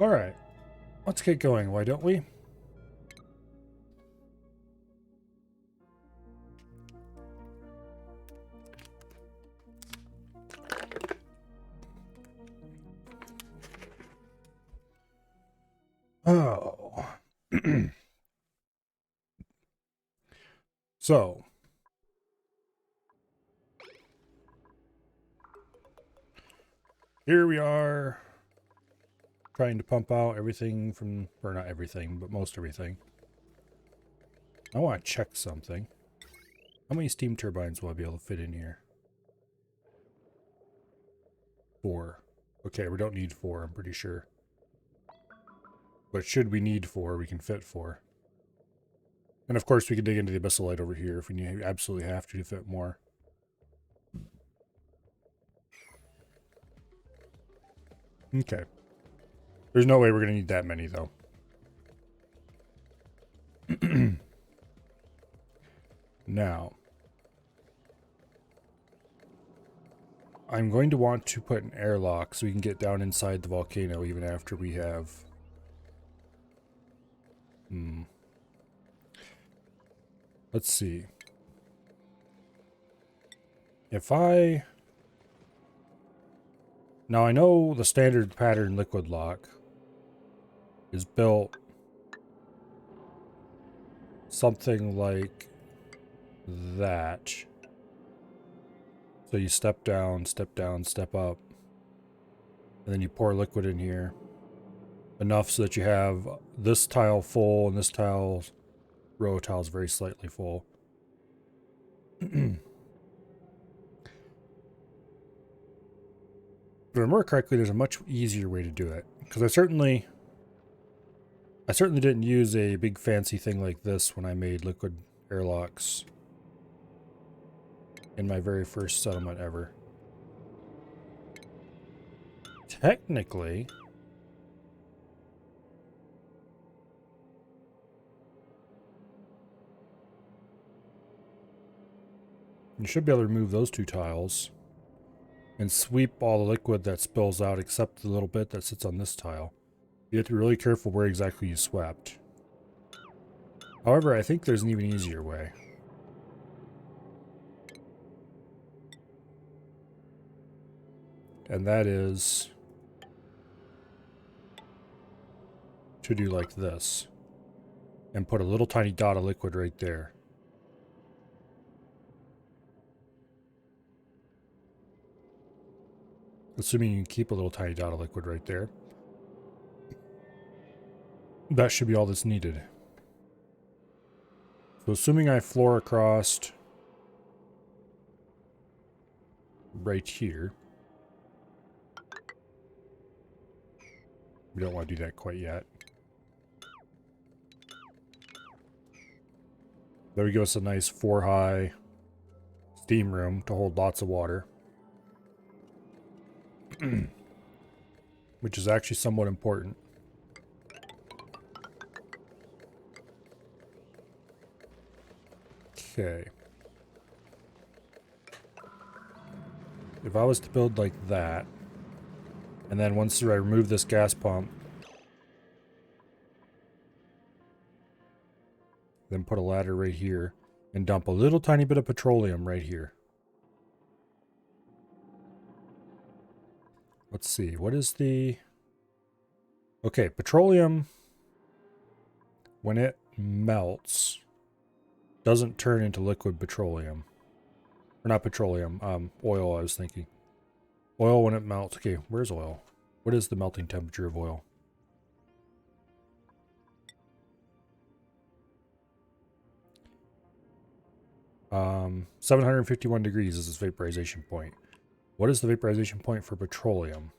All right, let's get going. Why don't we? Oh. So, here we are trying to pump out everything from, or not everything, but most everything. I want to check something. How many steam turbines will I be able to fit in here? 4. Okay, we don't need 4, I'm pretty sure. But should we need 4, we can fit 4. And of course, we can dig into the abyssalite over here if we absolutely have to fit more. Okay. There's no way we're going to need that many, though. Now, I'm going to want to put an airlock so we can get down inside the volcano even after we have... Let's see. If I... Now I know the standard pattern liquid lock is built something like that. So you step down, step down, step up. And then you pour liquid in here. Enough so that you have this tile full and this row of tiles very slightly full. If I remember correctly, there's a much easier way to do it. Because I certainly didn't use a big fancy thing like this when I made liquid airlocks in my very first settlement ever. Technically, you should be able to remove those 2 tiles and sweep all the liquid that spills out except the little bit that sits on this tile. You have to be really careful where exactly you swept. However, I think there's an even easier way. And that is to do like this. And put a little tiny dot of liquid right there. Assuming you can keep a little tiny dot of liquid right there. That should be all that's needed. So assuming I floor across right here. We don't want to do that quite yet. That would give us a nice 4-high steam room to hold lots of water. Which is actually somewhat important. Okay. If I was to build like that, and then once I remove this gas pump, then put a ladder right here, and dump a little tiny bit of petroleum right here. Let's see, what is the... Okay, petroleum, when it melts, doesn't turn into liquid petroleum. Or not petroleum, oil I was thinking. Oil when it melts. Okay, where's oil? What is the melting temperature of oil? Um, 751 degrees is its vaporization point. What is the vaporization point for petroleum?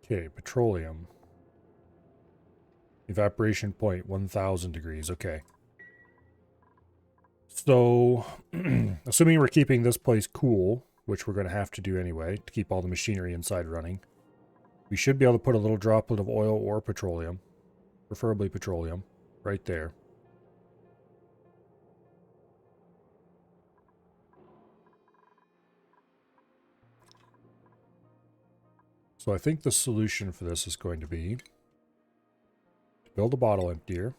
Okay, petroleum. Evaporation point, 1000 degrees. Okay. So, assuming we're keeping this place cool, which we're going to have to do anyway, to keep all the machinery inside running, we should be able to put a little droplet of oil or petroleum, preferably petroleum, right there. So I think the solution for this is going to be to build a bottle emptier.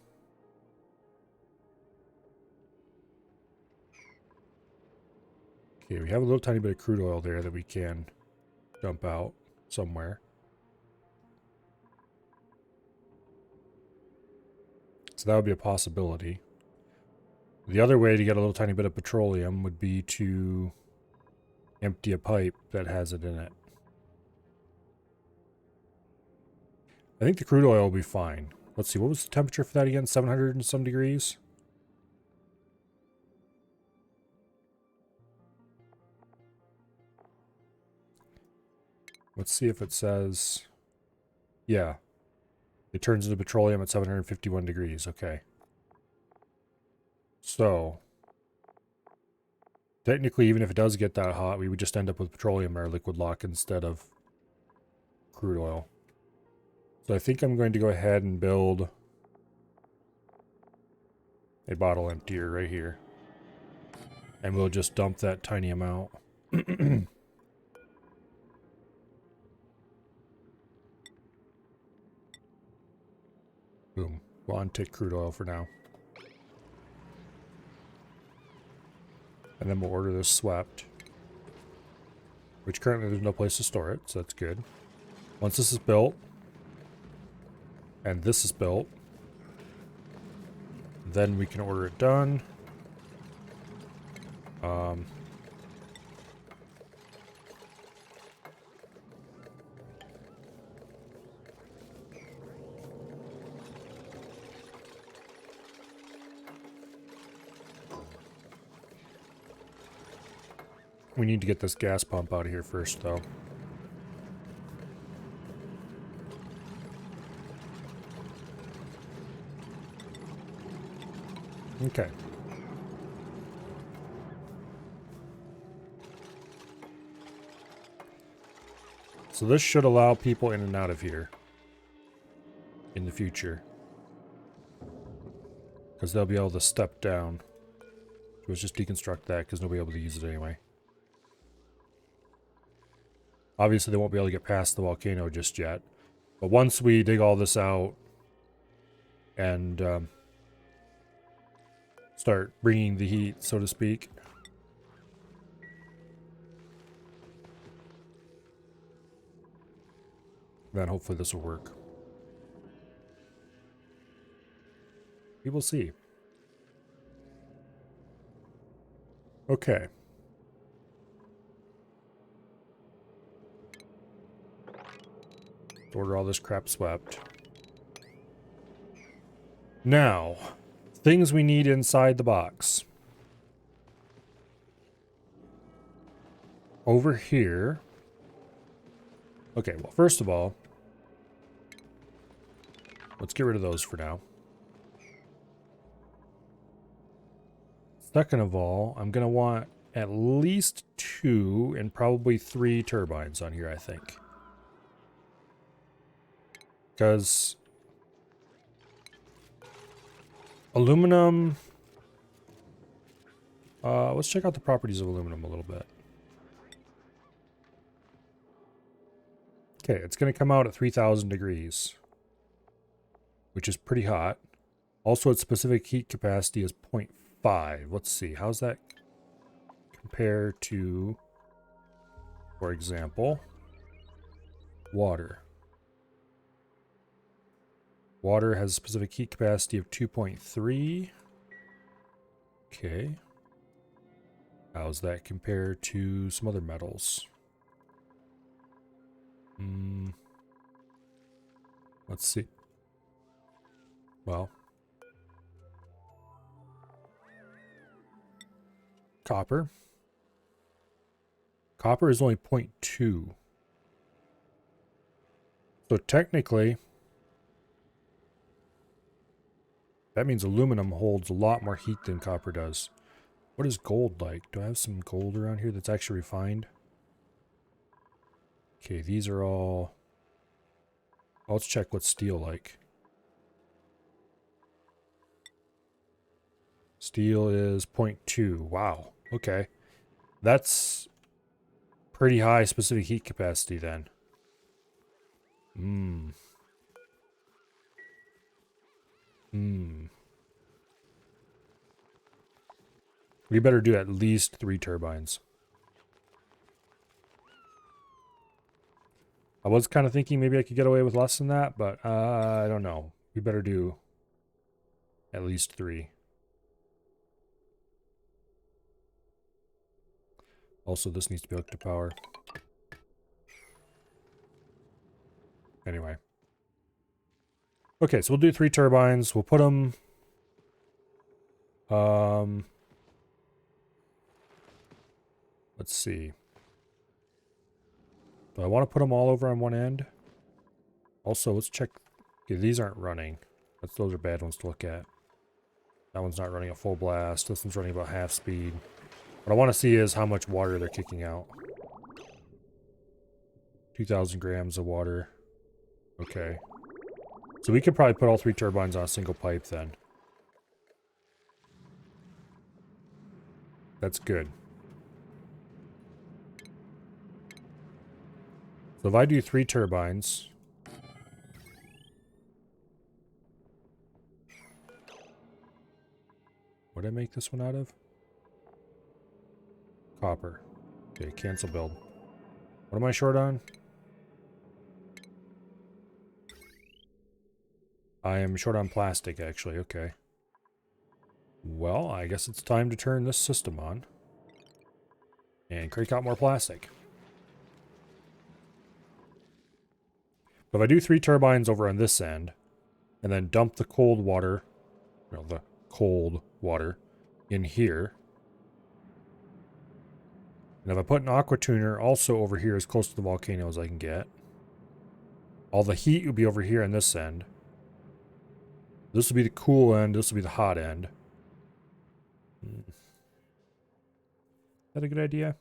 Okay, we have a little tiny bit of crude oil there that we can dump out somewhere. So that would be a possibility. The other way to get a little tiny bit of petroleum would be to empty a pipe that has it in it. I think the crude oil will be fine. Let's see, what was the temperature for that again? 700 and some degrees? Let's see if it says... Yeah. It turns into petroleum at 751 degrees. Okay. So... technically, even if it does get that hot, we would just end up with petroleum in our liquid lock instead of crude oil. So I think I'm going to go ahead and build a bottle emptier right here. And we'll just dump that tiny amount. Boom. We'll untake crude oil for now. And then we'll order this swept. Which currently there's no place to store it, so that's good. Once this is built, and this is built, then we can order it done. We need to get this gas pump out of here first, though. Okay. So this should allow people in and out of here in the future. Because they'll be able to step down. Let's just deconstruct that because nobody will be able to use it anyway. Obviously, they won't be able to get past the volcano just yet. But once we dig all this out and start bringing the heat, so to speak, then hopefully this will work. We will see. Okay. Order all this crap swept. Now, things we need inside the box. Over here. Okay, well, first of all, let's get rid of those for now. Second of all, I'm going to want at least 2 and probably 3 turbines on here, I think. Because aluminum... let's check out the properties of aluminum a little bit. Okay, it's going to come out at 3,000 degrees, which is pretty hot. Also, its specific heat capacity is 0.5. Let's see, how's that compare to, for example, water? Water has a specific heat capacity of 2.3. Okay. How's that compare to some other metals? Let's see. Well, copper. Copper is only 0.2. So technically, that means aluminum holds a lot more heat than copper does. What is gold like? Do I have some gold around here that's actually refined? Okay, these are all... Let's check what's steel like. Steel is 0.2. Wow. Okay. That's pretty high specific heat capacity then. Hmm. Hmm. We better do at least 3 turbines. I was kind of thinking maybe I could get away with less than that, but I don't know. We better do at least 3. Also, this needs to be hooked to power. Anyway. Okay, so we'll do 3 turbines. We'll put them... let's see. Do I want to put them all over on one end? Also, let's check... Okay, these aren't running. Those are bad ones to look at. That one's not running at full blast. This one's running about half speed. What I want to see is how much water they're kicking out. 2,000 grams of water. Okay. So we could probably put all 3 turbines on a single pipe then. That's good. So if I do 3 turbines... What did I make this one out of? Copper. Okay, cancel build. What am I short on? I am short on plastic, actually. Okay. Well, I guess it's time to turn this system on. And crank out more plastic. But if I do 3 turbines over on this end, and then dump the cold water, the cold water, in here. And if I put an aqua tuner also over here as close to the volcano as I can get, all the heat will be over here on this end. This will be the cool end, this will be the hot end. Is that a good idea?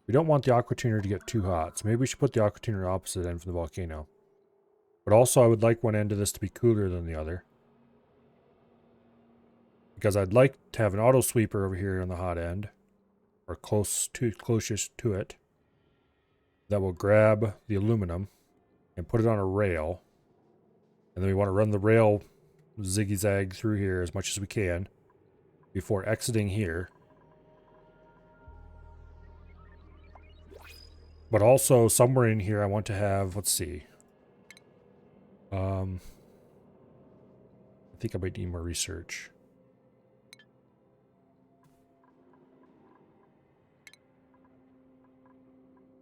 We don't want the aqua tuner to get too hot, so maybe we should put the aqua tuner opposite end from the volcano. But also I would like one end of this to be cooler than the other. Because I'd like to have an auto sweeper over here on the hot end, or closest to it, that will grab the aluminum and put it on a rail. And then we want to run the rail ziggy-zag through here as much as we can before exiting here. But also somewhere in here I want to have, let's see. I think I might need more research.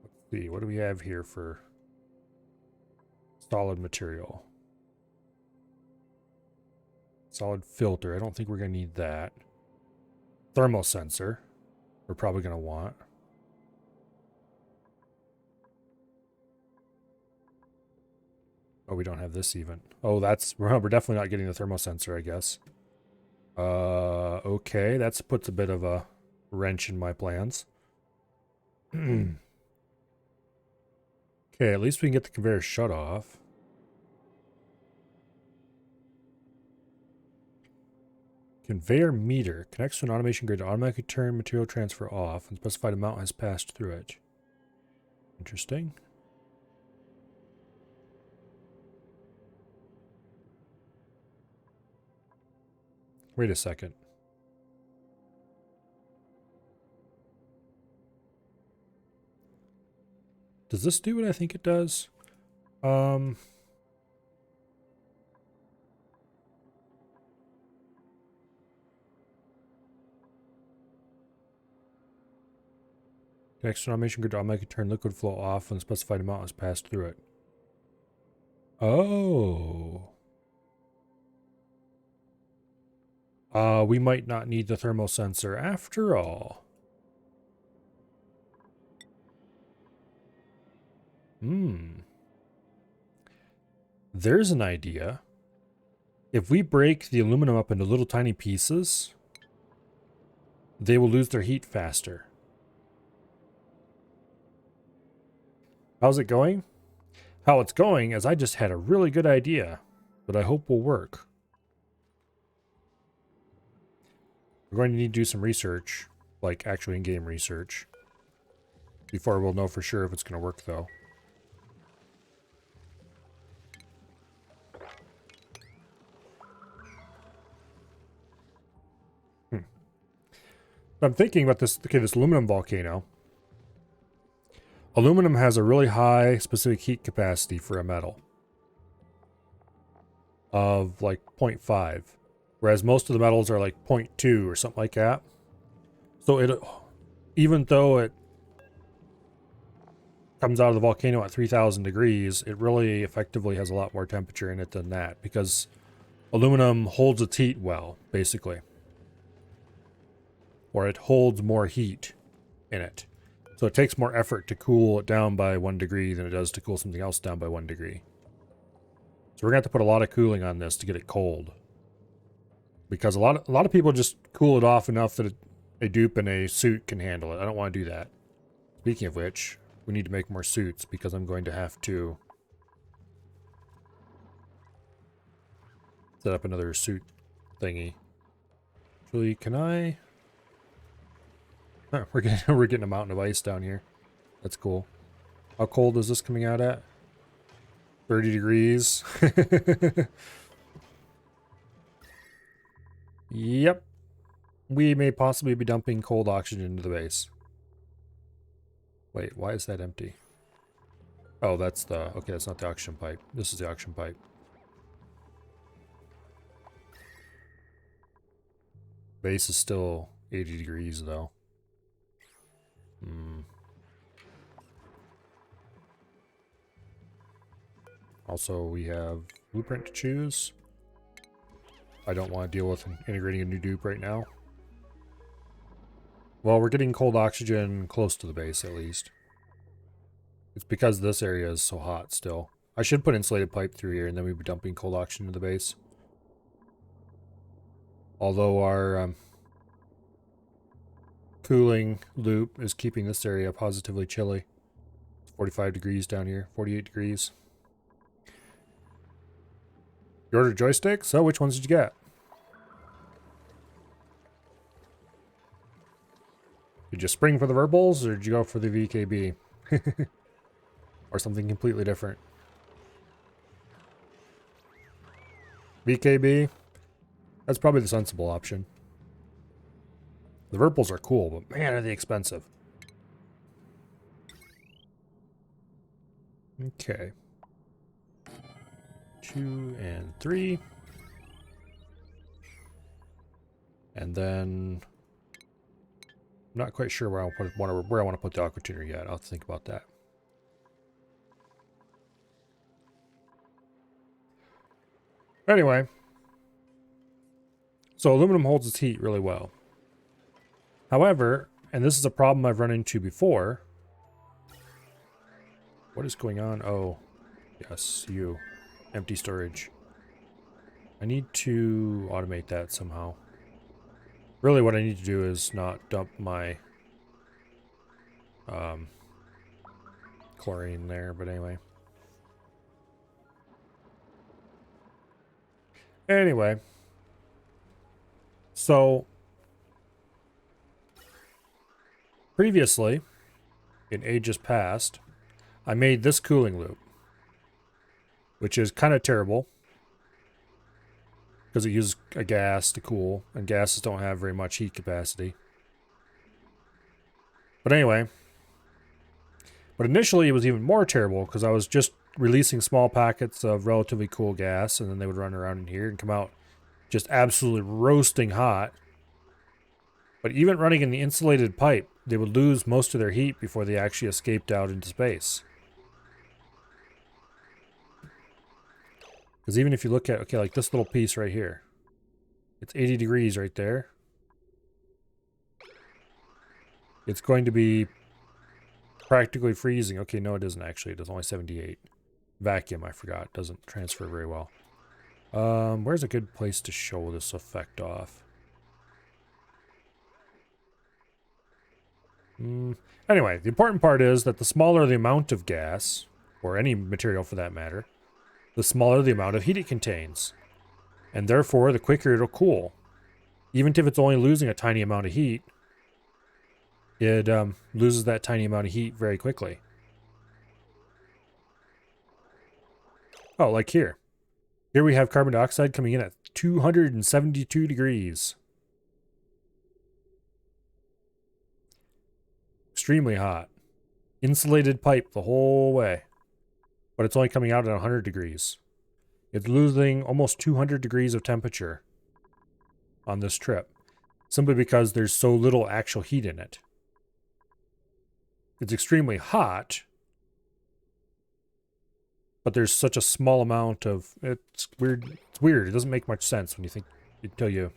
Let's see, what do we have here for solid material? Solid filter, I don't think we're going to need that. Thermal sensor, we're probably going to want. Oh, we don't have this even. Oh, we're definitely not getting the thermal sensor, I guess. Okay, that puts a bit of a wrench in my plans. Okay, at least we can get the conveyor shut off. Conveyor meter connects to an automation grid to automatically turn material transfer off and specified amount has passed through it. Interesting. Wait a second. Does this do what I think it does? Connects to an automation grid to automatically turn liquid flow off when the specified amount has passed through it. Oh. We might not need the thermal sensor after all. There's an idea. If we break the aluminum up into little tiny pieces, they will lose their heat faster. How's it going? How it's going is I just had a really good idea that I hope will work. We're going to need to do some research, like actually in-game research. before we'll know for sure if it's going to work, though. I'm thinking about this, okay, this aluminum volcano. Aluminum has a really high specific heat capacity for a metal of like 0.5, whereas most of the metals are like 0.2 or something like that. So it, even though it comes out of the volcano at 3,000 degrees, it really effectively has a lot more temperature in it than that, because aluminum holds its heat well, basically. Or it holds more heat in it. So it takes more effort to cool it down by 1 degree than it does to cool something else down by 1 degree. So we're going to have to put a lot of cooling on this to get it cold. Because a lot of people just cool it off enough that a dupe in a suit can handle it. I don't want to do that. Speaking of which, we need to make more suits because I'm going to have to set up another suit thingy. Actually, can I... Huh, we're getting a mountain of ice down here. That's cool. How cold is this coming out at? 30 degrees. Yep. We may possibly be dumping cold oxygen into the base. Wait, why is that empty? Oh, that's the... Okay, that's not the oxygen pipe. This is the oxygen pipe. Base is still 80 degrees, though. Also, we have blueprint to choose. I don't want to deal with integrating a new dupe right now. Well, we're getting cold oxygen close to the base, at least. It's because this area is so hot still. I should put insulated pipe through here, and then we'd be dumping cold oxygen to the base. Although our cooling loop is keeping this area positively chilly. It's 45 degrees down here, 48 degrees. You ordered joysticks? So which ones did you get? Did you spring for the Verbals, or did you go for the VKB? Or something completely different? VKB? That's probably the sensible option. The Verbals are cool, but man, are they expensive. Okay. 2 and 3. And then... I'm not quite sure where I want to put the aqua tuner yet. I'll have to think about that. Anyway. So aluminum holds its heat really well. However, and this is a problem I've run into before. What is going on? Oh, yes, you. Empty storage. I need to automate that somehow. Really what I need to do is not dump my chlorine there, but anyway. Anyway. So, previously, in ages past, I made this cooling loop, which is kind of terrible because it uses a gas to cool, and gases don't have very much heat capacity. But anyway, but initially it was even more terrible because I was just releasing small packets of relatively cool gas, and then they would run around in here and come out just absolutely roasting hot. But even running in the insulated pipe, they would lose most of their heat before they actually escaped out into space. Because even if you look at, okay, like this little piece right here, it's 80 degrees right there. It's going to be practically freezing. Okay, no, it isn't actually. It's only 78. Vacuum, I forgot. Doesn't transfer very well. Where's a good place to show this effect off? Anyway, the important part is that the smaller the amount of gas, or any material for that matter, the smaller the amount of heat it contains. And therefore, the quicker it'll cool. Even if it's only losing a tiny amount of heat, it loses that tiny amount of heat very quickly. Oh, like here. Here we have carbon dioxide coming in at 272 degrees. Extremely hot. Insulated pipe the whole way. But it's only coming out at 100 degrees. It's losing almost 200 degrees of temperature on this trip, simply because there's so little actual heat in it. It's extremely hot, but there's such a small amount of... It's weird. It's weird. It doesn't make much sense when you think... Until you...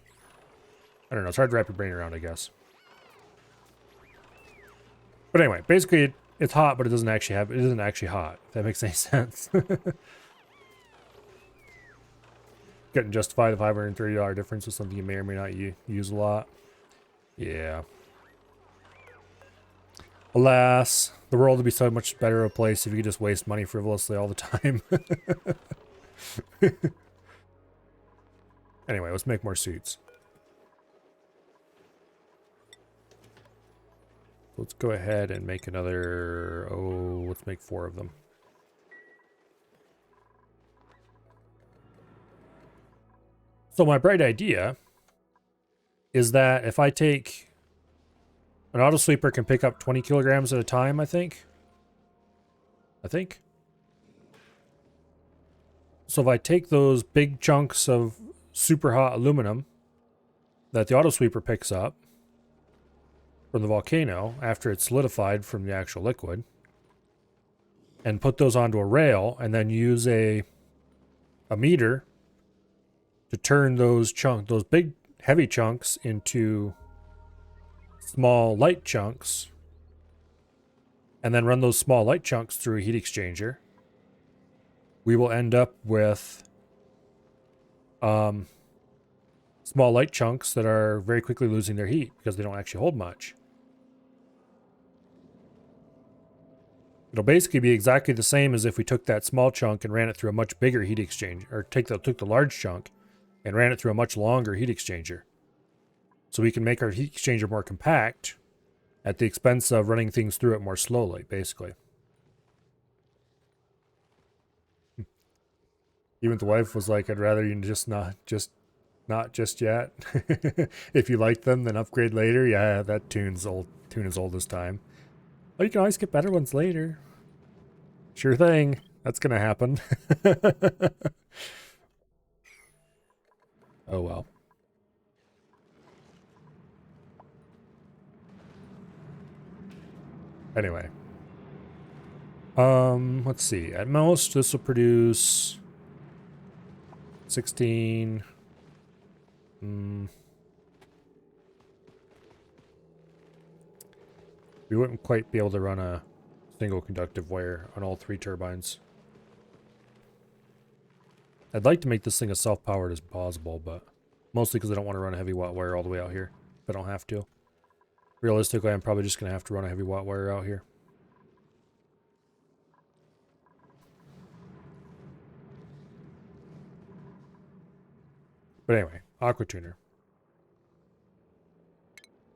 I don't know. It's hard to wrap your brain around, I guess. But anyway, basically it's hot, but it doesn't actually have... It isn't actually hot, if that makes any sense. Couldn't justify the $530 difference with something you may or may not use a lot. Yeah. Alas, the world would be so much better a place if you could just waste money frivolously all the time. Anyway, let's make more suits. Let's go ahead and make another... Oh, let's make 4 of them. So my bright idea is that if I take... An auto sweeper can pick up 20 kilograms at a time, I think. So if I take those big chunks of super hot aluminum that the auto sweeper picks up from the volcano after it's solidified from the actual liquid, and put those onto a rail, and then use a meter to turn those big heavy chunks into small light chunks, and then run those small light chunks through a heat exchanger, we will end up with small light chunks that are very quickly losing their heat because they don't actually hold much. It'll basically be exactly the same as if we took that small chunk and ran it through a much bigger heat exchanger, or took the large chunk and ran it through a much longer heat exchanger. So we can make our heat exchanger more compact at the expense of running things through it more slowly, basically. Even the wife was like, I'd rather you not just yet. If you like them, then upgrade later. Yeah, that tune is old as time. Oh, you can always get better ones later. Sure thing. That's gonna happen. Oh well. Anyway. Let's see. At most, this will produce 16. We wouldn't quite be able to run a single conductive wire on all 3 turbines. I'd like to make this thing as self-powered as possible, but mostly because I don't want to run a heavy watt wire all the way out here if I don't have to. Realistically, I'm probably just going to have to run a heavy watt wire out here. But anyway, aqua tuner.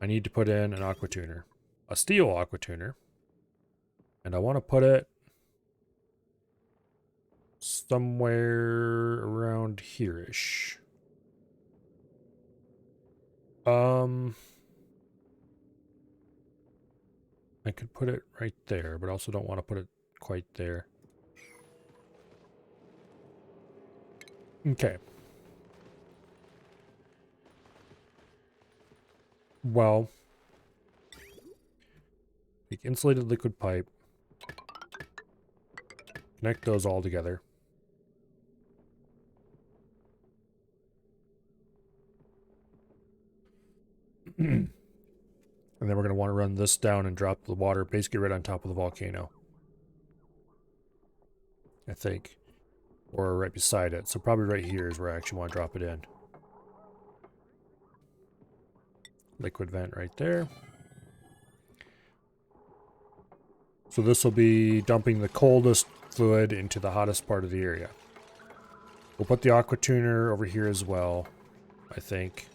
I need to put in an aqua tuner. A steel aqua tuner. And I want to put it somewhere around here-ish. I could put it right there, but I also don't want to put it quite there. Okay. Well, take insulated liquid pipe, connect those all together. And then we're going to want to run this down and drop the water basically right on top of the volcano. I think. Or right beside it. So probably right here is where I actually want to drop it in. Liquid vent right there. So this will be dumping the coldest fluid into the hottest part of the area. We'll put the aqua tuner over here as well, I think.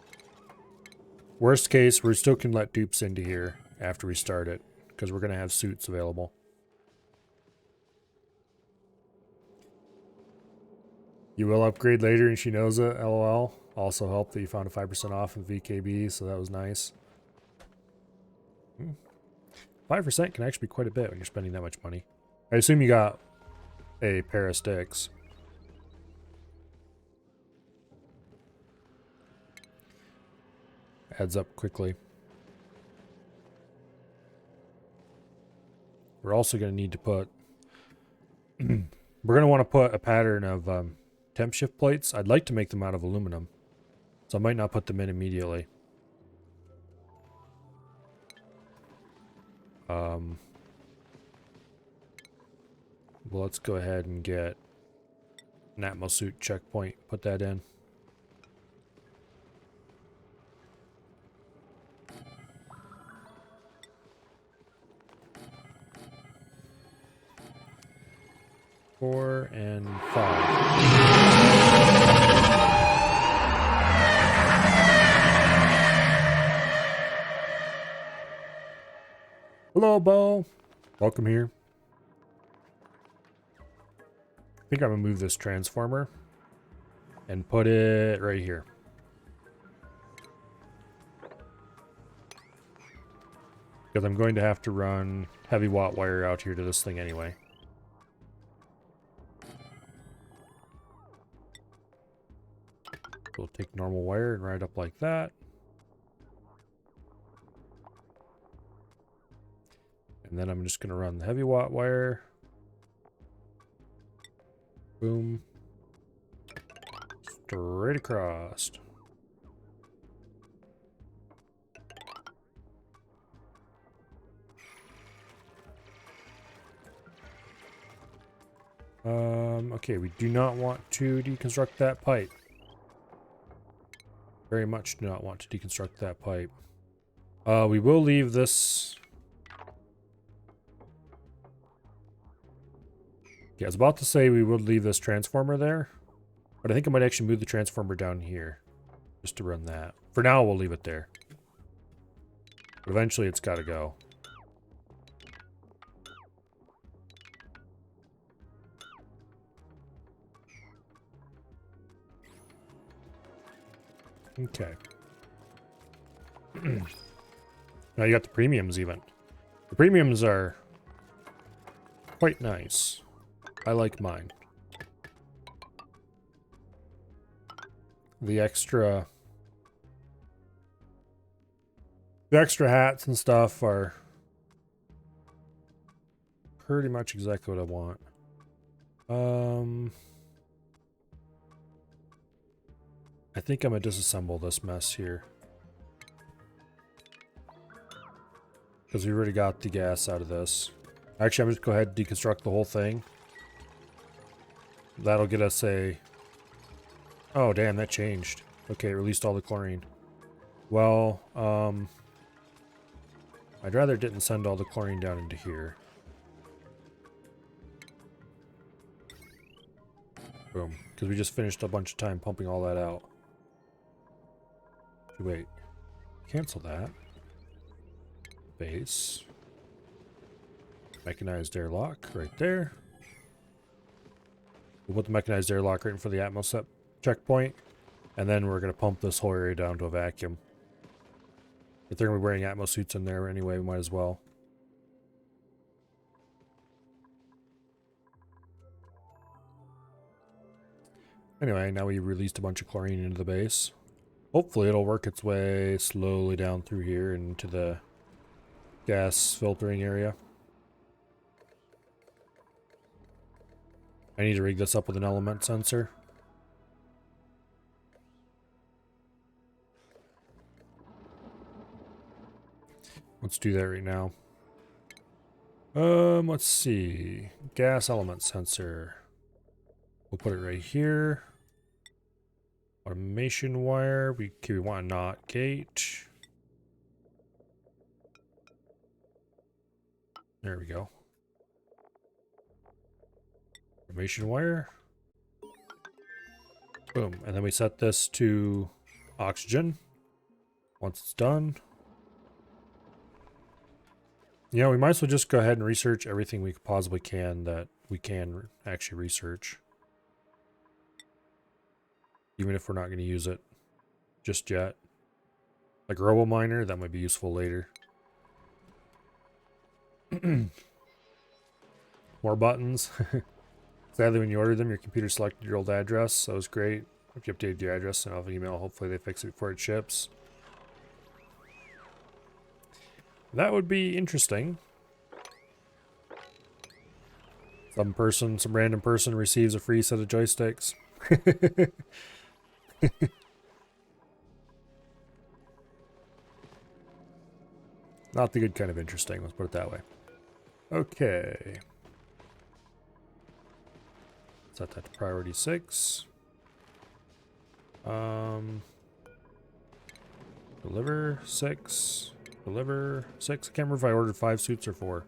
Worst case, we still can let dupes into here after we start it, because we're going to have suits available. You will upgrade later and she knows it, lol. Also helped that you found a 5% off in VKB, so that was nice. 5% can actually be quite a bit when you're spending that much money. I assume you got a pair of sticks. Adds up quickly. We're also going to need to put... we're going to want to put a pattern of temp shift plates. I'd like to make them out of aluminum, so I might not put them in immediately. Well, let's go ahead and get an Atmosuit checkpoint. Put that in. Four and 5. Hello, Bo. Welcome here. I think I'm gonna move this transformer and put it right here. Because I'm going to have to run heavy watt wire out here to this thing anyway. We'll take normal wire and ride up like that. And then I'm just going to run the heavy watt wire. Boom. Straight across. Okay, we do not want to deconstruct that pipe. Very much do not want to deconstruct that pipe. We will leave this... Yeah, I was about to say we would leave this transformer there, but I think I might actually move the transformer down here just to run that. For now, we'll leave it there. But eventually, it's got to go. Okay. Now you got the premiums even. The premiums are quite nice. I like mine. The extra hats and stuff are pretty much exactly what I want. I think I'm gonna disassemble this mess here. Because we already got the gas out of this. Actually, I'm just gonna go ahead and deconstruct the whole thing. That'll get us a... Oh, damn, that changed. Okay, it released all the chlorine. Well, I'd rather it didn't send all the chlorine down into here. Boom. Because we just finished a bunch of time pumping all that out. Wait. Cancel that. Base. Mechanized airlock right there. We'll put the mechanized airlock right in for the Atmos checkpoint. And then we're going to pump this whole area down to a vacuum. If they're going to be wearing Atmos suits in there anyway, we might as well. Anyway, now we released a bunch of chlorine into the base. Hopefully it'll work its way slowly down through here into the gas filtering area. I need to rig this up with an element sensor. Let's do that right now. Let's see. Gas element sensor. We'll put it right here. Automation wire. We want a NOT gate. There we go. Automation wire. Boom. And then we set this to oxygen. Once it's done, Yeah, we might as well just go ahead and research everything we possibly can that we can actually research. Even if we're not going to use it just yet. Like Robo Miner, that might be useful later. More buttons. Sadly, when you ordered them, your computer selected your old address. That was great. If you updated your address, send off an email. Hopefully they fix it before it ships. That would be interesting. Some random person receives a free set of joysticks. Not the good kind of interesting, let's put it that way. Okay. Set that to priority 6. Deliver 6. Deliver 6. I can't remember if I ordered 5 suits or 4.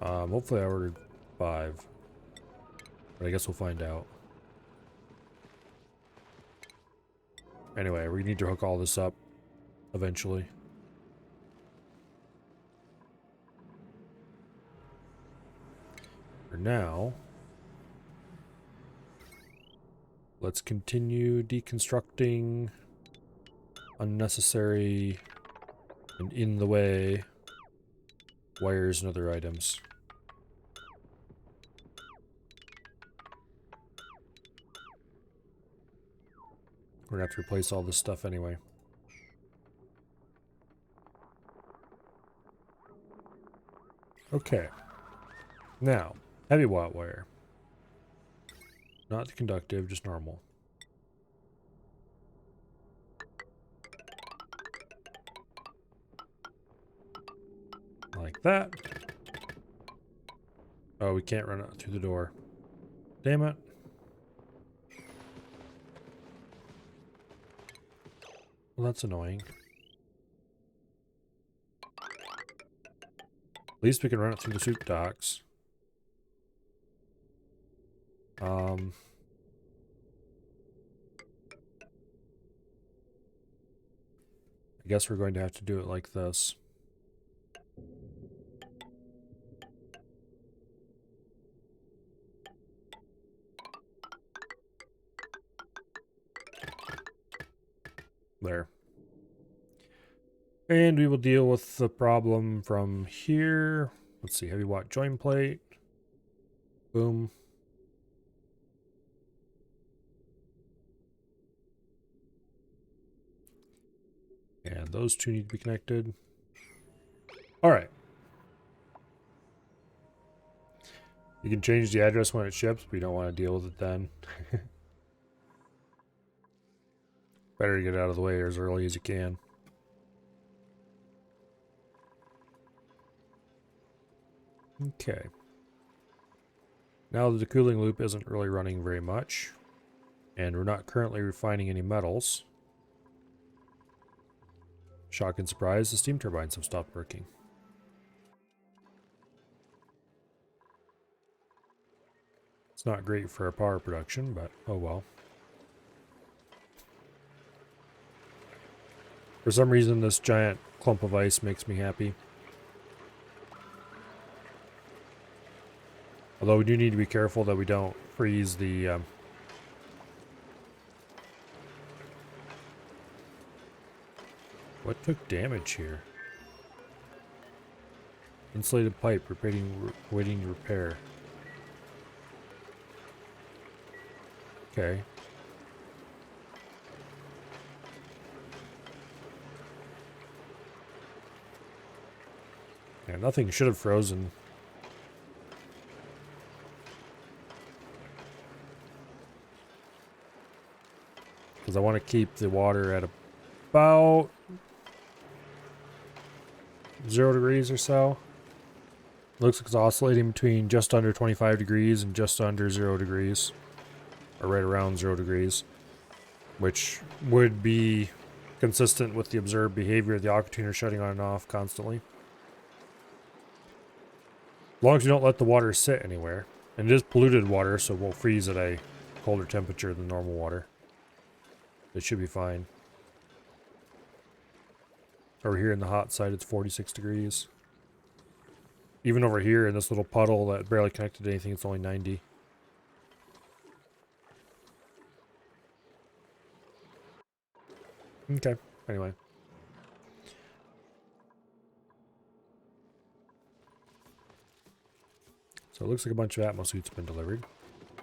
Hopefully I ordered 5. But I guess we'll find out. Anyway, we need to hook all this up eventually. For now, let's continue deconstructing unnecessary and in the way wires and other items. We're gonna have to replace all this stuff anyway. Okay. Now, heavy watt wire. Not the conductive, just normal. Like that. Oh, we can't run out through the door. Damn it. Well, that's annoying. At least we can run it through the suit docks. I guess we're going to have to do it like this. There. And we will deal with the problem from here. Let's see, heavy watt join plate. Boom. And those two need to be connected. All right. You can change the address when it ships, but you don't want to deal with it then. Better to get it out of the way as early as you can. Okay. Now the cooling loop isn't really running very much, and we're not currently refining any metals. Shock and surprise, the steam turbines have stopped working. It's not great for our power production, but oh well. For some reason, this giant clump of ice makes me happy. Although we do need to be careful that we don't freeze the... What took damage here? Insulated pipe, waiting to repair. Okay. Yeah, nothing should have frozen. Because I want to keep the water at about 0 degrees or so. Looks like it's oscillating between just under 25 degrees and just under 0 degrees. Or right around 0 degrees. Which would be consistent with the observed behavior of the aqua tuner shutting on and off constantly. As long as you don't let the water sit anywhere. And it is polluted water, so it won't freeze at a colder temperature than normal water. It should be fine. Over here in the hot side, it's 46 degrees. Even over here in this little puddle that barely connected to anything, it's only 90. Okay, anyway. So it looks like a bunch of Atmo suits have been delivered.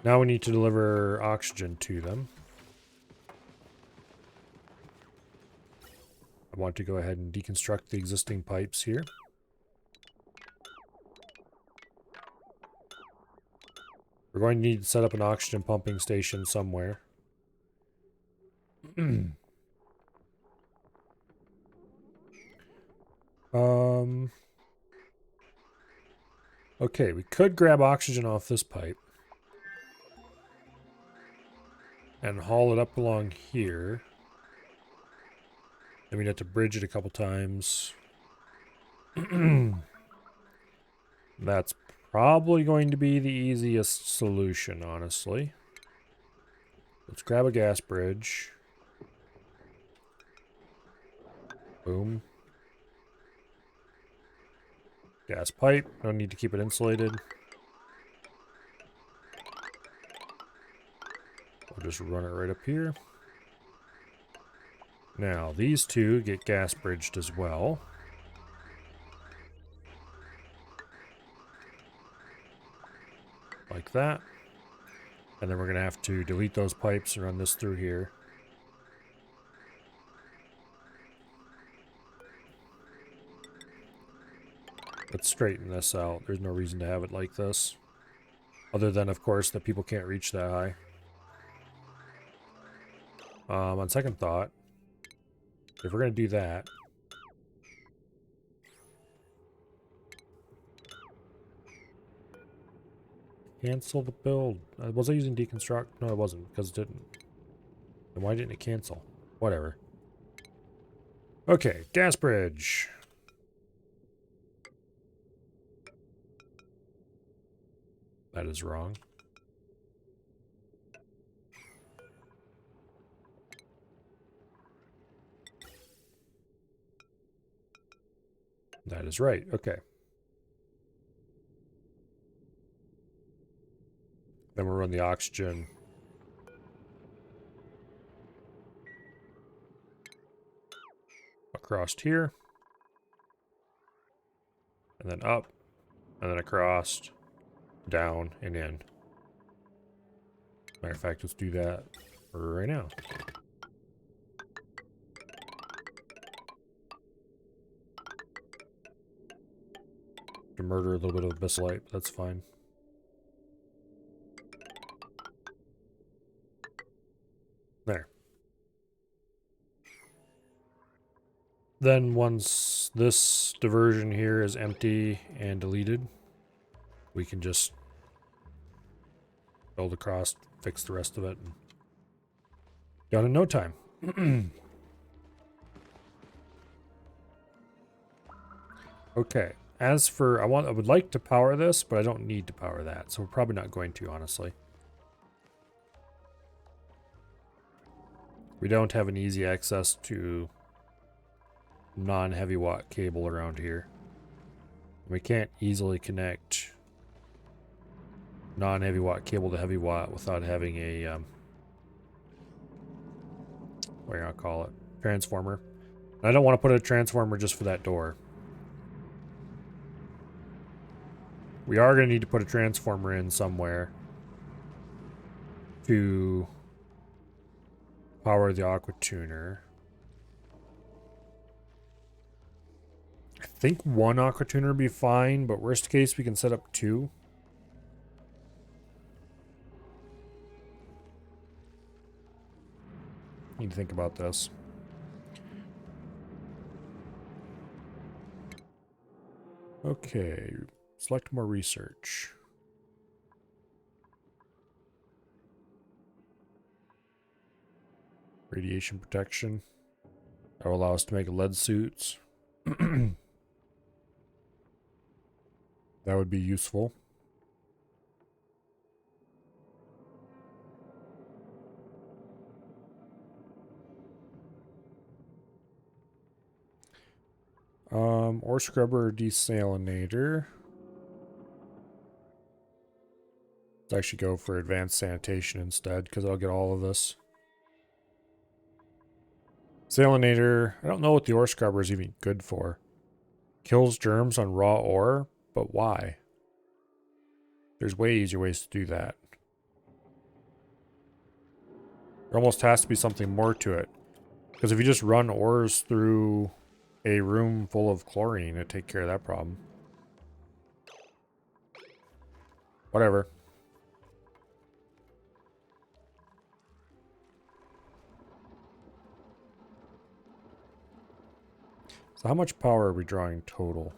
Now we need to deliver oxygen to them. I want to go ahead and deconstruct the existing pipes here. We're going to need to set up an oxygen pumping station somewhere. Okay, we could grab oxygen off this pipe and haul it up along here. Then we'd have to bridge it a couple times. That's probably going to be the easiest solution, honestly. Let's grab a gas bridge. Boom. Gas pipe. Don't need to keep it insulated. We'll just run it right up here. Now, these two get gas bridged as well. Like that. And then we're going to have to delete those pipes and run this through here. Let's straighten this out. There's no reason to have it like this. Other than, of course, that people can't reach that high. On second thought, if we're going to do that, cancel the build. Was I using deconstruct? No, I wasn't, because it didn't. Then why didn't it cancel? Whatever. Okay, gas bridge. That is wrong. That is right. Okay. Then we'll run the oxygen across here. And then up. And then across. Down and in. Matter of fact, let's do that right now. To murder a little bit of abyssite, but that's fine. There. Then once this diversion here is empty and deleted, we can just build across, fix the rest of it, and done in no time. Okay. As for, I would like to power this, but I don't need to power that, so we're probably not going to, honestly. We don't have an easy access to non-heavy watt cable around here. We can't easily connect non-heavy watt cable to heavy watt without having a, what do you call it? Transformer. And I don't want to put a transformer just for that door. We are going to need to put a transformer in somewhere to power the aqua tuner. I think one aqua tuner would be fine, but worst case we can set up two. Need to think about this. Okay, select more research. Radiation protection. That will allow us to make lead suits. That would be useful. Ore scrubber or desalinator. Let's actually go for advanced sanitation instead, because I'll get all of this. Salinator, I don't know what the ore scrubber is even good for. Kills germs on raw ore, but why? There's way easier ways to do that. There almost has to be something more to it. Because if you just run ores through a room full of chlorine, it'd take care of that problem. Whatever. So how much power are we drawing total?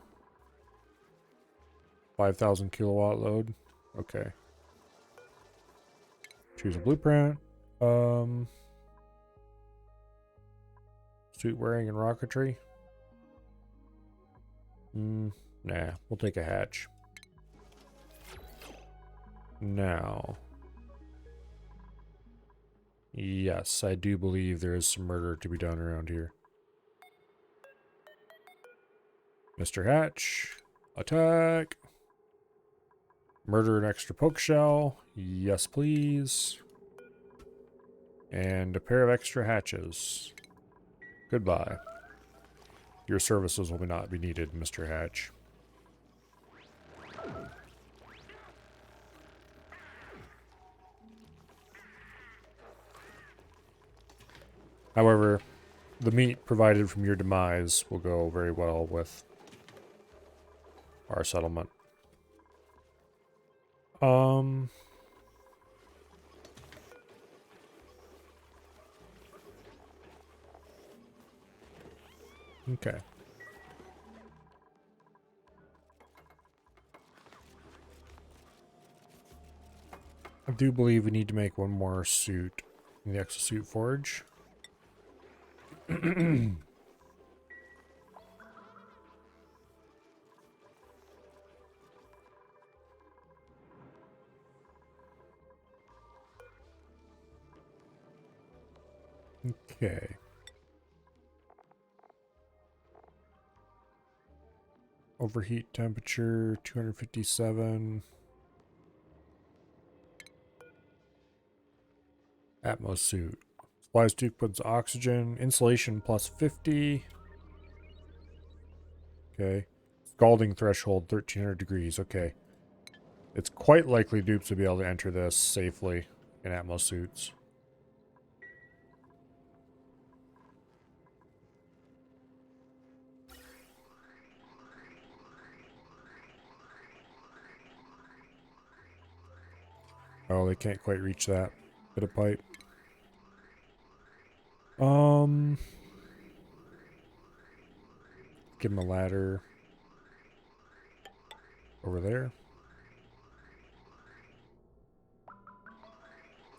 5,000 kilowatt load? Okay. Choose a blueprint. Suit wearing and rocketry. Nah, we'll take a hatch. Now. Yes, I do believe there is some murder to be done around here. Mr. Hatch, attack. Murder an extra poke shell. Yes, please. And a pair of extra hatches. Goodbye. Your services will not be needed, Mr. Hatch. However, the meat provided from your demise will go very well with our settlement. Okay. I do believe we need to make one more suit in the exosuit forge. Okay. Overheat temperature 257. Atmos suit. Supplies 2 oxygen. Insulation plus 50. Okay. Scalding threshold 1300 degrees. Okay. It's quite likely dupes will be able to enter this safely in Atmos suits. Oh, they can't quite reach that bit of pipe. Give him a ladder over there.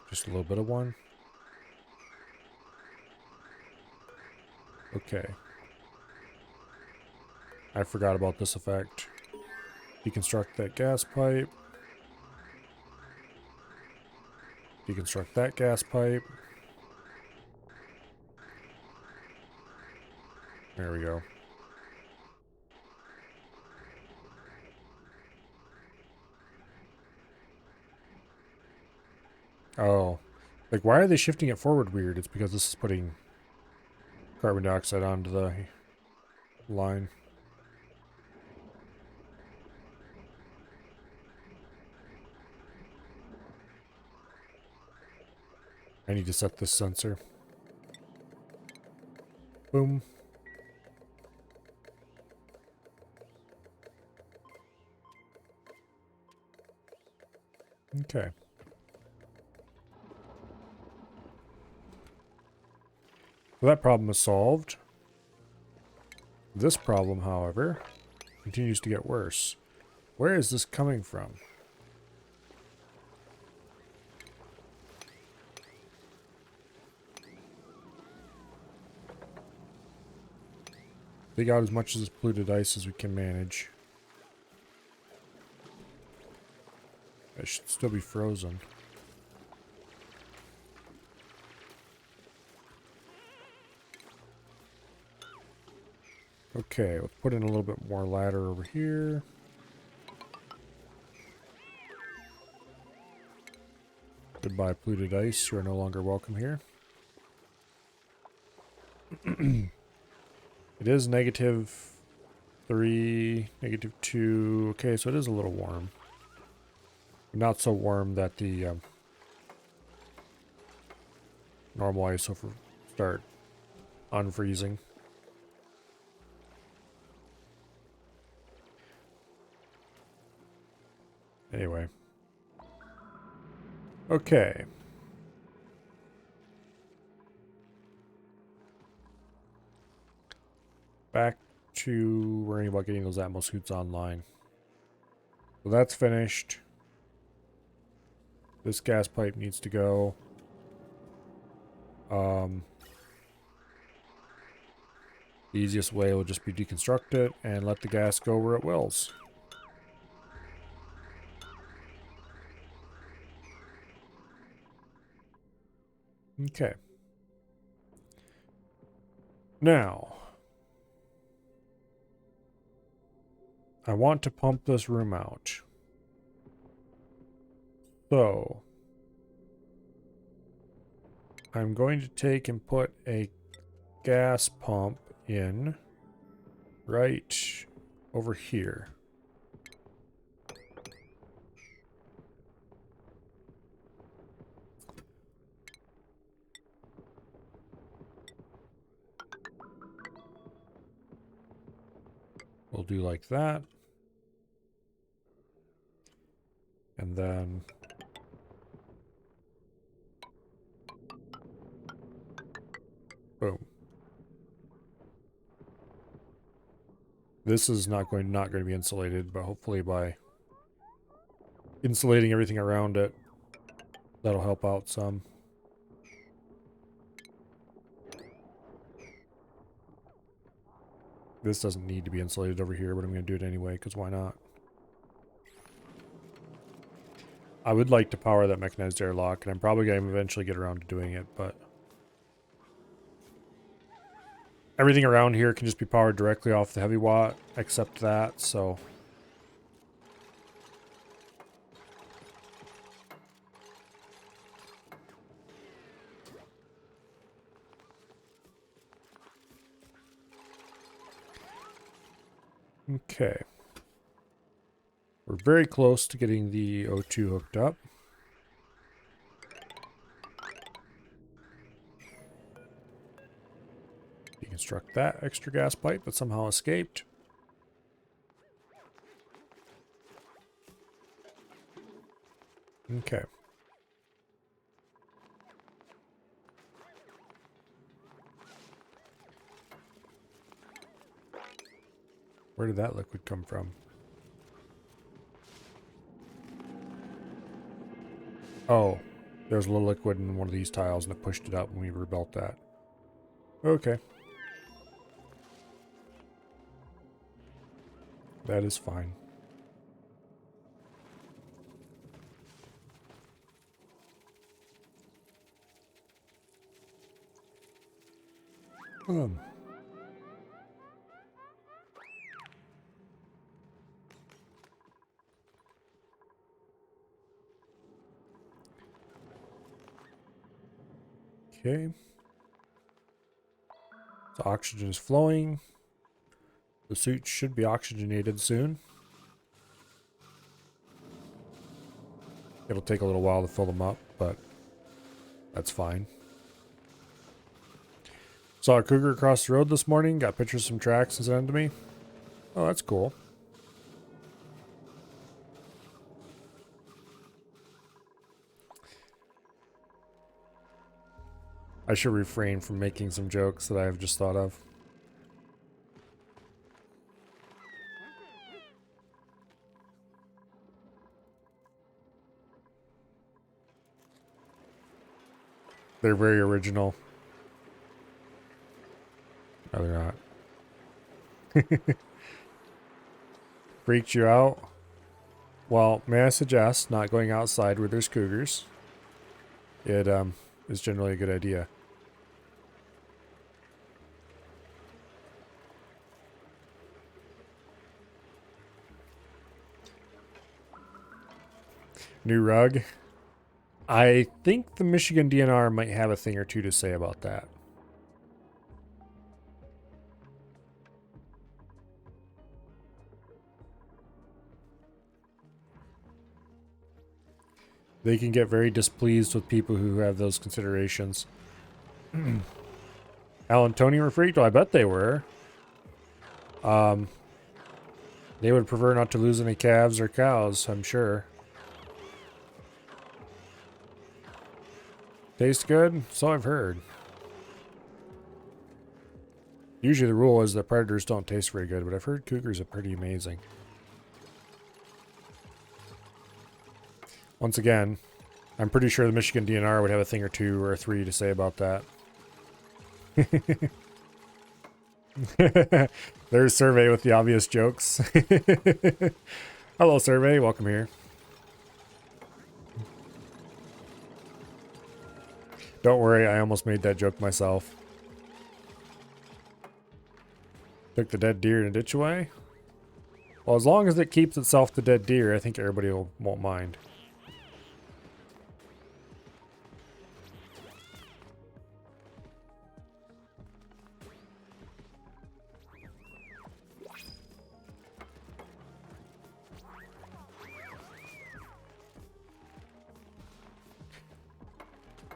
Just a little bit of one. Okay. I forgot about this effect. Deconstruct that gas pipe. Deconstruct that gas pipe. There we go. Oh. Like, why are they shifting it forward weird? It's because this is putting carbon dioxide onto the line. I need to set this sensor. Boom. Okay. Well, that problem is solved. This problem, however, continues to get worse. Where is this coming from? Dig out as much of this polluted ice as we can manage. It should still be frozen. Okay, let's put in a little bit more ladder over here. Goodbye, polluted ice. You are no longer welcome here. It is -3, -2. Okay, so it is a little warm. Not so warm that the normal ice will start unfreezing. Anyway. Okay. Back to worrying about getting those Atmos suits online. So that's finished. This gas pipe needs to go. The easiest way will just be deconstruct it and let the gas go where it wills. Okay. Now, I want to pump this room out. So, I'm going to take and put a gas pump in right over here. We'll do like that. And then boom. This is not going to be insulated, but hopefully by insulating everything around it, that'll help out some. This doesn't need to be insulated over here, but I'm going to do it anyway, because why not? I would like to power that mechanized airlock, and I'm probably going to eventually get around to doing it, but everything around here can just be powered directly off the heavy watt, except that, so okay. We're very close to getting the O2 hooked up. Deconstruct that extra gas pipe that somehow escaped. Okay. Where did that liquid come from? Oh, there's a little liquid in one of these tiles and it pushed it up when we rebuilt that. Okay. That is fine. Okay. The oxygen is flowing. The suit should be oxygenated soon. It'll take a little while to fill them up, but that's fine. Saw a cougar across the road this morning. Got pictures of some tracks and sent them to me. Oh, that's cool. I should refrain from making some jokes that I have just thought of. They're very original. No, they're not. Freaked you out? Well, may I suggest not going outside where there's cougars? It is generally a good idea. New rug? I think the Michigan DNR might have a thing or two to say about that. They can get very displeased with people who have those considerations. Alan, Tony were freaked? Well, I bet they were. They would prefer not to lose any calves or cows, I'm sure. Tastes good? So I've heard. Usually the rule is that predators don't taste very good, but I've heard cougars are pretty amazing. Once again, I'm pretty sure the Michigan DNR would have a thing or two or three to say about that. There's Survey with the obvious jokes. Hello, Survey. Welcome here. Don't worry, I almost made that joke myself. Took the dead deer in a ditch away? Well, as long as it keeps itself the dead deer, I think everybody won't mind.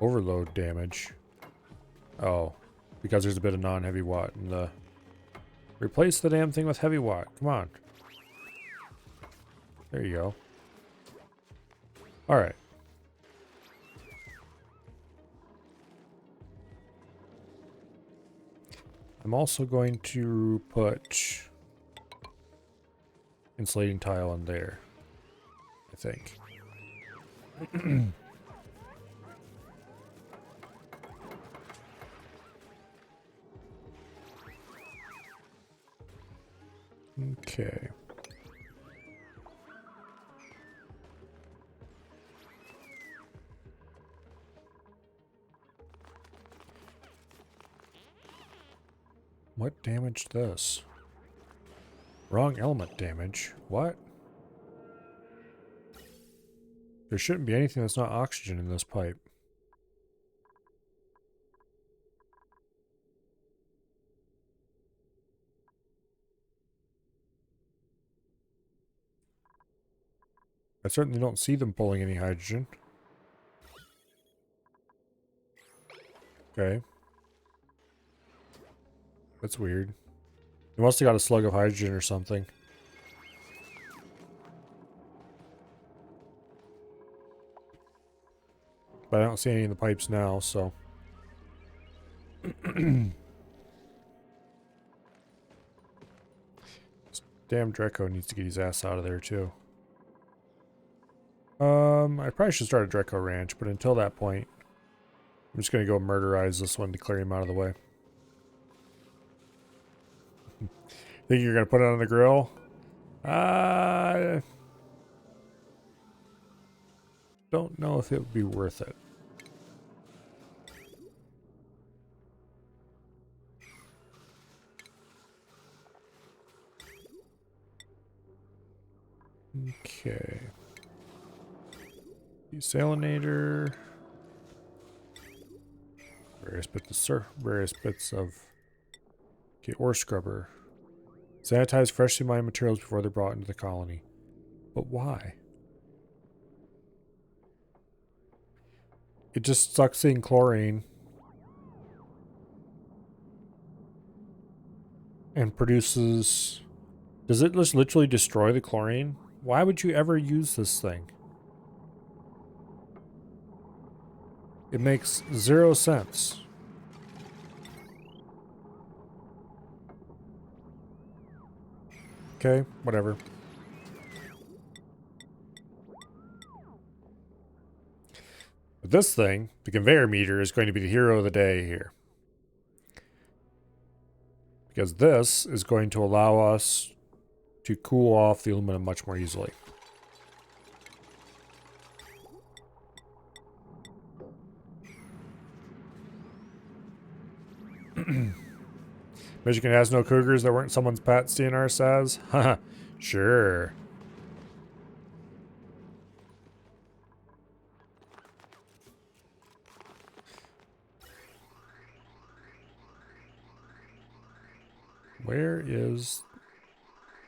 Overload damage. Oh, because there's a bit of non-heavy watt in the... Replace the damn thing with heavy watt. Come on. There you go. Alright. I'm also going to put insulating tile in there, I think. Okay. What damaged this? Wrong element damage. What? There shouldn't be anything that's not oxygen in this pipe. I certainly don't see them pulling any hydrogen. Okay. That's weird. They must have got a slug of hydrogen or something. But I don't see any in the pipes now, so... This damn Dreco needs to get his ass out of there, too. I probably should start a Dreco ranch, but until that point, I'm just going to go murderize this one to clear him out of the way. Think you're going to put it on the grill? Don't know if it would be worth it. Okay. Desalinator. Various bits of... Okay, ore scrubber. Sanitize freshly mined materials before they're brought into the colony. But why? It just sucks in chlorine. And produces... Does it just literally destroy the chlorine? Why would you ever use this thing? It makes 0 sense. Okay, whatever. But this thing, the conveyor meter, is going to be the hero of the day here. Because this is going to allow us to cool off the aluminum much more easily. Michigan has no cougars that weren't someone's pets, DNR says. Haha, sure. Where is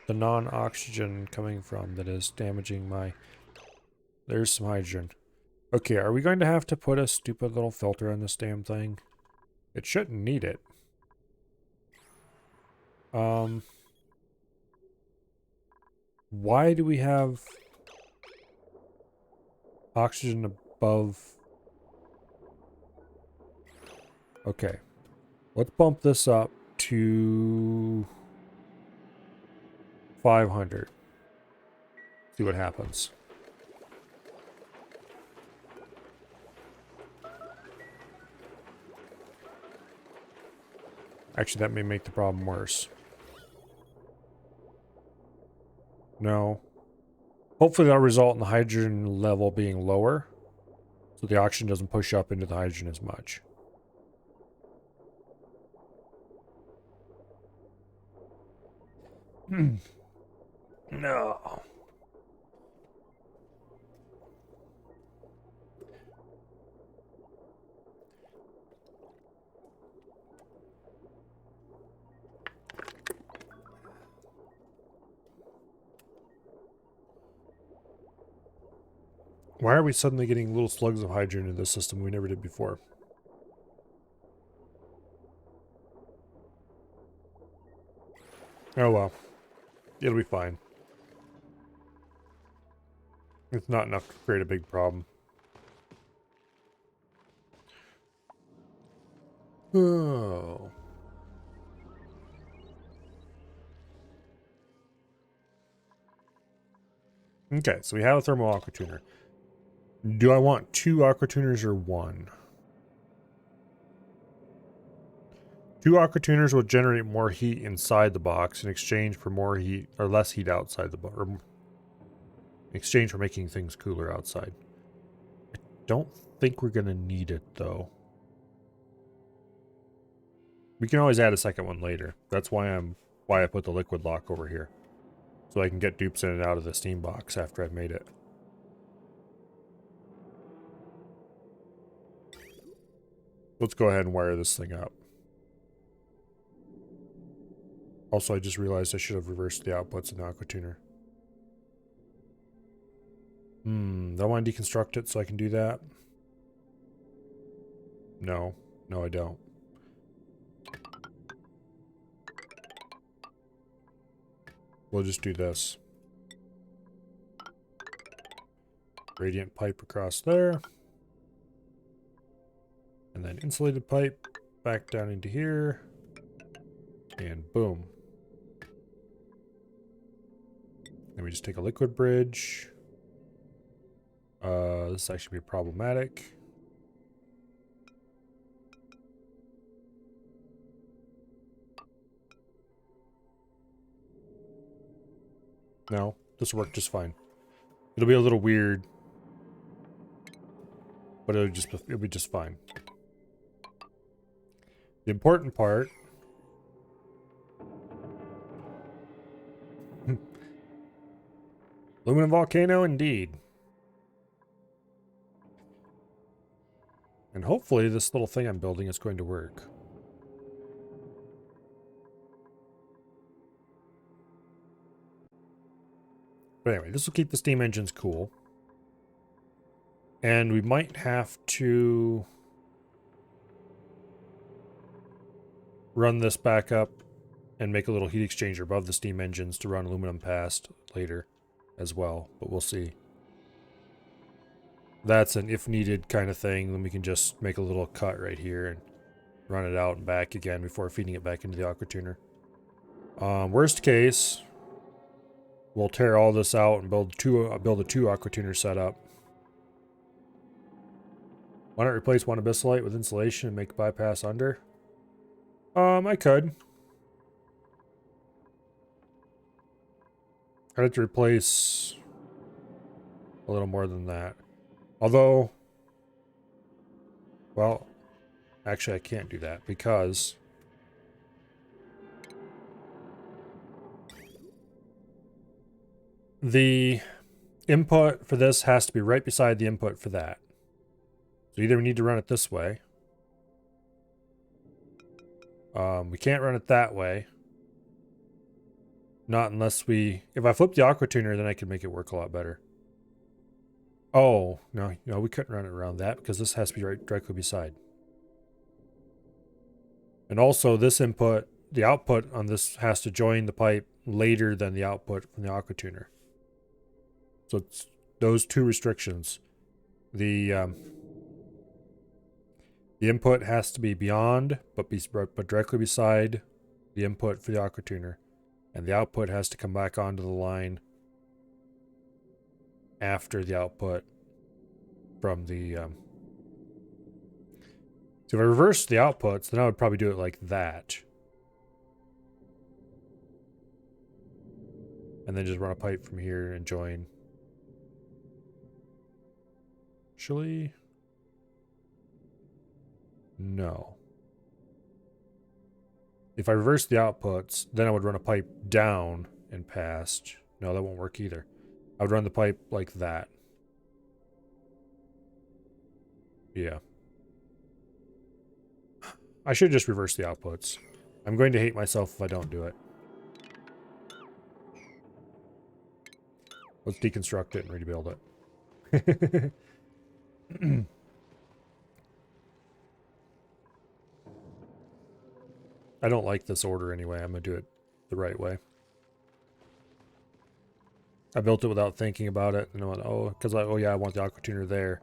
the non-oxygen coming from that is damaging my... There's some hydrogen. Okay, are we going to have to put a stupid little filter on this damn thing? It shouldn't need it. Why do we have oxygen above? Okay, let's bump this up to 500. See what happens. Actually, that may make the problem worse. No. Hopefully that'll result in the hydrogen level being lower, so the oxygen doesn't push up into the hydrogen as much. No. Why are we suddenly getting little slugs of hydrogen in this system we never did before? Oh well. It'll be fine. It's not enough to create a big problem. Oh. Okay, so we have a thermal aqua tuner. Do I want 2 aqua tuners or 1? 2 aqua tuners will generate more heat inside the box in exchange for more heat or less heat outside the box, or in exchange for making things cooler outside. I don't think we're gonna need it though. We can always add a second one later. That's why I put the liquid lock over here, so I can get dupes in and out of the steam box after I've made it. Let's go ahead and wire this thing up. Also, I just realized I should have reversed the outputs in the aqua tuner. Do I want to deconstruct it so I can do that? No. No, I don't. We'll just do this. Radiant pipe across there. And then insulated pipe back down into here. And boom. Then we just take a liquid bridge. This actually be problematic. No, this will work just fine. It'll be a little weird, but it'll be just fine. The important part aluminum volcano indeed. And hopefully this little thing I'm building is going to work. But anyway, this will keep the steam engines cool. And we might have to run this back up and make a little heat exchanger above the steam engines to run aluminum past later as well, but we'll see. That's an if needed kind of thing. Then we can just make a little cut right here and run it out and back again before feeding it back into the aqua tuner. Worst case, we'll tear all this out and build a 2 aqua tuner setup. Why not replace one abyssalite with insulation and make bypass under? I could. I'd have to replace a little more than that. Although, well, actually I can't do that because the input for this has to be right beside the input for that. So either we need to run it this way. We can't run it that way. Not unless we... If I flip the aqua tuner, then I can make it work a lot better. Oh, no, we couldn't run it around that because this has to be right directly beside. And also this input, the output on this has to join the pipe later than the output from the aqua tuner. So it's those two restrictions. The input has to be beyond, but directly beside the input for the aqua tuner. And the output has to come back onto the line after the output from the... So if I reverse the outputs, then I would probably do it like that. And then just run a pipe from here and join. Actually... No. If I reverse the outputs, then I would run a pipe down and past. No, that won't work either. I would run the pipe like that. Yeah. I should just reverse the outputs. I'm going to hate myself if I don't do it. Let's deconstruct it and rebuild it. I don't like this order anyway. I'm going to do it the right way. I built it without thinking about it. And I went, oh yeah, I want the aqua tuner there.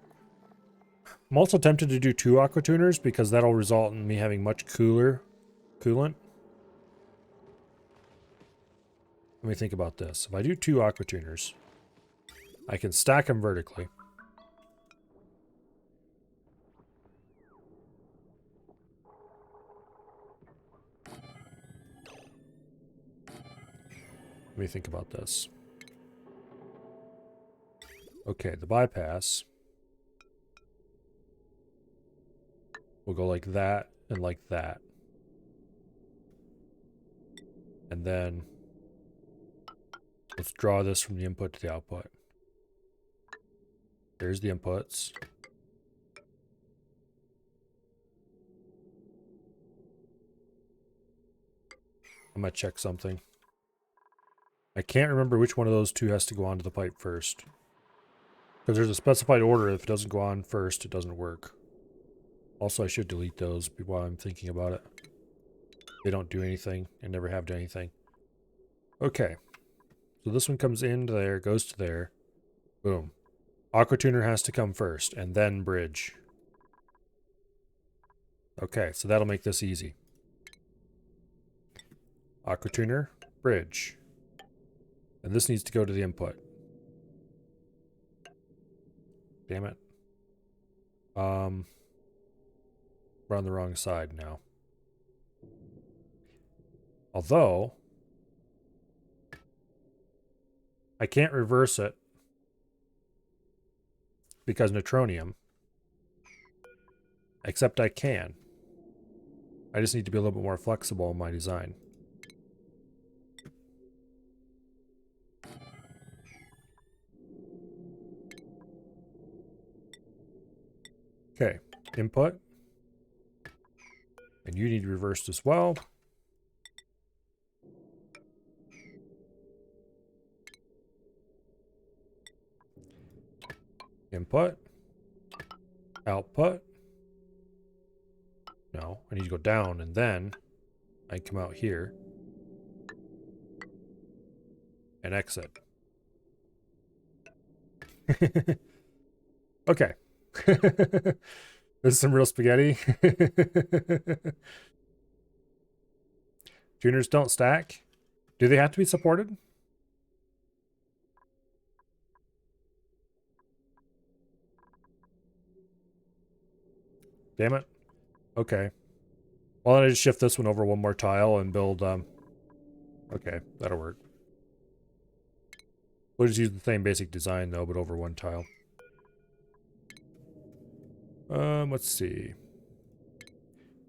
I'm also tempted to do 2 aqua tuners because that'll result in me having much cooler coolant. Let me think about this. If I do 2 aqua tuners, I can stack them vertically. Let me think about this. Okay, the bypass will go like that and like that. And then let's draw this from the input to the output. There's the inputs. I'm going to check something. I can't remember which one of those 2 has to go onto the pipe first. Because there's a specified order. If it doesn't go on first, it doesn't work. Also, I should delete those while I'm thinking about it. They don't do anything and never have done anything. Okay. So this one comes into there, goes to there. Boom. Aqua tuner has to come first, and then bridge. Okay, so that'll make this easy. Aqua tuner, bridge. And this needs to go to the input. Damn it. We're on the wrong side now. Although, I can't reverse it because neutronium. Except I can. I just need to be a little bit more flexible in my design. Okay, input. And you need reversed as well. Input. Output. No, I need to go down and then I come out here and exit. Okay. This is some real spaghetti. Tuners don't stack. Do they have to be supported? Damn it. Okay. Well, then I just shift this one over one more tile and build, okay, that'll work. We'll just use the same basic design, though, but over one tile. Let's see.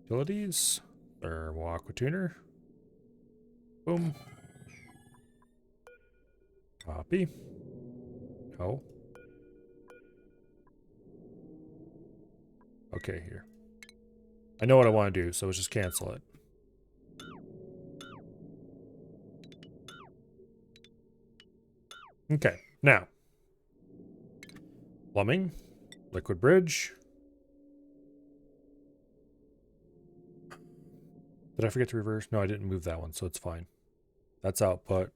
Utilities. Thermal aqua tuner. Boom. Copy. No. Okay, here. I know what I want to do, so let's just cancel it. Okay, now. Plumbing. Liquid bridge. Did I forget to reverse? No, I didn't move that one, so it's fine. That's output.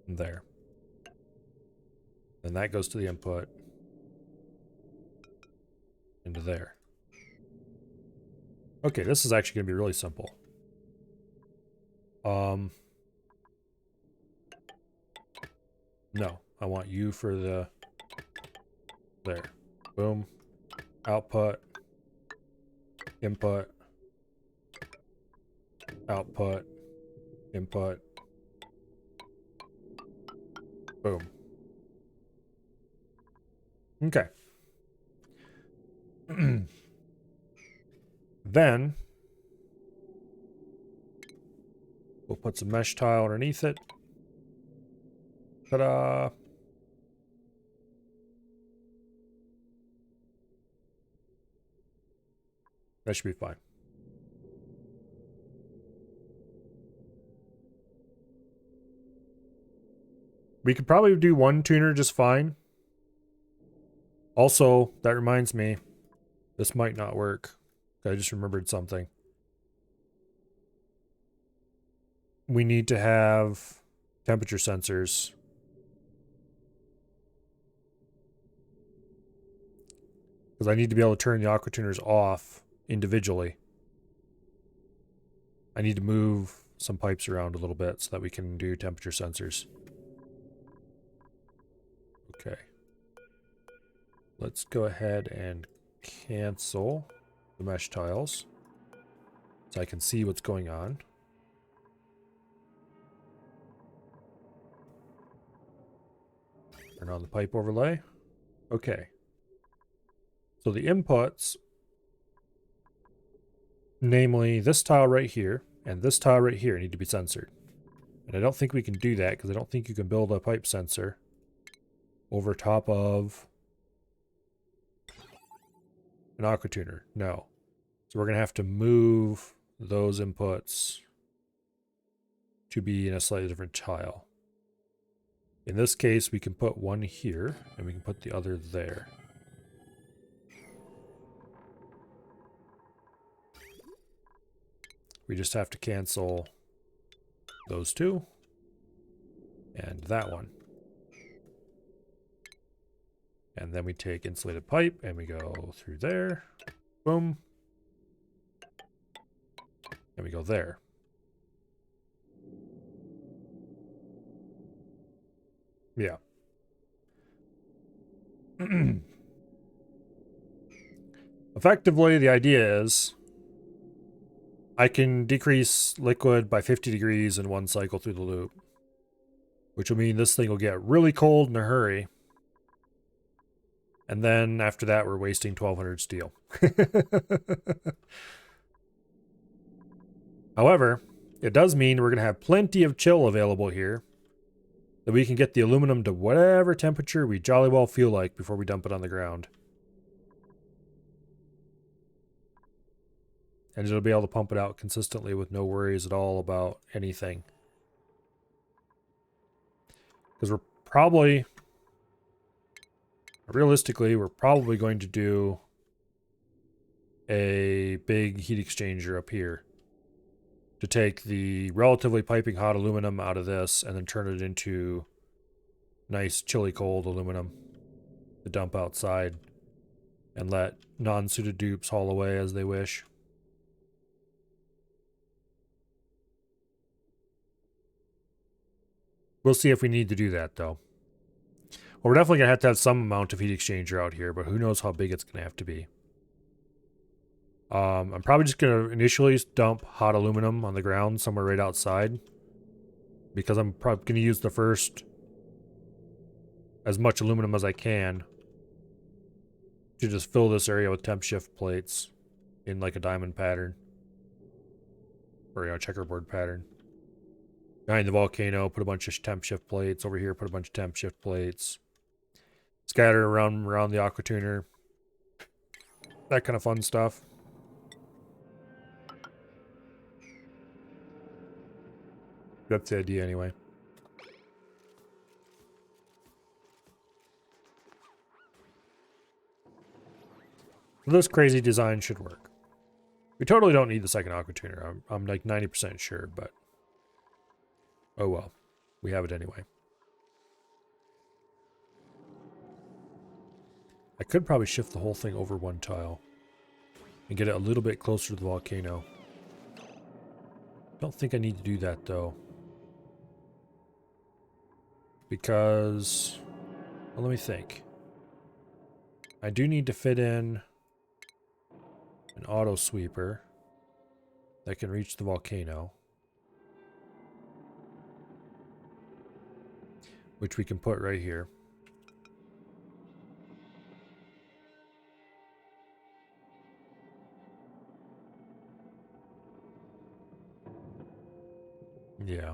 There. Then that goes to the input. Into there. Okay, this is actually going to be really simple. No, I want you for the... There. Boom. Output. Input. Output. Input. Boom. Okay. Then we'll put some mesh tile underneath it. Ta-da! That should be fine. We could probably do one tuner just fine. Also, that reminds me, this might not work. I just remembered something. We need to have temperature sensors. Because I need to be able to turn the aqua tuners off individually. I need to move some pipes around a little bit so that we can do temperature sensors. Okay. Let's go ahead and cancel the mesh tiles so I can see what's going on. Turn on the pipe overlay. Okay. So the inputs, namely this tile right here and this tile right here, need to be censored. And I don't think we can do that because I don't think you can build a pipe sensor over top of an aqua tuner. No. So we're going to have to move those inputs to be in a slightly different tile. In this case, we can put one here and we can put the other there. We just have to cancel those two and that one. And then we take insulated pipe and we go through there. Boom. And we go there. Yeah. Effectively, the idea is I can decrease liquid by 50 degrees in one cycle through the loop, which will mean this thing will get really cold in a hurry. And then after that, we're wasting 1200 steel. However, it does mean we're going to have plenty of chill available here, that we can get the aluminum to whatever temperature we jolly well feel like before we dump it on the ground. And it'll be able to pump it out consistently with no worries at all about anything. Because we're probably, realistically, we're probably going to do a big heat exchanger up here to take the relatively piping hot aluminum out of this and then turn it into nice chilly cold aluminum to dump outside and let non-suited dupes haul away as they wish. We'll see if we need to do that, though. Well, we're definitely going to have some amount of heat exchanger out here, but who knows how big it's going to have to be. I'm probably just going to initially dump hot aluminum on the ground somewhere right outside, because I'm probably going to use the first as much aluminum as I can to just fill this area with temp shift plates in like a diamond pattern. Or, a checkerboard pattern. Behind the volcano, put a bunch of temp shift plates. Over here, put a bunch of temp shift plates. Scatter around the aqua tuner. That kind of fun stuff. That's the idea anyway. This crazy design should work. We totally don't need the second aqua tuner. I'm like 90% sure, but oh well. We have it anyway. I could probably shift the whole thing over one tile and get it a little bit closer to the volcano. Don't think I need to do that though. Because, well, let me think. I do need to fit in an auto sweeper that can reach the volcano, which we can put right here. Yeah.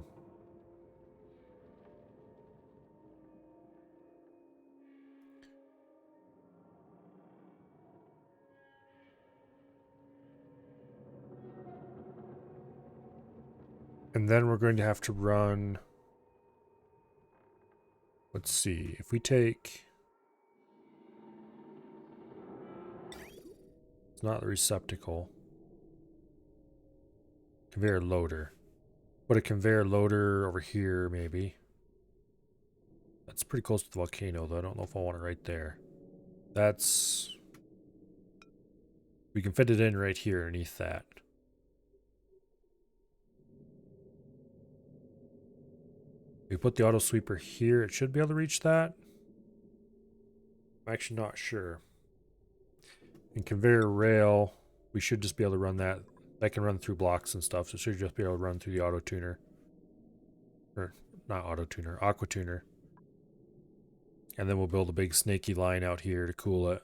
And then we're going to have to run, let's see, if we take, it's not the receptacle, conveyor loader. Put a conveyor loader over here, maybe. That's pretty close to the volcano, though. I don't know if I want it right there. That's... We can fit it in right here underneath that. We put the auto sweeper here. It should be able to reach that. I'm actually not sure. And conveyor rail, we should just be able to run that. That can run through blocks and stuff, so it should just be able to run through the auto tuner. Or, not auto tuner, aqua tuner. And then we'll build a big snaky line out here to cool it.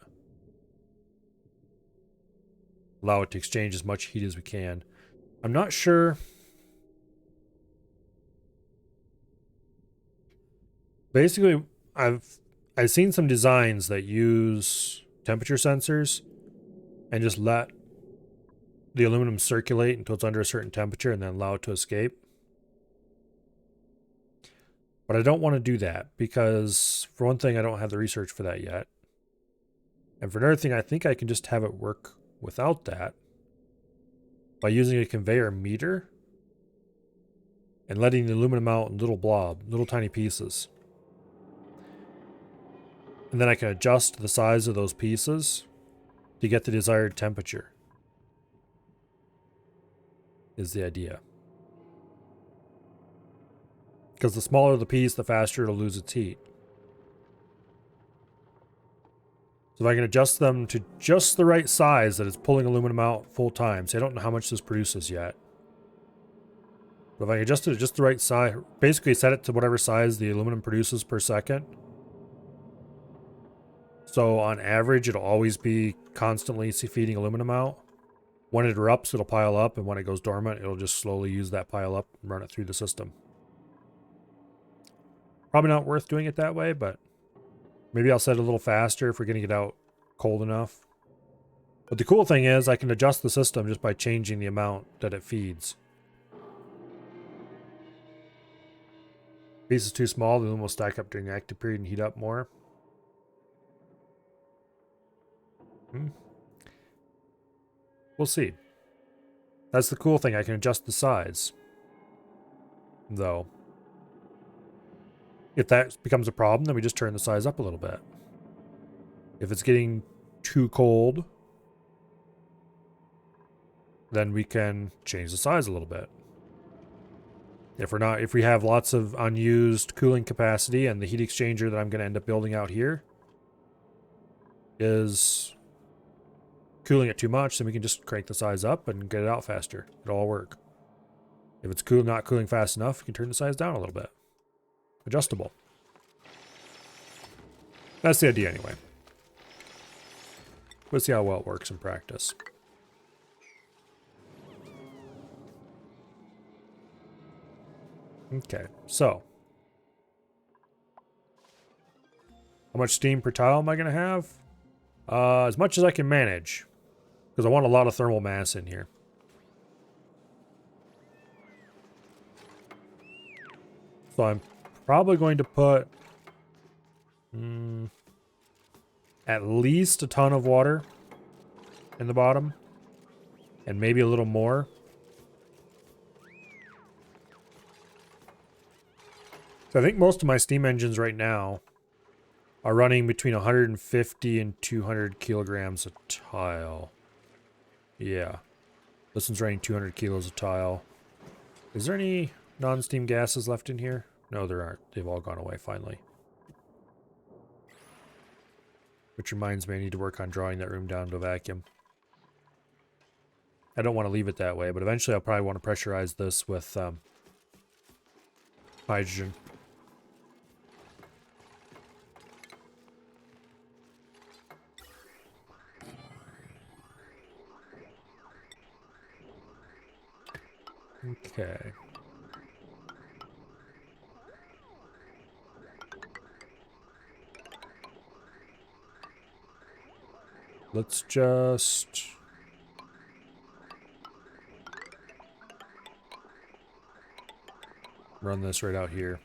Allow it to exchange as much heat as we can. I'm not sure. Basically, I've seen some designs that use temperature sensors and just let the aluminum circulate until it's under a certain temperature and then allow it to escape. But I don't want to do that because, for one thing, I don't have the research for that yet. And for another thing, I think I can just have it work without that by using a conveyor meter and letting the aluminum out in little tiny pieces. And then I can adjust the size of those pieces to get the desired temperature. Is the idea. Because the smaller the piece, the faster it'll lose its heat. So if I can adjust them to just the right size that it's pulling aluminum out full time. So I don't know how much this produces yet. But if I adjust it to just the right size, basically set it to whatever size the aluminum produces per second. So on average, it'll always be constantly feeding aluminum out. When it erupts, it'll pile up, and when it goes dormant, it'll just slowly use that pile up and run it through the system. Probably not worth doing it that way, but maybe I'll set it a little faster if we're getting it out cold enough. But the cool thing is I can adjust the system just by changing the amount that it feeds. If the piece is too small, the aluminum will stack up during the active period and heat up more. We'll see. That's the cool thing. I can adjust the size. Though. If that becomes a problem, then we just turn the size up a little bit. If it's getting too cold, then we can change the size a little bit. If we have lots of unused cooling capacity and the heat exchanger that I'm going to end up building out here is cooling it too much, then we can just crank the size up and get it out faster. It'll all work. If it's not cooling fast enough, you can turn the size down a little bit. Adjustable. That's the idea anyway. We'll see how well it works in practice. Okay, so how much steam per tile am I going to have? As much as I can manage, because I want a lot of thermal mass in here. So I'm probably going to put at least a ton of water in the bottom. And maybe a little more. So I think most of my steam engines right now are running between 150 and 200 kilograms a tile. Yeah. This one's running 200 kilos a tile. Is there any non-steam gases left in here? No, there aren't. They've all gone away finally. Which reminds me, I need to work on drawing that room down to a vacuum. I don't want to leave it that way, but eventually I'll probably want to pressurize this with hydrogen. Okay. Let's just... run this right out here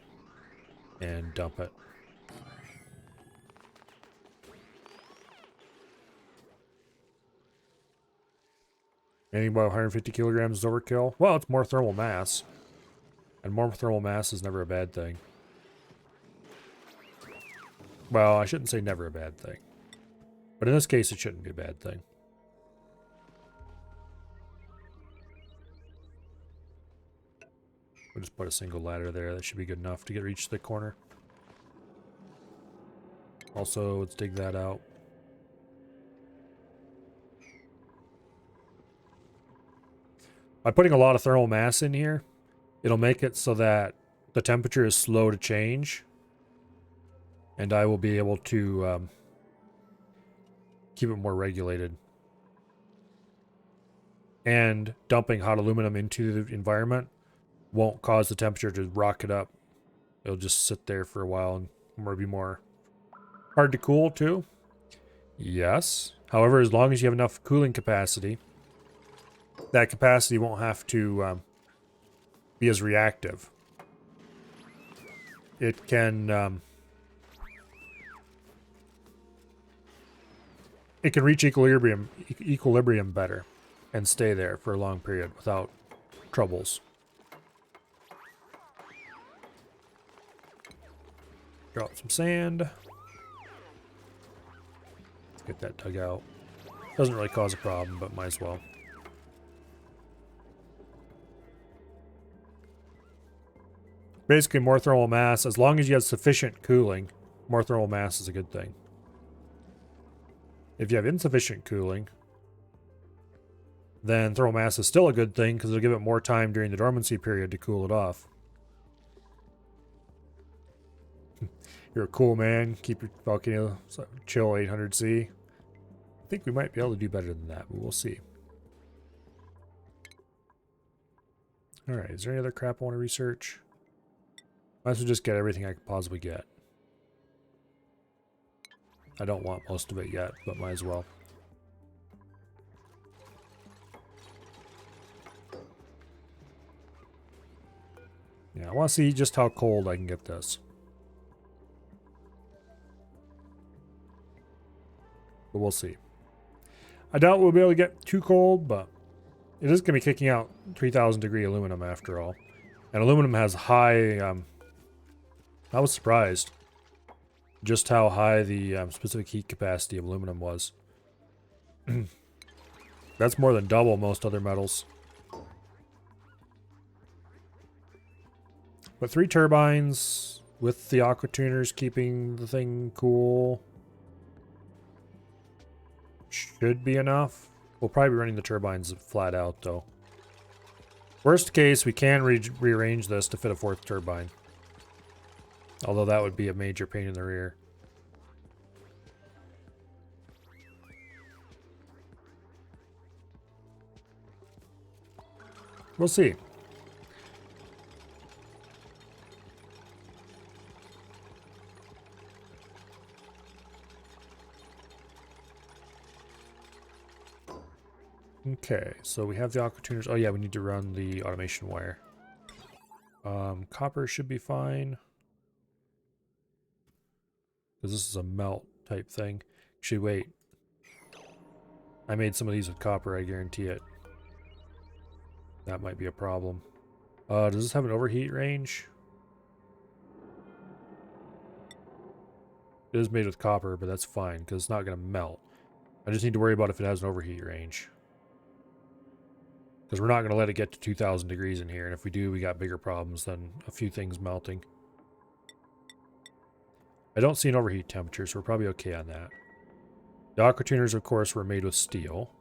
and dump it. Anything about 150 kilograms is overkill? Well, it's more thermal mass. And more thermal mass is never a bad thing. Well, I shouldn't say never a bad thing. But in this case, it shouldn't be a bad thing. We'll just put a single ladder there. That should be good enough to reach the corner. Also, let's dig that out. By putting a lot of thermal mass in here, it'll make it so that the temperature is slow to change. And I will be able to keep it more regulated. And dumping hot aluminum into the environment won't cause the temperature to rocket up. It'll just sit there for a while and be more hard to cool too. Yes. However, as long as you have enough cooling capacity, that capacity won't have to be as reactive. It can reach equilibrium better and stay there for a long period without troubles. Drop some sand. Let's get that dug out. Doesn't really cause a problem, but might as well. Basically, more thermal mass. As long as you have sufficient cooling, more thermal mass is a good thing. If you have insufficient cooling, then thermal mass is still a good thing because it'll give it more time during the dormancy period to cool it off. You're a cool man. Keep your volcano chill 800C. I think we might be able to do better than that, but we'll see. Alright, is there any other crap I want to research? Might as well just get everything I could possibly get. I don't want most of it yet, but might as well. Yeah, I want to see just how cold I can get this. But we'll see. I doubt we'll be able to get too cold, but it is going to be kicking out 3,000 degree aluminum after all. And aluminum has high... I was surprised just how high the specific heat capacity of aluminum was. That's more than double most other metals. But 3 turbines with the aqua tuners keeping the thing cool should be enough. We'll probably be running the turbines flat out though. Worst case, we can rearrange this to fit a 4th turbine. Although that would be a major pain in the rear. We'll see. Okay, so we have the aqua tuners. Oh yeah, we need to run the automation wire. Copper should be fine. Because this is a melt type thing. Actually, wait. I made some of these with copper, I guarantee it. That might be a problem. Does this have an overheat range? It is made with copper, but that's fine, because it's not going to melt. I just need to worry about if it has an overheat range. Because we're not going to let it get to 2,000 degrees in here, and if we do, we got bigger problems than a few things melting. I don't see an overheat temperature, so we're probably okay on that. The aqua tuners, of course, were made with steel.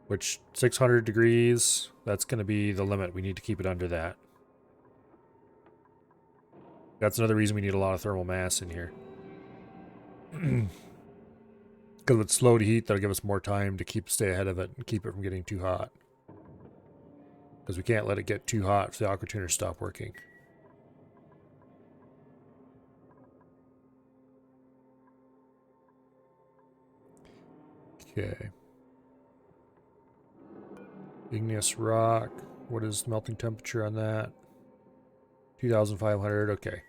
Which, 600 degrees, that's going to be the limit. We need to keep it under that. That's another reason we need a lot of thermal mass in here. Because if it's slow to heat, that'll give us more time to stay ahead of it and keep it from getting too hot. Because we can't let it get too hot so the aqua tuners stop working. Okay. Igneous rock. What is the melting temperature on that? 2,500. Okay.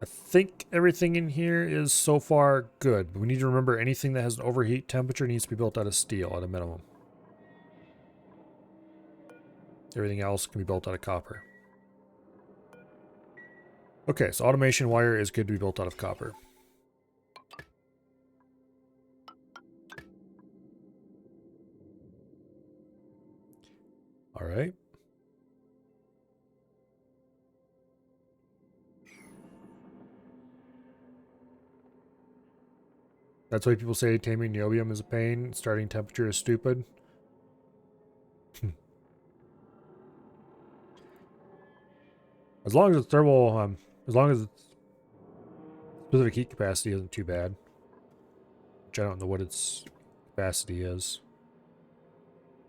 I think everything in here is so far good, but we need to remember anything that has an overheat temperature needs to be built out of steel at a minimum. Everything else can be built out of copper. Okay, so automation wire is good to be built out of copper. All right. That's why people say taming niobium is a pain. Starting temperature is stupid. As long as it's thermal, as long as its specific heat capacity isn't too bad. Which I don't know what its capacity is.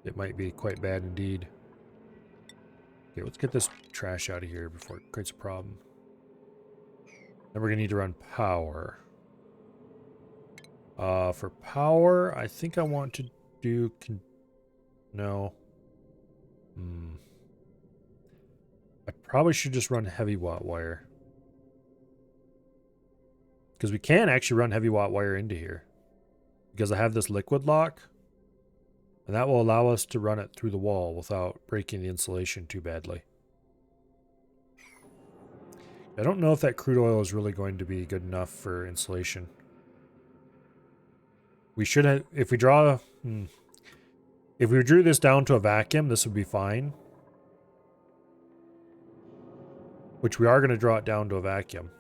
It might be quite bad indeed. Okay, let's get this trash out of here before it creates a problem. Then we're gonna need to run power. For power, I think I want to do... No. I probably should just run heavy watt wire. Because we can actually run heavy watt wire into here. Because I have this liquid lock. And that will allow us to run it through the wall without breaking the insulation too badly. I don't know if that crude oil is really going to be good enough for insulation. We should have... If we draw... If we drew this down to a vacuum, this would be fine. Which we are going to draw it down to a vacuum.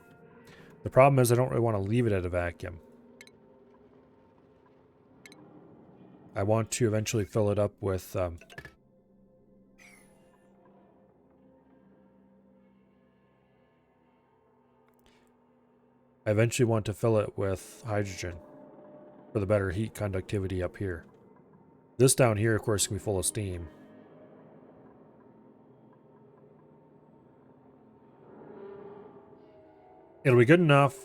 The problem is I don't really want to leave it at a vacuum. I want to eventually fill it up with... I eventually want to fill it with hydrogen for the better heat conductivity up here. This down here, of course, can be full of steam. It'll be good enough.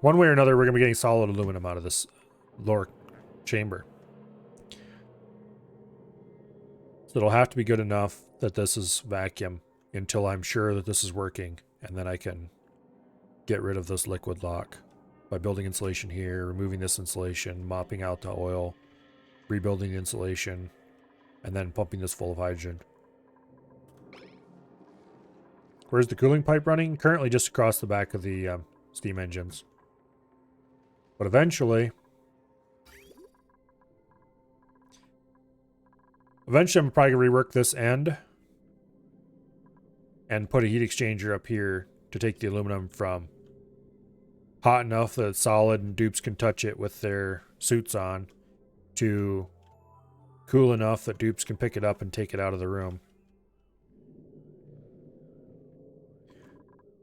One way or another, we're going to be getting solid aluminum out of this lower chamber. So it'll have to be good enough that this is vacuum until I'm sure that this is working. And then I can get rid of this liquid lock by building insulation here, removing this insulation, mopping out the oil, rebuilding the insulation, and then pumping this full of hydrogen. Where's the cooling pipe running? Currently just across the back of the steam engines. But eventually I'm probably going to rework this end and put a heat exchanger up here to take the aluminum from hot enough that it's solid and dupes can touch it with their suits on to cool enough that dupes can pick it up and take it out of the room.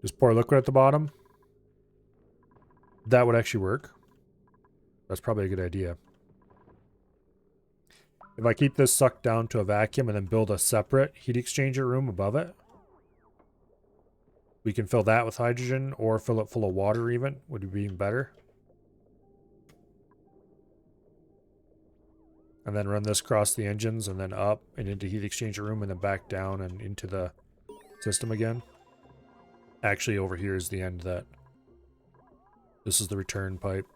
Just pour liquid at the bottom. That would actually work. That's probably a good idea. If I keep this sucked down to a vacuum and then build a separate heat exchanger room above it, we can fill that with hydrogen or fill it full of water even. Would be even better. And then run this across the engines and then up and into heat exchanger room and then back down and into the system again. Actually, over here is the end that... This is the return pipe.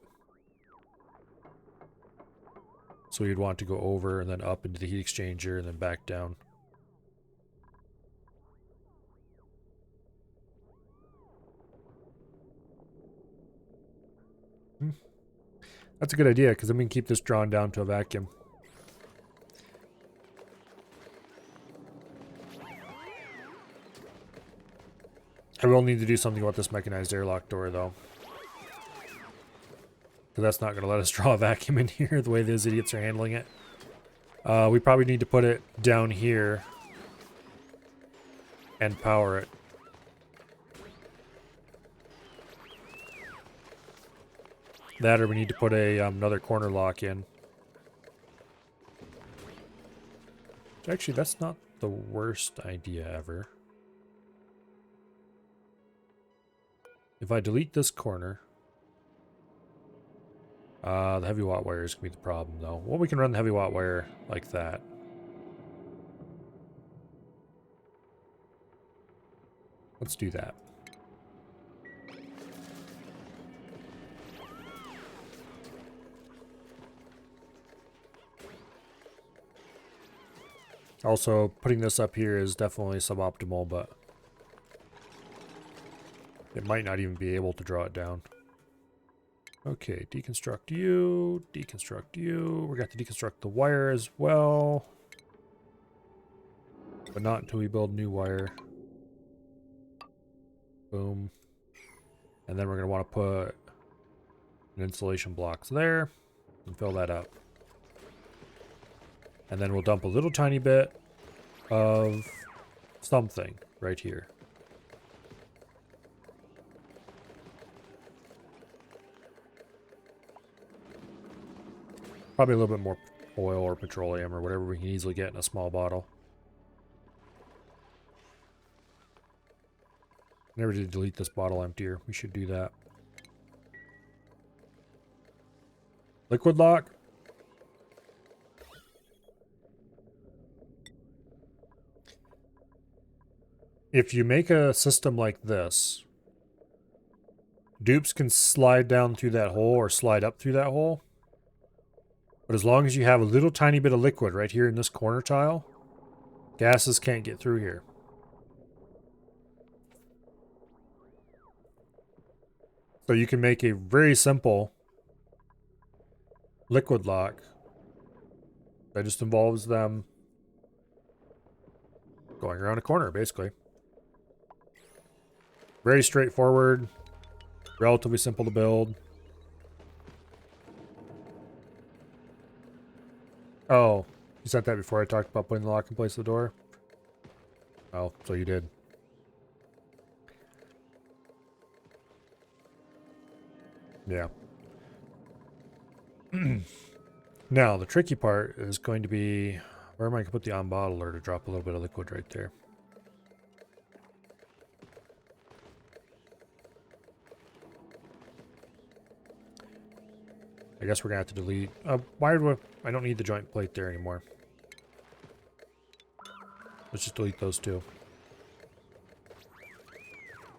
So you'd want to go over and then up into the heat exchanger and then back down. That's a good idea, because then we can keep this drawn down to a vacuum. I will need to do something about this mechanized airlock door, though. Because that's not going to let us draw a vacuum in here, the way those idiots are handling it. We probably need to put it down here and power it. That, or we need to put a another corner lock in. Actually, that's not the worst idea ever. If I delete this corner, the heavy watt wire is going to be the problem, though. Well, we can run the heavy watt wire like that. Let's do that. Also, putting this up here is definitely suboptimal, but it might not even be able to draw it down. Okay, deconstruct you, deconstruct you. We're going to deconstruct the wire as well. But not until we build new wire. Boom. And then we're going to want to put an insulation blocks there and fill that up. And then we'll dump a little tiny bit of something right here. Probably a little bit more oil or petroleum or whatever we can easily get in a small bottle. Never did delete this bottle emptier. We should do that. Liquid lock. If you make a system like this, dupes can slide down through that hole or slide up through that hole. But as long as you have a little tiny bit of liquid right here in this corner tile, gases can't get through here. So you can make a very simple liquid lock that just involves them going around a corner, basically. Very straightforward, relatively simple to build. Oh, you said that before I talked about putting the lock in place of the door? Oh, so you did. Yeah. Now, the tricky part is going to be, where am I going to put the on-bottler to drop a little bit of liquid right there? I guess we're going to have to delete... why do I don't need the joint plate there anymore. Let's just delete those two.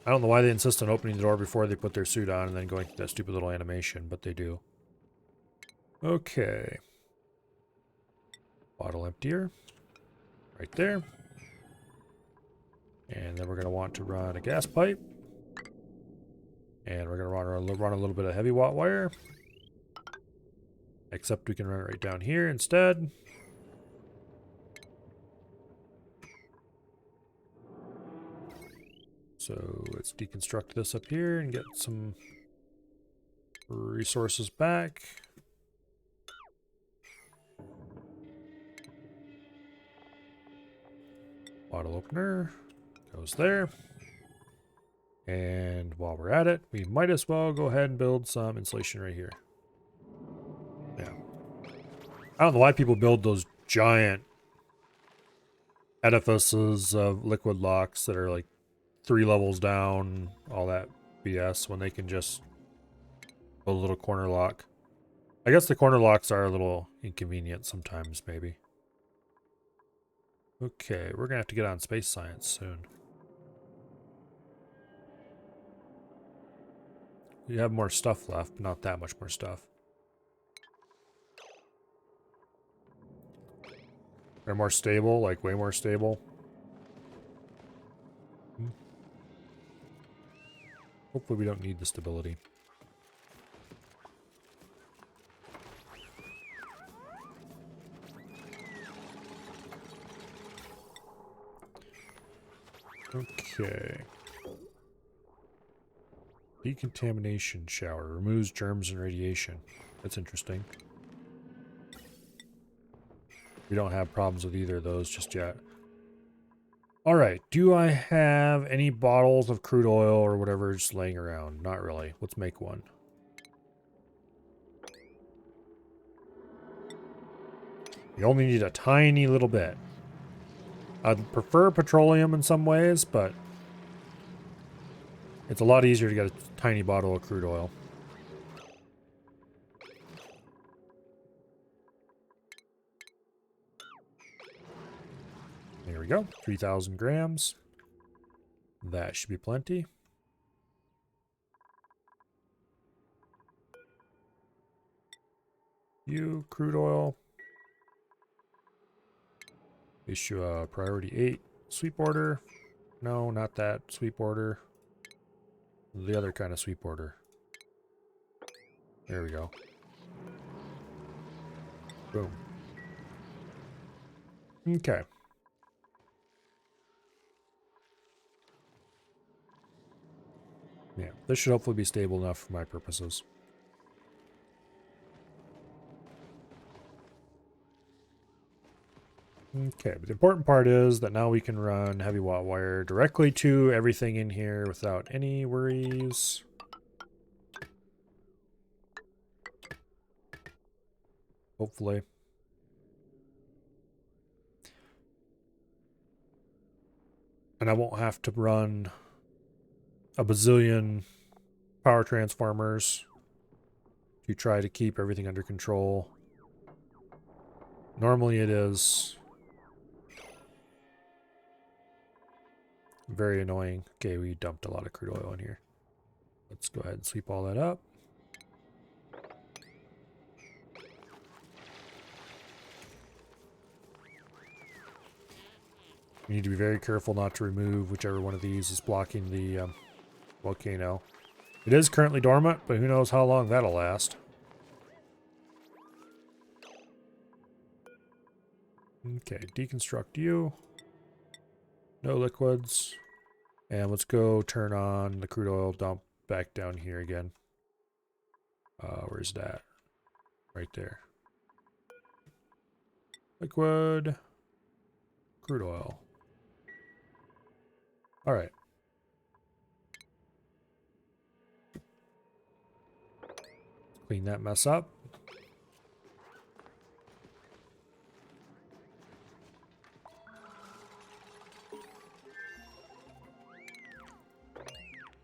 I don't know why they insist on opening the door before they put their suit on and then going through that stupid little animation, but they do. Okay. Bottle emptier. Right there. And then we're going to want to run a gas pipe. And we're going to run a little bit of heavy watt wire. Except we can run it right down here instead. So let's deconstruct this up here and get some resources back. Bottle opener goes there. And while we're at it, we might as well go ahead and build some insulation right here. Yeah. I don't know why people build those giant edifices of liquid locks that are like 3 levels down, all that BS, when they can just build a little corner lock. I guess the corner locks are a little inconvenient sometimes, maybe. Okay, we're gonna have to get on space science soon. We have more stuff left, but not that much more stuff. They're more stable, like way more stable. Hopefully we don't need the stability. Okay. Decontamination shower removes germs and radiation. That's interesting. We don't have problems with either of those just yet. Alright, do I have any bottles of crude oil or whatever just laying around? Not really. Let's make one. You only need a tiny little bit. I'd prefer petroleum in some ways, but it's a lot easier to get a tiny bottle of crude oil. There we go. 3,000 grams. That should be plenty. You, crude oil. Issue a priority 8 sweep order. No, not that sweep order. The other kind of sweep order. There we go. Boom. Okay. Yeah, this should hopefully be stable enough for my purposes. Okay, but the important part is that now we can run heavy watt wire directly to everything in here without any worries. Hopefully. And I won't have to run a bazillion power transformers to try to keep everything under control. Normally it is very annoying. Okay, we dumped a lot of crude oil in here. Let's go ahead and sweep all that up. We need to be very careful not to remove whichever one of these is blocking the volcano. It is currently dormant, but who knows how long that'll last. Okay, deconstruct you. No liquids. And let's go turn on the crude oil dump back down here again. Where's that? Right there. Liquid. Crude oil. Alright. Clean that mess up.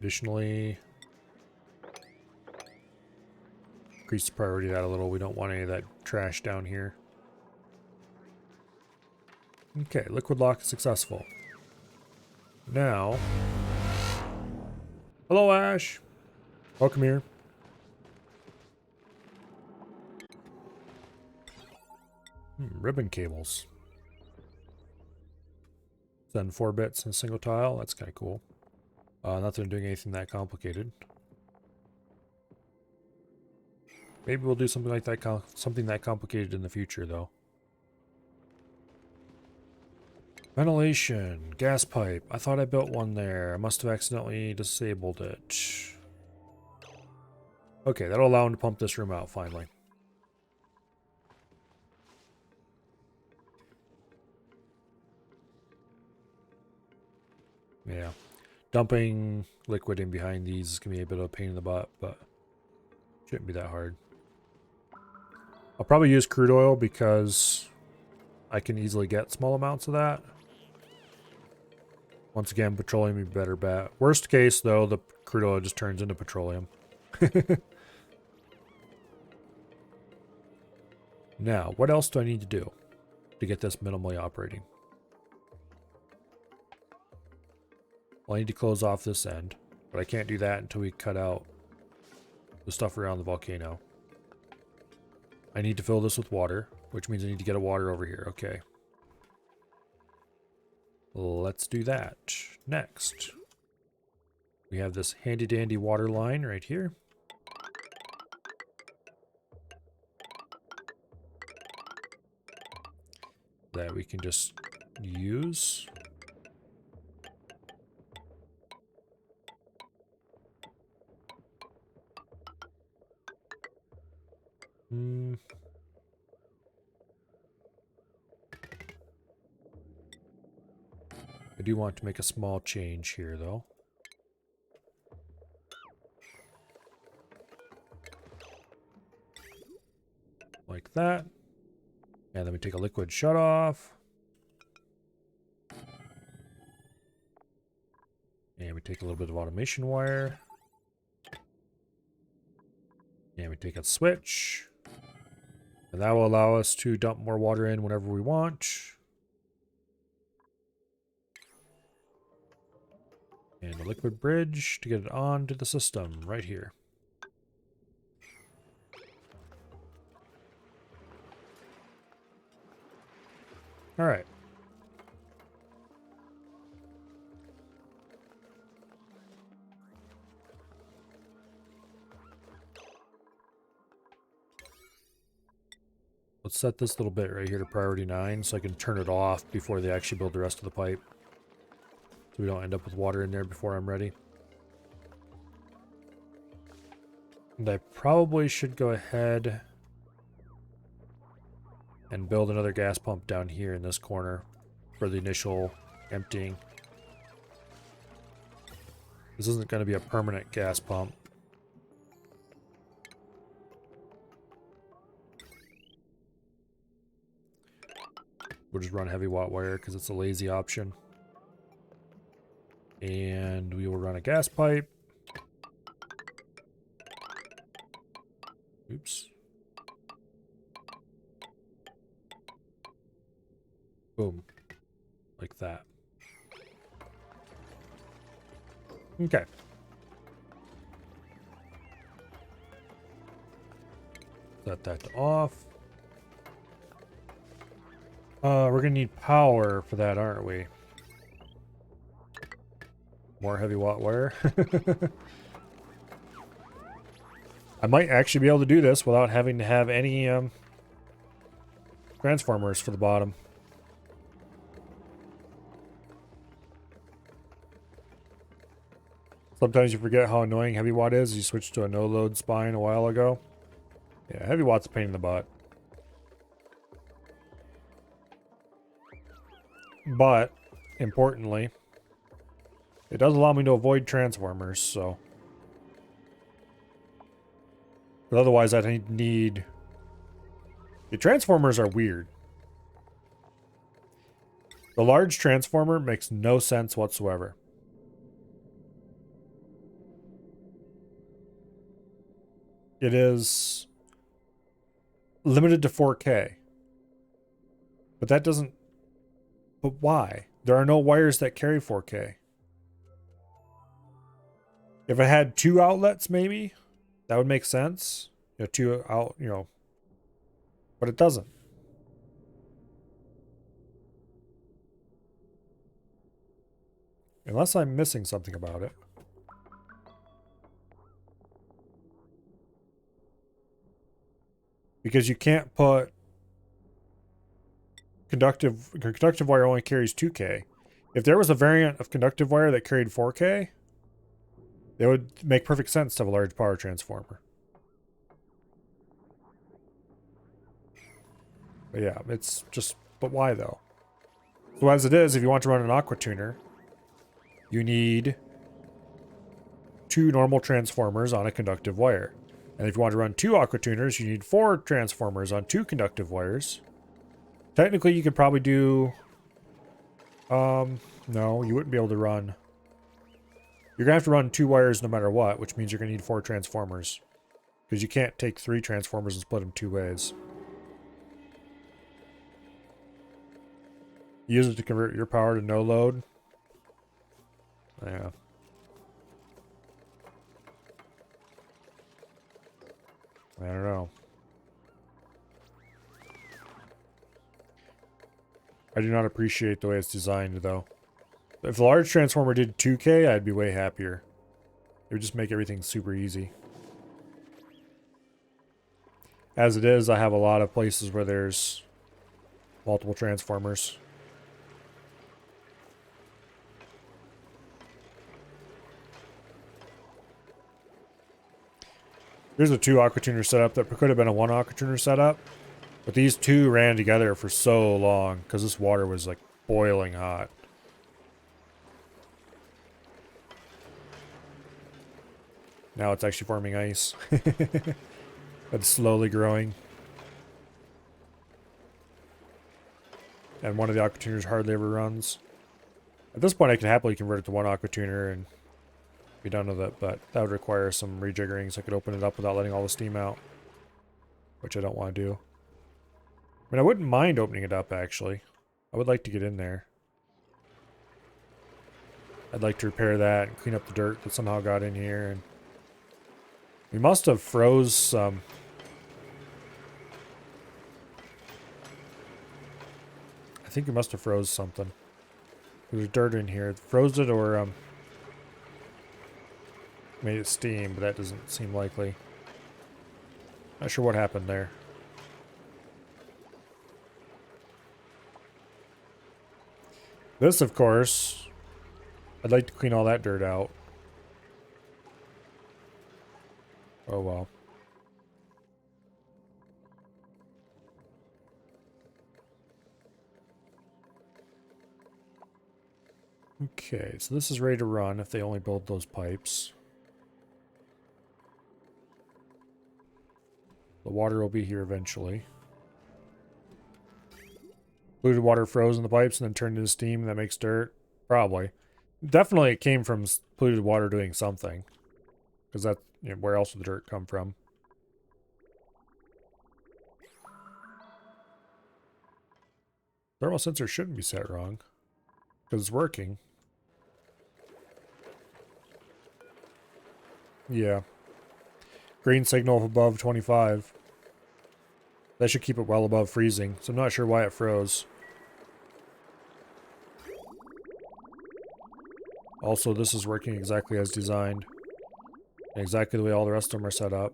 Additionally, increase the priority of that a little. We don't want any of that trash down here. Okay, liquid lock is successful. Now, hello Ash. Welcome here. Ribbon cables. Send 4 bits in a single tile. That's kind of cool. Not that I'm doing anything that complicated. Maybe we'll do something like that, something that complicated in the future, though. Ventilation, gas pipe. I thought I built one there. I must have accidentally disabled it. Okay, that'll allow him to pump this room out finally. Yeah. Dumping liquid in behind these is going to be a bit of a pain in the butt, but shouldn't be that hard. I'll probably use crude oil because I can easily get small amounts of that. Once again, petroleum would be better bet. Worst case, though, the crude oil just turns into petroleum. Now, what else do I need to do to get this minimally operating? Well, I need to close off this end, but I can't do that until we cut out the stuff around the volcano. I need to fill this with water, which means I need to get a water over here. Okay. Let's do that. Next, we have this handy dandy water line right here. That we can just use. I do want to make a small change here, though. Like that. And then we take a liquid shut off. And we take a little bit of automation wire. And we take a switch. And that will allow us to dump more water in whenever we want. And a liquid bridge to get it onto the system right here. All right. Let's set this little bit right here to priority 9 so I can turn it off before they actually build the rest of the pipe. So we don't end up with water in there before I'm ready. And I probably should go ahead and build another gas pump down here in this corner for the initial emptying. This isn't going to be a permanent gas pump. We'll just run heavy watt wire because it's a lazy option. And we will run a gas pipe. Oops. Boom. Like that. Okay. Set that to off. We're gonna need power for that, aren't we? More heavy watt wire. I might actually be able to do this without having to have any transformers for the bottom. Sometimes you forget how annoying heavy watt is. You switched to a no load spine a while ago. Yeah, heavy watt's a pain in the butt. But, importantly, it does allow me to avoid transformers, so. But otherwise, I'd need... The transformers are weird. The large transformer makes no sense whatsoever. It is limited to 4K. But that doesn't... But why? There are no wires that carry 4K. If it had 2 outlets, maybe, that would make sense. You know, 2 out, you know. But it doesn't. Unless I'm missing something about it. Because you can't put conductive wire only carries 2K. If there was a variant of conductive wire that carried 4K, it would make perfect sense to have a large power transformer. But yeah, it's just, but why though? So as it is, if you want to run an aqua tuner, you need 2 normal transformers on a conductive wire. And if you want to run 2 aqua tuners, you need 4 transformers on 2 conductive wires. Technically, you could probably do... no, you wouldn't be able to run... You're going to have to run 2 wires no matter what, which means you're going to need 4 transformers. Because you can't take 3 transformers and split them 2 ways. Use it to convert your power to no load. Yeah. I don't know. I do not appreciate the way it's designed, though. If the large transformer did 2K, I'd be way happier. It would just make everything super easy. As it is, I have a lot of places where there's multiple transformers. There's a 2 aqua tuner setup that could have been a 1 aqua tuner setup. But these 2 ran together for so long because this water was like boiling hot. Now it's actually forming ice. It's slowly growing. And one of the aqua tuners hardly ever runs. At this point I could happily convert it to 1 aqua tuner and be done with it, but that would require some rejiggering so I could open it up without letting all the steam out. Which I don't want to do. I mean, I wouldn't mind opening it up, actually. I would like to get in there. I'd like to repair that and clean up the dirt that somehow got in here. And we must have froze some. I think we must have froze something. There's dirt in here. It froze it or made it steam, but that doesn't seem likely. Not sure what happened there. This, of course, I'd like to clean all that dirt out. Oh well. Okay, so this is ready to run if they only build those pipes. The water will be here eventually. Polluted water froze in the pipes and then turned into steam that makes dirt? Probably. Definitely it came from polluted water doing something. Because that's, you know, where else would the dirt come from? Thermal sensor shouldn't be set wrong. Because it's working. Yeah. Green signal above 25. That should keep it well above freezing, so I'm not sure why it froze. Also, this is working exactly as designed. Exactly the way all the rest of them are set up.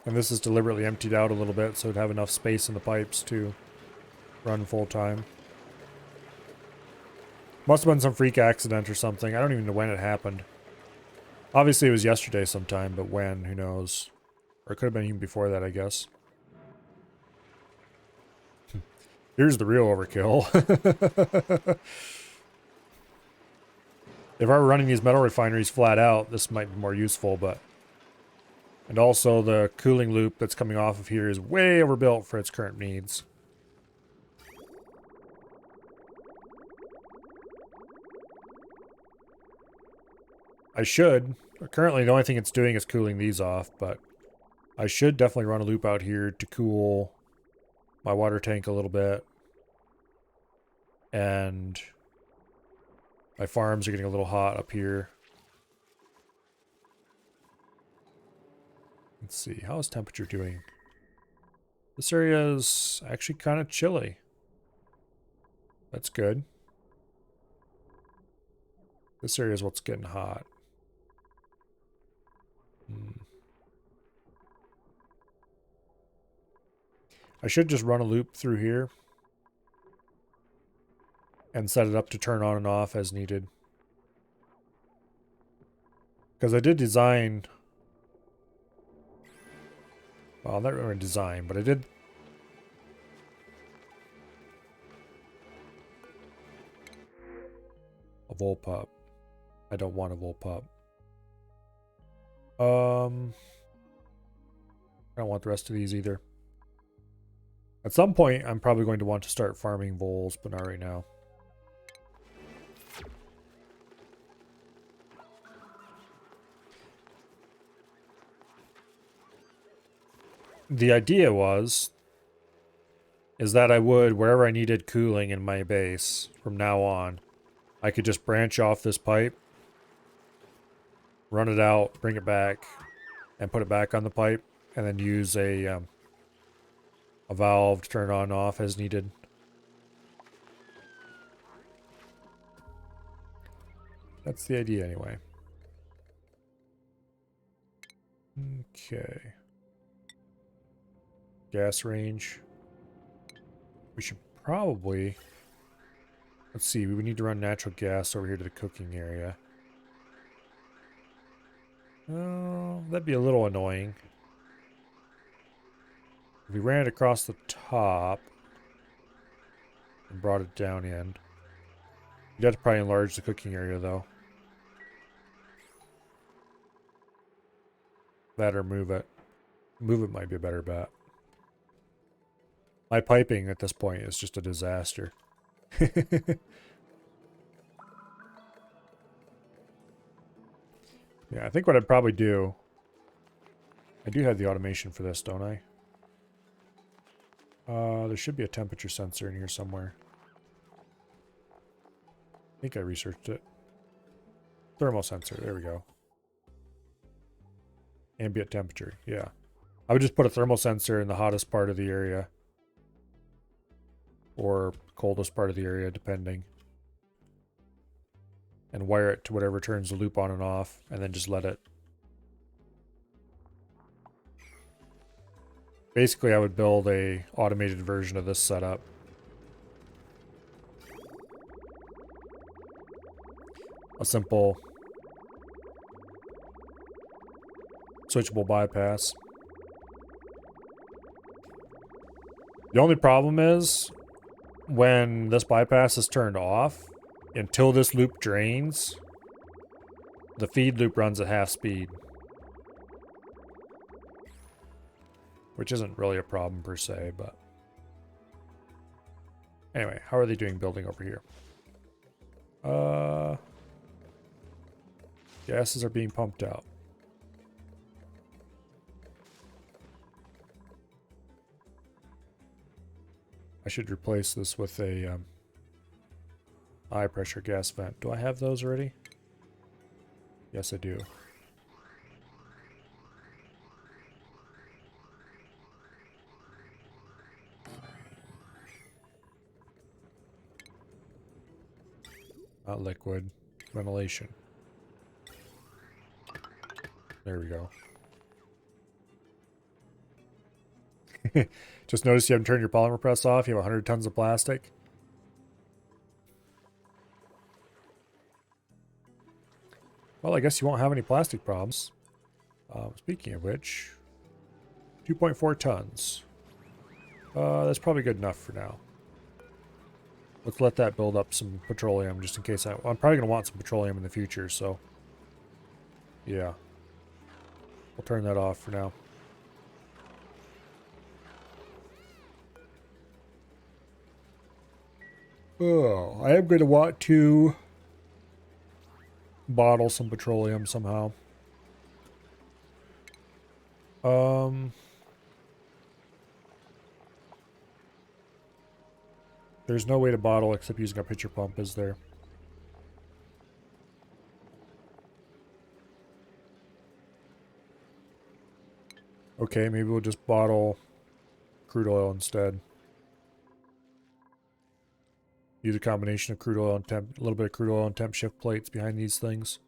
And this is deliberately emptied out a little bit so it'd have enough space in the pipes to run full time. Must have been some freak accident or something. I don't even know when it happened. Obviously it was yesterday sometime, but when, who knows. Or it could have been even before that, I guess. Here's the real overkill. If I were running these metal refineries flat out, this might be more useful, but... And also the cooling loop that's coming off of here is way overbuilt for its current needs. I should. Currently the only thing it's doing is cooling these off, but I should definitely run a loop out here to cool my water tank a little bit. And my farms are getting a little hot up here. Let's see, how is temperature doing? This area is actually kind of chilly. That's good. This area is what's getting hot. I should just run a loop through here and set it up to turn on and off as needed. Because I did design... Well, not really design, but I did... A Volpup. I don't want a Volpup. I don't want the rest of these either. At some point, I'm probably going to want to start farming voles, but not right now. the idea is that I would, wherever I needed cooling in my base from now on, I could just branch off this pipe, run it out, bring it back, and put it back on the pipe, and then use a valve to turn it on and off as needed. That's the idea anyway. Okay. Gas range. We should probably... Let's see, we would need to run natural gas over here to the cooking area. Oh, that'd be a little annoying. If we ran it across the top and brought it down in. You'd have to probably enlarge the cooking area though. That or move it. Move it might be a better bet. My piping at this point is just a disaster. Yeah, I think what I'd probably do... I do have the automation for this, don't I? There should be a temperature sensor in here somewhere. I think I researched it. Thermal sensor, there we go. Ambient temperature, yeah. I would just put a thermal sensor in the hottest part of the area. Or coldest part of the area, depending. And wire it to whatever turns the loop on and off, and then just let it. Basically, I would build a automated version of this setup. A simple switchable bypass. The only problem is when this bypass is turned off, until this loop drains, the feed loop runs at half speed. Which isn't really a problem per se, but... Anyway, how are they doing building over here? Gases are being pumped out. I should replace this with a high pressure gas vent. Do I have those already? Yes, I do. Not liquid. Ventilation. There we go. Just notice you haven't turned your polymer press off. You have 100 tons of plastic. Well, I guess you won't have any plastic problems. Speaking of which, 2.4 tons. That's probably good enough for now. Let's let that build up some petroleum just in case I'm probably going to want some petroleum in the future, so... Yeah. We'll turn that off for now. Oh, I am going to want to bottle some petroleum somehow. There's no way to bottle except using a pitcher pump, is there? Okay, maybe we'll just bottle crude oil instead. Use a combination of crude oil and temp, a little bit of crude oil and temp shift plates behind these things.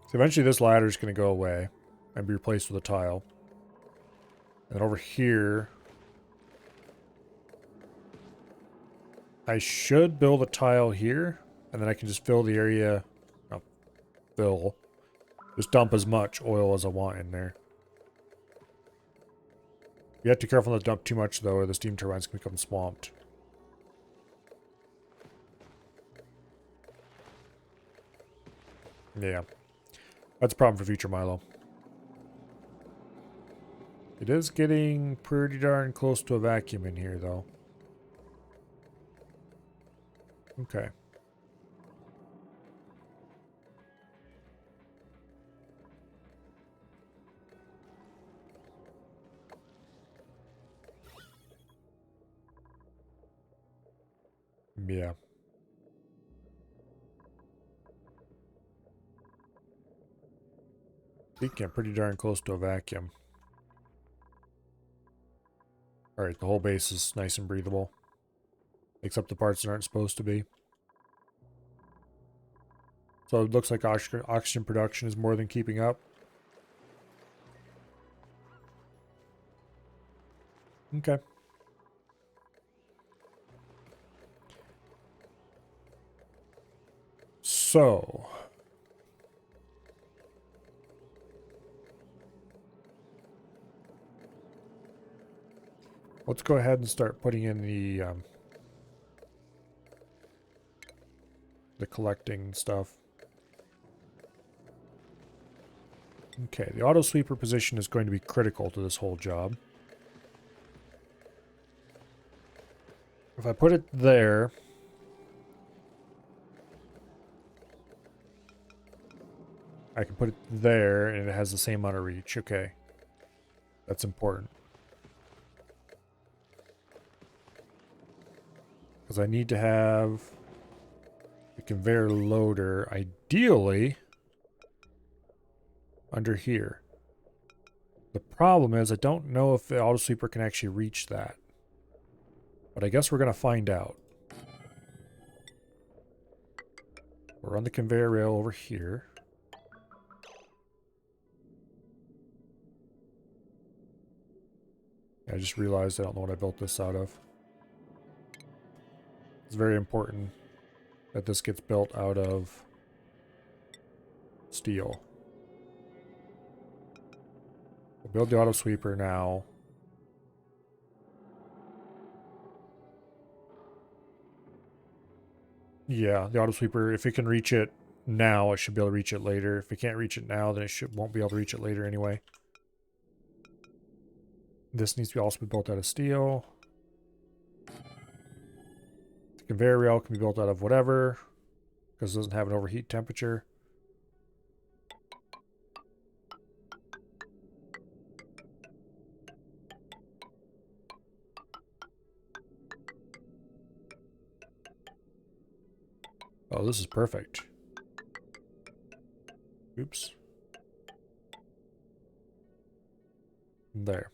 So eventually this ladder is going to go away and be replaced with a tile. And over here, I should build a tile here, and then I can just fill the area. No, fill. Just dump as much oil as I want in there. You have to be careful not to dump too much, though, or the steam turbines can become swamped. Yeah. That's a problem for future Milo. It is getting pretty darn close to a vacuum in here, though. Okay. Speaking, I'm pretty darn close to a vacuum. Alright, the whole base is nice and breathable. Except the parts that aren't supposed to be. So it looks like oxygen production is more than keeping up. Okay. So... let's go ahead and start putting in the collecting stuff. Okay, the auto sweeper position is going to be critical to this whole job. If I put it there, I can put it there and it has the same amount of reach. Okay. That's important. Because I need to have the conveyor loader, ideally, under here. The problem is I don't know if the auto sweeper can actually reach that. But I guess we're going to find out. We're on the conveyor rail over here. I just realized I don't know what I built this out of. It's very important that this gets built out of steel. We'll build the auto sweeper now. Yeah, the auto sweeper, if it can reach it now, it should be able to reach it later. If it can't reach it now, then it won't be able to reach it later anyway. This needs to also be built out of steel. The conveyor rail can be built out of whatever, because it doesn't have an overheat temperature. Oh, this is perfect. Oops. There.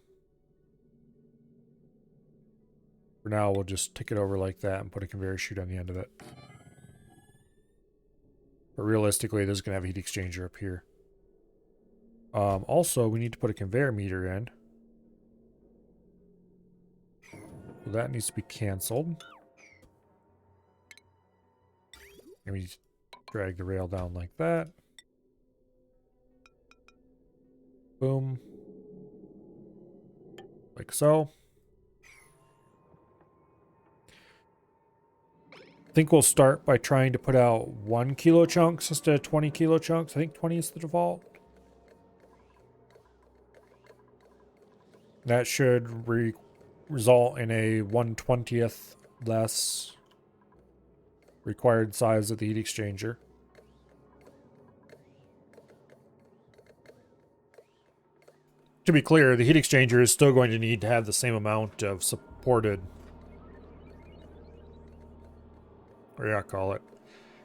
For now, we'll just tick it over like that and put a conveyor chute on the end of it. But realistically, this is going to have a heat exchanger up here. Also, we need to put a conveyor meter in. So that needs to be canceled. And we drag the rail down like that. Boom. Like so. I think we'll start by trying to put out 1 kilo chunks instead of 20 kilo chunks. I think 20 is the default. That should result in a 1/20th less required size of the heat exchanger. To be clear, the heat exchanger is still going to need to have the same amount of supported, or yeah, call it.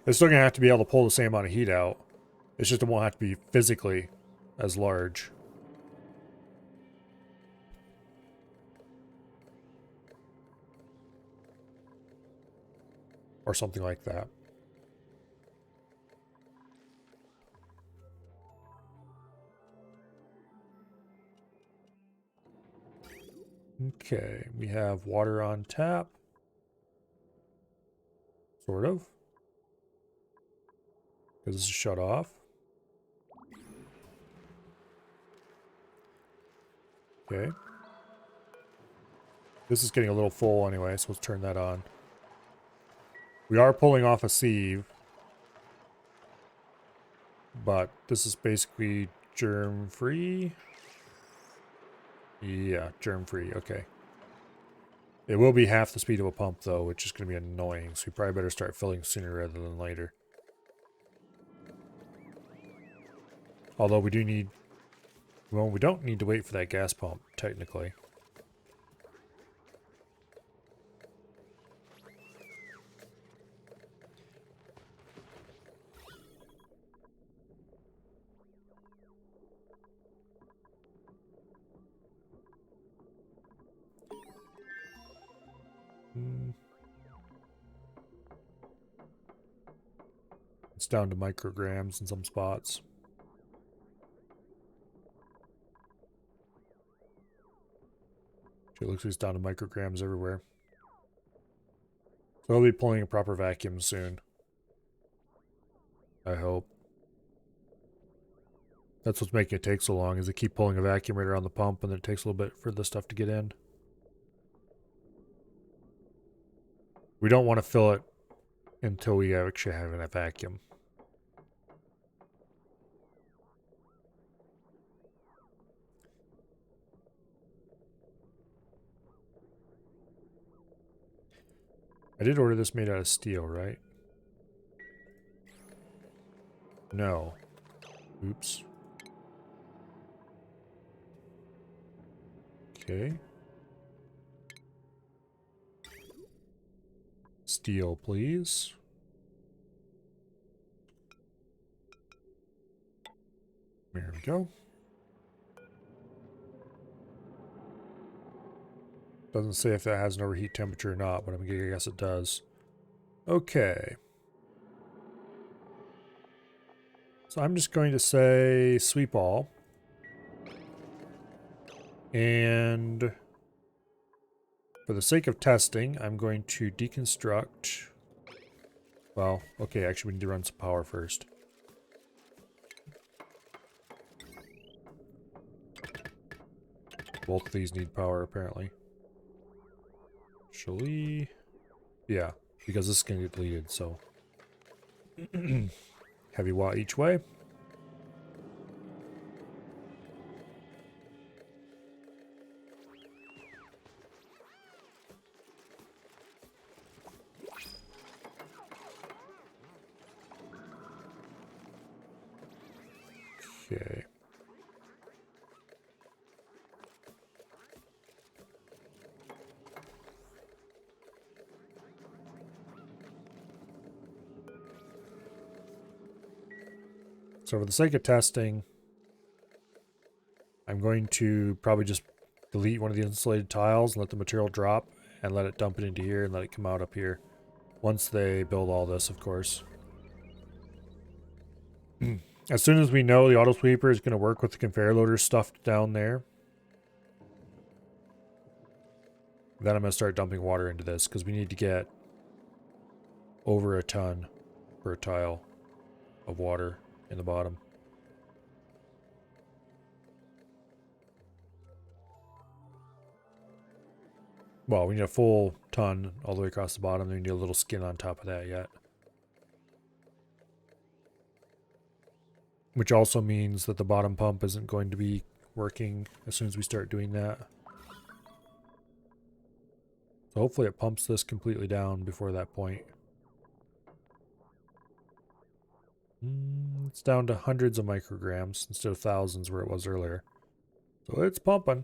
It's still going to have to be able to pull the same amount of heat out. It's just it won't have to be physically as large. Or something like that. Okay, we have water on tap. Sort of. Because this is shut off. Okay. This is getting a little full anyway, so let's turn that on. We are pulling off a sieve. But this is basically germ-free. Yeah, germ-free. Okay. It will be half the speed of a pump, though, which is going to be annoying. So we probably better start filling sooner rather than later. Although we do need... well, we don't need to wait for that gas pump, technically. It's down to micrograms in some spots. It looks like it's down to micrograms everywhere. So I'll be pulling a proper vacuum soon. I hope. That's what's making it take so long, is they keep pulling a vacuum right around the pump and then it takes a little bit for the stuff to get in. We don't want to fill it until we actually have a vacuum. I did order this made out of steel, right? No. Oops. Okay. Steel, please. There we go. Doesn't say if that has an overheat temperature or not, but I guess it does. Okay. So I'm just going to say sweep all. And for the sake of testing, I'm going to deconstruct. Well, okay, actually we need to run some power first. Both of these need power, apparently. Actually, yeah, because this is going to get deleted, so. Heavy watt each way. Okay. So for the sake of testing, I'm going to probably just delete one of the insulated tiles and let the material drop and let it dump it into here and let it come out up here. Once they build all this, of course. As soon as we know the auto sweeper is going to work with the conveyor loader stuffed down there, then I'm going to start dumping water into this because we need to get over a ton per tile of water in the bottom. Well, we need a full ton all the way across the bottom, then we need a little skin on top of that yet. Which also means that the bottom pump isn't going to be working as soon as we start doing that. So hopefully it pumps this completely down before that point. It's down to hundreds of micrograms instead of thousands where it was earlier. So it's pumping.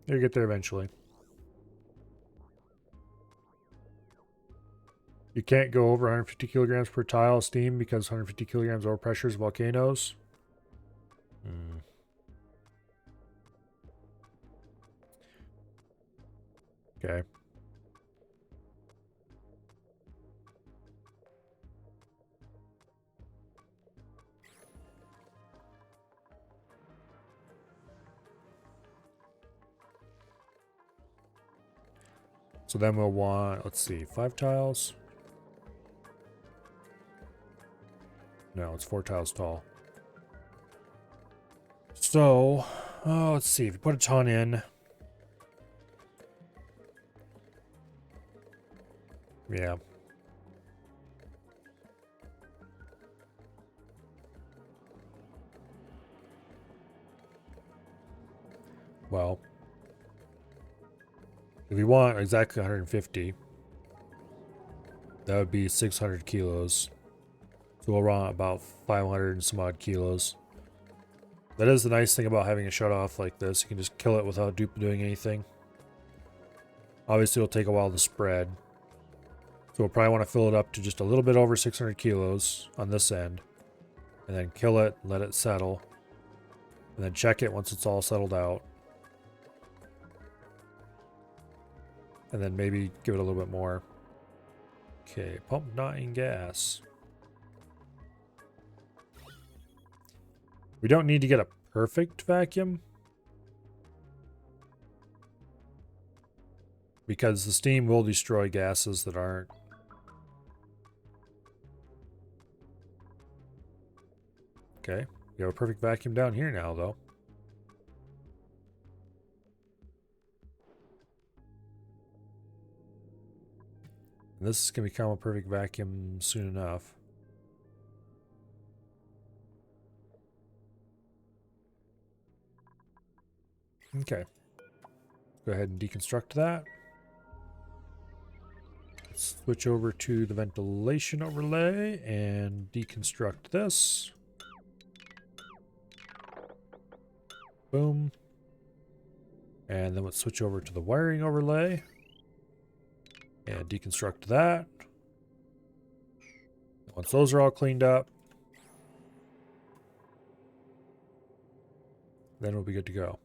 You'll get there eventually. You can't go over 150 kilograms per tile of steam because 150 kilograms overpressure is volcanoes. Okay. So then we'll want, let's see, 5 tiles. No, it's 4 tiles tall. So, let's see, if you put a ton in. Yeah. Well, if we want exactly 150, that would be 600 kilos. So we'll run about 500 and some odd kilos. That is the nice thing about having a shut off like this. You can just kill it without doing anything. Obviously it'll take a while to spread. So we'll probably want to fill it up to just a little bit over 600 kilos on this end. And then kill it, let it settle. And then check it once it's all settled out. And then maybe give it a little bit more. Okay, pump not in gas. We don't need to get a perfect vacuum, because the steam will destroy gases that aren't. Okay, we have a perfect vacuum down here now, though. And this is going to become a perfect vacuum soon enough. Okay. Go ahead and deconstruct that. Let's switch over to the ventilation overlay and deconstruct this. Boom. And then let's switch over to the wiring overlay and deconstruct that. Once those are all cleaned up, then we'll be good to go.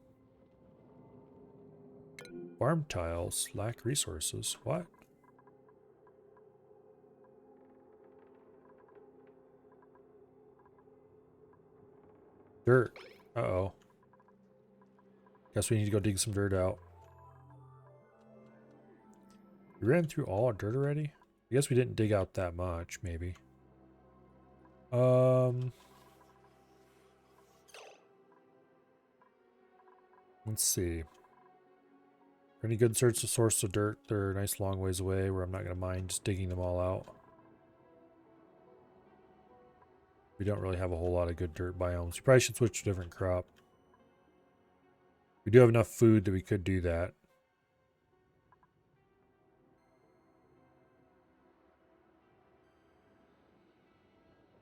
Farm tiles lack resources. What? Dirt. Uh-oh. Guess we need to go dig some dirt out. We ran through all our dirt already? I guess we didn't dig out that much, maybe. Let's see. Any good source of dirt? They're a nice long ways away where I'm not going to mind just digging them all out. We don't really have a whole lot of good dirt biomes. We probably should switch to a different crop. We do have enough food that we could do that.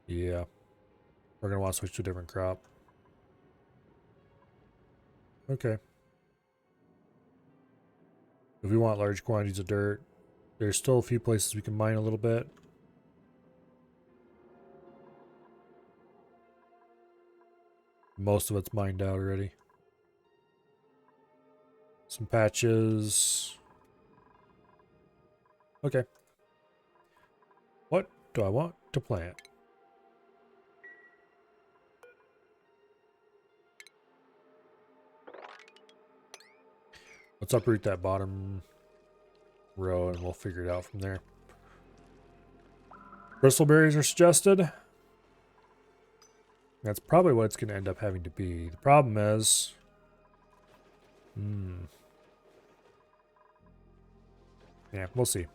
Yeah. We're going to want to switch to a different crop. Okay. If we want large quantities of dirt, there's still a few places we can mine a little bit. Most of it's mined out already. Some patches. Okay. What do I want to plant? Let's uproot that bottom row and we'll figure it out from there. Bristleberries are suggested. That's probably what it's going to end up having to be. The problem is... yeah, we'll see.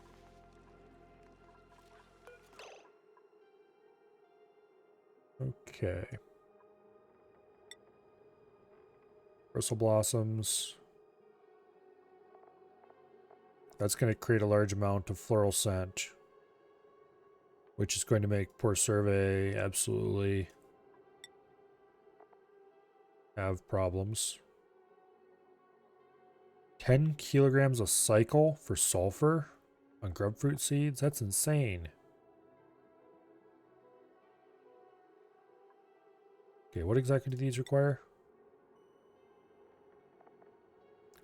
Okay. Bristle blossoms. That's going to create a large amount of floral scent, which is going to make poor survey absolutely have problems. 10 kilograms a cycle for sulfur on grubfruit seeds? That's insane. Okay, what exactly do these require?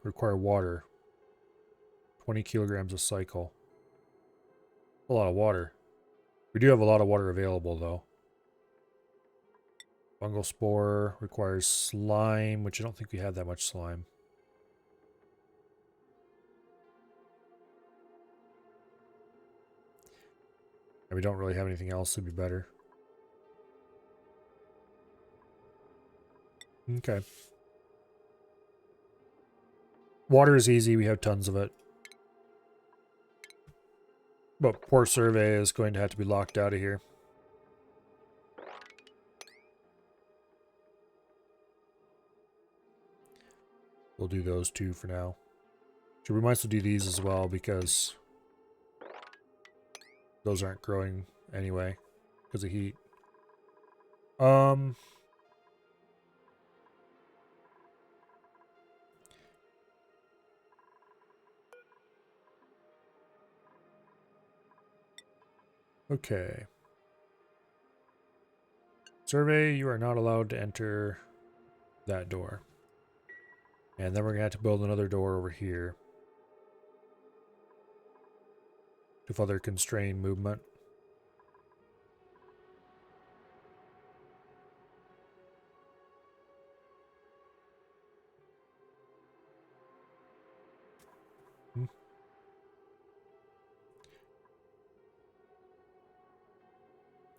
Require water. 20 kilograms a cycle. A lot of water. We do have a lot of water available, though. Fungal spore requires slime, which I don't think we have that much slime. And we don't really have anything else that'd be better. Okay. Water is easy. We have tons of it. But poor survey is going to have to be locked out of here. We'll do those two for now. So we might as well do these as well because those aren't growing anyway because of heat. Okay. Survey, you are not allowed to enter that door. And then we're going to have to build another door over here. if other constrain movement.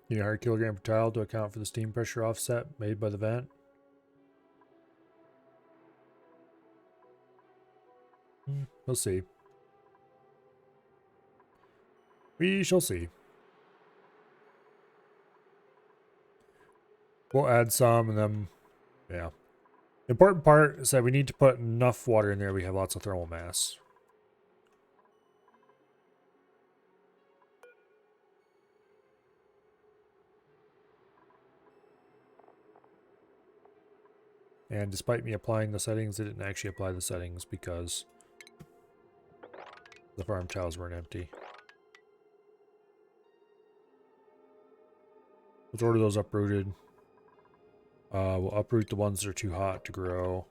You need a hard kilogram per tile to account for the steam pressure offset made by the vent. We'll see. We shall see. We'll add some and then, yeah. The important part is that we need to put enough water in there. We have lots of thermal mass. And despite me applying the settings, it didn't actually apply the settings because the farm tiles weren't empty. Let's order those uprooted. We'll uproot the ones that are too hot to grow.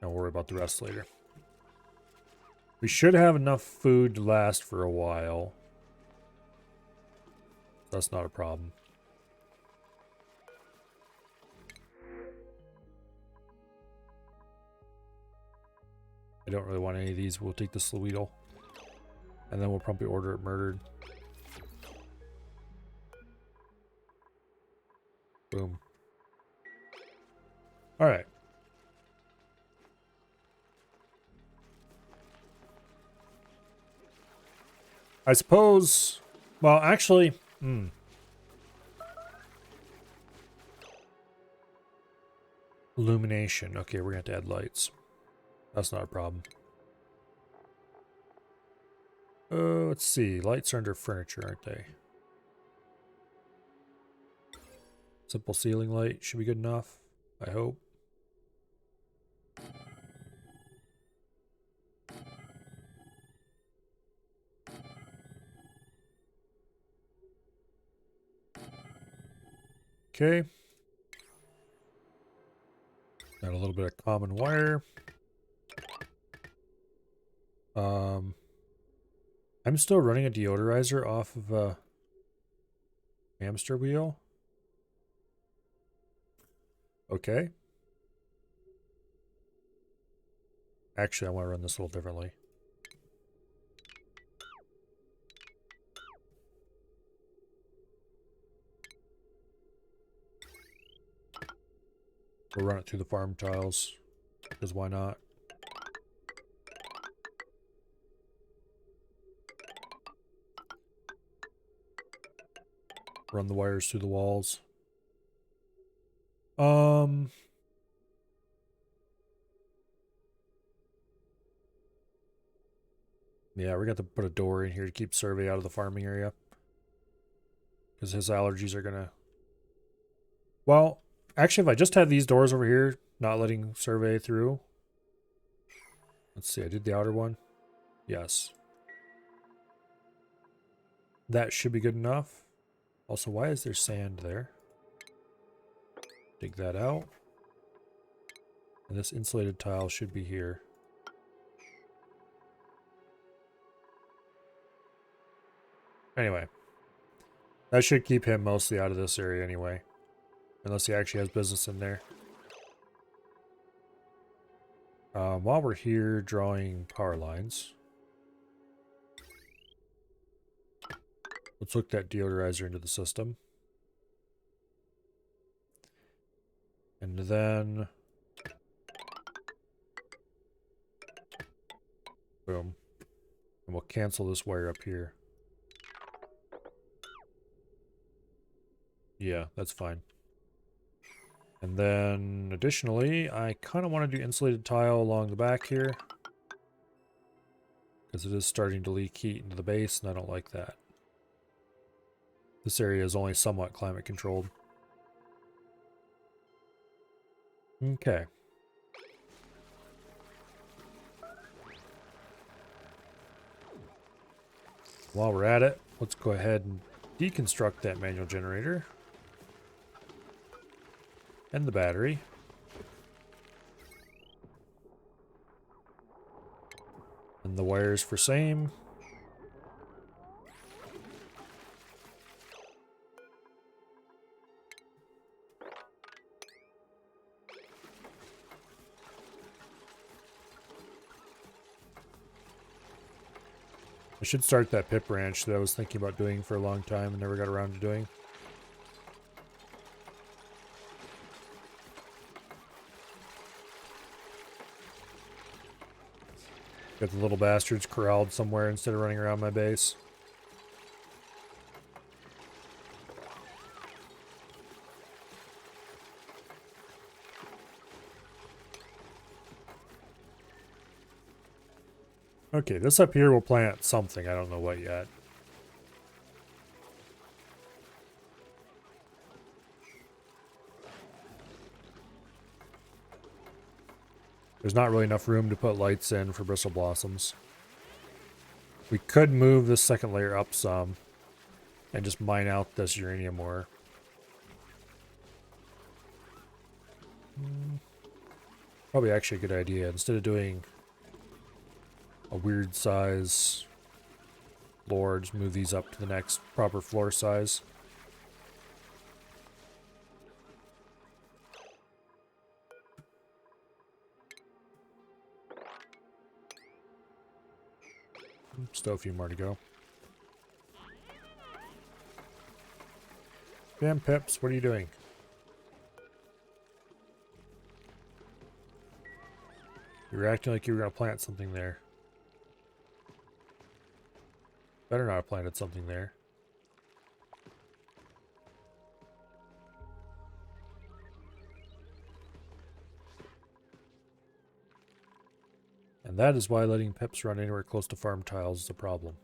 And we'll worry about the rest later. We should have enough food to last for a while. That's not a problem. I don't really want any of these. We'll take the Sloweedle. And then we'll probably order it murdered. Boom. Alright. I suppose... Well, actually... Illumination. Okay, we're going to have to add lights. That's not a problem. Let's see. Lights are under furniture, aren't they? Simple ceiling light should be good enough, I hope. Okay. Add a little bit of common wire. I'm still running a deodorizer off of a hamster wheel. Okay. Actually, I want to run this a little differently. We'll run it through the farm tiles, because why not? Run the wires through the walls. Yeah, we're going to have to put a door in here to keep Survey out of the farming area. Because his allergies are going to... Well, actually, if I just had these doors over here, not letting Survey through. Let's see, I did the outer one. Yes. That should be good enough. Also, why is there sand there? Dig that out. And this insulated tile should be here. Anyway. That should keep him mostly out of this area anyway. Unless he actually has business in there. While we're here drawing power lines, let's hook that deodorizer into the system. And then... Boom. And we'll cancel this wire up here. Yeah, that's fine. And then, additionally, I kind of want to do insulated tile along the back here. Because it is starting to leak heat into the base, and I don't like that. This area is only somewhat climate controlled. Okay. While we're at it, let's go ahead and deconstruct that manual generator. And the battery. And the wires for same. should start that pip ranch that I was thinking about doing for a long time and never got around to doing. Got the little bastards corralled somewhere instead of running around my base. Okay, this up here will plant something. I don't know what yet. There's not really enough room to put lights in for bristle blossoms. We could move this second layer up some and just mine out this uranium ore. Probably actually a good idea. Instead of doing a weird size floor, just move these up to the next proper floor size. Still a few more to go. Damn, Pips, what are you doing? You were acting like you were going to plant something there. Better not have planted something there. And that is why letting Pips run anywhere close to farm tiles is a problem.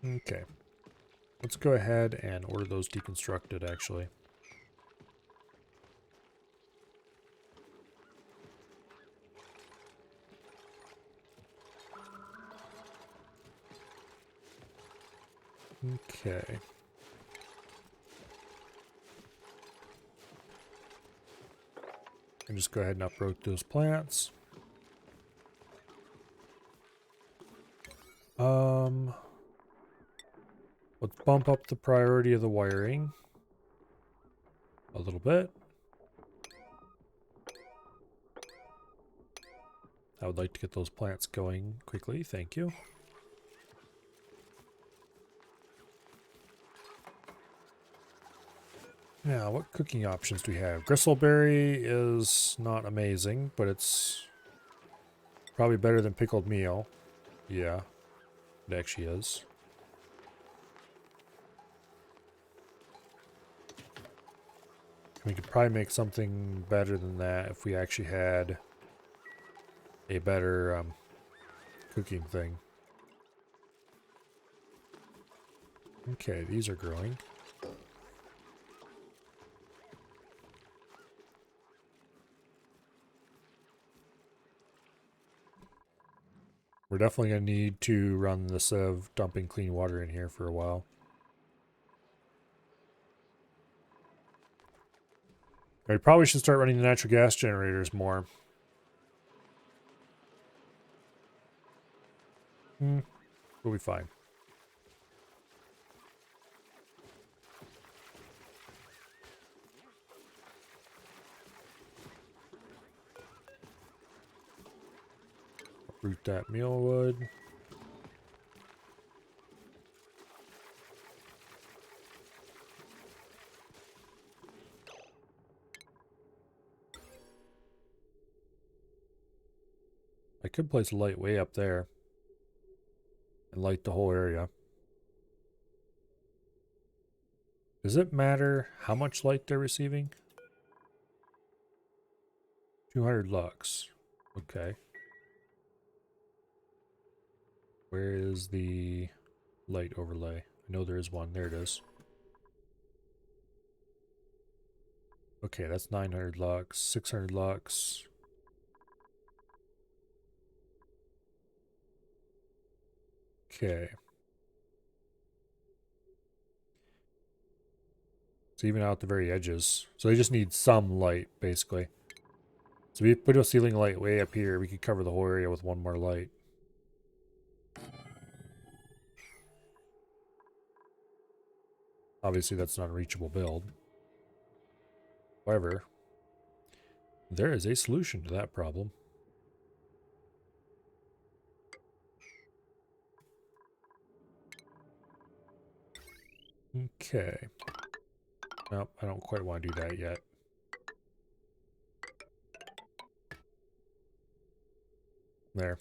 Okay. Let's go ahead and order those deconstructed, actually. Okay. And just go ahead and uproot those plants. Let's bump up the priority of the wiring a little bit. I would like to get those plants going quickly, thank you. Now, what cooking options do we have? Gristleberry is not amazing, but it's probably better than pickled meal. Yeah, it actually is. We could probably make something better than that if we actually had a better cooking thing. Okay, these are growing. We're definitely going to need to run the sieve dumping clean water in here for a while. We probably should start running the natural gas generators more. We'll be fine. Root that mealwood. I could place a light way up there and light the whole area. Does it matter how much light they're receiving? 200 lux. Okay. Where is the light overlay? I know there is one. There it is. Okay, that's 900 lux, 600 lux. Okay. So even out the very edges. So they just need some light, basically. So if we put a ceiling light way up here, we could cover the whole area with one more light. Obviously, that's not a reachable build. However, there is a solution to that problem. Okay. Nope, I don't quite want to do that yet. There.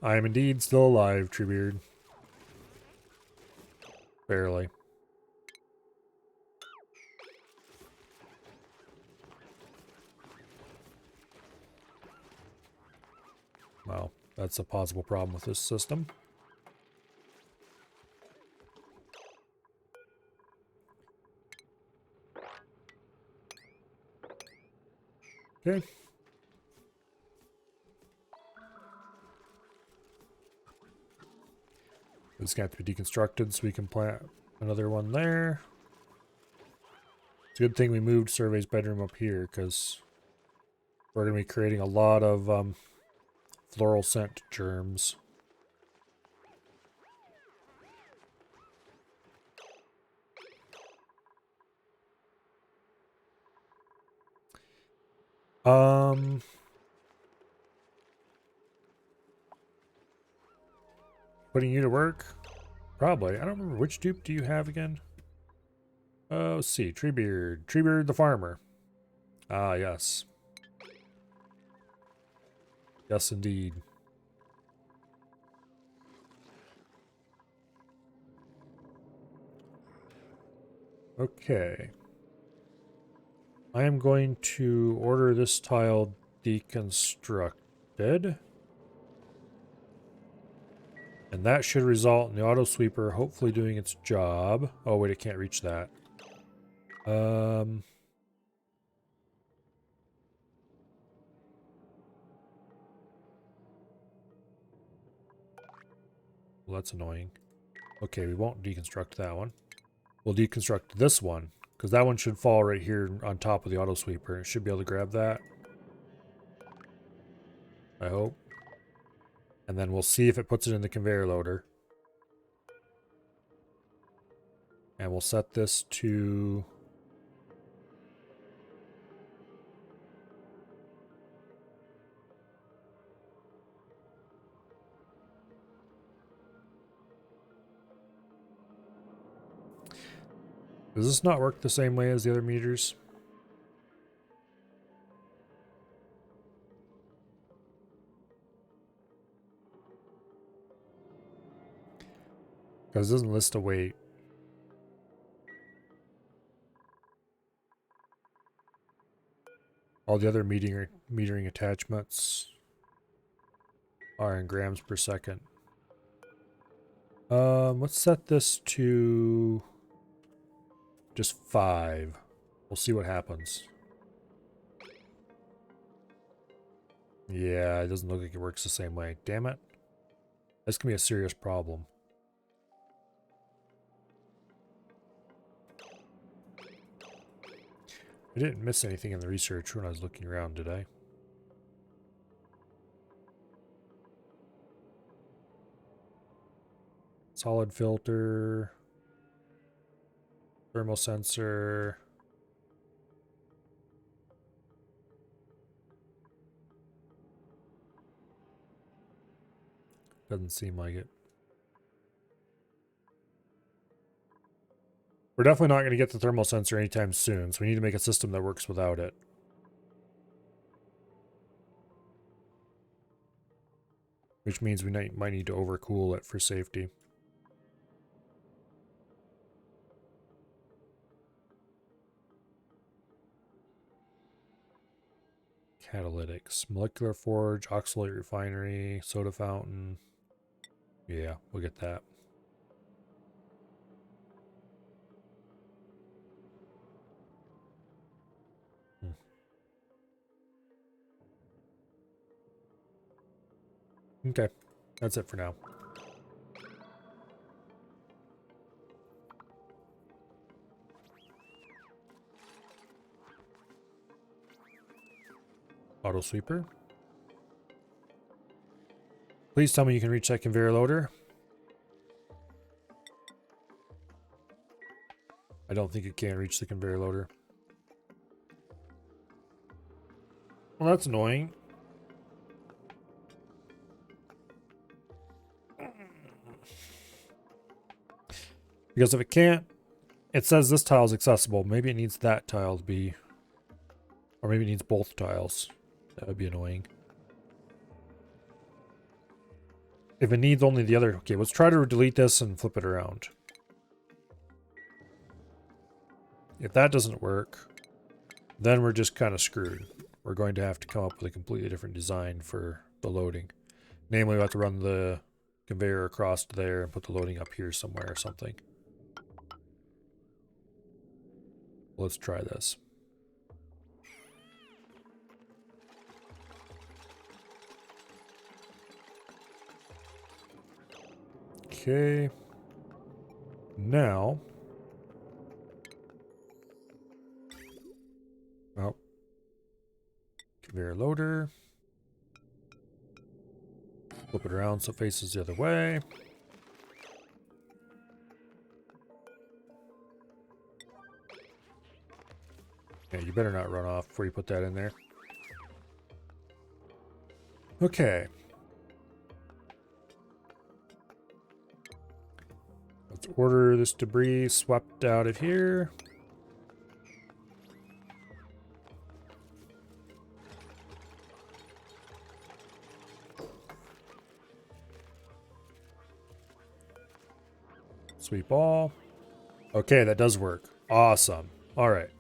I am indeed still alive, Treebeard. Barely. Well, that's a possible problem with this system. Okay. This is going to have to be deconstructed so we can plant another one there. It's a good thing we moved Survey's bedroom up here because we're going to be creating a lot of floral scent germs. Putting you to work? Probably. I don't remember. Which dupe do you have again? Let's see. Treebeard. Treebeard the farmer. Ah, yes. Yes, indeed. Okay. I am going to order this tile deconstructed. And that should result in the auto sweeper hopefully doing its job. Oh, wait, it can't reach that. Well, that's annoying. Okay, we won't deconstruct that one. We'll deconstruct this one, because that one should fall right here on top of the auto sweeper. It should be able to grab that. I hope. And then we'll see if it puts it in the conveyor loader. And we'll set this to... Does this not work the same way as the other meters? Because it doesn't list a weight. All the other metering attachments are in grams per second. Let's set this to just 5. We'll see what happens. Yeah, it doesn't look like it works the same way. Damn it. This can be a serious problem. I didn't miss anything in the research when I was looking around today. Solid filter. Thermal sensor. Doesn't seem like it. We're definitely not going to get the thermal sensor anytime soon, so we need to make a system that works without it. Which means we might need to overcool it for safety. Catalytics. Molecular forge, oxalate refinery, soda fountain. Yeah, we'll get that. Okay, that's it for now. Auto sweeper. Please tell me you can reach that conveyor loader. don't think it can reach the conveyor loader. Well, that's annoying. Because if it can't, it says this tile is accessible. Maybe it needs that tile to be, or maybe it needs both tiles. That would be annoying. If it needs only the other, okay, let's try to delete this and flip it around. If that doesn't work, then we're just kind of screwed. We're going to have to come up with a completely different design for the loading. Namely, we have to run the conveyor across there and put the loading up here somewhere or something. Let's try this. Okay. Now. Oh. Conveyor loader. Flip it around so it faces the other way. Yeah, you better not run off before you put that in there. Okay. Let's order this debris swept out of here. Sweep all. Okay, that does work. Awesome. All right.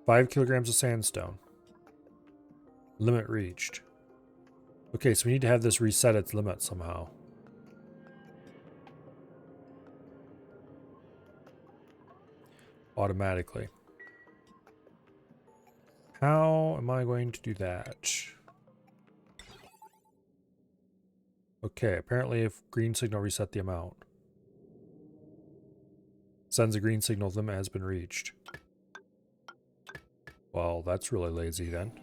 5 kilograms of sandstone. Limit reached. Okay, so we need to have this reset its limit somehow. Automatically. How am I going to do that? Okay, apparently if green signal reset the amount. Sends a green signal, limit has been reached. Well, that's really lazy then.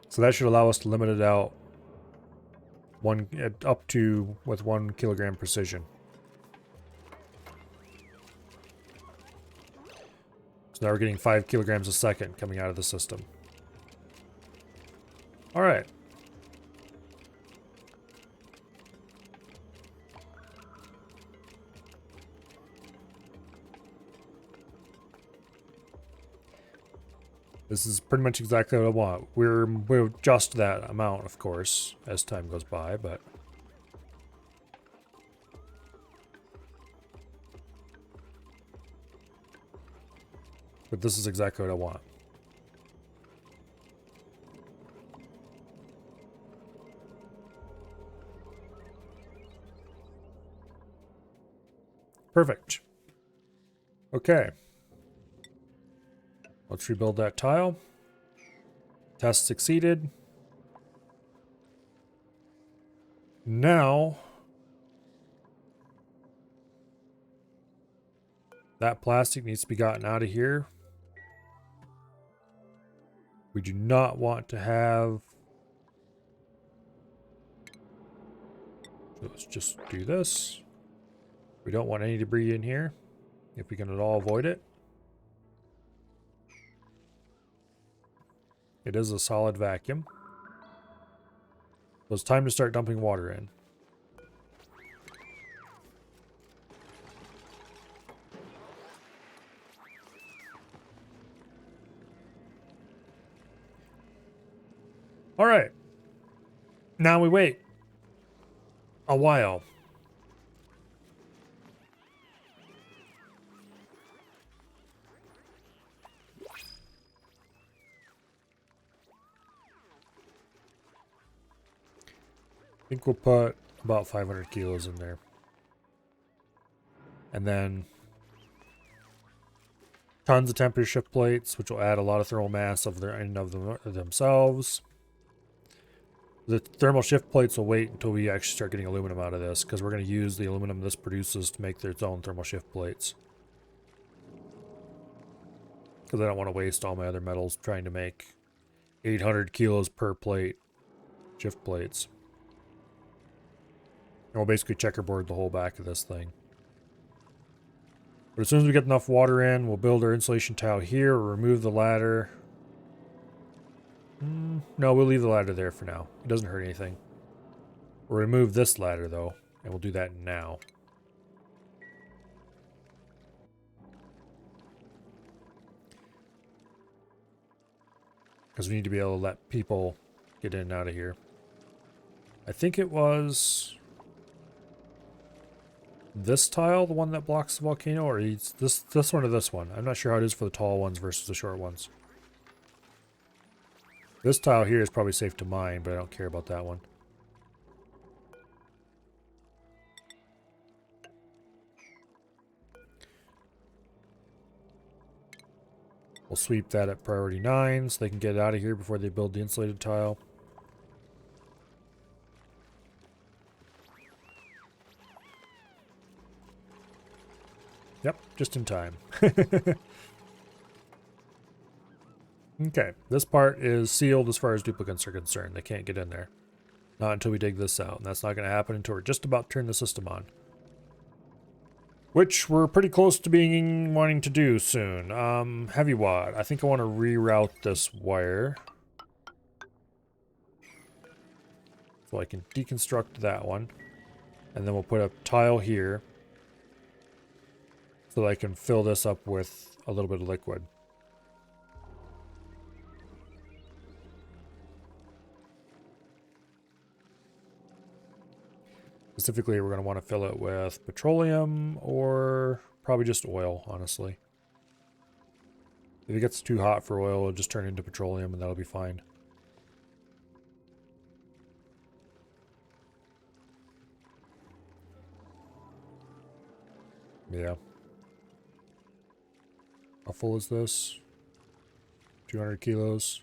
So that should allow us to limit it out up to with 1 kilogram precision. So now we're getting 5 kilograms a second coming out of the system. All right. This is pretty much exactly what I want. We'll adjust that amount, of course, as time goes by, but this is exactly what I want. Perfect. Okay. Let's rebuild that tile. Test succeeded. Now, that plastic needs to be gotten out of here. We do not want to have... So let's just do this. We don't want any debris in here, if we can at all avoid it. It is a solid vacuum. So it's time to start dumping water in. All right. Now we wait a while. I think we'll put about 500 kilos in there. And then tons of temperature shift plates, which will add a lot of thermal mass of their end of themselves. The thermal shift plates will wait until we actually start getting aluminum out of this, because we're going to use the aluminum this produces to make its own thermal shift plates. Because I don't want to waste all my other metals trying to make 800 kilos per plate. Shift plates. And we'll basically checkerboard the whole back of this thing. But as soon as we get enough water in, we'll build our insulation tile here, or remove the ladder. No, we'll leave the ladder there for now. It doesn't hurt anything. We'll remove this ladder, though, and we'll do that now. Because we need to be able to let people get in and out of here. I think it was this tile, the one that blocks the volcano, or this one or this one. I'm not sure how it is for the tall ones versus the short ones. This tile here is probably safe to mine, but I don't care about that one. We'll sweep that at priority 9 so they can get out of here before they build the insulated tile. Yep, just in time. Okay, this part is sealed as far as duplicates are concerned. They can't get in there. Not until we dig this out. And that's not going to happen until we're just about to turn the system on. Which we're pretty close to wanting to do soon. Heavy watt. I think I want to reroute this wire. So I can deconstruct that one. And then we'll put a tile here. So that I can fill this up with a little bit of liquid. Specifically, we're going to want to fill it with petroleum or probably just oil, honestly. If it gets too hot for oil, it'll just turn into petroleum and that'll be fine. Yeah. How full is this? 200 kilos.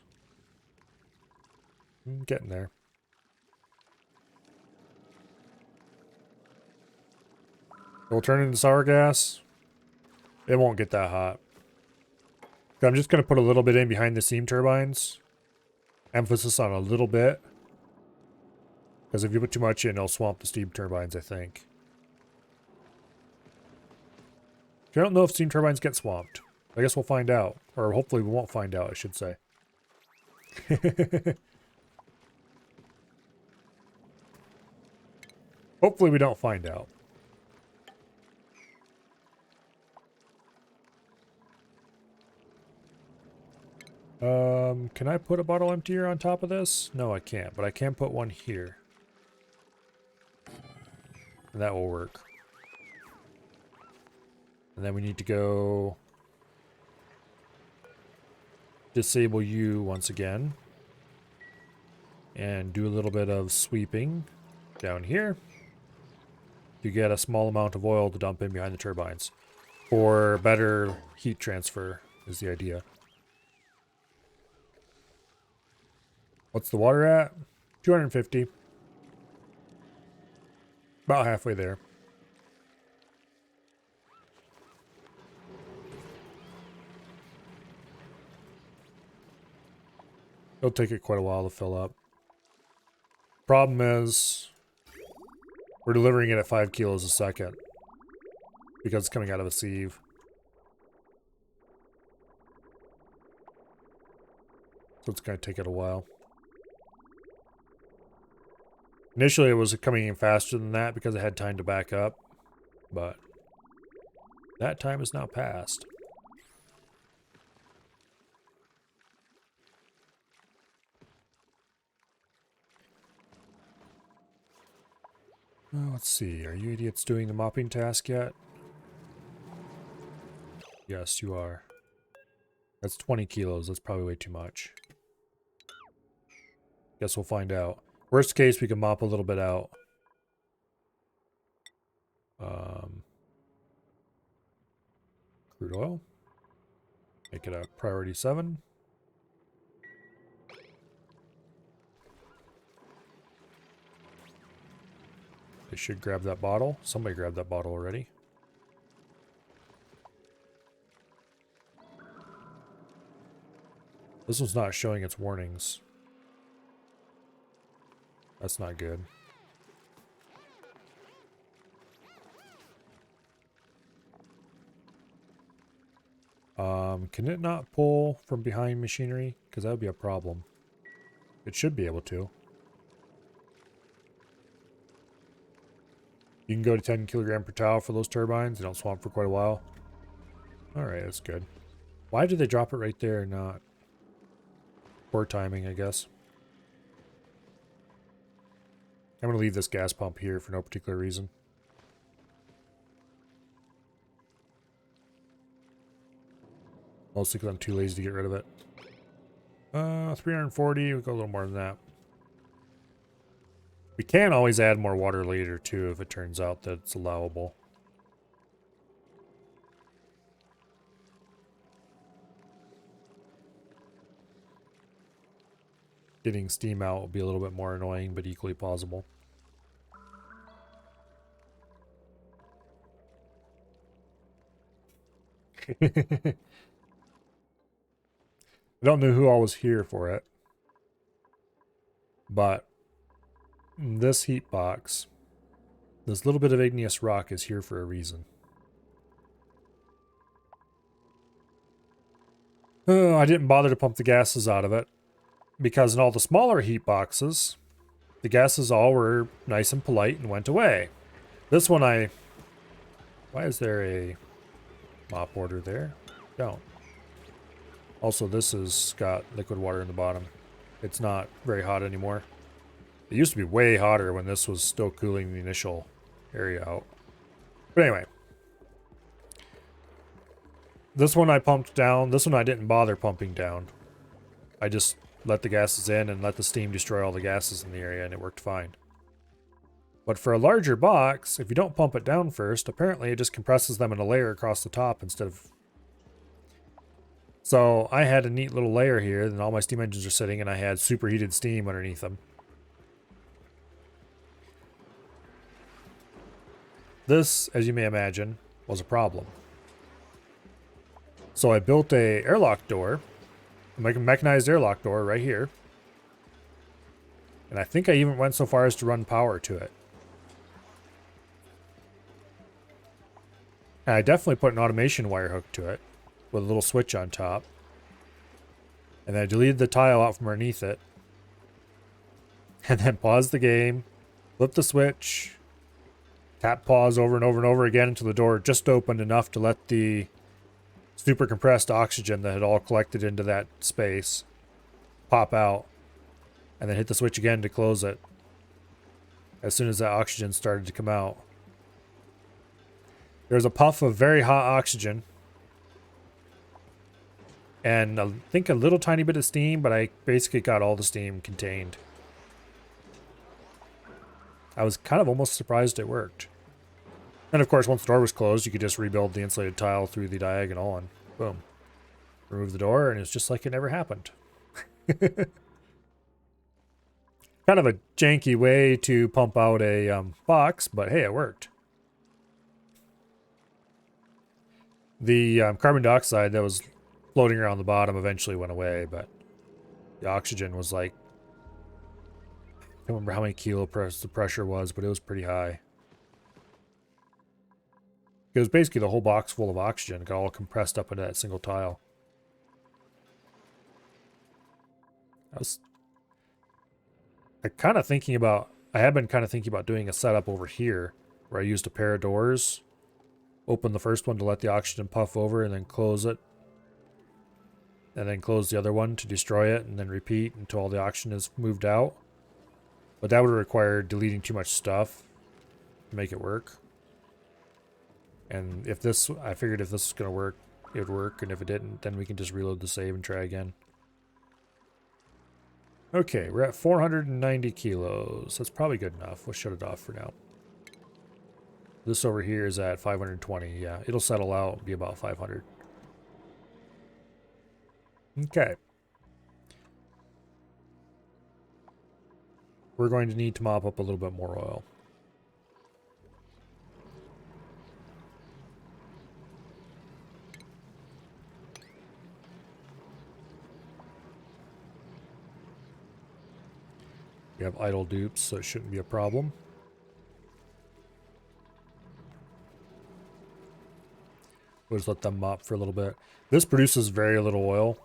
Getting there. We'll turn it into sour gas. It won't get that hot. I'm just going to put a little bit in behind the steam turbines. Emphasis on a little bit. Because if you put too much in, it'll swamp the steam turbines, I think. I don't know if steam turbines get swamped. I guess we'll find out. Or hopefully we won't find out, I should say. Hopefully we don't find out. Can I put a bottle emptier on top of this? No, I can't, but I can put one here. And that will work. And then we need to go disable you once again. And do a little bit of sweeping down here. You get a small amount of oil to dump in behind the turbines. For better heat transfer is the idea. What's the water at? 250. About halfway there. It'll take it quite a while to fill up. Problem is, we're delivering it at 5 kilos a second. Because it's coming out of a sieve. So it's going to take it a while. Initially, it was coming in faster than that because it had time to back up, but that time is now past. Let's see, are you idiots doing the mopping task yet? Yes, you are. That's 20 kilos, that's probably way too much. Guess we'll find out. Worst case, we can mop a little bit out. Crude oil. Make it a priority 7. They should grab that bottle. Somebody grabbed that bottle already. This one's not showing its warnings. That's not good. Can it not pull from behind machinery? Because that would be a problem. It should be able to. You can go to 10 kilogram per tile for those turbines. They don't swamp for quite a while. Alright, that's good. Why did they drop it right there and not? Poor timing, I guess. I'm going to leave this gas pump here for no particular reason. Mostly because I'm too lazy to get rid of it. 340, we'll go a little more than that. We can always add more water later too if it turns out that it's allowable. Getting steam out will be a little bit more annoying, but equally plausible. I don't know who all was here for it, but this heat box, this little bit of igneous rock is here for a reason. I didn't bother to pump the gases out of it because in all the smaller heat boxes, the gases all were nice and polite and went away. This one why is there a mop order there? Don't. Also, this has got liquid water in the bottom. It's not very hot anymore. It used to be way hotter when this was still cooling the initial area out. But anyway. This one I pumped down. This one I didn't bother pumping down. I just let the gases in and let the steam destroy all the gases in the area, and it worked fine. But for a larger box, if you don't pump it down first, apparently it just compresses them in a layer across the top instead of... So I had a neat little layer here, and all my steam engines are sitting, and I had superheated steam underneath them. This, as you may imagine, was a problem. So I built a airlock door, a mechanized airlock door right here. And I think I even went so far as to run power to it. And I definitely put an automation wire hook to it with a little switch on top. And then I deleted the tile out from underneath it. And then paused the game, flip the switch, tap pause over and over and over again until the door just opened enough to let the super compressed oxygen that had all collected into that space pop out. And then hit the switch again to close it as soon as that oxygen started to come out. There was a puff of very hot oxygen and I think a little tiny bit of steam, but I basically got all the steam contained. I was kind of almost surprised it worked. And of course, once the door was closed, you could just rebuild the insulated tile through the diagonal and boom. Remove the door and it's just like it never happened. Kind of a janky way to pump out a box, but hey, it worked. The carbon dioxide that was floating around the bottom eventually went away, but the oxygen was like, I don't remember how many kilopress the pressure was, but it was pretty high. It was basically the whole box full of oxygen, got all compressed up into that single tile. I have been kind of thinking about doing a setup over here where I used a pair of doors. Open the first one to let the oxygen puff over and then close it. And then close the other one to destroy it and then repeat until all the oxygen is moved out. But that would require deleting too much stuff to make it work. And I figured if this was going to work, it would work. And if it didn't, then we can just reload the save and try again. Okay, we're at 490 kilos. That's probably good enough. We'll shut it off for now. This over here is at 520. Yeah, it'll settle out and be about 500. Okay. We're going to need to mop up a little bit more oil. We have idle dupes, so it shouldn't be a problem. We'll just let them mop for a little bit. This produces very little oil.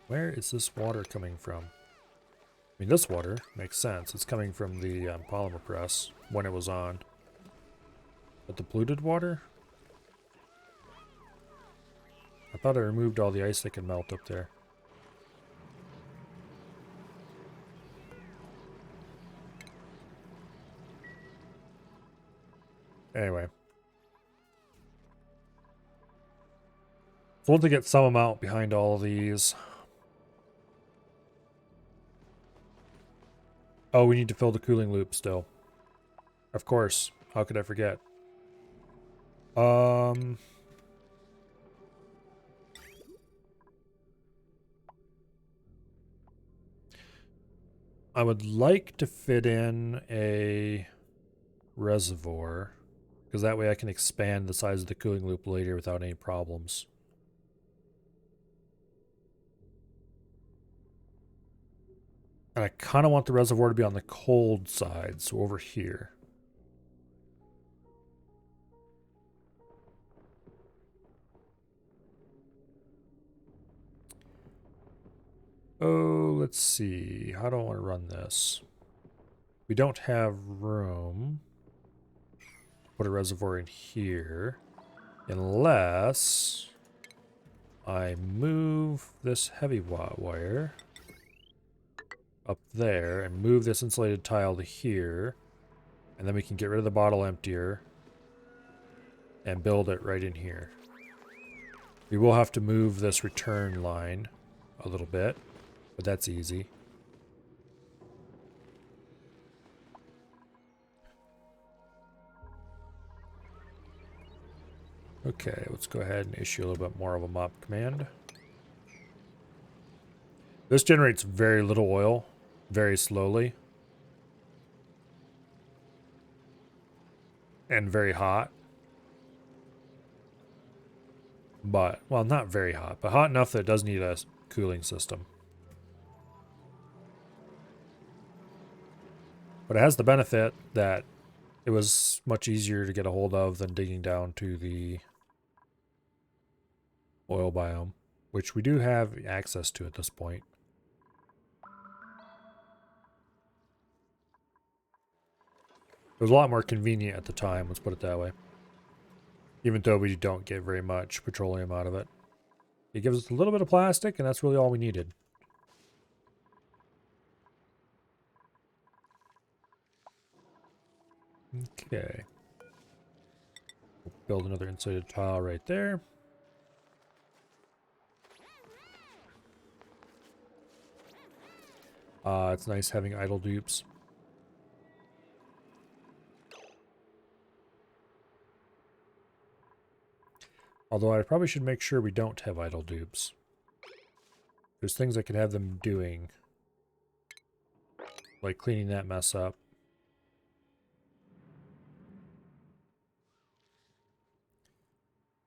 Where is this water coming from? I mean, this water makes sense. It's coming from the polymer press when it was on. But the polluted water? I thought I removed all the ice that can melt up there. Anyway. So we'll have to get some amount behind all of these. Oh, we need to fill the cooling loop still. Of course. How could I forget? I would like to fit in a reservoir, because that way I can expand the size of the cooling loop later without any problems. And I kind of want the reservoir to be on the cold side, so over here. Oh, let's see. How do I want to run this? We don't have room to put a reservoir in here unless I move this heavy wire up there and move this insulated tile to here, and then we can get rid of the bottle emptier and build it right in here. We will have to move this return line a little bit, but that's easy. Okay, let's go ahead and issue a little bit more of a mop command. This generates very little oil, very slowly, and very hot. But, well, not very hot, but hot enough that it does need a cooling system. But it has the benefit that it was much easier to get a hold of than digging down to the oil biome, which we do have access to at this point. It was a lot more convenient at the time, let's put it that way. Even though we don't get very much petroleum out of it. It gives us a little bit of plastic, and that's really all we needed. Okay. We'll build another insulated tile right there. It's nice having idle dupes. Although I probably should make sure we don't have idle dupes. There's things I could have them doing. Like cleaning that mess up.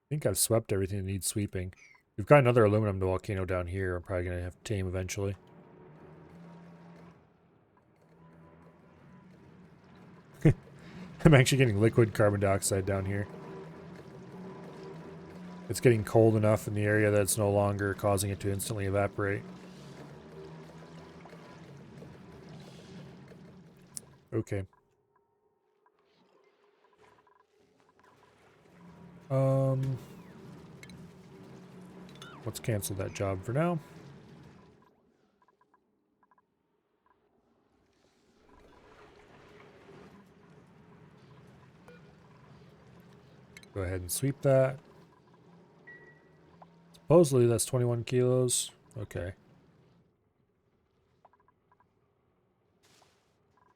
I think I've swept everything that needs sweeping. We've got another aluminum volcano down here I'm probably going to have to tame eventually. I'm actually getting liquid carbon dioxide down here. It's getting cold enough in the area that it's no longer causing it to instantly evaporate. Okay. Let's cancel that job for now. Go ahead and sweep that. Supposedly that's 21 kilos. Okay.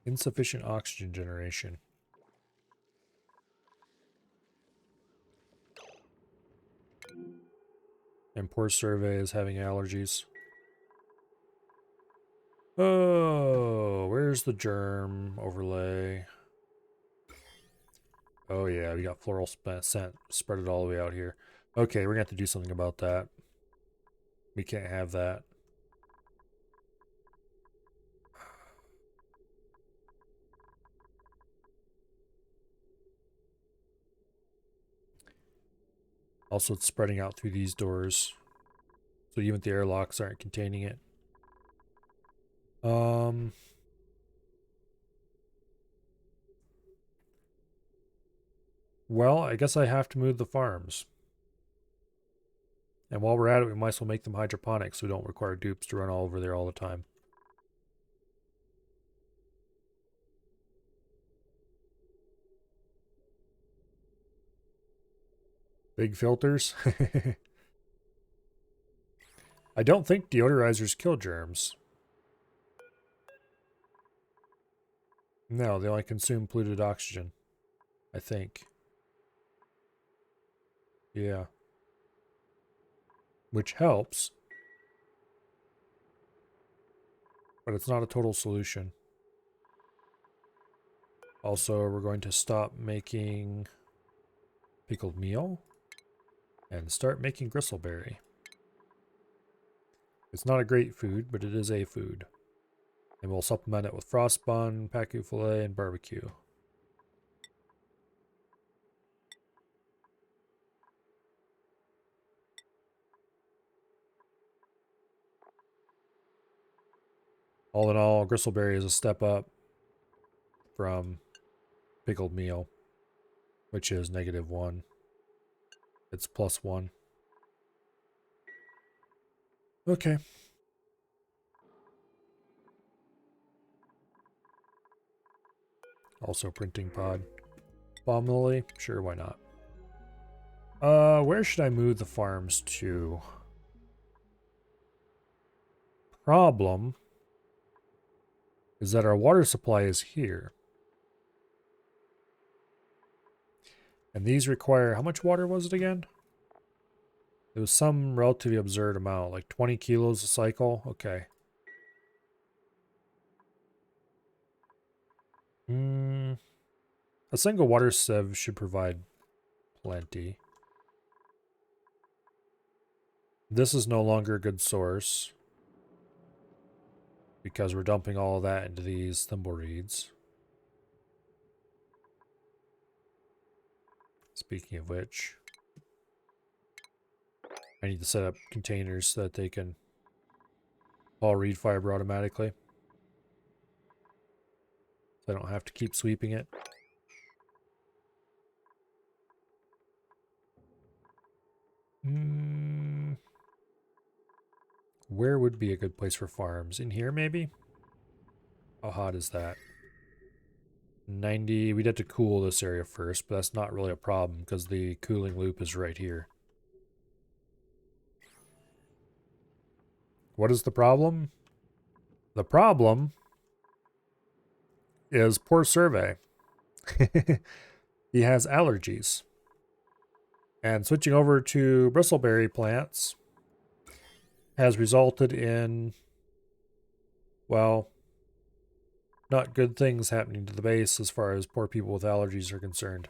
Insufficient oxygen generation. And poor survey is having allergies. Oh, where's the germ overlay? Oh yeah, we got floral scent spread it all the way out here. Okay, we're gonna have to do something about that. We can't have that. Also, it's spreading out through these doors. So even the airlocks aren't containing it. Well, I guess I have to move the farms. And while we're at it, we might as well make them hydroponic so we don't require dupes to run all over there all the time. Big filters. I don't think deodorizers kill germs. No, they only consume polluted oxygen. I think. Yeah. Which helps. But it's not a total solution. Also, we're going to stop making pickled meal and start making gristleberry. It's not a great food, but it is a food. And we'll supplement it with frost bun, pacu filet, and barbecue. All in all, gristleberry is a step up from pickled meal, which is -1. It's +1. Okay. Also printing pod. Bomb lily? Sure, why not? Where should I move the farms to? Problem is that our water supply is here. And these require, how much water was it again? It was some relatively absurd amount, like 20 kilos a cycle. Okay. A single water sieve should provide plenty. This is no longer a good source because we're dumping all of that into these thimble reeds. Speaking of which, I need to set up containers so that they can haul reed fiber automatically. So I don't have to keep sweeping it. Where would be a good place for farms? In here, maybe? How hot is that? 90. We'd have to cool this area first, but that's not really a problem because the cooling loop is right here. What is the problem? The problem is poor survey. He has allergies. And switching over to bristleberry plants has resulted in, well, not good things happening to the base as far as poor people with allergies are concerned.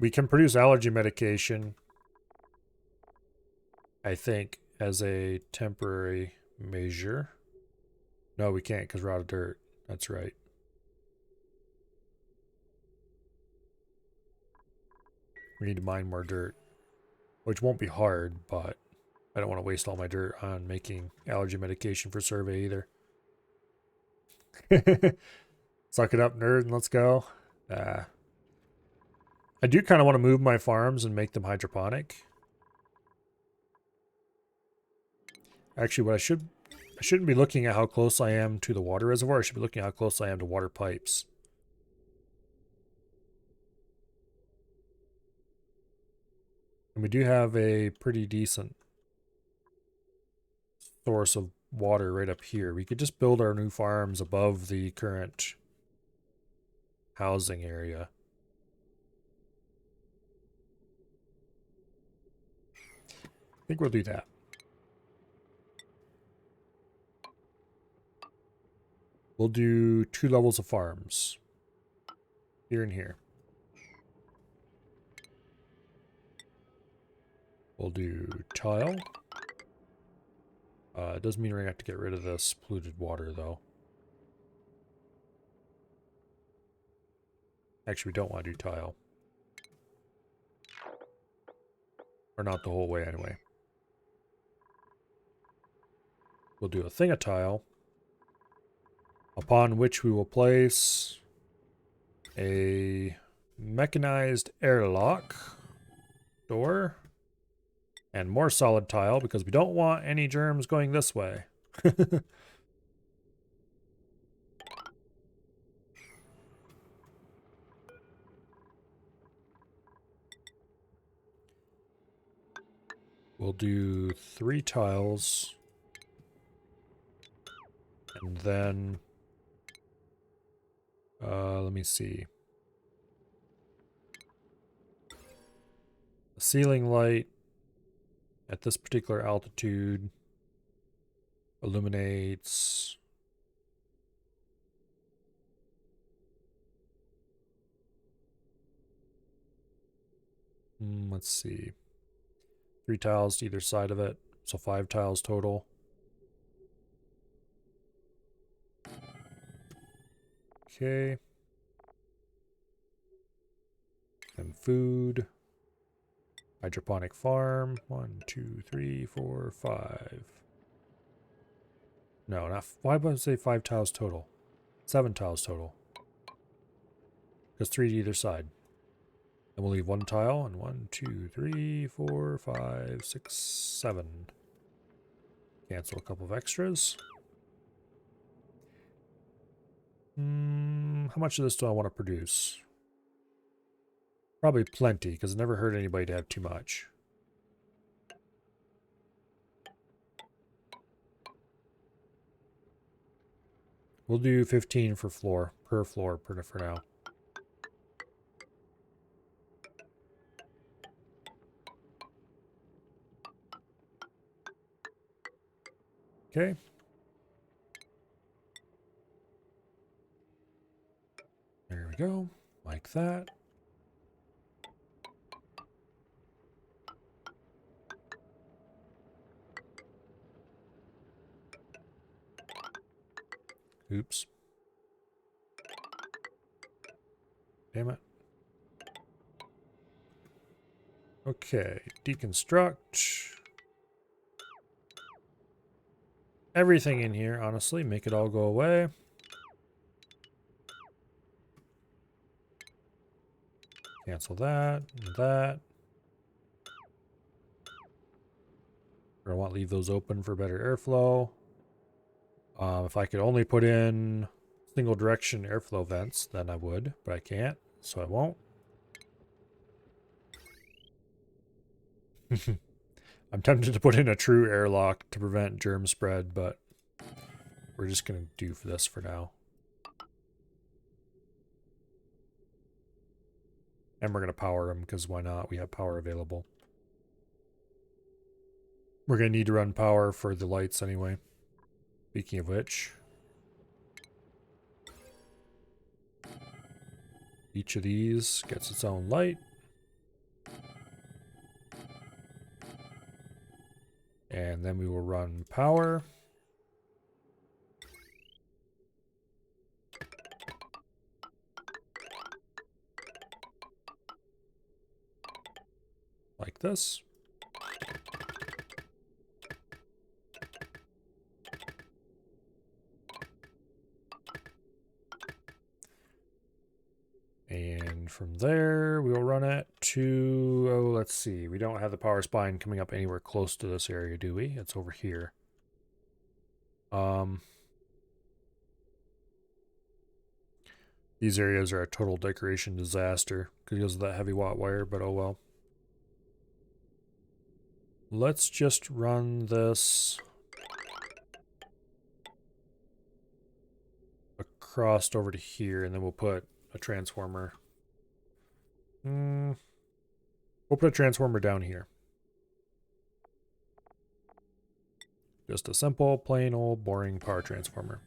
We can produce allergy medication, I think, as a temporary measure. No, we can't because we're out of dirt. That's right. We need to mine more dirt, which won't be hard, but I don't want to waste all my dirt on making allergy medication for survey either. Suck it up, nerd, and let's go. I do kind of want to move my farms and make them hydroponic. Actually, what I shouldn't be looking at how close I am to the water reservoir. I should be looking at how close I am to water pipes. And we do have a pretty decent source of water right up here. We could just build our new farms above the current housing area. I think we'll do that. We'll do 2 levels of farms. Here and here. We'll do tile. It does mean we're going to have to get rid of this polluted water, though. Actually, we don't want to do tile. Or not the whole way anyway. We'll do a thing of tile, upon which we will place a mechanized airlock door and more solid tile because we don't want any germs going this way. We'll do 3 tiles and then let me see. The ceiling light at this particular altitude illuminates let's see. 3 tiles to either side of it, so 5 tiles total. Okay. And food. Hydroponic farm. 1, 2, 3, 4, 5. No, not. Why would I say 5 tiles total? 7 tiles total. Because 3 to either side. And we'll leave 1 tile and 1, 2, 3, 4, 5, 6, 7. Cancel a couple of extras. How much of this do I want to produce? Probably plenty, because it never hurt anybody to have too much. We'll do 15 per floor for now. Okay. There we go. Like that. Oops. Damn it. Okay. Deconstruct. Everything in here, honestly. Make it all go away. Cancel that and that. I want to leave those open for better airflow. If I could only put in single direction airflow vents, then I would, but I can't, so I won't. I'm tempted to put in a true airlock to prevent germ spread, but we're just going to do for this for now. And we're going to power them, because why not? We have power available. We're going to need to run power for the lights anyway. Speaking of which, each of these gets its own light. And then we will run power. Like this. And from there, we'll run it to, oh, let's see. We don't have the power spine coming up anywhere close to this area, do we? It's over here. These areas are a total decoration disaster because of that heavy watt wire, but oh well. Let's just run this across over to here, and then we'll put a transformer. We'll put a transformer down here. Just a simple, plain old, boring power transformer.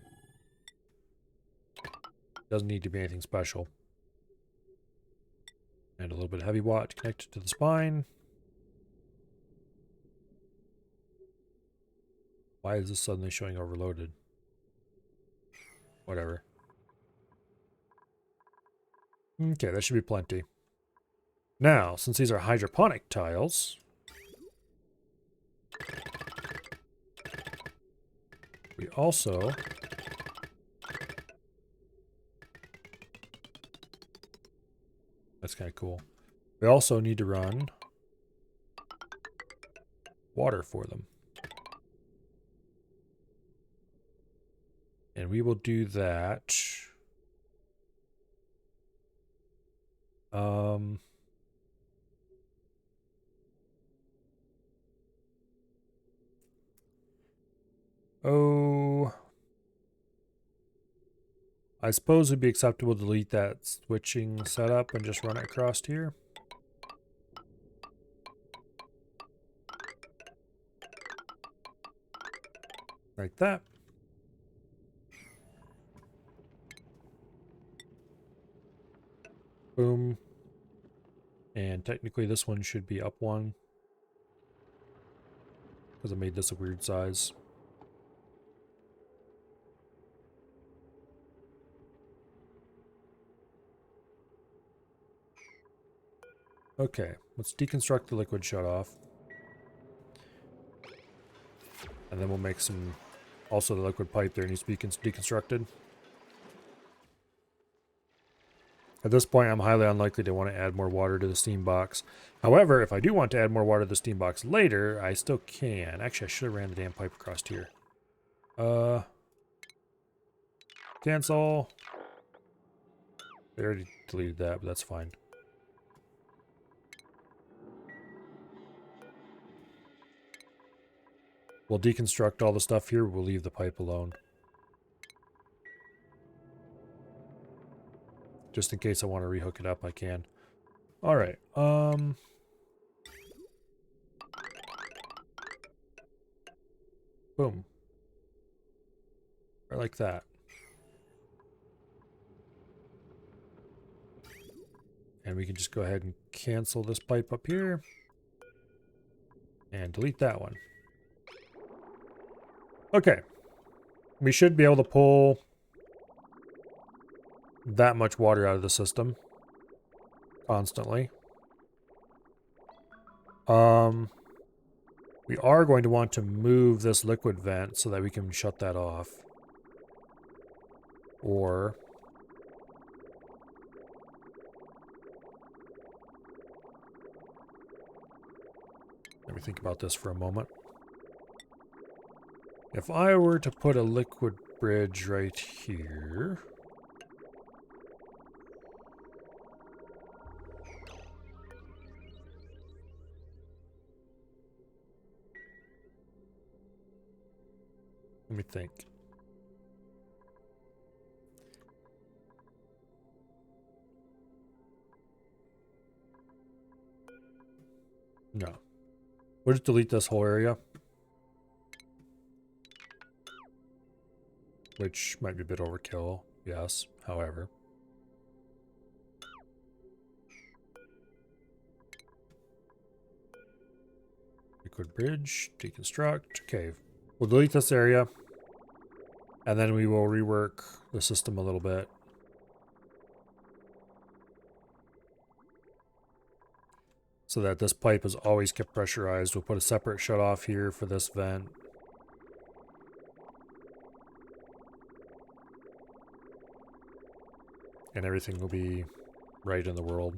Doesn't need to be anything special. And a little bit of heavy watt connected to the spine. Why is this suddenly showing overloaded? Whatever. Okay, that should be plenty. Now, since these are hydroponic tiles, we also that's kind of cool. We also need to run water for them. And we will do that. Oh, I suppose it'd be acceptable to delete that switching setup and just run it across here. Like that. Boom. And technically this one should be up one, because I made this a weird size. Okay, let's deconstruct the liquid shutoff. And then we'll make some... Also, the liquid pipe there needs to be deconstructed. At this point, I'm highly unlikely to want to add more water to the steam box. However, if I do want to add more water to the steam box later, I still can. Actually, I should have ran the damn pipe across here. Cancel. They already deleted that, but that's fine. We'll deconstruct all the stuff here. We'll leave the pipe alone. Just in case I want to rehook it up, I can. All right. Boom. Right like that. And we can just go ahead and cancel this pipe up here. And delete that one. Okay. We should be able to pull that much water out of the system constantly. We are going to want to move this liquid vent so that we can shut that off. Or let me think about this for a moment. If I were to put a liquid bridge right here, let me think. No. We'll just delete this whole area. Which might be a bit overkill, yes, however. Liquid bridge, deconstruct. Okay, we'll delete this area. And then we will rework the system a little bit. So that this pipe is always kept pressurized. We'll put a separate shutoff here for this vent. And everything will be right in the world.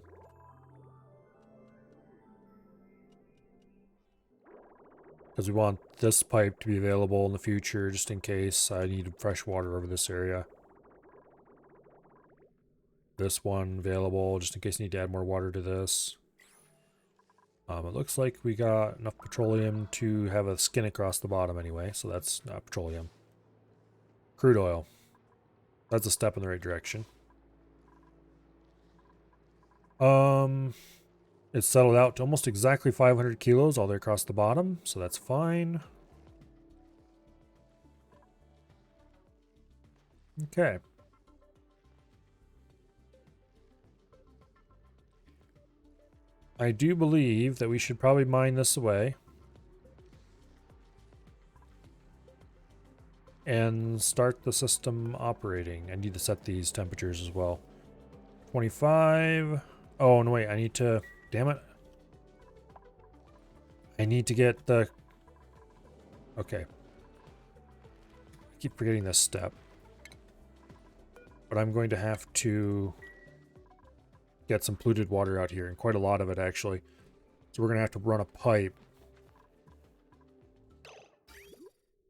Because we want this pipe to be available in the future just in case I need fresh water over this area. This one available just in case I need to add more water to this. It looks like we got enough petroleum to have a skin across the bottom anyway, so that's not petroleum. Crude oil. That's a step in the right direction. It's settled out to almost exactly 500 kilos all the way across the bottom, so that's fine. Okay. I do believe that we should probably mine this away. And start the system operating. I need to set these temperatures as well. 25. Oh, no, wait. I need to... Damn it. I need to get the... Okay. I keep forgetting this step. But I'm going to have to get some polluted water out here, and quite a lot of it, actually. So we're going to have to run a pipe.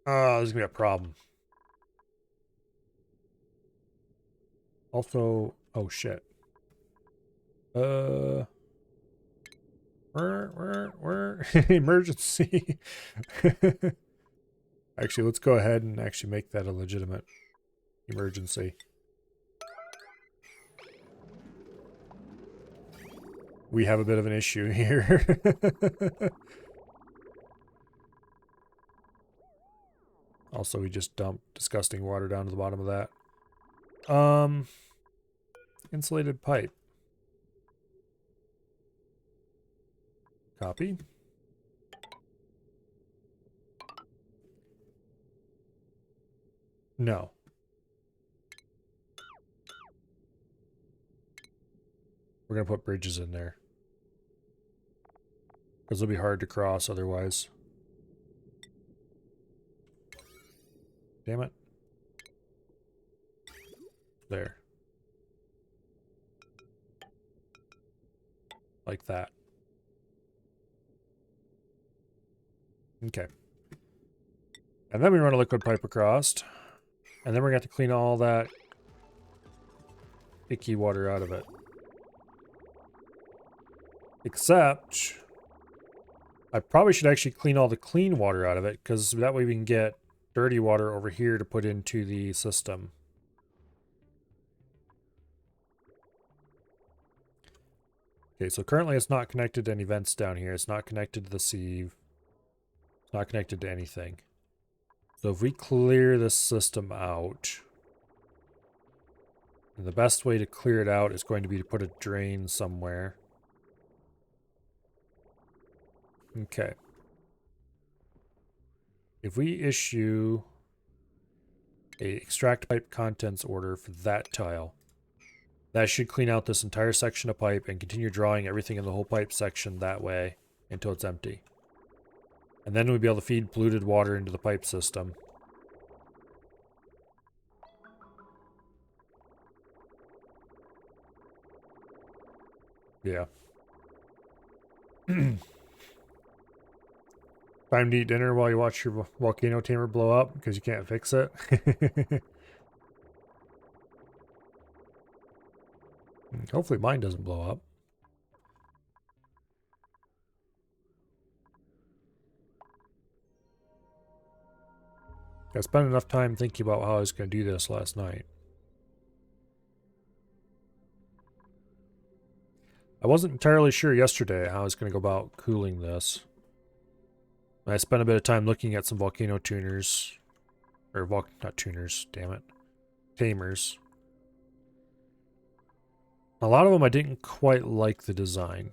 Oh, this is going to be a problem. Also... Oh, shit. Emergency. Actually, let's go ahead and actually make that a legitimate emergency. We have a bit of an issue here. Also, we just dumped disgusting water down to the bottom of that. Insulated pipe. Copy. No. We're going to put bridges in there. Because it'll be hard to cross otherwise. Damn it. There. Like that. Okay. And then we run a liquid pipe across. And then we're going to have to clean all that icky water out of it. Except, I probably should actually clean all the clean water out of it, because that way we can get dirty water over here to put into the system. Okay, so currently it's not connected to any vents down here. It's not connected to the sieve. It's not connected to anything. So if we clear this system out, and the best way to clear it out is going to be to put a drain somewhere. Okay. If we issue a extract pipe contents order for that tile, that should clean out this entire section of pipe and continue drawing everything in the whole pipe section that way until it's empty. And then we'll be able to feed polluted water into the pipe system. Yeah. Time to eat dinner while you watch your volcano tamer blow up because you can't fix it. Hopefully mine doesn't blow up. I spent enough time thinking about how I was going to do this last night. I wasn't entirely sure yesterday how I was going to go about cooling this. I spent a bit of time looking at some volcano tuners. Or not tuners, damn it. Tamers. A lot of them I didn't quite like the design.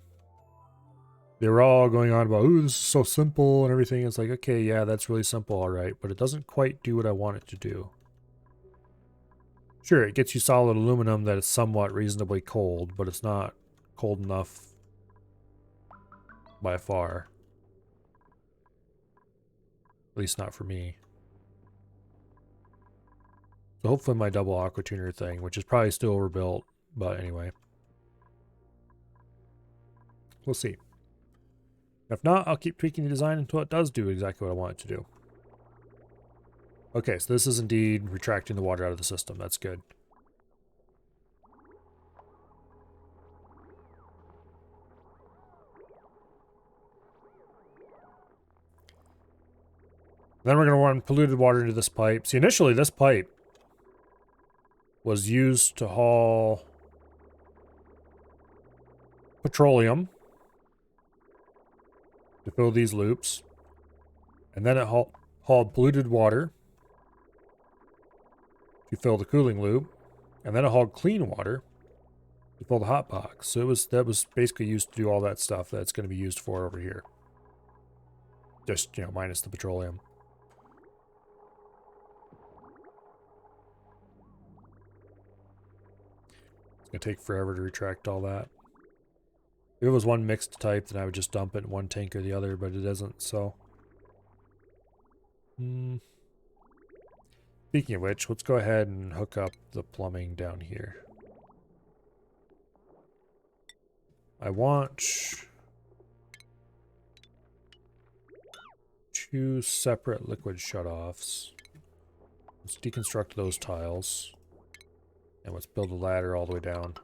They were all going on about, ooh, this is so simple and everything. It's like, okay, yeah, that's really simple, alright, but it doesn't quite do what I want it to do. Sure, it gets you solid aluminum that is somewhat reasonably cold, but it's not cold enough by far. At least not for me. So hopefully my double aqua tuner thing, which is probably still overbuilt, but anyway. We'll see. If not, I'll keep tweaking the design until it does do exactly what I want it to do. Okay, so this is indeed retracting the water out of the system. That's good. Then we're going to run polluted water into this pipe. See, initially this pipe was used to haul petroleum to fill these loops. And then it hauled polluted water to fill the cooling loop. And then it hauled clean water to fill the hot box. So that was basically used to do all that stuff that's going to be used for over here. Just, you know, minus the petroleum. It'd take forever to retract all that. If it was one mixed type, then I would just dump it in one tank or the other, but it isn't, so. Speaking of which, let's go ahead and hook up the plumbing down here. I want 2 separate liquid shutoffs. Let's deconstruct those tiles. And let's build a ladder all the way down.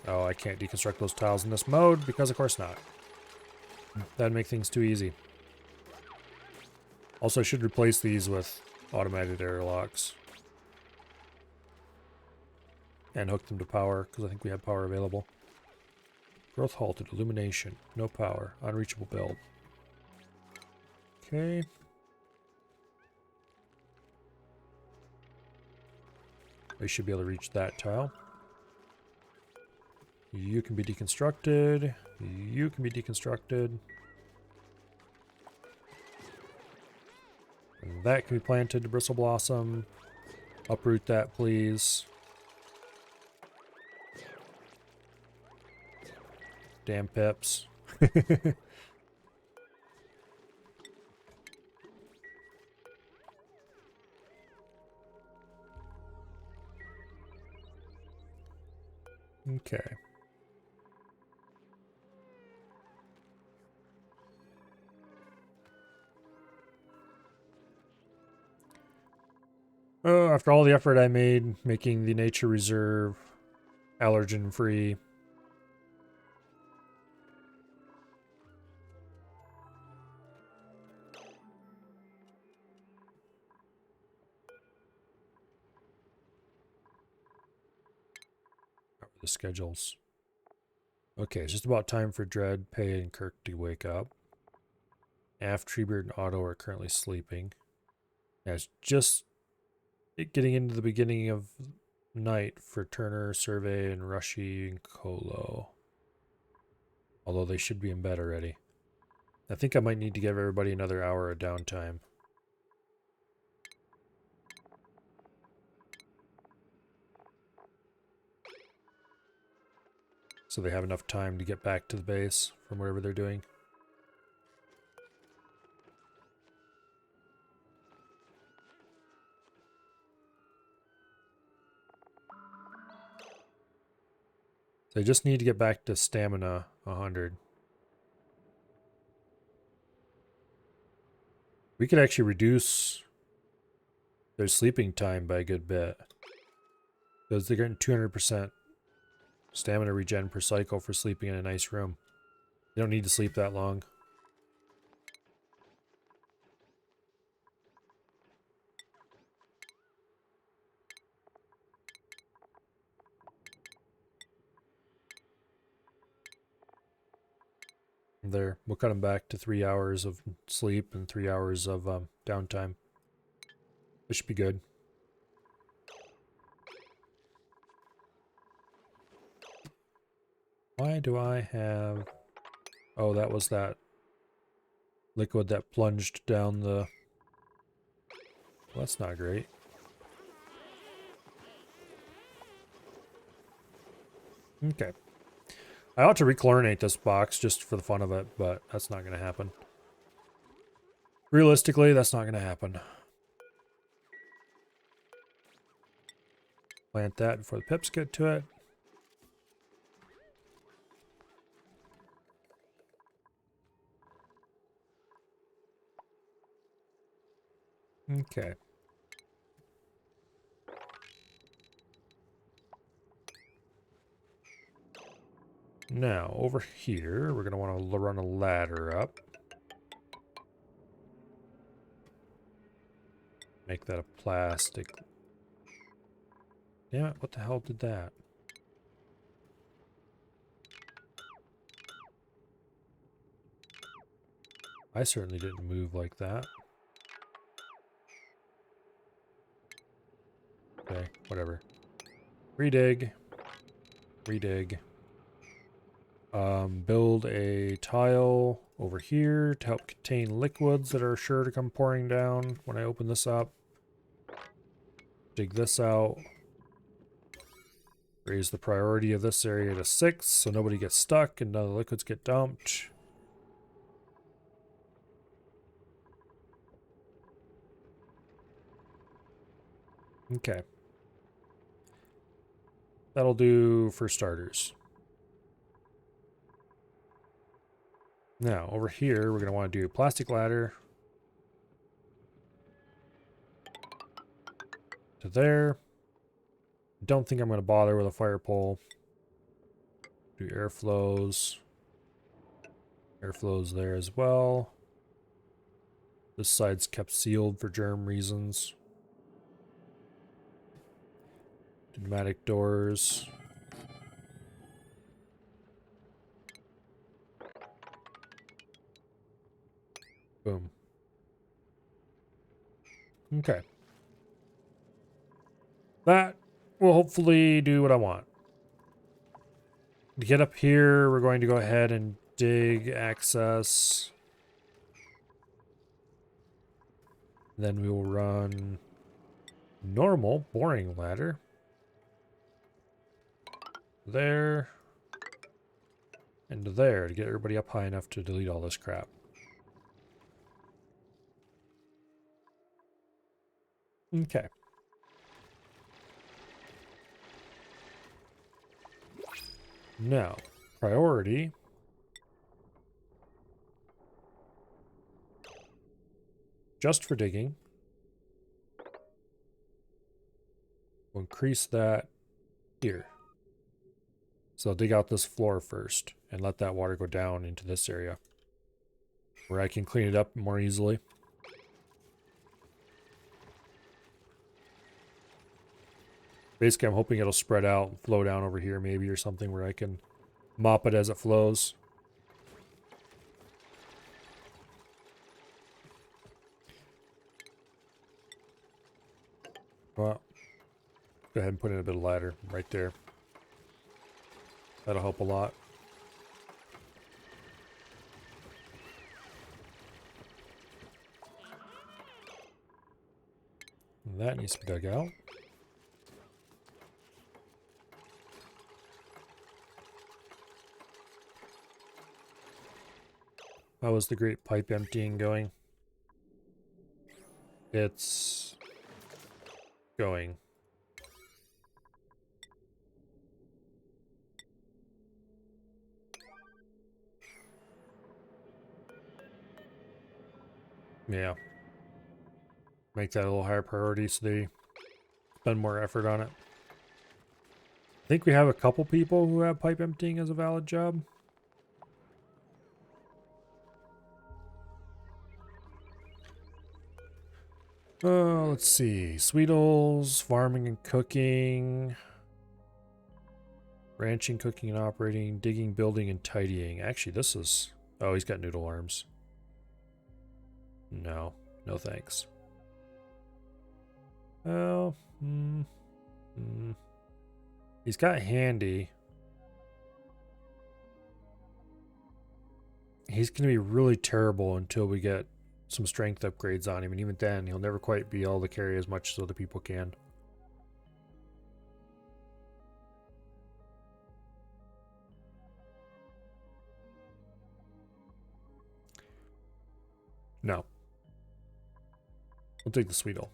Oh, I can't deconstruct those tiles in this mode because of course not. That'd make things too easy. Also, I should replace these with automated airlocks. And hook them to power, because I think we have power available. Growth halted, illumination, no power, unreachable build. Okay. I should be able to reach that tile. You can be deconstructed. You can be deconstructed. And that can be planted to bristle blossom. Uproot that, please. Damn pips. Okay. Oh, after all the effort I made making the nature reserve allergen free. The schedules. Okay, it's just about time for Dread, Pay, and Kirk to wake up. Aft, Treebeard, and Otto are currently sleeping. Yeah, it's just getting into the beginning of night for Turner, Survey, and Rushy and Colo. Although they should be in bed already. I think I might need to give everybody another hour of downtime. So they have enough time to get back to the base from whatever they're doing. They just need to get back to stamina 100. We could actually reduce their sleeping time by a good bit. Because they're getting 200% stamina regen per cycle for sleeping in a nice room. You don't need to sleep that long. There, we'll cut them back to 3 hours of sleep and 3 hours of downtime. This should be good. Why do I have... Oh, that was that liquid that plunged down the... Well, that's not great. Okay. I ought to rechlorinate this box just for the fun of it, but that's not going to happen. Realistically, that's not going to happen. Plant that before the pips get to it. Okay. Now, over here, we're going to want to run a ladder up. Make that a plastic. Damn it, what the hell did that? I certainly didn't move like that. Okay, whatever. Redig. Redig. Build a tile over here to help contain liquids that are sure to come pouring down when I open this up. dig this out. Raise the priority of this area to 6 so nobody gets stuck and none of the liquids get dumped. Okay. That'll do for starters. Now, over here, we're going to want to do a plastic ladder to there. Don't think I'm going to bother with a fire pole. Do airflows. Airflows there as well. This side's kept sealed for germ reasons. Pneumatic doors. Boom. Okay. That will hopefully do what I want. To get up here, we're going to go ahead and dig access. Then we will run normal boring ladder. There. And there to get everybody up high enough to delete all this crap. Okay. Now, priority. Just for digging. We'll increase that here. So I'll dig out this floor first and let that water go down into this area where I can clean it up more easily. Basically, I'm hoping it'll spread out and flow down over here maybe or something where I can mop it as it flows. Well, go ahead and put in a bit of ladder right there. That'll help a lot. And that needs to be dug out. How is the great pipe emptying going? It's going. Yeah. Make that a little higher priority so they spend more effort on it. I think we have a couple people who have pipe emptying as a valid job. Let's see. Sweetles, farming and cooking. Ranching, cooking and operating. Digging, building, and tidying. Actually, this is... Oh, he's got noodle arms. No. No thanks. Well... He's got handy. He's going to be really terrible until we get some strength upgrades on him, and even then he'll never quite be able to carry as much as other people can. No. We'll take the Sweetle.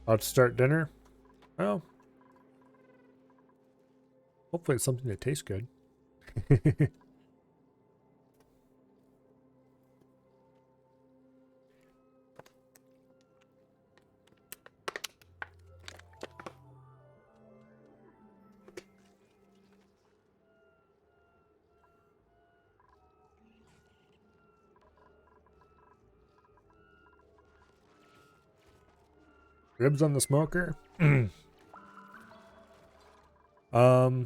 About to start dinner? Well, hopefully it's something that tastes good. Ribs on the smoker? Hmm. You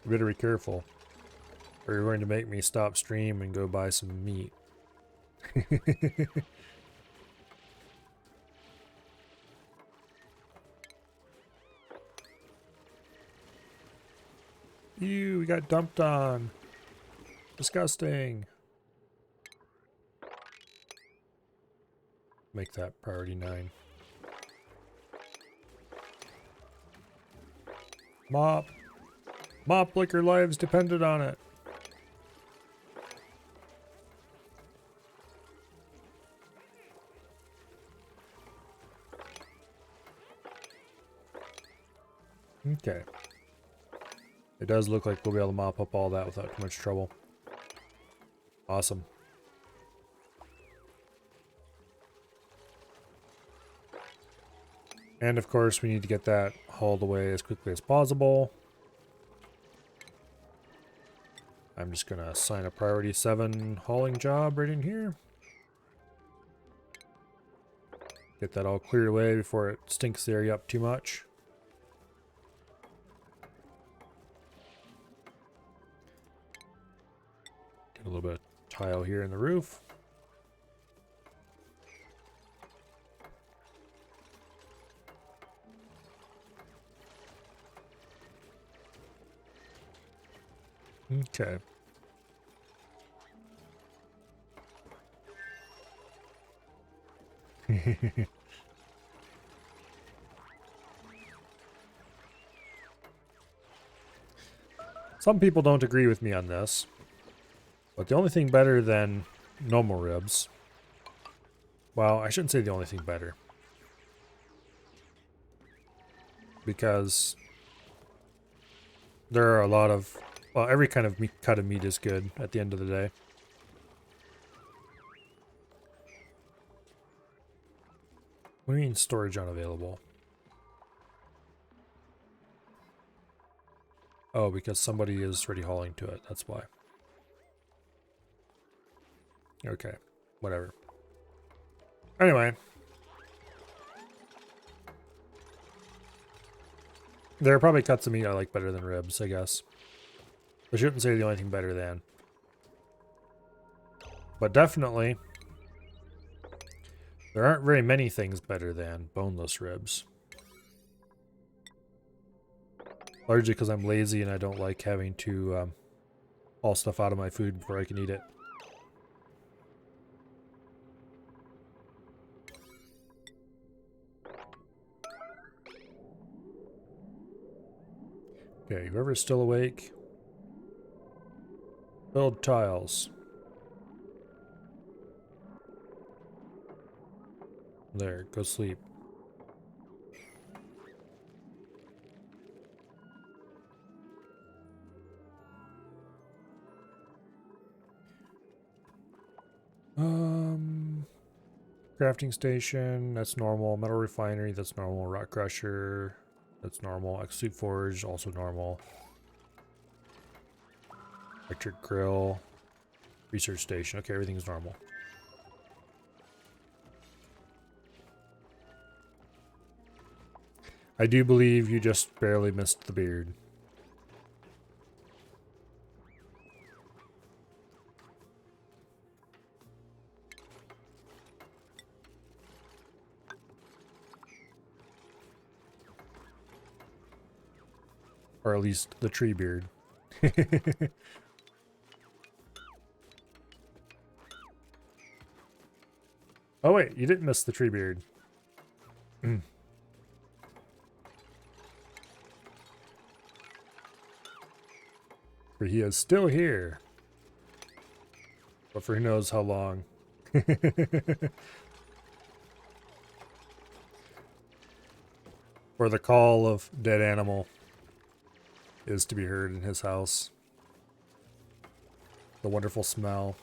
better be careful, or you're going to make me stop stream and go buy some meat. we got dumped on. Disgusting. Make that priority 9. Mop. Mop like your lives depended on it. Okay. It does look like we'll be able to mop up all that without too much trouble. Awesome. And of course, we need to get that hauled away as quickly as possible. I'm just going to assign a priority 7 hauling job right in here. Get that all cleared away before it stinks the area up too much. Get a little bit of tile here in the roof. Okay. Some people don't agree with me on this, but the only thing better than normal ribs, well, I shouldn't say the only thing better, because there are a lot of, well, every kind of cut of meat is good at the end of the day. What do you mean storage unavailable? Oh, because somebody is already hauling to it, that's why. Okay, whatever. Anyway. There are probably cuts of meat I like better than ribs, I guess. I shouldn't say the only thing better than. But definitely, there aren't very many things better than boneless ribs. Largely because I'm lazy and I don't like having to haul stuff out of my food before I can eat it. Okay, whoever's still awake, build tiles. There, go sleep. Crafting station, that's normal. Metal refinery, that's normal. Rock crusher, that's normal. Exosuit forge, also normal. Electric grill. Research station. Okay, everything's normal. I do believe you just barely missed the beard. Or at least the tree beard. Oh wait, you didn't miss the tree beard. For he is still here. But for who knows how long. For the call of dead animal is to be heard in his house. The wonderful smell.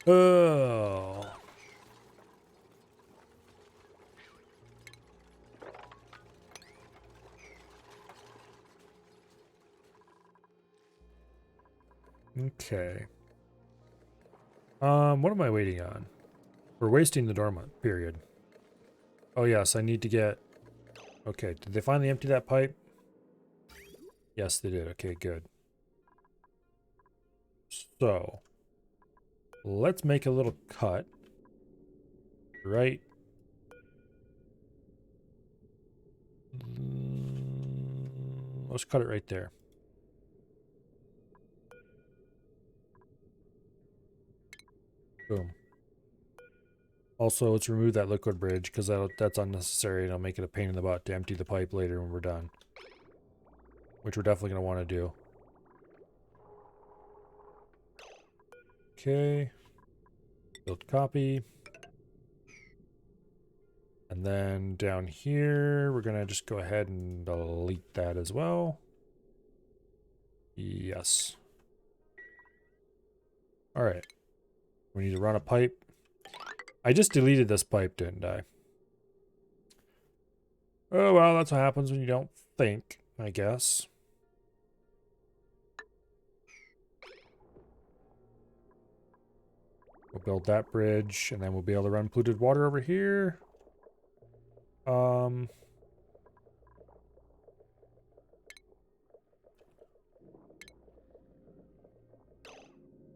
Oh. Okay. What am I waiting on? We're wasting the dormant period. Oh yes, I need to get... Okay, did they finally empty that pipe? Yes, they did. Okay, good. So, let's make a little cut. Right let's cut it right there. Boom. Also, let's remove that liquid bridge because that's unnecessary and it'll make it a pain in the butt to empty the pipe later when we're done. Which we're definitely going to want to do. Okay. Build copy. And then down here, we're going to just go ahead and delete that as well. Yes. All right. We need to run a pipe. I just deleted this pipe, didn't I? Oh, well, that's what happens when you don't think, I guess. We'll build that bridge, and then we'll be able to run polluted water over here.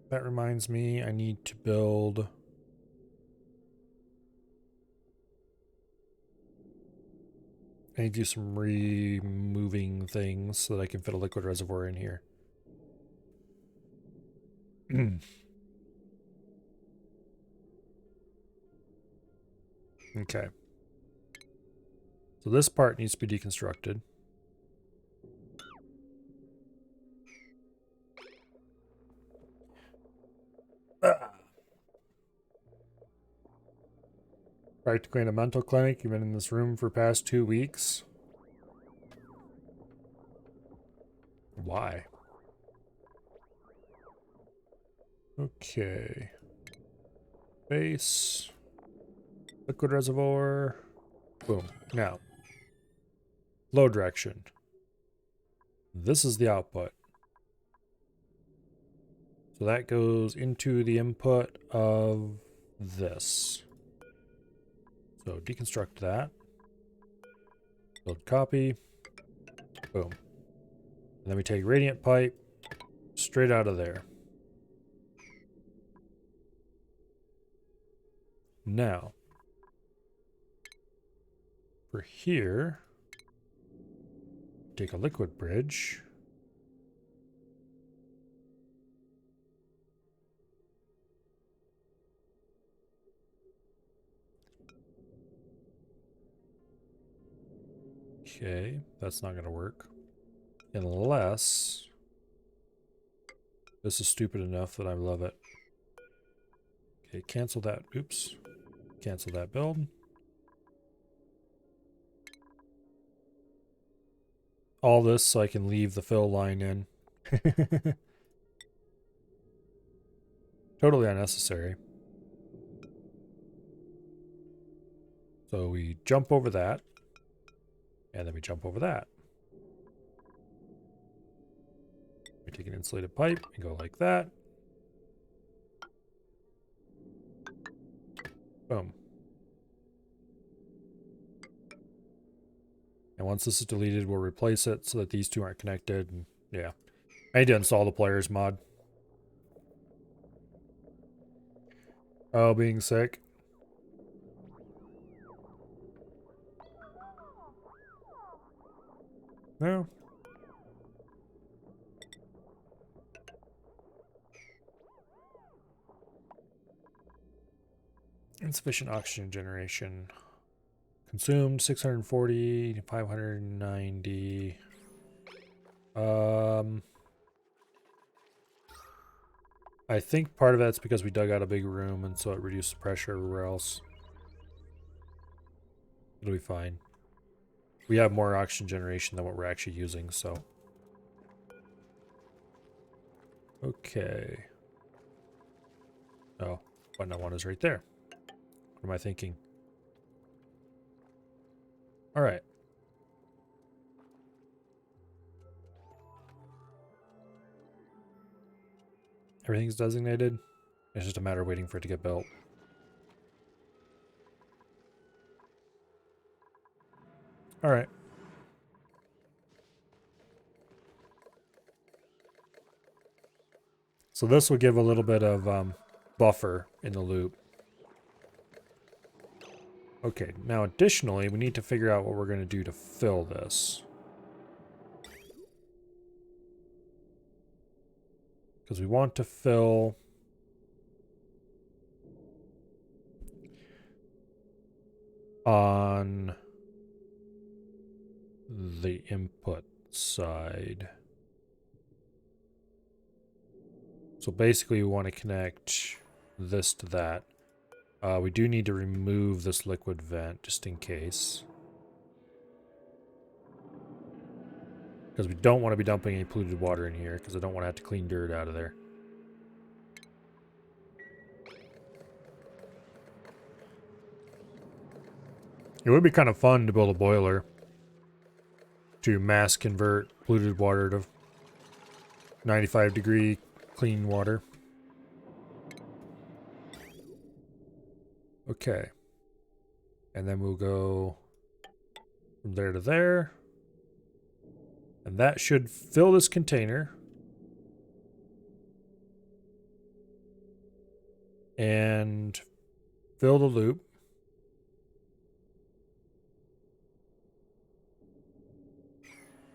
That reminds me, I need to build... I need to do some removing things so that I can fit a liquid reservoir in here. Okay. So this part needs to be deconstructed. Practically in a mental clinic. You've been in this room for past 2 weeks. Why? Okay. Base. Liquid reservoir. Boom. Now. Flow direction. This is the output. So that goes into the input of this. So deconstruct that. Build copy. Boom. And then we take radiant pipe straight out of there. Now, for here, take a liquid bridge. Okay, that's not going to work. Unless this is stupid enough that I love it. Okay, cancel that. Oops. Cancel that build. All this so I can leave the fill line in. Totally unnecessary. So we jump over that. And then we jump over that. We take an insulated pipe and go like that. Boom. And once this is deleted, we'll replace it so that these two aren't connected. And yeah. I need to install the players mod. Oh, being sick. No. Insufficient oxygen generation. Consumed 640, 590. I think part of that's because we dug out a big room and so it reduced the pressure everywhere else. It'll be fine. We have more oxygen generation than what we're actually using, so. Okay. Oh, button I want is right there. What am I thinking? All right. Everything's designated. It's just a matter of waiting for it to get built. All right. So this will give a little bit of buffer in the loop. Okay, now additionally, we need to figure out what we're going to do to fill this. Because we want to fill on the input side. So basically we want to connect this to that. We do need to remove this liquid vent just in case. Because we don't want to be dumping any polluted water in here because I don't want to have to clean dirt out of there. It would be kind of fun to build a boiler to mass convert polluted water to 95-degree clean water. Okay. And then we'll go from there to there. And that should fill this container. And fill the loop.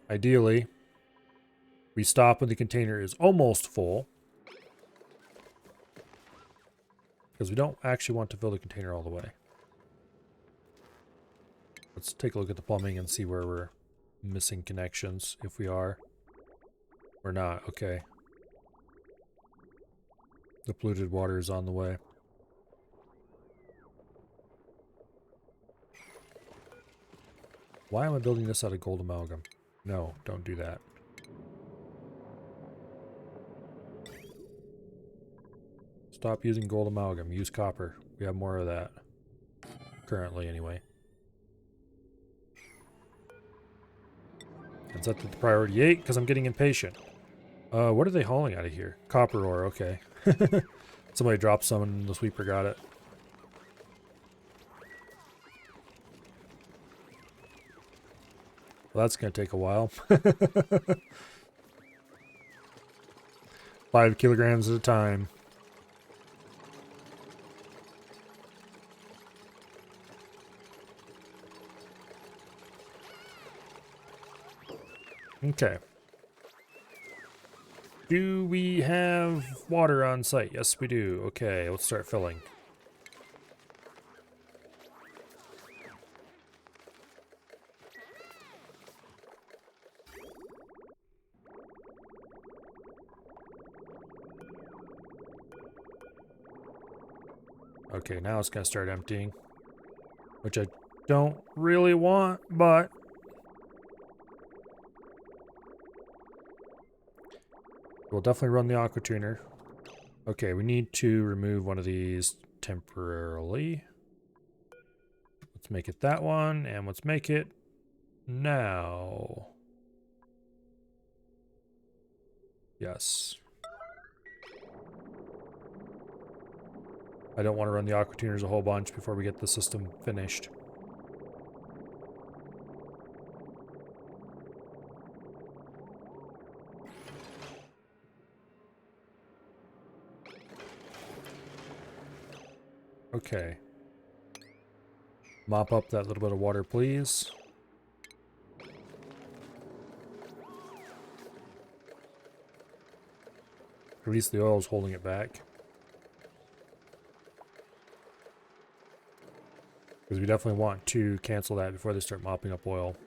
Ideally, we stop when the container is almost full. Because we don't actually want to fill the container all the way. Let's take a look at the plumbing and see where we're missing connections, if we are. We're not, okay. The polluted water is on the way. Why am I building this out of gold amalgam? No, don't do that. Stop using gold amalgam. Use copper. We have more of that. Currently, anyway. And set to the priority 8 because I'm getting impatient. What are they hauling out of here? Copper ore, okay. Somebody dropped some and the sweeper got it. Well, that's going to take a while. 5 kilograms at a time. Okay. Do we have water on site? Yes, we do. Okay, let's start filling. Okay, now it's going to start emptying. Which I don't really want, but... we'll definitely run the aqua tuner. Okay, we need to remove one of these temporarily. Let's make it that one, and let's make it now. Yes. I don't want to run the aqua tuners a whole bunch before we get the system finished. Okay. Mop up that little bit of water, please. At least the oil is holding it back. Because we definitely want to cancel that before they start mopping up oil.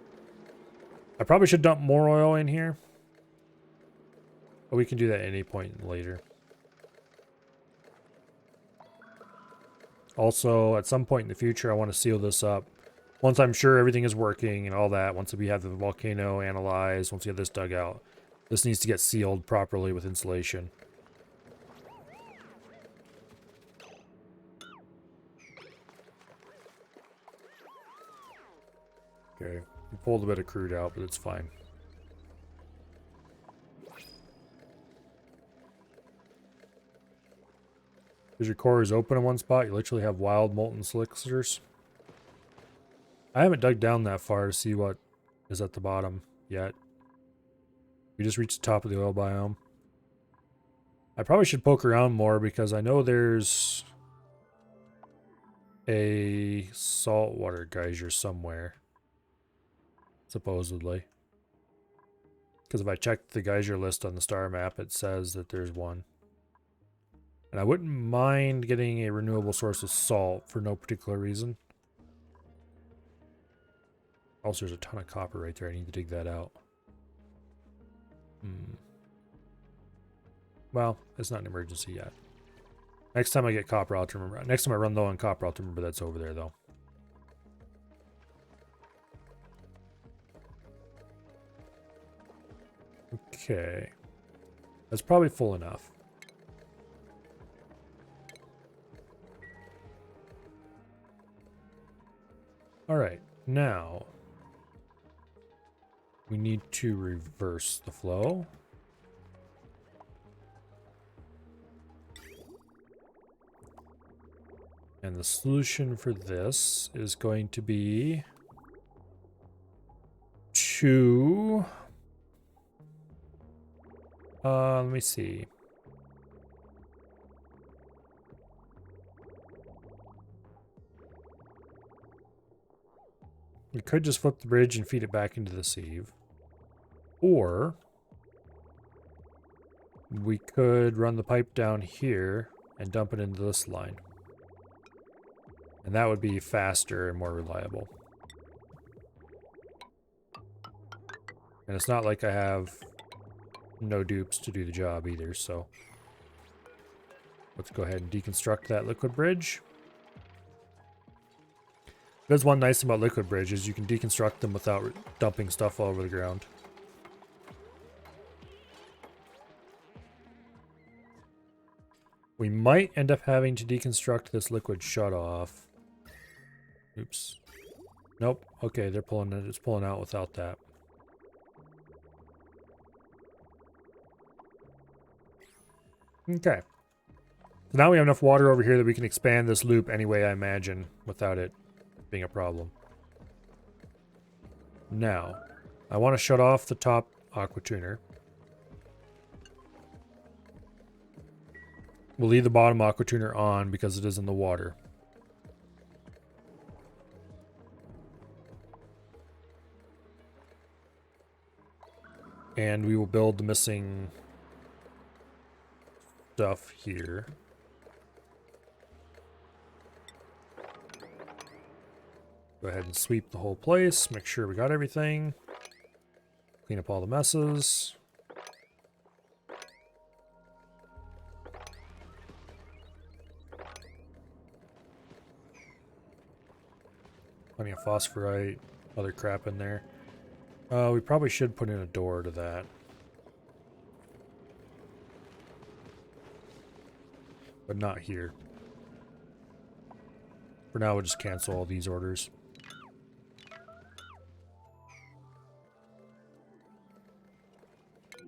I probably should dump more oil in here. But we can do that at any point later. Also, at some point in the future, I want to seal this up. Once I'm sure everything is working and all that, once we have the volcano analyzed, once we have this dug out, this needs to get sealed properly with insulation. Okay, we pulled a bit of crude out, but it's fine. Because your core is open in one spot, you literally have wild molten slickers. I haven't dug down that far to see what is at the bottom yet. We just reached the top of the oil biome. I probably should poke around more because I know there's a saltwater geyser somewhere. Supposedly. Because if I check the geyser list on the star map, it says that there's one. And I wouldn't mind getting a renewable source of salt for no particular reason. Also, there's a ton of copper right there. I need to dig that out. Well, it's not an emergency yet. Next time I get copper, I'll have to remember. Next time I run low on copper, I'll have to remember that's over there, though. Okay. That's probably full enough. Alright, now we need to reverse the flow. And the solution for this is going to be to... let me see. We could just flip the bridge and feed it back into the sieve. Or we could run the pipe down here and dump it into this line. And that would be faster and more reliable. And it's not like I have no dupes to do the job either, so let's go ahead and deconstruct that liquid bridge. There's one nice thing about liquid bridges, you can deconstruct them without dumping stuff all over the ground. We might end up having to deconstruct this liquid shutoff. Oops. Nope. Okay, they're pulling it. It's pulling out without that. Okay. So now we have enough water over here that we can expand this loop any way I imagine without it being a problem. Now, I want to shut off the top aqua tuner. We'll leave the bottom aqua tuner on because it is in the water. And we will build the missing stuff here. Go ahead and sweep the whole place, make sure we got everything. Clean up all the messes. Plenty of phosphorite, other crap in there. We probably should put in a door to that. But not here. For now, we'll just cancel all these orders.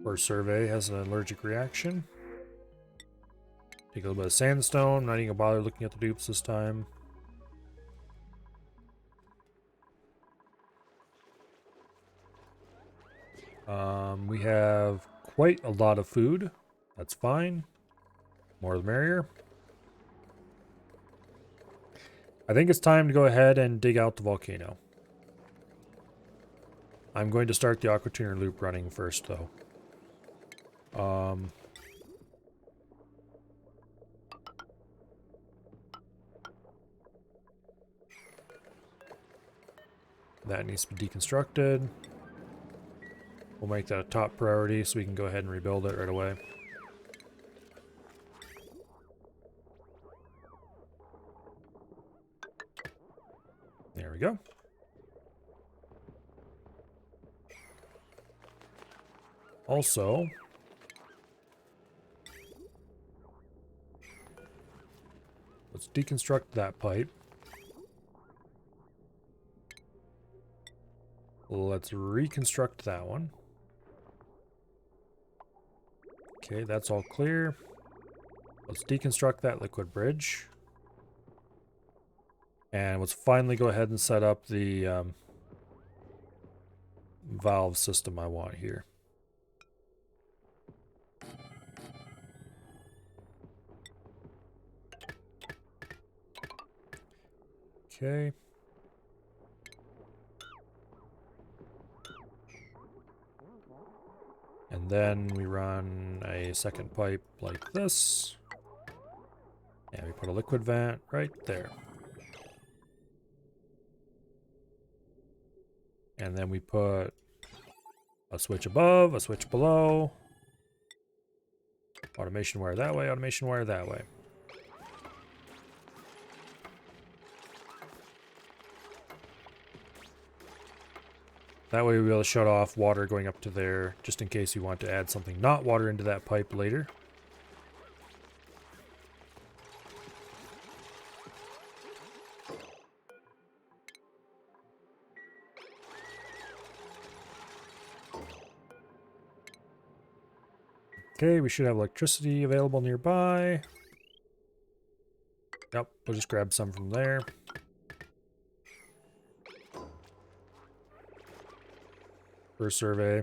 Our survey has an allergic reaction. Take a little bit of sandstone. Not even gonna bother looking at the dupes this time. We have quite a lot of food. That's fine. More the merrier. I think it's time to go ahead and dig out the volcano. I'm going to start the aqua tuner loop running first, though. That needs to be deconstructed. We'll make that a top priority so we can go ahead and rebuild it right away. There we go. Also, let's deconstruct that pipe. Let's reconstruct that one. Okay, that's all clear. Let's deconstruct that liquid bridge. And let's finally go ahead and set up the valve system I want here. Okay. Then we run a second pipe like this. And we put a liquid vent right there. And then we put a switch above, a switch below. Automation wire that way, automation wire that way. That way we'll be able to shut off water going up to there, just in case we want to add something not water into that pipe later. Okay, we should have electricity available nearby. Yep, we'll just grab some from there. First survey.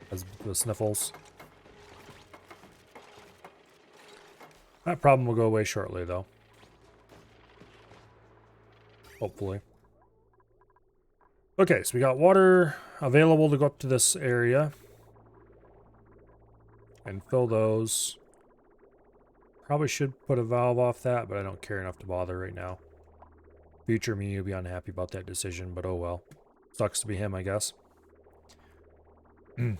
Has the sniffles. That problem will go away shortly, though. Hopefully. Okay, so we got water available to go up to this area. And fill those. Probably should put a valve off that, but I don't care enough to bother right now. Future me will be unhappy about that decision, but oh well. Sucks to be him, I guess. I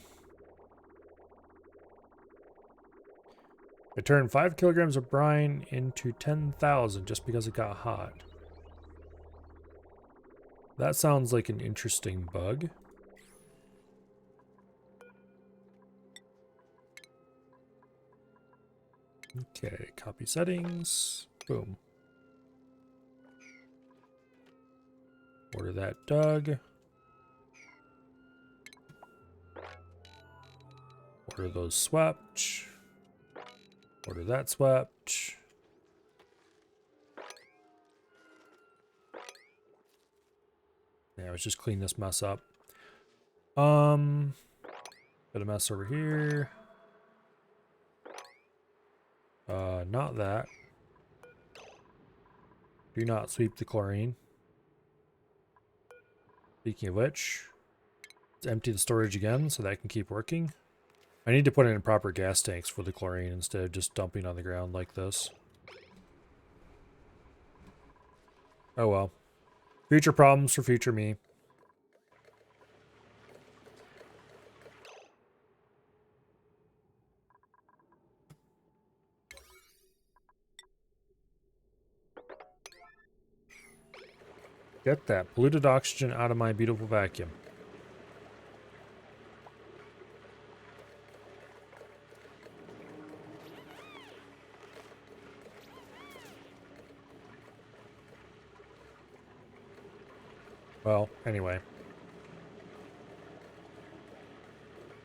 turned 5 kilograms of brine into 10,000 just because it got hot. That sounds like an interesting bug. Okay, copy settings. Boom. Order that dug. Order those swept. Order that swept. Yeah, let's just clean this mess up. Bit of mess over here. Not that. Do not sweep the chlorine. Speaking of which, let's empty the storage again so that I can keep working. I need to put it in proper gas tanks for the chlorine instead of just dumping on the ground like this. Oh well. Future problems for future me. Get that polluted oxygen out of my beautiful vacuum. Well, anyway.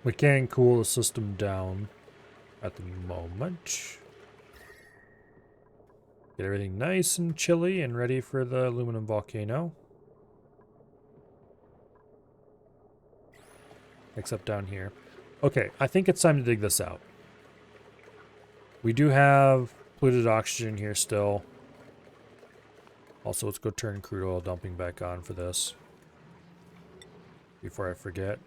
We can cool the system down at the moment. Get everything nice and chilly and ready for the aluminum volcano. Except down here. Okay, I think it's time to dig this out. We do have polluted oxygen here still. Also, let's go turn crude oil dumping back on for this. Before I forget.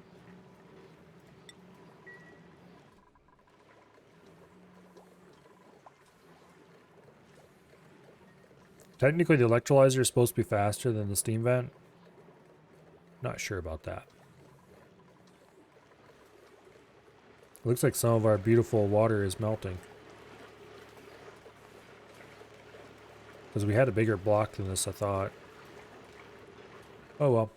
Technically, the electrolyzer is supposed to be faster than the steam vent. Not sure about that. Looks like some of our beautiful water is melting. Because we had a bigger block than this, I thought. Oh well.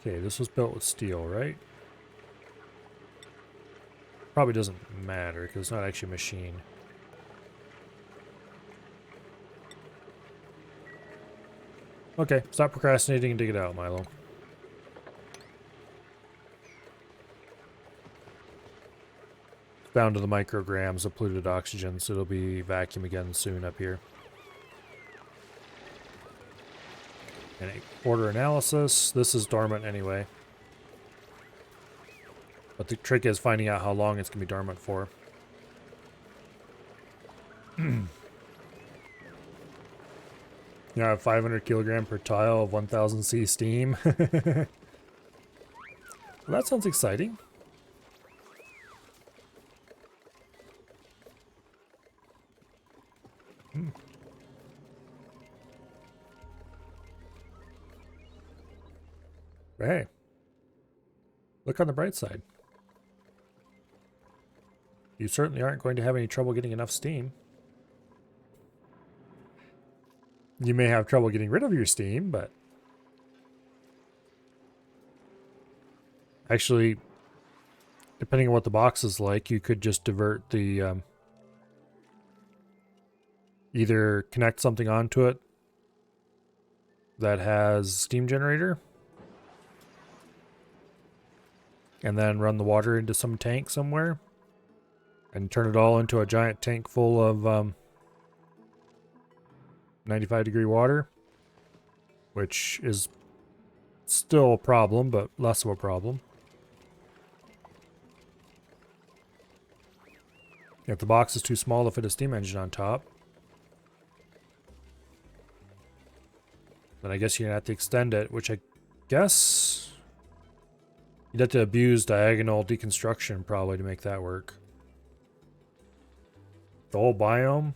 Okay, this was built with steel, right? Probably doesn't matter because it's not actually a machine. Okay, stop procrastinating and dig it out, Milo. Down to the micrograms of polluted oxygen, so it'll be vacuum again soon up here. And order analysis. This is dormant anyway. But the trick is finding out how long it's going to be dormant for. Yeah, 500 kilogram per tile of 1000 C steam. Well, that sounds exciting. Hmm. Hey, look on the bright side. You certainly aren't going to have any trouble getting enough steam. You may have trouble getting rid of your steam, but actually, depending on what the box is like, you could just divert the either connect something onto it that has steam generator and then run the water into some tank somewhere and turn it all into a giant tank full of 95-degree water, which is still a problem, but less of a problem. If the box is too small to fit a steam engine on top, then I guess you're gonna have to extend it, which I guess you'd have to abuse diagonal deconstruction probably to make that work. The whole biome?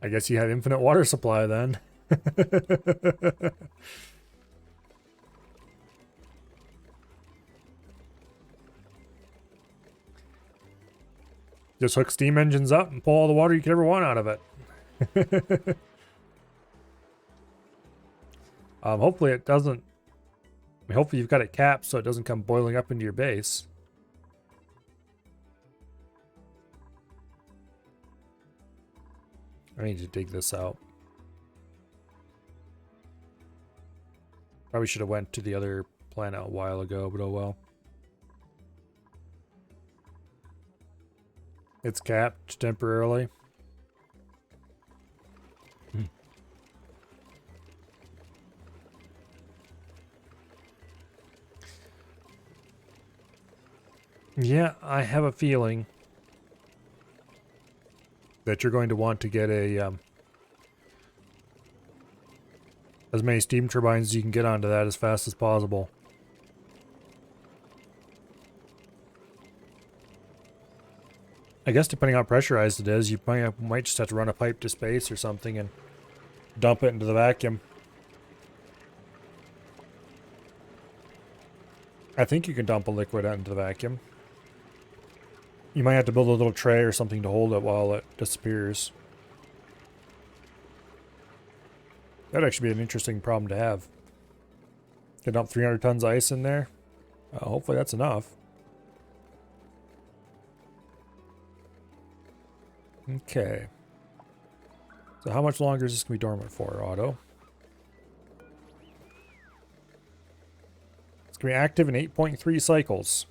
I guess you had infinite water supply then. Just hook steam engines up and pull all the water you could ever want out of it. Hopefully it doesn't. Hopefully you've got it capped so it doesn't come boiling up into your base. I need to dig this out. Probably should have went to the other planet a while ago, but oh well. It's capped temporarily. Yeah, I have a feeling that you're going to want to get a as many steam turbines as you can get onto that as fast as possible. I guess depending on how pressurized it is, you might just have to run a pipe to space or something and dump it into the vacuum. I think you can dump a liquid into the vacuum. You might have to build a little tray or something to hold it while it disappears. That'd actually be an interesting problem to have. Can dump 300 tons of ice in there. Hopefully that's enough. Okay. So how much longer is this going to be dormant for, Otto? It's going to be active in 8.3 cycles.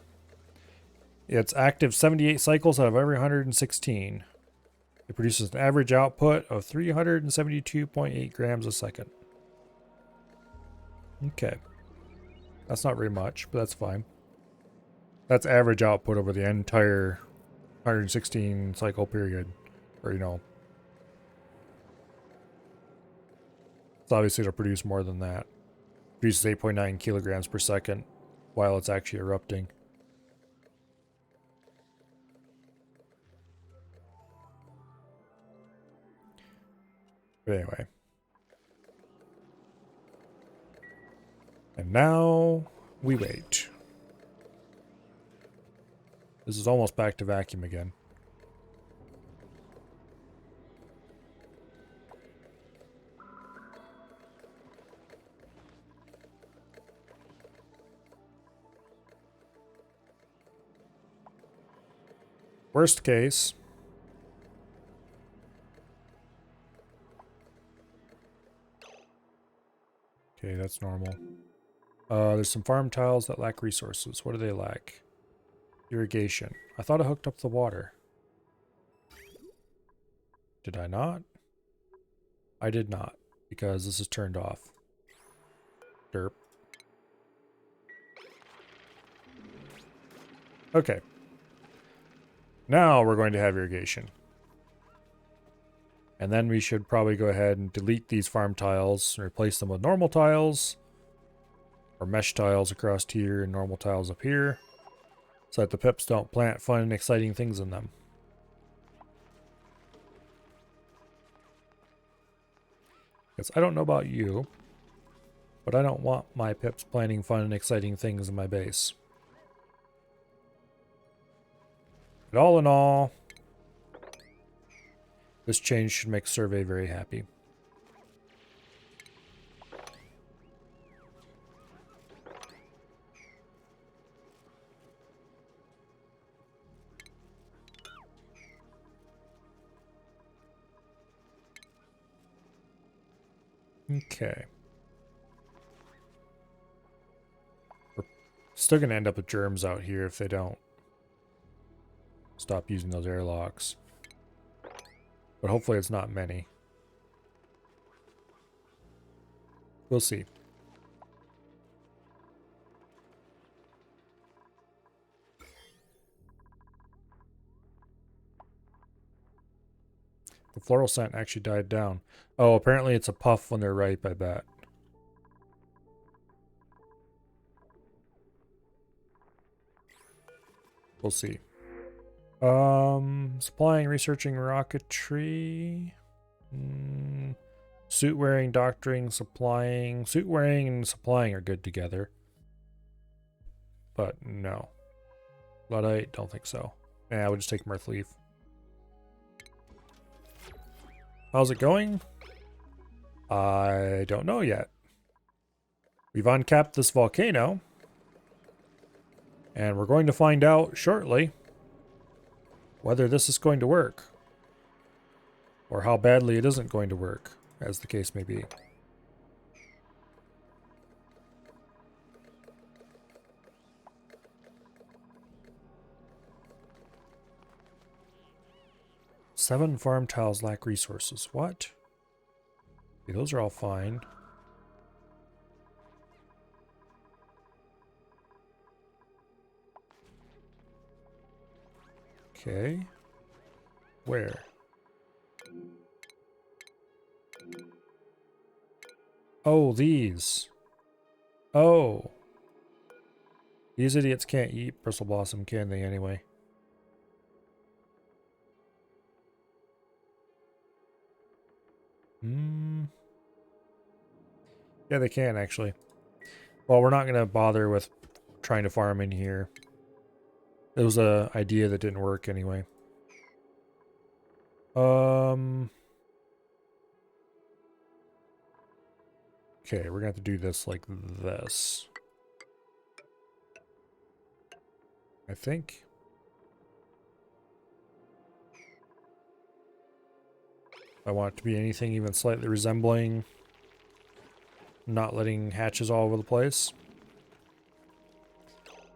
It's active 78 cycles out of every 116. It produces an average output of 372.8 grams a second. Okay. That's not very much, but that's fine. That's average output over the entire 116 cycle period. Or, you know. So obviously it'll produce more than that. It produces 8.9 kilograms per second while it's actually erupting. But anyway. And now we wait. This is almost back to vacuum again. Worst case. Okay, that's normal. There's some farm tiles that lack resources. What do they lack? Irrigation. I thought I hooked up the water. Did I not? I did not, because this is turned off. Derp. Okay. Now we're going to have irrigation. And then we should probably go ahead and delete these farm tiles and replace them with normal tiles. Or mesh tiles across here and normal tiles up here. So that the pips don't plant fun and exciting things in them. Because I don't know about you, but I don't want my pips planting fun and exciting things in my base. But all in all, this change should make Survey very happy. Okay. We're still going to end up with germs out here if they don't stop using those airlocks. But hopefully it's not many. We'll see. The floral scent actually died down. Oh, apparently it's a puff when they're ripe, I bet. We'll see. Supplying, researching rocketry. Suit wearing, doctoring, supplying. Suit wearing and supplying are good together. But no. Luddite, don't think so. Yeah, we'll just take Mirthleaf. How's it going? I don't know yet. We've uncapped this volcano. And we're going to find out shortly whether this is going to work. Or how badly it isn't going to work, as the case may be. Seven farm tiles lack resources. What? Okay, those are all fine. Okay. Where? Oh, these. Oh. These idiots can't eat Bristle Blossom, can they, anyway? Yeah, they can, actually. Well, we're not going to bother with trying to farm in here. It was an idea that didn't work anyway. Okay, we're gonna have to do this like this. I think. I want it to be anything even slightly resembling not letting hatches all over the place.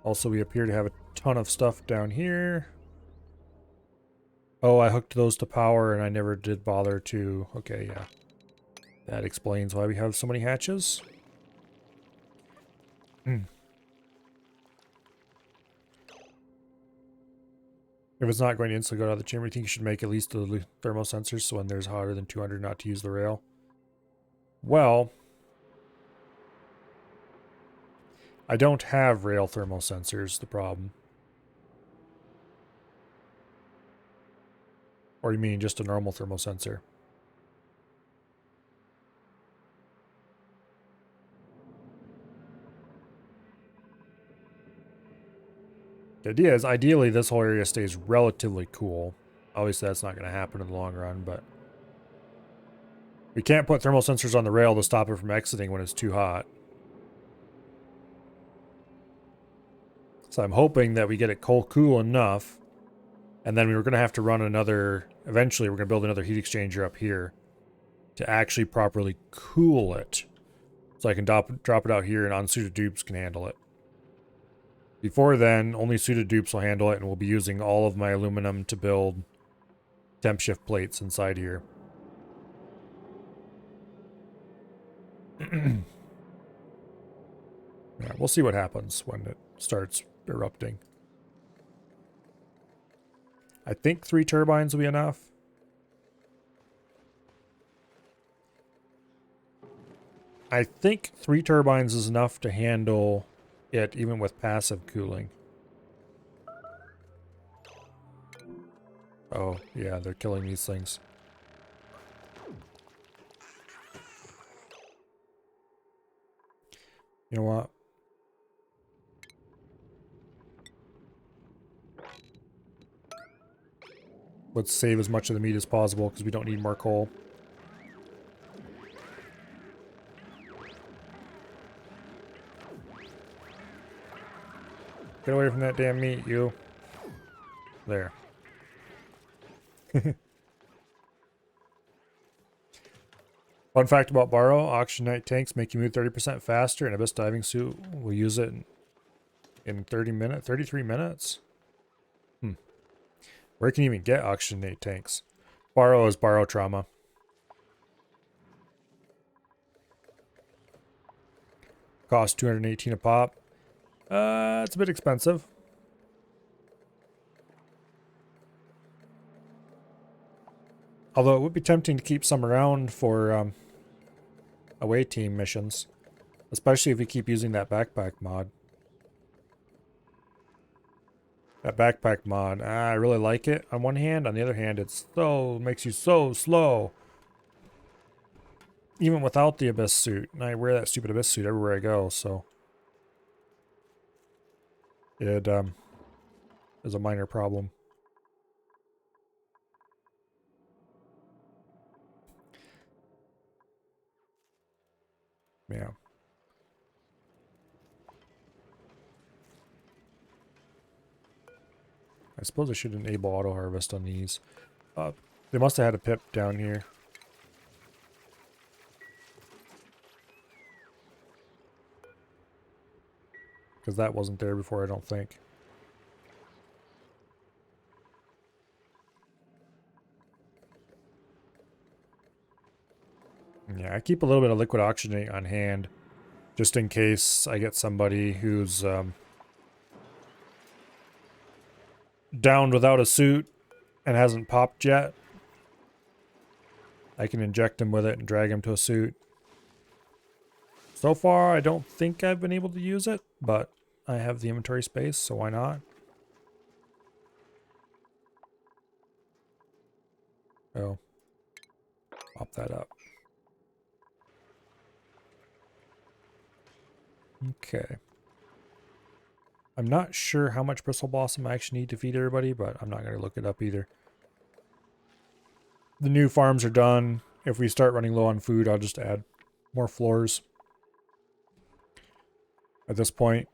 Also, we appear to have a ton of stuff down here. Oh, I hooked those to power and I never did bother to... Okay, yeah. That explains why we have so many hatches. If it's not going to instantly go out of the chamber, you think you should make at least the thermal sensors so when there's hotter than 200 not to use the rail? Well, I don't have rail thermal sensors, the problem. Or you mean just a normal thermal sensor? The idea is, ideally, this whole area stays relatively cool. Obviously, that's not going to happen in the long run, but... We can't put thermal sensors on the rail to stop it from exiting when it's too hot. So I'm hoping that we get it cool enough, and then we were going to have to run another... Eventually, we're going to build another heat exchanger up here to actually properly cool it. So I can drop it out here and unsuited dupes can handle it. Before then, only suited dupes will handle it, and we'll be using all of my aluminum to build temp shift plates inside here. Yeah, we'll see what happens when it starts erupting. I think 3 turbines will be enough. I think 3 turbines is enough to handle it even with passive cooling. Oh, yeah, they're killing these things. You know what? Let's save as much of the meat as possible because we don't need more coal. Get away from that damn meat, you. There. Fun fact about Borrow, Auction Night tanks make you move 30% faster, and Abyss Diving Suit will use it in 33 minutes? Where can you even get Auction Night tanks? Borrow is Borrow Trauma. Cost 218 a pop. It's a bit expensive. Although it would be tempting to keep some around for away team missions. Especially if you keep using that backpack mod. That backpack mod, I really like it on one hand. On the other hand, makes you so slow. Even without the Abyss suit. And I wear that stupid Abyss suit everywhere I go, so. It is a minor problem. Yeah. I suppose I should enable auto harvest on these. They must have had a pip down here. Because that wasn't there before, I don't think. Yeah, I keep a little bit of liquid oxygenate on hand. Just in case I get somebody who's downed without a suit and hasn't popped yet. I can inject him with it and drag him to a suit. So far, I don't think I've been able to use it, but I have the inventory space, so why not? Oh. Pop that up. Okay. I'm not sure how much Bristle Blossom I actually need to feed everybody, but I'm not going to look it up either. The new farms are done. If we start running low on food, I'll just add more floors. At this point,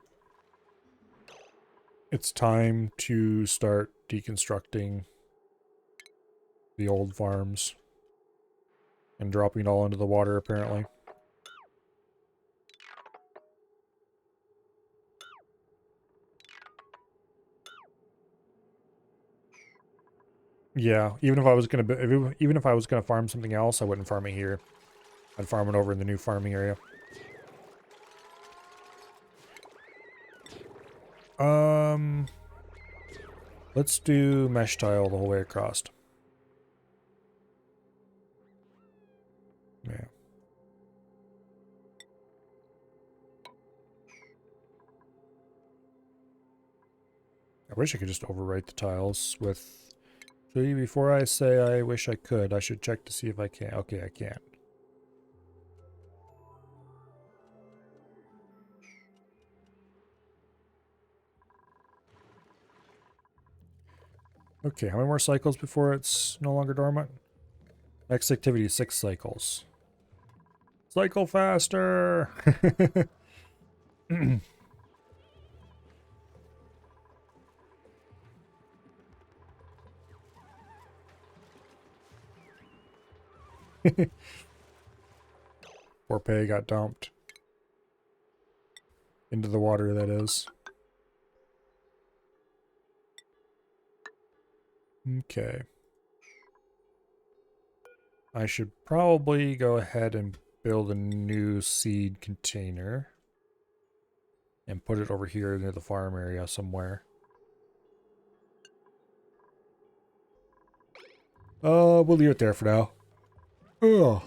it's time to start deconstructing the old farms and dropping it all into the water, apparently. Yeah, even if I was gonna farm something else, I wouldn't farm it here. I'd farm it over in the new farming area. Let's do mesh tile the whole way across. Yeah. I wish I could just overwrite the tiles with... Actually, before I say I wish I could, I should check to see if I can. Okay, I can't. Okay, how many more cycles before it's no longer dormant? Next activity, 6 cycles. Cycle faster! Poor Pei got dumped. Into the water, that is. Okay. I should probably go ahead and build a new seed container. And put it over here near the farm area somewhere. We'll leave it there for now. Oh.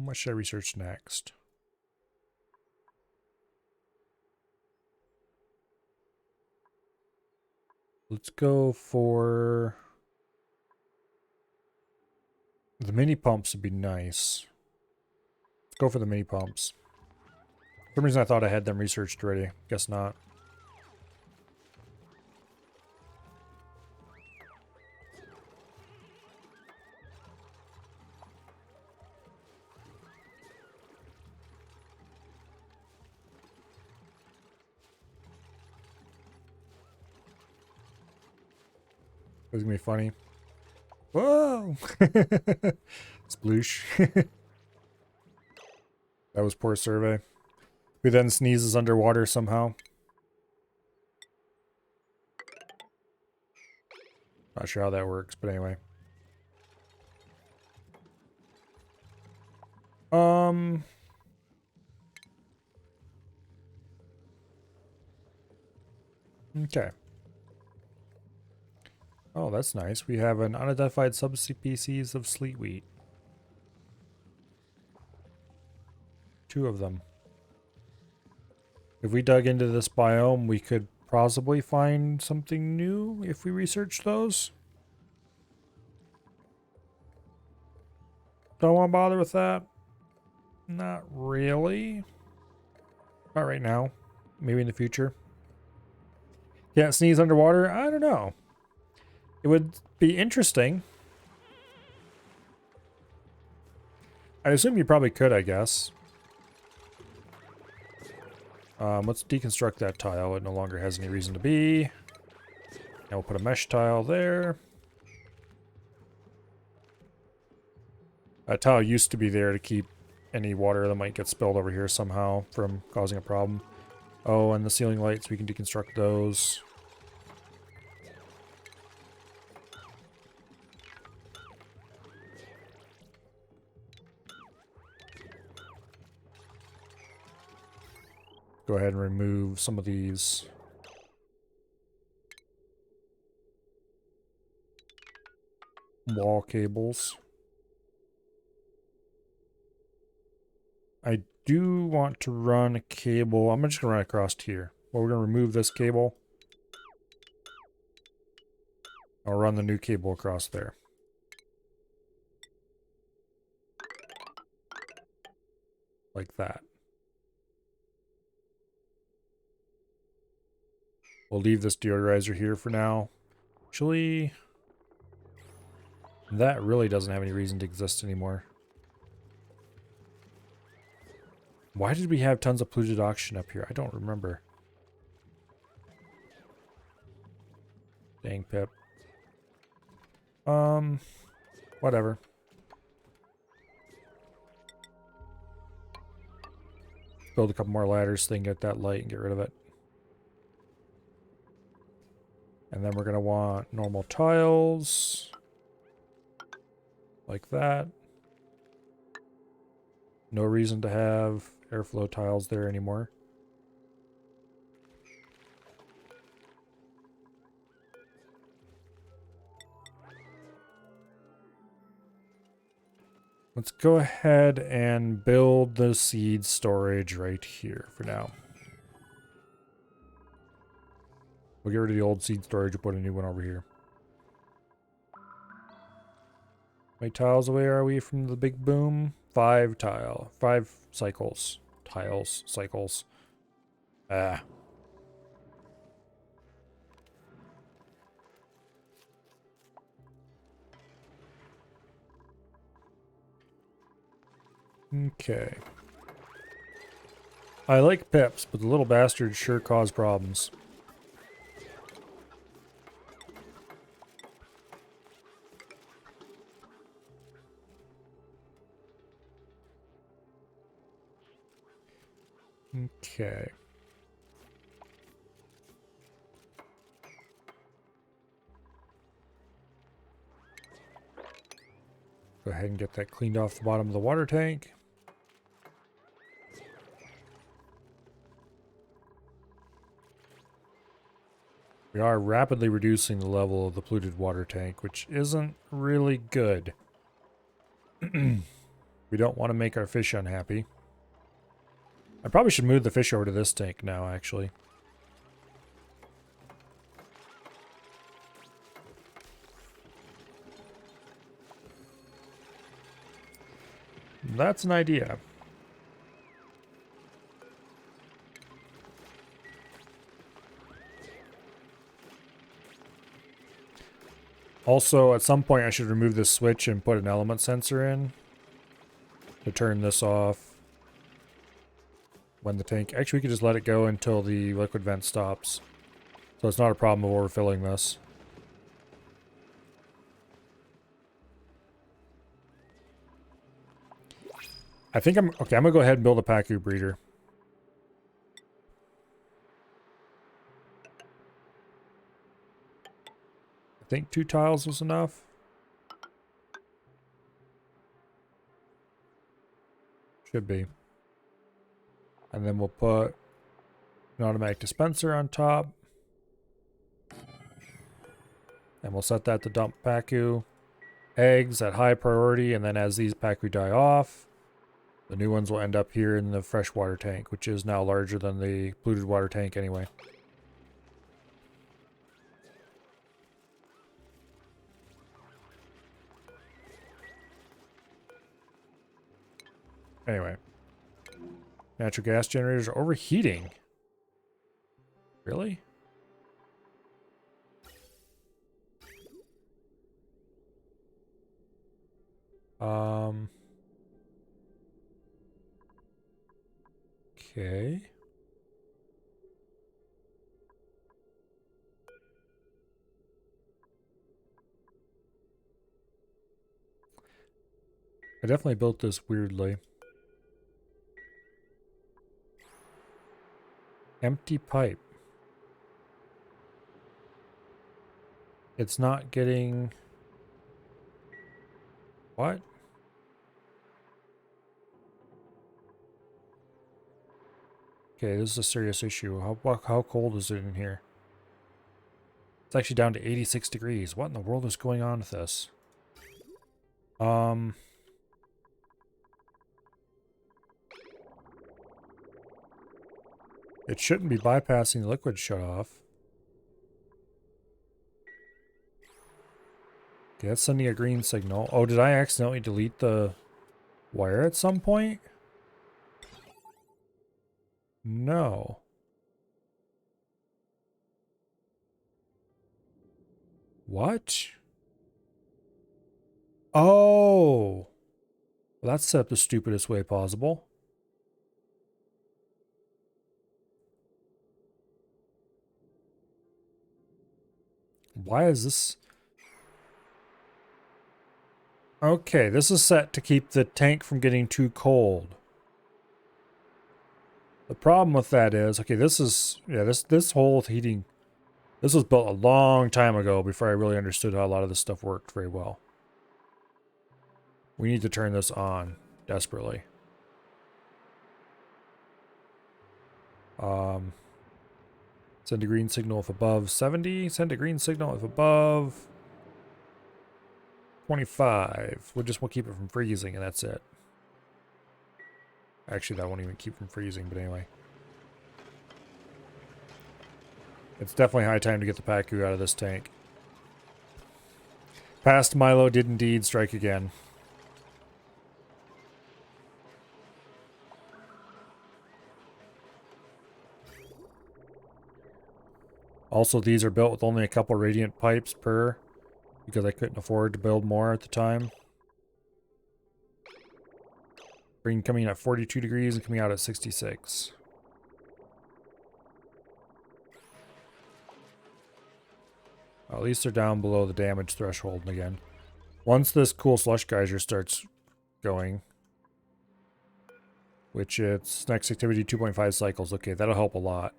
What should I research next? Let's go for the mini pumps would be nice. Let's go for the mini pumps. For some reason I thought I had them researched already. Guess not. It was gonna be funny. Whoa! Sploosh. That was poor survey. Who then sneezes underwater somehow. Not sure how that works, but anyway. Okay. Oh, that's nice. We have an unidentified subspecies of sleetwheat. 2 of them. If we dug into this biome, we could possibly find something new if we research those. Don't want to bother with that. Not really. Not right now. Maybe in the future. Can't sneeze underwater? I don't know. It would be interesting. I assume you probably could, I guess. Let's deconstruct that tile. It no longer has any reason to be. And we'll put a mesh tile there. That tile used to be there to keep any water that might get spilled over here somehow from causing a problem. Oh, and the ceiling lights, we can deconstruct those. Go ahead and remove some of these wall cables. I do want to run a cable. I'm just going to run across here. Well, we're going to remove this cable. I'll run the new cable across there. Like that. We'll leave this deodorizer here for now. Actually, that really doesn't have any reason to exist anymore. Why did we have tons of polluted oxygen up here? I don't remember. Dang, Pip. Whatever. Build a couple more ladders so they can get that light and get rid of it. And then we're going to want normal tiles. Like that. No reason to have airflow tiles there anymore. Let's go ahead and build the seed storage right here for now. We'll get rid of the old seed storage and put a new one over here. How many tiles away are we from the big boom? 5 tile. 5 cycles. Tiles. Cycles. Ah. Okay. I like Pips, but the little bastards sure cause problems. Okay. Go ahead and get that cleaned off the bottom of the water tank. We are rapidly reducing the level of the polluted water tank, which isn't really good. We don't want to make our fish unhappy. I probably should move the fish over to this tank now, actually. That's an idea. Also, at some point I should remove this switch and put an element sensor in to turn this off when the tank... Actually, we could just let it go until the liquid vent stops. So it's not a problem of overfilling this. I think I'm... Okay, I'm going to go ahead and build a Pacu breeder. I think 2 tiles was enough. Should be. And then we'll put an automatic dispenser on top. And we'll set that to dump Pacu eggs at high priority, and then as these Pacu die off, the new ones will end up here in the freshwater tank, which is now larger than the polluted water tank anyway. Anyway. Natural gas generators are overheating. Really? Okay. I definitely built this weirdly. Empty pipe. It's not getting... What? Okay, this is a serious issue. How cold is it in here? It's actually down to 86 degrees. What in the world is going on with this? It shouldn't be bypassing the liquid shutoff. Okay, that's sending a green signal. Oh, did I accidentally delete the wire at some point? No. What? Oh! Well, that's set up the stupidest way possible. Why is this... Okay, this is set to keep the tank from getting too cold. The problem with that is, okay, this is... Yeah, this whole heating... This was built a long time ago before I really understood how a lot of this stuff worked very well. We need to turn this on desperately. Send a green signal if above 70. Send a green signal if above 25. We'll keep it from freezing, and that's it. Actually, that won't even keep from freezing, but anyway. It's definitely high time to get the Pacu out of this tank. Past Milo did indeed strike again. Also, these are built with only a couple radiant pipes per, because I couldn't afford to build more at the time. Green coming in at 42 degrees and coming out at 66. Well, at least they're down below the damage threshold again. Once this cool slush geyser starts going, which it's next activity 2.5 cycles, okay, that'll help a lot.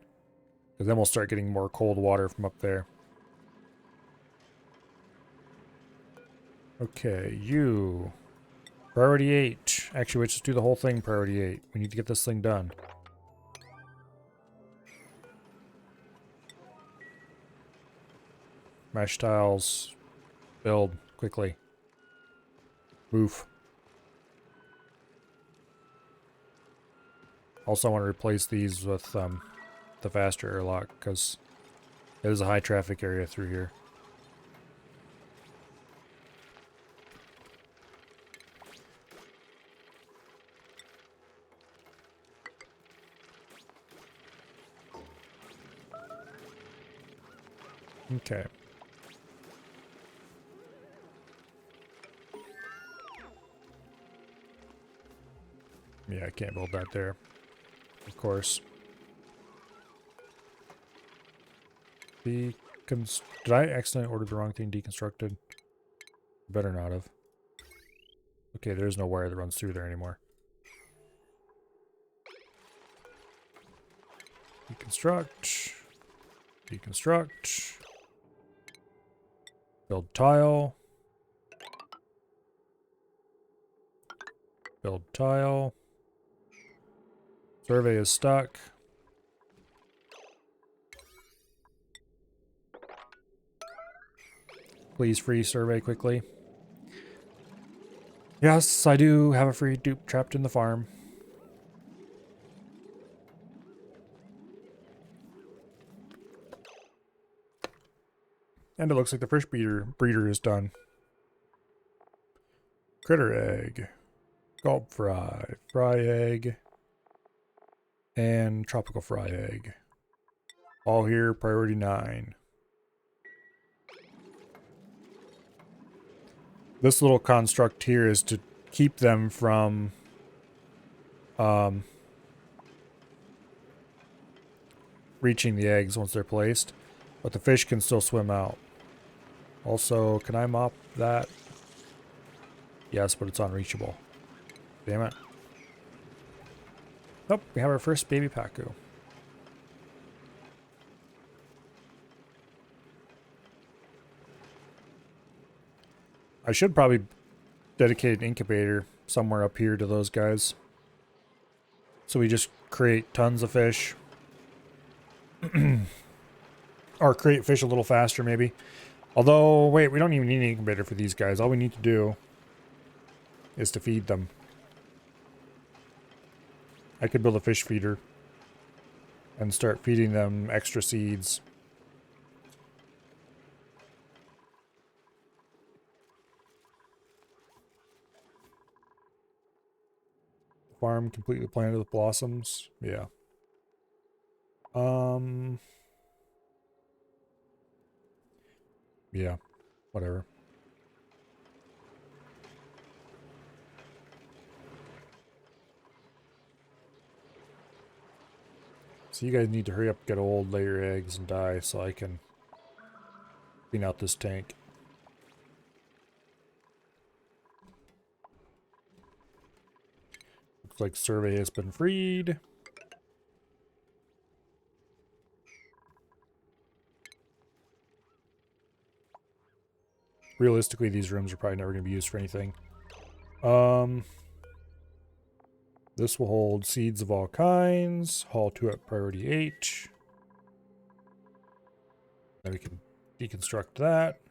Because then we'll start getting more cold water from up there. Okay, you. Priority 8. Actually, let's just do the whole thing priority 8. We need to get this thing done. Mesh tiles. Build quickly. Move. Also, I want to replace these with the faster airlock because it is a high traffic area through here. Okay. Yeah, I can't build that there. Of course. Did I accidentally order the wrong thing deconstructed? Better not have. Okay, there's no wire that runs through there anymore. Deconstruct. Deconstruct. Build tile. Build tile. Survey is stuck. Please free survey quickly. Yes, I do have a free dupe trapped in the farm. And it looks like the fish breeder is done. Critter egg. Gulp fry. Fry egg. And tropical fry egg. All here, priority 9. This little construct here is to keep them from reaching the eggs once they're placed, but the fish can still swim out. Also, can I mop that? Yes, but it's unreachable. Damn it. Nope, we have our first baby Pacu. I should probably dedicate an incubator somewhere up here to those guys. So we just create tons of fish. Or create fish a little faster, maybe. Although, wait, we don't even need an incubator for these guys. All we need to do is to feed them. I could build a fish feeder and start feeding them extra seeds. Farm completely planted with blossoms. Yeah. Yeah. Whatever. So you guys need to hurry up, get old, lay your eggs, and die so I can clean out this tank. Looks like survey has been freed. Realistically, these rooms are probably never going to be used for anything. This will hold seeds of all kinds. Haul 2 at priority 8. Then we can deconstruct that.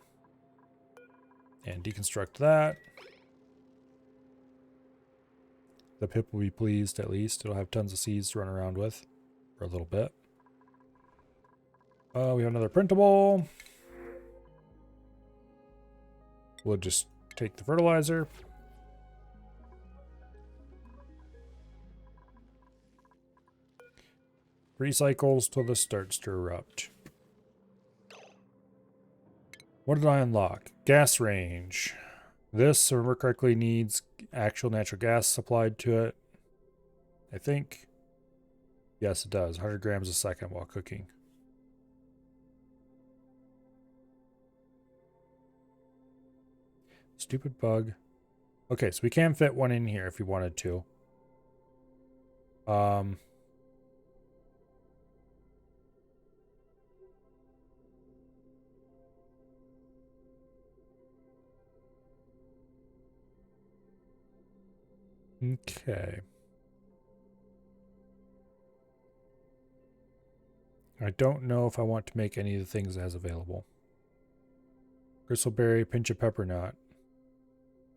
And deconstruct that. The pip will be pleased, at least. It'll have tons of seeds to run around with for a little bit. We have another printable. We'll just take the fertilizer. 3 cycles till this starts to erupt. What did I unlock? Gas range. This, if I remember correctly, needs actual natural gas supplied to it. I think. Yes, it does. 100 grams a second while cooking. Stupid bug. Okay, so we can fit one in here if we wanted to. Okay. I don't know if I want to make any of the things as available. Gristleberry, pinch of pepper nut.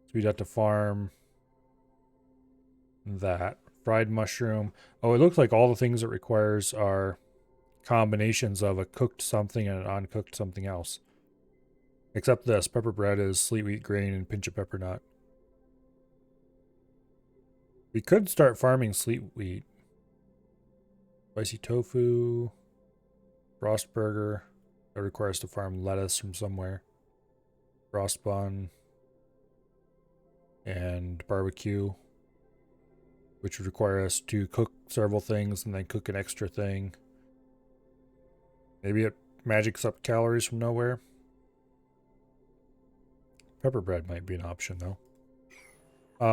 So we'd have to farm that. Fried mushroom. Oh, it looks like all the things it requires are combinations of a cooked something and an uncooked something else. Except this. Pepper bread is sweet wheat grain and pinch of pepper nut. We could start farming sweet wheat. Spicy tofu. Frost burger. That requires to farm lettuce from somewhere. Frost bun. And barbecue. Which would require us to cook several things and then cook an extra thing. Maybe it magics up calories from nowhere. Pepper bread might be an option, though.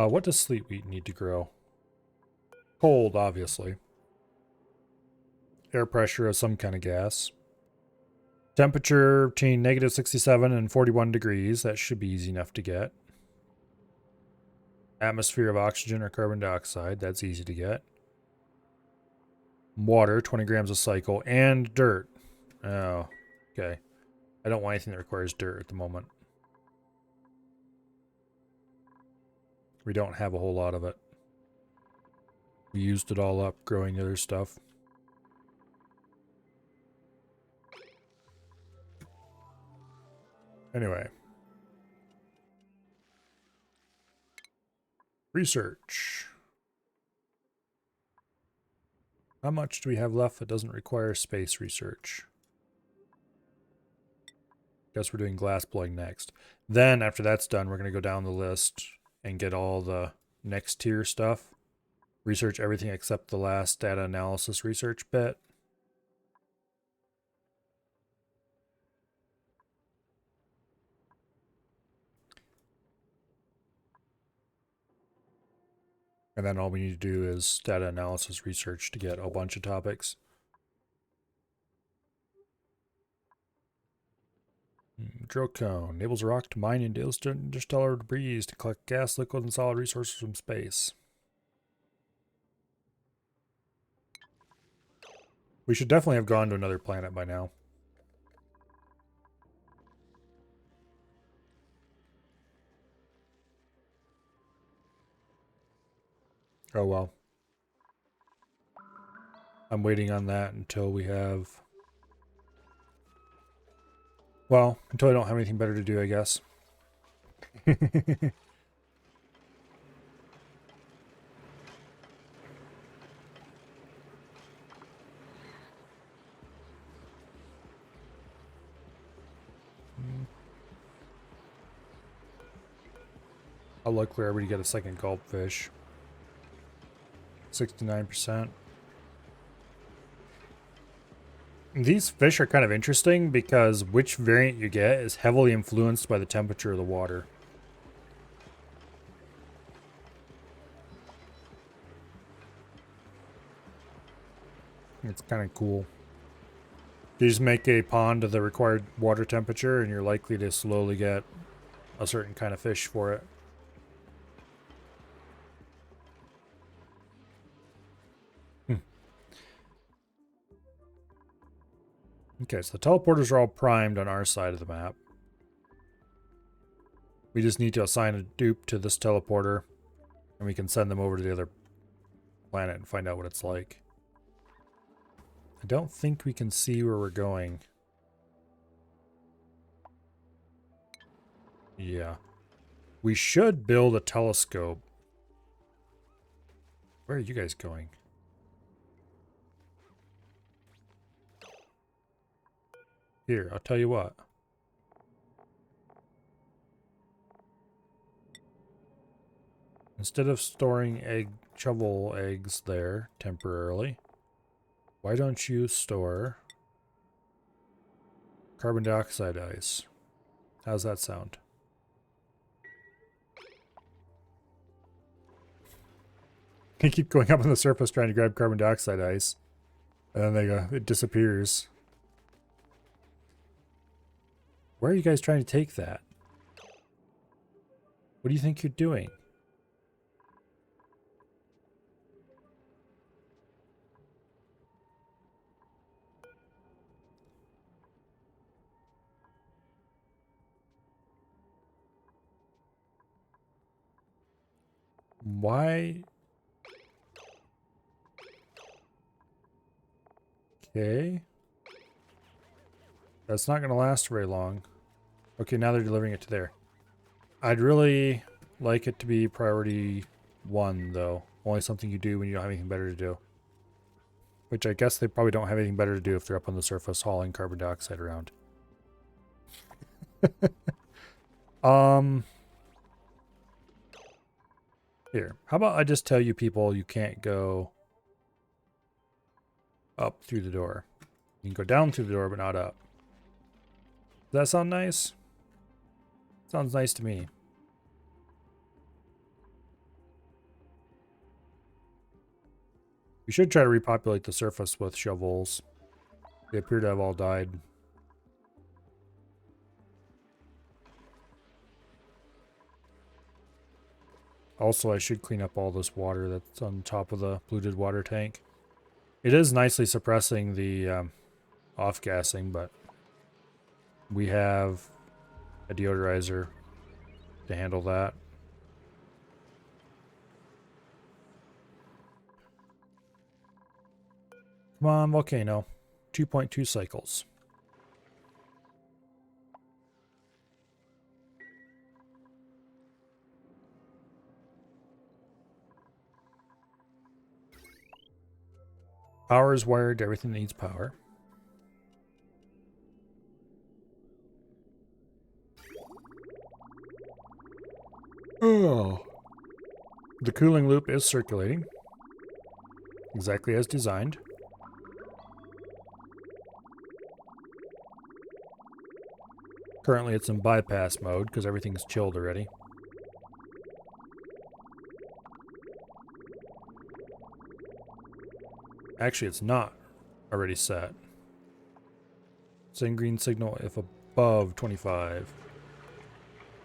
What does sweet wheat need to grow? Cold, obviously. Air pressure of some kind of gas. Temperature between negative 67 and 41 degrees. That should be easy enough to get. Atmosphere of oxygen or carbon dioxide. That's easy to get. Water, 20 grams a cycle. And dirt. Oh, okay. I don't want anything that requires dirt at the moment. We don't have a whole lot of it. We used it all up growing other stuff. Anyway. Research. How much do we have left that doesn't require space research? Guess we're doing glass blowing next. Then, after that's done, we're going to go down the list and get all the next tier stuff. Research everything except the last data analysis research bit. And then all we need to do is data analysis research to get a bunch of topics. Drill cone enables a rock to mine interstellar debris to collect gas, liquid, and solid resources from space. We should definitely have gone to another planet by now. Oh well. I'm waiting on that until we have... Well, until I don't have anything better to do, I guess. How likely are we to get a second gulp fish? 69%. These fish are kind of interesting because which variant you get is heavily influenced by the temperature of the water. It's kind of cool. You just make a pond to the required water temperature and you're likely to slowly get a certain kind of fish for it. Okay, so the teleporters are all primed on our side of the map. We just need to assign a dupe to this teleporter and we can send them over to the other planet and find out what it's like. I don't think we can see where we're going. Yeah. We should build a telescope. Where are you guys going? Here, I'll tell you what. Instead of storing shovel eggs there temporarily, why don't you store carbon dioxide ice? How's that sound? They keep going up on the surface trying to grab carbon dioxide ice. And then it disappears. Where are you guys trying to take that? What do you think you're doing? Why? Okay. That's not going to last very long. Okay, now they're delivering it to there. I'd really like it to be priority 1, though. Only something you do when you don't have anything better to do. Which I guess they probably don't have anything better to do if they're up on the surface hauling carbon dioxide around. Here. How about I just tell you people you can't go up through the door. You can go down through the door, but not up. Does that sound nice? Sounds nice to me. We should try to repopulate the surface with shovels. They appear to have all died. Also, I should clean up all this water that's on top of the polluted water tank. It is nicely suppressing the off-gassing, but we have a deodorizer to handle that. Come on, volcano. 2.2 cycles. Power is wired to everything that needs power. Oh. The cooling loop is circulating. Exactly as designed. Currently it's in bypass mode because everything's chilled already. Actually, it's not already set. Send green signal if above 25.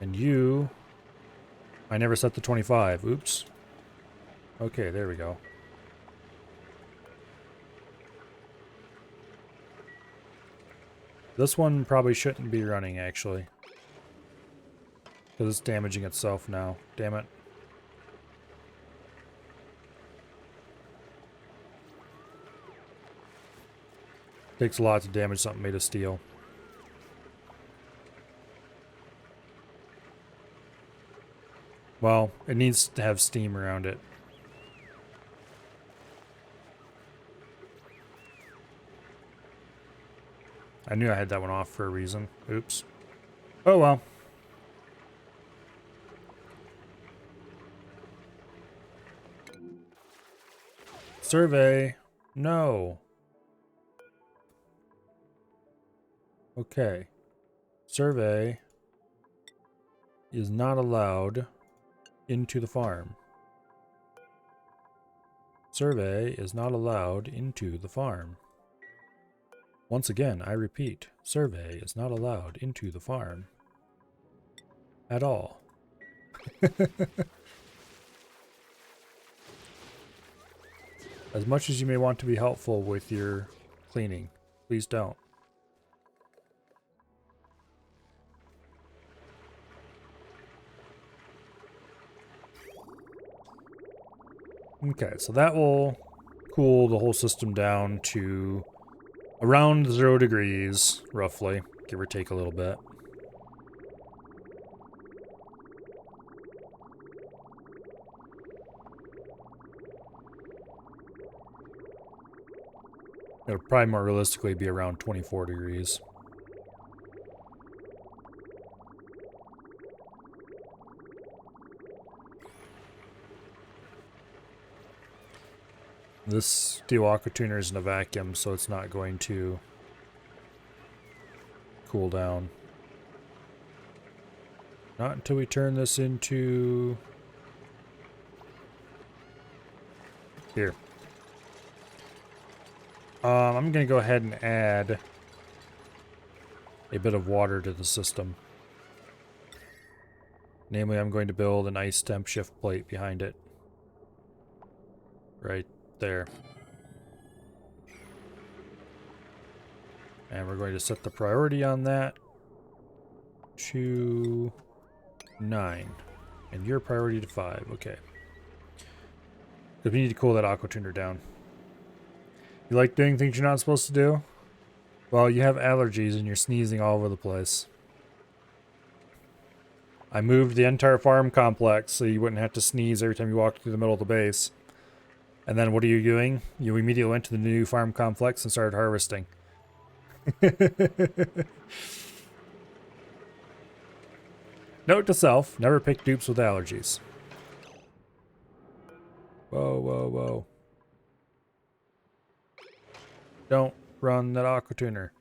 And you... I never set the 25. Oops. Okay, there we go. This one probably shouldn't be running, actually. Because it's damaging itself now. Damn it. Takes a lot to damage something made of steel. Well, it needs to have steam around it. I knew I had that one off for a reason. Oops. Oh well. Survey. No. Okay. Survey is not allowed into the farm. Survey is not allowed into the farm. Once again, I repeat, survey is not allowed into the farm. At all. As much as you may want to be helpful with your cleaning, please don't. Okay, so that will cool the whole system down to around 0 degrees, roughly, give or take a little bit. It'll probably more realistically be around 24 degrees. This steel aqua tuner is in a vacuum, so it's not going to cool down. Not until we turn this into... Here. I'm going to go ahead and add a bit of water to the system. Namely, I'm going to build an ice temp shift plate behind it. Right there. And we're going to set the priority on that to 9. And your priority to 5. Okay. Because we need to cool that aqua tuner down. You like doing things you're not supposed to do? Well, you have allergies and you're sneezing all over the place. I moved the entire farm complex so you wouldn't have to sneeze every time you walked through the middle of the base. And then what are you doing? You immediately went to the new farm complex and started harvesting. Note to self, never pick dupes with allergies. Whoa, whoa, whoa. Don't run that aqua tuner.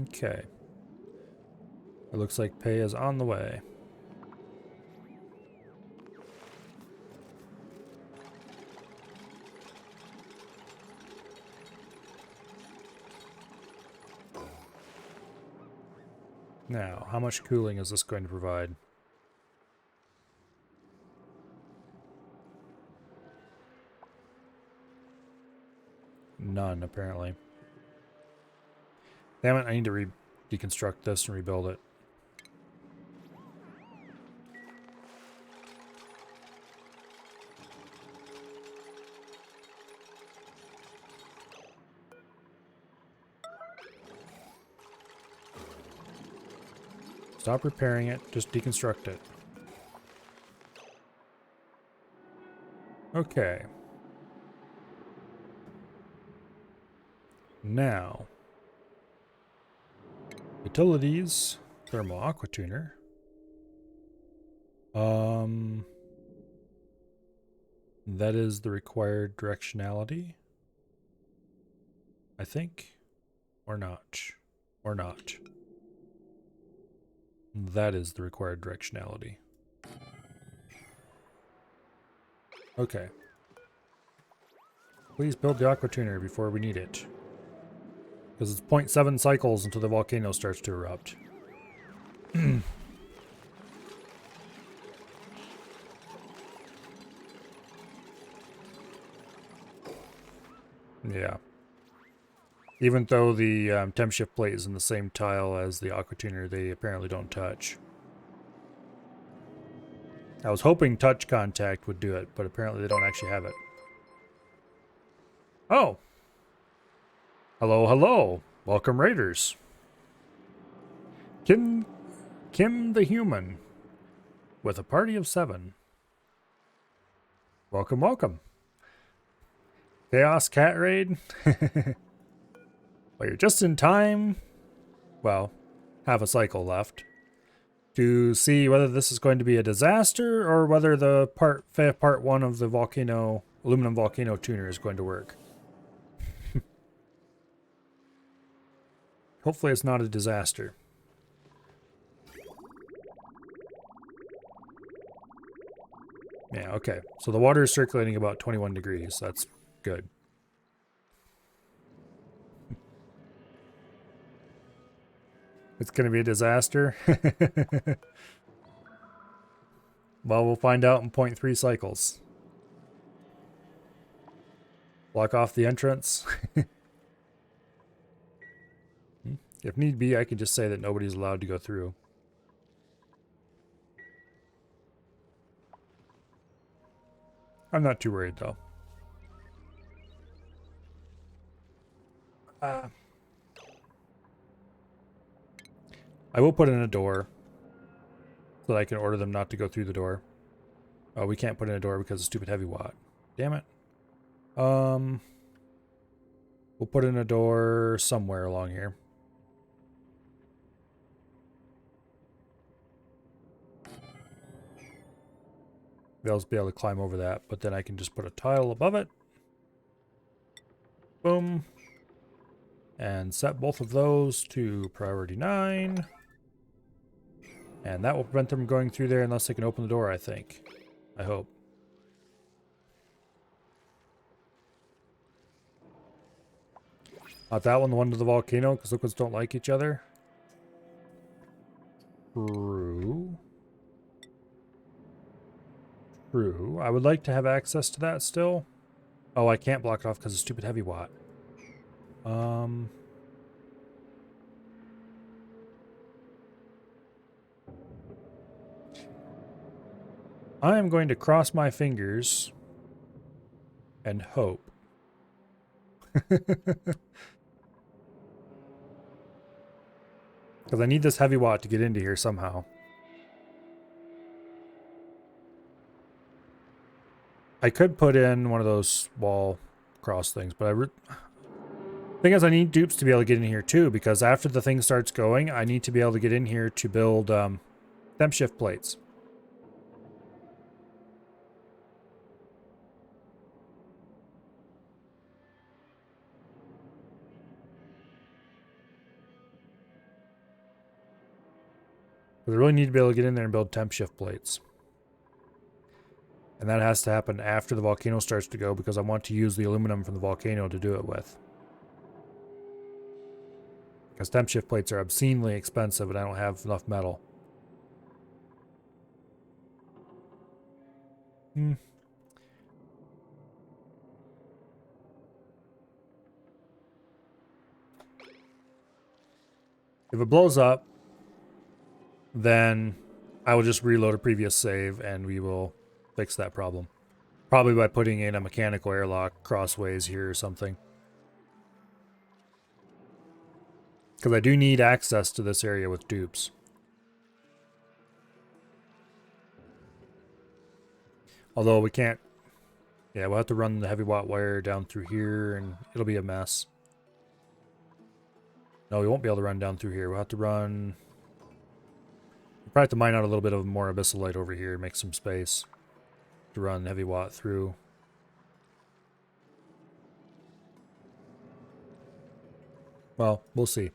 Okay. It looks like pay is on the way. Now, how much cooling is this going to provide? None, apparently. Damn it, I need to deconstruct this and rebuild it. Stop repairing it, just deconstruct it. Okay. Now, utilities, thermal aqua tuner. That is the required directionality, I think, or not, or not. That is the required directionality. Okay. Please build the aqua tuner before we need it. Because it's 0.7 cycles until the volcano starts to erupt. Yeah. Even though the temp shift plate is in the same tile as the aqua tuner, they apparently don't touch. I was hoping touch contact would do it, but apparently they don't actually have it. Oh! Hello, hello! Welcome, Raiders! Kim the Human, with a party of 7. Welcome, welcome. Chaos Cat Raid? Well, you're just in time. Well, have a cycle left to see whether this is going to be a disaster or whether the part 1 of the volcano aluminum volcano tuner is going to work. Hopefully it's not a disaster. Yeah, okay. So the water is circulating about 21 degrees. That's good. It's going to be a disaster. Well, we'll find out in 0.3 cycles. Block off the entrance. If need be, I can just say that nobody's allowed to go through. I'm not too worried, though. I will put in a door so that I can order them not to go through the door. Oh, we can't put in a door because of stupid heavy watt. Damn it. We'll put in a door somewhere along here. They'll be able to climb over that, but then I can just put a tile above it. Boom. And set both of those to priority 9. And that will prevent them going through there unless they can open the door, I think. I hope. Not that one, the one to the volcano, because liquids don't like each other. True. True. I would like to have access to that still. Oh, I can't block it off because of stupid heavy watt. I am going to cross my fingers and hope. Because I need this heavy watt to get into here somehow. I could put in one of those wall cross things, but thing is, I need dupes to be able to get in here too, because after the thing starts going, I need to be able to get in here to build temp shift plates. But I really need to be able to get in there and build temp shift plates. And that has to happen after the volcano starts to go, because I want to use the aluminum from the volcano to do it with. Because temp shift plates are obscenely expensive and I don't have enough metal. If it blows up, then I will just reload a previous save and we will fix that problem. Probably by putting in a mechanical airlock crossways here or something. Because I do need access to this area with dupes. Although we can't... Yeah, we'll have to run the heavy watt wire down through here and it'll be a mess. No, we won't be able to run down through here. We'll have to run... We'll probably have to mine out a little bit of more abyssalite over here and make some space to run heavy watt through. Well, we'll see.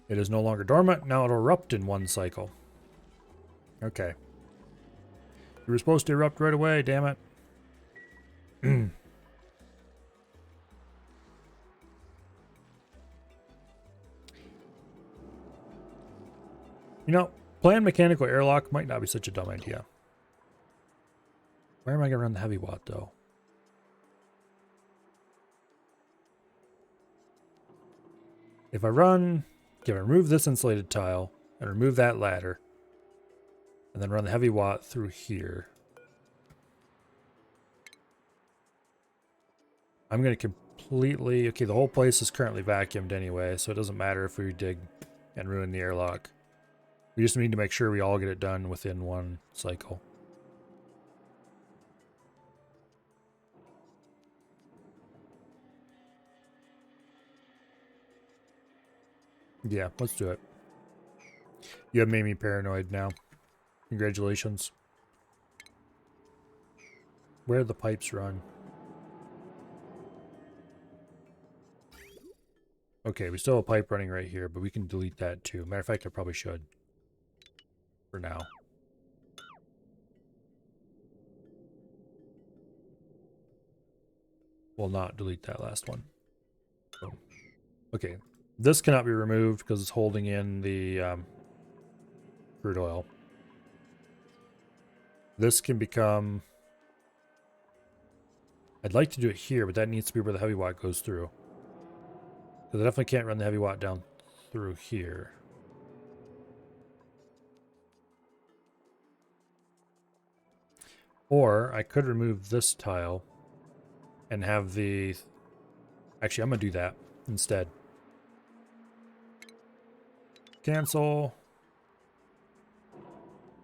It is no longer dormant. Now it'll erupt in one cycle. Okay. You were supposed to erupt right away, damn it. You know, planned mechanical airlock might not be such a dumb idea. Where am I going to run the heavy watt, though? If I run... Okay, remove this insulated tile and remove that ladder. And then run the heavy watt through here. I'm going to completely... Okay, the whole place is currently vacuumed anyway, so it doesn't matter if we dig and ruin the airlock. We just need to make sure we all get it done within one cycle. Yeah, let's do it. You have made me paranoid now. Congratulations. Where do the pipes run? Okay, we still have a pipe running right here, but we can delete that too. Matter of fact, I probably should. For now. We'll not delete that last one. So, okay. This cannot be removed because it's holding in the crude oil. This can become... I'd like to do it here, but that needs to be where the heavy watt goes through. Because I definitely can't run the heavy watt down through here. Or I could remove this tile and have the... Actually, I'm going to do that instead. Cancel.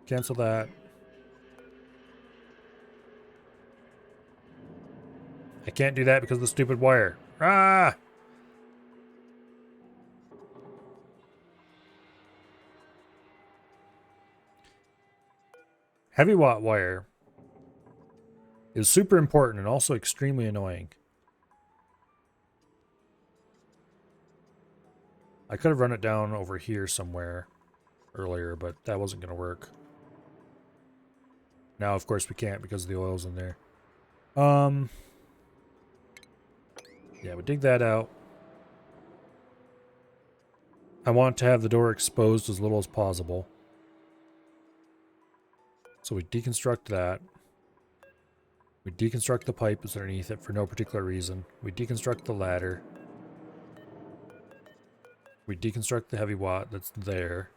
Cancel that. I can't do that because of the stupid wire. Ah! Heavy watt wire is super important and also extremely annoying. I could have run it down over here somewhere earlier, but that wasn't going to work. Now, of course, we can't because the oil's in there. Yeah, we dig that out. I want to have the door exposed as little as possible. So we deconstruct that. We deconstruct the pipe that's underneath it for no particular reason. We deconstruct the ladder. We deconstruct the heavy watt that's there.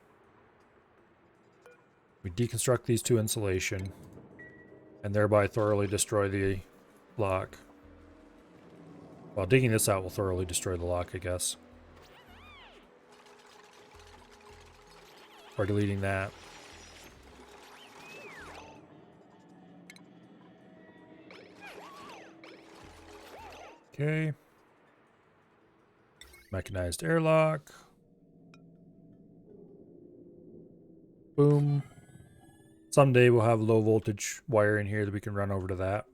We deconstruct these two insulation and thereby thoroughly destroy the lock. Well, digging this out will thoroughly destroy the lock, I guess. Or deleting that. Okay. Mechanized airlock. Boom. Someday we'll have low voltage wire in here that we can run over to that.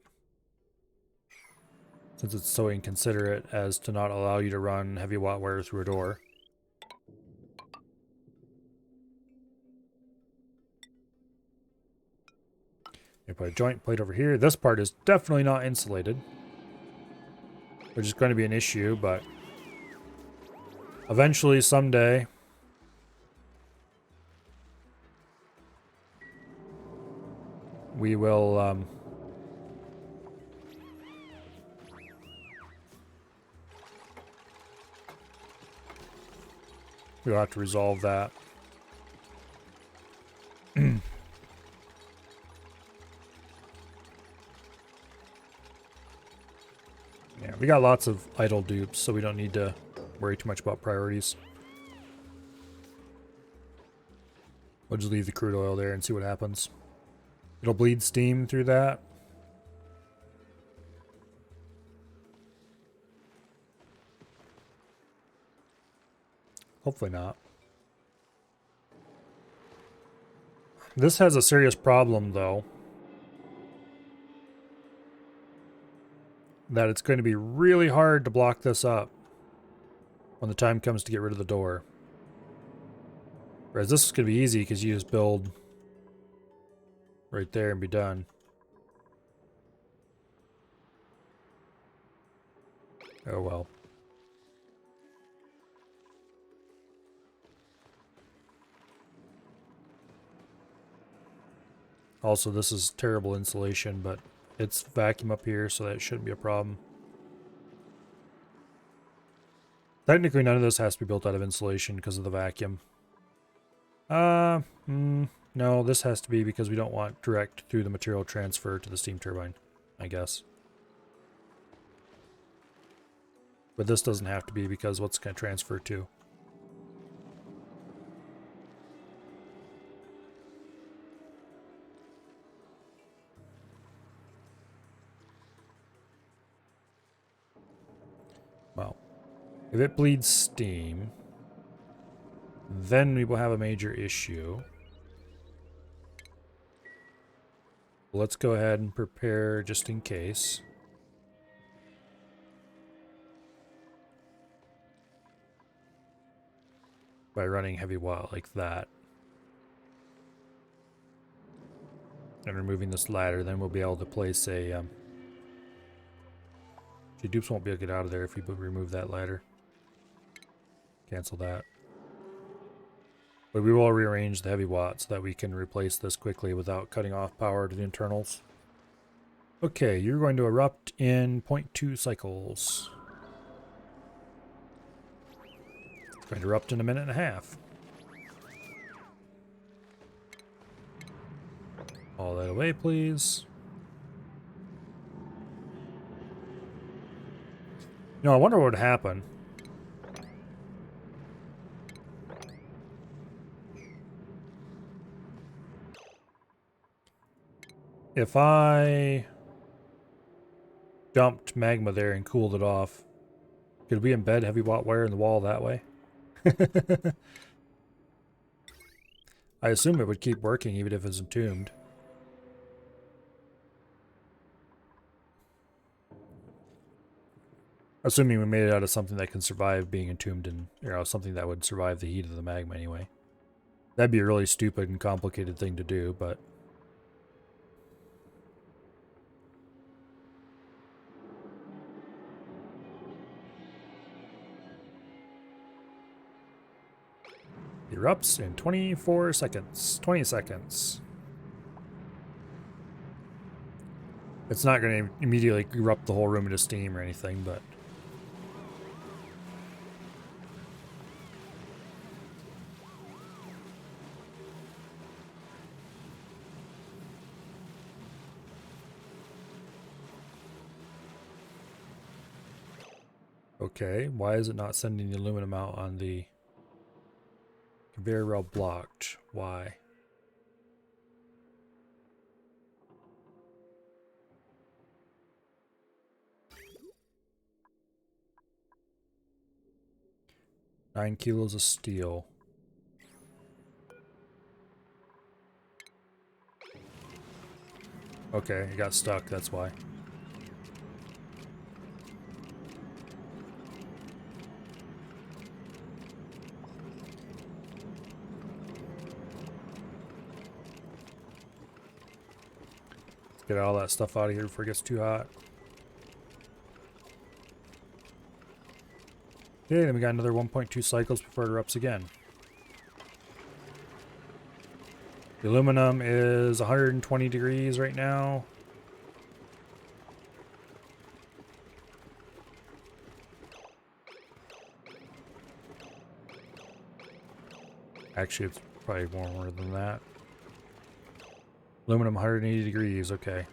Since it's so inconsiderate as to not allow you to run heavy watt wire through a door. You put a joint plate over here. This part is definitely not insulated, which is going to be an issue, but eventually, someday, we will we'll have to resolve that. Yeah, we got lots of idle dupes, so we don't need to worry too much about priorities. We'll just leave the crude oil there and see what happens. It'll bleed steam through that. Hopefully not. This has a serious problem, though. That it's going to be really hard to block this up when the time comes to get rid of the door. Whereas this is going to be easy because you just build right there and be done. Oh well. Also, this is terrible insulation, but it's vacuum up here, so that shouldn't be a problem. Technically, none of this has to be built out of insulation because of the vacuum. No, this has to be because we don't want direct through the material transfer to the steam turbine, I guess. But this doesn't have to be because what's going to transfer to? Well, if it bleeds steam, then we will have a major issue. Let's go ahead and prepare just in case. By running heavy watt like that. And removing this ladder, then we'll be able to place a... dupes won't be able to get out of there if we remove that ladder. Cancel that. But we will rearrange the heavy watt so that we can replace this quickly without cutting off power to the internals. Okay, you're going to erupt in 0.2 cycles. It's going to erupt in a minute and a half. All that away, please. You know, I wonder what would happen. If I dumped magma there and cooled it off, could we embed heavy watt wire in the wall that way? I assume it would keep working even if it's entombed. Assuming we made it out of something that can survive being entombed in, you know, something that would survive the heat of the magma anyway. That'd be a really stupid and complicated thing to do, but... erupts in 24 seconds. 20 seconds. It's not going to immediately erupt the whole room into steam or anything, but... Okay, why is it not sending the aluminum out on the conveyor belt blocked? Why? Nine kilos of steel. Okay, it got stuck, that's why. Let's get all that stuff out of here before it gets too hot. Okay, then we got another 1.2 cycles before it erupts again. The aluminum is 120 degrees right now. Actually, it's probably warmer than that. Aluminum 180 degrees, okay.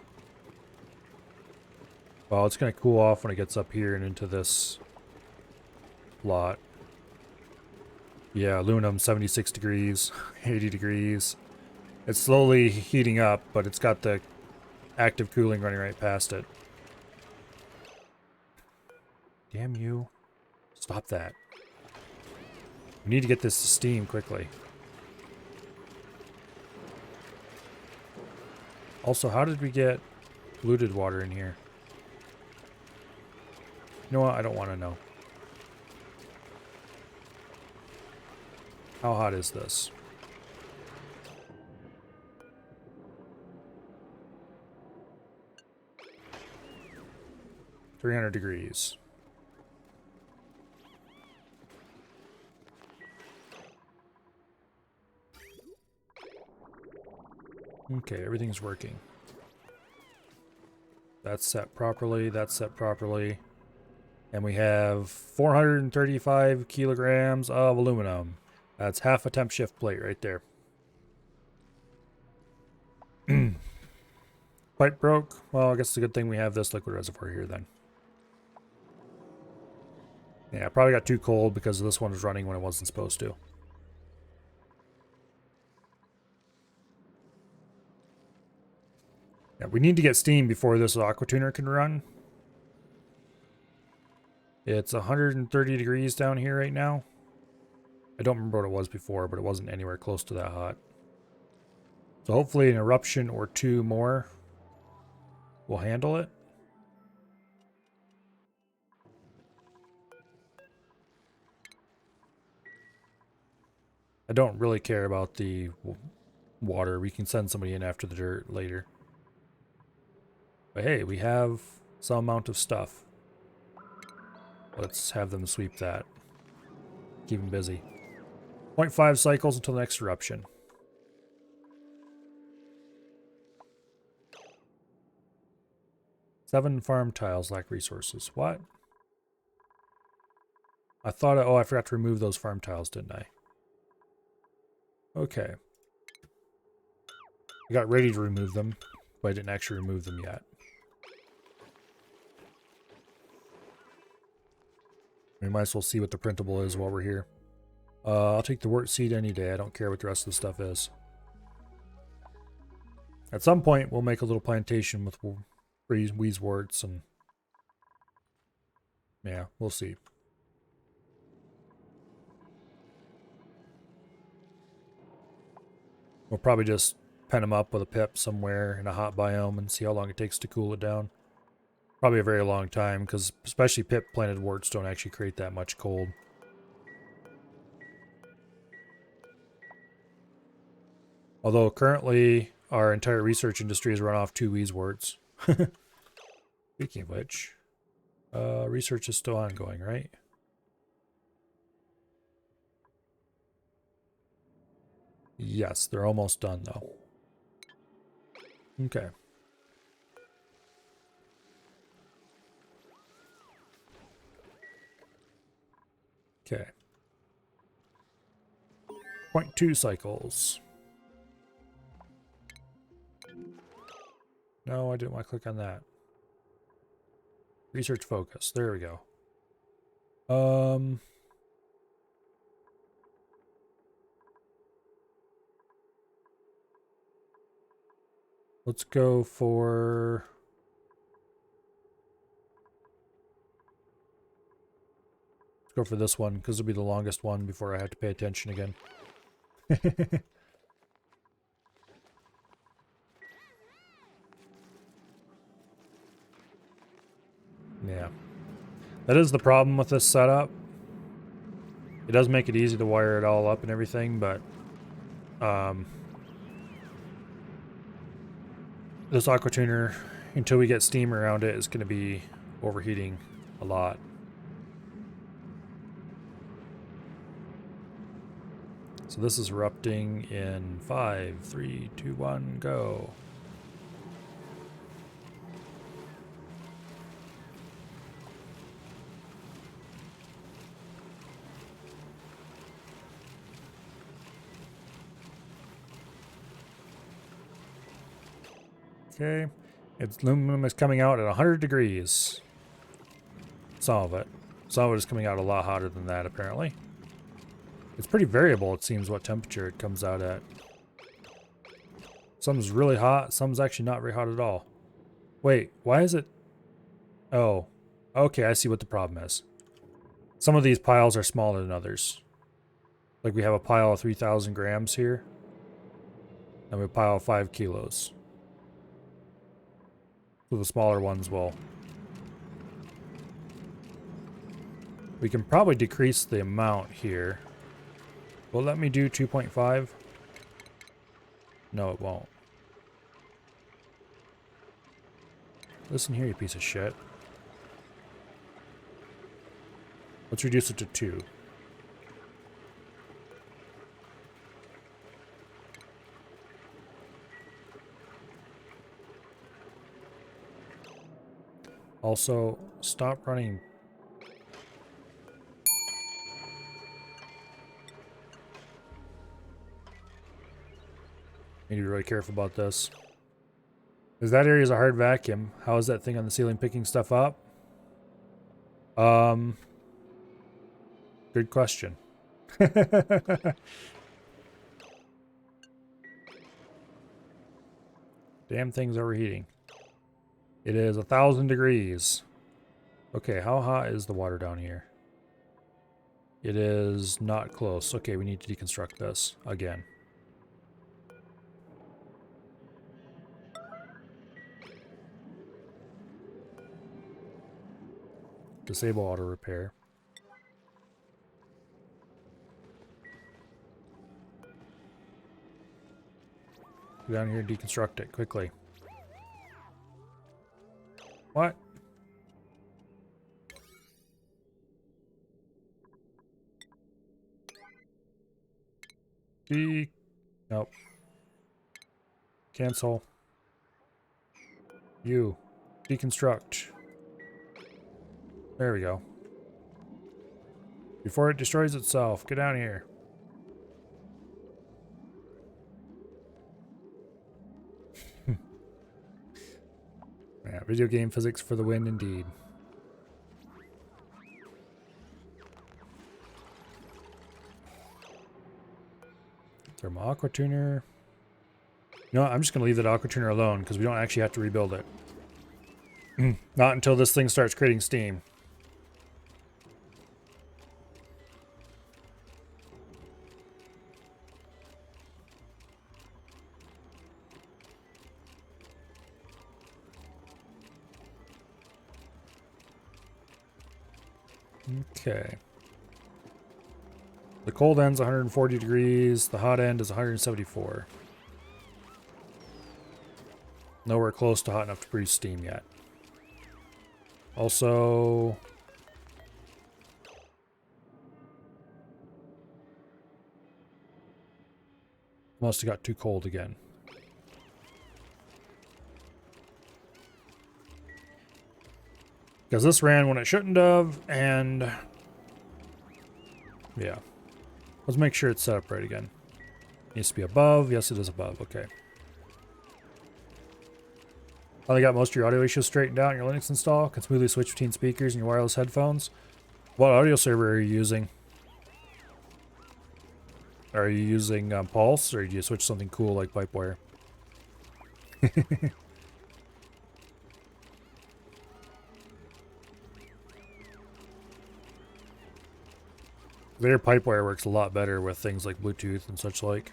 Well, it's going to cool off when it gets up here and into this lot. Yeah, aluminum 76 degrees, 80 degrees. It's slowly heating up, but it's got the active cooling running right past it. Damn you. Stop that. We need to get this to steam quickly. Also, how did we get polluted water in here? You know what? I don't want to know. How hot is this? .300 degrees. Okay, everything's working. That's set properly, that's set properly. And we have 435 kilograms of aluminum. That's half a temp shift plate right there. Pipe broke. Well, I guess it's a good thing we have this liquid reservoir here then. Yeah, probably got too cold because this one was running when it wasn't supposed to. Yeah, we need to get steam before this aqua tuner can run. It's 130 degrees down here right now. I don't remember what it was before, but it wasn't anywhere close to that hot. So hopefully an eruption or two more will handle it. I don't really care about the water. We can send somebody in after the dirt later. But hey, we have some amount of stuff. Let's have them sweep that. Keep them busy. 0.5 cycles until the next eruption. Seven farm tiles lack resources. What? I thought, oh, I forgot to remove those farm tiles, didn't I? Okay. I got ready to remove them, but I didn't actually remove them yet. We might as well see what the printable is while we're here. I'll take the wort seed any day. I don't care what the rest of the stuff is. At some point, we'll make a little plantation with wheezeworts and... yeah, we'll see. We'll probably just pen them up with a pip somewhere in a hot biome and see how long it takes to cool it down. Probably a very long time, because especially pip planted worts don't actually create that much cold. Although currently our entire research industry is run off 2 wheezeworts. Speaking of which, research is still ongoing, right? Yes, they're almost done though. Okay. Okay. 0.2 cycles. No, I didn't want to click on that. Research focus. There we go. Let's go for... Let's go for this one, because it'll be the longest one before I have to pay attention again. Yeah. That is the problem with this setup. It does make it easy to wire it all up and everything, but... this aqua tuner, until we get steam around it, is going to be overheating a lot. So this is erupting in 5, 3, 2, 1, go. Okay, its aluminum is coming out at 100 degrees. Some of it. Some of it is coming out a lot hotter than that, apparently. It's pretty variable, it seems, what temperature it comes out at. Some's really hot, some's actually not very hot at all. Wait, why is it... Oh, okay, I see what the problem is. Some of these piles are smaller than others. Like we have a pile of 3,000 grams here. And we have a pile of 5 kilos. So the smaller ones will. We can probably decrease the amount here. Will it let me do 2.5? No, it won't. Listen here, you piece of shit. Let's reduce it to 2. Also, stop running. Need to be really careful about this. Because that area is a hard vacuum. How is that thing on the ceiling picking stuff up? Good question. Damn thing's overheating. It is 1,000 degrees. Okay, how hot is the water down here? It is not close. Okay, we need to deconstruct this again. Disable auto repair. Go down here and deconstruct it quickly. What? Nope. Cancel. You. Deconstruct. There we go. Before it destroys itself, get down here. Yeah, video game physics for the win indeed. Thermal aqua tuner. You know what? I'm just going to leave that aqua tuner alone because we don't actually have to rebuild it. Not until this thing starts creating steam. Okay. The cold end's 140 degrees. The hot end is 174. Nowhere close to hot enough to produce steam yet. Also... must have got too cold again. Because this ran when it shouldn't have, and Yeah. Let's make sure it's set up right again. Needs to be above. Yes, it is above. Okay. Finally got most of your audio issues straightened out in your Linux install. Can smoothly switch between speakers and your wireless headphones. What audio server are you using? Are you using Pulse, or do you switch something cool like Pipewire? Their Pipewire works a lot better with things like Bluetooth and such like.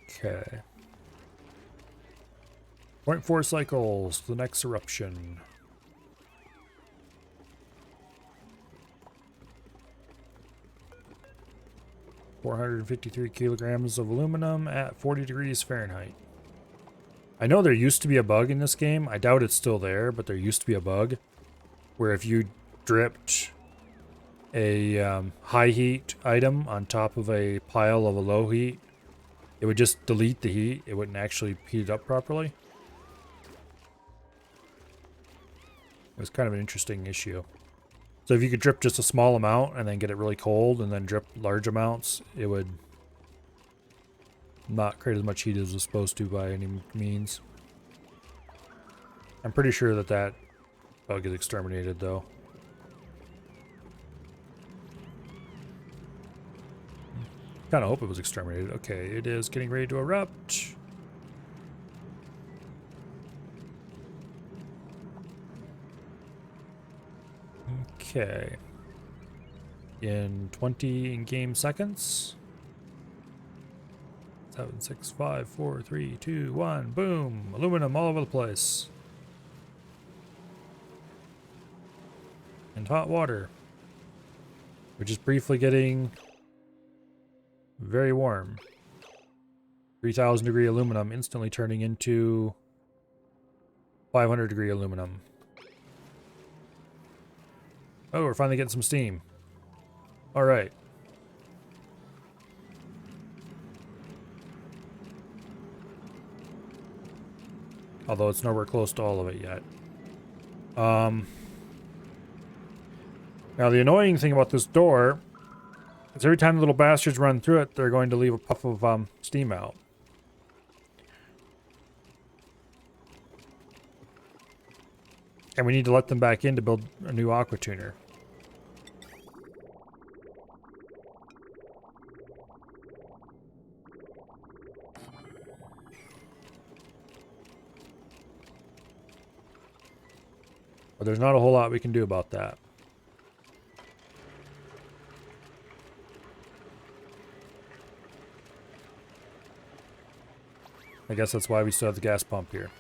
Okay. 0.4 cycles to the next eruption. $453 kilograms of aluminum at 40 degrees Fahrenheit. I know there used to be a bug in this game. I doubt it's still there, but there used to be a bug where if you dripped a high heat item on top of a pile of a low heat, it would just delete the heat. It wouldn't actually heat it up properly. It was kind of an interesting issue. So if you could drip just a small amount and then get it really cold and then drip large amounts, it would not create as much heat as it was supposed to by any means. I'm pretty sure that that bug is exterminated though. Kind of hope it was exterminated. Okay, it is getting ready to erupt. Okay. In 20 in-game seconds. 7, 6, 5, 4, 3, 2, 1. Boom! Aluminum all over the place. And hot water. We're just briefly getting very warm. 3,000 degree aluminum instantly turning into 500 degree aluminum. Oh, we're finally getting some steam. All right. Although it's nowhere close to all of it yet. Now the annoying thing about this door is every time the little bastards run through it, they're going to leave a puff of steam out. And we need to let them back in to build a new aqua tuner. But there's not a whole lot we can do about that. I guess that's why we still have the gas pump here.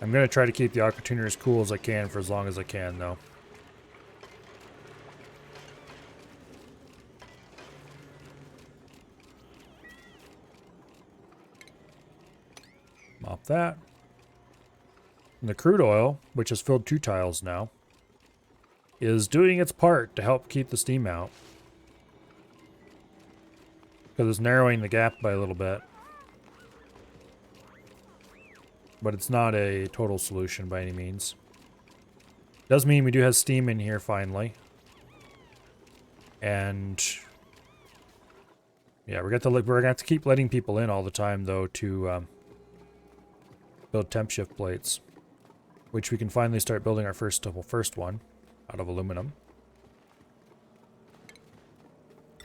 I'm going to try to keep the aqua tuner as cool as I can for as long as I can, though. Mop that. And the crude oil, which has filled 2 tiles now, is doing its part to help keep the steam out. Because it's narrowing the gap by a little bit. But it's not a total solution by any means. Does mean we do have steam in here finally. And yeah, we're gonna have to keep letting people in all the time though to build temp shift plates, which we can finally start building our first one out of aluminum.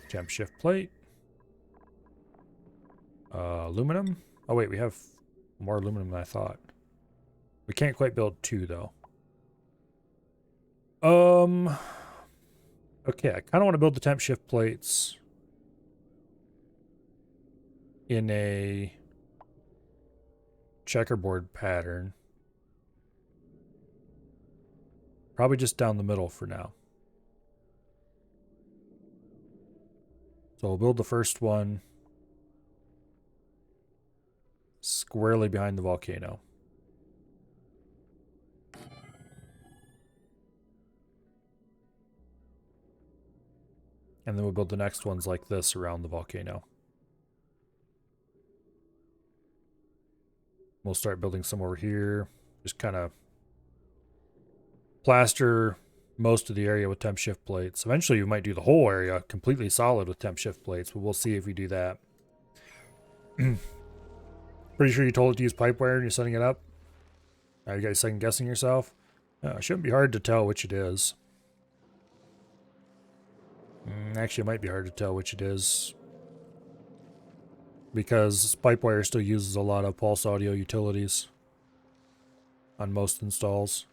Temp shift plate. Aluminum. Oh wait, we have more aluminum than I thought. We can't quite build 2 though. Okay, I kind of want to build the temp shift plates in a checkerboard pattern. Probably just down the middle for now. So we'll build the first one squarely behind the volcano. And then we'll build the next ones like this around the volcano. We'll start building some over here. Just kind of plaster most of the area with temp shift plates. Eventually we might do the whole area completely solid with temp shift plates, but we'll see if we do that. Pretty sure you told it to use pipe wire and you're setting it up? Are you guys second guessing yourself? It shouldn't be hard to tell which it is. Actually, it might be hard to tell which it is, because Pipewire still uses a lot of pulse audio utilities on most installs.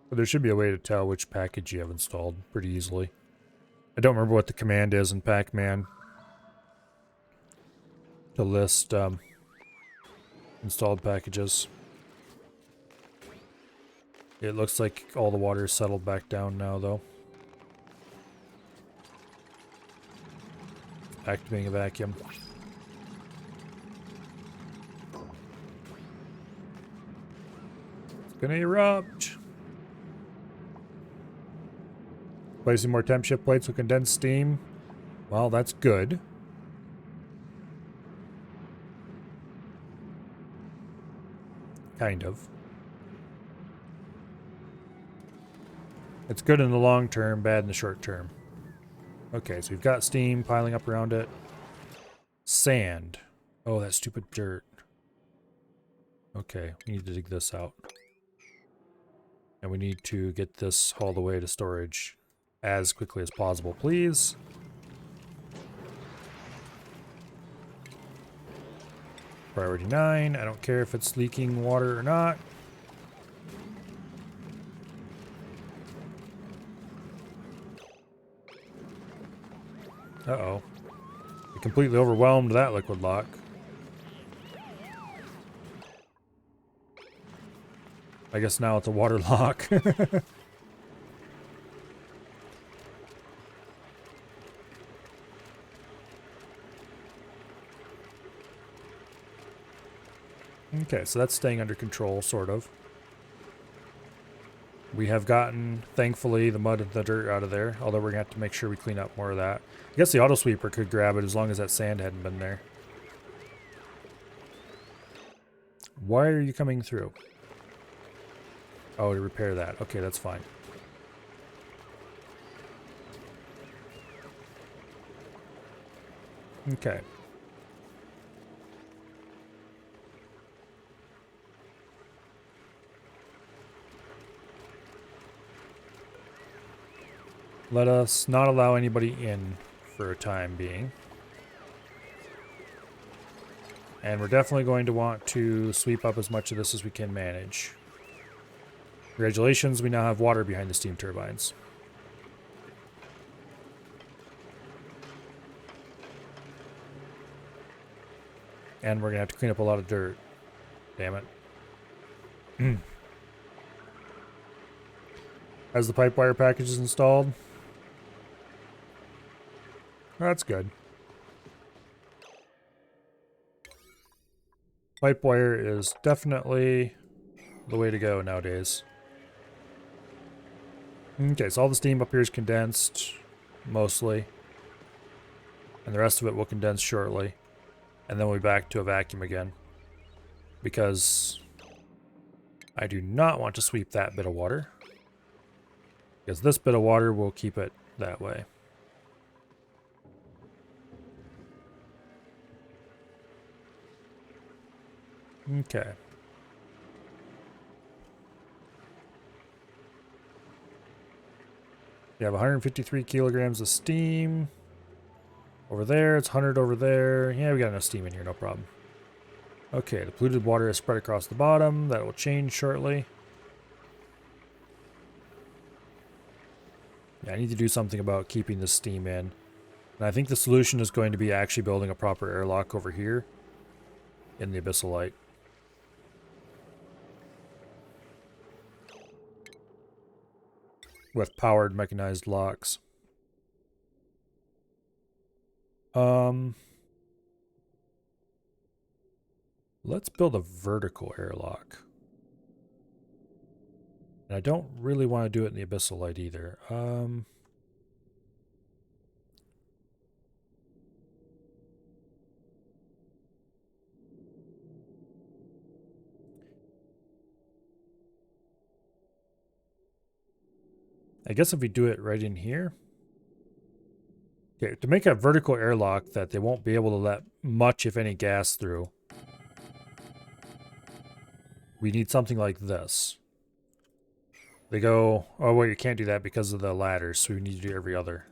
But there should be a way to tell which package you have installed pretty easily. I don't remember what the command is in Pac-Man to list installed packages. It looks like all the water is settled back down now, though. Back to being a vacuum. It's gonna erupt. Placing more temp shift plates with condensed steam. Well, that's good. Kind of. It's good in the long term, bad in the short term. Okay, so we've got steam piling up around it. Sand. Oh, that stupid dirt. Okay, we need to dig this out. And we need to get this hauled away to storage as quickly as possible, please. Priority 9. I don't care if it's leaking water or not. Uh-oh. It completely overwhelmed that liquid lock. I guess now it's a water lock. Okay, so that's staying under control, sort of. We have gotten, thankfully, the mud and the dirt out of there, although we're going to have to make sure we clean up more of that. I guess the auto sweeper could grab it as long as that sand hadn't been there. Why are you coming through? Oh, to repair that. Okay, that's fine. Okay. Let us not allow anybody in for a time being. And we're definitely going to want to sweep up as much of this as we can manage. Congratulations, we now have water behind the steam turbines. And we're going to have to clean up a lot of dirt. Damn it. As the pipe wire package is installed. That's good. Pipe wire is definitely the way to go nowadays. Okay, so all the steam up here is condensed, mostly. And the rest of it will condense shortly. And then we'll be back to a vacuum again. Because I do not want to sweep that bit of water. Because this bit of water will keep it that way. Okay. You have 153 kilograms of steam. Over there, it's 100 over there. Yeah, we got enough steam in here, no problem. Okay, the polluted water is spread across the bottom. That will change shortly. Yeah, I need to do something about keeping the steam in. And I think the solution is going to be actually building a proper airlock over here in the Abyssalite. With powered mechanized locks. Let's build a vertical airlock. And I don't really want to do it in the abyssal light either. I guess if we do it right in here. Okay, to make a vertical airlock that they won't be able to let much, if any, gas through, we need something like this. They go, oh wait, you can't do that because of the ladders, so we need to do every other.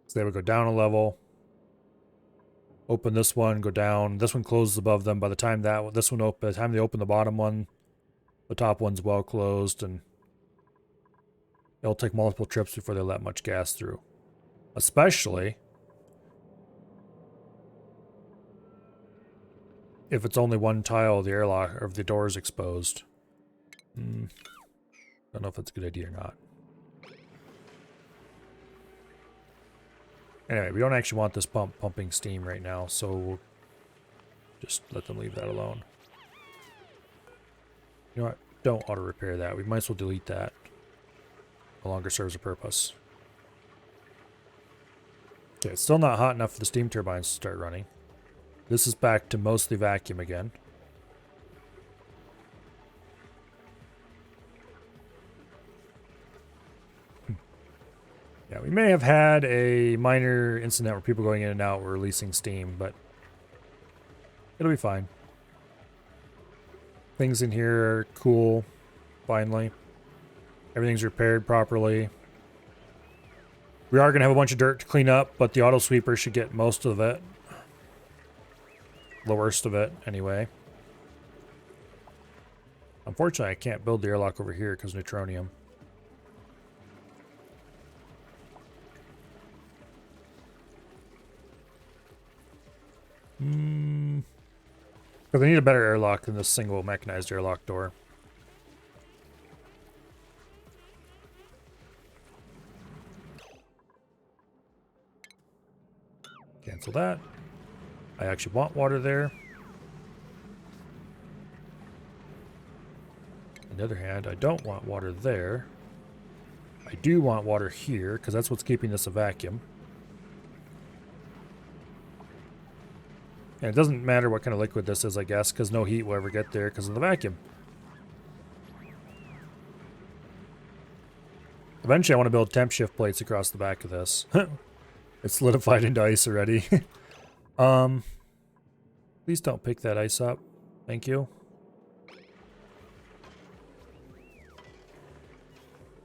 So they would go down a level, open this one, go down. This one closes above them. By the time by the time they open the bottom one, the top one's well closed, and it'll take multiple trips before they let much gas through. Especially if it's only one tile of the airlock or if the door is exposed. Don't know if that's a good idea or not. Anyway, we don't actually want this pump pumping steam right now, so we'll just let them leave that alone. You know what? Don't auto repair that. We might as well delete that. No longer serves a purpose. Okay, it's still not hot enough for the steam turbines to start running. This is back to mostly vacuum again. Yeah, we may have had a minor incident where people going in and out were releasing steam, but it'll be fine. Things in here are cool, finally. Everything's repaired properly. We are going to have a bunch of dirt to clean up, but the auto sweeper should get most of it. The worst of it, anyway. Unfortunately, I can't build the airlock over here because neutronium. Because I need a better airlock than this single mechanized airlock door. Cancel that. I actually want water there. On the other hand, I don't want water there. I do want water here, because that's what's keeping this a vacuum. And it doesn't matter what kind of liquid this is, I guess, because no heat will ever get there because of the vacuum. Eventually, I want to build temp shift plates across the back of this. It's solidified into ice already. Please don't pick that ice up. Thank you.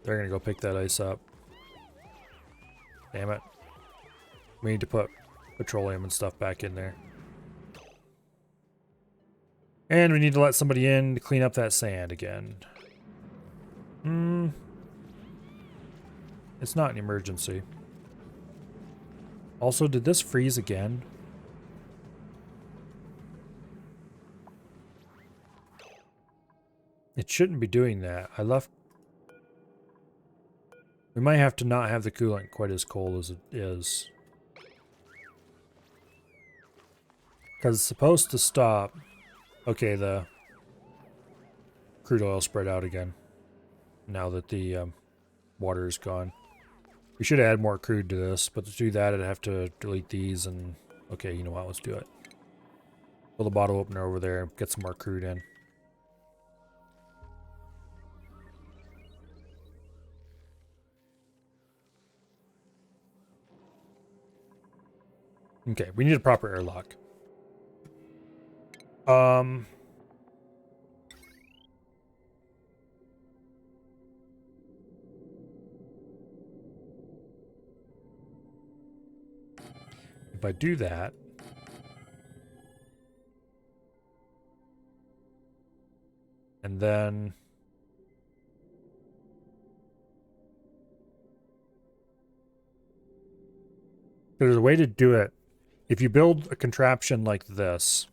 They're going to go pick that ice up. Damn it. We need to put petroleum and stuff back in there. And we need to let somebody in to clean up that sand again. It's not an emergency. Also, did this freeze again? It shouldn't be doing that. I left... We might have to not have the coolant quite as cold as it is. Because it's supposed to stop... Okay, the crude oil spread out again. Now that the water is gone. We should add more crude to this, but to do that I'd have to delete these and... Okay, you know what, let's do it. Pull the bottle opener over there and get some more crude in. Okay, we need a proper airlock. If I do that, and then there's a way to do it. If you build a contraption like this,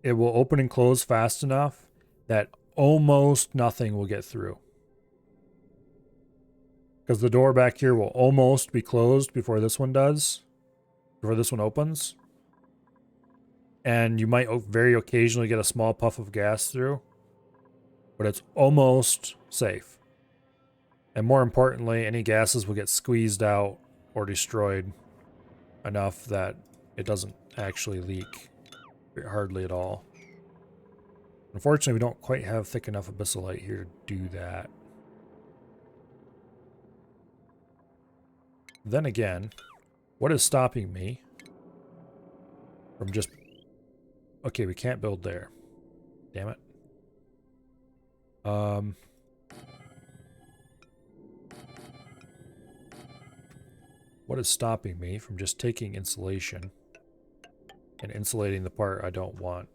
it will open and close fast enough that almost nothing will get through. Because the door back here will almost be closed before this one does. Before this one opens. And you might very occasionally get a small puff of gas through. But it's almost safe. And more importantly, any gases will get squeezed out or destroyed enough that it doesn't actually leak hardly at all. Unfortunately, we don't quite have thick enough abyssalite here to do that. Then again, what is stopping me from just... Okay, we can't build there. Damn it. What is stopping me from just taking insulation and insulating the part I don't want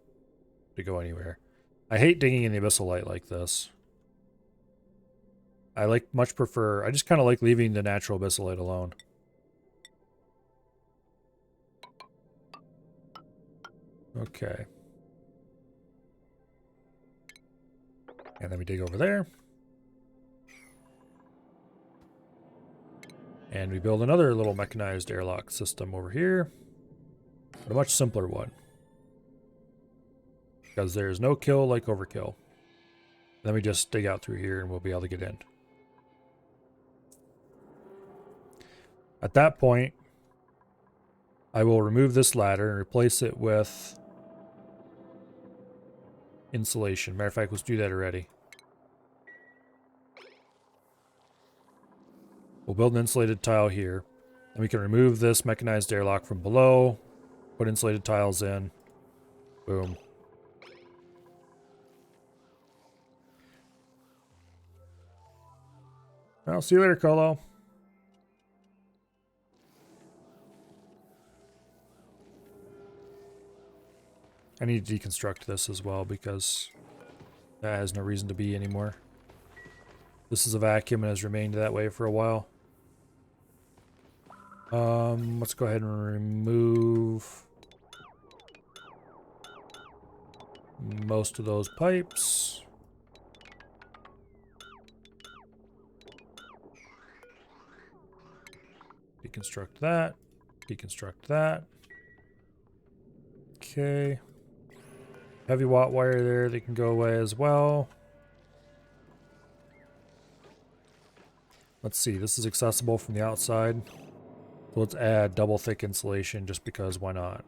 to go anywhere? I hate digging in the abyssalite like this. I much prefer... I just kind of like leaving the natural abyssalite alone. Okay. And then we dig over there. And we build another little mechanized airlock system over here. But a much simpler one. Because there's no kill like overkill. Then we just dig out through here and we'll be able to get in. At that point, I will remove this ladder and replace it with insulation. Matter of fact, let's do that already. We'll build an insulated tile here. And we can remove this mechanized airlock from below. Put insulated tiles in. Boom. Well, see you later, Colo. I need to deconstruct this as well because that has no reason to be anymore. This is a vacuum and has remained that way for a while. Let's go ahead and remove most of those pipes. Deconstruct that. Deconstruct that. Okay. Heavy watt wire there, they can go away as well. Let's see, this is accessible from the outside. So let's add double thick insulation just because why not?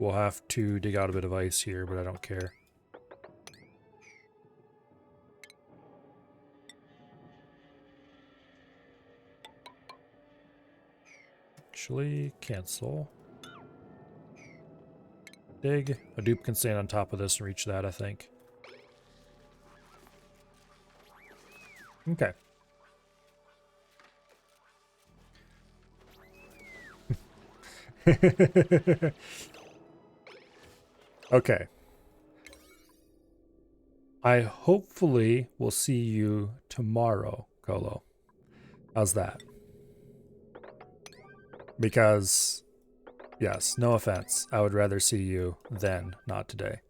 We'll have to dig out a bit of ice here, but I don't care. Actually, cancel. Dig. A dupe can stand on top of this and reach that, I think. Okay. Okay. I hopefully will see you tomorrow, Colo. How's that? Because, yes, no offense. I would rather see you then, not today.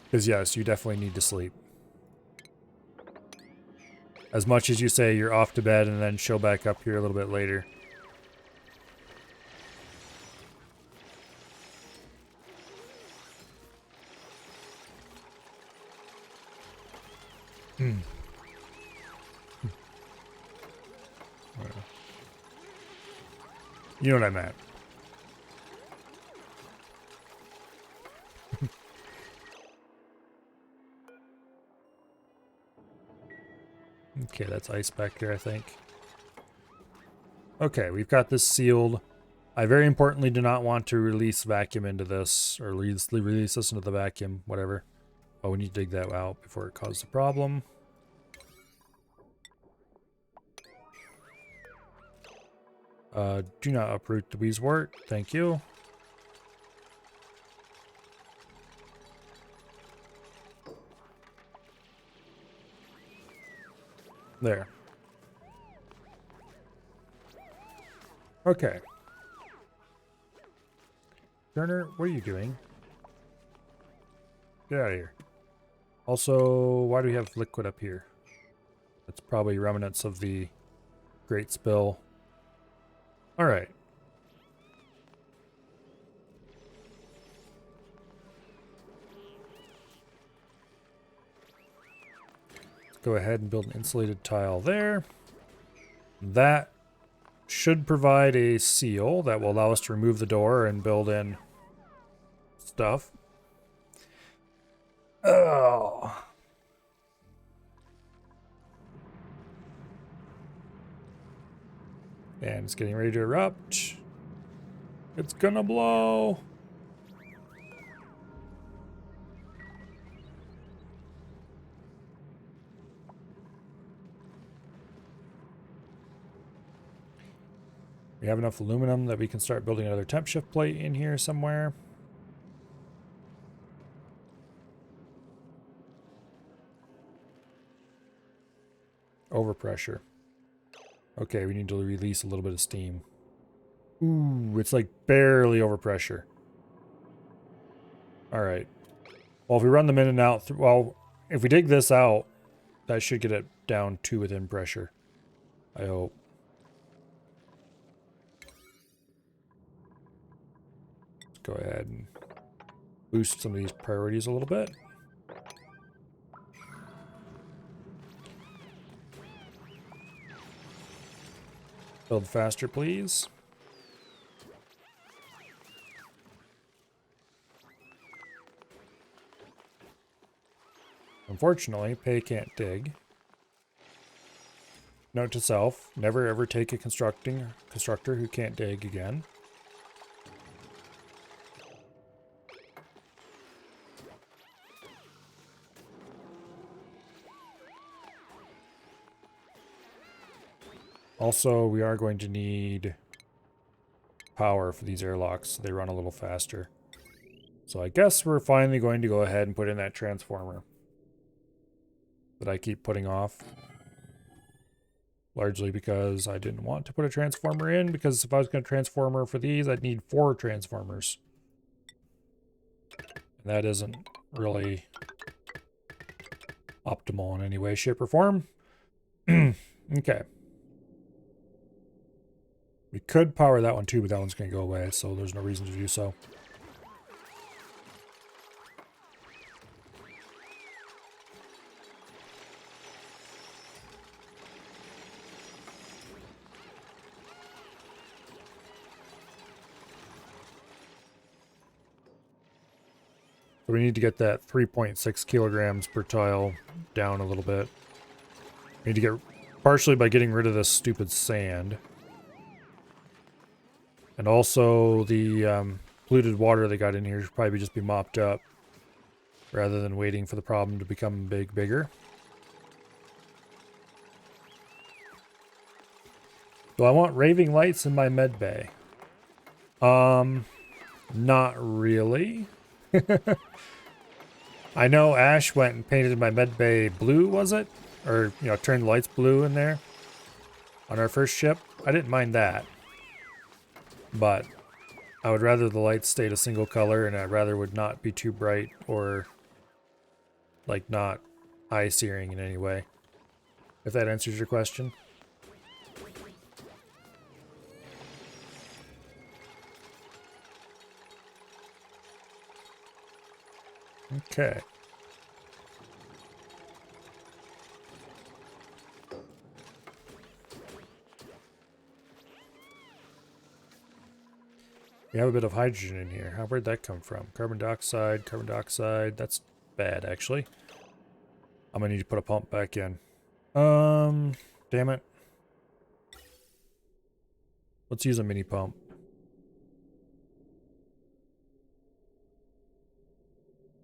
Because yes, you definitely need to sleep. As much as you say you're off to bed and then show back up here a little bit later. You know what I meant. Okay, that's ice back there, I think. Okay, we've got this sealed. I very importantly do not want to release vacuum into this, or release this into the vacuum, whatever. Oh, we need to dig that out before it causes a problem. Do not uproot the beeswort. Thank you. There. Okay. Turner, what are you doing? Get out of here. Also, why do we have liquid up here? That's probably remnants of the great spill. Alright. Let's go ahead and build an insulated tile there. That should provide a seal that will allow us to remove the door and build in stuff. Oh. And it's getting ready to erupt. It's gonna blow. We have enough aluminum that we can start building another temp shift plate in here somewhere. Overpressure. Okay, we need to release a little bit of steam. Ooh, it's like barely overpressure. Alright. Well, if we run them in and out, well, if we dig this out, that should get it down to within pressure. I hope. Let's go ahead and boost some of these priorities a little bit. Build faster, please. Unfortunately, Pay can't dig. Note to self, never ever take a constructor who can't dig again. Also, we are going to need power for these airlocks so they run a little faster. So I guess we're finally going to go ahead and put in that transformer that I keep putting off. Largely because I didn't want to put a transformer in, because if I was going to transformer for these, I'd need 4 transformers. And that isn't really optimal in any way, shape, or form. Okay. We could power that one too, but that one's going to go away, so there's no reason to do so. So we need to get that 3.6 kilograms per tile down a little bit. We need to get partially by getting rid of this stupid sand. And also the polluted water they got in here should probably just be mopped up rather than waiting for the problem to become bigger. Do I want raving lights in my med bay? Not really. I know Ash went and painted my med bay blue, was it? Or, you know, turned the lights blue in there on our first ship. I didn't mind that. But I would rather the lights stayed a single color, and I rather would not be too bright or like not eye searing in any way. If that answers your question. Okay. We have a bit of hydrogen in here. Where'd that come from? Carbon dioxide, carbon dioxide. That's bad, actually. I'm gonna need to put a pump back in. Damn it. Let's use a mini pump.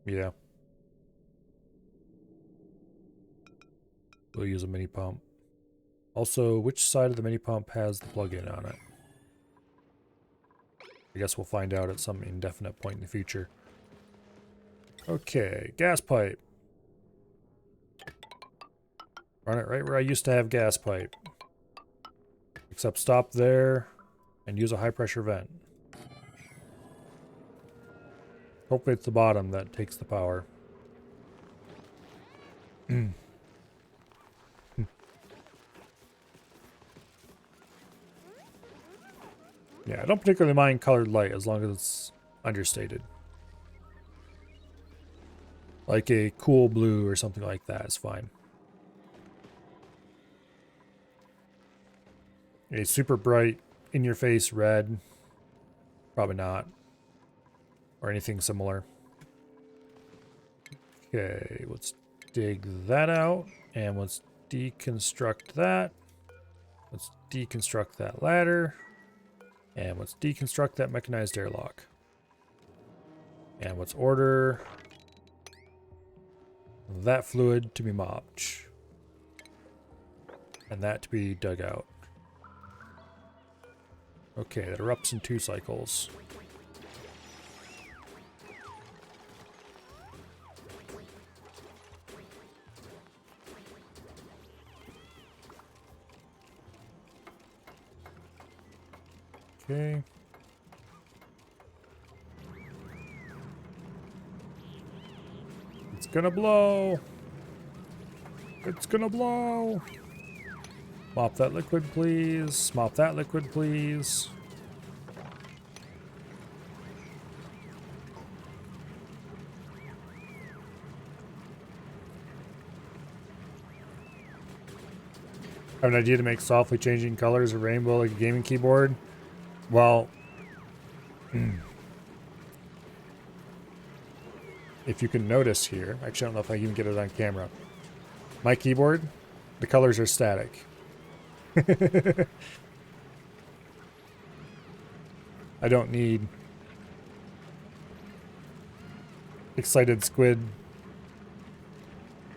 Yeah. We'll use a mini pump. Also, which side of the mini pump has the plug-in on it? I guess we'll find out at some indefinite point in the future. Okay, gas pipe. Run it right where I used to have gas pipe. Except stop there and use a high pressure vent. Hopefully it's the bottom that takes the power. Yeah, I don't particularly mind colored light as long as it's understated. Like a cool blue or something like that is fine. A super bright, in-your-face red, probably not. Or anything similar. Okay, let's dig that out. And let's deconstruct that. Let's deconstruct that ladder. And let's deconstruct that mechanized airlock. And let's order that fluid to be mopped. And that to be dug out. Okay, that erupts in 2 cycles. Okay. It's gonna blow. It's gonna blow. Mop that liquid, please. Mop that liquid, please. Have an idea to make softly changing colors of rainbow like a gaming keyboard? Well, if you can notice here, actually I don't know if I can get it on camera. My keyboard, the colors are static. I don't need excited squid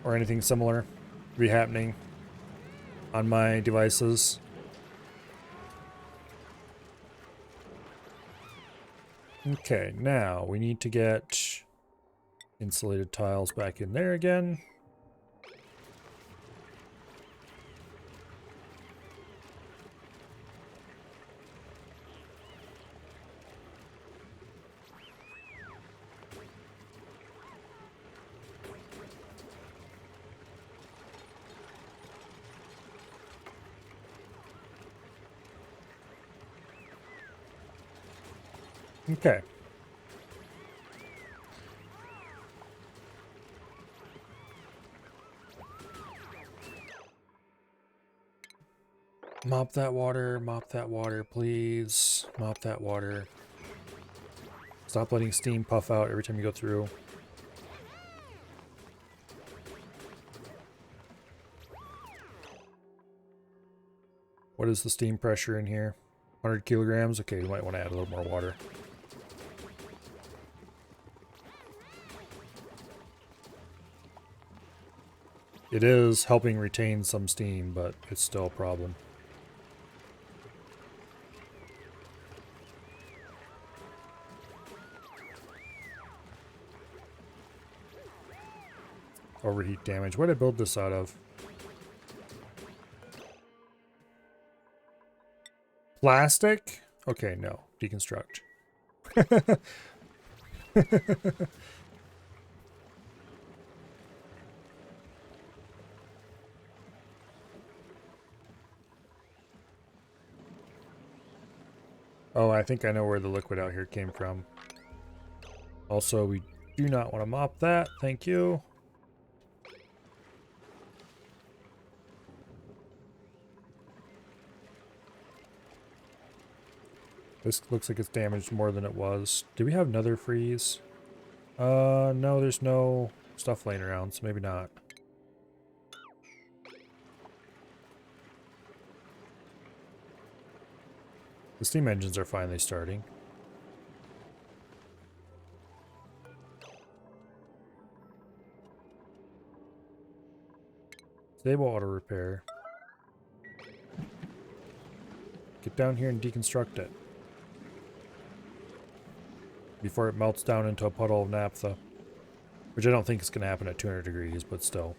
or anything similar to be happening on my devices. Okay, now we need to get insulated tiles back in there again. Okay. Mop that water, please. Mop that water. Stop letting steam puff out every time you go through. What is the steam pressure in here? 100 kilograms? Okay, you might want to add a little more water. It is helping retain some steam, but it's still a problem. Overheat damage. What did I build this out of? Plastic? Okay, no. Deconstruct. Oh, I think I know where the liquid out here came from. Also, we do not want to mop that. Thank you. This looks like it's damaged more than it was. Do we have nether freeze? No, there's no stuff laying around, so maybe not. The steam engines are finally starting. Stable auto repair. Get down here and deconstruct it before it melts down into a puddle of naphtha. Which I don't think is going to happen at 200 degrees, but still.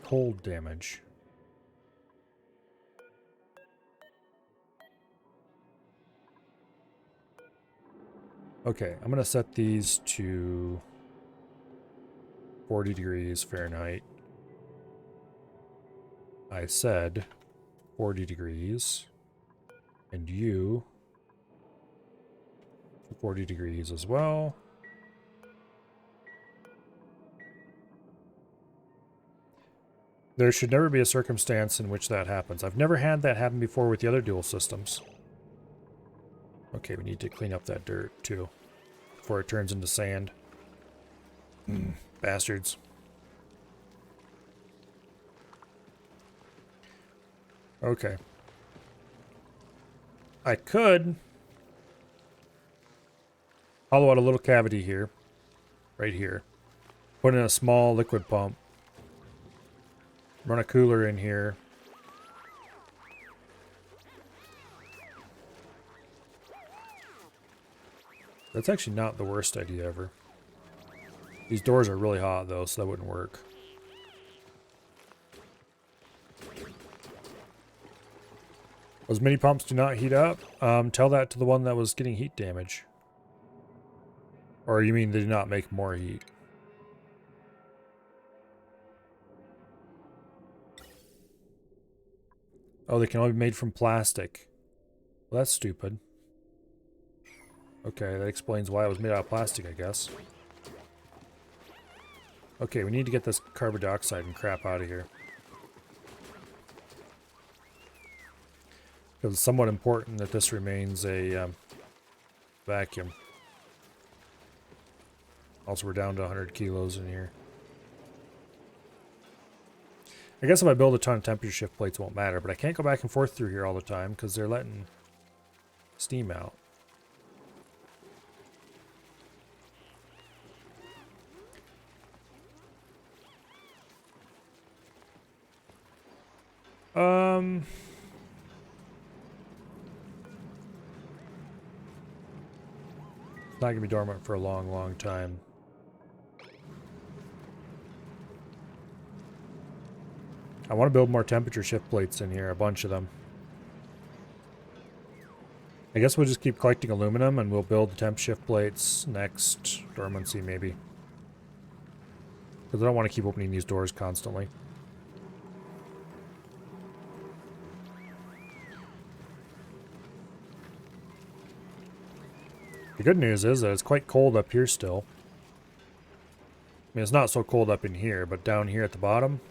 cold damage. Okay, I'm going to set these to 40 degrees Fahrenheit. I said 40 degrees. And you 40 degrees as well. There should never be a circumstance in which that happens. I've never had that happen before with the other dual systems. Okay, we need to clean up that dirt too before it turns into sand. Bastards. Okay. I could hollow out a little cavity here, right here. Put in a small liquid pump. Run a cooler in here. That's actually not the worst idea ever. These doors are really hot though, so that wouldn't work. Those mini pumps do not heat up. Tell that to the one that was getting heat damage. Or you mean they do not make more heat? Oh, they can only be made from plastic. Well, that's stupid. Okay, that explains why it was made out of plastic, I guess. Okay, we need to get this carbon dioxide and crap out of here. Because it's somewhat important that this remains a vacuum. Also, we're down to 100 kilos in here. I guess if I build a ton of temperature shift plates, it won't matter, but I can't go back and forth through here all the time because they're letting steam out. It's not going to be dormant for a long, long time. I want to build more temperature shift plates in here, a bunch of them. I guess we'll just keep collecting aluminum and we'll build the temp shift plates next dormancy maybe. Because I don't want to keep opening these doors constantly. The good news is that it's quite cold up here still. I mean, it's not so cold up in here, but down here at the bottom,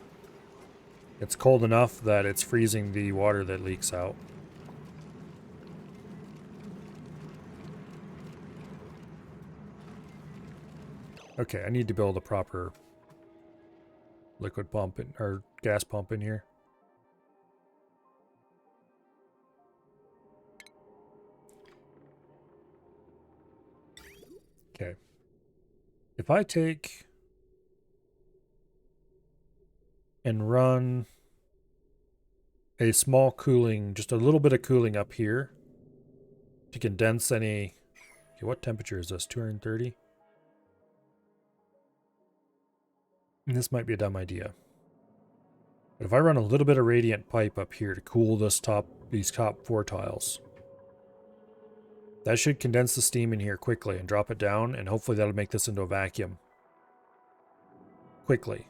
it's cold enough that it's freezing the water that leaks out. Okay, I need to build a proper liquid pump or gas pump in here. Okay. If I take and run a small cooling, just a little bit of cooling up here to condense any... Okay, what temperature is this? 230? And this might be a dumb idea. But if I run a little bit of radiant pipe up here to cool these top 4 tiles, that should condense the steam in here quickly and drop it down, and hopefully that'll make this into a vacuum. Quickly.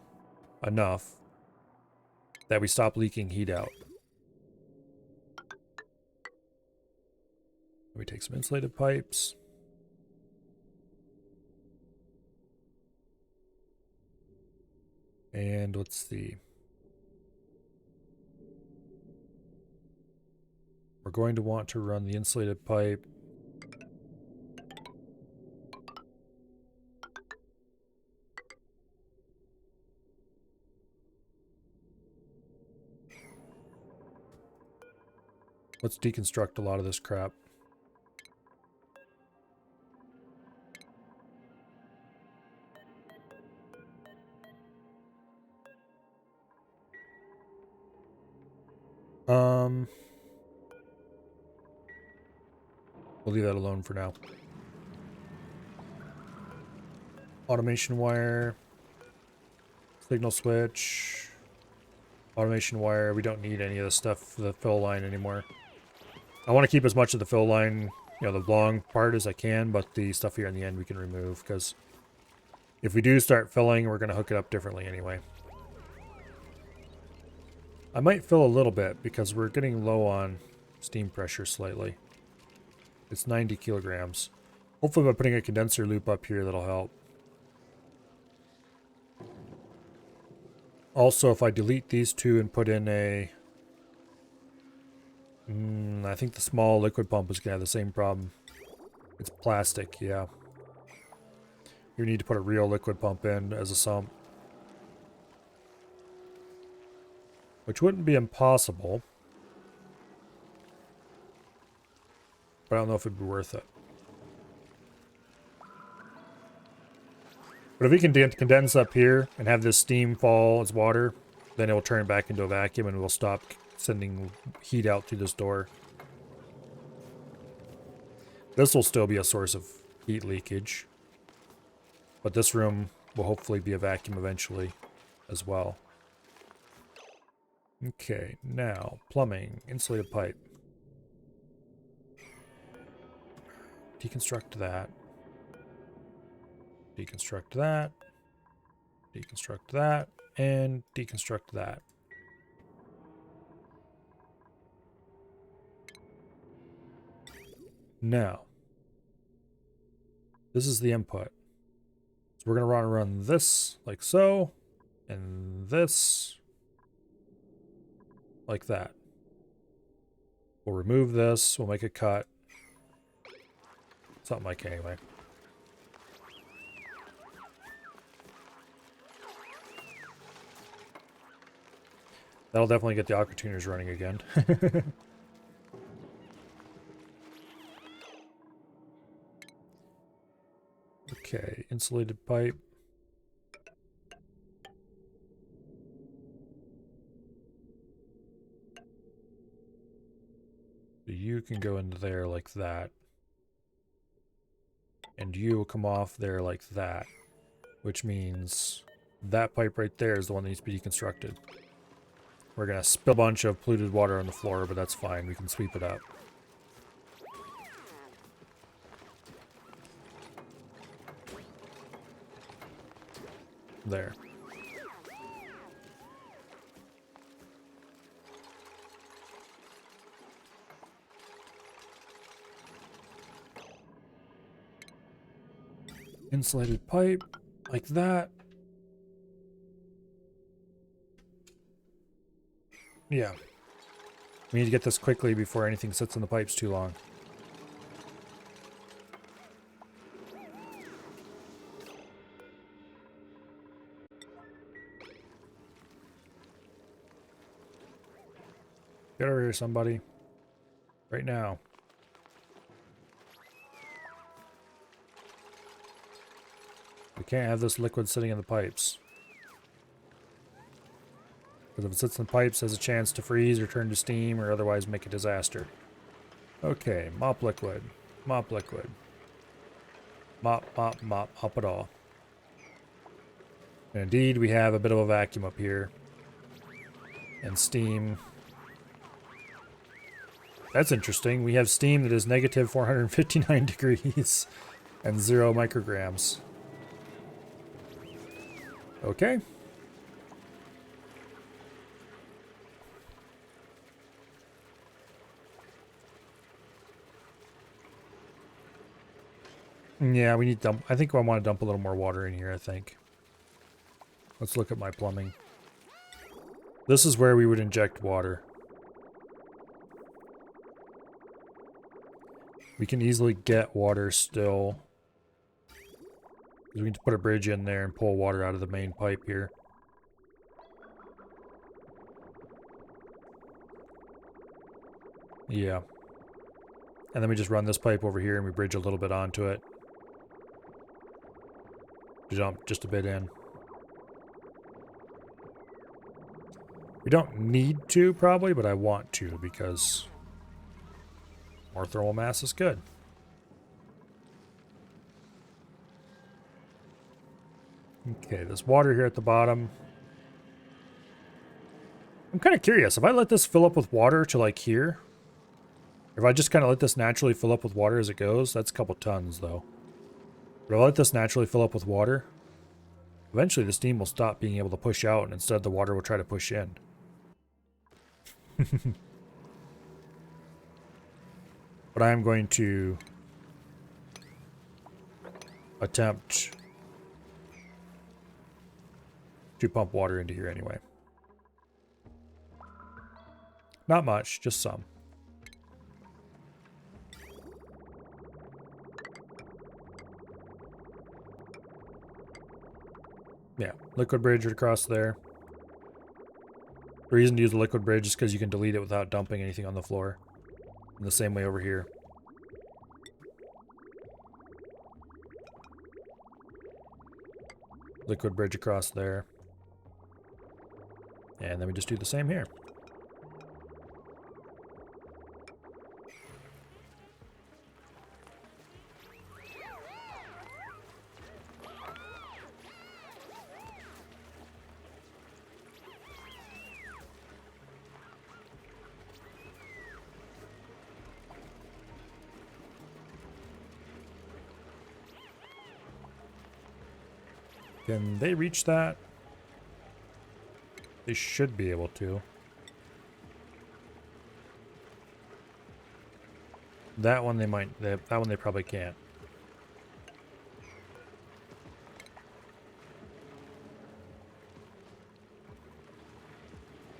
Enough that we stop leaking heat out. Let me take some insulated pipes. And let's see. We're going to want to run the insulated pipe Let's deconstruct a lot of this crap. We'll leave that alone for now. Automation wire, signal switch, Automation wire. We don't need any of the stuff, the fill line anymore. I want to keep as much of the fill line, you know, the long part as I can, but the stuff here in the end we can remove, because if we do start filling, we're going to hook it up differently anyway. I might fill a little bit because we're getting low on steam pressure slightly. It's 90 kilograms. Hopefully by putting a condenser loop up here, that'll help. Also, if I delete these two and put in a... I think the small liquid pump is going to have the same problem. It's plastic, yeah. You need to put a real liquid pump in as a sump. Which wouldn't be impossible. But I don't know if it'd be worth it. But if we can condense up here and have this steam fall as water, then it will turn back into a vacuum and we'll stop sending heat out through this door. This will still be a source of heat leakage. But this room will hopefully be a vacuum eventually as well. Okay, now plumbing, insulated pipe. Deconstruct that. Deconstruct that. Deconstruct that. And deconstruct that. Now, this is the input. So we're going to run this like so, and this like that. We'll remove this, we'll make a cut. Something like anyway. That'll definitely get the aqua tuners running again. Okay, insulated pipe. You can go into there like that. And you will come off there like that. Which means that pipe right there is the one that needs to be deconstructed. We're going to spill a bunch of polluted water on the floor, but that's fine. We can sweep it up. There. Insulated pipe, like that. Yeah. We need to get this quickly before anything sits in the pipes too long. Get over here, somebody. Right now. We can't have this liquid sitting in the pipes. Because if it sits in the pipes, it has a chance to freeze or turn to steam or otherwise make a disaster. Okay, mop liquid. Mop liquid. Mop, mop, mop, mop it all. And indeed, we have a bit of a vacuum up here. And steam. That's interesting. We have steam that is negative 459 degrees and 0 micrograms. Okay. Yeah, we need to dump. I think I want to dump a little more water in here, I think. Let's look at my plumbing. This is where we would inject water. We can easily get water still. We need to put a bridge in there and pull water out of the main pipe here. Yeah. And then we just run this pipe over here and we bridge a little bit onto it. Jump just a bit in. We don't need to, probably, but I want to because more thermal mass is good. Okay, there's water here at the bottom. I'm kind of curious. If I let this fill up with water to like here, if I just kind of let this naturally fill up with water as it goes, that's a couple tons though. But if I let this naturally fill up with water, eventually the steam will stop being able to push out and instead the water will try to push in. But I am going to attempt to pump water into here anyway. Not much, just some. Yeah, liquid bridge across there. The reason to use the liquid bridge is because you can delete it without dumping anything on the floor. In the same way over here. Liquid bridge across there. And then we just do the same here. Can they reach that? They should be able to. That one they might. That one they probably can't.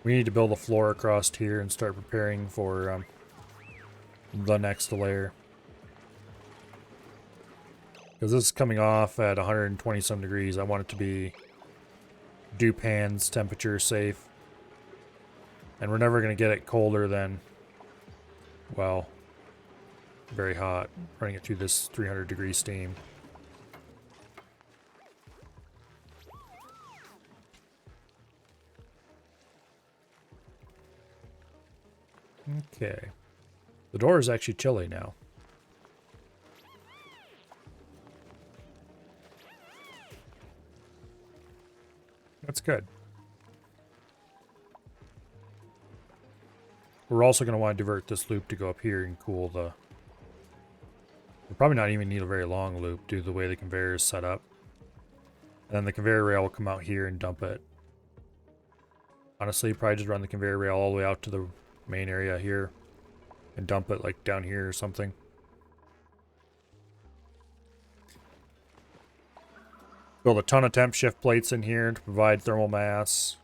We need to build a floor across here and start preparing for the next layer. Because this is coming off at 120 some degrees. I want it to be dew pans, temperature safe. And we're never going to get it colder than, well, very hot. Running it through this 300 degree steam. Okay. The door is actually chilly now. That's good. We're also going to want to divert this loop to go up here and cool the... We'll probably not even need a very long loop due to the way the conveyor is set up. And then the conveyor rail will come out here and dump it. Honestly, probably just run the conveyor rail all the way out to the main area here and dump it like down here or something. Build a ton of temp shift plates in here to provide thermal mass.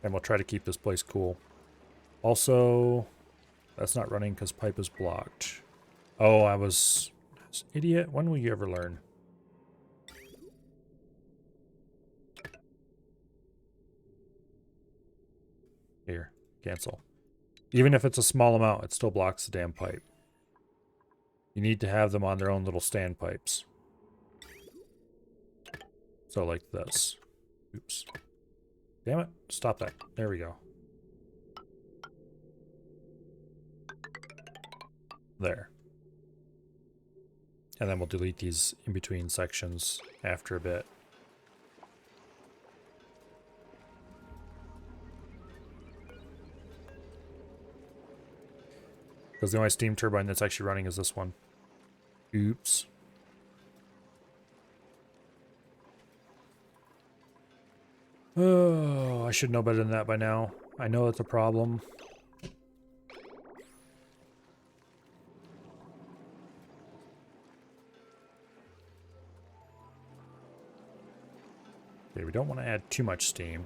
And we'll try to keep this place cool. Also, that's not running because pipe is blocked. Oh, I was idiot. When will you ever learn? Here, cancel. Even if it's a small amount, it still blocks the damn pipe. You need to have them on their own little standpipes. So like this. Oops. Damn it. Stop that. There we go. There. And then we'll delete these in-between sections after a bit. Because the only steam turbine that's actually running is this one. Oops. Oh, I should know better than that by now. I know it's a problem. Okay, we don't want to add too much steam.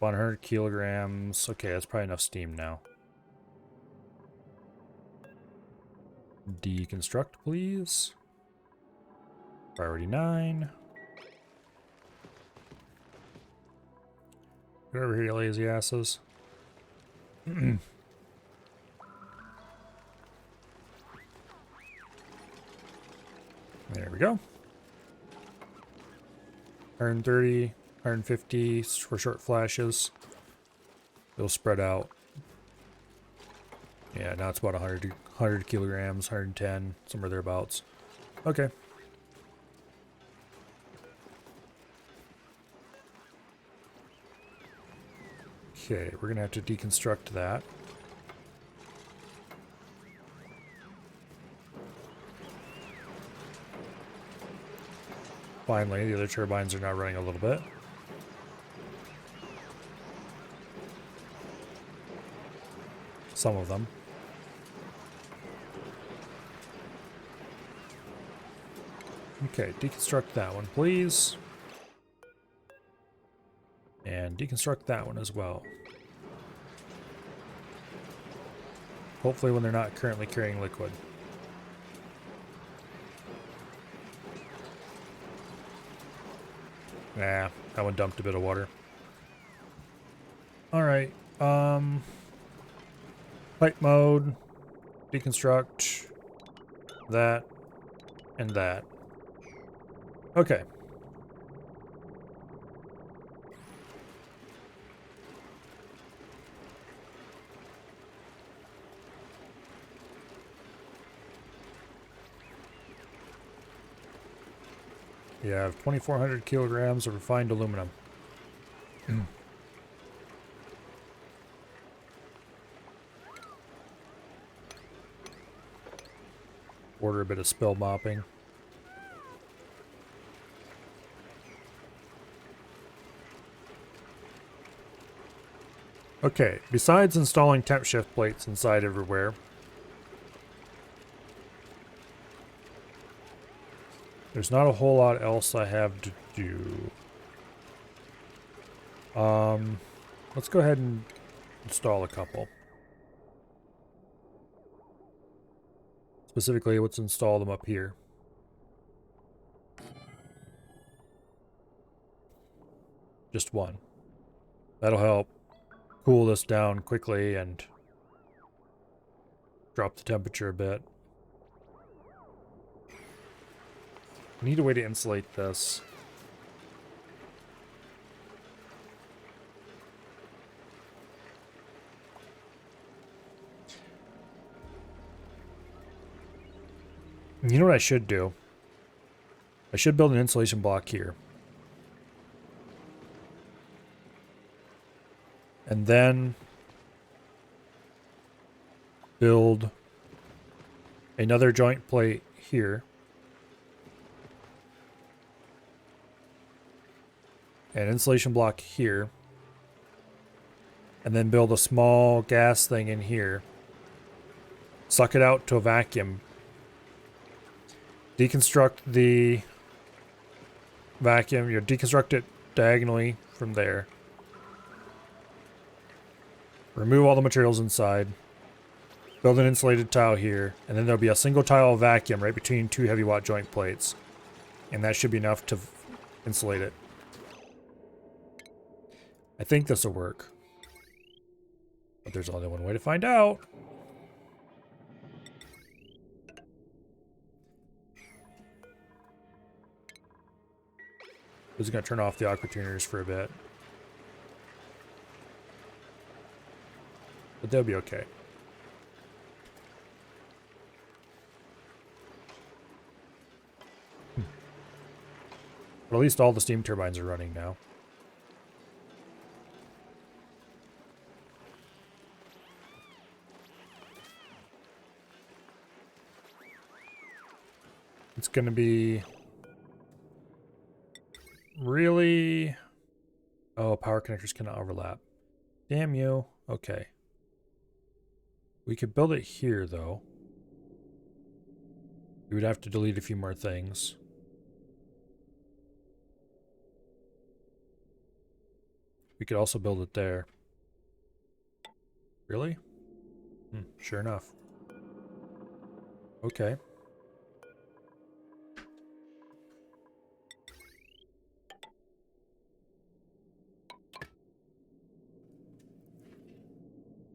100 kilograms. Okay, that's probably enough steam now. Deconstruct, please. Priority 9. Get over here, you lazy asses. There we go. 130, 150 for short flashes. It'll spread out. Yeah, now it's about 100 kilograms, 110, somewhere thereabouts. Okay. Okay, we're gonna have to deconstruct that. Finally, the other turbines are now running a little bit. Some of them. Okay, deconstruct that one, please. And deconstruct that one as well. Hopefully when they're not currently carrying liquid. Nah, that one dumped a bit of water. Alright, pipe mode, deconstruct, that, and that. Okay. You have 2,400 kilograms of refined aluminum. Order a bit of spill mopping. Okay, besides installing temp shift plates inside everywhere, there's not a whole lot else I have to do. Let's go ahead and install a couple. Specifically, let's install them up here. Just one. That'll help cool this down quickly and drop the temperature a bit. I need a way to insulate this. You know what I should do? I should build an insulation block here. And then build another joint plate here. An insulation block here. And then build a small gas thing in here. Suck it out to a vacuum. Deconstruct the vacuum. You deconstruct it diagonally from there. Remove all the materials inside. Build an insulated tile here. And then there'll be a single tile of vacuum right between two heavy watt joint plates. And that should be enough to insulate it. I think this will work. But there's only one way to find out. I'm just going to turn off the aqua tuners for a bit. But they'll be okay. But at least all the steam turbines are running now. It's going to be really... Oh, power connectors cannot overlap. Damn you. Okay. We could build it here, though. We would have to delete a few more things. We could also build it there. Really? Sure enough. Okay.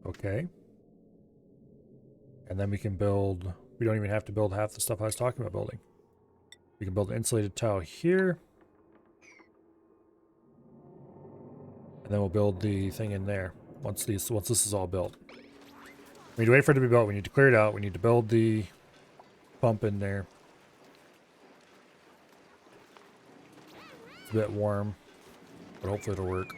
Okay. And then we can build... We don't even have to build half the stuff I was talking about building. We can build an insulated tile here. And then we'll build the thing in there once this is all built. We need to wait for it to be built. We need to clear it out. We need to build the pump in there. It's a bit warm, but hopefully it'll work.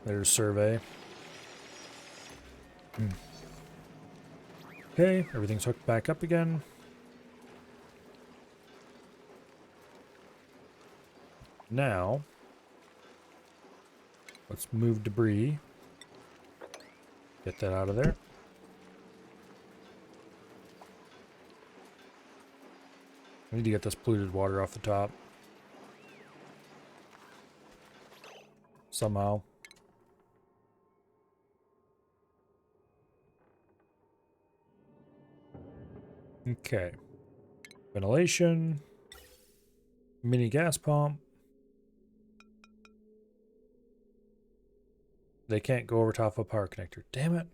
There's survey. Okay, everything's hooked back up again. Now, let's move debris. Get that out of there. I need to get this polluted water off the top. Somehow. Okay. Ventilation. Mini gas pump. They can't go over top of a power connector. Damn it.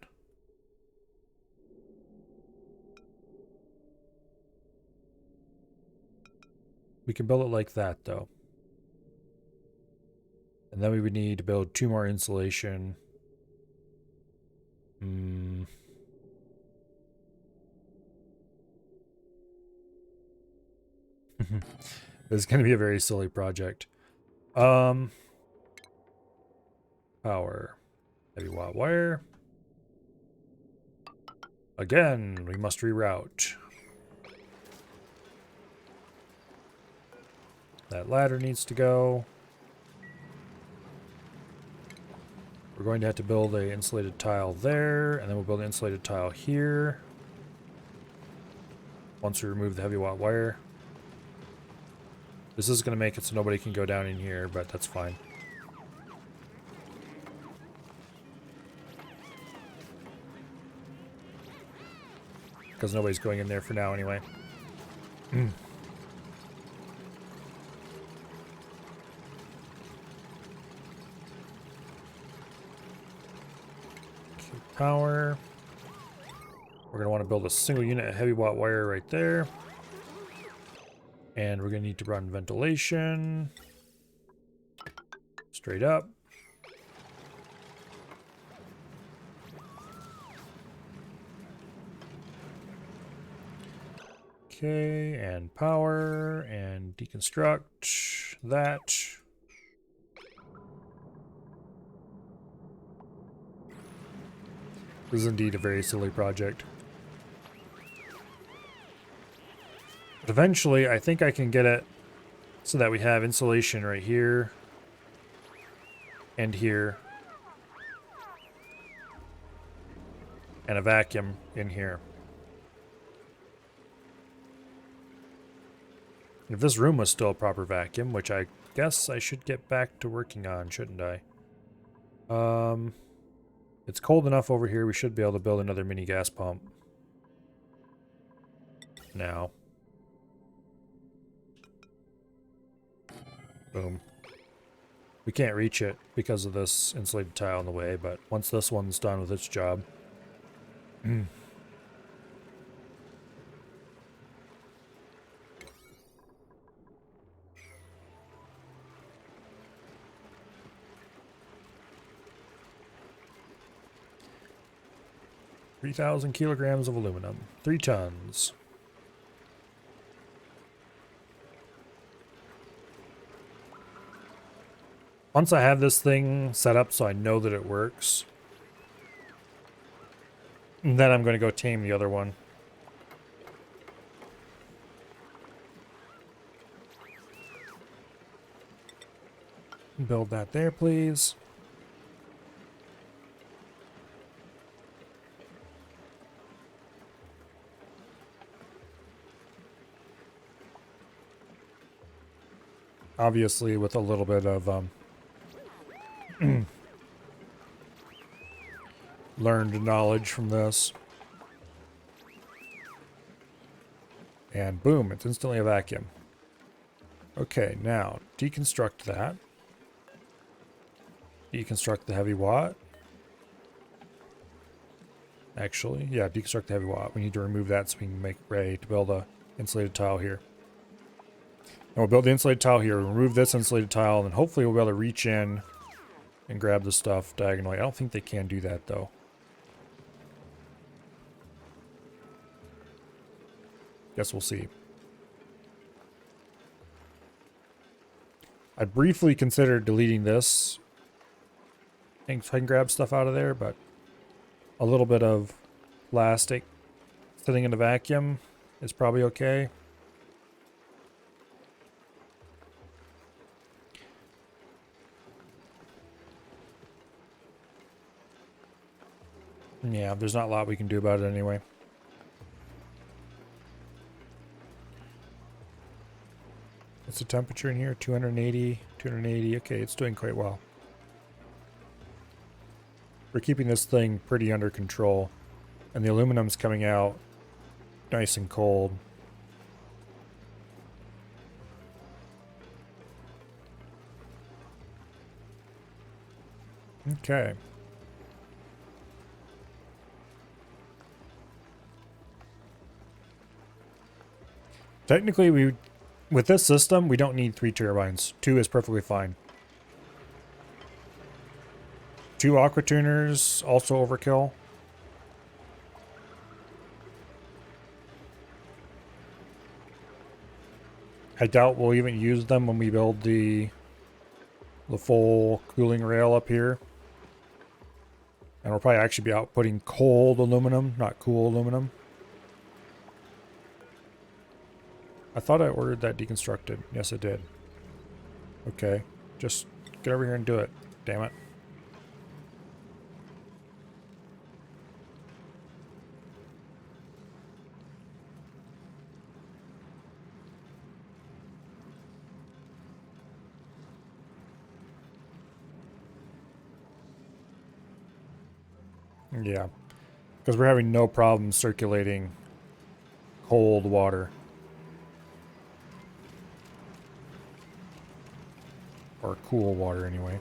We can build it like that, though. And then we would need to build 2 more insulation. This is going to be a very silly project. Power. Heavy watt wire. Again, we must reroute. That ladder needs to go. We're going to have to build an insulated tile there, and then we'll build an insulated tile here. Once we remove the heavy watt wire. This is going to make it so nobody can go down in here, but that's fine. Because nobody's going in there for now anyway. Power. We're going to want to build a single unit of heavy watt wire right there. And we're going to need to run ventilation. Straight up. Okay, and power, and deconstruct that. This is indeed a very silly project. But eventually, I think I can get it so that we have insulation right here and here. And a vacuum in here. If this room was still a proper vacuum, which I guess I should get back to working on, shouldn't I? It's cold enough over here, we should be able to build another mini gas pump. Now. Boom. We can't reach it because of this insulated tile in the way, but once this one's done with its job. 3,000 kilograms of aluminum. 3 tons. Once I have this thing set up so I know that it works, then I'm going to go tame the other one. Build that there, please. Obviously, with a little bit of learned knowledge from this. And boom, it's instantly a vacuum. Okay, now deconstruct that. Deconstruct the heavy watt. Actually, yeah, deconstruct the heavy watt. We need to remove that so we can make ready to build a insulated tile here. And we'll build the insulated tile here, remove this insulated tile, and then hopefully we'll be able to reach in and grab the stuff diagonally. I don't think they can do that, though. Guess we'll see. I briefly considered deleting this think I can grab stuff out of there, but a little bit of plastic sitting in the vacuum is probably okay. Yeah, there's not a lot we can do about it anyway. What's the temperature in here? 280, 280. Okay, it's doing quite well. We're keeping this thing pretty under control. And the aluminum's coming out nice and cold. Okay. Technically, with this system, we don't need 3 turbines. 2 is perfectly fine. 2 aqua tuners, also overkill. I doubt we'll even use them when we build the full cooling rail up here. And we'll probably actually be outputting cold aluminum, not cool aluminum. I thought I ordered that deconstructed. Yes, it did. Okay. Just get over here and do it. Damn it. Yeah. Because we're having no problem circulating cold water. Or cool water, anyway.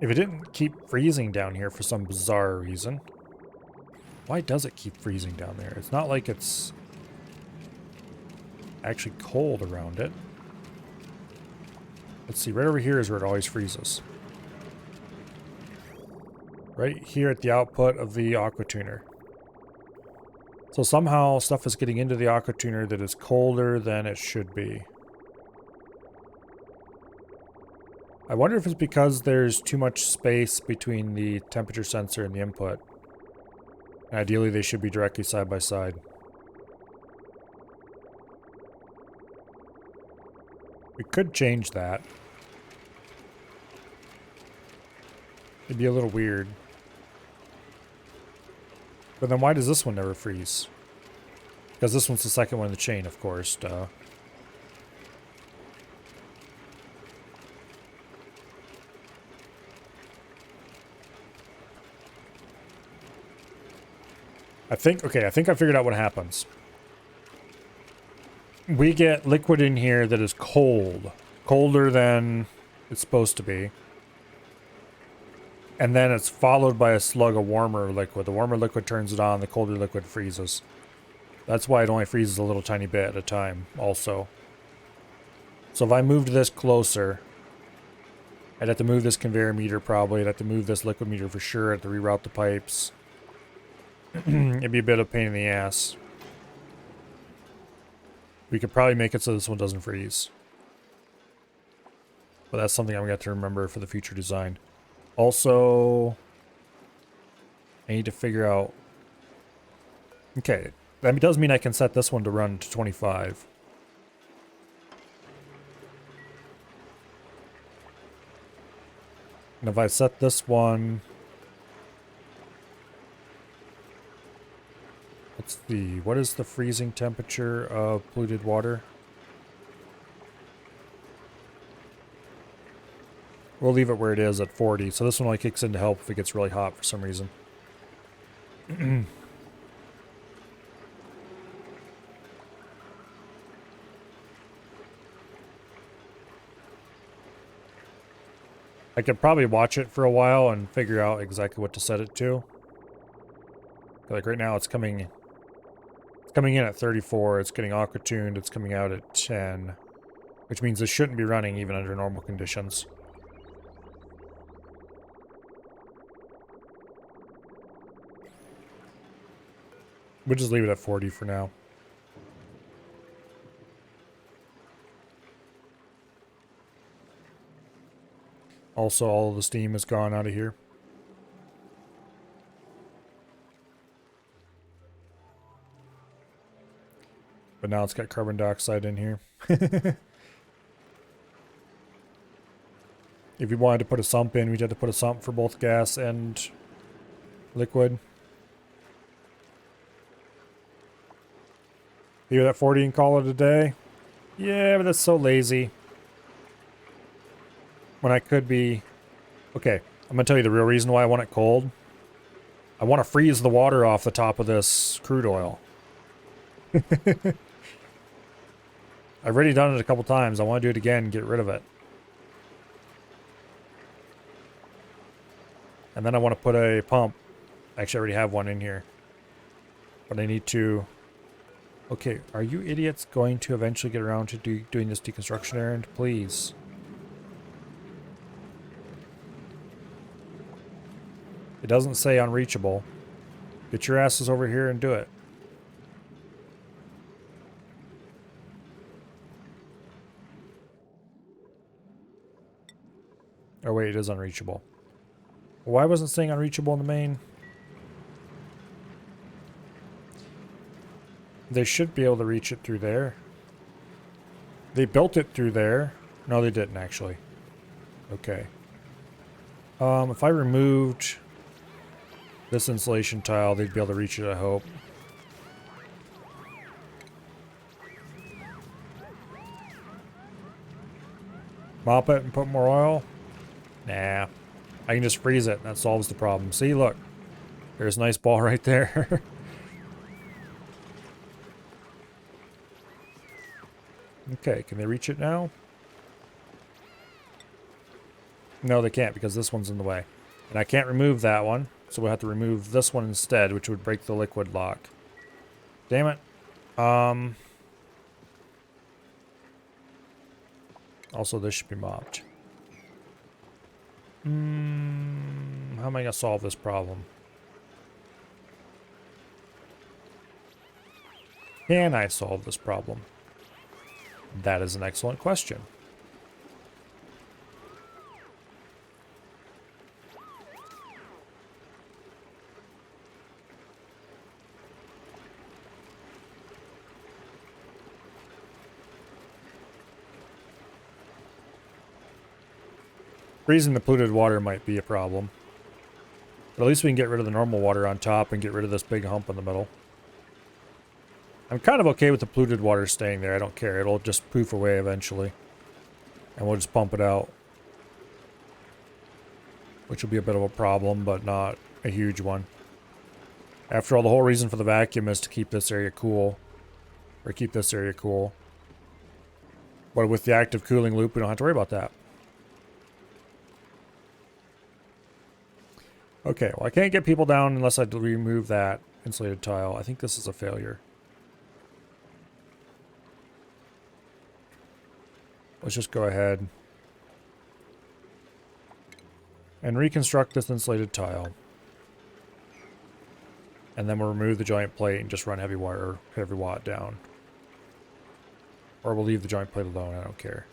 If it didn't keep freezing down here for some bizarre reason, why does it keep freezing down there? It's not like it's actually cold around it. Let's see, right over here is where it always freezes. Right here at the output of the aqua tuner. So somehow stuff is getting into the aqua tuner that is colder than it should be. I wonder if it's because there's too much space between the temperature sensor and the input. And ideally they should be directly side by side. We could change that. It'd be a little weird. But then why does this one never freeze? Because this one's the second one in the chain, of course, duh. I think I figured out what happens. We get liquid in here that is cold. Colder than it's supposed to be. And then it's followed by a slug of warmer liquid. The warmer liquid turns it on, the colder liquid freezes. That's why it only freezes a little tiny bit at a time, also. So if I moved this closer, I'd have to move this conveyor meter probably. I'd have to move this liquid meter for sure. I'd have to reroute the pipes. It'd be a bit of a pain in the ass. We could probably make it so this one doesn't freeze. But that's something I'm going to have to remember for the future design. Also, I need to figure out... Okay, that does mean I can set this one to run to 25. And if I set this one... Let's see, what is the freezing temperature of polluted water? We'll leave it where it is at 40, so this one only kicks in to help if it gets really hot for some reason. I could probably watch it for a while and figure out exactly what to set it to. Like right now it's coming in at 34, it's getting aqua tuned, it's coming out at 10. Which means this shouldn't be running even under normal conditions. We'll just leave it at 40 for now. Also, all of the steam is gone out of here. But now it's got carbon dioxide in here. If you wanted to put a sump in, we'd have to put a sump for both gas and liquid. Leave it at 40 and call it a day? Yeah, but that's so lazy. When I could be... Okay, I'm going to tell you the real reason why I want it cold. I want to freeze the water off the top of this crude oil. I've already done it a couple times. I want to do it again and get rid of it. And then I want to put a pump. Actually, I already have one in here. But I need to... Okay, are you idiots going to eventually get around to doing this deconstruction errand? Please. It doesn't say unreachable. Get your asses over here and do it. Oh wait, it is unreachable. Why wasn't it saying unreachable in the main? They should be able to reach it through there. They built it through there. No, they didn't actually. Okay. If I removed this insulation tile, they'd be able to reach it, I hope. Mop it and put more oil? Nah. I can just freeze it. That solves the problem. See, look. There's a nice ball right there. Okay, can they reach it now? No, they can't because this one's in the way. And I can't remove that one, so we'll have to remove this one instead, which would break the liquid lock. Damn it. Also, this should be mopped. How am I going to solve this problem? Can I solve this problem? That is an excellent question. Freezing the polluted water might be a problem. But at least we can get rid of the normal water on top and get rid of this big hump in the middle. I'm kind of okay with the polluted water staying there. I don't care. It'll just poof away eventually. And we'll just pump it out. Which will be a bit of a problem, but not a huge one. After all, the whole reason for the vacuum is to keep this area cool. Or keep this area cool. But with the active cooling loop, we don't have to worry about that. Okay, well I can't get people down unless I remove that insulated tile. I think this is a failure. Let's just go ahead and reconstruct this insulated tile. And then we'll remove the joint plate and just run heavy wire, heavy watt down. Or we'll leave the joint plate alone, I don't care.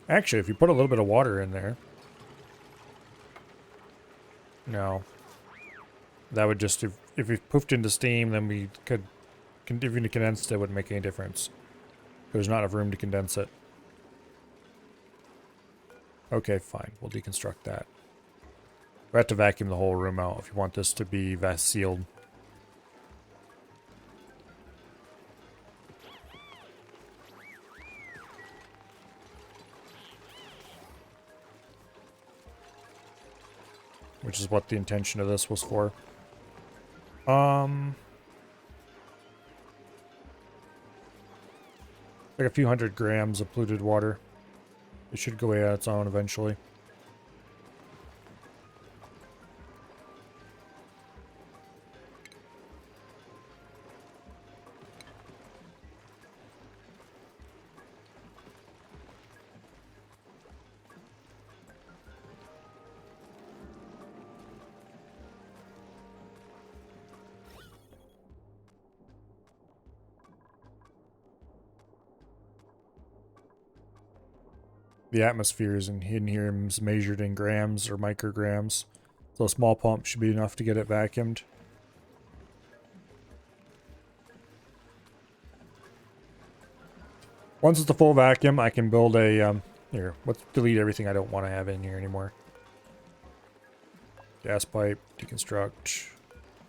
Actually, if you put a little bit of water in there... No. That would just... If we poofed into steam, then we could... If we condensed it, it wouldn't make any difference. There's not enough room to condense it. Okay, fine. We'll deconstruct that. We have to vacuum the whole room out if you want this to be sealed. Which is what the intention of this was for. Like a few hundred grams of polluted water. It should go away on its own eventually. The atmosphere is in here is measured in grams or micrograms. So a small pump should be enough to get it vacuumed. Once it's a full vacuum, I can build a, here, let's delete everything I don't want to have in here anymore. Gas pipe, deconstruct.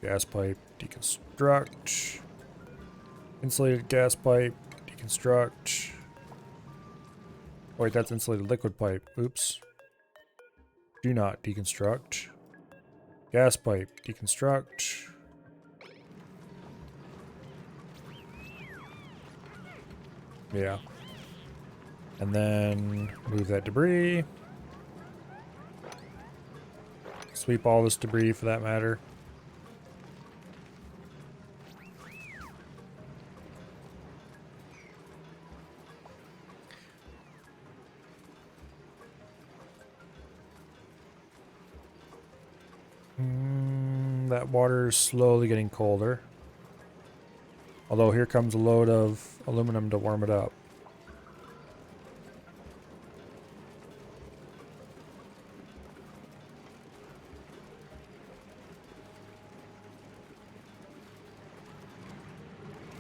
Gas pipe, deconstruct. Insulated gas pipe, deconstruct. Wait, that's insulated liquid pipe. Oops. Do not deconstruct. Gas pipe, deconstruct. Yeah. And then move that debris. Sweep all this debris for that matter. That water is slowly getting colder. Although here comes a load of aluminum to warm it up.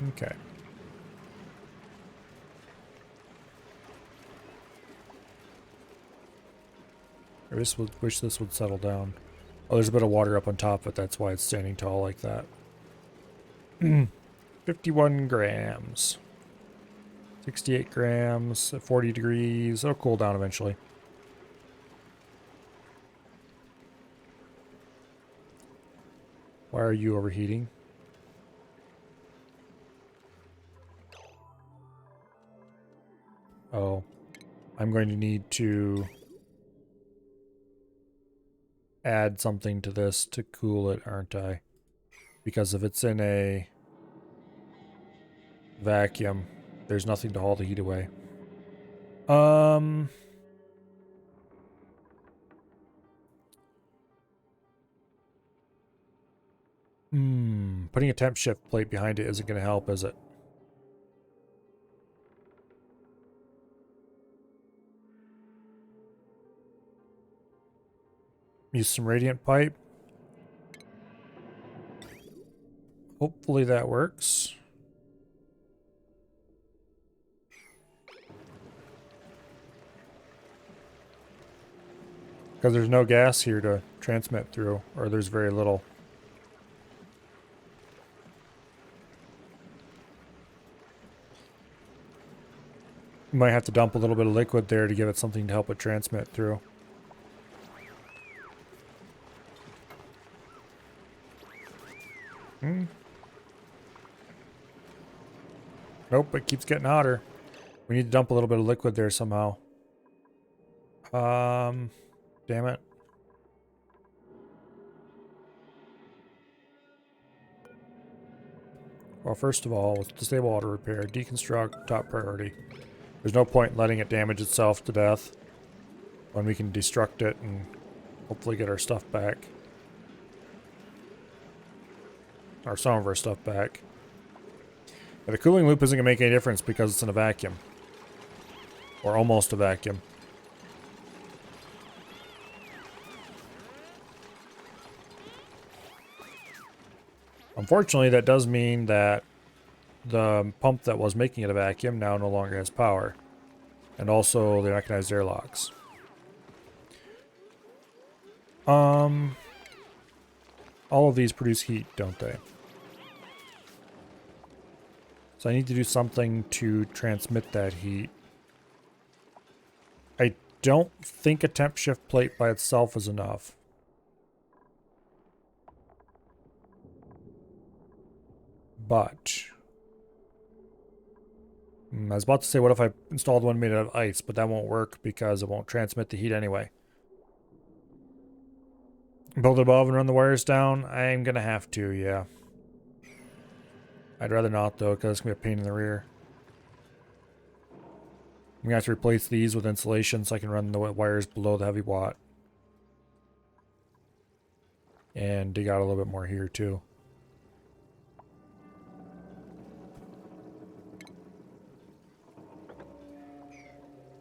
Okay. I just wish this would settle down. Oh, there's a bit of water up on top, but that's why it's standing tall like that. 51 grams. 68 grams at 40 degrees. It'll cool down eventually. Why are you overheating? Oh, I'm going to need to add something to this to cool it, aren't I? Because if it's in a vacuum, there's nothing to haul the heat away. Putting a temp shift plate behind it isn't going to help, is it? Use some radiant pipe. Hopefully that works. Because there's no gas here to transmit through, or there's very little. You might have to dump a little bit of liquid there to give it something to help it transmit through. Nope, it keeps getting hotter. We need to dump a little bit of liquid there somehow. Damn it. Well, first of all, let's disable auto repair. Deconstruct, top priority. There's no point in letting it damage itself to death when we can destruct it and hopefully get our stuff back. Or some of our stuff back. But the cooling loop isn't going to make any difference because it's in a vacuum. Or almost a vacuum. Unfortunately, that does mean that the pump that was making it a vacuum now no longer has power. And also the mechanized airlocks. All of these produce heat, don't they? So I need to do something to transmit that heat. I don't think a temp shift plate by itself is enough. But I was about to say, what if I installed one made out of ice, but that won't work because it won't transmit the heat anyway. Build it above and run the wires down? I'm gonna have to, yeah. I'd rather not though, because it's gonna be a pain in the rear. I'm gonna have to replace these with insulation so I can run the wires below the heavy watt. And dig out a little bit more here too.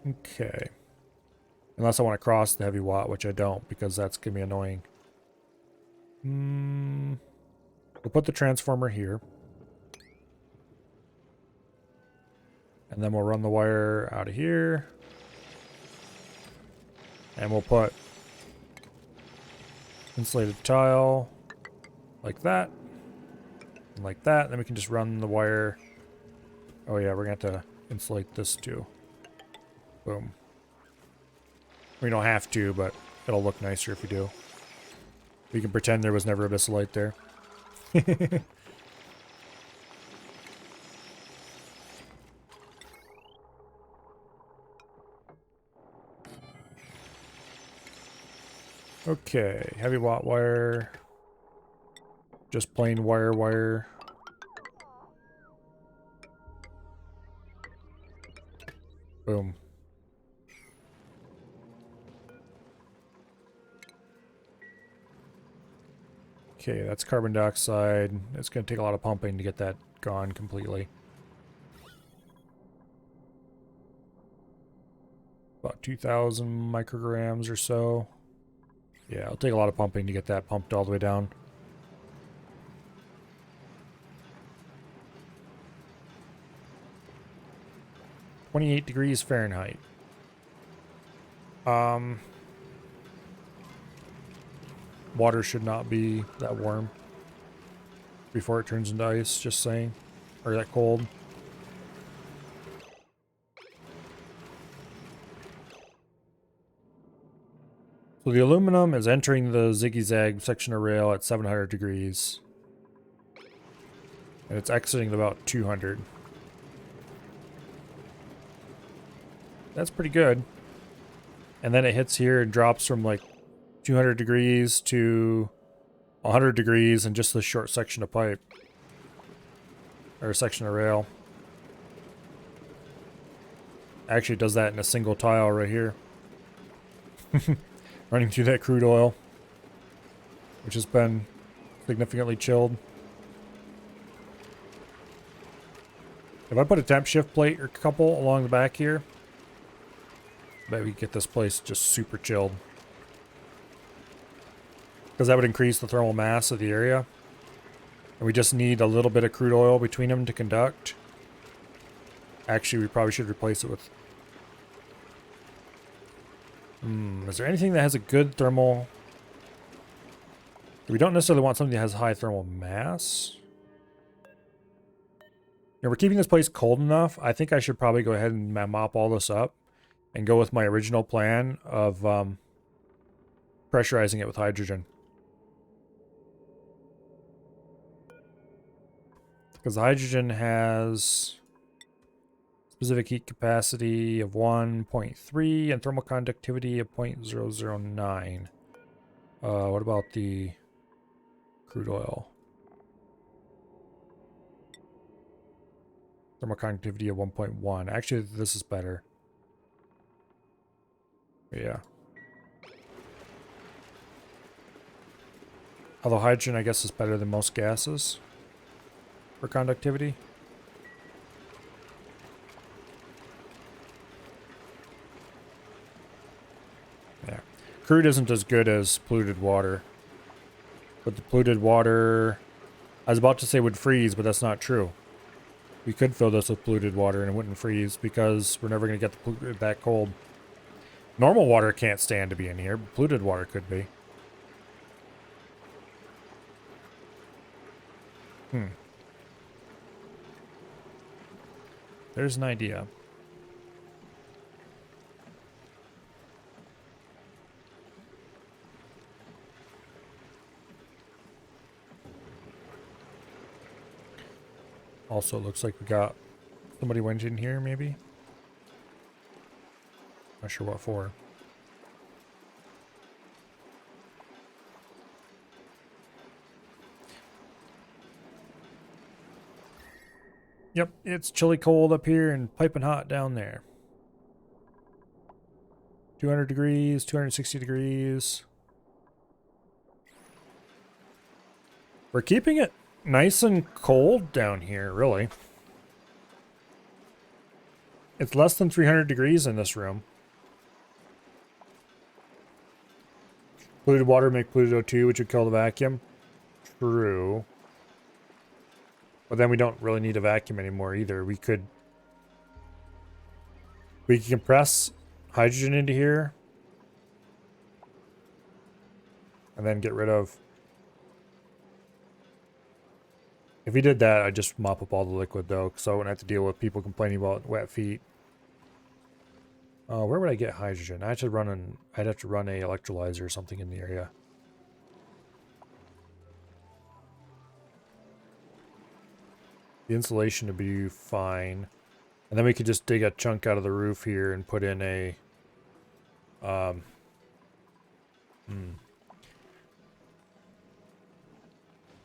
Okay. Unless I want to cross the heavy watt, which I don't, because that's going to be annoying. We'll put the transformer here. And then we'll run the wire out of here. And we'll put insulated tile like that. And like that. Then we can just run the wire. Oh yeah, we're going to have to insulate this too. Boom. We don't have to, but it'll look nicer if we do. We can pretend there was never a bit of light there. Okay, heavy watt wire. Just plain wire. Boom. Okay, that's carbon dioxide. It's going to take a lot of pumping to get that gone completely. About 2,000 micrograms or so. Yeah, it'll take a lot of pumping to get that pumped all the way down. (28°F). Water should not be that warm before it turns into ice, just saying. Or that cold. So the aluminum is entering the zigzag section of rail at 700 degrees. And it's exiting at about 200. That's pretty good. And then it hits here and drops from like 200 degrees to 100 degrees in just this short section of pipe. Or section of rail. Actually, it does that in a single tile right here. Running through that crude oil, which has been significantly chilled. If I put a temp shift plate or a couple along the back here, I bet we could get this place just super chilled. Because that would increase the thermal mass of the area. And we just need a little bit of crude oil between them to conduct. Actually, we probably should replace it with... is there anything that has a good thermal... We don't necessarily want something that has high thermal mass. We're keeping this place cold enough. I think I should probably go ahead and mop all this up. And go with my original plan of pressurizing it with hydrogen. Because the hydrogen has specific heat capacity of 1.3 and thermal conductivity of 0.009. What about the crude oil? Thermal conductivity of 1.1. Actually, this is better. Yeah. Although hydrogen, I guess, is better than most gases for conductivity. Yeah. Crude isn't as good as polluted water. But the polluted water, I was about to say would freeze, but that's not true. We could fill this with polluted water and it wouldn't freeze because we're never going to get the that cold. Normal water can't stand to be in here, but polluted water could be. There's an idea. Also, looks like we got somebody went in here, maybe. Not sure what for. Yep, it's chilly cold up here and piping hot down there. 200 degrees, 260 degrees. We're keeping it nice and cold down here, really. It's less than 300 degrees in this room. Polluted water make polluted O2, which would kill the vacuum. True. But then we don't really need a vacuum anymore either. We could compress hydrogen into here. And then get rid of... If we did that, I'd just mop up all the liquid though, because I wouldn't have to deal with people complaining about wet feet. Where would I get hydrogen? I'd have to run a electrolyzer or something in the area. The insulation would be fine. And then we could just dig a chunk out of the roof here and put in a...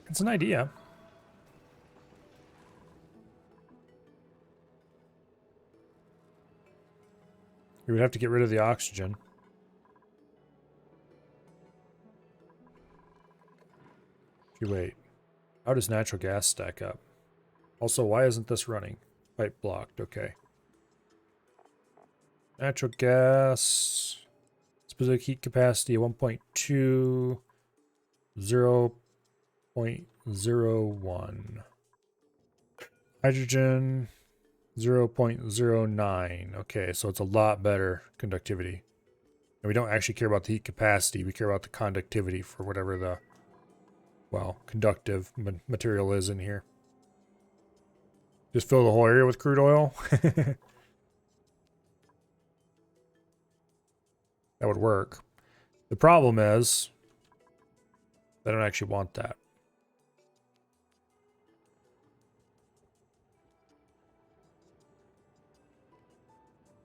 It's an idea. We would have to get rid of the oxygen. Wait. How does natural gas stack up? Also, why isn't this running? Pipe blocked, okay. Natural gas. Specific heat capacity 1.2. 0.01. Hydrogen 0.09. Okay, so it's a lot better conductivity. And we don't actually care about the heat capacity. We care about the conductivity for whatever the, well, conductive material is in here. Just fill the whole area with crude oil. That would work. The problem is, I don't actually want that.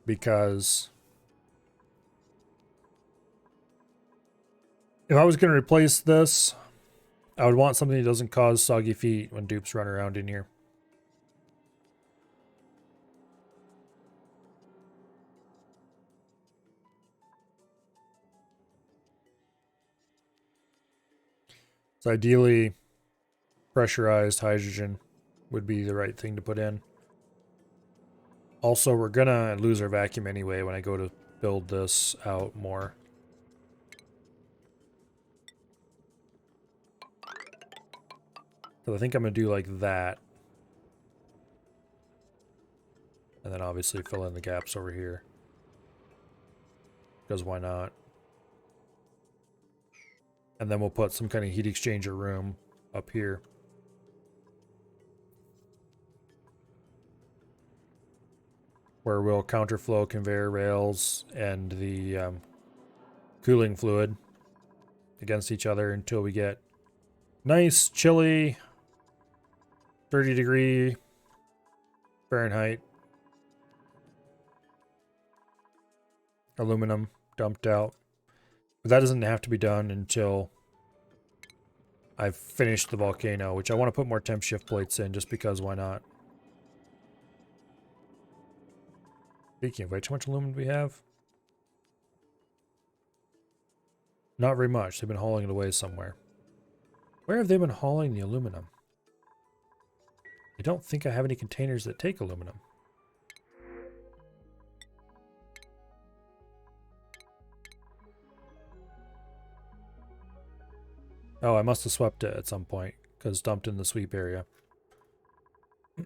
Because if I was going to replace this, I would want something that doesn't cause soggy feet when dupes run around in here. So ideally, pressurized hydrogen would be the right thing to put in. Also, we're gonna lose our vacuum anyway when I go to build this out more. So I think I'm gonna do like that. And then obviously fill in the gaps over here. Because why not? And then we'll put some kind of heat exchanger room up here. Where we'll counterflow conveyor rails and the cooling fluid against each other until we get nice, chilly, 30-degree Fahrenheit aluminum dumped out. But that doesn't have to be done until I've finished the volcano, which I want to put more temp shift plates in just because why not? Speaking of which, how much aluminum do we have? Not very much. They've been hauling it away somewhere. Where have they been hauling the aluminum? I don't think I have any containers that take aluminum. Oh, I must have swept it at some point because dumped in the sweep area.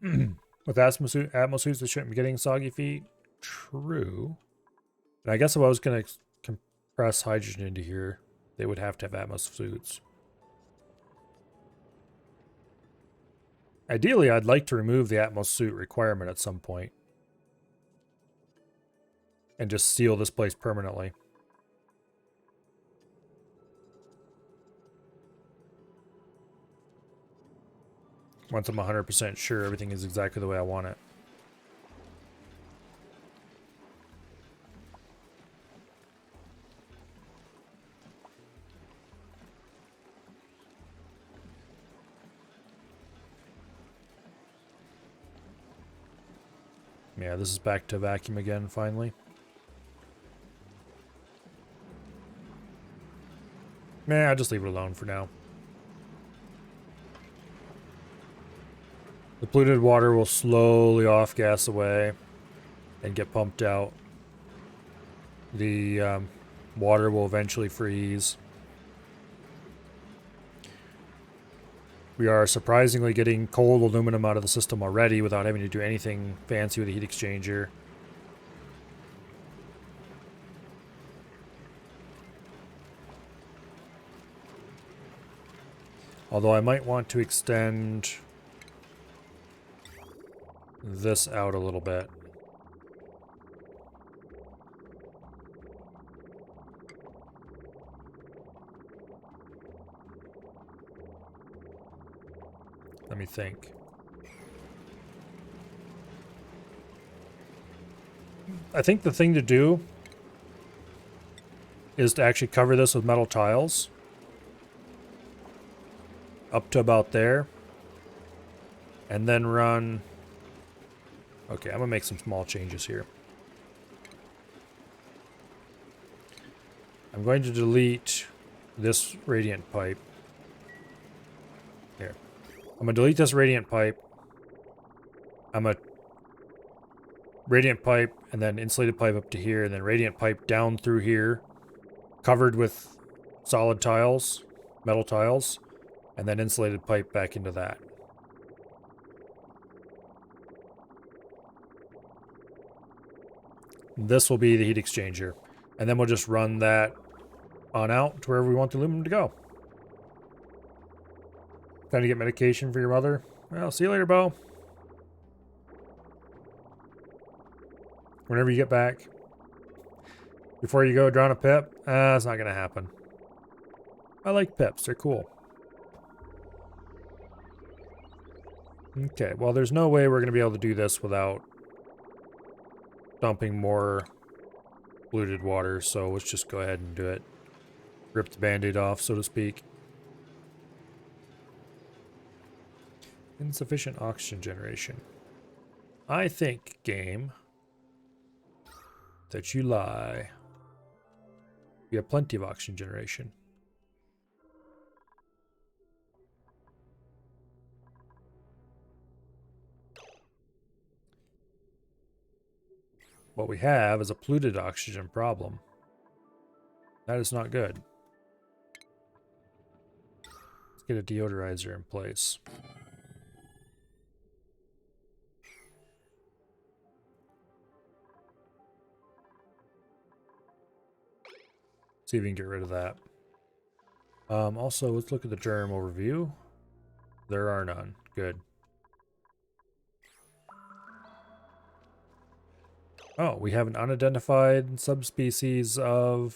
With Atmos suits, they shouldn't be getting soggy feet. True. And I guess if I was going to compress hydrogen into here, they would have to have Atmos suits. Ideally, I'd like to remove the Atmos suit requirement at some point. And just seal this place permanently. Once I'm 100% sure everything is exactly the way I want it. Yeah, this is back to vacuum again, finally. Nah, I'll just leave it alone for now. The polluted water will slowly off-gas away and get pumped out. The water will eventually freeze. We are surprisingly getting cold aluminum out of the system already without having to do anything fancy with a heat exchanger. Although I might want to extend this out a little bit. Let me think. I think the thing to do is to actually cover this with metal tiles. Up to about there. And then run... Okay, I'm going to make some small changes here. I'm going to delete this radiant pipe. Here. I'm going to delete this radiant pipe. I'm a radiant pipe and then insulated pipe up to here and then radiant pipe down through here. Covered with solid tiles, metal tiles, and then insulated pipe back into that. This will be the heat exchanger. And then we'll just run that on out to wherever we want the aluminum to go. Time to get medication for your mother? Well, see you later, Bo. Whenever you get back. Before you go drown a pip? That's not going to happen. I like pips. They're cool. Okay, well, there's no way we're going to be able to do this without dumping more polluted water, so let's just go ahead and do it. Rip the band-aid off, so to speak. Insufficient oxygen generation. I think, game, that you lie. We have plenty of oxygen generation. What we have is a polluted oxygen problem. That is not good. Let's get a deodorizer in place. See if we can get rid of that. Also, let's look at the germ overview. There are none. Good. Oh, we have an unidentified subspecies of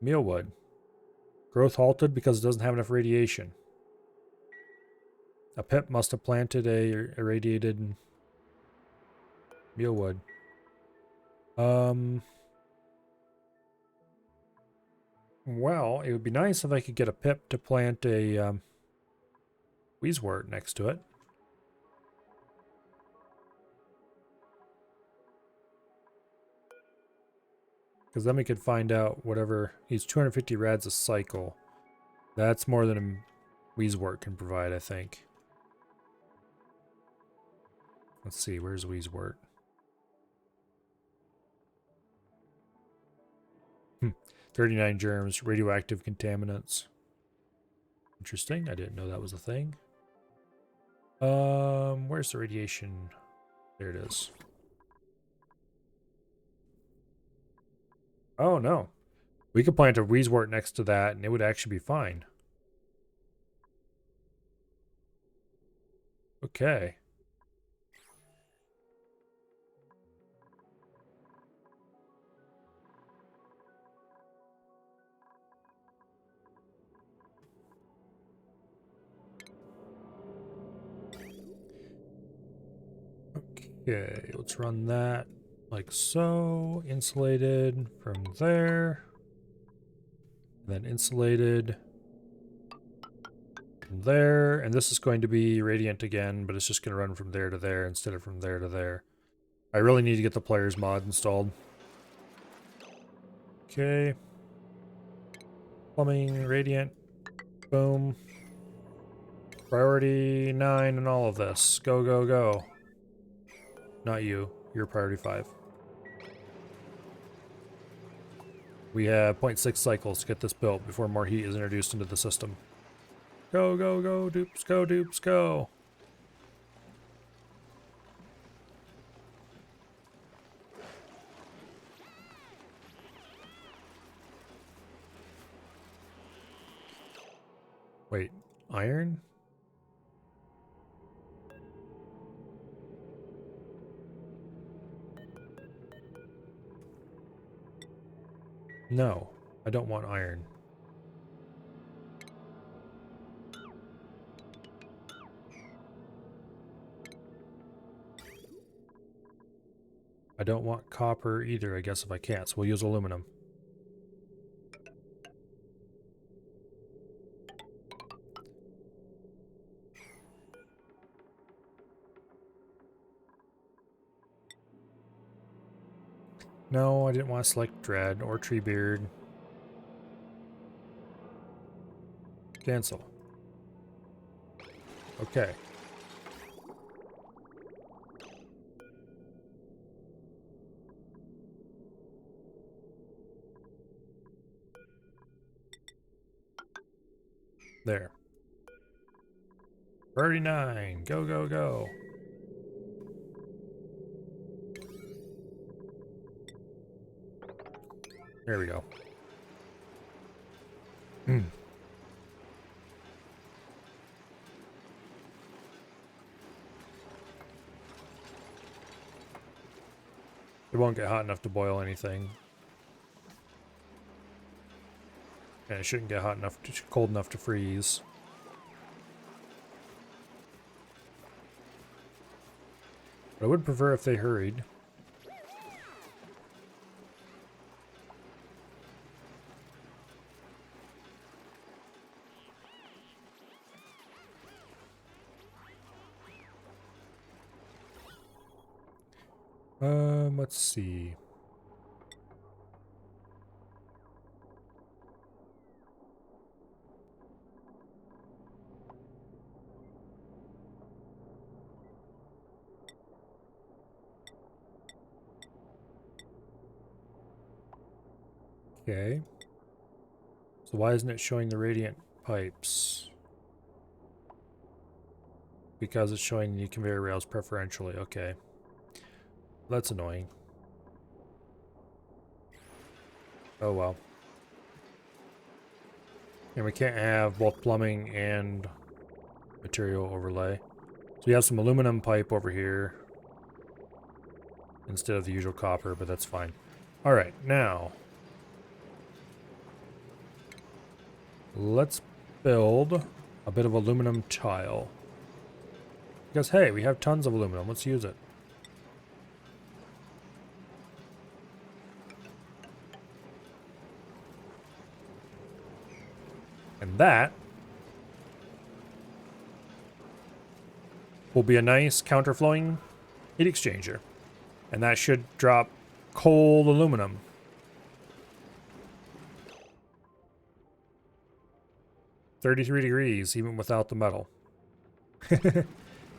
mealwood. Growth halted because it doesn't have enough radiation. A pip must have planted a irradiated mealwood. Well, it would be nice if I could get a pip to plant a Wheezewort next to it. Because then we could find out whatever... He's 250 rads a cycle. That's more than a Wheezewort can provide, I think. Let's see, where's Wheezewort? 39 germs, radioactive contaminants. Interesting, I didn't know that was a thing. Where's the radiation? There it is. Oh, no. We could plant a Wheezewort next to that, and it would actually be fine. Okay. Okay, let's run that like so. Insulated from there. Then insulated from there. And this is going to be radiant again, but it's just going to run from there to there instead of from there to there. I really need to get the players mod installed. Okay. Plumbing, radiant. Boom. Priority 9 and all of this. Go, go, go. Not you. You're priority 5. We have 0.6 cycles to get this built before more heat is introduced into the system. Go, go, go, dupes, go, dupes, go. Wait, iron? No, I don't want iron. I don't want copper either, I guess, if I can't, so we'll use aluminum. No, I didn't want to select Dread or Treebeard. Cancel. Okay. There. 39. Go, go, go. There we go. It won't get hot enough to boil anything. And it shouldn't get hot enough to, cold enough to freeze. But I would prefer if they hurried. Let's see. Okay. So why isn't it showing the radiant pipes? Because it's showing the conveyor rails preferentially. Okay. That's annoying. Oh well. And we can't have both plumbing and material overlay. So we have some aluminum pipe over here instead of the usual copper, but that's fine. Alright, now let's build a bit of aluminum tile. Because hey, we have tons of aluminum, let's use it. And that will be a nice counterflowing heat exchanger. And that should drop cold aluminum. $33 degrees, even without the metal.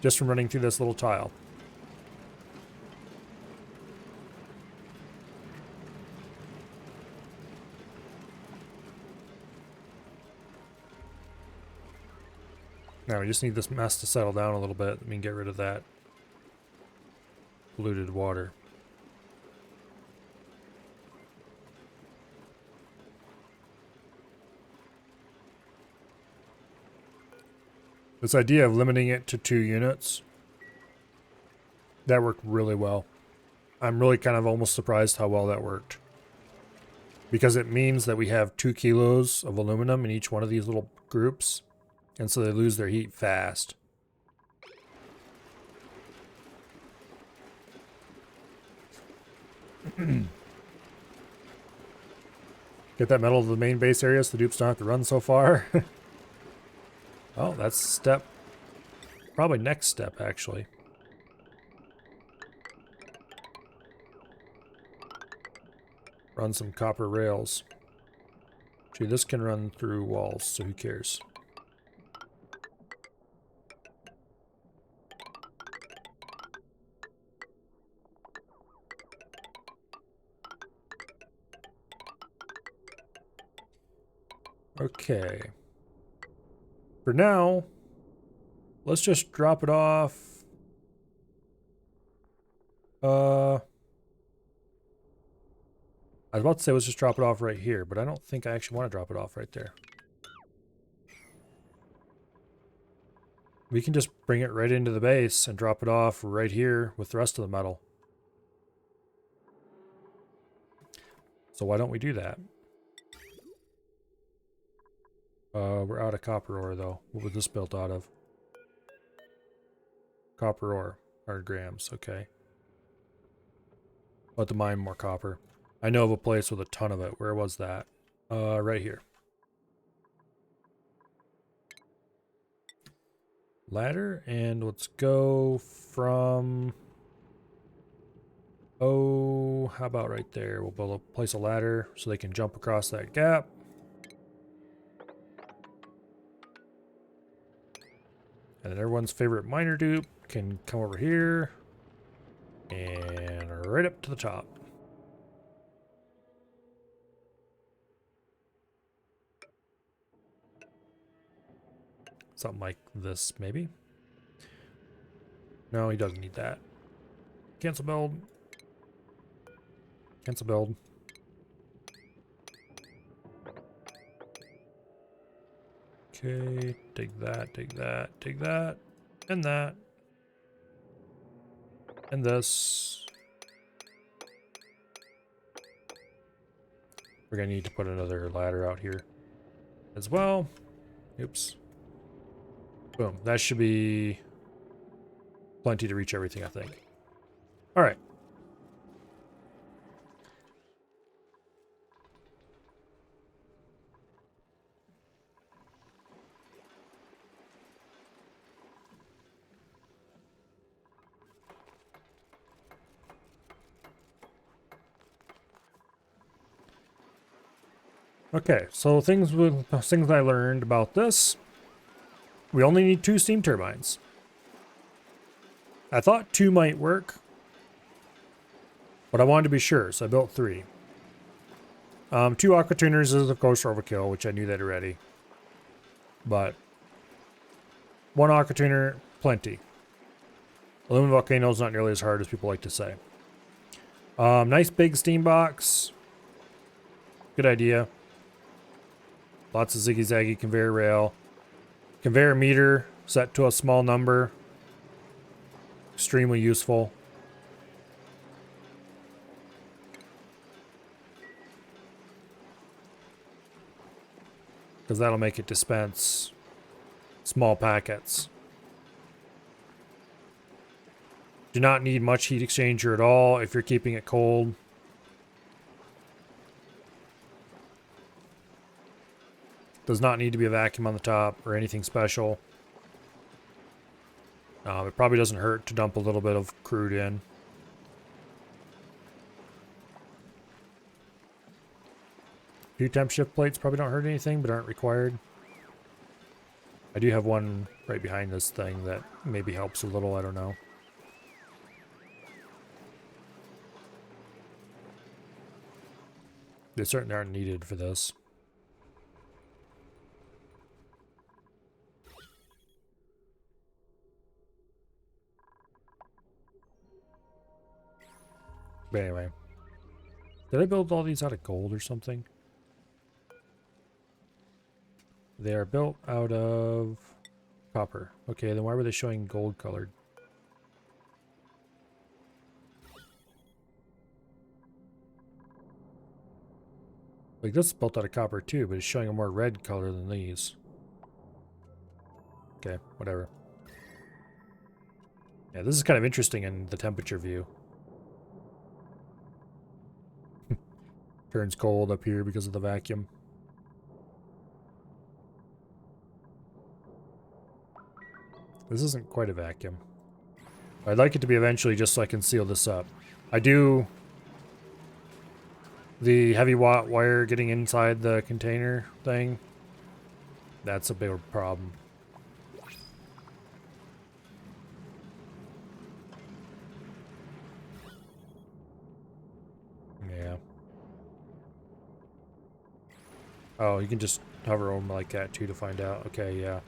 Just from running through this little tile. Now we just need this mess to settle down a little bit. We can get rid of that polluted water. This idea of limiting it to 2 units, that worked really well. I'm really kind of almost surprised how well that worked. Because it means that we have 2 kilos of aluminum in each one of these little groups. And so they lose their heat fast. Get that metal to the main base area so the dupes don't have to run so far. Oh, that's step. Probably next step, actually. Run some copper rails. Gee, this can run through walls, so who cares? Okay. For now, let's just drop it off. I was about to say let's just drop it off right here, but I don't think I actually want to drop it off right there. We can just bring it right into the base and drop it off right here with the rest of the metal. So why don't we do that? We're out of copper ore though. What was this built out of? Copper ore. 100 grams, okay. I'll have to mine more copper. I know of a place with a ton of it. Where was that? Right here. Ladder, and let's go from... Oh, how about right there? We'll build a place a ladder so they can jump across that gap. And then everyone's favorite miner dupe can come over here and right up to the top. Something like this, maybe. No, he doesn't need that. Cancel build. Cancel build. Okay, take that, take that, take that, and that. And this. We're gonna need to put another ladder out here as well. Oops. Boom. That should be plenty to reach everything, I think. All right. Okay, so things I learned about this. We only need 2 steam turbines. I thought 2 might work, but I wanted to be sure, so I built 3. 2 aqua tuners is of course overkill, which I knew that already. But 1 aqua tuner, plenty. Aluminum volcano is not nearly as hard as people like to say. Nice big steam box. Good idea. Lots of ziggy-zaggy conveyor rail. Conveyor meter set to a small number. Extremely useful. Because that'll make it dispense small packets. Do not need much heat exchanger at all if you're keeping it cold. Does not need to be a vacuum on the top or anything special. It probably doesn't hurt to dump a little bit of crude in. Few temp shift plates probably don't hurt anything, but aren't required. I do have one right behind this thing that maybe helps a little, I don't know. They certainly aren't needed for this. But anyway. Did I build all these out of gold or something? They are built out of copper. Okay, then why were they showing gold colored? Like this is built out of copper too, but it's showing a more red color than these. Okay, whatever. Yeah, this is kind of interesting in the temperature view. Turns cold up here because of the vacuum. This isn't quite a vacuum. I'd like it to be eventually just so I can seal this up. I do... The heavy watt wire getting inside the container thing, that's a big problem. Yeah. Oh, you can just hover over like that too to find out. Okay, yeah.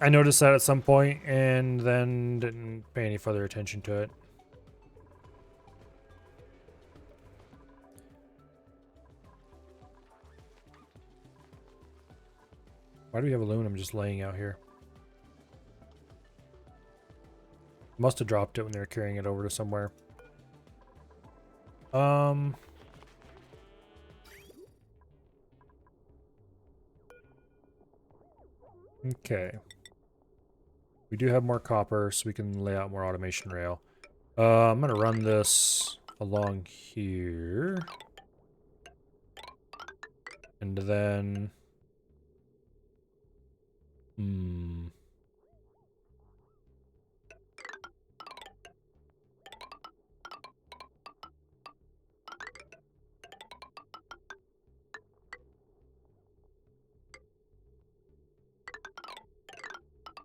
I noticed that at some point and then didn't pay any further attention to it. Why do we have aluminum just laying out here? Must have dropped it when they were carrying it over to somewhere. Okay. We do have more copper, so we can lay out more automation rail. I'm gonna run this along here. And then...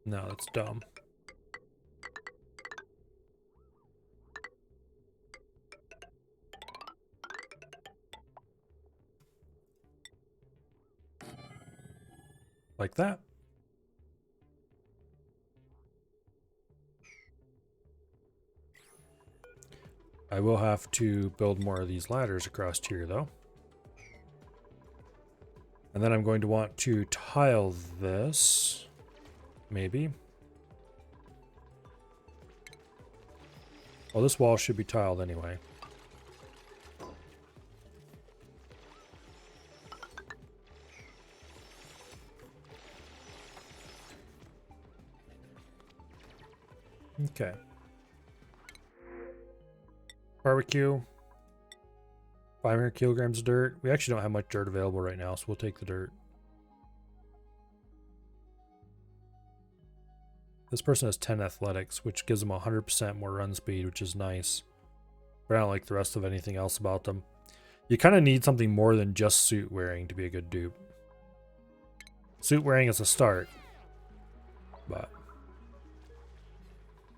No, that's dumb. Like that. I will have to build more of these ladders across here, though. And then I'm going to want to tile this. Maybe. Well, this wall should be tiled anyway. Okay. Barbecue. 500 kilograms of dirt. We actually don't have much dirt available right now, so we'll take the dirt. This person has 10 athletics, which gives them 100% more run speed, which is nice. But I don't like the rest of anything else about them. You kind of need something more than just suit wearing to be a good dupe. Suit wearing is a start. But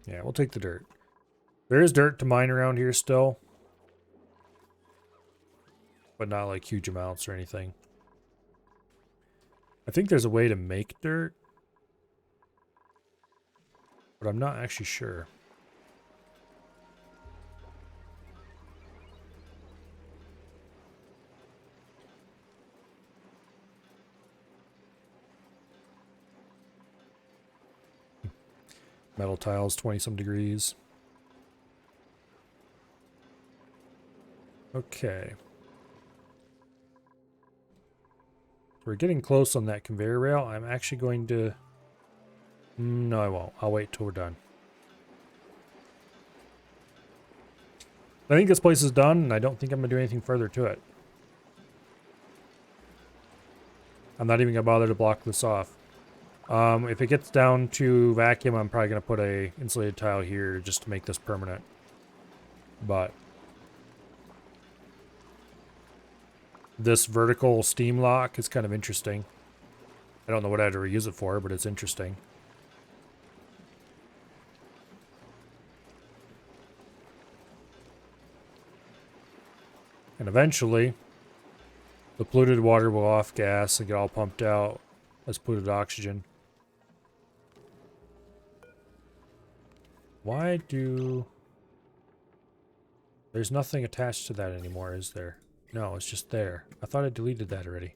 yeah, we'll take the dirt. There is dirt to mine around here still. But not like huge amounts or anything. I think there's a way to make dirt. But I'm not actually sure. Metal tiles, 20-some degrees. Okay. We're getting close on that conveyor rail. I'm actually going to... No, I won't. I'll wait till we're done. I think this place is done, and I don't think I'm going to do anything further to it. I'm not even going to bother to block this off. If it gets down to vacuum, I'm probably going to put a insulated tile here just to make this permanent. But this vertical steam lock is kind of interesting. I don't know what I'd ever use it for, but it's interesting. And eventually, the polluted water will off gas and get all pumped out as polluted oxygen. Why do... There's nothing attached to that anymore, is there? No, it's just there. I thought I deleted that already.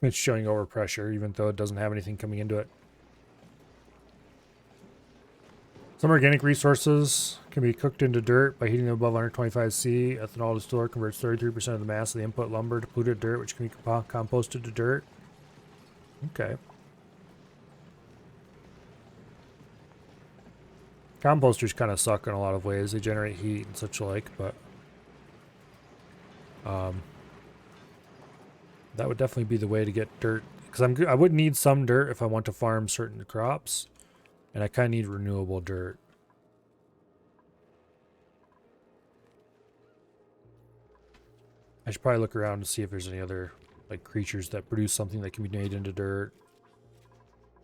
It's showing overpressure, even though it doesn't have anything coming into it. Some organic resources can be cooked into dirt by heating them above 125 C. Ethanol distiller converts 33% of the mass of the input lumber to polluted dirt, which can be composted to dirt. Okay. Composters kind of suck in a lot of ways. They generate heat and such like, but that would definitely be the way to get dirt. Because I would need some dirt if I want to farm certain crops, and I kind of need renewable dirt. I should probably look around to see if there's any other like creatures that produce something that can be made into dirt.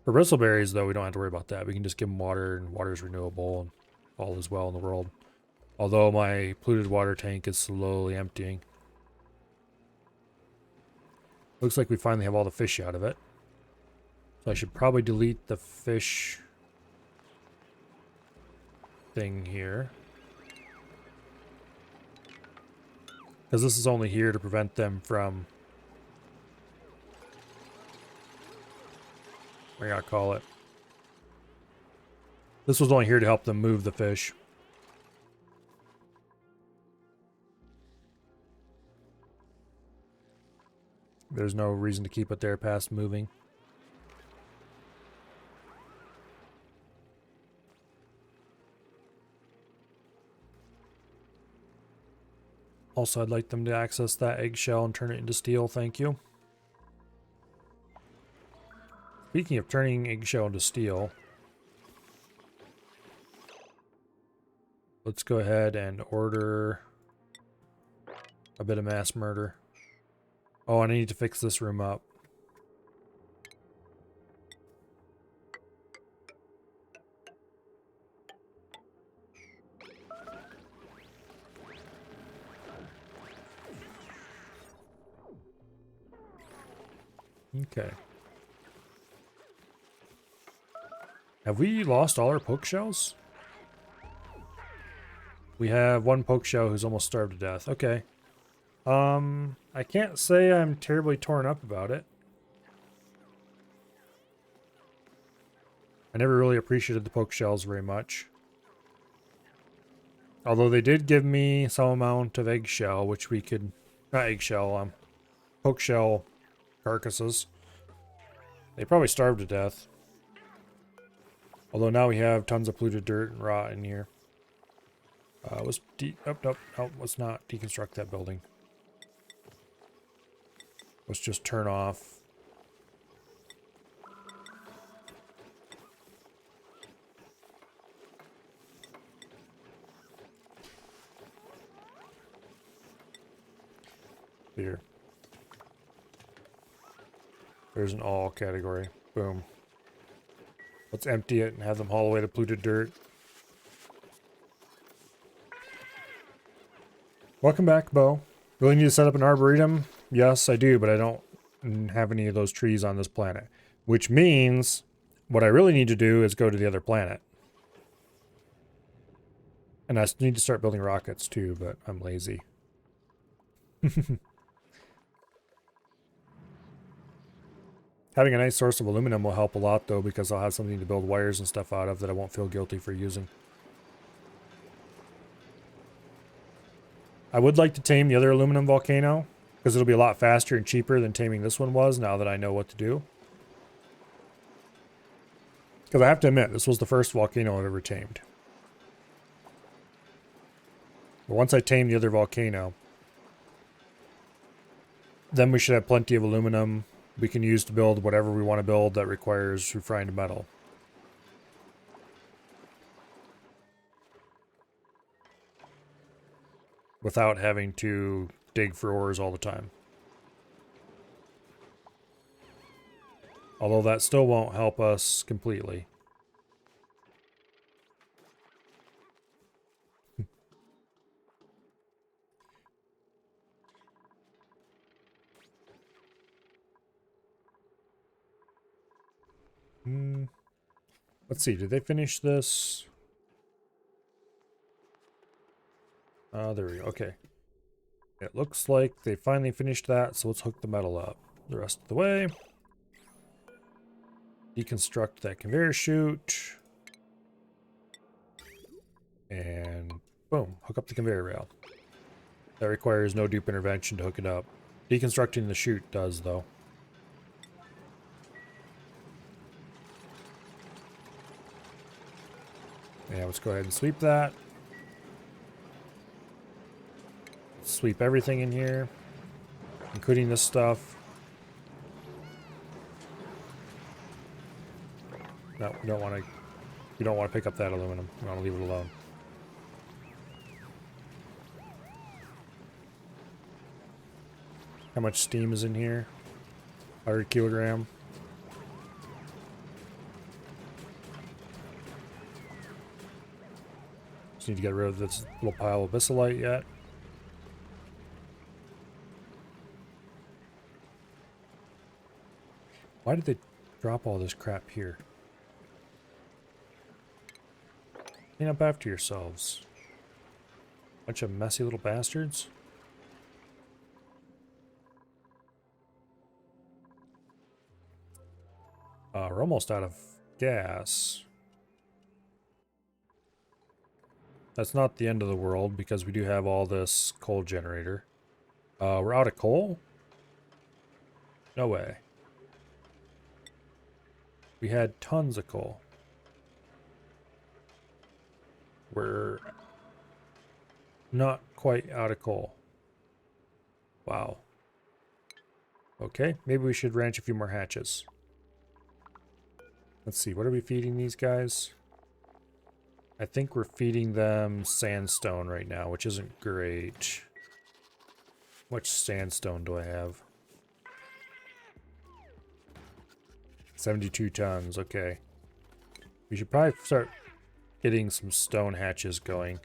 For bristleberries, though, we don't have to worry about that. We can just give them water, and water is renewable, and all is well in the world. Although my polluted water tank is slowly emptying. Looks like we finally have all the fish out of it. So I should probably delete the fish thing here. Because this is only here to prevent them from... what do I gotta call it? This was only here to help them move the fish. There's no reason to keep it there past moving. Also, I'd like them to access that eggshell and turn it into steel, thank you. Speaking of turning eggshell into steel, let's go ahead and order a bit of mass murder. Oh, and I need to fix this room up. Okay. Have we lost all our poke shells? We have one poke shell who's almost starved to death. Okay. I can't say I'm terribly torn up about it. I never really appreciated the poke shells very much. Although they did give me some amount of eggshell, which we could... not eggshell, poke shell carcasses. They probably starved to death. Although now we have tons of polluted dirt and rot in here. Let's not deconstruct that building. Let's just turn off. Here. There's an all category. Boom. Let's empty it and have them haul away the polluted dirt. Welcome back, Bo. Really need to set up an arboretum? Yes, I do, but I don't have any of those trees on this planet. Which means what I really need to do is go to the other planet. And I need to start building rockets too, but I'm lazy. Having a nice source of aluminum will help a lot though, because I'll have something to build wires and stuff out of that I won't feel guilty for using. I would like to tame the other aluminum volcano, because it'll be a lot faster and cheaper than taming this one was, now that I know what to do. Because I have to admit, this was the first volcano I've ever tamed. But once I tame the other volcano, then we should have plenty of aluminum we can use to build whatever we want to build that requires refined metal. Without having to dig for ores all the time. Although that still won't help us completely. Let's see, did they finish this? There we go, okay. It looks like they finally finished that, so let's hook the metal up the rest of the way. Deconstruct that conveyor chute. And boom, hook up the conveyor rail. That requires no dupe intervention to hook it up. Deconstructing the chute does, though. Yeah, let's go ahead and sweep that. Sweep everything in here, including this stuff. No, we don't want to. You don't want to pick up that aluminum. We want to leave it alone. How much steam is in here? 100 kilogram. Just need to get rid of this little pile of bissolite yet. Why did they drop all this crap here? Clean up after yourselves. Bunch of messy little bastards. We're almost out of gas. That's not the end of the world because we do have all this coal generator. We're out of coal? No way. We had tons of coal. We're not quite out of coal. Wow. Okay, maybe we should ranch a few more hatches. Let's see, what are we feeding these guys? I think we're feeding them sandstone right now, which isn't great. How much sandstone do I have? 72 tons, okay. We should probably start getting some stone hatches going.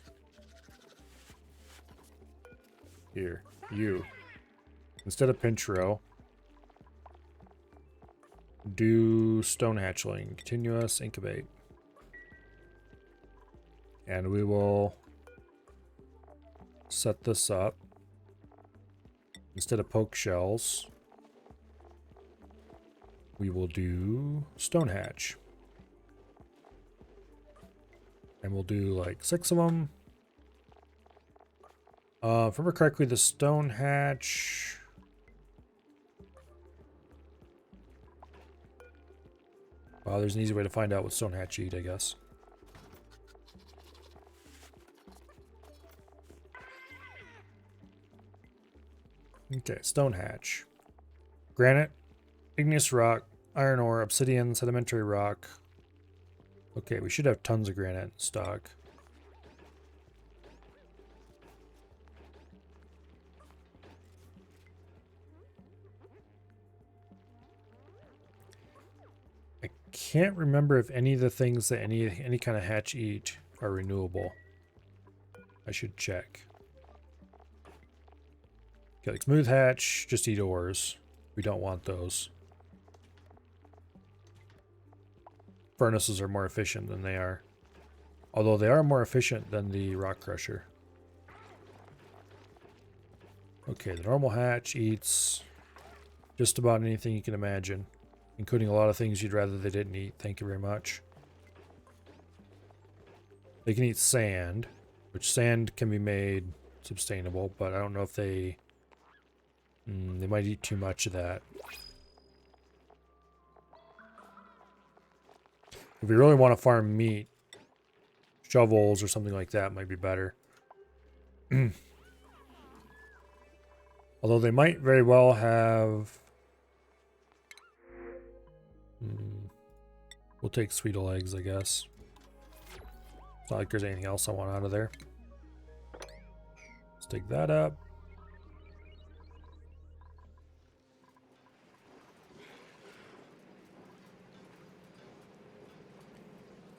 Here, you. Instead of pinch row, do stone hatchling. Continuous incubate. And we will set this up. Instead of poke shells, we will do stone hatch. And we'll do like 6 of them. If I remember correctly, the stone hatch... Wow, there's an easy way to find out what stone hatch eat, I guess. Okay, stone hatch. Granite, igneous rock, iron ore, obsidian, sedimentary rock. Okay, we should have tons of granite in stock. I can't remember if any of the things that any kind of hatch eat are renewable. I should check. Okay, like smooth hatch, just eat ores. We don't want those. Furnaces are more efficient than they are. Although they are more efficient than the rock crusher. Okay, the normal hatch eats just about anything you can imagine. Including a lot of things you'd rather they didn't eat. Thank you very much. They can eat sand, which sand can be made sustainable, but I don't know if they... they might eat too much of that. If we really want to farm meat, shovels or something like that might be better. Although they might very well have... we'll take Sweetle eggs, I guess. It's not like there's anything else I want out of there. Let's dig that up.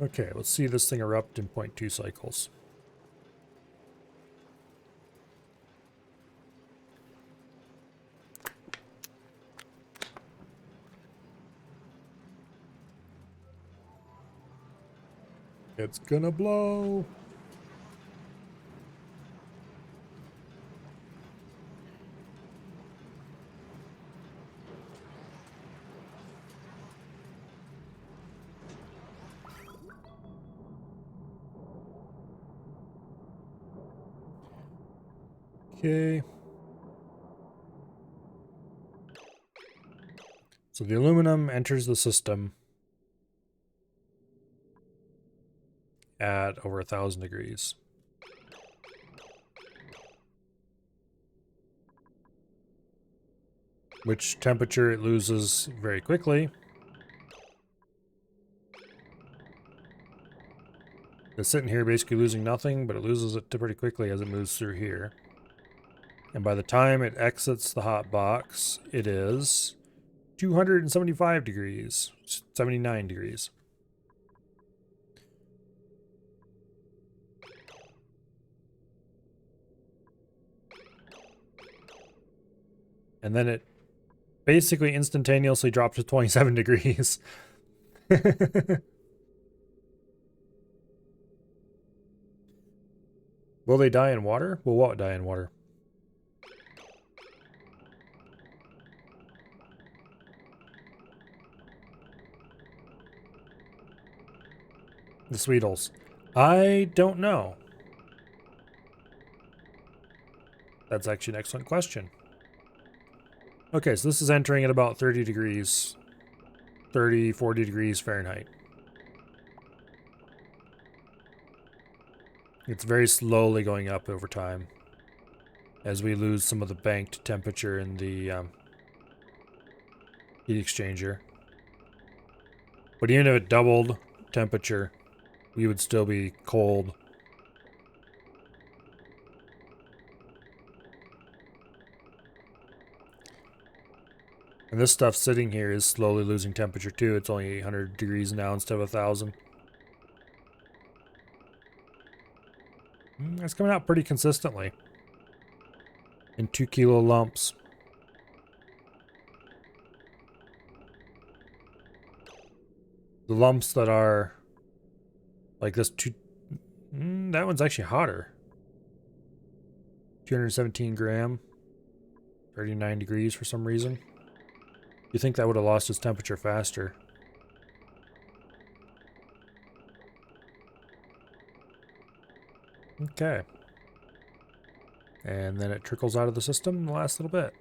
Okay, let's see this thing erupt in 0.2 cycles. It's gonna blow. Okay. So the aluminum enters the system at over 1,000 degrees. Which temperature it loses very quickly. It's sitting here basically losing nothing, but it loses it pretty quickly as it moves through here. And by the time it exits the hot box, it is 275 degrees, 79 degrees. And then it basically instantaneously dropped to 27 degrees. Will they die in water? Will what die in water? The Sweetles. I don't know. That's actually an excellent question. Okay, so this is entering at about 30 degrees. 30, 40 degrees Fahrenheit. It's very slowly going up over time as we lose some of the banked temperature in the heat exchanger. But even if it doubled temperature, we would still be cold. And this stuff sitting here is slowly losing temperature too. It's only 800 degrees now instead of 1,000. It's coming out pretty consistently in 2 kilo lumps. The lumps that are like this that one's actually hotter. 217 gram, 39 degrees for some reason. You think that would have lost its temperature faster. Okay. And then it trickles out of the system in the last little bit.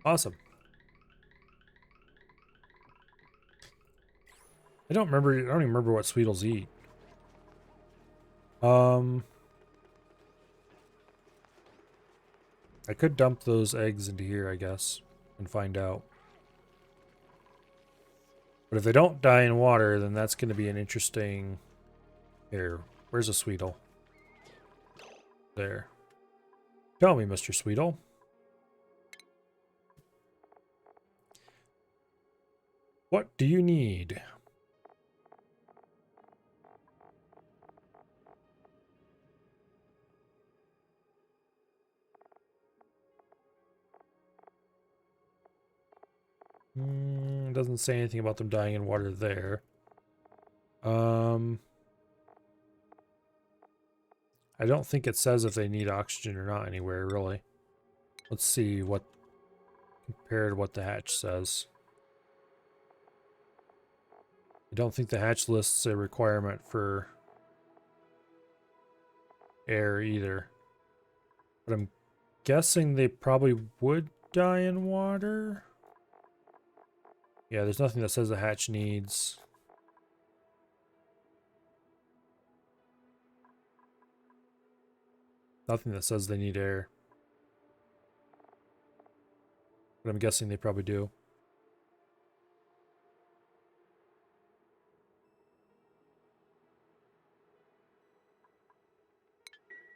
Awesome. I don't even remember what Sweetles eat. I could dump those eggs into here, I guess, and find out. But if they don't die in water, then that's going to be an interesting... Here, where's a Sweetle? There. Tell me, Mr. Sweetle. What do you need? Doesn't say anything about them dying in water there. I don't think it says if they need oxygen or not anywhere, really. Let's see what compared to what the hatch says. I don't think the hatch lists a requirement for air either. But I'm guessing they probably would die in water. Yeah, there's nothing that says the hatch needs. Nothing that says they need air. But I'm guessing they probably do.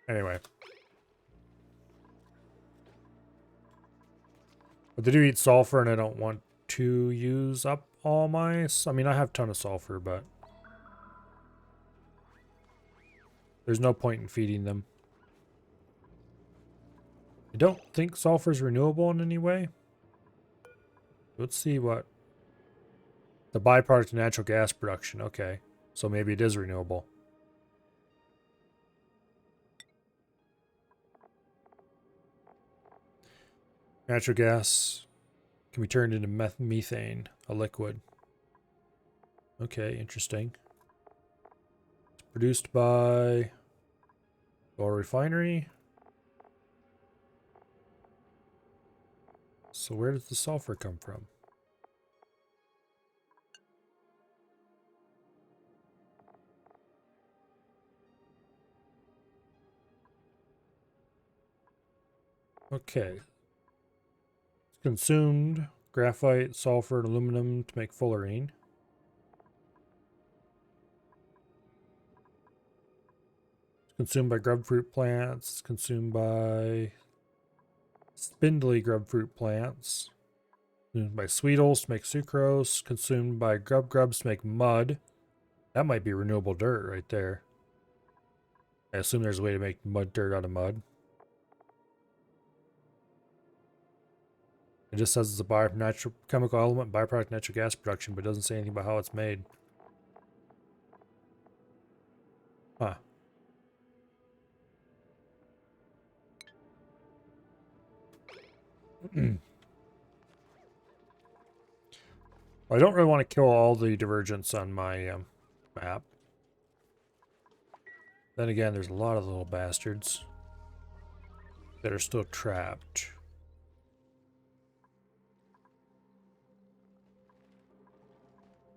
Anyway. But they do eat sulfur, and I don't want to use up all my... I mean, I have a ton of sulfur, but... there's no point in feeding them. I don't think sulfur is renewable in any way. Let's see what... the byproduct of natural gas production. Okay. So maybe it is renewable. Natural gas can be turned into methane, a liquid. Okay, interesting. It's produced by oil refinery. So where does the sulfur come from? Okay. It's consumed graphite, sulfur, and aluminum to make fullerene. It's consumed by grubfruit plants. It's consumed by spindly grubfruit plants. Consumed by Sweetles to make sucrose. Consumed by grubs to make mud. That might be renewable dirt right there. I assume there's a way to make mud dirt out of mud. It just says it's a natural chemical element, byproduct natural gas production, but it doesn't say anything about how it's made. Huh. I don't really want to kill all the divergents on my map. Then again, there's a lot of little bastards that are still trapped.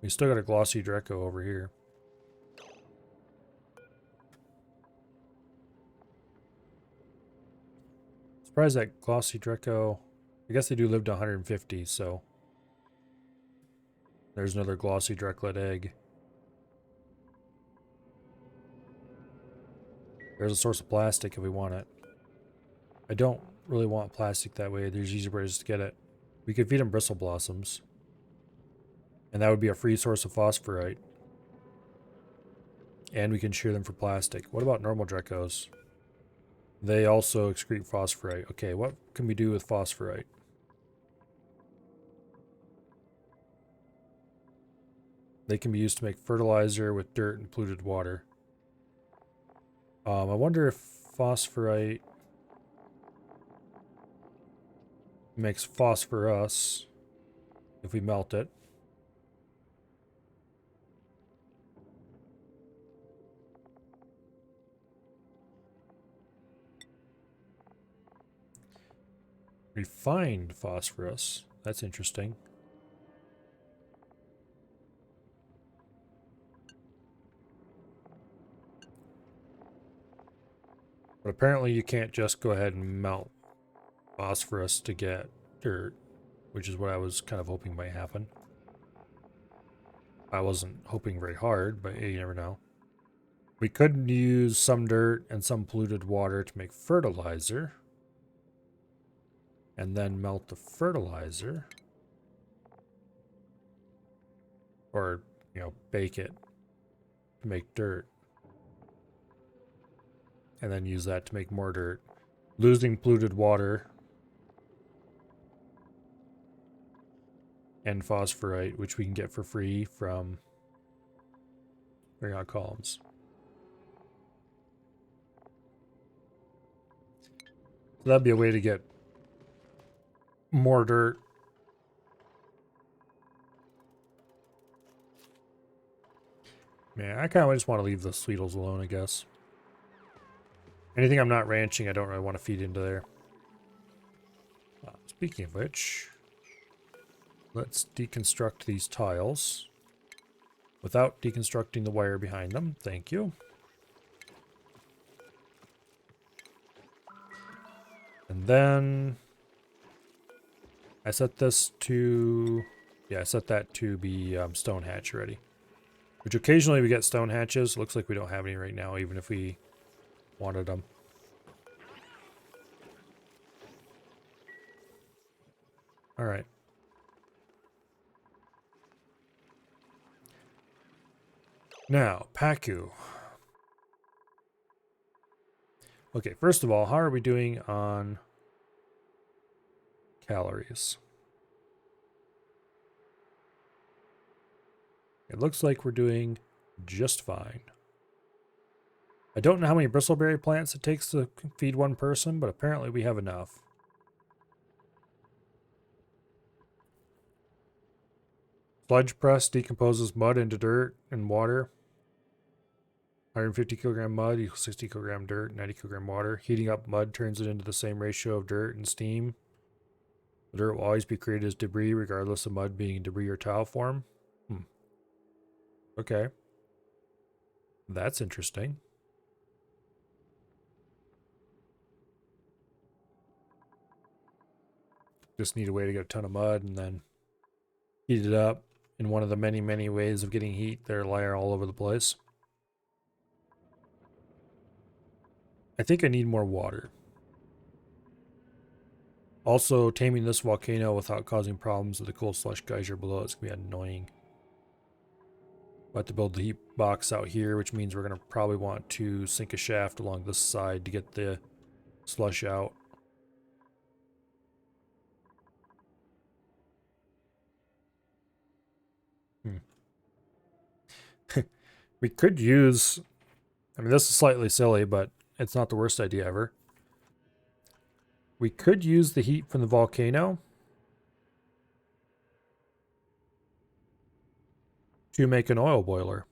We still got a glossy Draco over here. Surprised that glossy Draco. I guess they do live to 150, so there's another glossy Dreklet egg. There's a source of plastic if we want it. I don't really want plastic that way. There's easier ways to get it. We could feed them bristle blossoms. And that would be a free source of phosphorite. And we can shear them for plastic. What about normal Drekos? They also excrete phosphorite. Okay, what can we do with phosphorite? They can be used to make fertilizer with dirt and polluted water. I wonder if phosphorite makes phosphorus if we melt it. Refined phosphorus. That's interesting. But apparently you can't just go ahead and melt phosphorus to get dirt, which is what I was kind of hoping might happen. I wasn't hoping very hard, but you never know. We could use some dirt and some polluted water to make fertilizer. And then melt the fertilizer. Or, bake it to make dirt. And then use that to make more dirt. Losing polluted water. And phosphorite, which we can get for free from Ring columns. So that'd be a way to get more dirt. Man, I kind of just want to leave the Sweetles alone, I guess. Anything I'm not ranching, I don't really want to feed into there. Speaking of which, let's deconstruct these tiles without deconstructing the wire behind them. Thank you. And then I set this to, I set that to be stone hatch ready. Which occasionally we get stone hatches. Looks like we don't have any right now, even if we wanted them. All right. Now, Pacu. Okay, first of all, how are we doing on calories? It looks like we're doing just fine. I don't know how many bristleberry plants it takes to feed one person, but apparently we have enough. Sludge press decomposes mud into dirt and water. 150 kilogram mud equals 60 kilogram dirt, 90 kilogram water. Heating up mud turns it into the same ratio of dirt and steam. The dirt will always be created as debris, regardless of mud being in debris or tile form. Okay. That's interesting. Just need a way to get a ton of mud and then heat it up in one of the many, many ways of getting heat that are all over the place. I think I need more water. Also, taming this volcano without causing problems with the cold slush geyser below is going to be annoying. We'll have to build the heat box out here, which means we're going to probably want to sink a shaft along this side to get the slush out. We could use, I mean, this is slightly silly, but it's not the worst idea ever. We could use the heat from the volcano to make an oil boiler.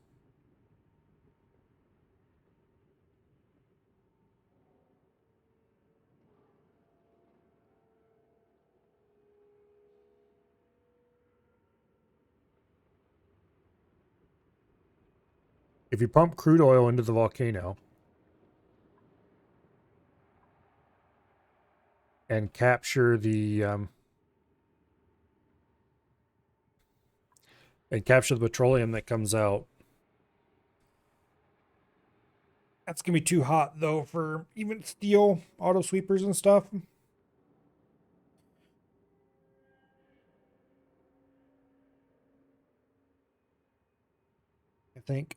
If you pump crude oil into the volcano and capture the petroleum that comes out, that's gonna be too hot though for even steel auto sweepers and stuff. I think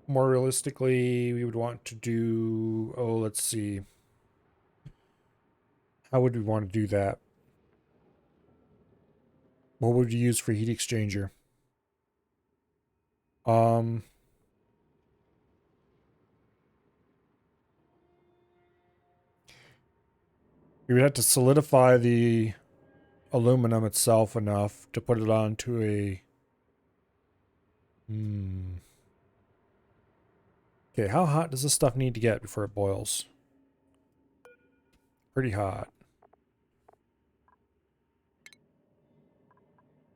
more realistically, we would want to do, oh, let's see. How would we want to do that? What would you use for heat exchanger? We would have to solidify the aluminum itself enough to put it onto a... Okay, how hot does this stuff need to get before it boils? Pretty hot.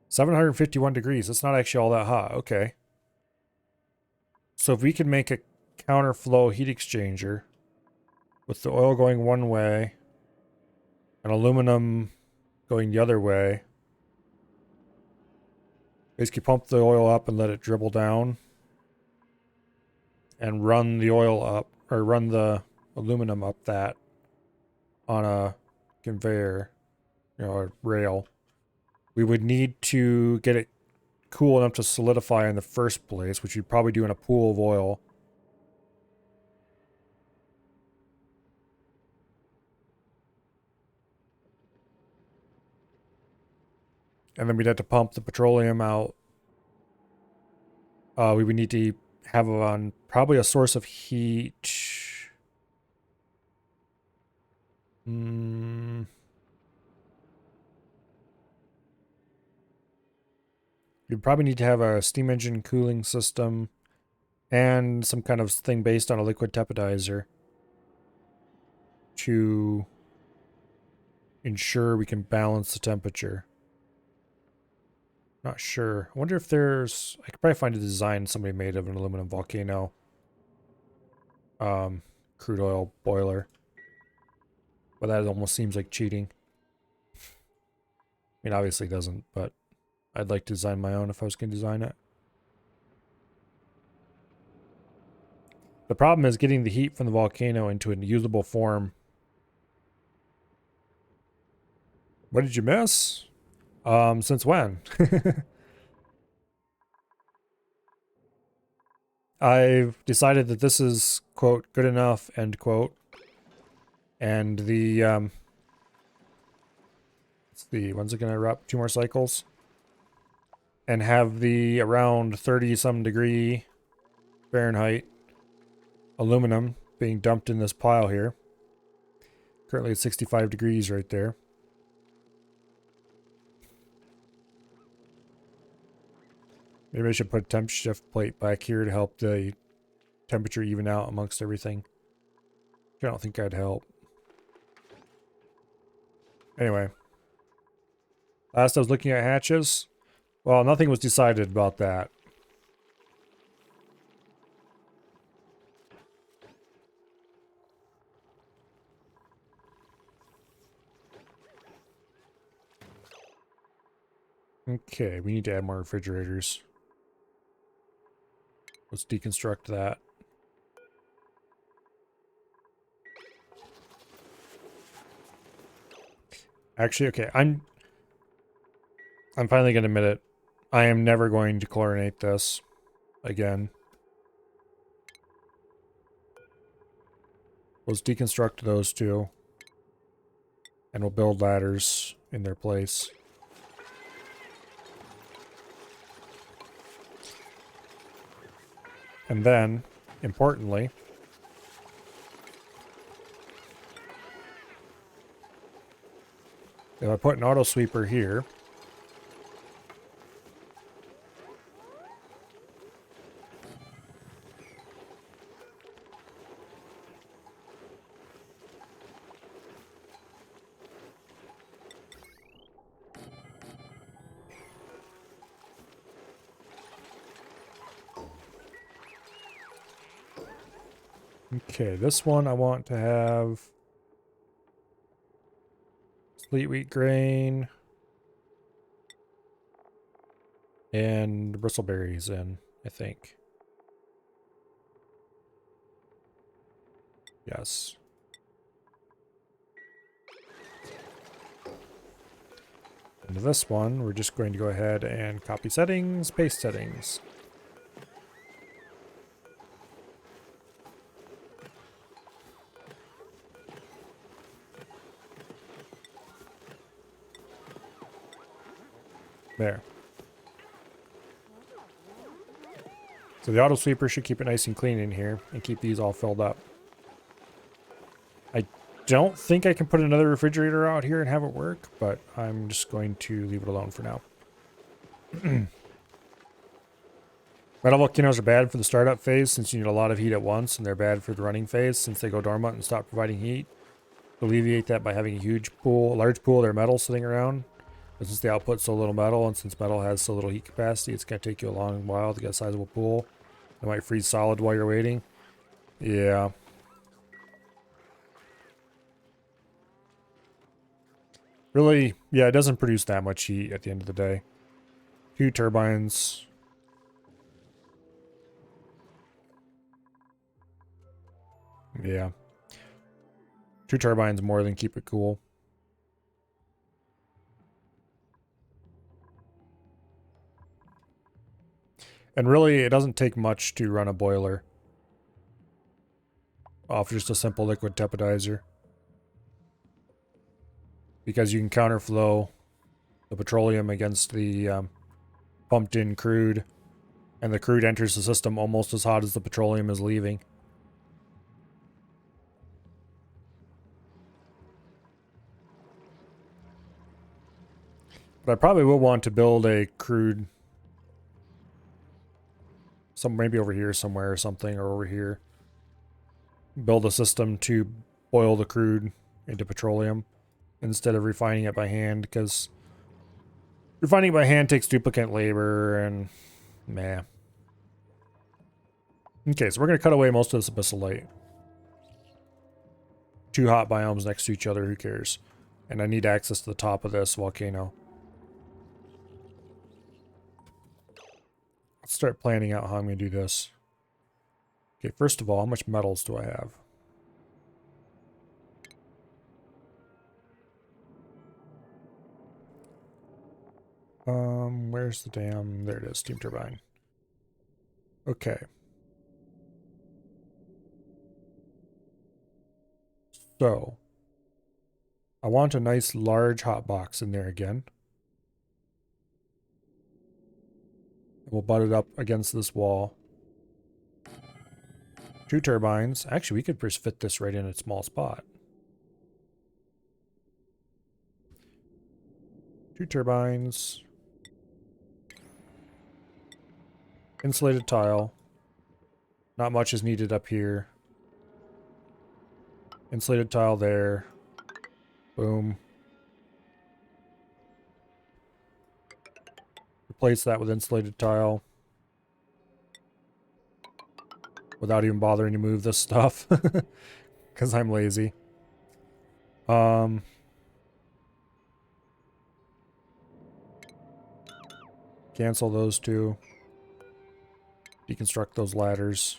751 degrees. That's not actually all that hot. Okay. So if we could make a counterflow heat exchanger with the oil going one way and aluminum going the other way, basically pump the oil up and let it dribble down and run the oil up, or run the aluminum up that on a conveyor, you know, a rail. We would need to get it cool enough to solidify in the first place, which you'd probably do in a pool of oil. And then we'd have to pump the petroleum out. We would need to have on probably a source of heat. You'd probably need to have a steam engine cooling system and some kind of thing based on a liquid tepidizer to ensure we can balance the temperature. Not sure. I wonder if there's... I could probably find a design somebody made of an aluminum volcano crude oil boiler. But that almost seems like cheating. I mean, obviously it doesn't, but I'd like to design my own if I was going to design it. The problem is getting the heat from the volcano into a usable form. What did you miss? Since when? I've decided that this is, quote, good enough, end quote. And the, let's see, when's it gonna erupt? 2 more cycles? And have the around 30-some degree Fahrenheit aluminum being dumped in this pile here. Currently at 65 degrees right there. Maybe I should put a temp shift plate back here to help the temperature even out amongst everything. I don't think that'd help. Anyway. Last I was looking at hatches. Well, nothing was decided about that. Okay, we need to add more refrigerators. Let's deconstruct that. Actually, okay, I'm finally going to admit it. I am never going to chlorinate this again. Let's deconstruct those two. And we'll build ladders in their place. And then, importantly, if I put an auto sweeper here, okay, this one I want to have sleet wheat grain and bristleberries in, I think. Yes. And this one, we're just going to go ahead and copy settings, paste settings. There. So the auto sweeper should keep it nice and clean in here and keep these all filled up. I don't think I can put another refrigerator out here and have it work, but I'm just going to leave it alone for now. Metal volcanoes are bad for the startup phase since you need a lot of heat at once, and they're bad for the running phase since they go dormant and stop providing heat. Alleviate that by having a large pool of their metal sitting around. But since the output's so little metal, and since metal has so little heat capacity, it's going to take you a long while to get a sizable pool. It might freeze solid while you're waiting. Yeah. Really, yeah, it doesn't produce that much heat at the end of the day. 2 turbines. Yeah. 2 turbines more than keep it cool. And really, it doesn't take much to run a boiler off just a simple liquid tepidizer. Because you can counterflow the petroleum against the pumped in crude. And the crude enters the system almost as hot as the petroleum is leaving. But I probably will want to build a crude, maybe over here somewhere or something, or over here. Build a system to boil the crude into petroleum instead of refining it by hand, because refining it by hand takes duplicate labor and meh. Okay, so we're going to cut away most of this abyssal 2 hot biomes next to each other, who cares? And I need access to the top of this volcano. Let's start planning out how I'm going to do this. Okay, first of all, how much metals do I have? Where's the damn... There it is, steam turbine. Okay. So, I want a nice large hot box in there again. We'll butt it up against this wall. 2 turbines. Actually, we could just fit this right in a small spot. 2 turbines. Insulated tile. Not much is needed up here. Insulated tile there. Boom. Replace that with insulated tile. Without even bothering to move this stuff. Because I'm lazy. Cancel those 2. Deconstruct those ladders.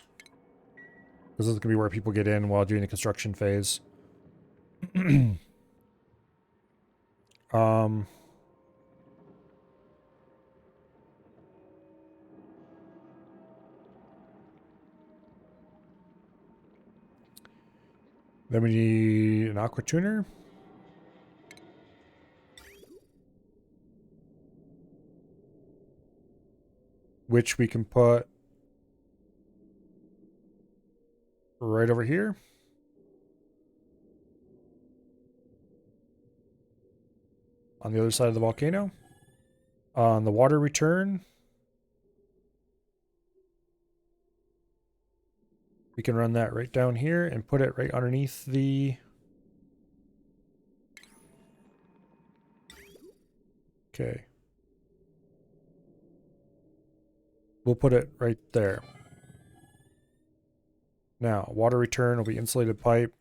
This is going to be where people get in while doing the construction phase. Then we need an aqua tuner. Which we can put right over here. On the other side of the volcano. On the water return, we can run that right down here and put it right underneath the... Okay. We'll put it right there. Now, water return will be insulated pipe.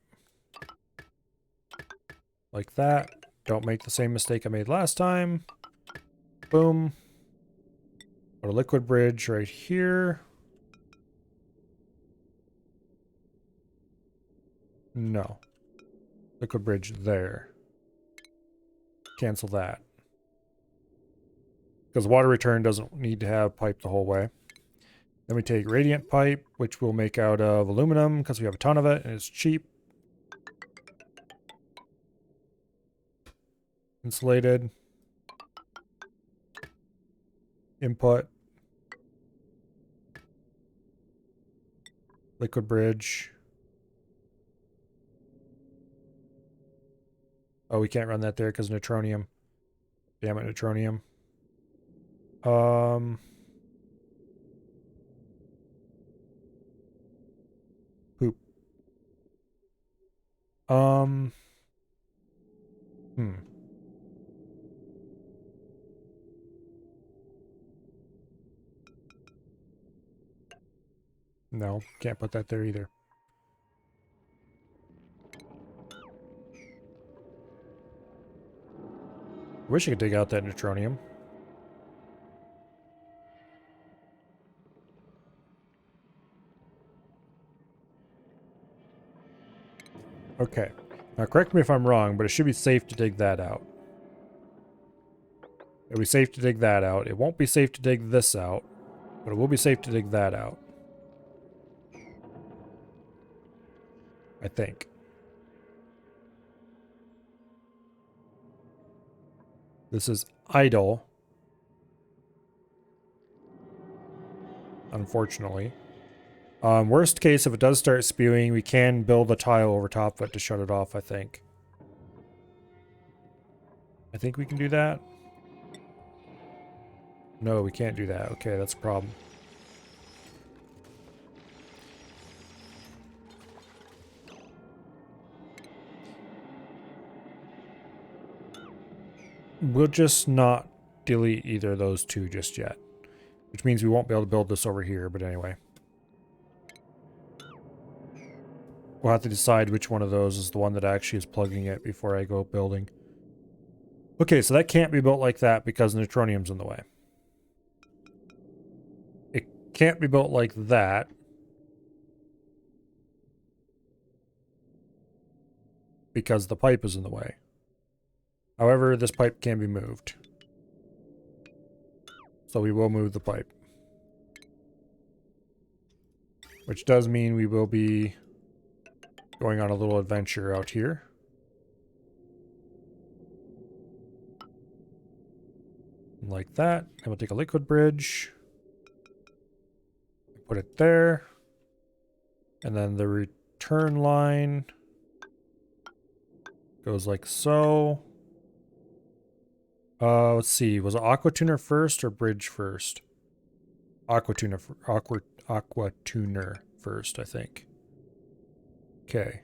Like that. Don't make the same mistake I made last time. Boom. Put a liquid bridge right here. No. Liquid bridge there. Cancel that. Because water return doesn't need to have pipe the whole way. Then we take radiant pipe, which we'll make out of aluminum because we have a ton of it and it's cheap. Insulated. Input. Liquid bridge. Oh, we can't run that there because neutronium. Damn it, neutronium. Poop. No, can't put that there either. Wish I could dig out that neutronium. Okay. Now correct me if I'm wrong, but it should be safe to dig that out. It'll be safe to dig that out. It won't be safe to dig this out, but it will be safe to dig that out. I think. This is idle. Unfortunately. Worst case, if it does start spewing, we can build a tile over top of it to shut it off, I think. I think we can do that. No, we can't do that. Okay, that's a problem. We'll just not delete either of those two just yet. Which means we won't be able to build this over here, but anyway. We'll have to decide which one of those is the one that actually is plugging it before I go building. Okay, so that can't be built like that because neutronium's in the way. It can't be built like that. Because the pipe is in the way. However, this pipe can be moved. So we will move the pipe. Which does mean we will be going on a little adventure out here. Like that. And we'll take a liquid bridge. Put it there. And then the return line goes like so. Let's see. Was it Aqua Tuner first or Bridge first? Aqua Tuner first, I think. Okay.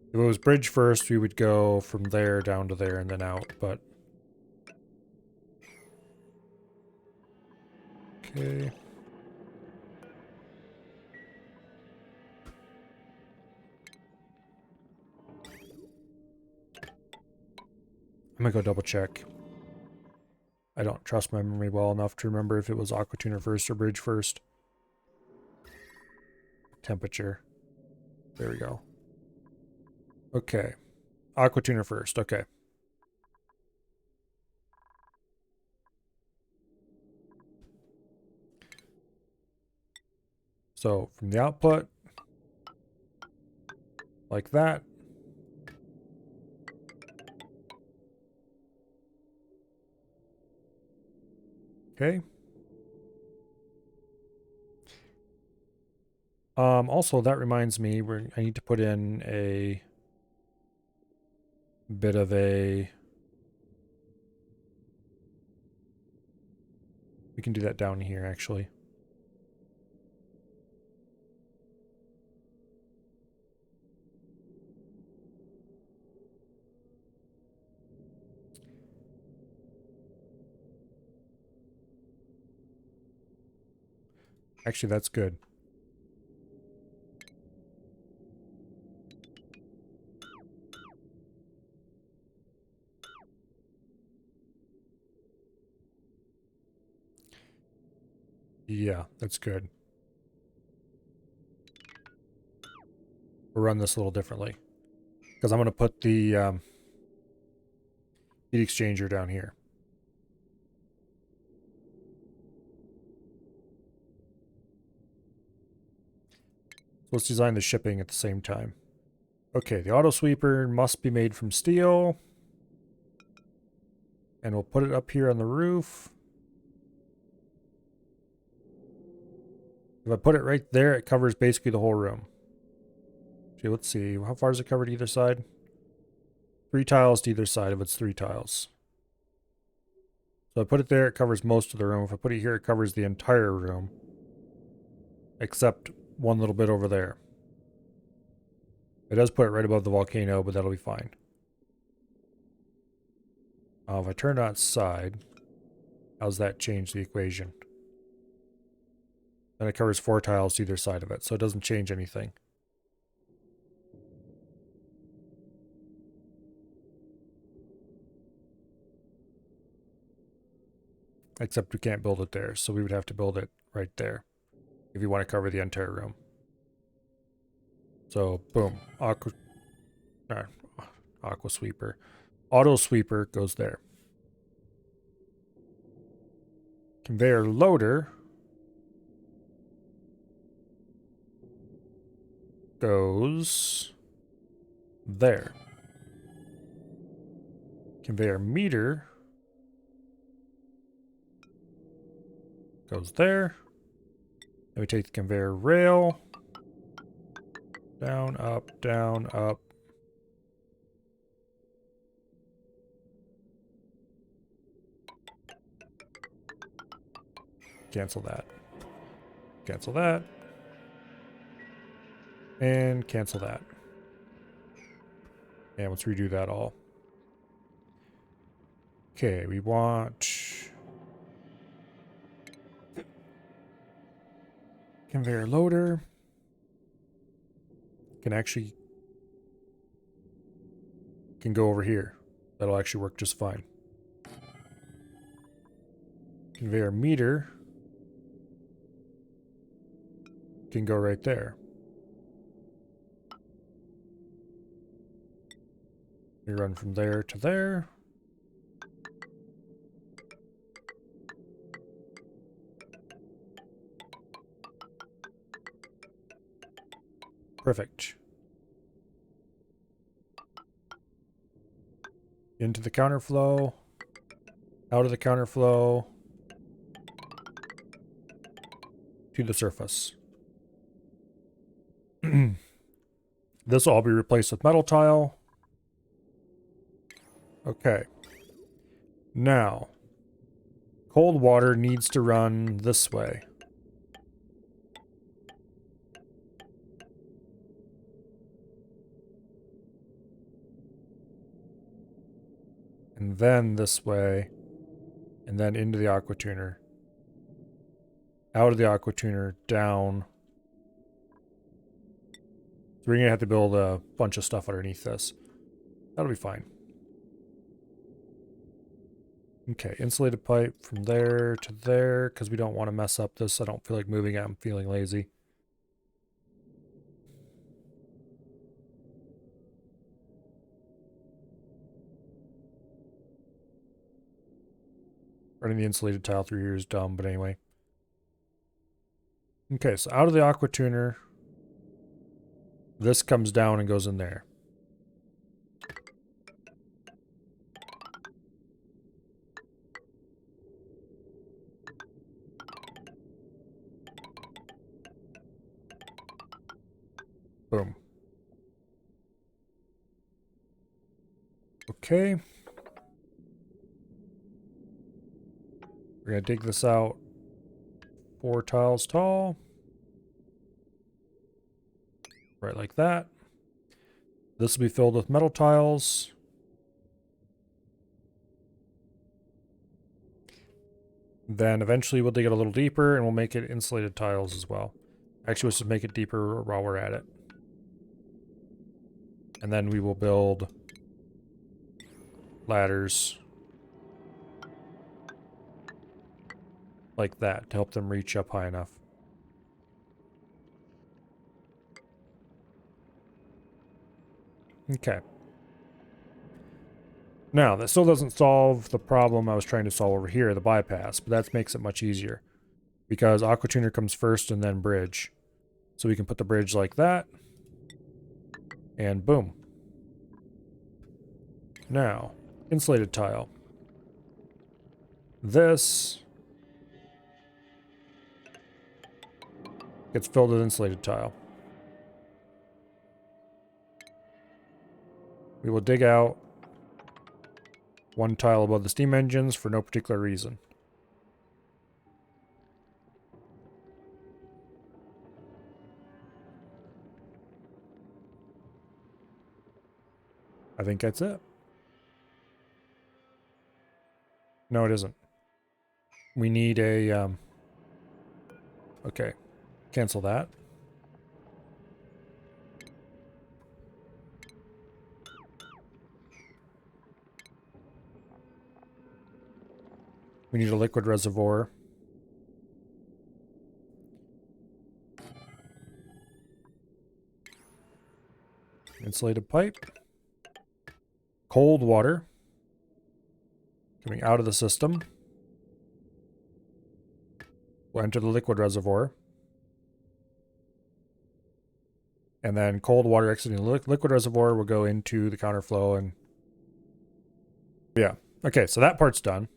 If it was Bridge first, we would go from there down to there and then out, but... Okay. I'm gonna go double check. I don't trust my memory well enough to remember if it was Aqua Tuner first or Bridge first. Temperature. There we go. Okay. Aqua Tuner first, okay. So, from the output, like that. Okay. Also, that reminds me, I need to put in a bit of a... We can do that down here, actually. Actually, that's good. Yeah, that's good. We'll run this a little differently. Because I'm going to put the heat exchanger down here. So let's design the shipping at the same time. Okay, the auto sweeper must be made from steel. And we'll put it up here on the roof. If I put it right there, it covers basically the whole room. Okay, let's see. How far is it covered either side? 3 tiles to either side if it's 3 tiles. So I put it there, it covers most of the room. If I put it here, it covers the entire room. Except one little bit over there. It does put it right above the volcano, but that'll be fine. If I turn it outside, how's that change the equation? Then it covers 4 tiles to either side of it, so it doesn't change anything. Except we can't build it there, so we would have to build it right there if you want to cover the entire room. So, boom. Aqua sweeper. Auto sweeper goes there. Conveyor loader goes there. Conveyor meter goes there. Then we take the conveyor rail. Down, up, down, up. Cancel that. Cancel that. And cancel that. And let's redo that all. Okay, we want conveyor loader. Can go over here. That'll actually work just fine. Conveyor meter can go right there. We run from there to there. Perfect. Into the counterflow. Out of the counterflow. To the surface. This will all be replaced with metal tile. Okay. Now, cold water needs to run this way. And then this way. And then into the aqua tuner. Out of the aqua tuner, down. So we're going to have to build a bunch of stuff underneath this. That'll be fine. Okay, insulated pipe from there to there, because we don't want to mess up this. I don't feel like moving it. I'm feeling lazy. Running the insulated tile through here is dumb, but anyway. Okay, so out of the aqua tuner, this comes down and goes in there. Okay. We're going to dig this out 4 tiles tall. Right like that. This will be filled with metal tiles. Then eventually we'll dig it a little deeper and we'll make it insulated tiles as well. Actually, let's just make it deeper while we're at it. And then we will build ladders like that to help them reach up high enough. Okay. Now, that still doesn't solve the problem I was trying to solve over here, the bypass, but that makes it much easier. Because AquaTuner comes first and then bridge. So we can put the bridge like that. And boom. Now, insulated tile. This gets filled with insulated tile. We will dig out 1 tile above the steam engines for no particular reason. I think that's it. No, it isn't. We need a, okay. Cancel that. We need a liquid reservoir. Insulated pipe. Cold water. Coming out of the system. We'll enter the liquid reservoir. And then cold water exiting the liquid reservoir will go into the counterflow and... yeah. Okay, so that part's done.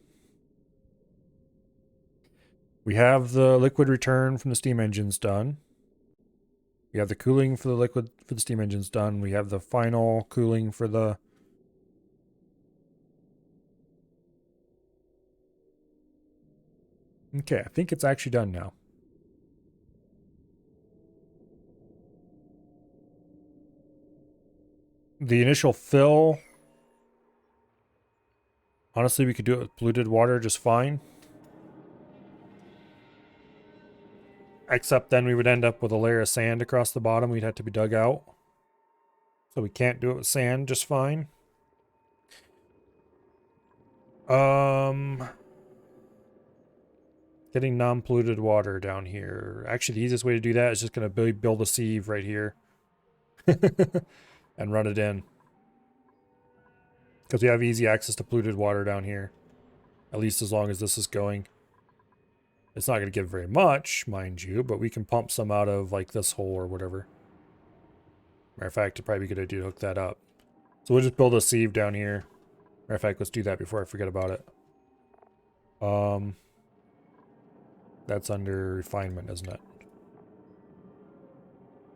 We have the liquid return from the steam engines done. We have the cooling for the liquid for the steam engines done. We have the final cooling for the... okay, I think it's actually done now. The initial fill... honestly, we could do it with polluted water just fine. Except then we would end up with a layer of sand across the bottom. We'd have to be dug out. So we can't do it with sand just fine. Getting non-polluted water down here. Actually, the easiest way to do that is just going to build a sieve right here. And run it in. Because we have easy access to polluted water down here. At least as long as this is going. It's not going to give very much, mind you, but we can pump some out of like this hole or whatever. Matter of fact, it'd probably be a good idea to hook that up. So we'll just build a sieve down here. Matter of fact, let's do that before I forget about it. That's under refinement, isn't it?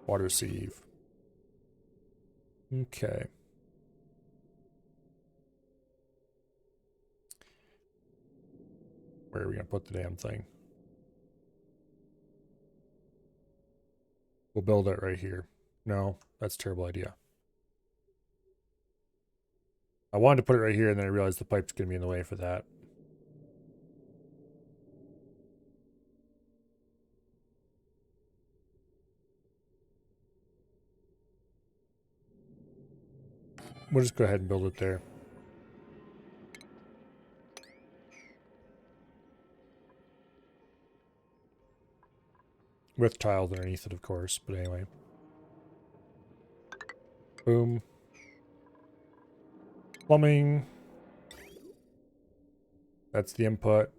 Water sieve. Okay. Where are we going to put the damn thing? We'll build it right here. No, that's a terrible idea. I wanted to put it right here, and then I realized the pipe's going to be in the way for that. We'll just go ahead and build it there. With tiles underneath it, of course, but anyway. Boom. Plumbing. That's the input.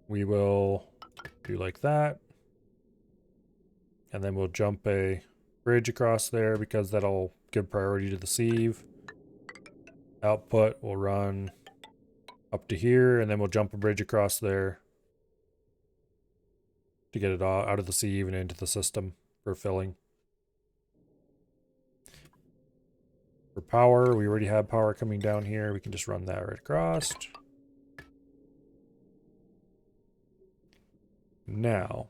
We will do like that. And then we'll jump a bridge across there because that'll give priority to the sieve. Output will run up to here, and then we'll jump a bridge across there to get it out of the sieve and into the system for filling. For For power, we already have power coming down here. We can just run that right across. Now,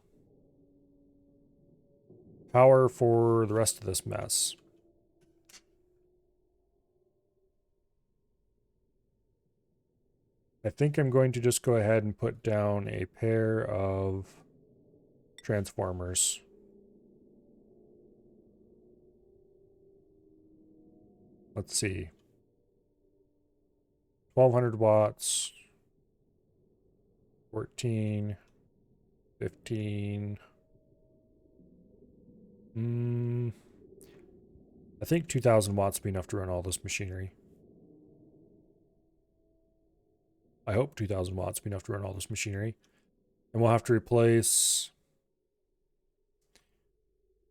power for the rest of this mess. I think I'm going to just go ahead and put down a pair of transformers. Let's see. 1200 watts. 14. 15. I think 2000 watts will be enough to run all this machinery. I hope 2000 watts will be enough to run all this machinery. And we'll have to replace...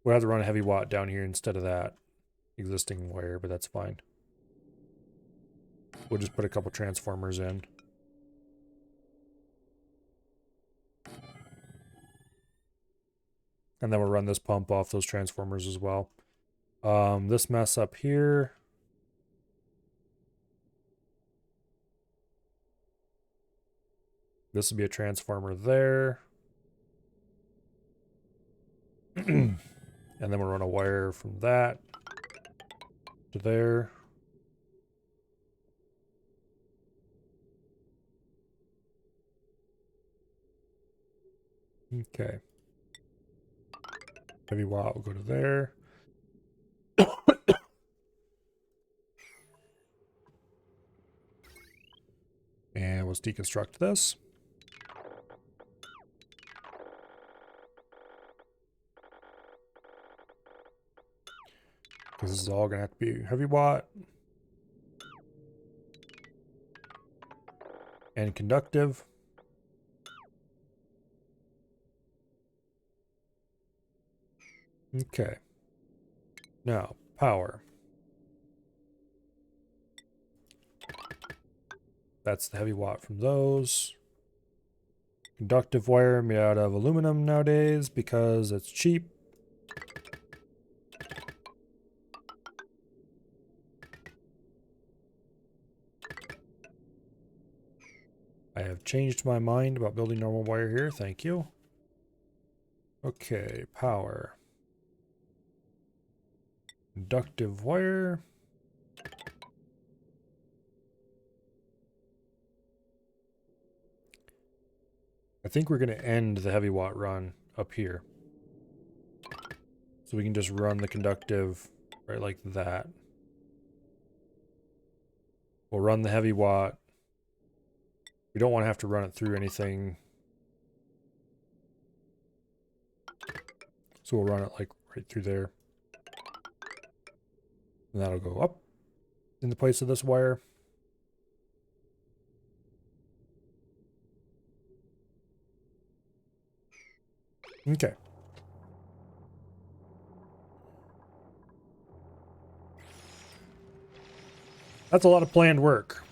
We'll have to run a heavy watt down here instead of that existing wire, but that's fine. We'll just put a couple transformers in. And then we'll run this pump off those transformers as well. This mess up here. This would be a transformer there. And then we'll run a wire from that to there. Okay. Heavy watt will go to there. And let's deconstruct this. Because this is all going to have to be heavy watt. And conductive. Okay. Now, power. That's the heavy watt from those. Conductive wire made out of aluminum nowadays because it's cheap. I have changed my mind about building normal wire here. Thank you. Okay, power. Conductive wire. I think we're going to end the heavy watt run up here. So we can just run the conductive right like that. We'll run the heavy watt. We don't want to have to run it through anything. So we'll run it like right through there. And that'll go up in the place of this wire. Okay. That's a lot of planned work.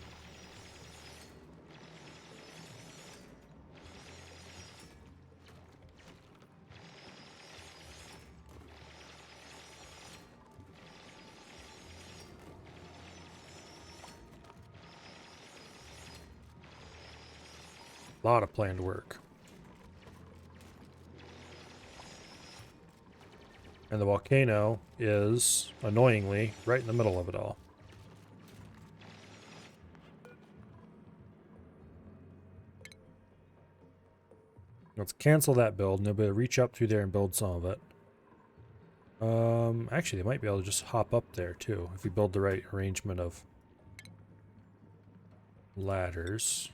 A lot of planned work. And the volcano is, annoyingly, right in the middle of it all. Let's cancel that build, and they'll be able to reach up through there and build some of it. Actually, they might be able to just hop up there, too, if we build the right arrangement of ladders.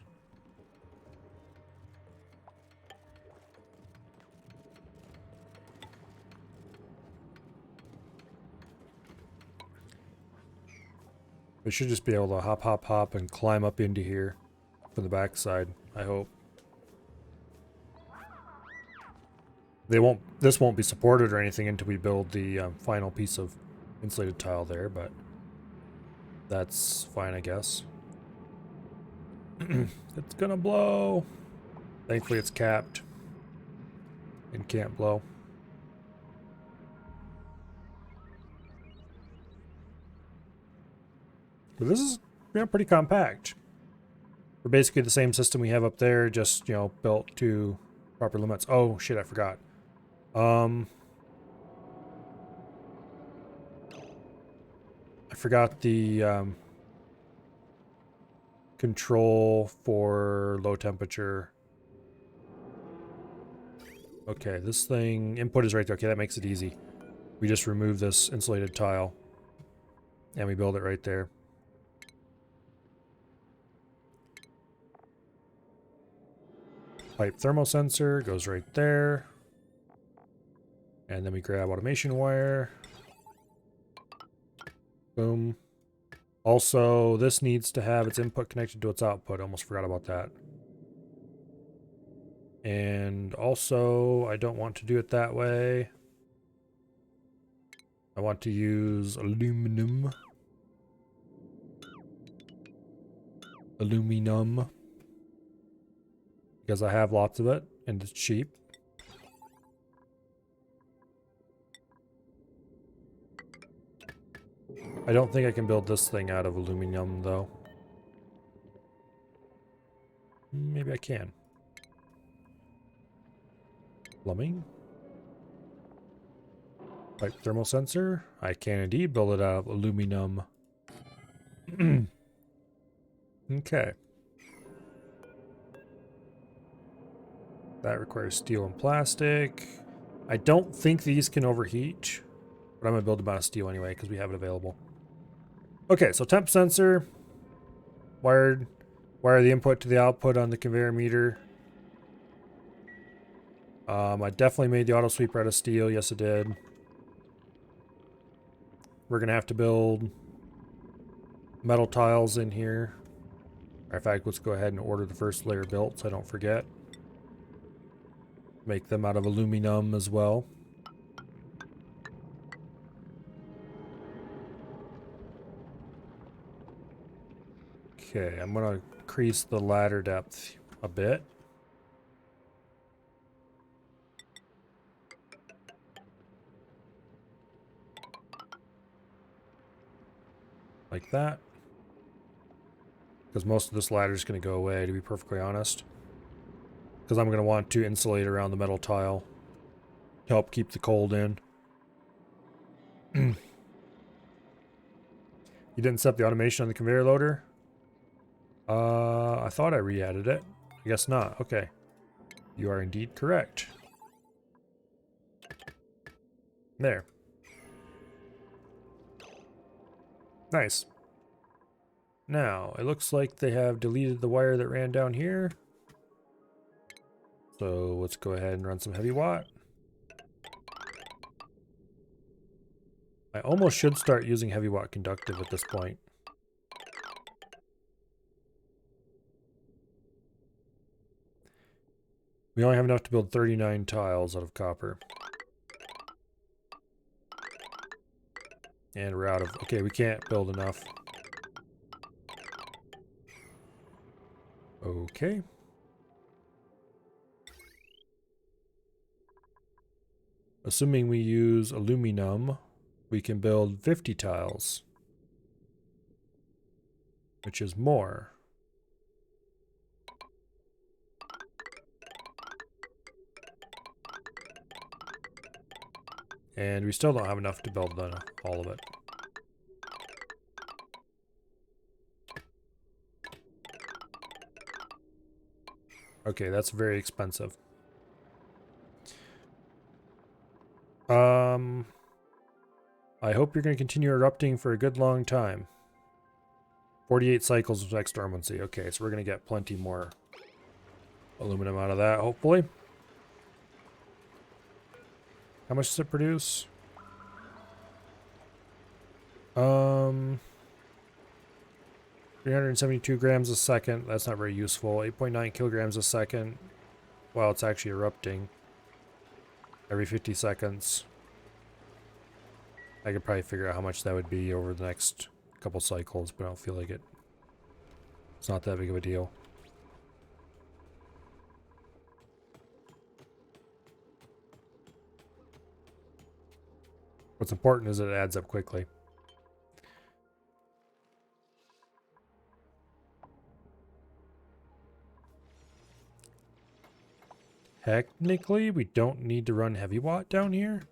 We should just be able to hop, hop, hop, and climb up into here from the backside, I hope. This won't be supported or anything until we build the final piece of insulated tile there, but that's fine, I guess. It's gonna blow. Thankfully, it's capped and can't blow. But this is, pretty compact. We're basically the same system we have up there, just, built to proper limits. Oh, shit, I forgot. I forgot the control for low temperature. Okay, this thing, input is right there. Okay, that makes it easy. We just remove this insulated tile and we build it right there. Pipe thermosensor goes right there. And then we grab automation wire. Boom. Also, this needs to have its input connected to its output. Almost forgot about that. And also, I don't want to do it that way. I want to use aluminum. Because I have lots of it and it's cheap. I don't think I can build this thing out of aluminum though. Maybe I can. Plumbing. Pipe thermal sensor. I can indeed build it out of aluminum. Okay. That requires steel and plastic. I don't think these can overheat, but I'm going to build them out of steel anyway because we have it available. Okay, so temp sensor. Wire the input to the output on the conveyor meter. I definitely made the auto sweeper out of steel. Yes, it did. We're going to have to build metal tiles in here. In fact, let's go ahead and order the first layer built so I don't forget. Make them out of aluminum as well. Okay, I'm going to increase the ladder depth a bit. Like that. Because most of this ladder is going to go away, to be perfectly honest. Because I'm going to want to insulate around the metal tile. Help keep the cold in. You didn't set the automation on the conveyor loader? I thought I re-added it. I guess not. Okay. You are indeed correct. There. Nice. Now, it looks like they have deleted the wire that ran down here. So let's go ahead and run some heavy watt. I almost should start using heavy watt conductive at this point. We only have enough to build 39 tiles out of copper. And we're out of... Okay, we can't build enough. Okay. Assuming we use aluminum, we can build 50 tiles. Which is more. And we still don't have enough to build all of it. Okay, that's very expensive. I hope you're going to continue erupting for a good long time. 48 cycles of X dormancy. Okay, so we're going to get plenty more aluminum out of that, hopefully. How much does it produce? 372 grams a second. That's not very useful. 8.9 kilograms a second. Well, it's actually erupting every 50 seconds. I could probably figure out how much that would be over the next couple cycles, but I don't feel like it. It's not that big of a deal. What's important is that it adds up quickly. technically we don't need to run heavy watt down here.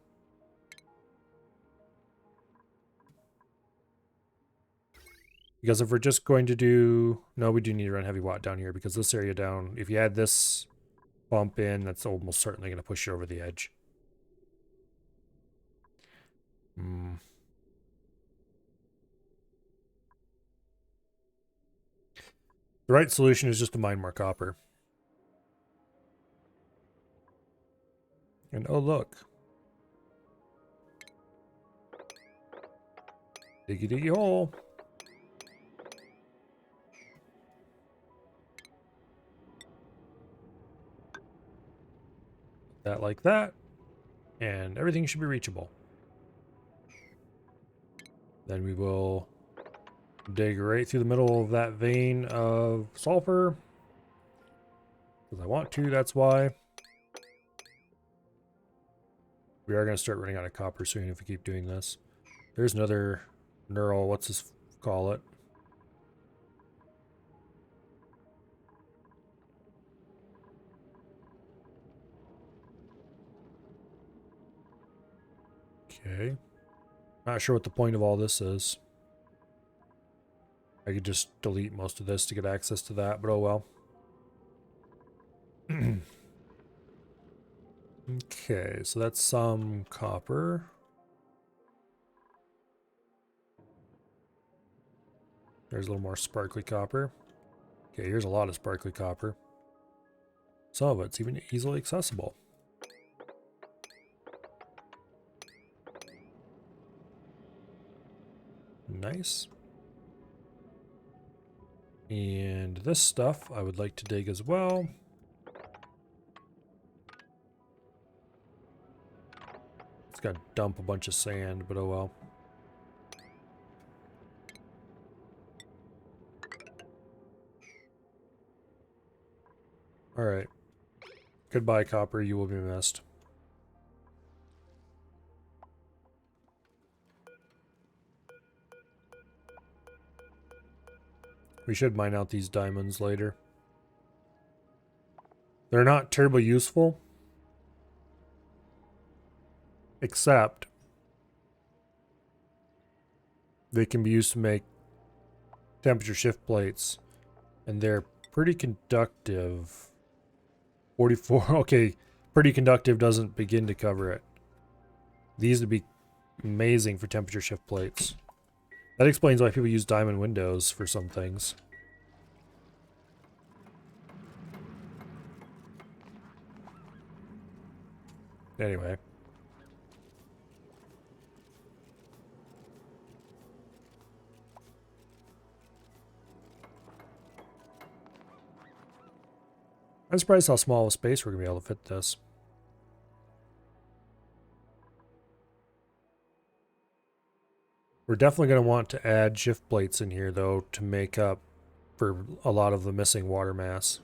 Because if we're just going to do... No, we do need to run heavy watt down here because this area down, if you add this bump in, that's almost certainly going to push you over the edge. The right solution is just to mine more copper. And oh look. Diggy diggy hole. That like that. And everything should be reachable. Then we will dig right through the middle of that vein of sulfur. Because I want to, that's why. We are going to start running out of copper soon if we keep doing this. There's another neural, what's this call it? Okay. Not sure what the point of all this is. I could just delete most of this to get access to that, but oh well. Okay, so that's some copper. There's a little more sparkly copper. Okay, here's a lot of sparkly copper. Some of it's even easily accessible. Nice. And this stuff I would like to dig as well. It's got to dump a bunch of sand, but oh well. Alright. Goodbye, copper. You will be missed. We should mine out these diamonds later. They're not terribly useful. Except they can be used to make temperature shift plates. And they're pretty conductive. 44, okay. Pretty conductive doesn't begin to cover it. These would be amazing for temperature shift plates. That explains why people use diamond windows for some things. Anyway. I'm surprised how small of a space we're going to be able to fit this. We're definitely going to want to add shift plates in here, though, to make up for a lot of the missing water mass.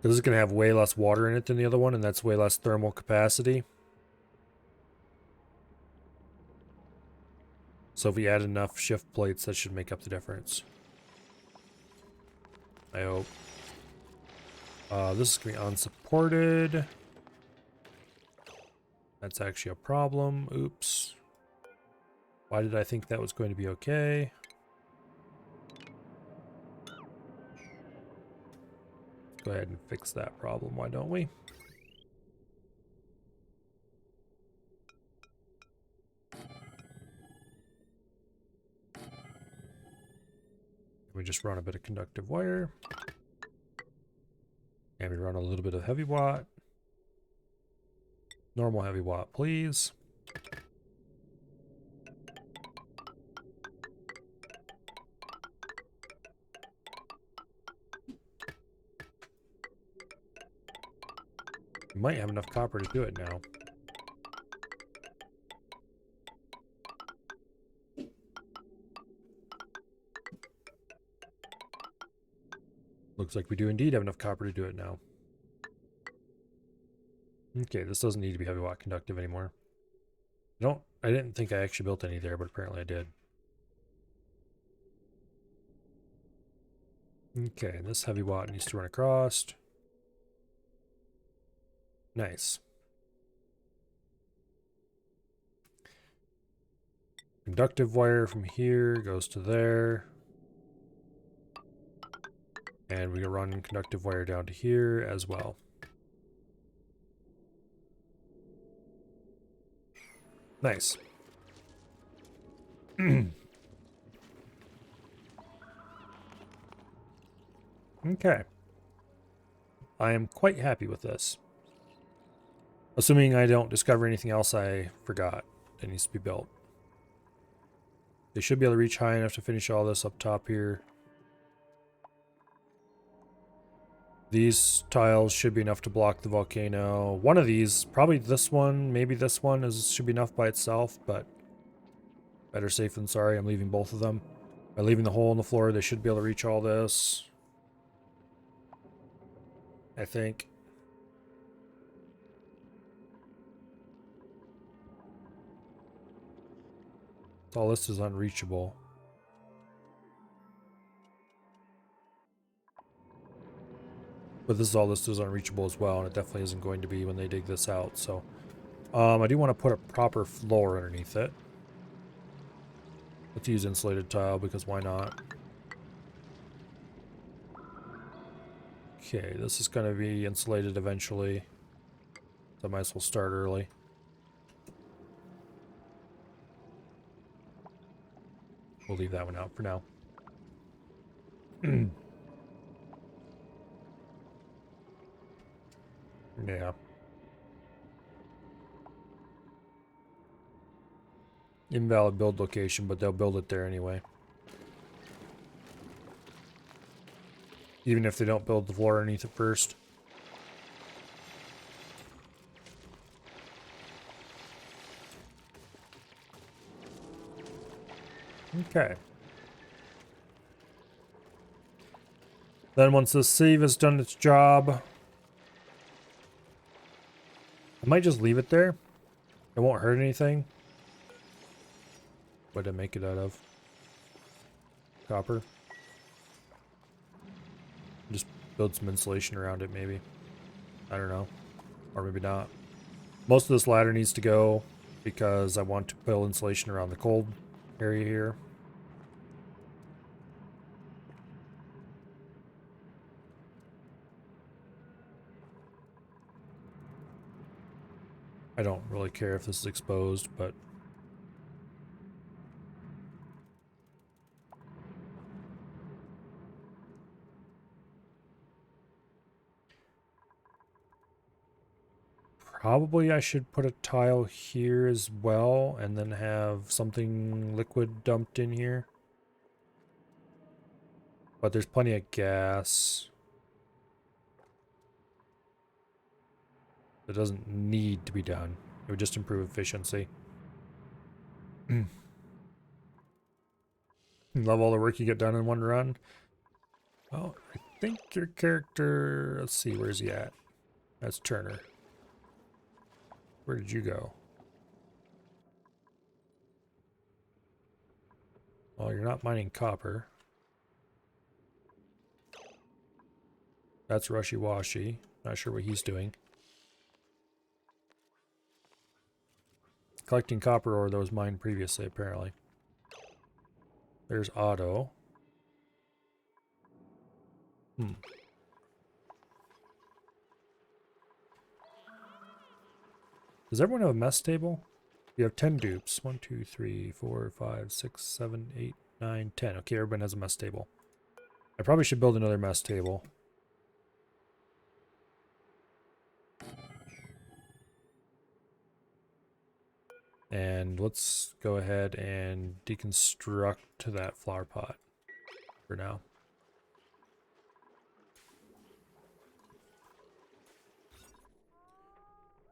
Because it's going to have way less water in it than the other one, and that's way less thermal capacity. So if we add enough shift plates, that should make up the difference. I hope. This is going to be unsupported. That's actually a problem. Oops. Why did I think that was going to be okay? Go ahead and fix that problem, why don't we? We just run a bit of conductive wire. And we run a little bit of heavy watt. Normal heavy watt, please. We might have enough copper to do it now. Looks like we do indeed have enough copper to do it now. Okay, this doesn't need to be heavy watt conductive anymore. I didn't think I actually built any there, but apparently I did. Okay, this heavy watt needs to run across. Nice. Conductive wire from here goes to there. And we can run conductive wire down to here as well. Nice. Okay. I am quite happy with this. Assuming I don't discover anything else I forgot that needs to be built. They should be able to reach high enough to finish all this up top here. These tiles should be enough to block the volcano. One of these, probably this one, maybe this one, should be enough by itself, but better safe than sorry. I'm leaving both of them. By leaving the hole in the floor, they should be able to reach all this. I think. All this is unreachable. But this is all this is unreachable as well, and it definitely isn't going to be when they dig this out. So, I do want to put a proper floor underneath it. Let's use insulated tile because why not? Okay, this is going to be insulated eventually. So I might as well start early. We'll leave that one out for now. Yeah. Invalid build location, but they'll build it there anyway. Even if they don't build the floor underneath it first. Okay. Then once the sieve has done its job, I might just leave it there. It won't hurt anything. What did I make it out of? Copper. Just build some insulation around it, maybe. I don't know. Or maybe not. Most of this ladder needs to go because I want to build insulation around the cold area here. I don't really care if this is exposed, but probably I should put a tile here as well and then have something liquid dumped in here. But there's plenty of gas. It doesn't need to be done. It would just improve efficiency. Love all the work you get done in one run. Well, I think your character... Let's see, where's he at? That's Turner. Where did you go? Well, you're not mining copper. That's Rushy Washy. Not sure what he's doing. Collecting copper ore that was mined previously, apparently. There's Otto. Does everyone have a mess table? You have 10 dupes. 1, 2, 3, 4, 5, 6, 7, 8, 9, 10. Okay, everyone has a mess table. I probably should build another mess table. And let's go ahead and deconstruct that flower pot for now.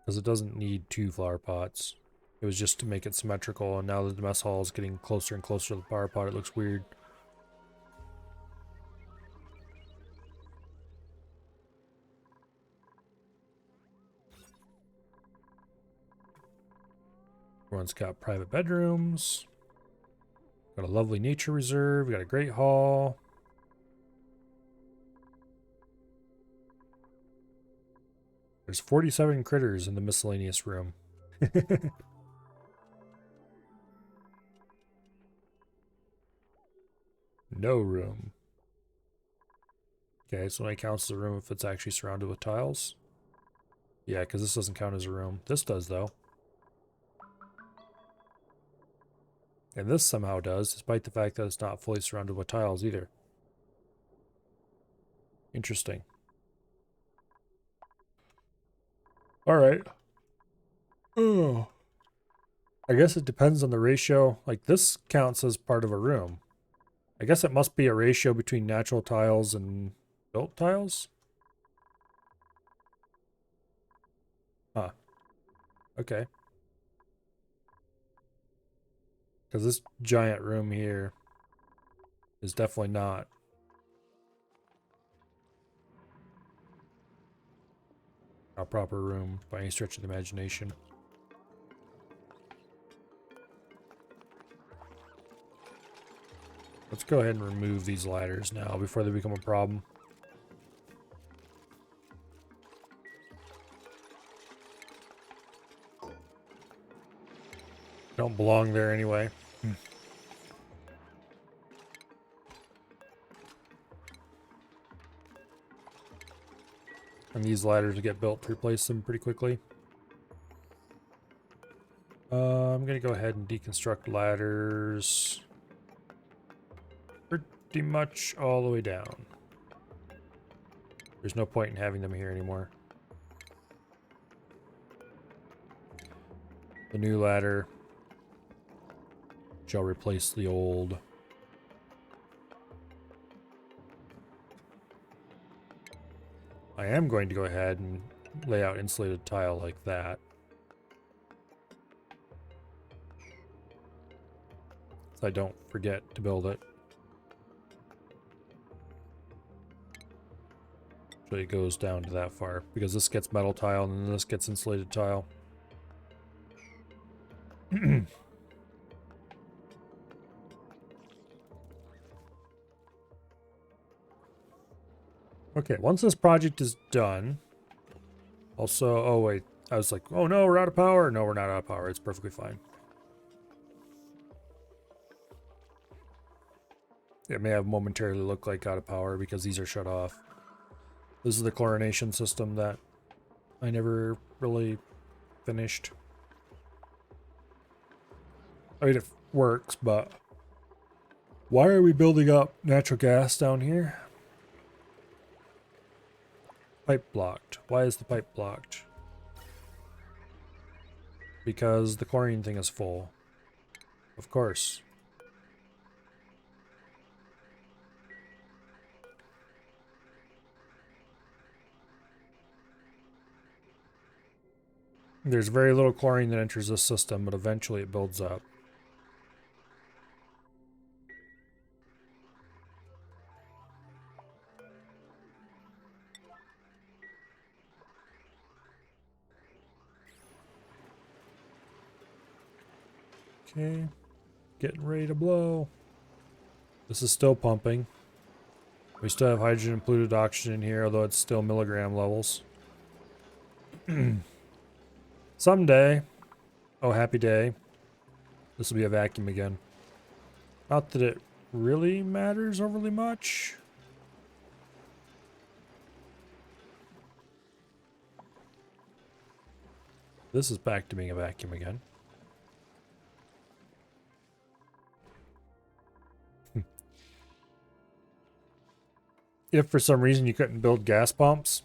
Because it doesn't need 2 flower pots. It was just to make it symmetrical, and now that the mess hall is getting closer and closer to the flower pot, it looks weird. Everyone's got private bedrooms. Got a lovely nature reserve. We got a great hall. There's 47 critters in the miscellaneous room. No room. Okay, so it only counts as a room if it's actually surrounded with tiles. Yeah, because this doesn't count as a room. This does, though. And this somehow does, despite the fact that it's not fully surrounded with tiles either. Interesting. Alright. Oh. I guess it depends on the ratio. Like, this counts as part of a room. I guess it must be a ratio between natural tiles and built tiles? Huh. Okay. Because this giant room here is definitely not. A proper room by any stretch of the imagination. Let's go ahead and remove these ladders now before they become a problem. Don't belong there anyway. And these ladders get built to replace them pretty quickly. I'm gonna go ahead and deconstruct ladders pretty much all the way down. There's no point in having them here anymore. The new ladder shall replace the old. I am going to go ahead and lay out insulated tile like that. So I don't forget to build it. So it goes down to that far, because this gets metal tile and then this gets insulated tile. Okay, once this project is done, also, oh wait, I was like, oh no, we're out of power. No, we're not out of power. It's perfectly fine. It may have momentarily looked like out of power because these are shut off. This is the chlorination system that I never really finished. I mean, it works, but why are we building up natural gas down here? Pipe blocked. Why is the pipe blocked? Because the chlorine thing is full. Of course. There's very little chlorine that enters this system, but eventually it builds up. Okay. Getting ready to blow. This is still pumping. We still have hydrogen and polluted oxygen in here, although it's still milligram levels. Someday, oh happy day, this will be a vacuum again. Not that it really matters overly much. This is back to being a vacuum again. If for some reason you couldn't build gas pumps,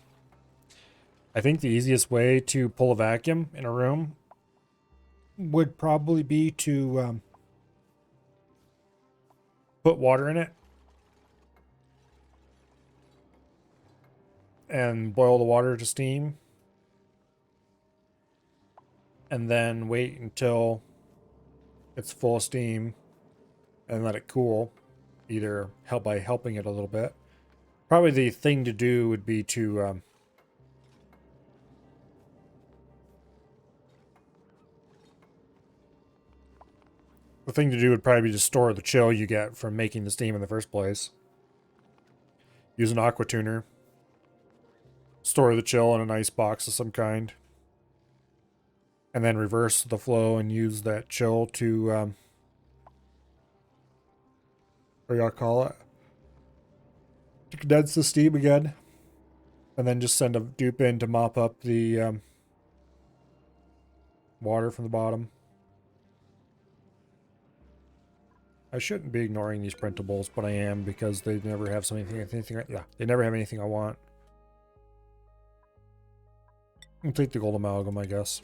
I think the easiest way to pull a vacuum in a room would probably be to put water in it and boil the water to steam, and then wait until it's full of steam and let it cool, either by helping it a little bit. Probably the thing to do would be to the thing to do would probably be to store the chill you get from making the steam in the first place. Use an aqua tuner. store the chill in an ice box of some kind. And then reverse the flow and use that chill to, what do y'all call it? To condense the steam again. And then just send a dupe in to mop up the water from the bottom. I shouldn't be ignoring these printables, but I am because they never have they never have anything I want. I'll take the gold amalgam, I guess.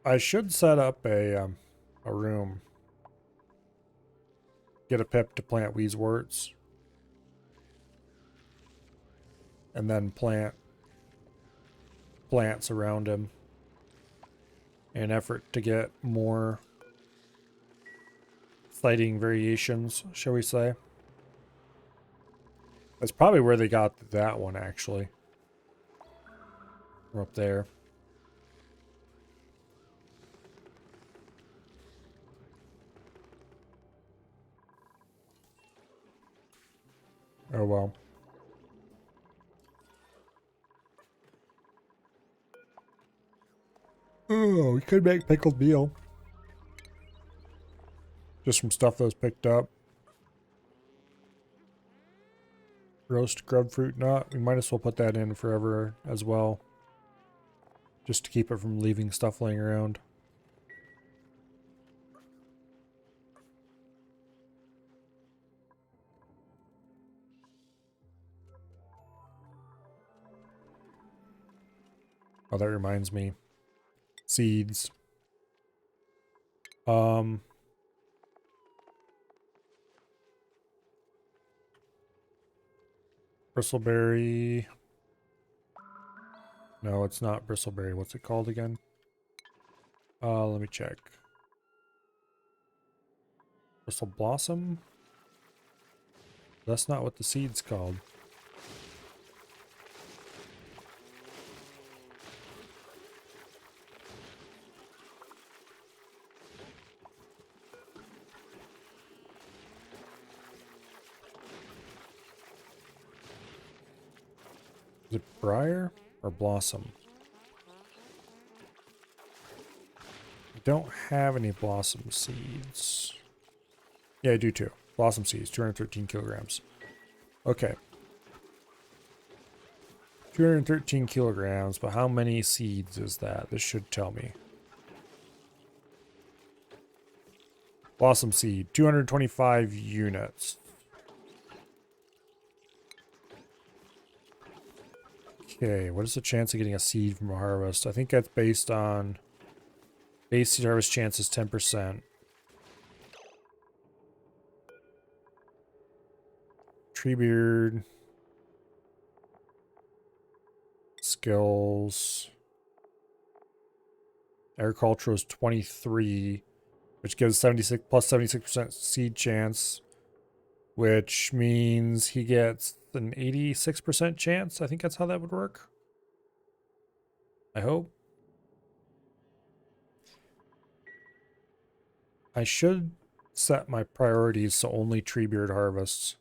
I should set up a room. Get a pip to plant Wheezeworts. And then plant plants around him in an effort to get more sighting variations, shall we say. That's probably where they got that one, actually. From up there. Oh well. Oh, we could make pickled veal. Just from stuff that was picked up. Roast grubfruit nut. We might as well put that in forever as well. Just to keep it from leaving stuff laying around. Oh, that reminds me. Seeds. Bristleberry. No, it's not bristleberry. What's it called again? Let me check. Bristle blossom? That's not what the seed's called. Is it briar or blossom? I don't have any blossom seeds. Yeah, I do too. Blossom seeds, 213 kilograms. Okay. 213 kilograms, but how many seeds is that? This should tell me. Blossom seed, 225 units. Okay, what is the chance of getting a seed from a harvest? I think that's based on base seed harvest chance is 10%. Treebeard. Skills. Agriculture is 23, which gives 76 plus 76% seed chance, which means he gets an 86% chance. I think that's how that would work. I hope. I should set my priorities so only Treebeard harvests.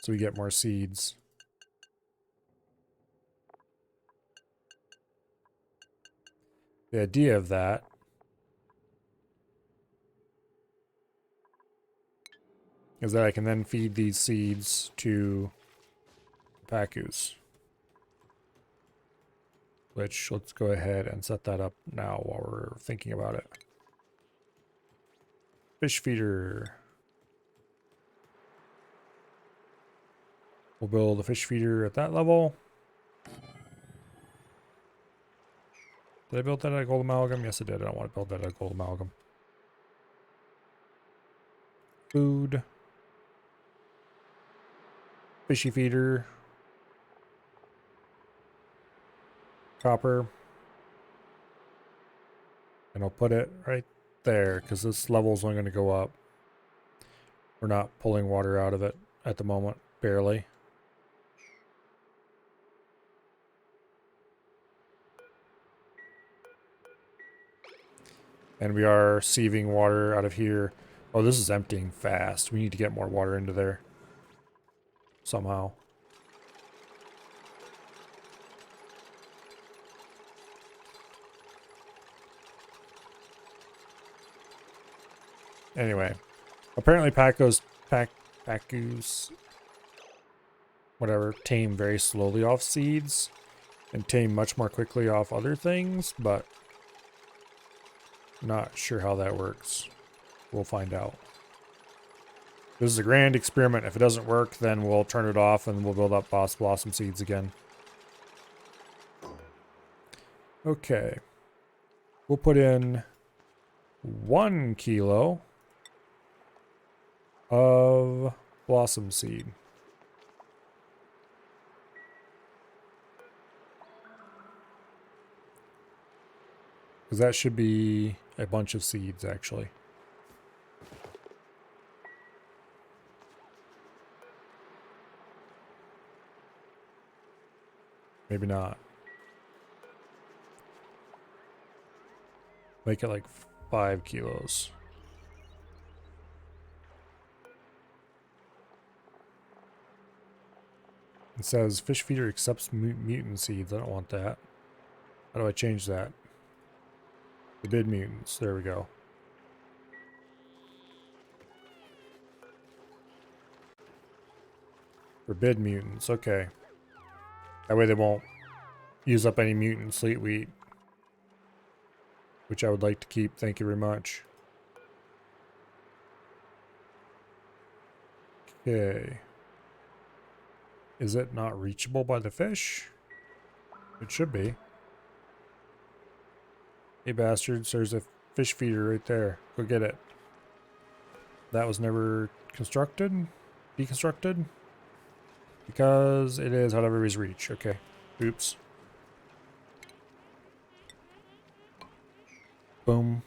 So we get more seeds. The idea of that is that I can then feed these seeds to Pacus. Which, let's go ahead and set that up now while we're thinking about it. Fish feeder. We'll build a fish feeder at that level. Did I build that at gold amalgam? Yes, I did. I don't want to build that at gold amalgam. Food. Fishy feeder. Copper. And I'll put it right there because this level is only going to go up. We're not pulling water out of it at the moment, barely. And we are sieving water out of here. Oh, this is emptying fast. We need to get more water into there. Somehow. Anyway. Apparently Pacus, whatever, tame very slowly off seeds. And tame much more quickly off other things, but not sure how that works. We'll find out. This is a grand experiment. If it doesn't work, then we'll turn it off and we'll build up Boss Blossom seeds again. Okay. We'll put in 1 kilo of blossom seed. Because that should be a bunch of seeds, actually. Maybe not. Make it like 5 kilos. It says fish feeder accepts mutant seeds. I don't want that. How do I change that? Forbid mutants. There we go. Forbid mutants. Okay. That way they won't use up any mutant sleet wheat. Which I would like to keep. Thank you very much. Okay. Is it not reachable by the fish? It should be. Hey bastards, there's a fish feeder right there. Go get it. That was never constructed? Deconstructed? Because it is out of everybody's reach. Okay. Oops. Boom.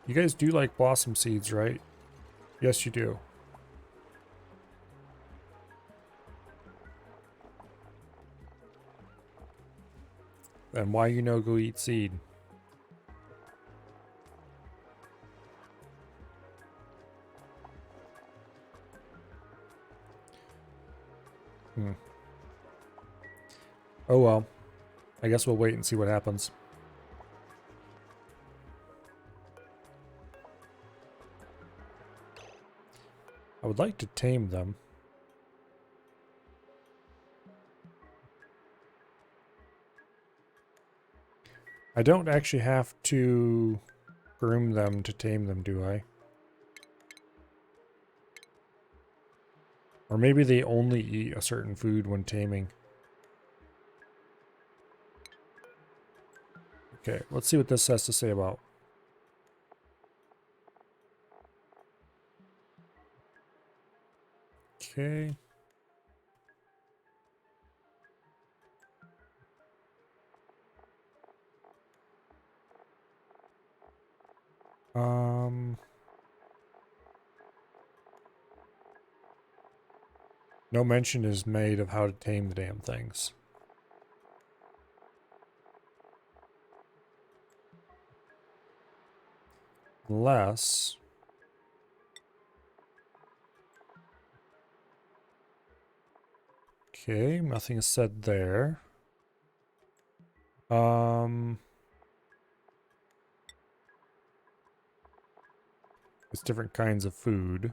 You guys do like blossom seeds, right? Yes, you do. Then why you no go eat seed? Oh well. I guess we'll wait and see what happens. I would like to tame them. I don't actually have to groom them to tame them, do I? Or maybe they only eat a certain food when taming. Okay, let's see what this has to say about. Okay. No mention is made of how to tame the damn things. Unless... Okay, nothing is said there. It's different kinds of food.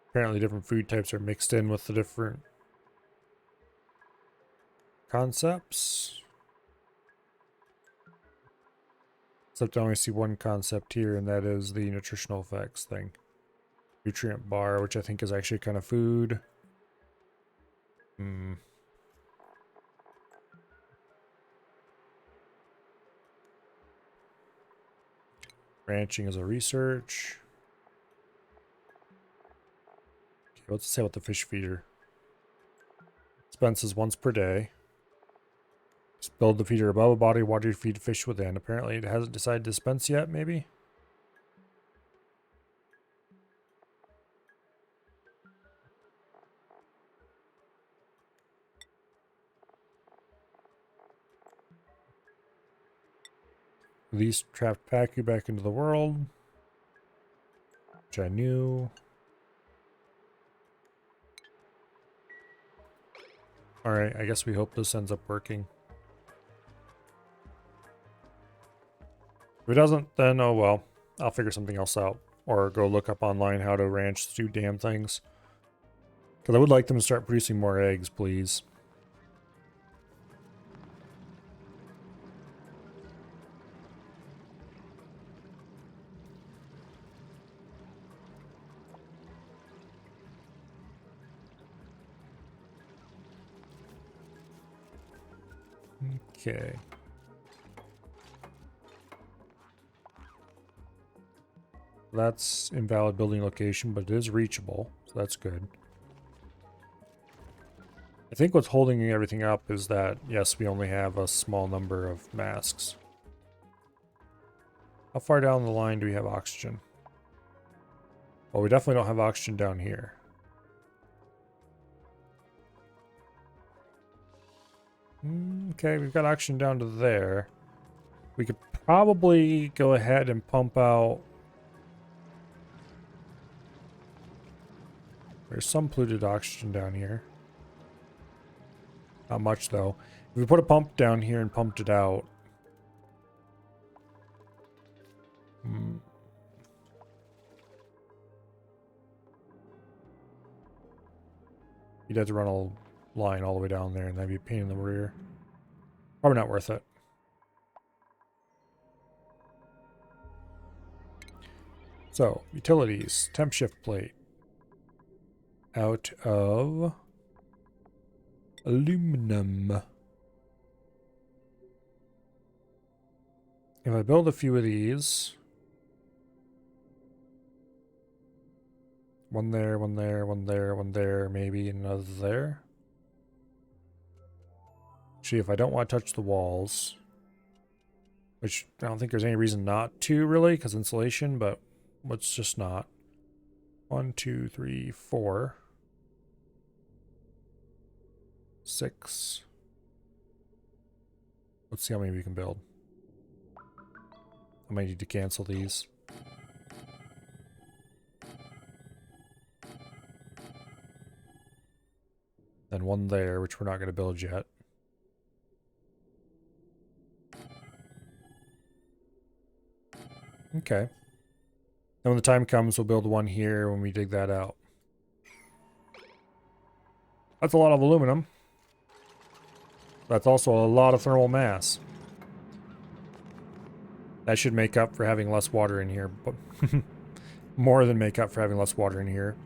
Apparently different food types are mixed in with the different concepts. Except I only see one concept here, and that is the nutritional effects thing. Nutrient bar, which I think is actually kind of food. Ranching is a research. Okay, what's it say about the fish feeder? Expenses once per day. Just build the feeder above a body of water to feed fish within. Apparently it hasn't decided to dispense yet, maybe? Release trapped Pacu back into the world. Which I knew. Alright, I guess we hope this ends up working. If it doesn't, then oh well. I'll figure something else out. Or go look up online how to ranch the two damn things. Because I would like them to start producing more eggs, please. Okay. That's invalid building location, but it is reachable, so that's good. I think what's holding everything up is that, yes, we only have a small number of masks. How far down the line do we have oxygen? Well, we definitely don't have oxygen down here. Okay, we've got oxygen down to there. We could probably go ahead and pump out... There's some polluted oxygen down here. Not much, though. If we put a pump down here and pumped it out... You'd have to run a line all the way down there, and that'd be a pain in the rear. Probably not worth it. So, utilities. Temp shift plate. Out of... aluminum. If I build a few of these... One there, one there, one there, one there, maybe another there. Actually, if I don't want to touch the walls, which I don't think there's any reason not to, really, because insulation, but let's just not. 1, 2, 3, 4. 6. Let's see how many we can build. I might need to cancel these. Then one there, which we're not going to build yet. Okay. Then when the time comes, we'll build one here when we dig that out. That's a lot of aluminum. That's also a lot of thermal mass. That should make up for having less water in here, but more than make up for having less water in here.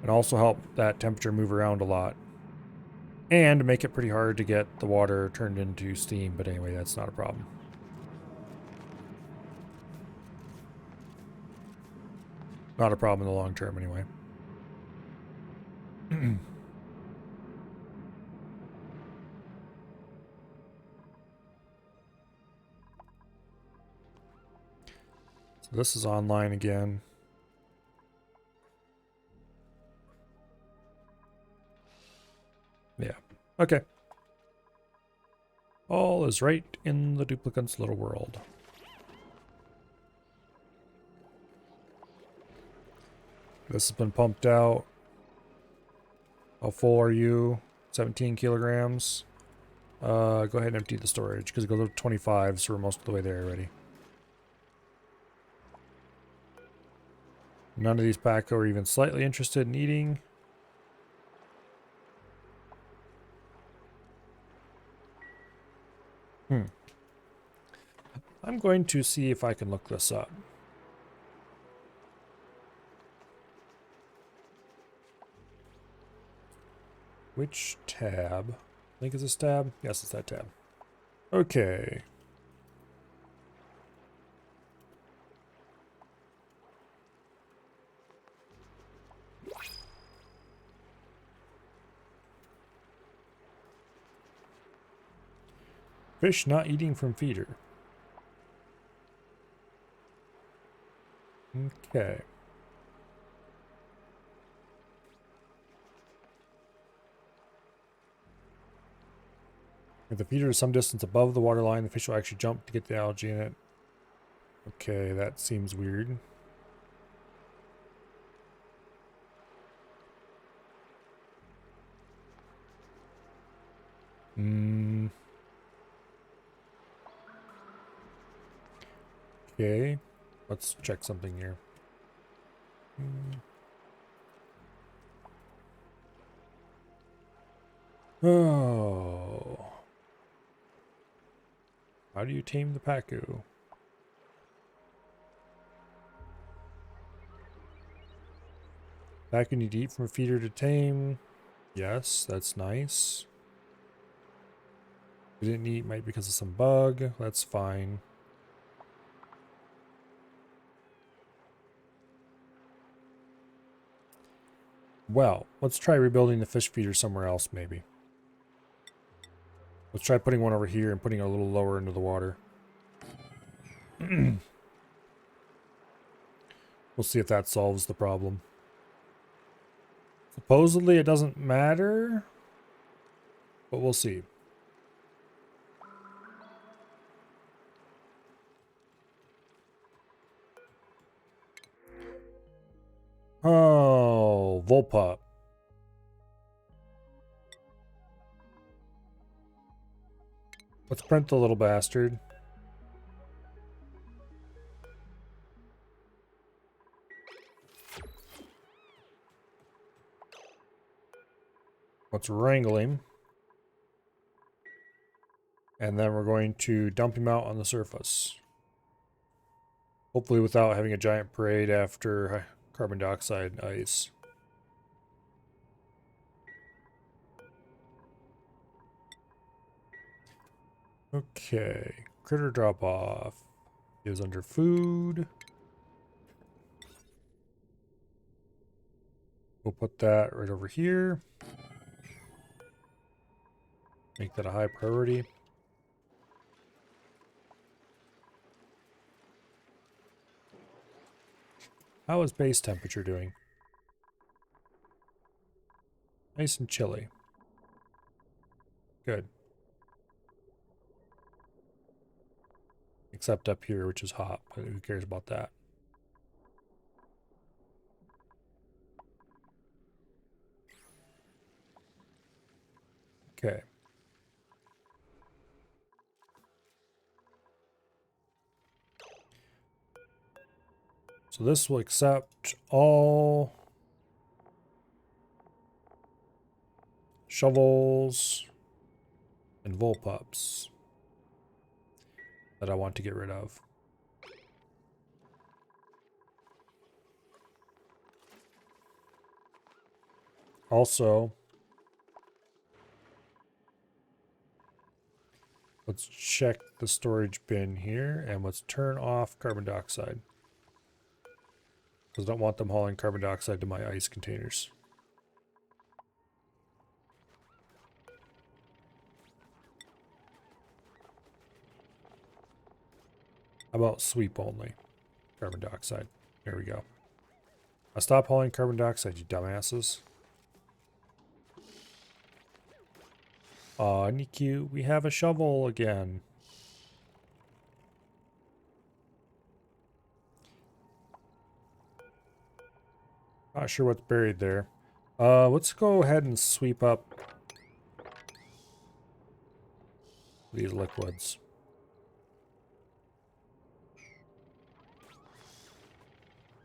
And also help that temperature move around a lot. And make it pretty hard to get the water turned into steam, but anyway, that's not a problem. Not a problem in the long term, anyway. So this is online again. Yeah. Okay. All is right in the duplicant's little world. This has been pumped out. How full are you? 17 kilograms. Go ahead and empty the storage because it goes up to 25, so we're most of the way there already. None of these Pacu are even slightly interested in eating. I'm going to see if I can look this up. Which tab? I think it's this tab? Yes, it's that tab. Okay. Fish not eating from feeder. Okay. If the feeder is some distance above the water line, the fish will actually jump to get the algae in it. Okay, that seems weird. Okay, let's check something here. Oh. How do you tame the Pacu? Pacu need to eat from a feeder to tame. Yes, that's nice. We didn't eat, might be because of some bug. That's fine. Well, let's try rebuilding the fish feeder somewhere else, maybe. Let's try putting one over here and putting it a little lower into the water. We'll see if that solves the problem. Supposedly it doesn't matter, but we'll see. Oh, Volpup. Let's print the little bastard. Let's wrangle him. And then we're going to dump him out on the surface. Hopefully without having a giant parade after carbon dioxide ice. Okay, critter drop off is under food. We'll put that right over here. Make that a high priority. How is base temperature doing? Nice and chilly. Good. Except up here, which is hot, but who cares about that? Okay. So this will accept all shovels and Volpups that I want to get rid of. Also, let's check the storage bin here and let's turn off carbon dioxide. Because I don't want them hauling carbon dioxide to my ice containers. How about sweep only? Carbon dioxide. There we go. Now stop hauling carbon dioxide, you dumbasses. Aw, cute. We have a shovel again. Not sure what's buried there. Let's go ahead and sweep up these liquids.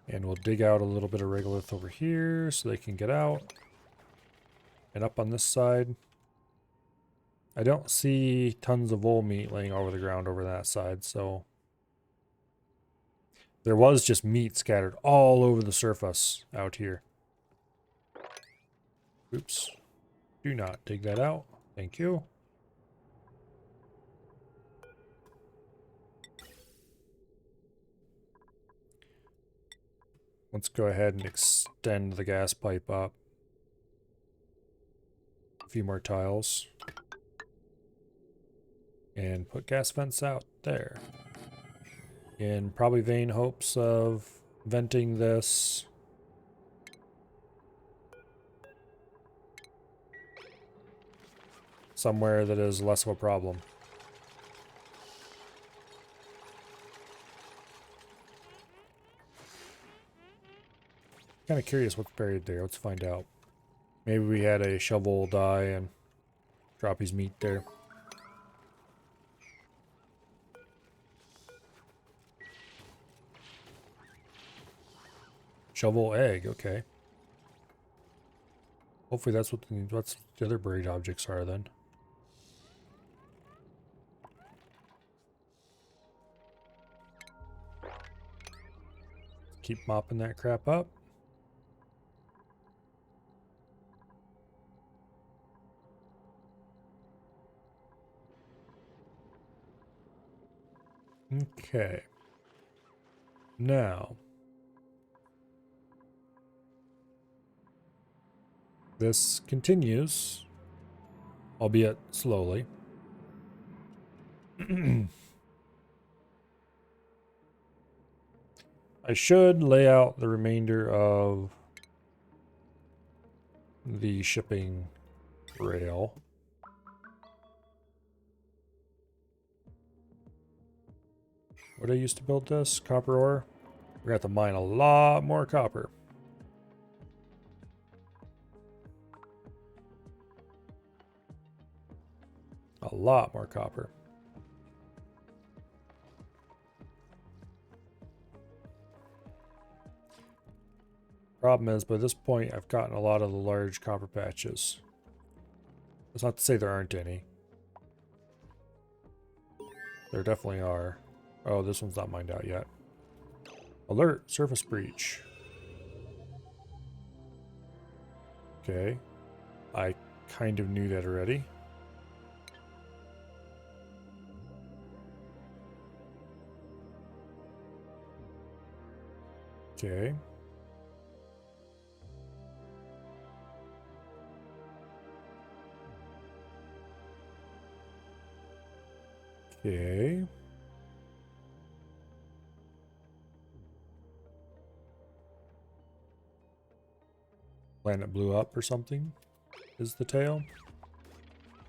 And we'll dig out a little bit of regolith over here so they can get out. And up on this side. I don't see tons of vole meat laying over the ground over that side, so... There was just meat scattered all over the surface out here. Oops. Do not dig that out. Thank you. Let's go ahead and extend the gas pipe up. A few more tiles. And put gas vents out there. In probably vain hopes of venting this somewhere that is less of a problem. Kind of curious what's buried there. Let's find out. Maybe we had a shovel die and drop his meat there. Shovel egg, okay. Hopefully that's what the other buried objects are then. Keep mopping that crap up. Okay. Now, this continues, albeit slowly. I should lay out the remainder of the shipping rail. What did I use to build this? Copper ore? We're gonna have to mine a lot more copper. A lot more copper. Problem is, by this point, I've gotten a lot of the large copper patches. That's not to say there aren't any. There definitely are. Oh, this one's not mined out yet. Alert! Surface breach. Okay. I kind of knew that already. Okay. Okay. Planet blew up or something is the tale.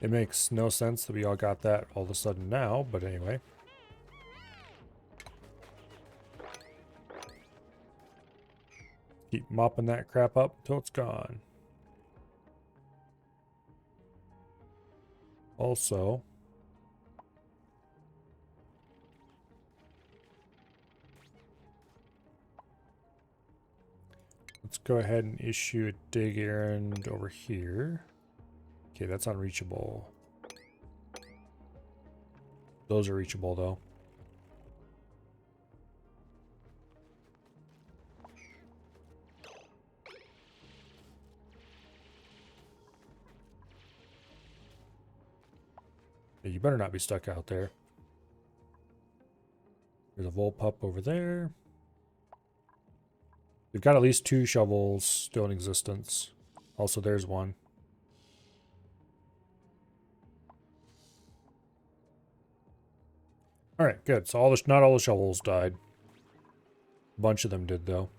It makes no sense that we all got that all of a sudden now, but anyway. Keep mopping that crap up until it's gone. Also, let's go ahead and issue a dig errand over here. Okay, that's unreachable. Those are reachable though. Yeah, you better not be stuck out there. There's a Volpup over there. We've got at least 2 shovels still in existence. Also, there's one. Alright, good. So not all the shovels died. A bunch of them did, though.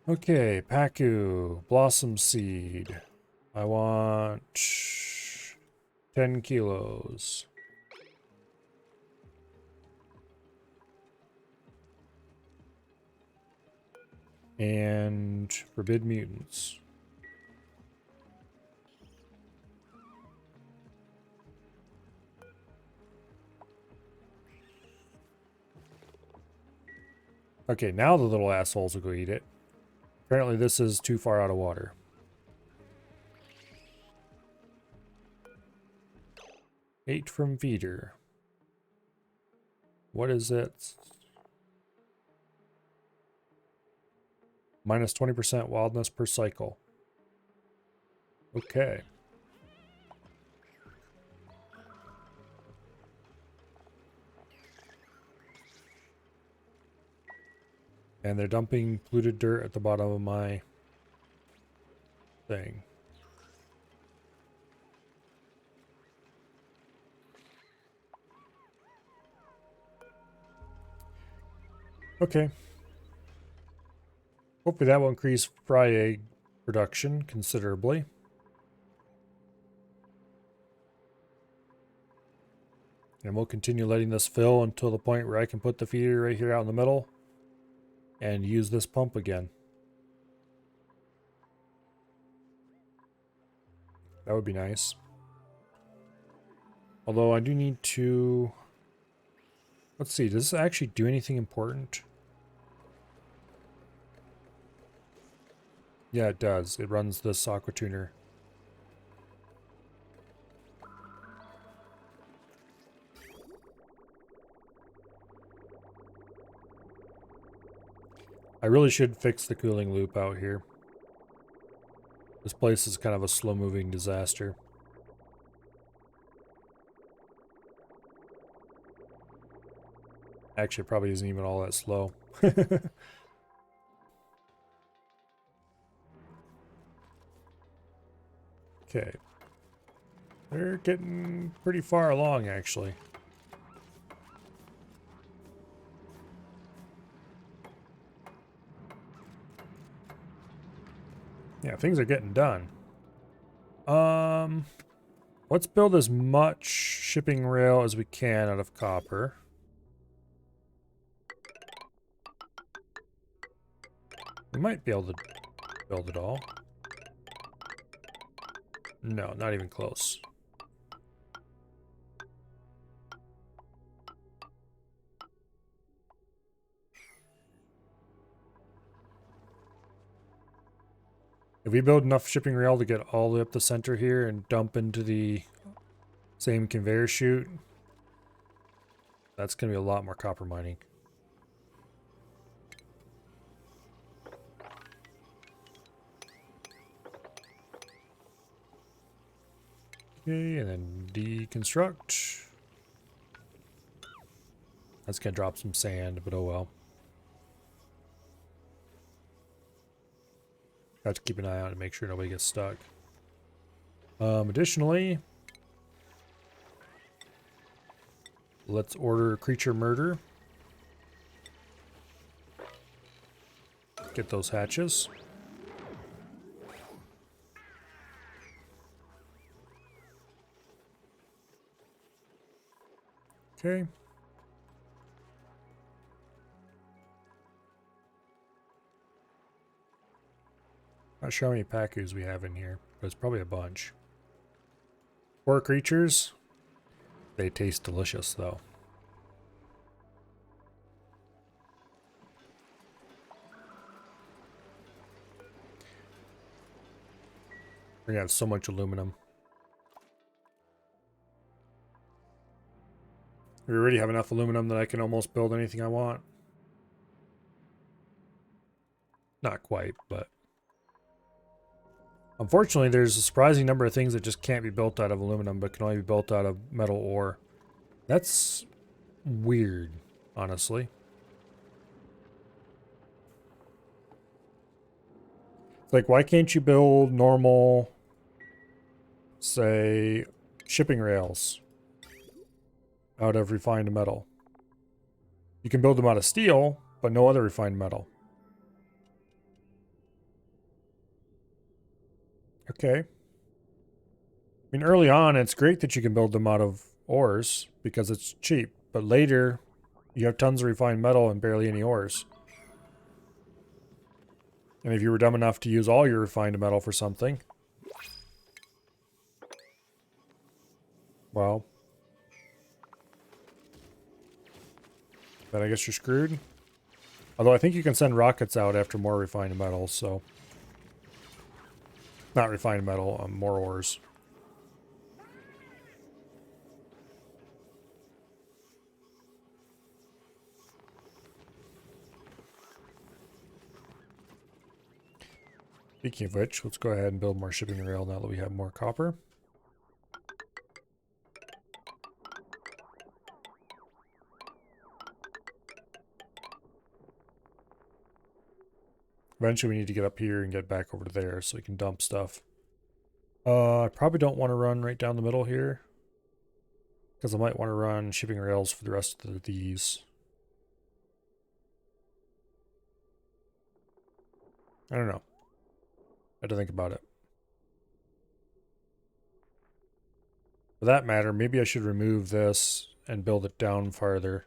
Okay, Paku. Blossom Seed. I want 10 kilos. And Forbid Mutants. Okay, now the little assholes will go eat it. Apparently this is too far out of water. Eight from feeder. What is it? Minus 20% wildness per cycle. Okay. And they're dumping polluted dirt at the bottom of my thing. Okay. Hopefully that will increase fry egg production considerably. And we'll continue letting this fill until the point where I can put the feeder right here out in the middle and use this pump again. That would be nice. Although I do need to... Let's see, does this actually do anything important? Yeah, it does. It runs this aqua tuner. I really should fix the cooling loop out here. This place is kind of a slow-moving disaster. Actually, it probably isn't even all that slow. Okay. They're getting pretty far along, actually. Yeah, things are getting done. Let's build as much shipping rail as we can out of copper. We might be able to build it all. No, not even close. If we build enough shipping rail to get all the way up the center here and dump into the same conveyor chute, that's going to be a lot more copper mining. Okay, and then deconstruct. That's going to drop some sand, but oh well. Have to keep an eye out to make sure nobody gets stuck. Additionally, let's order creature murder. Get those hatches. Okay. Not sure how many Pacus we have in here, but it's probably a bunch. 4 creatures. They taste delicious, though. We're gonna have so much aluminum. We already have enough aluminum that I can almost build anything I want. Not quite, but... Unfortunately, there's a surprising number of things that just can't be built out of aluminum, but can only be built out of metal ore. That's weird, honestly. It's like, why can't you build normal, say, shipping rails out of refined metal? You can build them out of steel, but no other refined metal. Okay. I mean, early on, it's great that you can build them out of ores because it's cheap. But later, you have tons of refined metal and barely any ores. And if you were dumb enough to use all your refined metal for something, well, then I guess you're screwed. Although I think you can send rockets out after more refined metal, so... Not refined metal, more ores. Speaking of which, let's go ahead and build more shipping rail now that we have more copper. Eventually we need to get up here and get back over to there so we can dump stuff. I probably don't want to run right down the middle here, because I might want to run shipping rails for the rest of these. I don't know. I had to think about it. For that matter, maybe I should remove this and build it down farther.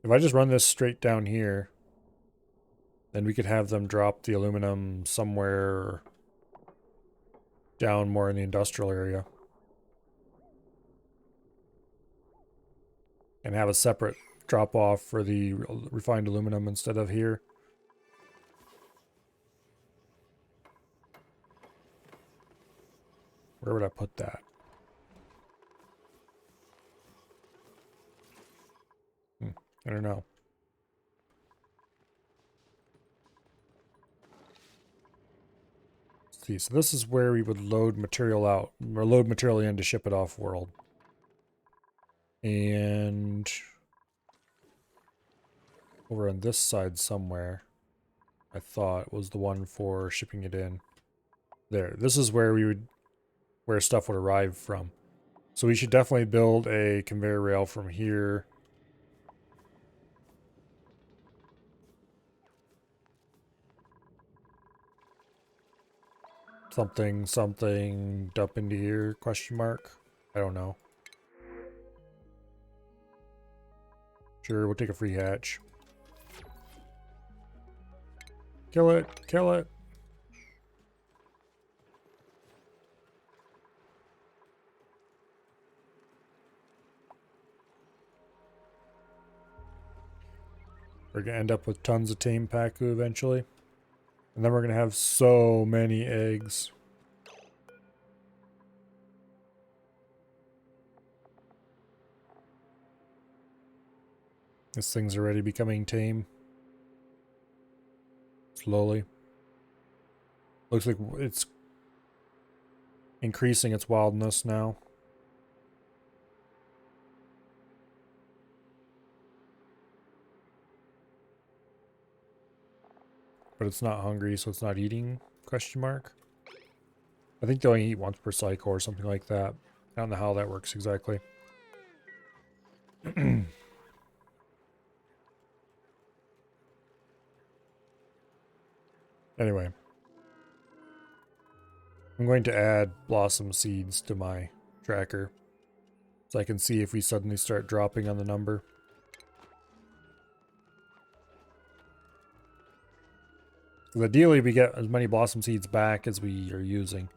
If I just run this straight down here, then we could have them drop the aluminum somewhere down more in the industrial area. And have a separate drop off for the refined aluminum instead of here. Where would I put that? I don't know. Let's see, so this is where we would load material out, or load material in to ship it off world. And over on this side somewhere, I thought was the one for shipping it in. There, this is where where stuff would arrive from. So we should definitely build a conveyor rail from here. Something dump into here, question mark. I don't know. Sure, we'll take a free hatch. Kill it, kill it. We're gonna end up with tons of tame Pacu eventually. And then we're gonna have so many eggs. This thing's already becoming tame. Slowly. Looks like it's increasing its wildness now. But it's not hungry, so it's not eating, question mark. I think they only eat once per cycle or something like that. I don't know how that works exactly. Anyway. I'm going to add blossom seeds to my tracker. So I can see if we suddenly start dropping on the number. Because ideally we get as many blossom seeds back as we are using.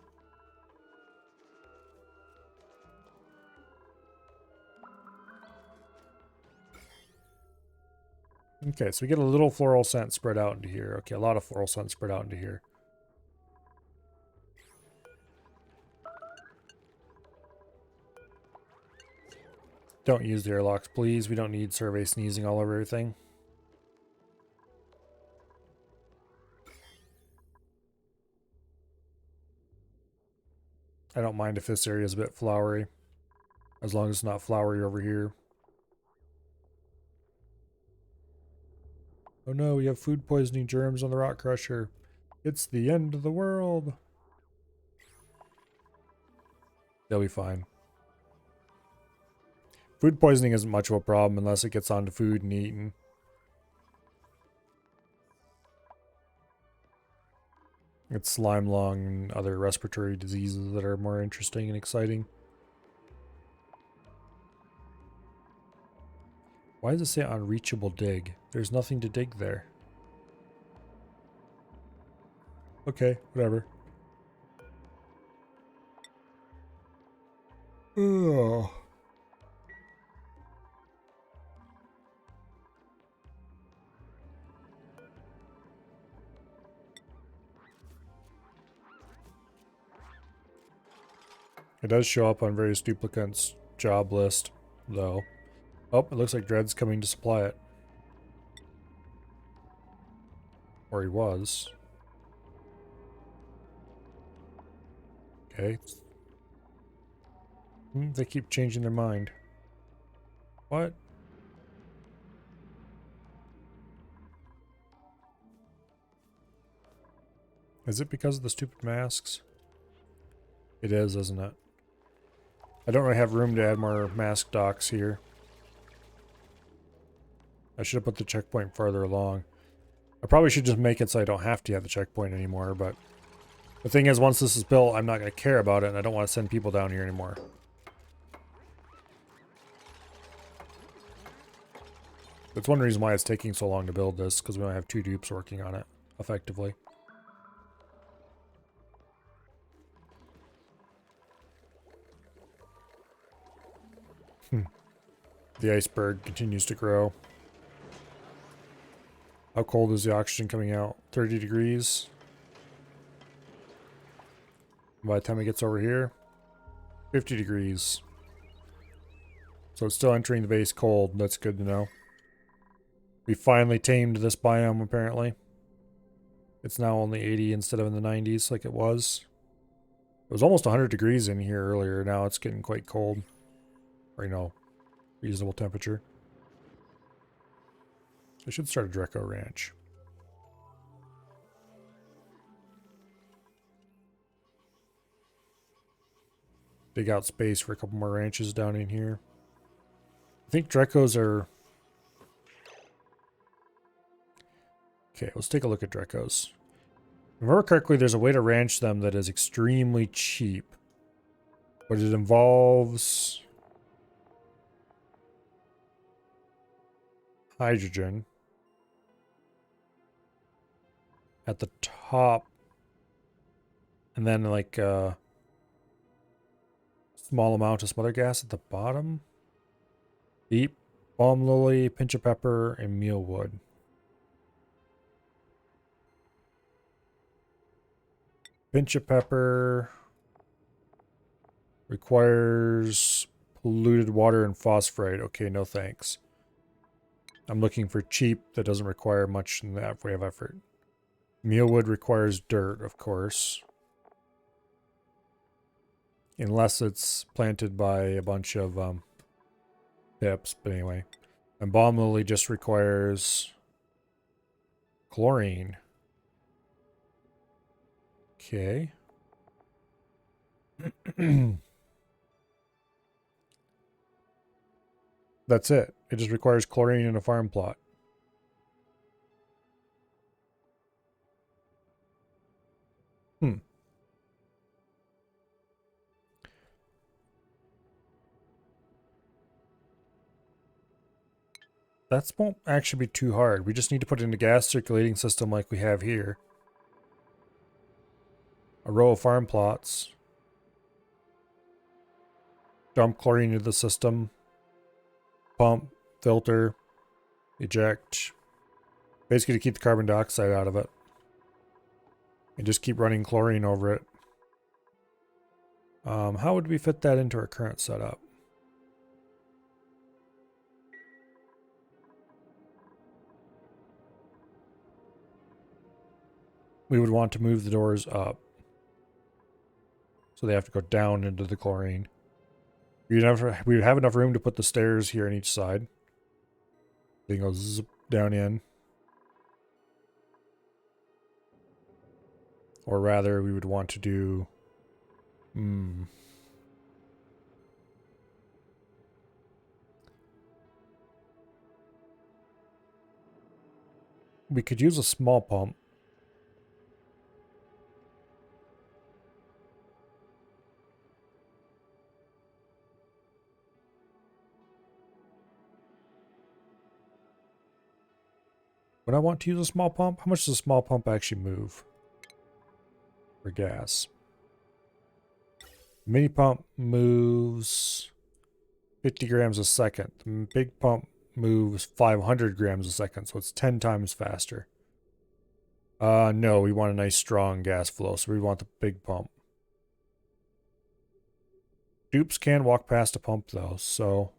Okay, so we get a little floral scent spread out into here. Okay, a lot of floral scent spread out into here. Don't use the airlocks, please. We don't need survey sneezing all over everything. I don't mind if this area is a bit flowery. As long as it's not flowery over here. Oh no, we have food poisoning germs on the rock crusher. It's the end of the world. They'll be fine. Food poisoning isn't much of a problem unless it gets onto food and eaten. It's slime lung and other respiratory diseases that are more interesting and exciting. Why does it say unreachable dig? There's nothing to dig there. Okay, whatever. Oh. It does show up on various duplicates' job list, though. Oh, it looks like Dread's coming to supply it. Or he was. Okay. They keep changing their mind. What? Is it because of the stupid masks? It is, isn't it? I don't really have room to add more mask docks here. I should have put the checkpoint farther along. I probably should just make it so I don't have to have the checkpoint anymore, but the thing is, once this is built, I'm not going to care about it, and I don't want to send people down here anymore. That's one reason why it's taking so long to build this, because we only have 2 dupes working on it, effectively. The iceberg continues to grow. How cold is the oxygen coming out? 30 degrees. By the time it gets over here, 50 degrees. So it's still entering the base cold. That's good to know. We finally tamed this biome, apparently. It's now only 80 instead of in the 90s like it was. It was almost 100 degrees in here earlier. Now it's getting quite cold. Or, you know, reasonable temperature. I should start a Dreco ranch. Dig out space for a couple more ranches down in here. I think Drecos are... Okay, let's take a look at Drecos. If I remember correctly, there's a way to ranch them that is extremely cheap. But it involves... hydrogen. At the top. And then like a small amount of smother gas at the bottom. Deep, balm lily, pinch of pepper, and mealwood. Pinch of pepper requires polluted water and phosphorite. Okay, no thanks. I'm looking for cheap that doesn't require much in that way of effort. Mealwood requires dirt, of course. Unless it's planted by a bunch of pips, but anyway. And balm lily just requires chlorine. Okay. That's it. It just requires chlorine in a farm plot. That won't actually be too hard. We just need to put in a gas circulating system like we have here. A row of farm plots. Dump chlorine into the system. Pump, filter, eject. Basically to keep the carbon dioxide out of it. And just keep running chlorine over it. How would we fit that into our current setup? We would want to move the doors up. So they have to go down into the chlorine. We would have enough room to put the stairs here on each side. They can go zip down in. Or rather, we would want to do... We could use a small pump. Would I want to use a small pump? How much does a small pump actually move? For gas. Mini pump moves 50 grams a second. The big pump moves 500 grams a second, so it's 10 times faster. No, we want a nice strong gas flow, so we want the big pump. Dupes can walk past a pump though, so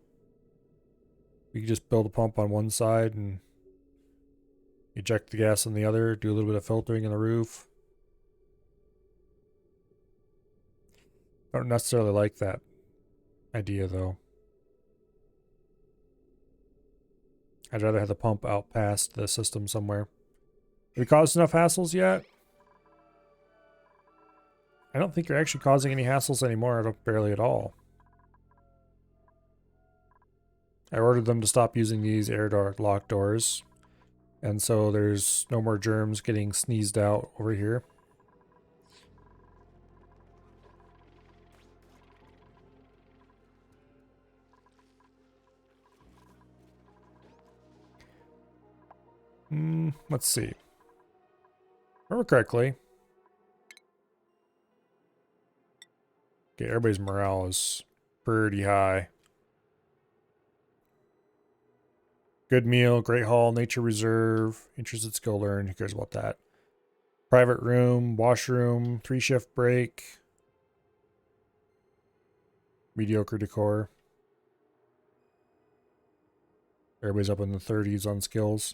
we can just build a pump on one side and eject the gas on the other, do a little bit of filtering in the roof. I don't necessarily like that idea though. I'd rather have the pump out past the system somewhere. Have we caused enough hassles yet? I don't think you're actually causing any hassles anymore, barely at all. I ordered them to stop using these air door lock doors. And so there's no more germs getting sneezed out over here. Let's see. Remember correctly. Okay, everybody's morale is pretty high. Good meal, great hall, nature reserve, interested skill learned. Who cares about that? Private room, washroom, 3-shift break. Mediocre decor. Everybody's up in the 30s on skills.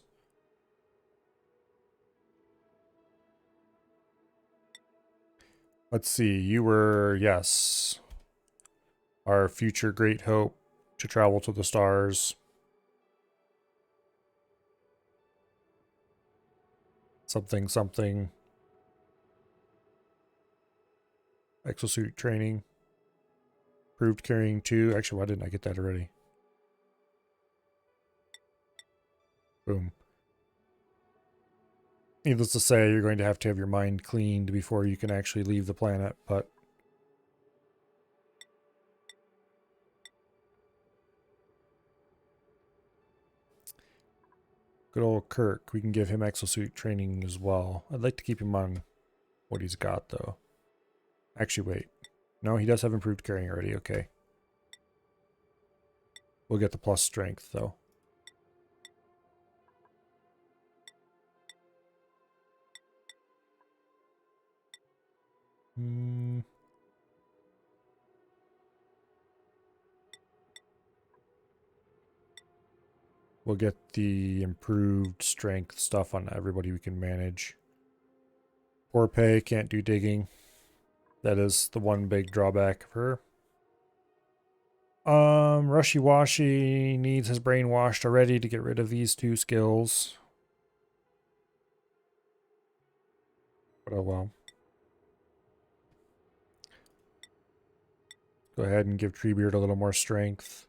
Let's see. You were, yes, our future great hope to travel to the stars. Something, something. Exosuit training. Proved carrying 2. Actually, why didn't I get that already? Boom. Needless to say, you're going to have your mind cleaned before you can actually leave the planet, but good old Kirk, we can give him exosuit training as well. I'd like to keep him on what he's got, though. Actually, wait. No, he does have improved carrying already. Okay. We'll get the plus strength, though. We'll get the improved strength stuff on everybody we can manage. Poor pay, can't do digging. That is the one big drawback of her. Rushy Washy needs his brain washed already to get rid of these 2 skills. But oh well. Go ahead and give Treebeard a little more strength.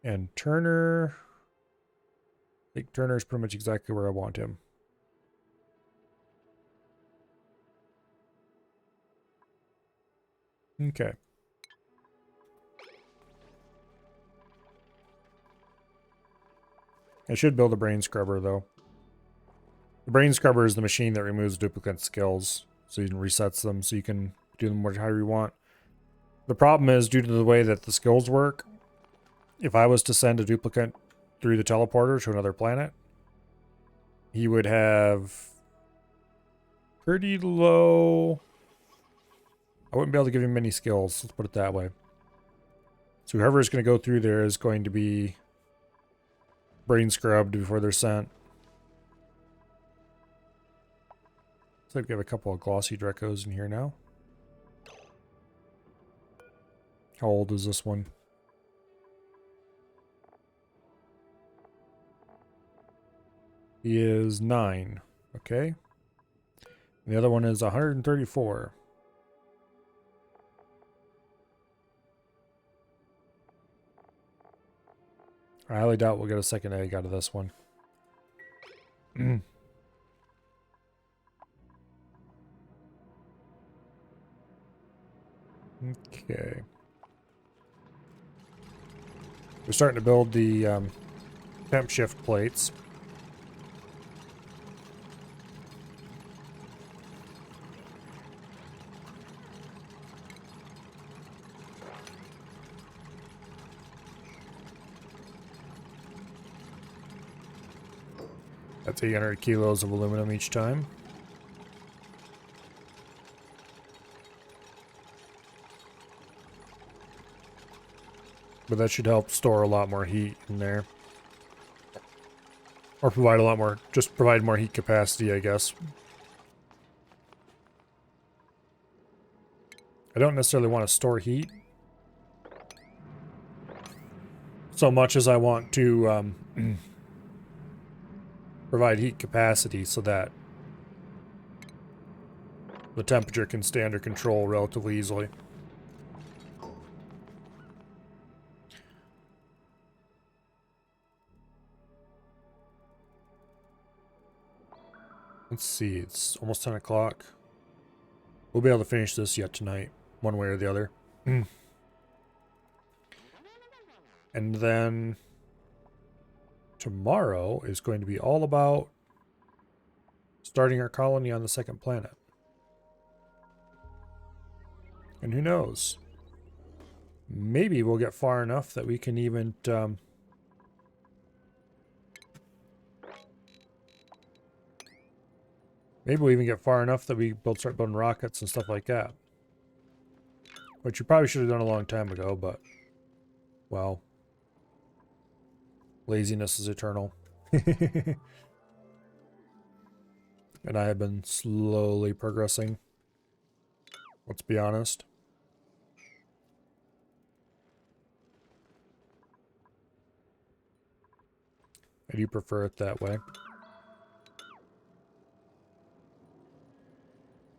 And Turner. I think Turner's pretty much exactly where I want him. Okay. I should build a brain scrubber, though. The brain scrubber is the machine that removes duplicate skills, so you can resets them, so you can do them however you want. The problem is, due to the way that the skills work, if I was to send a duplicate through the teleporter to another planet, he would have pretty low... I wouldn't be able to give him many skills, let's put it that way. So whoever is going to go through there is going to be brain scrubbed before they're sent. Looks like we have a couple of glossy Drecos in here now. How old is this one? He is 9. Okay. And the other one is 134. I highly doubt we'll get a second egg out of this one. Okay. We're starting to build the temp shift plates. That's 800 kilos of aluminum each time. But that should help store a lot more heat in there. Or provide a lot more, just provide more heat capacity, I guess. I don't necessarily want to store heat so much as I want to provide heat capacity so that the temperature can stay under control relatively easily. Let's see, it's almost 10 o'clock. We'll be able to finish this yet tonight, one way or the other. And then tomorrow is going to be all about starting our colony on the second planet. And who knows? Maybe we'll get far enough that we can even maybe we'll even get far enough that we start building rockets and stuff like that. Which you probably should have done a long time ago, but, well, laziness is eternal. And I have been slowly progressing. Let's be honest. I do prefer it that way.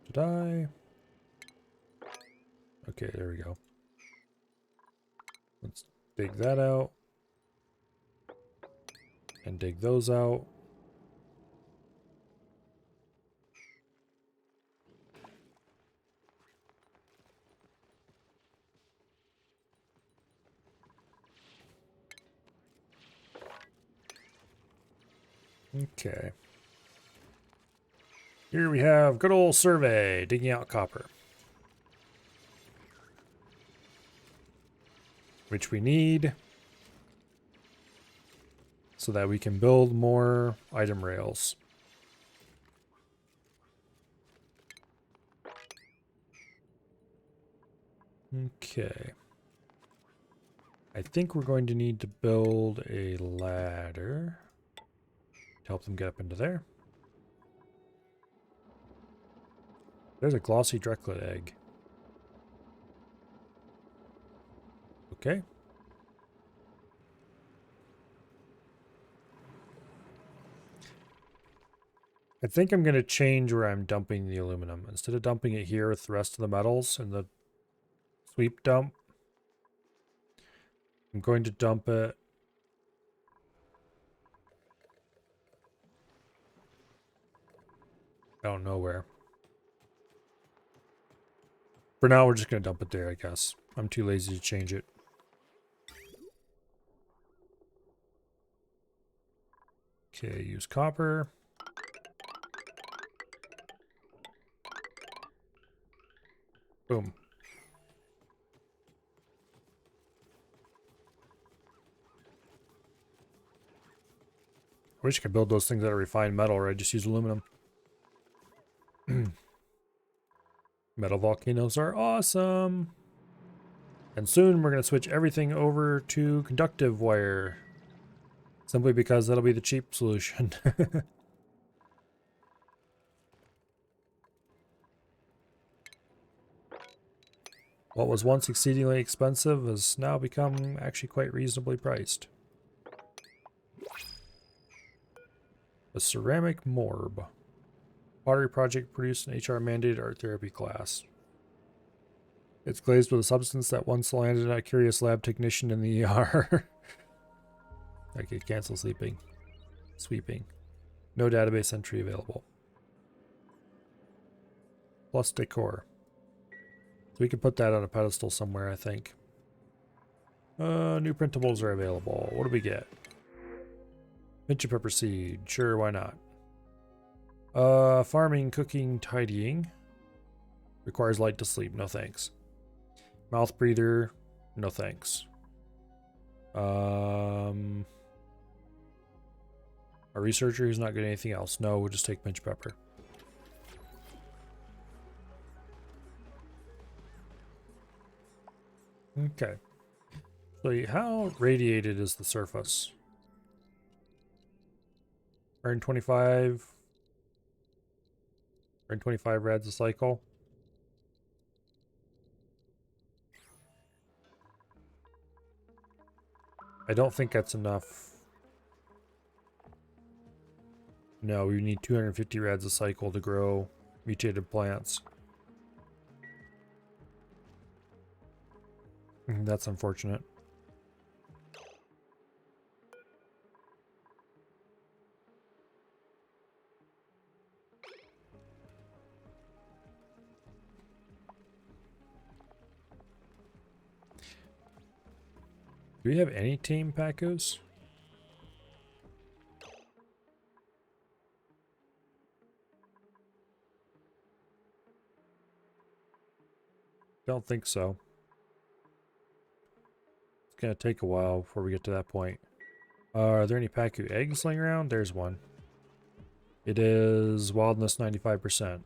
Did I? Okay, there we go. Let's dig that out. And dig those out. Okay. Here we have good old survey, digging out copper. Which we need so that we can build more item rails. Okay. I think we're going to need to build a ladder to help them get up into there. There's a glossy Drecklet egg. Okay. I think I'm going to change where I'm dumping the aluminum. Instead of dumping it here with the rest of the metals in the sweep dump, I'm going to dump it out nowhere. For now, we're just going to dump it there, I guess. I'm too lazy to change it. Okay, use copper. Boom. I wish I could build those things out of refined metal, or I just use aluminum. Metal volcanoes are awesome. And soon we're going to switch everything over to conductive wire. Simply because that'll be the cheap solution. What was once exceedingly expensive has now become actually quite reasonably priced. A ceramic morb. Pottery project produced an HR mandated art therapy class. It's glazed with a substance that once landed a curious lab technician in the ER. Okay, cancel sleeping. Sweeping. No database entry available. Plus decor. So we could put that on a pedestal somewhere, I think. New printables are available. What do we get? Mincha pepper seed. Sure, why not? Farming, cooking, tidying. Requires light to sleep. No thanks. Mouth breather. No thanks. A researcher who's not getting anything else. No, we'll just take mincha pepper. Okay. So how radiated is the surface? 125. 125 rads a cycle. I don't think that's enough. No, we need 250 rads a cycle to grow mutated plants. That's unfortunate. Do we have any tame Pacus? Don't think so. It's gonna take a while before we get to that point. Are there any Pacu eggs laying around? There's one. It is wildness 95%.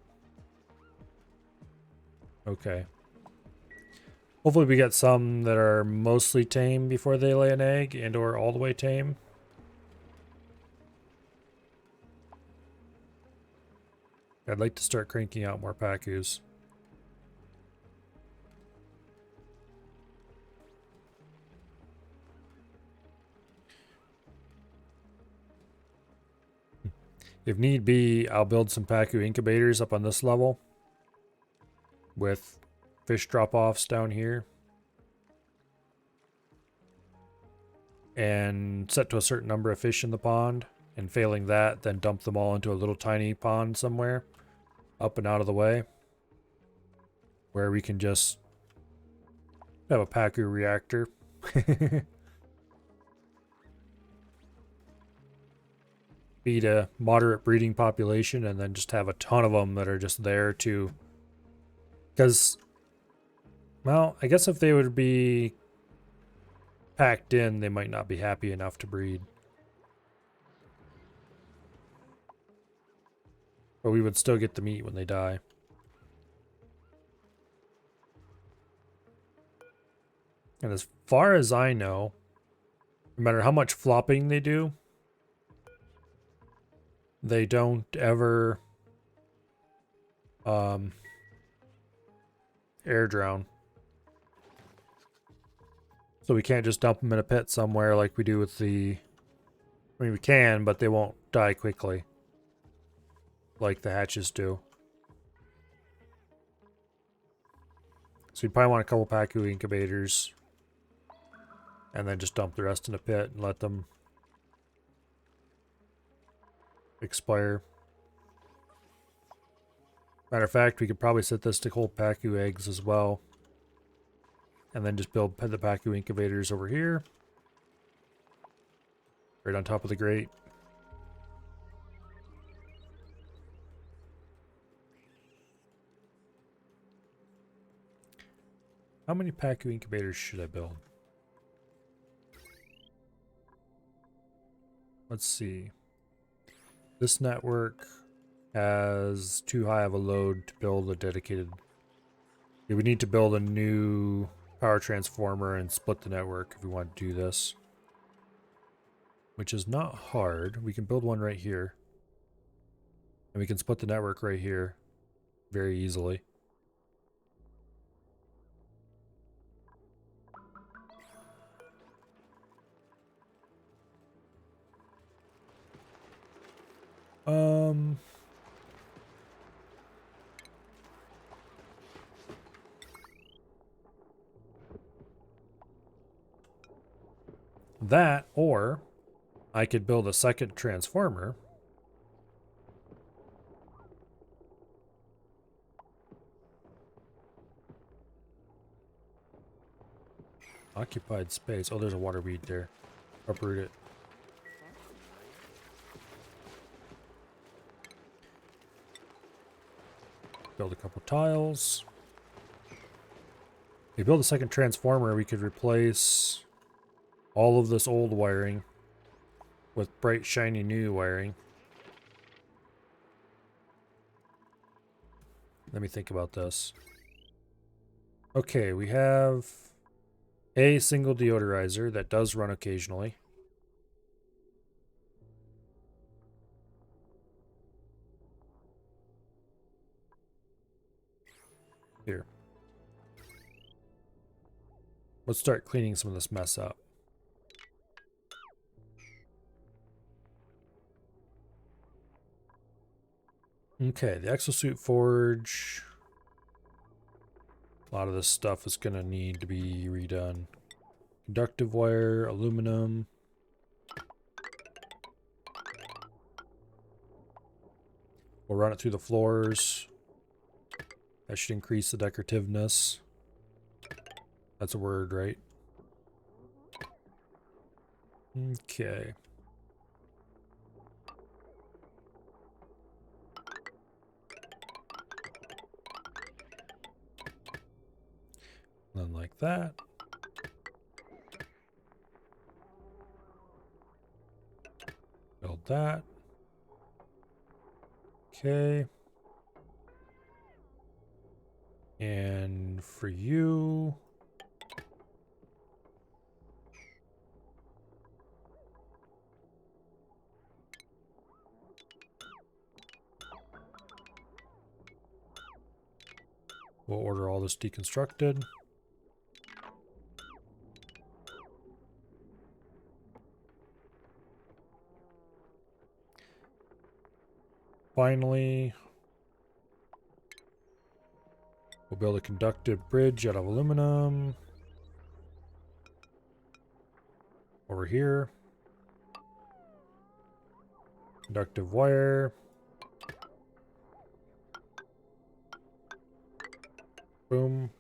Okay. Hopefully we get some that are mostly tame before they lay an egg and or all the way tame. I'd like to start cranking out more Pacus. If need be, I'll build some Pacu incubators up on this level with fish drop-offs down here. And set to a certain number of fish in the pond. And failing that, then dump them all into a little tiny pond somewhere up and out of the way, where we can just have a Pacu reactor. Feed a moderate breeding population and then just have a ton of them that are just there to... Because, well, I guess if they would be packed in, they might not be happy enough to breed. But we would still get the meat when they die. And as far as I know, no matter how much flopping they do, they don't ever air drown. So we can't just dump them in a pit somewhere like we do with the... I mean, we can, but they won't die quickly like the hatches do. So you'd probably want a couple Pacu incubators and then just dump the rest in a pit and let them expire. Matter of fact, we could probably set this to hold Pacu eggs as well. And then just build the Pacu incubators over here. Right on top of the grate. How many Pacu incubators should I build? Let's see. This network has too high of a load to build a dedicated... Yeah, we need to build a new power transformer and split the network if we want to do this. Which is not hard. We can build one right here. And we can split the network right here very easily. That, or I could build a second transformer. Occupied space. Oh, there's a water weed there. Uproot it. Build a couple tiles. If we build a second transformer, we could replace all of this old wiring with bright, shiny new wiring. Let me think about this. Okay, we have a single deodorizer that does run occasionally. Here. Let's start cleaning some of this mess up. Okay, the exosuit forge. A lot of this stuff is going to need to be redone. Conductive wire, aluminum. We'll run it through the floors. That should increase the decorativeness. That's a word, right? Okay. Then like that. Build that. Okay. And for you, we'll order all this deconstructed. Finally, we'll build a conductive bridge out of aluminum. Over here. Conductive wire. Boom.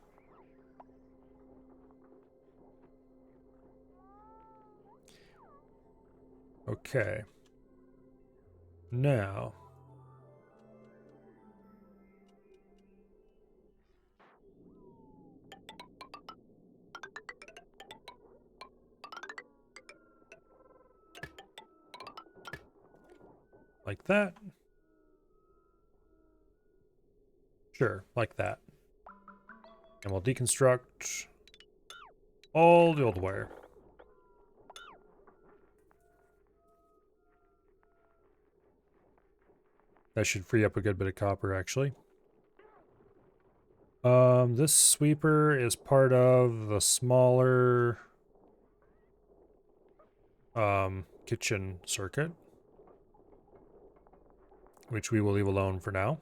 Okay. Now, like that. Sure, like that. And we'll deconstruct all the old wire. That should free up a good bit of copper, actually. This sweeper is part of the smaller kitchen circuit, which we will leave alone for now.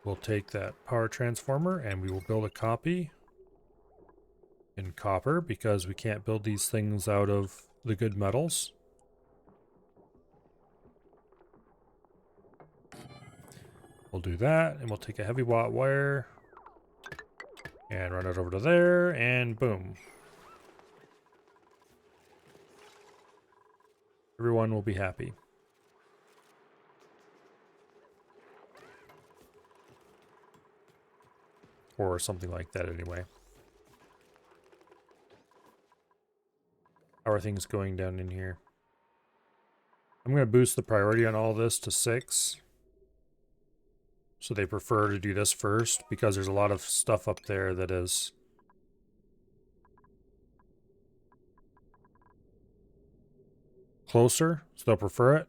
We'll take that power transformer and we will build a copy in copper because we can't build these things out of the good metals. We'll do that and we'll take a heavy watt wire and run it over to there and boom. Everyone will be happy. Or something like that anyway. How are things going down in here? I'm going to boost the priority on all this to 6. So they prefer to do this first because there's a lot of stuff up there that is closer, so they'll prefer it.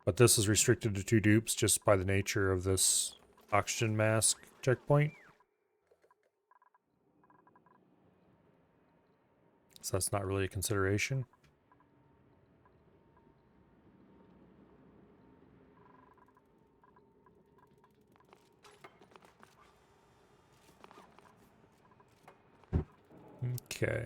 But this is restricted to 2 dupes just by the nature of this oxygen mask checkpoint. So that's not really a consideration. Okay.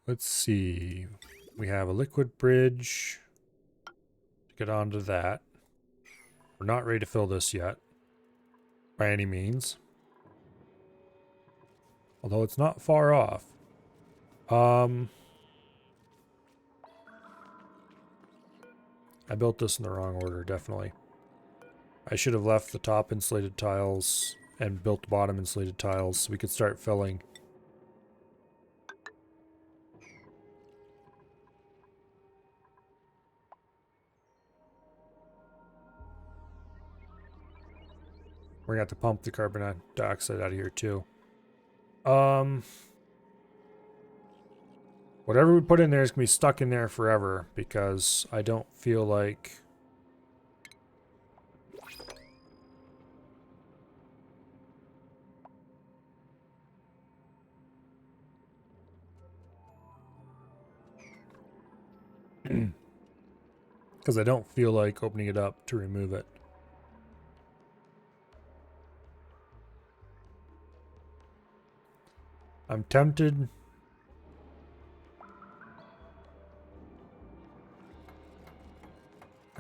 Let's see. We have a liquid bridge to get onto that. We're not ready to fill this yet, by any means. Although it's not far off. I built this in the wrong order, definitely. I should have left the top insulated tiles and built the bottom insulated tiles so we could start filling. We're gonna have to pump the carbon dioxide out of here too. Whatever we put in there is gonna be stuck in there forever because I don't feel like because I don't feel like opening it up to remove it. I'm tempted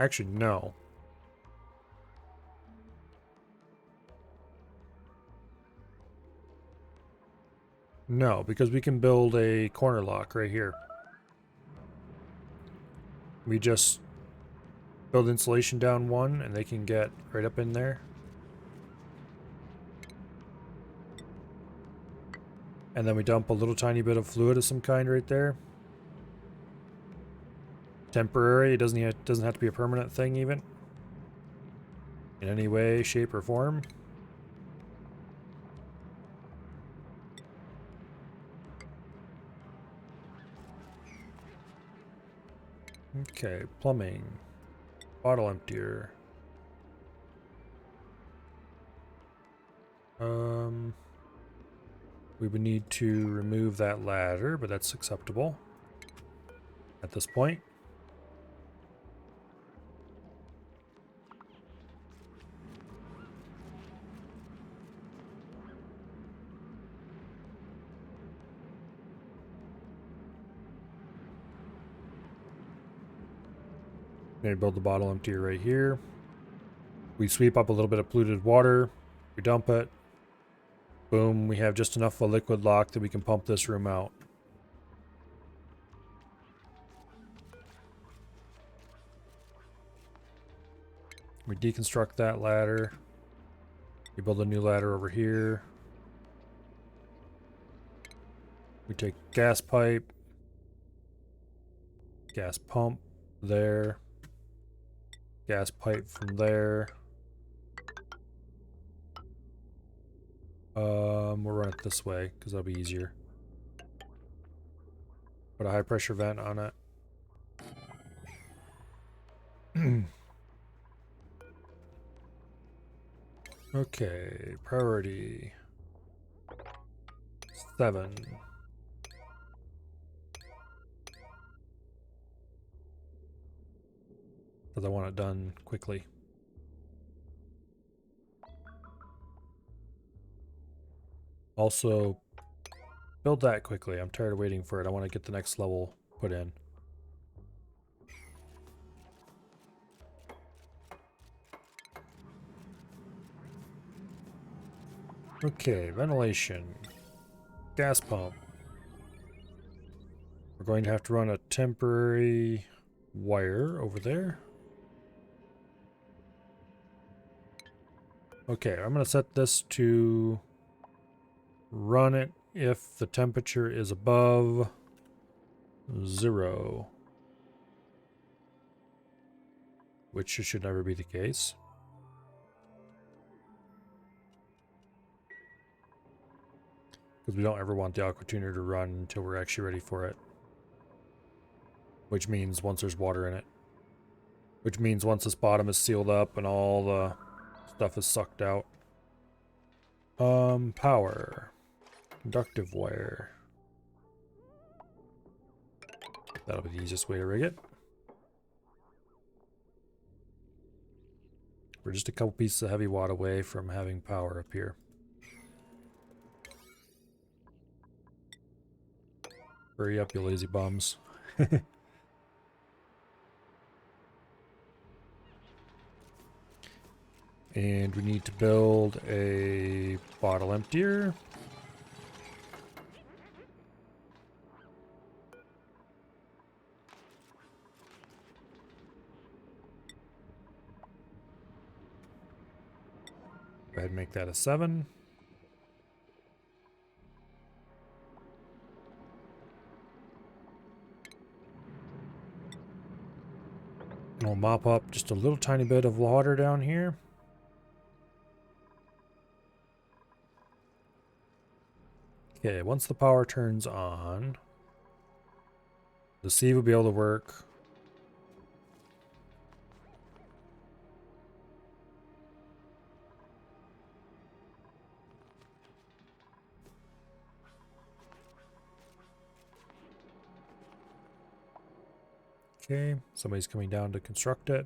Actually, no. No, because we can build a corner lock right here. We just build insulation down one and they can get right up in there. And then we dump a little tiny bit of fluid of some kind right there. Temporary, it doesn't have to be a permanent thing even. In any way, shape, or form. Okay, plumbing. Bottle emptier. We would need to remove that ladder, but that's acceptable at this point. Maybe build the bottle emptier right here. We sweep up a little bit of polluted water. We dump it. Boom, we have just enough of a liquid lock that we can pump this room out. We deconstruct that ladder. We build a new ladder over here. We take gas pipe. Gas pump there. Gas pipe from there. We'll run it this way because that'll be easier. Put a high pressure vent on it. Okay, priority 7. Because I want it done quickly. Also, build that quickly. I'm tired of waiting for it. I want to get the next level put in. Okay, ventilation. Gas pump. We're going to have to run a temporary wire over there. Okay, I'm going to set this to run it if the temperature is above 0. Which should never be the case. Because we don't ever want the aqua tuner to run until we're actually ready for it. Which means once there's water in it. Which means once this bottom is sealed up and all the stuff is sucked out. Power. Conductive wire. That'll be the easiest way to rig it. We're just a couple pieces of heavy watt away from having power up here. Hurry up, you lazy bums. And we need to build a bottle emptier. Go ahead and make that a 7. And we'll mop up just a little tiny bit of water down here. Okay, once the power turns on, the sieve will be able to work. Okay, somebody's coming down to construct it.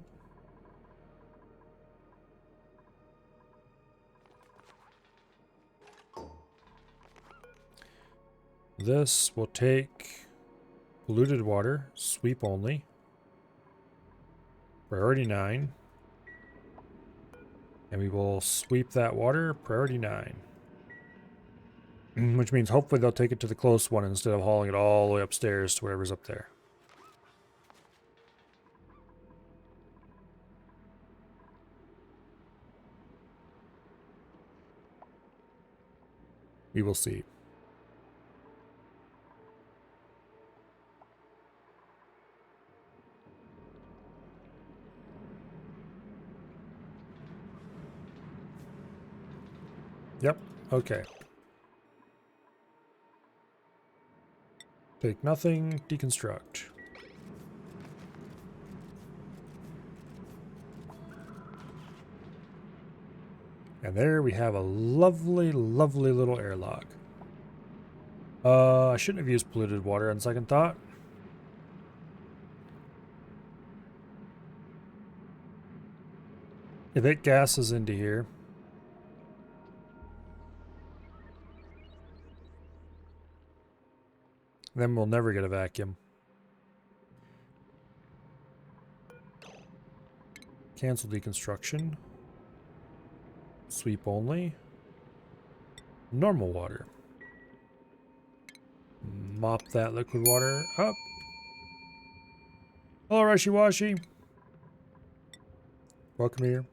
This will take polluted water, sweep only. Priority 9. And we will sweep that water, priority 9. Which means hopefully they'll take it to the close one instead of hauling it all the way upstairs to whatever's up there. We will see. Yep, okay. Take nothing, deconstruct. And there we have a lovely, lovely little airlock. I shouldn't have used polluted water on second thought. If it gases into here, then we'll never get a vacuum. Cancel deconstruction. Sweep only. Normal water. Mop that liquid water up. Hello, Rashi Washi. Welcome here.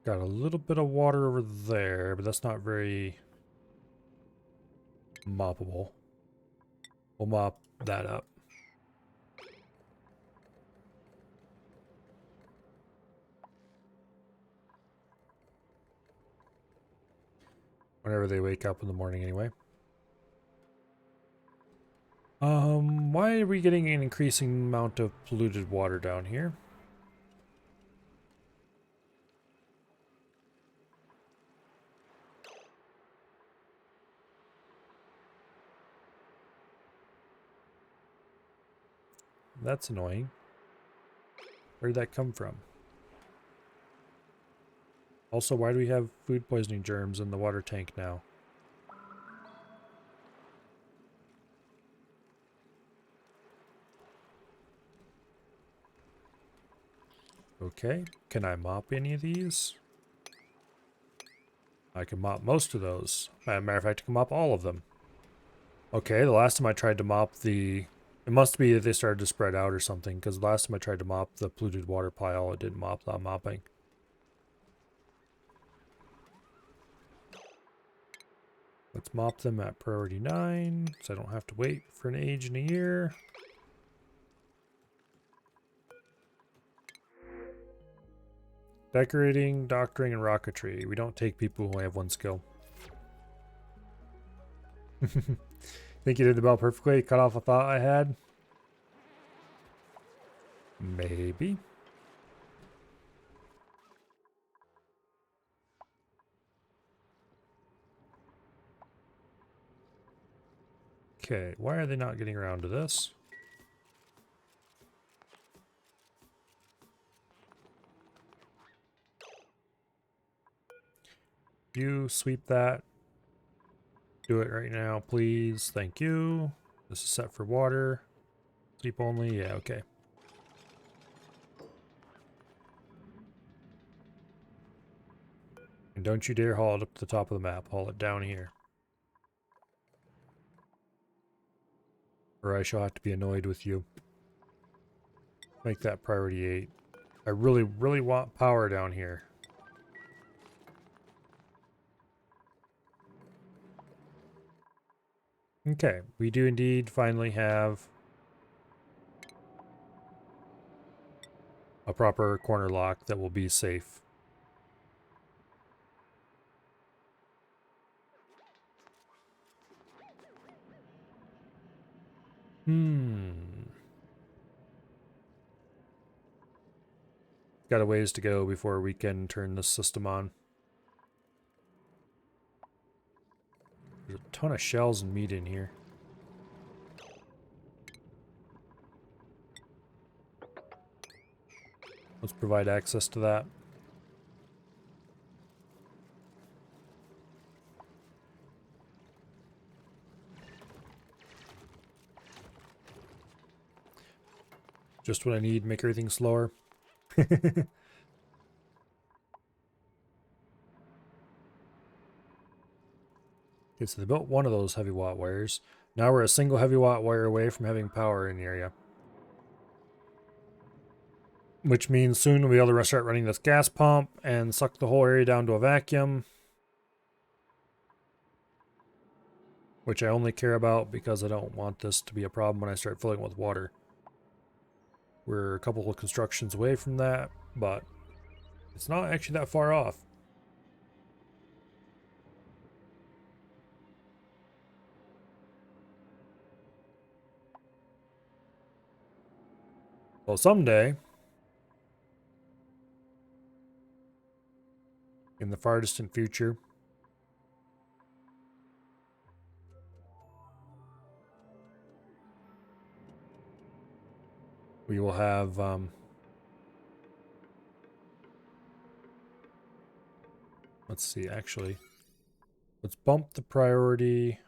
Got a little bit of water over there, but that's not very moppable. We'll mop that up. Whenever they wake up in the morning anyway. Why are we getting an increasing amount of polluted water down here? That's annoying. Where did that come from? Also, why do we have food poisoning germs in the water tank now? Okay, can I mop any of these? I can mop most of those. As a matter of fact, I can mop all of them. Okay, the last time I tried to mop the... It must be that they started to spread out or something, because the last time I tried to mop the polluted water pile, it didn't mop without mopping. Let's mop them at priority 9, so I don't have to wait for an age in a year. Decorating, doctoring, and rocketry. We don't take people who only have one skill. Think you did the bell perfectly? Cut off a thought I had? Maybe. Okay, why are they not getting around to this? You sweep that. Do it right now, please. Thank you. This is set for water. Sleep only. Yeah, okay. And don't you dare haul it up to the top of the map. Haul it down here. Or I shall have to be annoyed with you. Make that priority 8. I really, really want power down here. Okay, we do indeed finally have a proper corner lock that will be safe. Got a ways to go before we can turn this system on. There's a ton of shells and meat in here. Let's provide access to that. Just what I need, make everything slower. Okay, so they built one of those heavy watt wires. Now we're a single heavy watt wire away from having power in the area. Which means soon we'll be able to start running this gas pump and suck the whole area down to a vacuum. Which I only care about because I don't want this to be a problem when I start filling it with water. We're a couple of constructions away from that, but it's not actually that far off. So someday, in the far distant future, we will have let's see, actually, let's bump the priority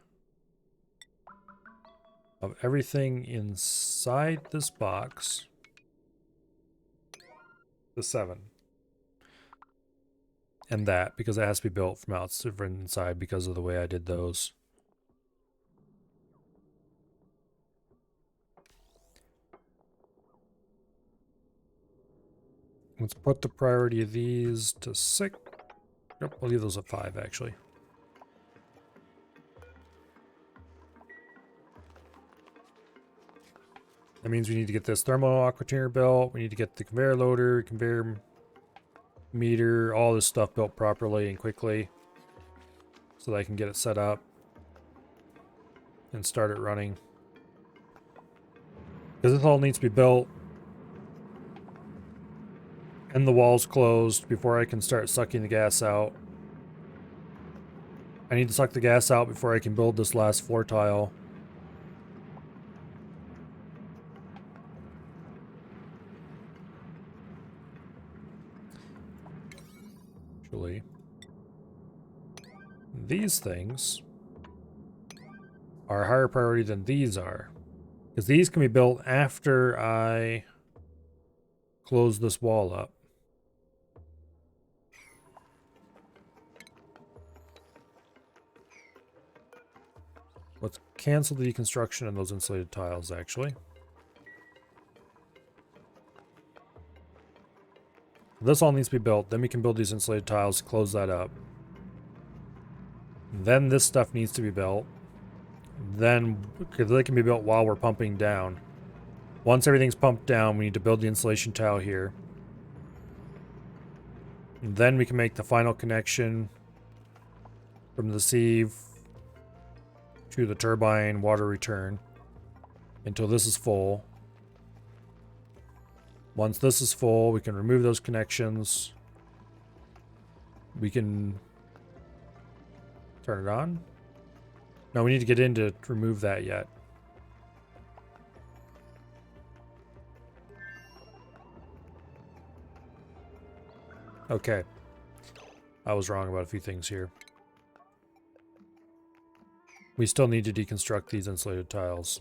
of everything inside this box to 7. And that, because it has to be built from outside and inside because of the way I did those. Let's put the priority of these to 6. Nope, we'll leave those at 5, actually. That means we need to get this thermal aqua tuner built. We need to get the conveyor loader, conveyor meter, all this stuff built properly and quickly so that I can get it set up and start it running. Because this all needs to be built and the walls closed before I can start sucking the gas out. I need to suck the gas out before I can build this last floor tile. Actually, these things are a higher priority than these are. Because these can be built after I close this wall up. Let's cancel the deconstruction on those insulated tiles, actually. This all needs to be built. Then we can build these insulated tiles, close that up. Then this stuff needs to be built. Then, because they can be built while we're pumping down. Once everything's pumped down, we need to build the insulation tile here. And then we can make the final connection from the sieve to the turbine water return until this is full. Once this is full, we can remove those connections. We can turn it on. No, we need to get in to remove that yet. Okay. I was wrong about a few things here. We still need to deconstruct these insulated tiles.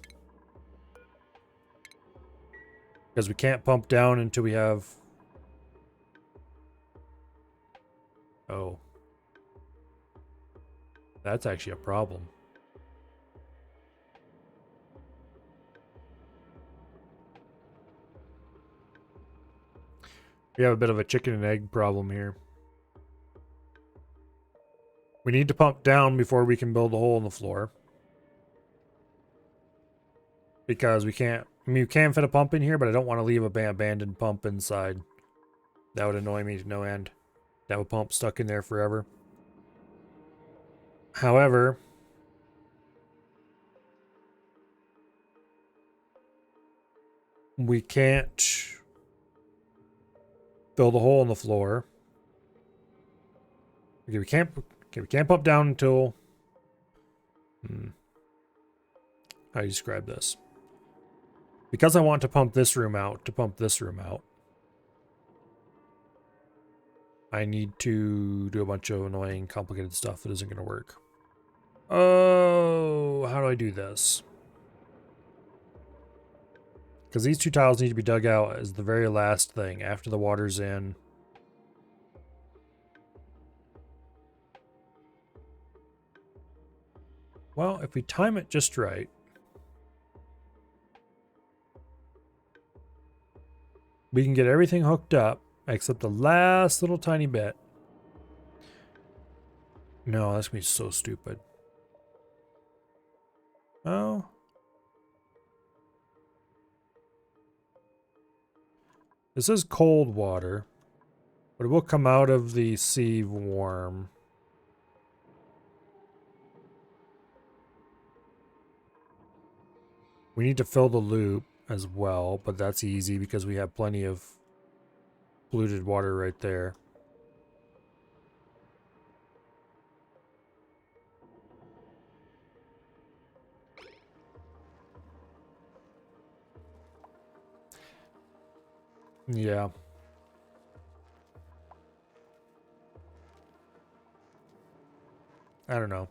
Because we can't pump down until we have... Oh. That's actually a problem. We have a bit of a chicken and egg problem here. We need to pump down before we can build a hole in the floor. Because we can't... I mean, we can fit a pump in here, but I don't want to leave an abandoned pump inside. That would annoy me to no end. To have a pump stuck in there forever. However... we can't build a hole in the floor. Okay, we can't pump down until... How do you describe this? Because I want to pump this room out, I need to do a bunch of annoying, complicated stuff that isn't going to work. Oh, how do I do this? Because these two tiles need to be dug out as the very last thing after the water's in. Well, if we time it just right, we can get everything hooked up except the last little tiny bit. No, that's gonna be so stupid. Oh. This is cold water, but it will come out of the sea warm. We need to fill the loop as well, but that's easy because we have plenty of polluted water right there. Yeah. I don't know.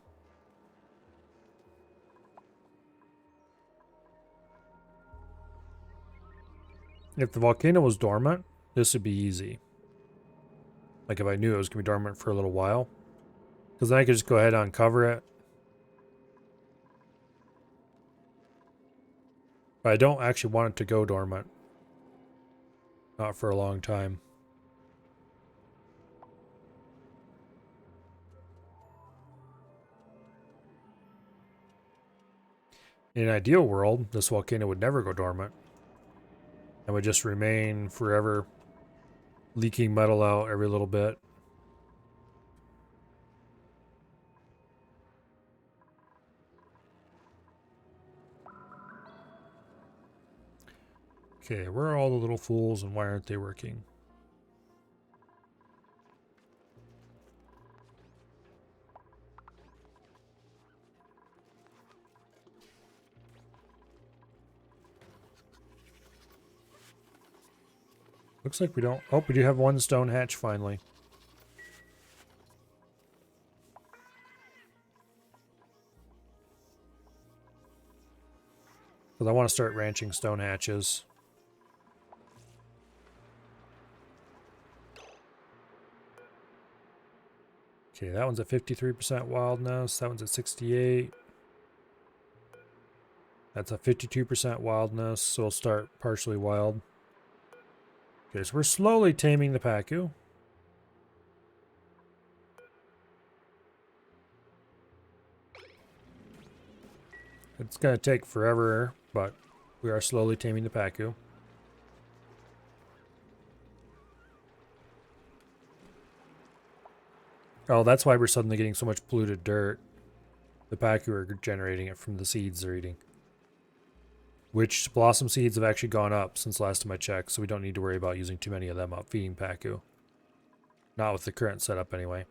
If the volcano was dormant, this would be easy. Like if I knew it was going to be dormant for a little while. Because then I could just go ahead and uncover it. But I don't actually want it to go dormant. Not for a long time. In an ideal world, this volcano would never go dormant. And would just remain forever, leaking metal out every little bit. Okay, where are all the little fools and why aren't they working? Looks like we don't... Oh, we do have one stone hatch finally. Because I want to start ranching stone hatches. Okay, that one's at 53% wildness. That one's at 68. That's a 52% wildness, so we'll start partially wild. Okay, so we're slowly taming the Pacu. It's going to take forever, but we are slowly taming the Pacu. Oh, that's why we're suddenly getting so much polluted dirt. The Pacu are generating it from the seeds they're eating. Which blossom seeds have actually gone up since last time I checked, so we don't need to worry about using too many of them up feeding Pacu. Not with the current setup anyway.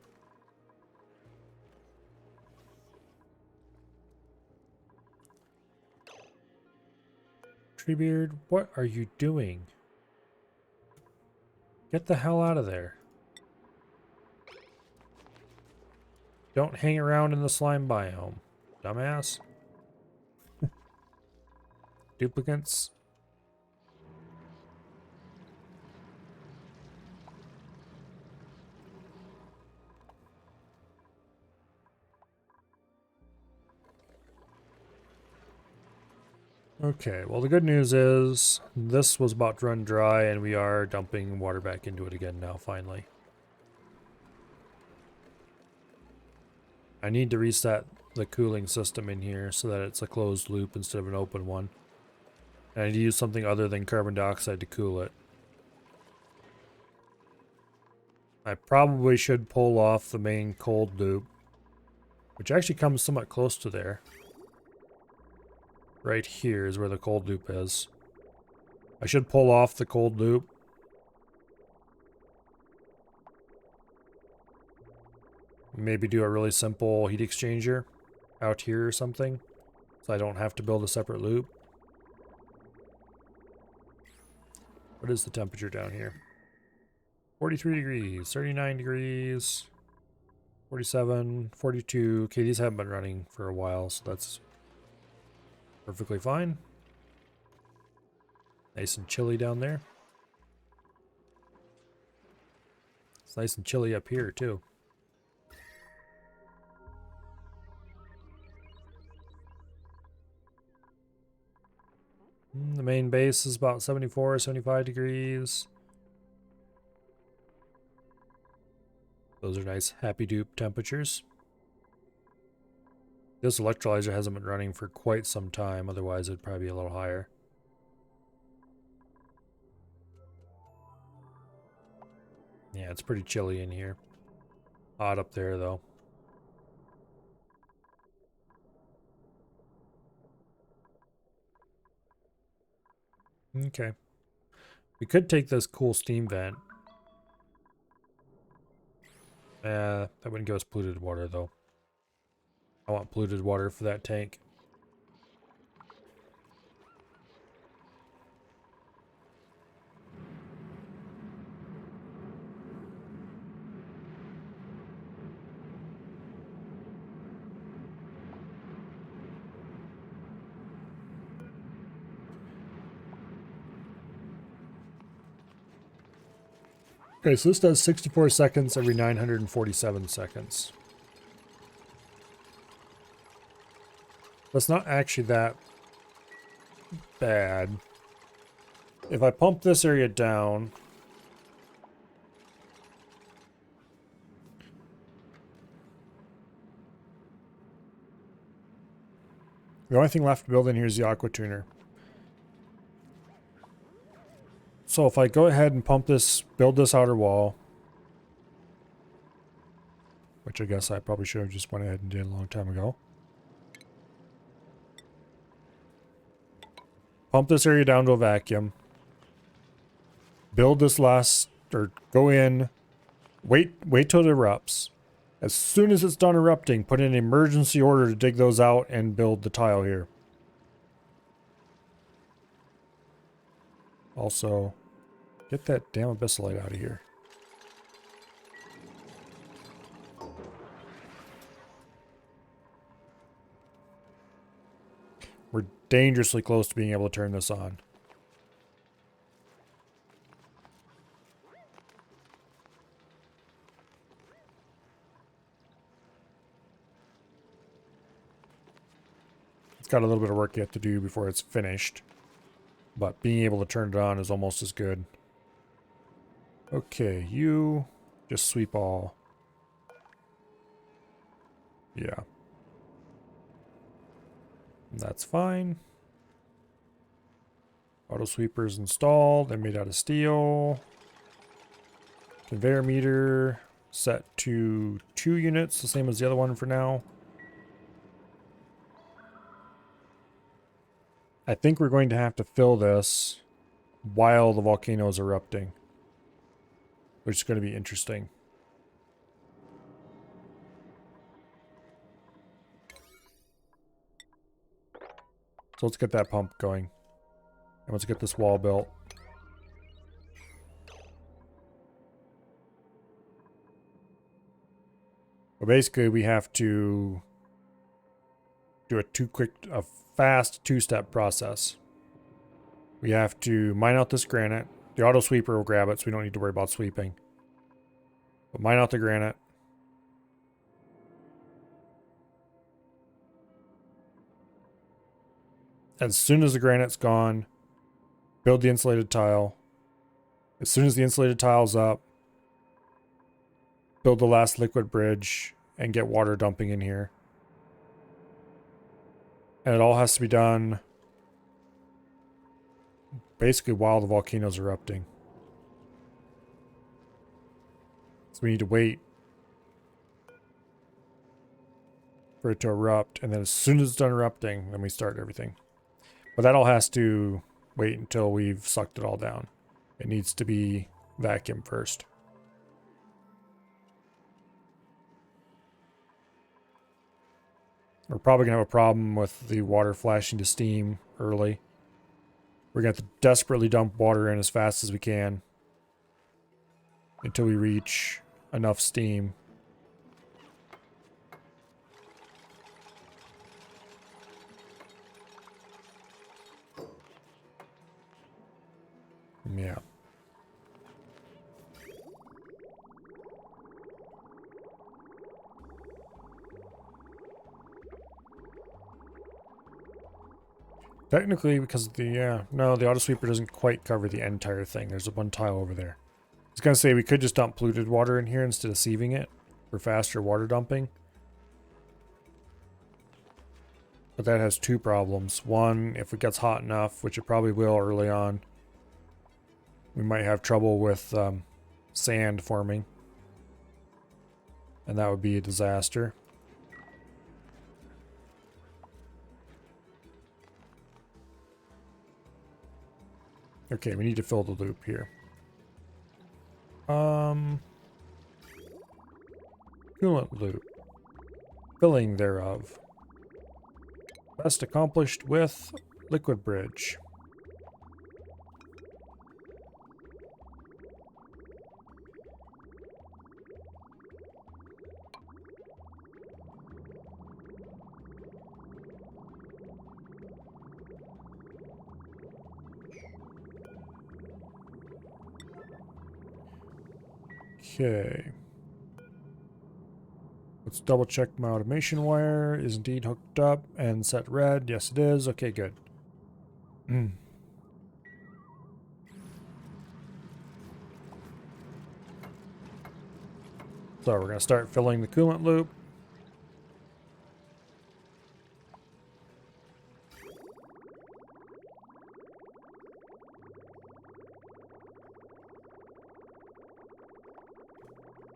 Treebeard, what are you doing? Get the hell out of there. Don't hang around in the slime biome, dumbass. Duplicates. Okay, well the good news is this was about to run dry and we are dumping water back into it again now, finally. I need to reset the cooling system in here so that it's a closed loop instead of an open one. And I need to use something other than carbon dioxide to cool it. I probably should pull off the main cold loop, which actually comes somewhat close to there. Right here is where the cold loop is. I should pull off the cold loop. Maybe do a really simple heat exchanger out here or something, so I don't have to build a separate loop. What is the temperature down here? 43 degrees, 39 degrees, 47, 42. Okay, these haven't been running for a while, so that's perfectly fine. Nice and chilly down there. It's nice and chilly up here too. The main base is about 74, 75 degrees. Those are nice happy dupe temperatures. This electrolyzer hasn't been running for quite some time, otherwise it'd probably be a little higher. Yeah, it's pretty chilly in here. Hot up there though. Okay. We could take this cool steam vent. That wouldn't give us polluted water though. I want polluted water for that tank. Okay, so this does 64 seconds every 947 seconds. That's not actually that bad. If I pump this area down, the only thing left to build in here is the aqua tuner. So if I go ahead and pump this, build this outer wall, which I guess I probably should have just went ahead and did a long time ago. Pump this area down to a vacuum. Build this last, or go in, wait till it erupts. As soon as it's done erupting, put in an emergency order to dig those out and build the tile here. Also, get that damn abyssalite out of here. We're dangerously close to being able to turn this on. It's got a little bit of work yet to do before it's finished, but being able to turn it on is almost as good. Okay, you just sweep all. Yeah. That's fine. Auto sweepers installed. They're made out of steel. Conveyor meter set to 2 units, the same as the other one for now. I think we're going to have to fill this while the volcano is erupting, which is going to be interesting. So let's get that pump going. And let's get this wall built. But basically we have to do a fast two-step process. We have to mine out this granite. The auto sweeper will grab it, so we don't need to worry about sweeping. But mine out the granite. As soon as the granite's gone, build the insulated tile. As soon as the insulated tile's up, build the last liquid bridge and get water dumping in here. And it all has to be done basically while the volcano's erupting. So we need to wait for it to erupt, and then as soon as it's done erupting, then we start everything. But that all has to wait until we've sucked it all down. It needs to be vacuum first. We're probably going to have a problem with the water flashing to steam early. We're going to have to desperately dump water in as fast as we can until we reach enough steam. Yeah. Technically, because no, the auto sweeper doesn't quite cover the entire thing. There's a one tile over there. I was gonna say we could just dump polluted water in here instead of sieving it for faster water dumping. But that has two problems. One, if it gets hot enough, which it probably will early on, we might have trouble with sand forming. And that would be a disaster. Okay, we need to fill the loop here. Coolant loop. Filling thereof. Best accomplished with liquid bridge. Okay. Let's double check my automation wire is indeed hooked up and set red. Yes, it is. Okay, good. So we're going to start filling the coolant loop.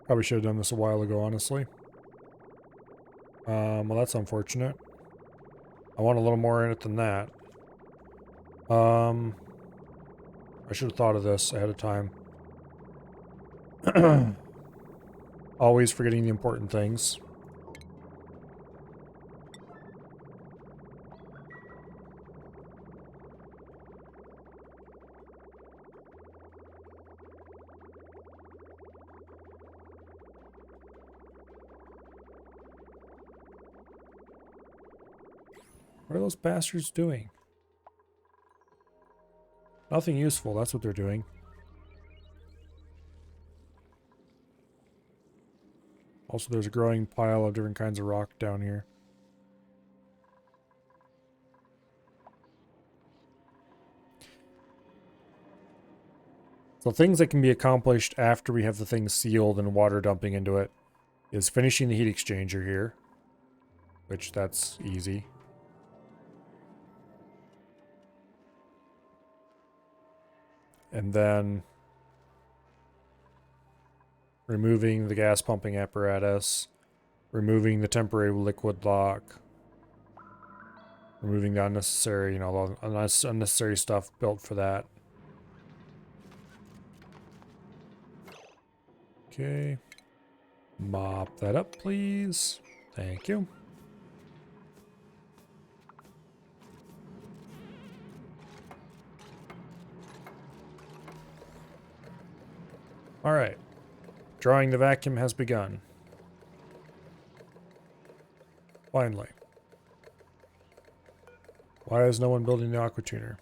Probably should have done this a while ago, honestly. Well, that's unfortunate. I want a little more in it than that. I should have thought of this ahead of time. Always forgetting the important things. What are those bastards doing? Nothing useful, that's what they're doing. Also, there's a growing pile of different kinds of rock down here. So things that can be accomplished after we have the thing sealed and water dumping into it is finishing the heat exchanger here, which that's easy. And then removing the gas pumping apparatus, removing the temporary liquid lock, removing the unnecessary, you know, unnecessary stuff built for that. Okay. Mop that up, please. Thank you. All right. Drawing the vacuum has begun. Finally. Why is no one building the aqua tuner?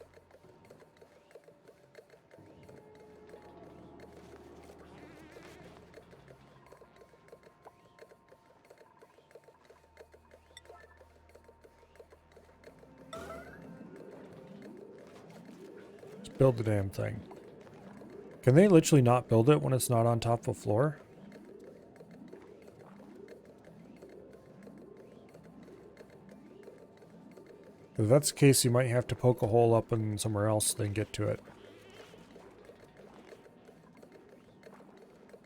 Let's build the damn thing. Can they literally not build it when it's not on top of a floor? If that's the case, you might have to poke a hole up in somewhere else, then get to it.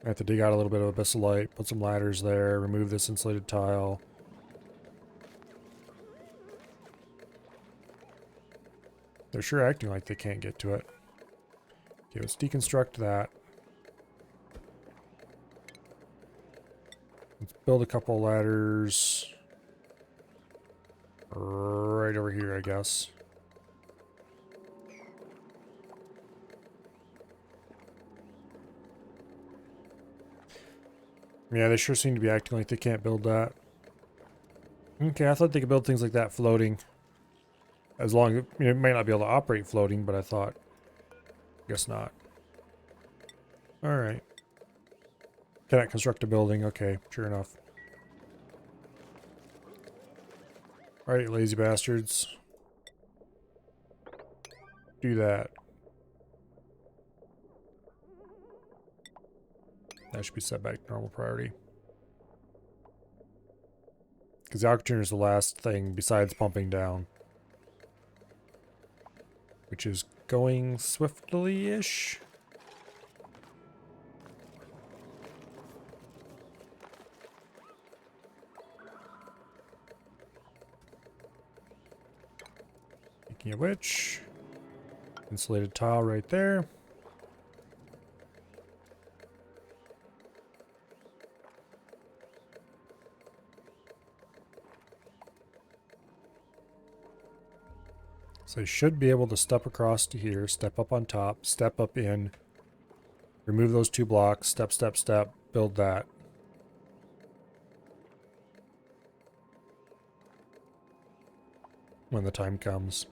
I have to dig out a little bit of abyssalite, put some ladders there, remove this insulated tile. They're sure acting like they can't get to it. Okay, let's deconstruct that. Let's build a couple ladders. Right over here, I guess. Yeah, they sure seem to be acting like they can't build that. Okay, I thought they could build things like that floating. As long as, it might not be able to operate floating, but I thought Guess not. Alright. Cannot construct a building. Okay, sure enough. Alright, lazy bastards. Do that. That should be set back to normal priority. Because the Aqua Tuner is the last thing besides pumping down. Which is going swiftly-ish. Speaking of which, insulated tile right there. So you should be able to step across to here, step up on top, step up in, remove those 2 blocks, step, step, step, build that. When the time comes.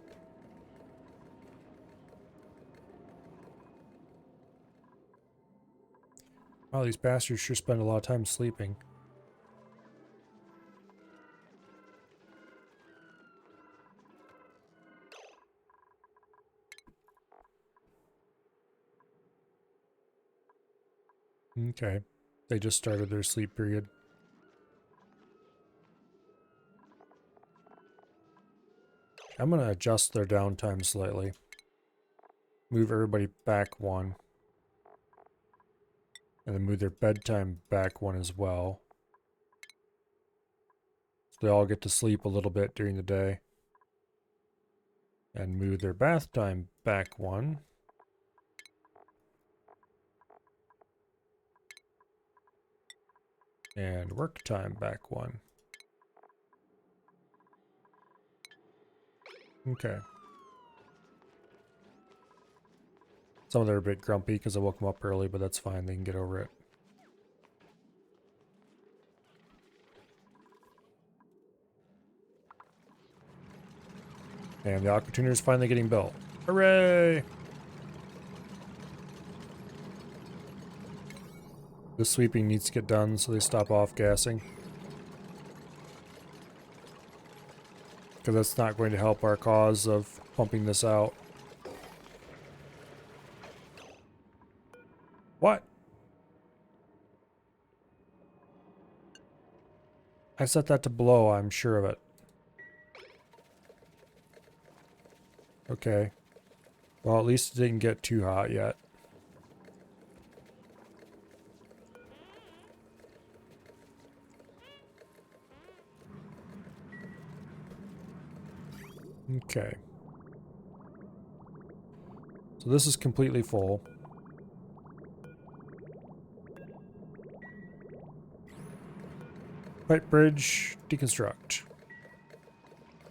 Wow, these bastards sure spend a lot of time sleeping. Okay. They just started their sleep period. I'm going to adjust their downtime slightly. Move everybody back 1. And then move their bedtime back 1 as well. So they all get to sleep a little bit during the day. And move their bath time back 1. And work time back 1. Okay. Some of them are a bit grumpy because I woke them up early, but that's fine. They can get over it. And the Aqua Tuner is finally getting built. Hooray! The sweeping needs to get done so they stop off gassing. Because that's not going to help our cause of pumping this out. What? I set that to below, I'm sure of it. Okay. Well, at least it didn't get too hot yet. Okay. So this is completely full. Pipe bridge, deconstruct.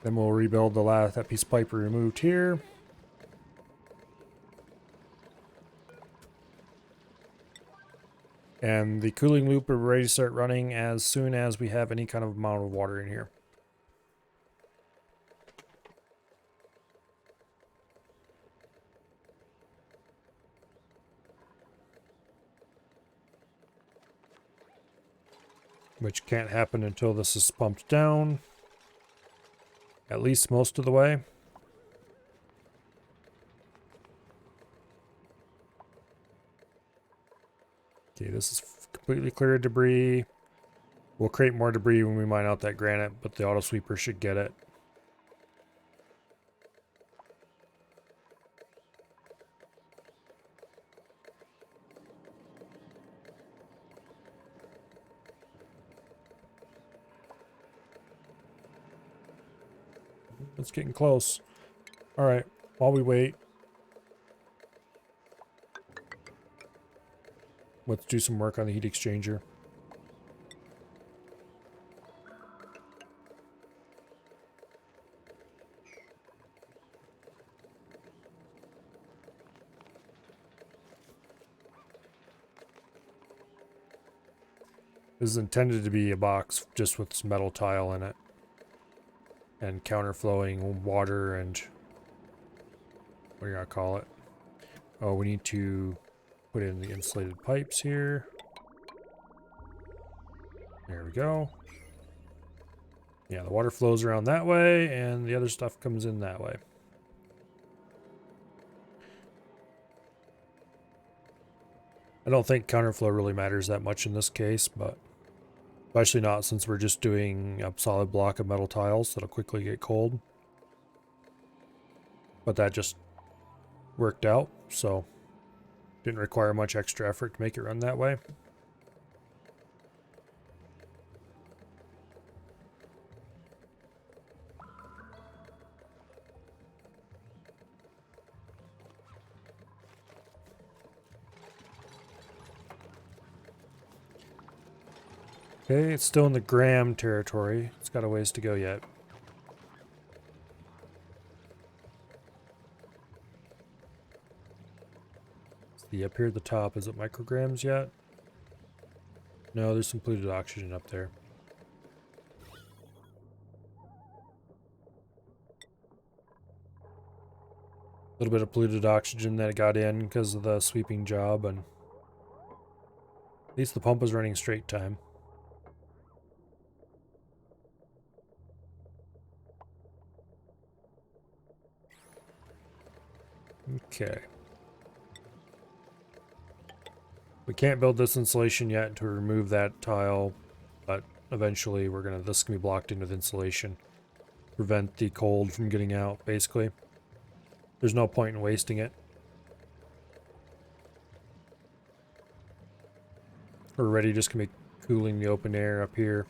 Then we'll rebuild that piece of pipe we removed here. And the cooling loop are ready to start running as soon as we have any kind of amount of water in here. Which can't happen until this is pumped down. At least most of the way. Okay, this is completely clear of debris. We'll create more debris when we mine out that granite, but the auto sweeper should get it. It's getting close. Alright, while we wait, let's do some work on the heat exchanger. This is intended to be a box just with some metal tile in it. And counterflowing water and what do you gotta call it? Oh, we need to put in the insulated pipes here. There we go. Yeah, the water flows around that way, and the other stuff comes in that way. I don't think counterflow really matters that much in this case, but especially not since we're just doing a solid block of metal tiles that'll quickly get cold. But that just worked out, so didn't require much extra effort to make it run that way. Okay, it's still in the gram territory. It's got a ways to go yet. See, up here at the top, is it micrograms yet? No, there's some polluted oxygen up there. A little bit of polluted oxygen that got in because of the sweeping job, and at least the pump is running straight time. Okay. We can't build this insulation yet to remove that tile, but eventually this can be blocked in with insulation. Prevent the cold from getting out, basically. There's no point in wasting it. We're already just gonna be cooling the open air up here.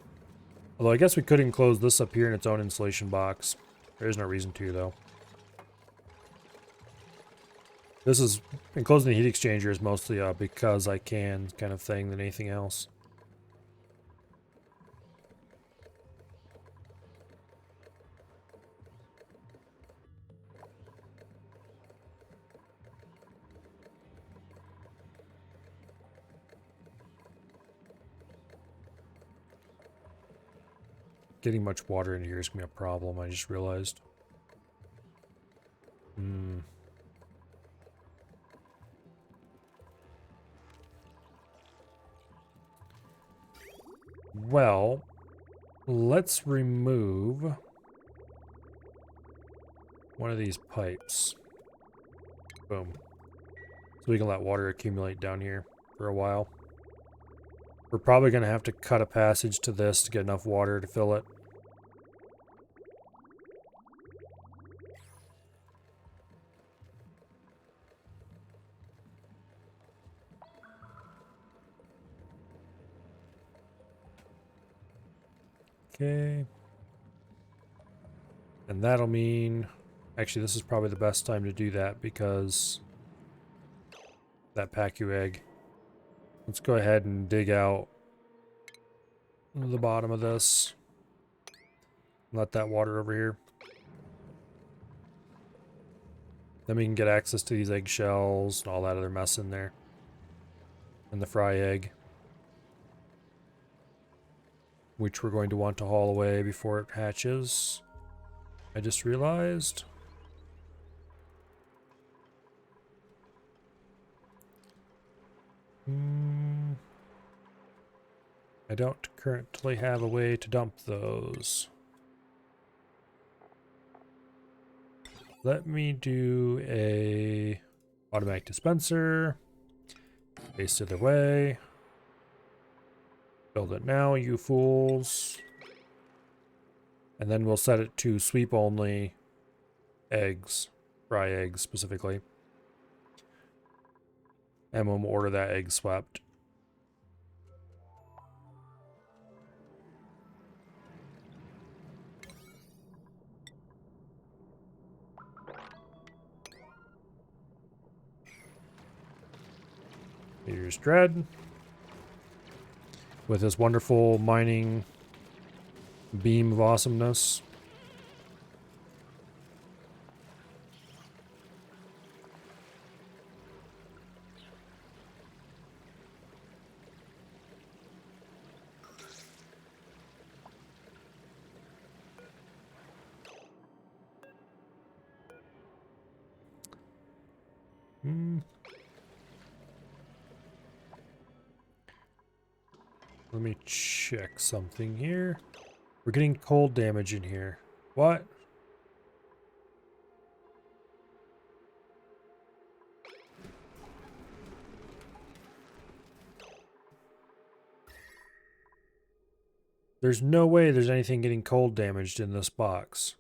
Although I guess we could enclose this up here in its own insulation box. There's no reason to, though. This is enclosing the heat exchanger is mostly because I can kind of thing than anything else. Getting much water in here is gonna be a problem, I just realized. Well, let's remove one of these pipes. Boom. So we can let water accumulate down here for a while. We're probably going to have to cut a passage to this to get enough water to fill it. Okay. And that'll mean... Actually, this is probably the best time to do that because... that PACU egg. Let's go ahead and dig out the bottom of this. Let that water over here. Then we can get access to these eggshells and all that other mess in there. And the fry egg. Which we're going to want to haul away before it hatches. I just realized. I don't currently have a way to dump those. Let me do a automatic dispenser. Paste it away. Build it now, you fools. And then we'll set it to sweep only eggs. Fry eggs specifically. And we'll order that egg swept. Here's Dread. With his wonderful mining beam of awesomeness. Let me check something here. We're getting cold damage in here. What? There's no way there's anything getting cold damaged in this box.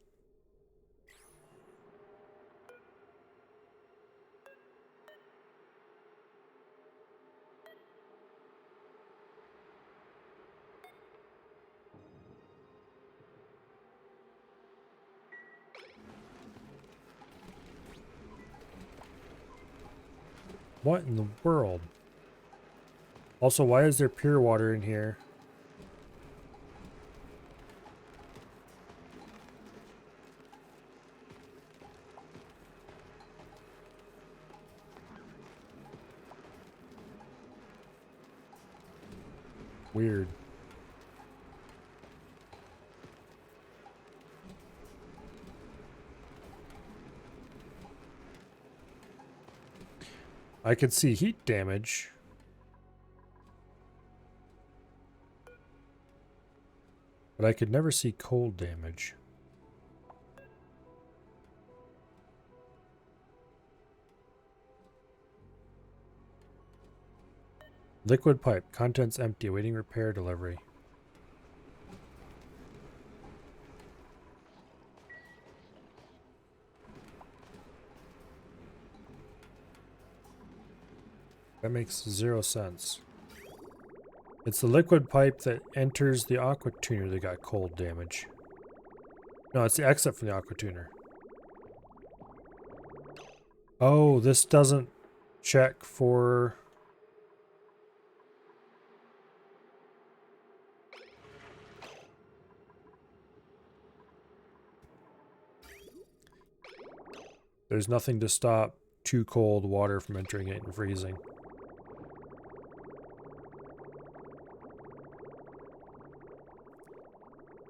What in the world? Also, why is there pure water in here? Weird. I could see heat damage. But I could never see cold damage. Liquid pipe. Contents empty. Awaiting repair delivery. That makes 0 sense. It's the liquid pipe that enters the aqua tuner that got cold damage. No, it's the exit from the aqua tuner. Oh, this doesn't check for... There's nothing to stop too cold water from entering it and freezing.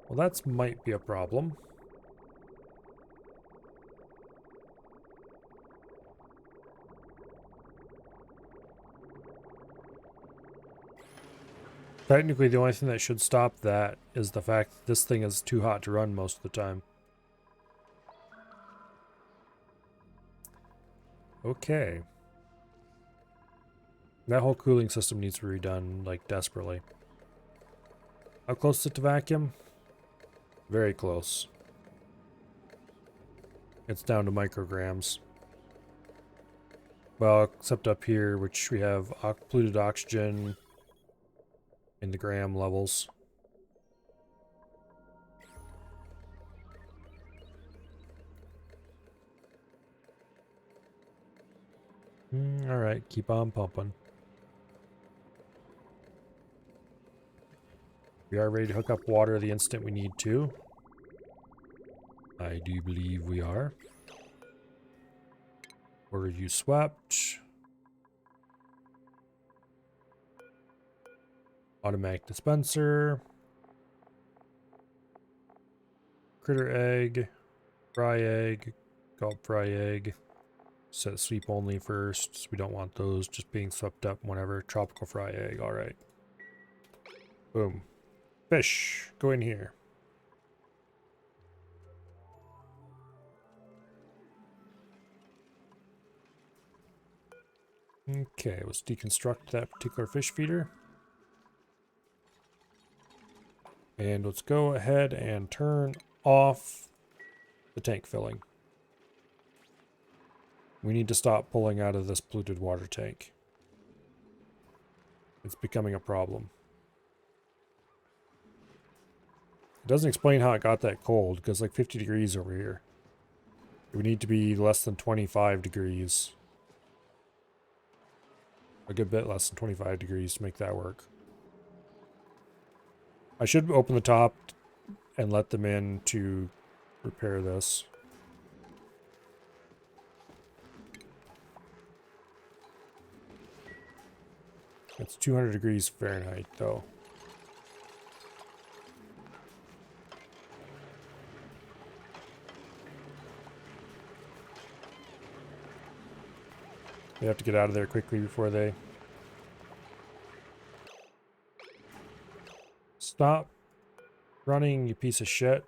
Well, that might be a problem. Technically, the only thing that should stop that is the fact that this thing is too hot to run most of the time. Okay. That whole cooling system needs to be redone, like, desperately. How close is it to vacuum? Very close. It's down to micrograms. Well, except up here, which we have polluted oxygen in the gram levels. Alright, keep on pumping. We are ready to hook up water the instant we need to. I do believe we are. Water you swept. Automatic dispenser. Critter egg. Fry egg. Gulp fry egg. Set sweep only first. So we don't want those just being swept up whenever. Tropical fry egg. Alright. Boom. Fish. Go in here. Okay, let's deconstruct that particular fish feeder. And let's go ahead and turn off the tank filling. We need to stop pulling out of this polluted water tank. It's becoming a problem. It doesn't explain how it got that cold, because like 50 degrees over here. It would need to be less than 25 degrees. A good bit less than 25 degrees to make that work. I should open the top and let them in to repair this. It's 200 degrees Fahrenheit, though. They have to get out of there quickly before they... Stop running, you piece of shit.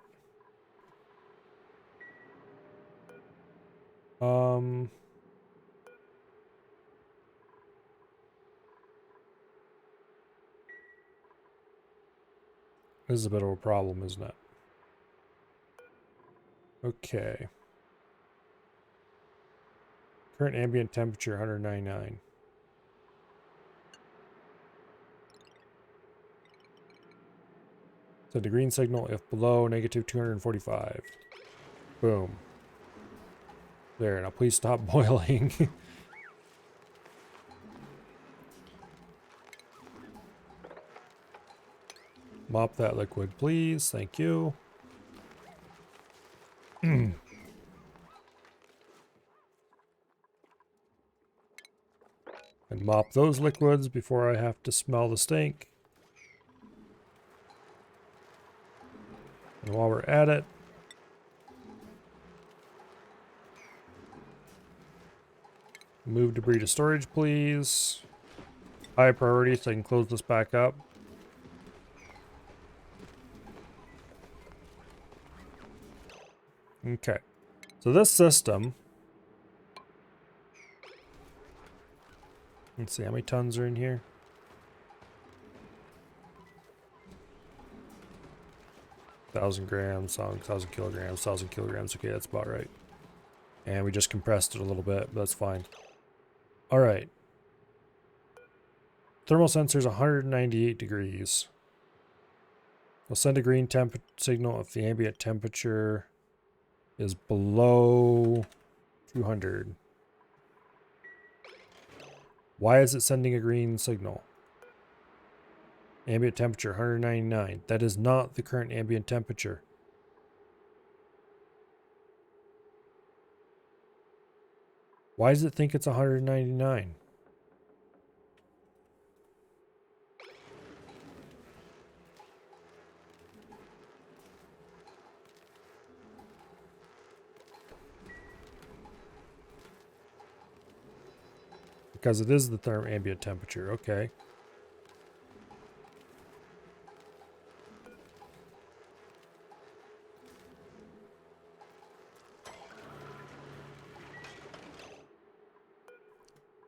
This is a bit of a problem, isn't it? Okay. Current ambient temperature 199. So the green signal if below negative 245. Boom. There, now please stop boiling. Mop that liquid, please. Thank you. And mop those liquids before I have to smell the stink. And while we're at it, move debris to storage, please. High priority so I can close this back up. Okay. So this system, let's see how many tons are in here. 1,000 grams, 1,000 kilograms, 1,000 kilograms. Okay, that's about right. And we just compressed it a little bit, but that's fine. All right. Thermal sensor is 198 degrees. We'll send a green temp signal if the ambient temperature is below 200. Why is it sending a green signal? Ambient temperature 199. That is not the current ambient temperature. Why does it think it's 199? Because it is the ambient temperature. Okay.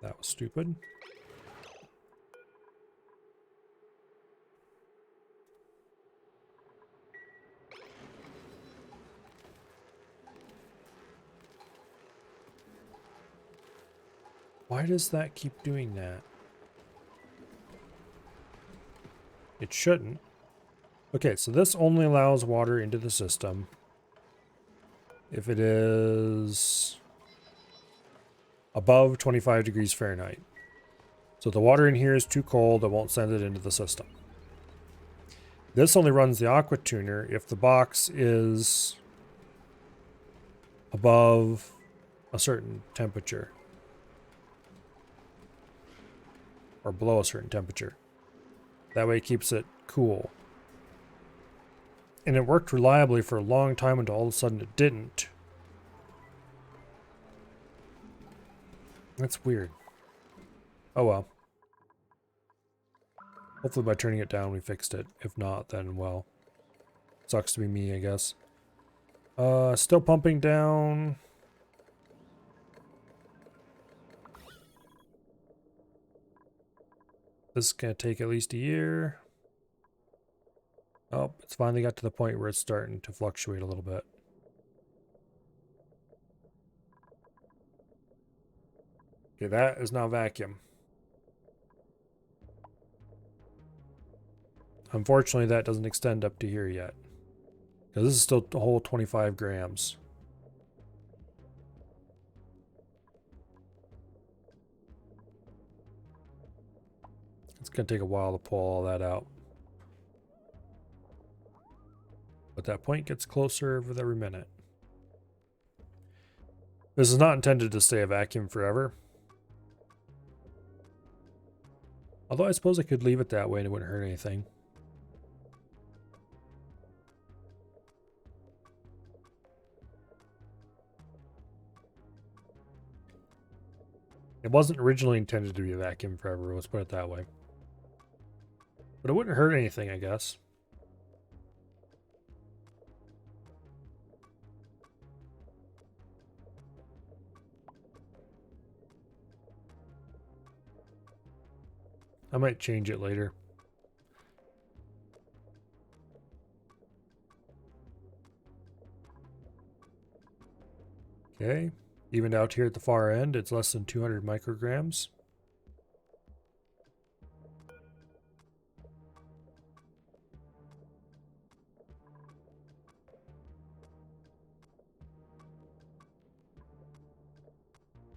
That was stupid. Why does that keep doing that? It shouldn't. Okay, so this only allows water into the system if it is above 25 degrees Fahrenheit. So the water in here is too cold, it won't send it into the system. This only runs the aqua tuner if the box is above a certain temperature. Or below a certain temperature. That way it keeps it cool. And it worked reliably for a long time until all of a sudden it didn't. That's weird. Oh well. Hopefully by turning it down we fixed it. If not, then well. Sucks to be me, I guess. Still pumping down. This is going to take at least a year. Oh, it's finally got to the point where it's starting to fluctuate a little bit. Okay, that is now vacuum. Unfortunately, that doesn't extend up to here yet. Because this is still a whole 25 grams. It's going to take a while to pull all that out. But that point gets closer with every minute. This is not intended to stay a vacuum forever. Although I suppose I could leave it that way and it wouldn't hurt anything. It wasn't originally intended to be a vacuum forever, let's put it that way. But it wouldn't hurt anything, I guess. I might change it later. Okay, even out here at the far end, it's less than 200 micrograms.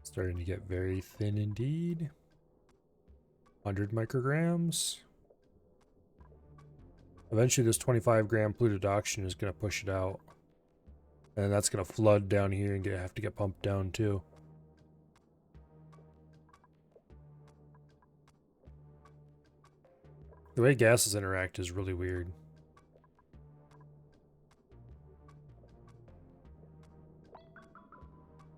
Starting to get very thin indeed. 100 micrograms. Eventually this 25 gram polluted oxygen is going to push it out. And that's going to flood down here and have to get pumped down too. The way gases interact is really weird.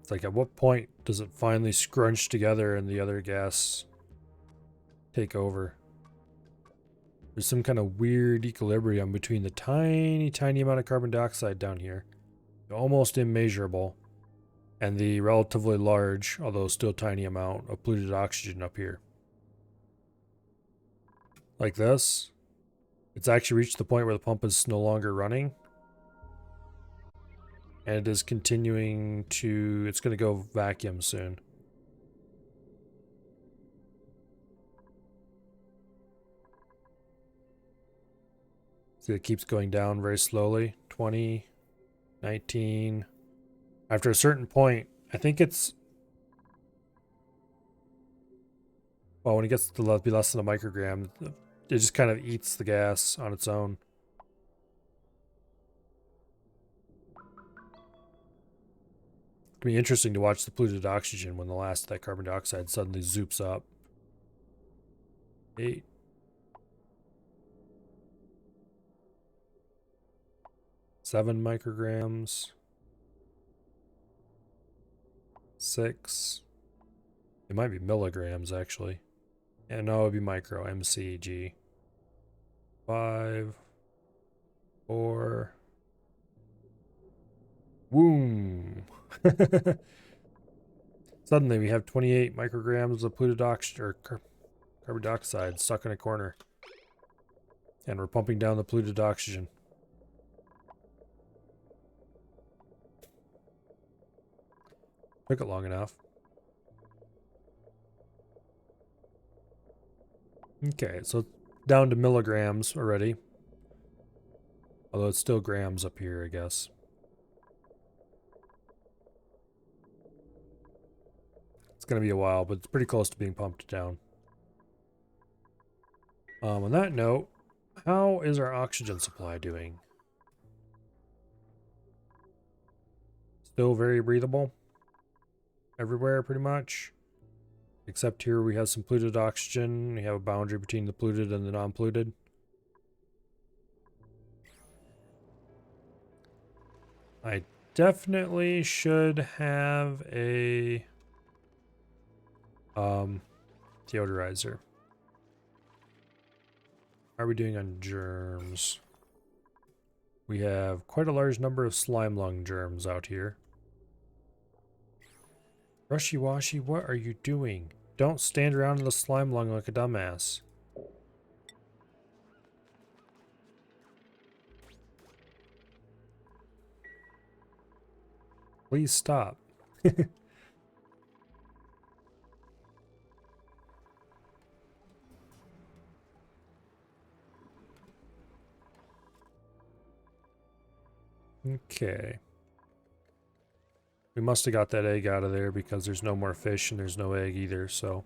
It's like, at what point does it finally scrunch together and the other gas take over? There's some kind of weird equilibrium between the tiny, tiny amount of carbon dioxide down here, almost immeasurable, and the relatively large, although still tiny amount of polluted oxygen up here. Like this. It's actually reached the point where the pump is no longer running. And it is continuing to, it's going to go vacuum soon. See, it keeps going down very slowly. 20, 19. After a certain point, I think it's, well, when it gets to be less than a microgram, it just kind of eats the gas on its own. It'll be interesting to watch the polluted oxygen when the last of that carbon dioxide suddenly zoops up. 8. 7 micrograms. 6. It might be milligrams actually. Yeah, no, it'd be micro, mcg. 5. 4. Boom. Suddenly we have 28 micrograms of polluted oxygen or carbon dioxide stuck in a corner. And we're pumping down the polluted oxygen. Took it long enough. Okay, so down to milligrams already. Although it's still grams up here, I guess. It's going to be a while, but it's pretty close to being pumped down. On that note, how is our oxygen supply doing? Still very breathable? Everywhere, pretty much? Except here we have some polluted oxygen. We have a boundary between the polluted and the non-polluted. I definitely should have a deodorizer. How are we doing on germs? We have quite a large number of slime lung germs out here. Rushy Washy, what are you doing? Don't stand around in the slime lung like a dumbass. Please stop. Okay. We must have got that egg out of there because there's no more fish and there's no egg either, so.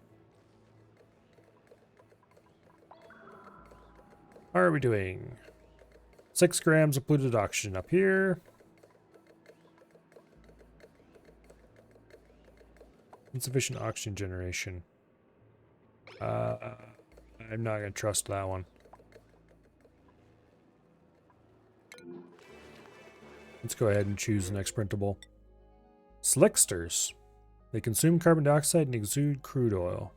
How are we doing? 6 grams of polluted oxygen up here. Insufficient oxygen generation. I'm not going to trust that one. Let's go ahead and choose the next printable. Slicksters. They consume carbon dioxide and exude crude oil.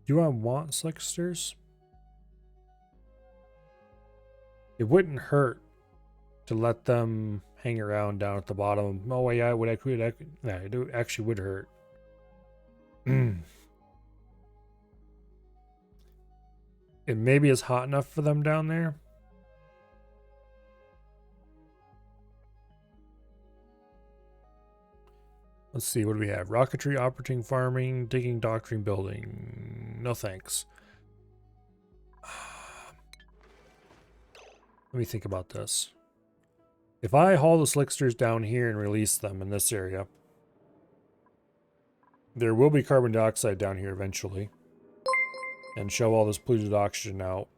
Do I want slicksters? It wouldn't hurt to let them hang around down at the bottom. Oh, yeah, it actually would hurt. It maybe is hot enough for them down there. Let's see, what do we have? Rocketry, operating, farming, digging, doctoring, building. No thanks. Let me think about this. If I haul the slicksters down here and release them in this area, there will be carbon dioxide down here eventually. And show all this polluted oxygen out.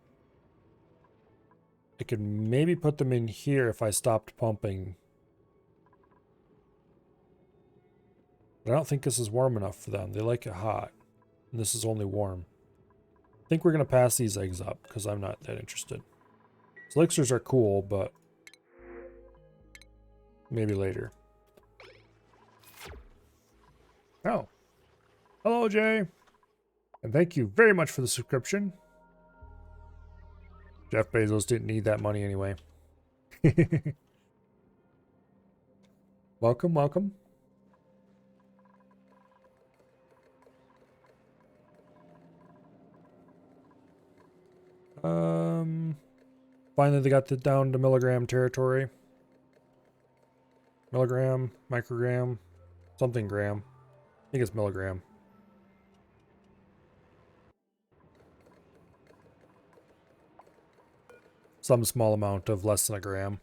I could maybe put them in here if I stopped pumping. But I don't think this is warm enough for them. They like it hot. And this is only warm. I think we're going to pass these eggs up because I'm not that interested. Elixirs are cool, but maybe later. Oh. Hello, Jay. And thank you very much for the subscription. Jeff Bezos didn't need that money anyway. Welcome, welcome. Finally they got down to milligram territory. Milligram, microgram, something gram. I think it's milligram. Some small amount of less than a gram.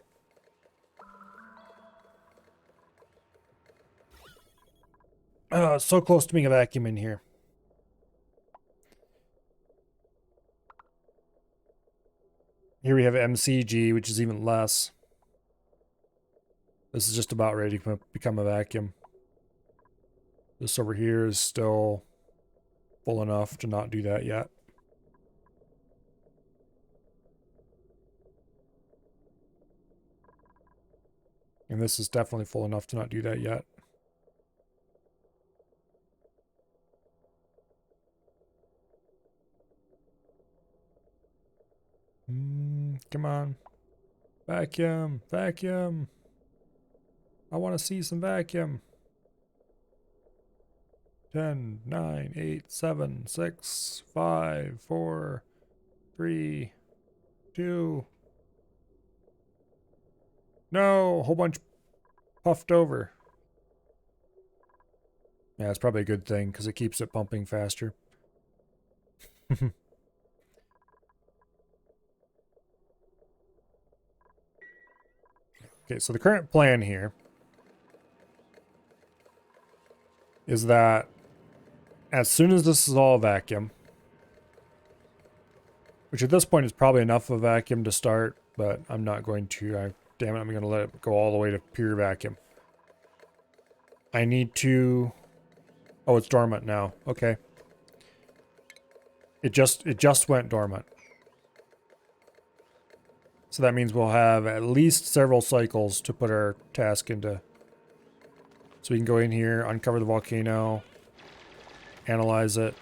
So close to being a vacuum in here. Here we have MCG, which is even less. This is just about ready to become a vacuum. This over here is still full enough to not do that yet. And this is definitely full enough to not do that yet. Come on. Vacuum, vacuum. I want to see some vacuum. 10, 9, 8, 7, 6, 5, 4, 3, 2. No, a whole bunch puffed over. Yeah, it's probably a good thing because it keeps it pumping faster. Okay, so the current plan here is that as soon as this is all vacuum, which at this point is probably enough of a vacuum to start, but I'm not going to. Damn it, I'm going to let it go all the way to pure vacuum. I need to... Oh, it's dormant now. Okay. It just went dormant. So that means we'll have at least several cycles to put our task into. So we can go in here, uncover the volcano, analyze it.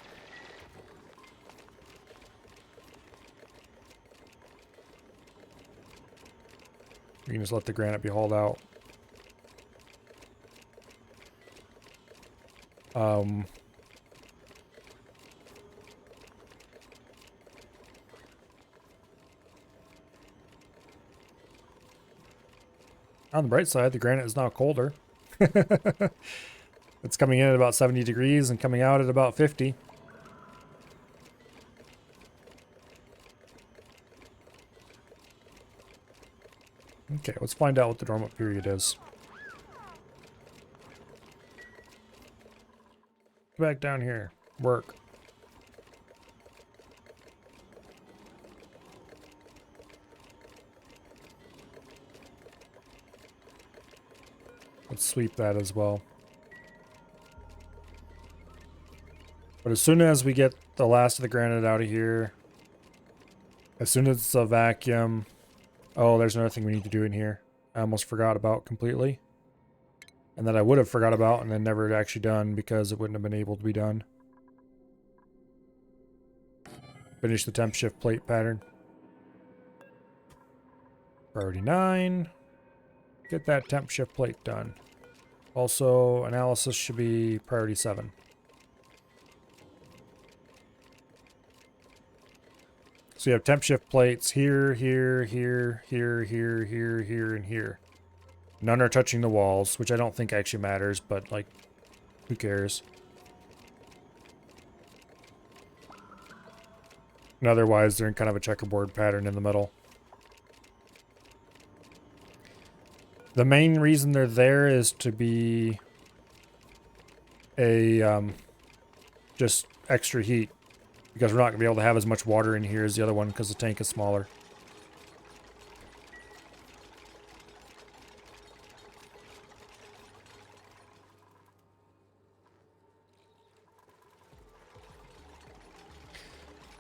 We can just let the granite be hauled out. On the bright side, the granite is now colder. It's coming in at about 70 degrees and coming out at about 50. Okay, let's find out what the dormant period is. Go back down here. Work. Let's sweep that as well. But as soon as we get the last of the granite out of here, as soon as it's a vacuum... Oh, there's another thing we need to do in here. I almost forgot about completely. And that I would have forgot about and then never actually done because it wouldn't have been able to be done. Finish the temp shift plate pattern. Priority 9. Get that temp shift plate done. Also, analysis should be priority 7. So you have temp shift plates here, here, here, here, here, here, here, and here. None are touching the walls, which I don't think actually matters, but like, who cares? And otherwise, they're in kind of a checkerboard pattern in the middle. The main reason they're there is to be a just extra heat, because we're not going to be able to have as much water in here as the other one because the tank is smaller.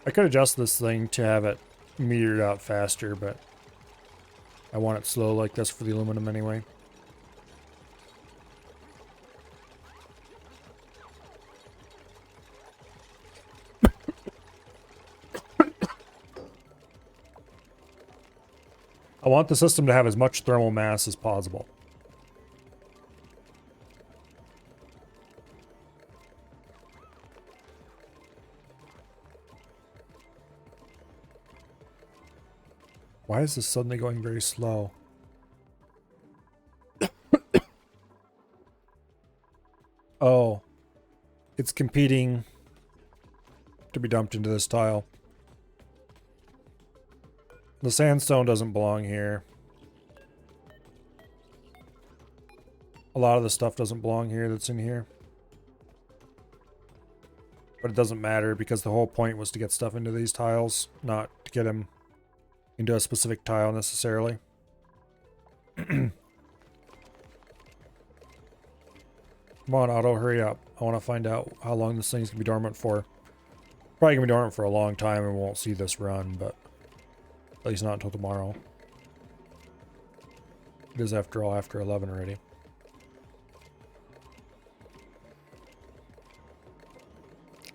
I could adjust this thing to have it metered out faster, but I want it slow like this for the aluminum anyway. I want the system to have as much thermal mass as possible. Why is this suddenly going very slow? Oh, it's competing to be dumped into this tile. The sandstone doesn't belong here. A lot of the stuff doesn't belong here that's in here. But it doesn't matter because the whole point was to get stuff into these tiles, not to get them into a specific tile necessarily. Come on, Otto, hurry up. I want to find out how long this thing's going to be dormant for. Probably going to be dormant for a long time and we won't see this run, but at least not until tomorrow. It is, after all, after 11 already.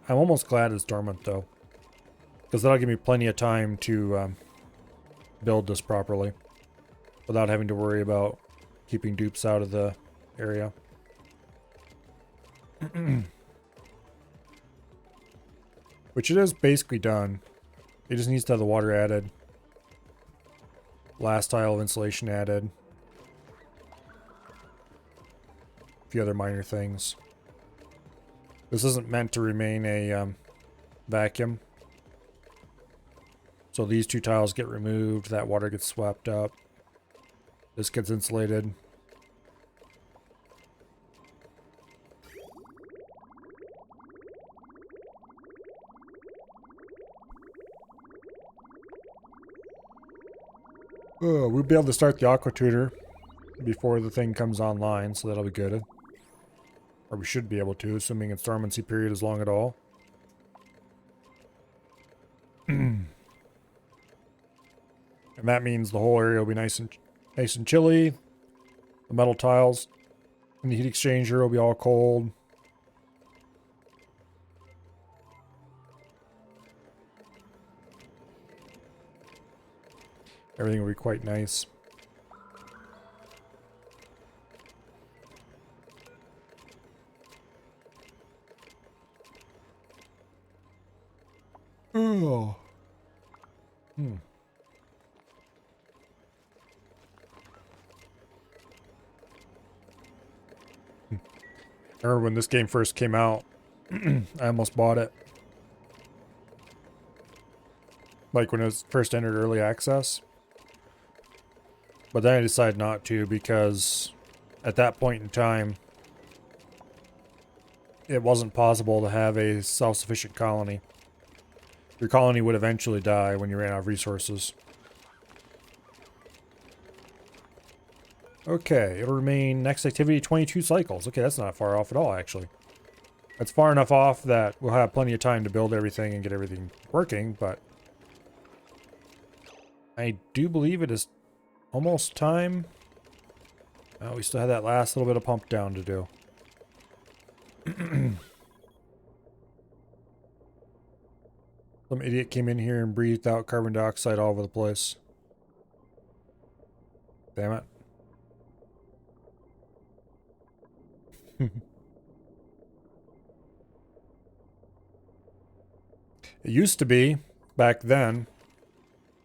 I'm almost glad it's dormant, though, because that'll give me plenty of time to build this properly without having to worry about keeping dupes out of the area. Which it is basically done. It just needs to have the water added. Last tile of insulation added. A few other minor things. This isn't meant to remain a vacuum. So these two tiles get removed, that water gets swept up. This gets insulated. Oh, we'll be able to start the aqua tutor before the thing comes online, so that'll be good. Or we should be able to, assuming its dormancy period is long at all. And that means the whole area will be nice and chilly. The metal tiles and the heat exchanger will be all cold. Everything will be quite nice. Oh. I remember when this game first came out, I almost bought it. Like when it was first entered early access. But then I decided not to because at that point in time, it wasn't possible to have a self-sufficient colony. Your colony would eventually die when you ran out of resources. Okay, it'll remain next activity 22 cycles. Okay, that's not far off at all, actually. That's far enough off that we'll have plenty of time to build everything and get everything working, but I do believe it is almost time. Oh, we still have that last little bit of pump down to do. Some idiot came in here and breathed out carbon dioxide all over the place. Damn it. It used to be, back then,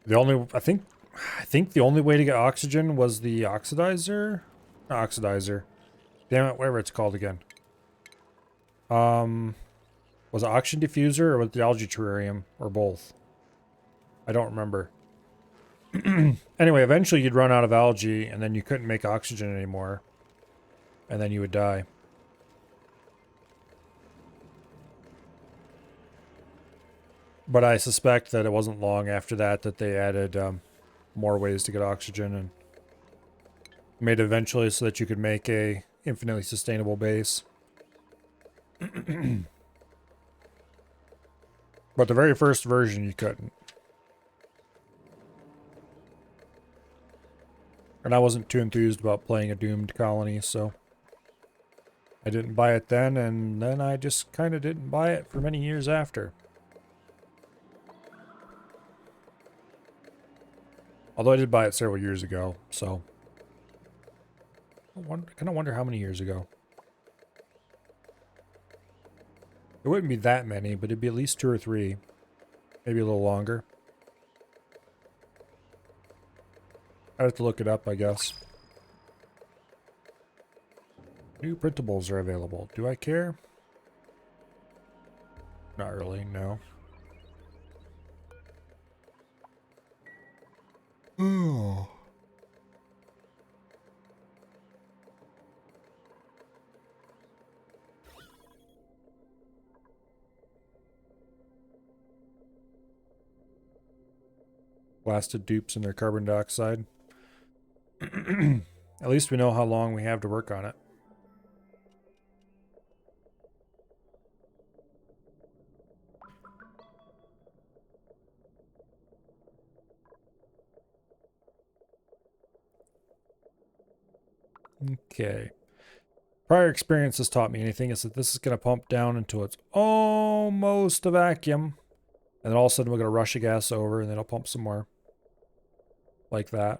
I think the only way to get oxygen was the oxidizer? Not oxidizer. Damn it, whatever it's called again. Was it oxygen diffuser or was it the algae terrarium or both? I don't remember. Anyway, eventually you'd run out of algae and then you couldn't make oxygen anymore. And then you would die. But I suspect that it wasn't long after that that they added more ways to get oxygen and made it eventually so that you could make a infinitely sustainable base. But the very first version you couldn't. And I wasn't too enthused about playing a doomed colony, so I didn't buy it then, and then I just kind of didn't buy it for many years after. Although I did buy it several years ago, so I kind of wonder how many years ago. It wouldn't be that many, but it'd be at least 2 or 3. Maybe a little longer. I'd have to look it up, I guess. New printables are available. Do I care? Not really, no. Oh. Blasted dupes in their carbon dioxide. At least we know how long we have to work on it. Okay. Prior experience has taught me anything is that this is going to pump down until it's almost a vacuum. And then all of a sudden we're going to rush the gas over and then it'll pump some more. Like that.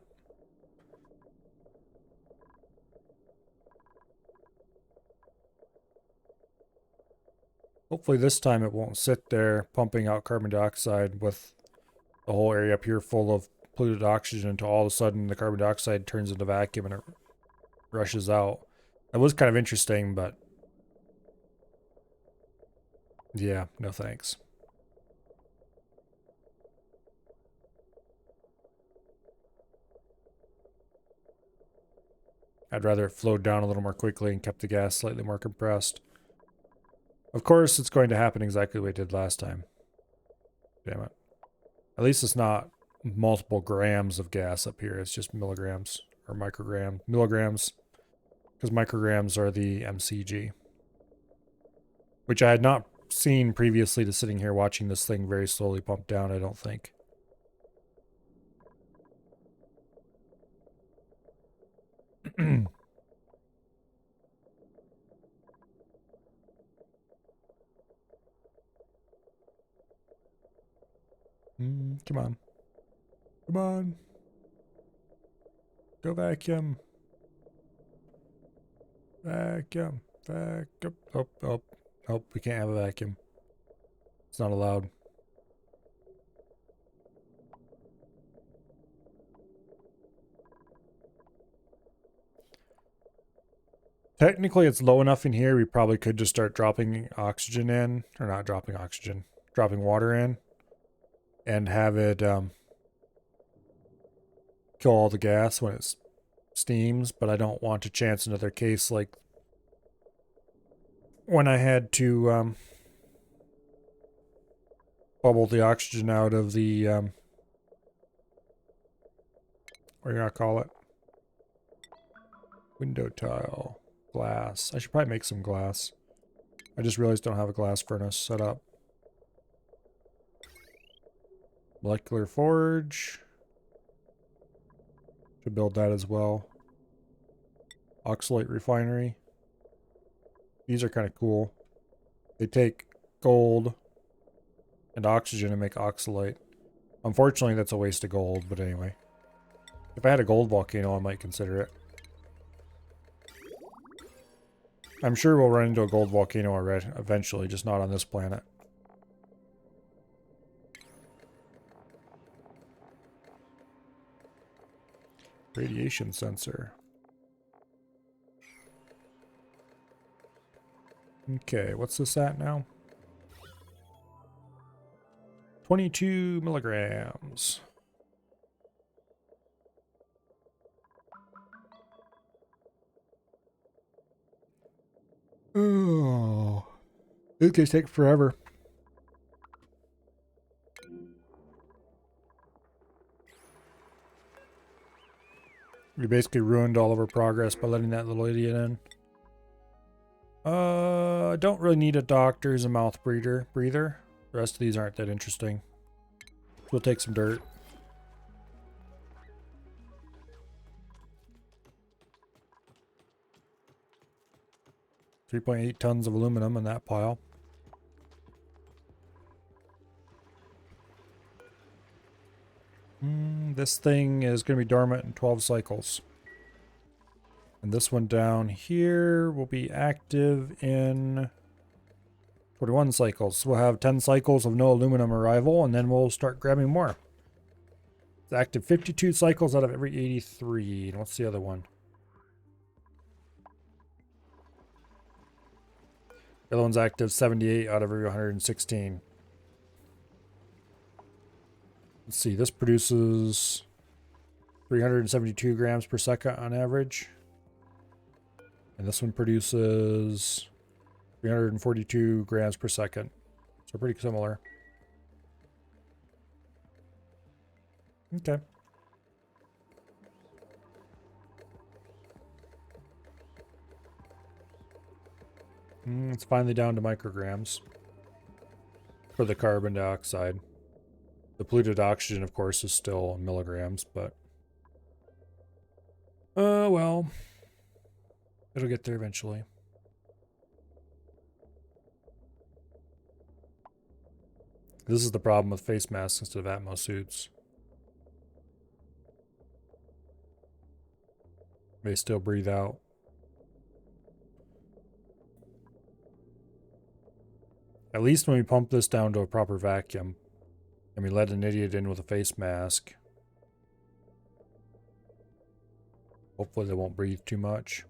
Hopefully this time it won't sit there pumping out carbon dioxide with the whole area up here full of polluted oxygen until all of a sudden the carbon dioxide turns into vacuum and it rushes out. That was kind of interesting, but yeah, no thanks. I'd rather it flowed down a little more quickly and kept the gas slightly more compressed. Of course, it's going to happen exactly the way it did last time. Damn it. At least it's not multiple grams of gas up here. It's just milligrams or milligrams. Because micrograms are the MCG. Which I had not seen previously to sitting here watching this thing very slowly pump down, I don't think. Come on. Come on. Go vacuum. Vacuum. Vacuum. Oh, oh. Oh, we can't have a vacuum. It's not allowed. Technically, it's low enough in here, we probably could just start dropping oxygen in. Or not dropping oxygen. Dropping water in. And have it kill all the gas when it steams. But I don't want to chance another case like when I had to bubble the oxygen out of the what do you call it? Window tile. Glass. I should probably make some glass. I just realized I don't have a glass furnace set up. Molecular forge. Should build that as well. Oxalate refinery. These are kind of cool. They take gold and oxygen and make oxalate. Unfortunately, that's a waste of gold, but anyway. If I had a gold volcano, I might consider it. I'm sure we'll run into a gold volcano already eventually, just not on this planet. Oxidation sensor. Okay, what's this at now? 22 milligrams. Oh, this could take forever. We basically ruined all of our progress by letting that little idiot in. I don't really need a doctor's and mouth breather. The rest of these aren't that interesting. We'll take some dirt. $3.8 tons of aluminum in that pile. This thing is going to be dormant in 12 cycles. And this one down here will be active in 41 cycles. We'll have 10 cycles of no aluminum arrival, and then we'll start grabbing more. It's active 52 cycles out of every 83. And what's the other one? The other one's active 78 out of every 116. Let's see, this produces 372 grams per second on average. And this one produces 342 grams per second. So pretty similar. Okay. It's finally down to micrograms for the carbon dioxide. The polluted oxygen, of course, is still milligrams, but... well... It'll get there eventually. This is the problem with face masks instead of Atmos suits. They still breathe out. At least when we pump this down to a proper vacuum, and we let an idiot in with a face mask, hopefully they won't breathe too much.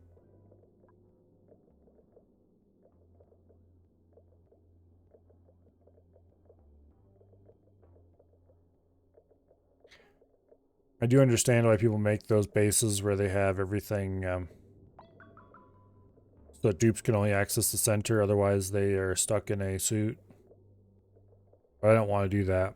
I do understand why people make those bases where they have everything so that dupes can only access the center, otherwise they are stuck in a suit. But I don't want to do that.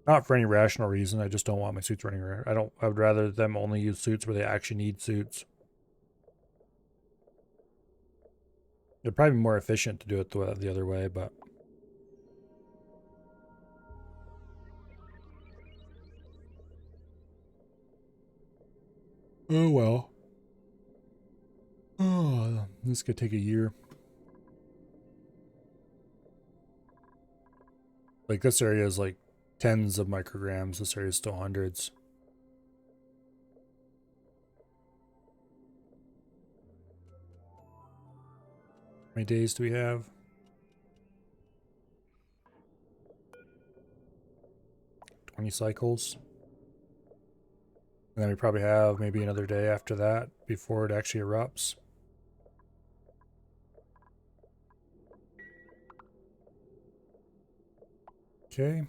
Not for any rational reason, I just don't want my suits running around. I would rather them only use suits where they actually need suits. It'd probably be more efficient to do it the other way, but... Oh well. Oh, this could take a year. Like, this area is like tens of micrograms. This area is still hundreds. How many days do we have? 20 cycles. And then we probably have maybe another day after that before it actually erupts. Okay.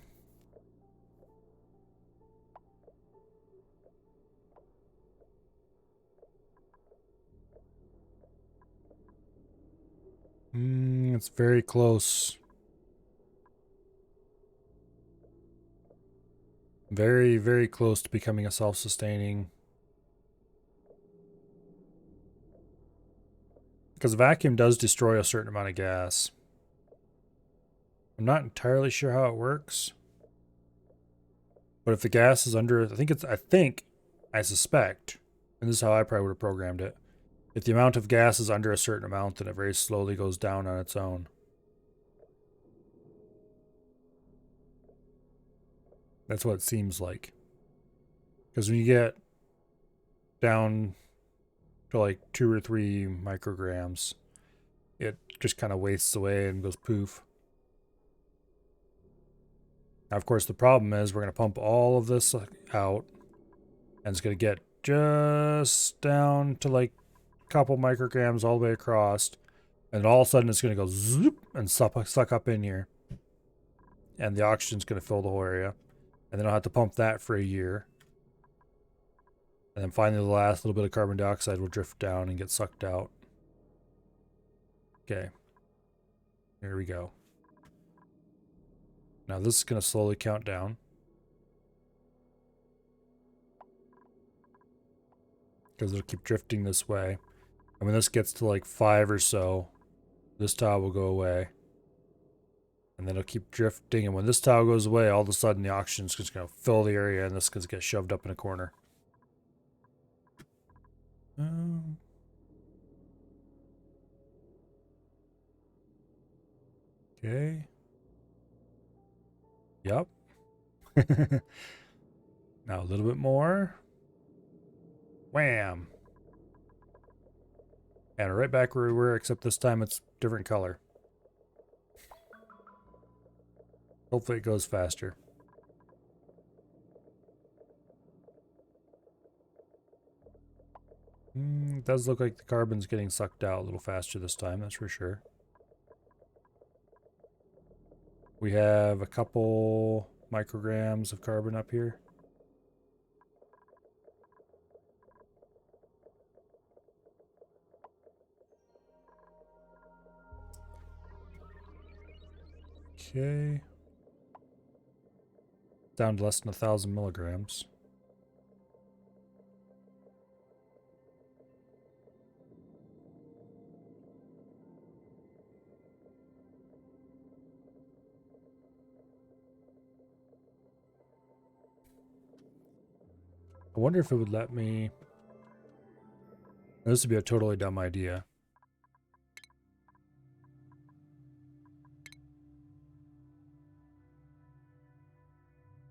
It's very close. Very, very close to becoming a self-sustaining. Because vacuum does destroy a certain amount of gas. I'm not entirely sure how it works. But if the gas is under, I suspect, and this is how I probably would have programmed it. If the amount of gas is under a certain amount, then it very slowly goes down on its own. That's what it seems like. Because when you get down to like 2 or 3 micrograms, it just kind of wastes away and goes poof. Now, of course, the problem is we're going to pump all of this out, and it's going to get just down to like a couple micrograms all the way across, and all of a sudden it's going to go zoop and suck up in here, and the oxygen's going to fill the whole area, and then I'll have to pump that for a year, and then finally the last little bit of carbon dioxide will drift down and get sucked out. Okay, here we go. Now this is going to slowly count down. Because it'll keep drifting this way. And when this gets to like 5 or so, this tile will go away. And then it'll keep drifting. And when this tile goes away, all of a sudden the oxygen's just going to fill the area and this is going to get shoved up in a corner. Okay. Yep. Now a little bit more. Wham! And right back where we were, except this time it's different color. Hopefully it goes faster. It does look like the carbon's getting sucked out a little faster this time, that's for sure. We have a couple micrograms of carbon up here. Okay. Down to less than 1,000 milligrams. I wonder if it would let me... This would be a totally dumb idea.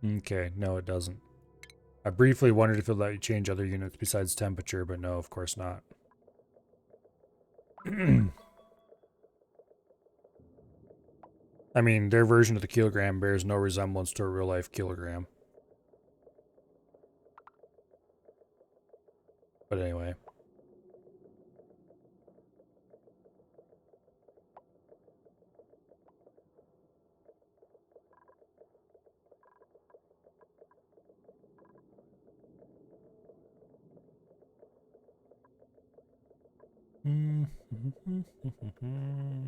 Okay, no it doesn't. I briefly wondered if it would let you change other units besides temperature, but no, of course not. I mean, their version of the kilogram bears no resemblance to a real-life kilogram. But anyway.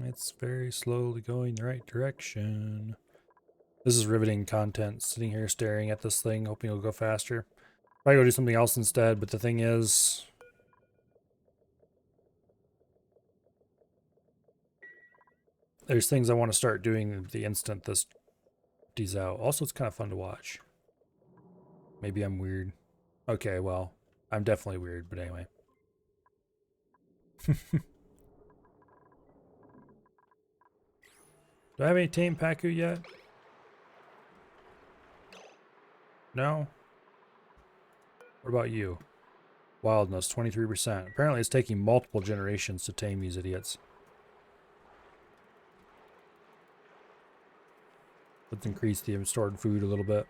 It's very slowly going the right direction. This is riveting content, sitting here staring at this thing, hoping it'll go faster. Probably go do something else instead, but the thing is... There's things I want to start doing the instant this empties out. Also, it's kind of fun to watch. Maybe I'm weird. Okay, well, I'm definitely weird, but anyway. Do I have any tame Pacu yet? No? What about you? Wildness, 23%. Apparently it's taking multiple generations to tame these idiots. Let's increase the stored food a little bit.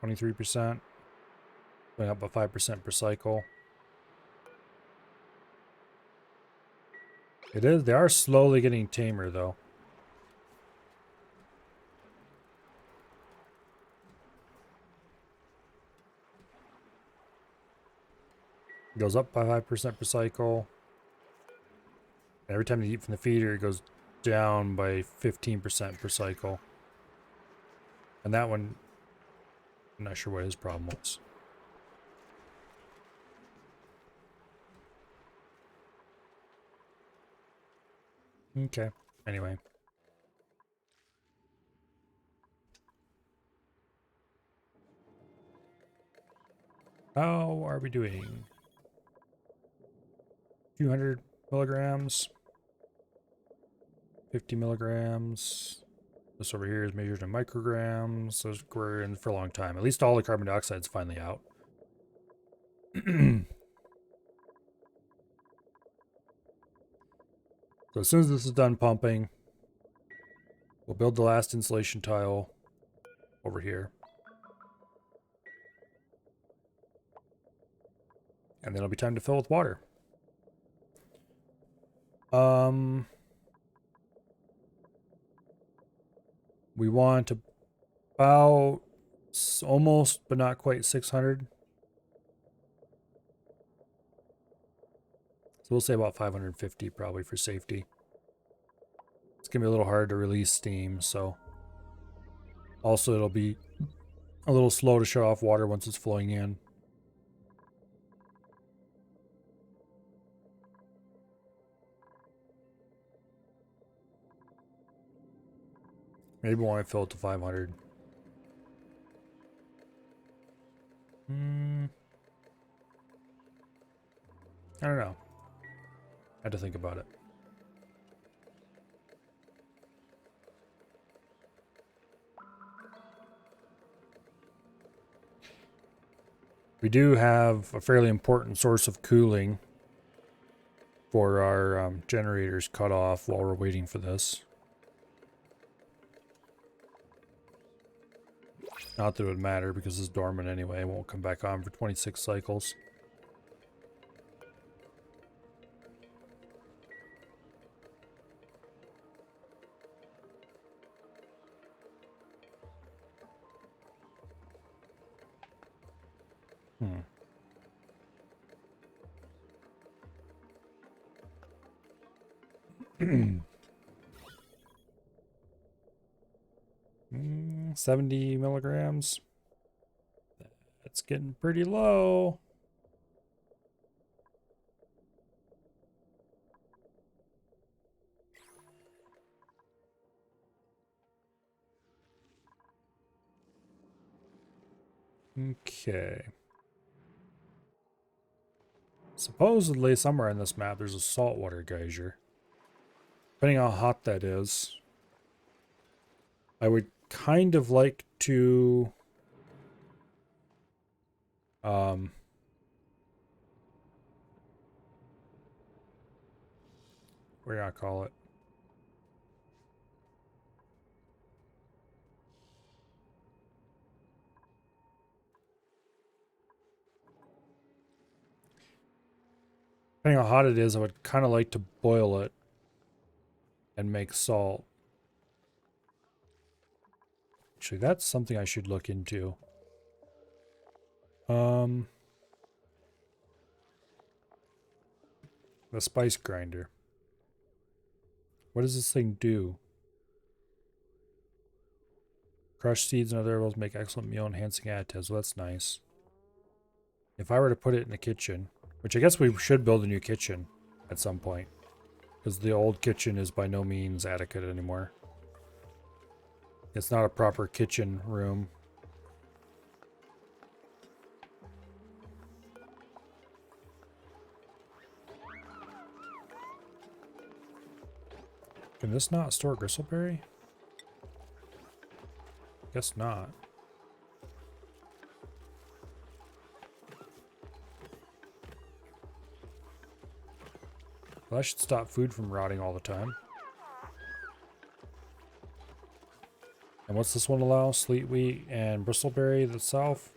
%, going up by 5% per cycle. It is. They are slowly getting tamer, though. It goes up by 5% per cycle. And every time you eat from the feeder, it goes down by 15% per cycle. And that one, I'm not sure what his problem was. Okay, anyway. How are we doing? 200 milligrams. 50 milligrams. This over here is measured in micrograms. So we're in for a long time. At least all the carbon dioxide's finally out. So as soon as this is done pumping, we'll build the last insulation tile over here. And then it'll be time to fill with water. We want about almost, but not quite 600. So we'll say about 550 probably for safety. It's going to be a little hard to release steam, so. Also, it'll be a little slow to shut off water once it's flowing in. Maybe we want to fill it to 500. I don't know. Had to think about it. We do have a fairly important source of cooling for our generators cut off while we're waiting for this. Not that it would matter because it's dormant anyway. It won't come back on for 26 cycles. Hmm. Hmm. 70 milligrams. That's getting pretty low. Okay. Supposedly, somewhere in this map, there's a saltwater geyser. Depending on how hot that is, I would kind of like to what do I call it? Depending on how hot it is, I would kind of like to boil it and make salt. Actually, that's something I should look into. The spice grinder. What does this thing do? Crushed seeds and other herbs make excellent meal enhancing additives. Well, that's nice. If I were to put it in the kitchen, which I guess we should build a new kitchen at some point, because the old kitchen is by no means adequate anymore. It's not a proper kitchen room. Can this not store gristleberry? Guess not. Well, that should stop food from rotting all the time. And what's this one allow? Sleet wheat and bristleberry itself?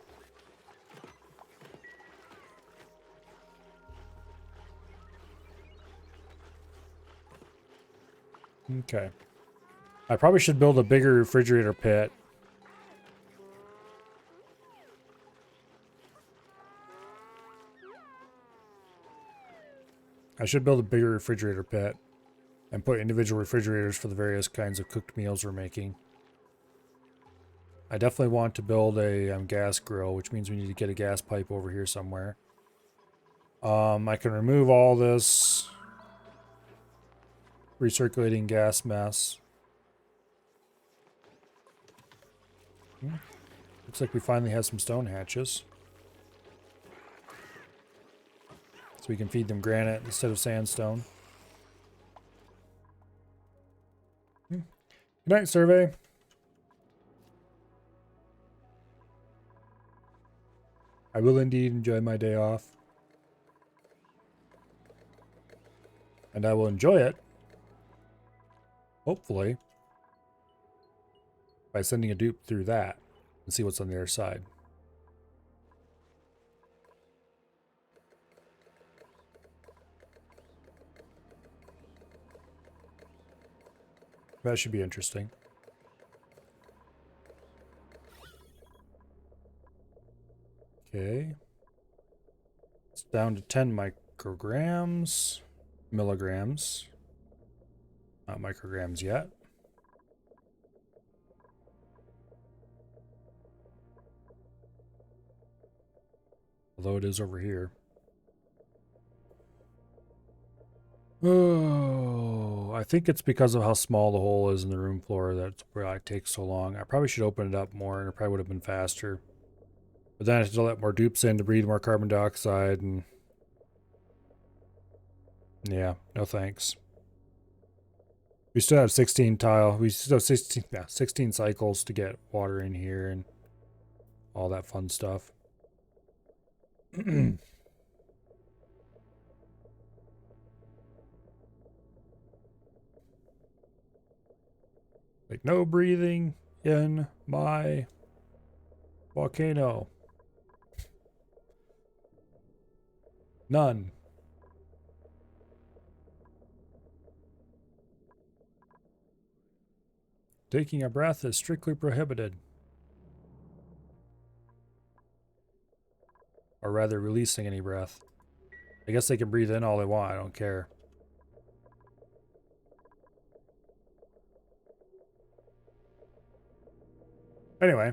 Okay. I probably should build a bigger refrigerator pit. I should build a bigger refrigerator pit and put individual refrigerators for the various kinds of cooked meals we're making. I definitely want to build a gas grill, which means we need to get a gas pipe over here somewhere. I can remove all this recirculating gas mess. Looks like we finally have some stone hatches. So we can feed them granite instead of sandstone. Good night, survey. I will indeed enjoy my day off. And I will enjoy it Hopefully, by sending a dupe through that and see what's on the other side. That should be interesting. Okay. It's down to 10 micrograms. Milligrams. Not micrograms yet. Although it is over here. Oh, I think it's because of how small the hole is in the room floor that's why it takes so long. I probably should open it up more and it probably would have been faster. But then I have to let more dupes in to breathe more carbon dioxide and... yeah, no thanks. We still have 16 tile. We still have 16 cycles to get water in here and all that fun stuff. Like, no breathing in my volcano. None. Taking a breath is strictly prohibited. Or rather, releasing any breath. I guess they can breathe in all they want. I don't care. Anyway.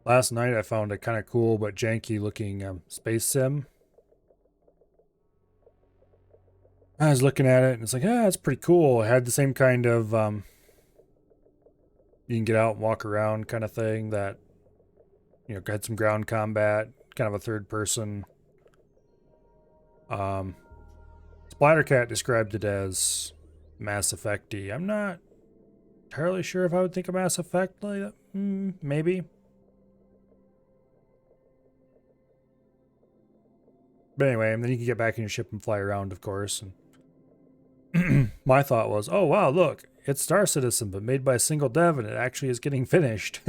Last night I found a kind of cool but janky looking space sim. I was looking at it and it's like, ah, it's pretty cool. It had the same kind of you can get out and walk around kind of thing that, you know, had some ground combat, kind of a third person. Splattercat described it as Mass Effect-y. I'm not entirely sure if I would think of Mass Effect like that. Maybe. But anyway, and then you can get back in your ship and fly around, of course. And my thought was, oh wow, look, it's Star Citizen, but made by a single dev, and it actually is getting finished.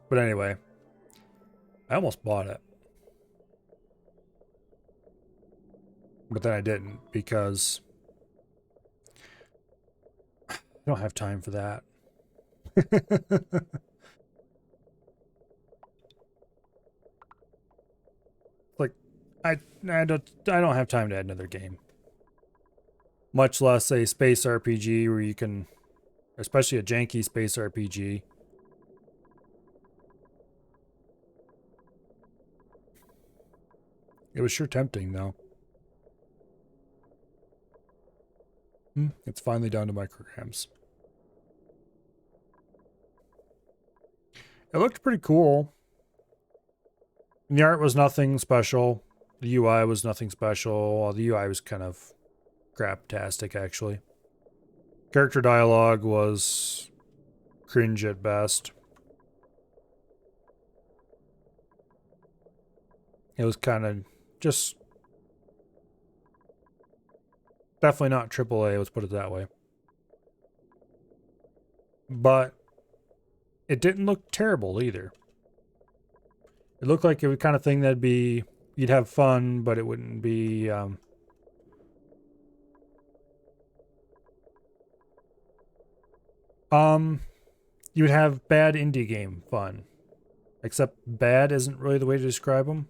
But anyway, I almost bought it. But then I didn't, because I don't have time for that. Like, I don't have time to add another game. Much less a space RPG where you can, especially a janky space RPG. It was sure tempting, though. It's finally down to micrograms. It looked pretty cool. And the art was nothing special. The UI was nothing special. The UI was kind of craptastic, actually. Character dialogue was cringe at best. It was kind of just definitely not AAA, let's put it that way. But it didn't look terrible either. It looked like it was kind of thing that'd be, you'd have fun, but it wouldn't be you would have bad indie game fun. Except bad isn't really the way to describe them.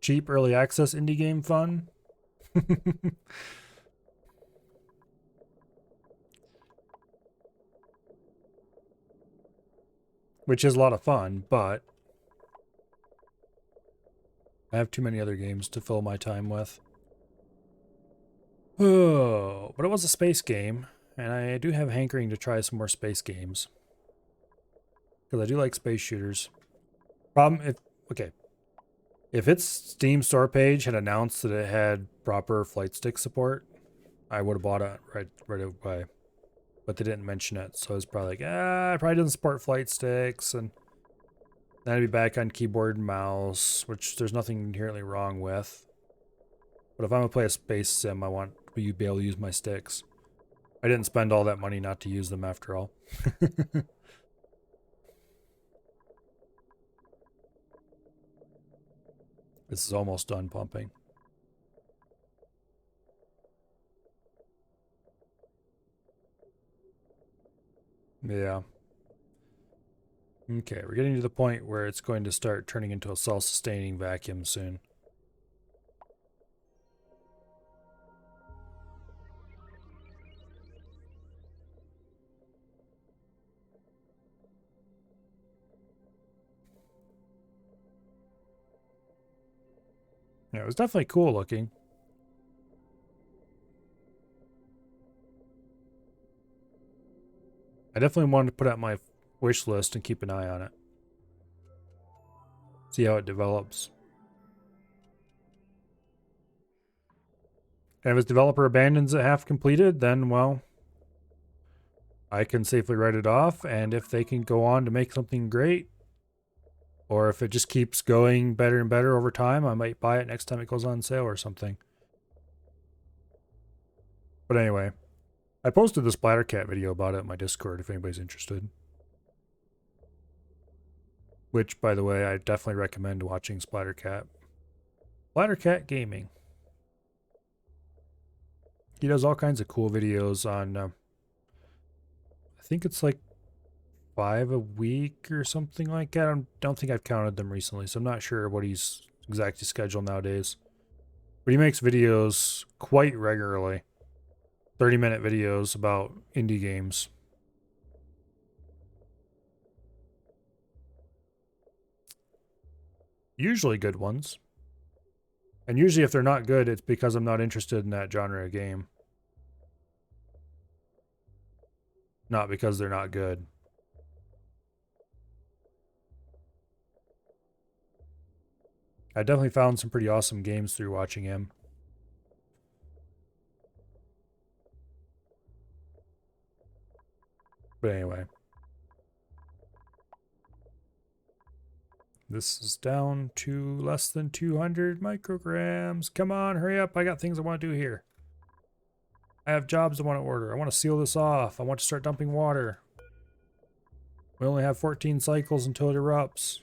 Cheap early access indie game fun. Which is a lot of fun, but I have too many other games to fill my time with. Oh, but it was a space game, and I do have hankering to try some more space games. Because I do like space shooters. Problem, if its Steam store page had announced that it had proper flight stick support, I would have bought it right away. But they didn't mention it, so it's probably like, it probably doesn't support flight sticks, and Then I'd be back on keyboard and mouse, which there's nothing inherently wrong with. But if I'm gonna play a space sim, I want to be able to use my sticks. I didn't spend all that money not to use them after all. This is almost done pumping. Yeah. Okay, we're getting to the point where it's going to start turning into a self-sustaining vacuum soon. Yeah, it was definitely cool looking. I definitely wanted to put out my wish list and keep an eye on it. See how it develops. And if its developer abandons it half completed, then, well, I can safely write it off. And if they can go on to make something great, or if it just keeps going better and better over time, I might buy it next time it goes on sale or something. But anyway, I posted the Splattercat video about it in my Discord if anybody's interested. Which, by the way, I definitely recommend watching Splattercat. Splattercat Gaming. He does all kinds of cool videos on, I think it's like 5 a week or something like that. I don't think I've counted them recently, so I'm not sure what he's exactly scheduled nowadays. But he makes videos quite regularly. 30-minute videos about indie games. Usually good ones. And usually if they're not good, it's because I'm not interested in that genre of game. Not because they're not good. I definitely found some pretty awesome games through watching him. But anyway. This is down to less than 200 micrograms. Come on, hurry up. I got things I want to do here. I have jobs I want to order. I want to seal this off. I want to start dumping water. We only have 14 cycles until it erupts.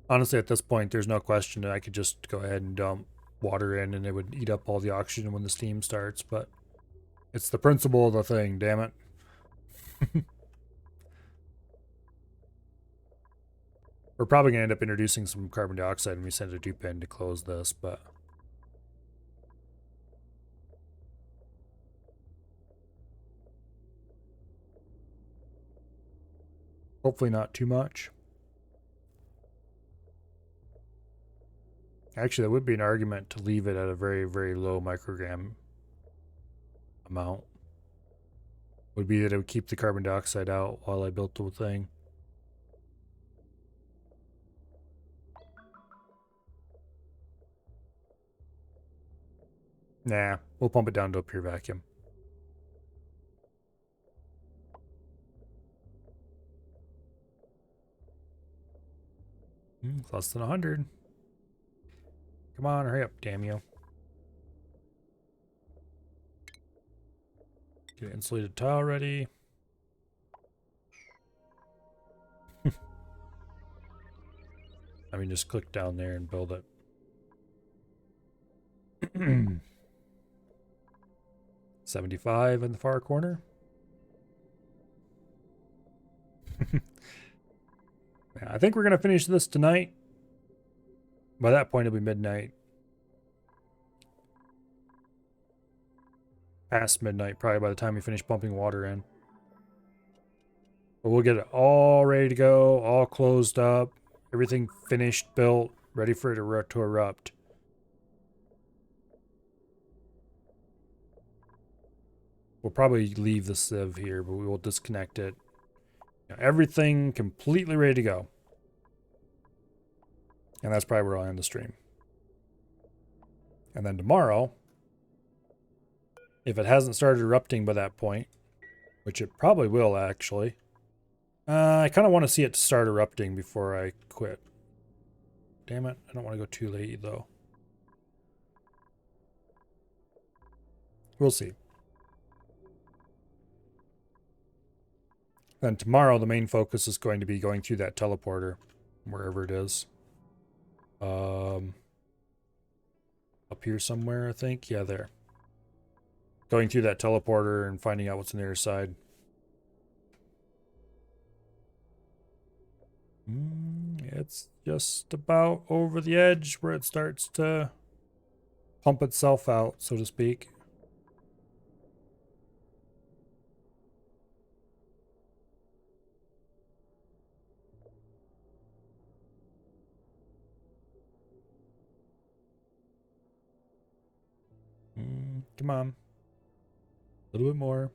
Honestly, at this point, there's no question that I could just go ahead and dump water in and it would eat up all the oxygen when the steam starts, but it's the principle of the thing, damn it. We're probably going to end up introducing some carbon dioxide when we send a dupe in to close this, but hopefully not too much. Actually, that would be an argument to leave it at a very, very low microgram amount. Would be that it would keep the carbon dioxide out while I built the thing. Nah, we'll pump it down to a pure vacuum. It's less than 100. Come on, hurry up, damn you. Get insulated tile ready. I mean, just click down there and build it. 75 in the far corner. Yeah, I think we're going to finish this tonight. By that point, it'll be midnight. Past midnight, probably by the time we finish pumping water in. But we'll get it all ready to go, all closed up, everything finished, built, ready for it to erupt. We'll probably leave the sieve here, but we will disconnect it. Everything completely ready to go. And that's probably where I'll end the stream. And then tomorrow, if it hasn't started erupting by that point, which it probably will actually, I kind of want to see it start erupting before I quit. Damn it, I don't want to go too late though. We'll see. Then tomorrow the main focus is going to be going through that teleporter, wherever it is. Up here somewhere, I think. Yeah, there. Going through that teleporter and finding out what's on the other side. It's just about over the edge where it starts to pump itself out, so to speak. Come on. A little bit more.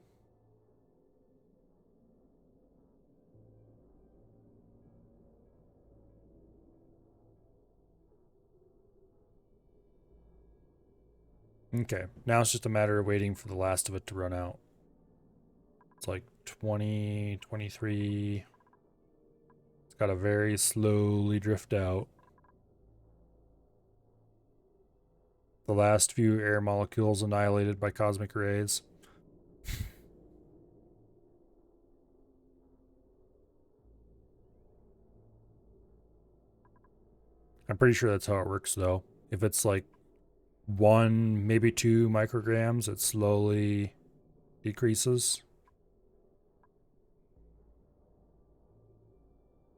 Okay, now it's just a matter of waiting for the last of it to run out. It's like 20, 23. It's got to very slowly drift out. The last few air molecules annihilated by cosmic rays. I'm pretty sure that's how it works though. If it's like 1, maybe 2 micrograms, it slowly decreases.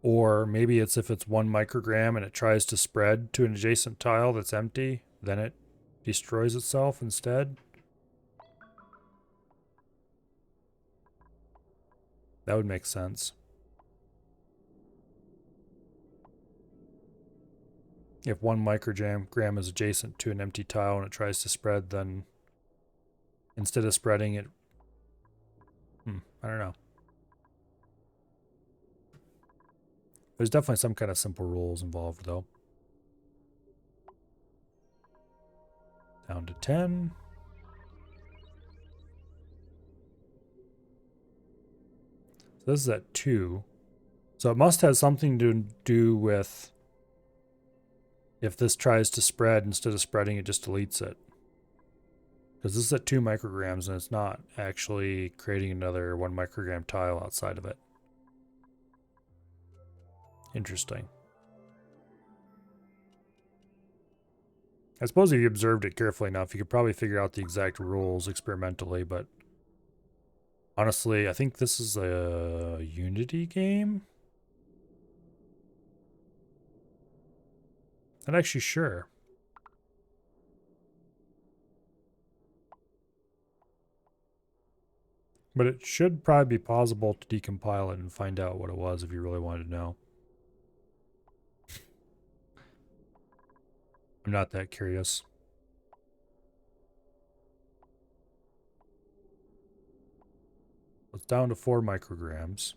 Or maybe it's if it's 1 microgram and it tries to spread to an adjacent tile that's empty, then it destroys itself instead. That would make sense. If 1 microgram is adjacent to an empty tile and it tries to spread, then instead of spreading it... I don't know. There's definitely some kind of simple rules involved, though. Down to 10. So this is at 2. So it must have something to do with if this tries to spread, instead of spreading, it just deletes it. Because this is at 2 micrograms and it's not actually creating another 1 microgram tile outside of it. Interesting. I suppose if you observed it carefully enough, you could probably figure out the exact rules experimentally, but honestly, I think this is a Unity game? Not actually sure. But it should probably be possible to decompile it and find out what it was if you really wanted to know. I'm not that curious. It's down to 4 micrograms.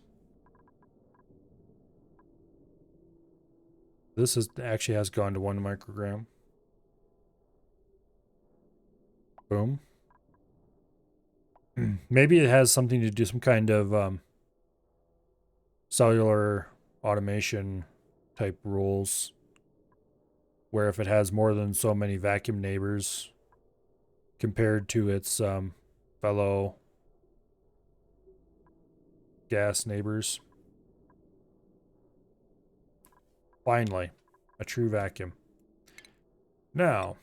This actually has gone to 1 microgram. Boom. Maybe it has something to do, some kind of cellular automation type rules, where if it has more than so many vacuum neighbors compared to its fellow gas neighbors. Finally, a true vacuum. Now,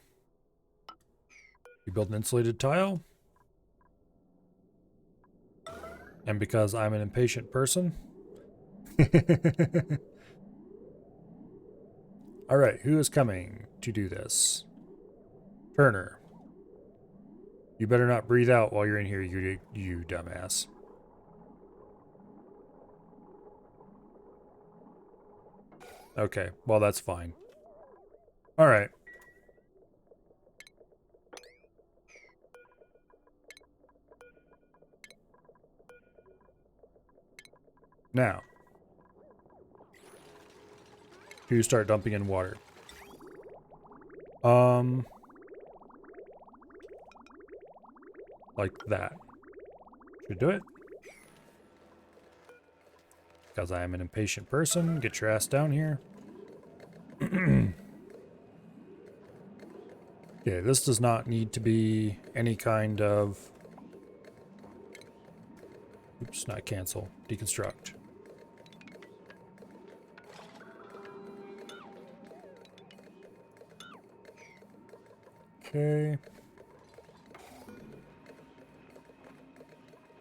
you build an insulated tile. And because I'm an impatient person. All right, who is coming to do this? Turner. You better not breathe out while you're in here, you dumbass. Okay, well, that's fine. All right. Now, you start dumping in water. Like that. Should do it. because I am an impatient person. Get your ass down here. Okay, this does not need to be any kind of... Oops, not cancel. Deconstruct. Okay.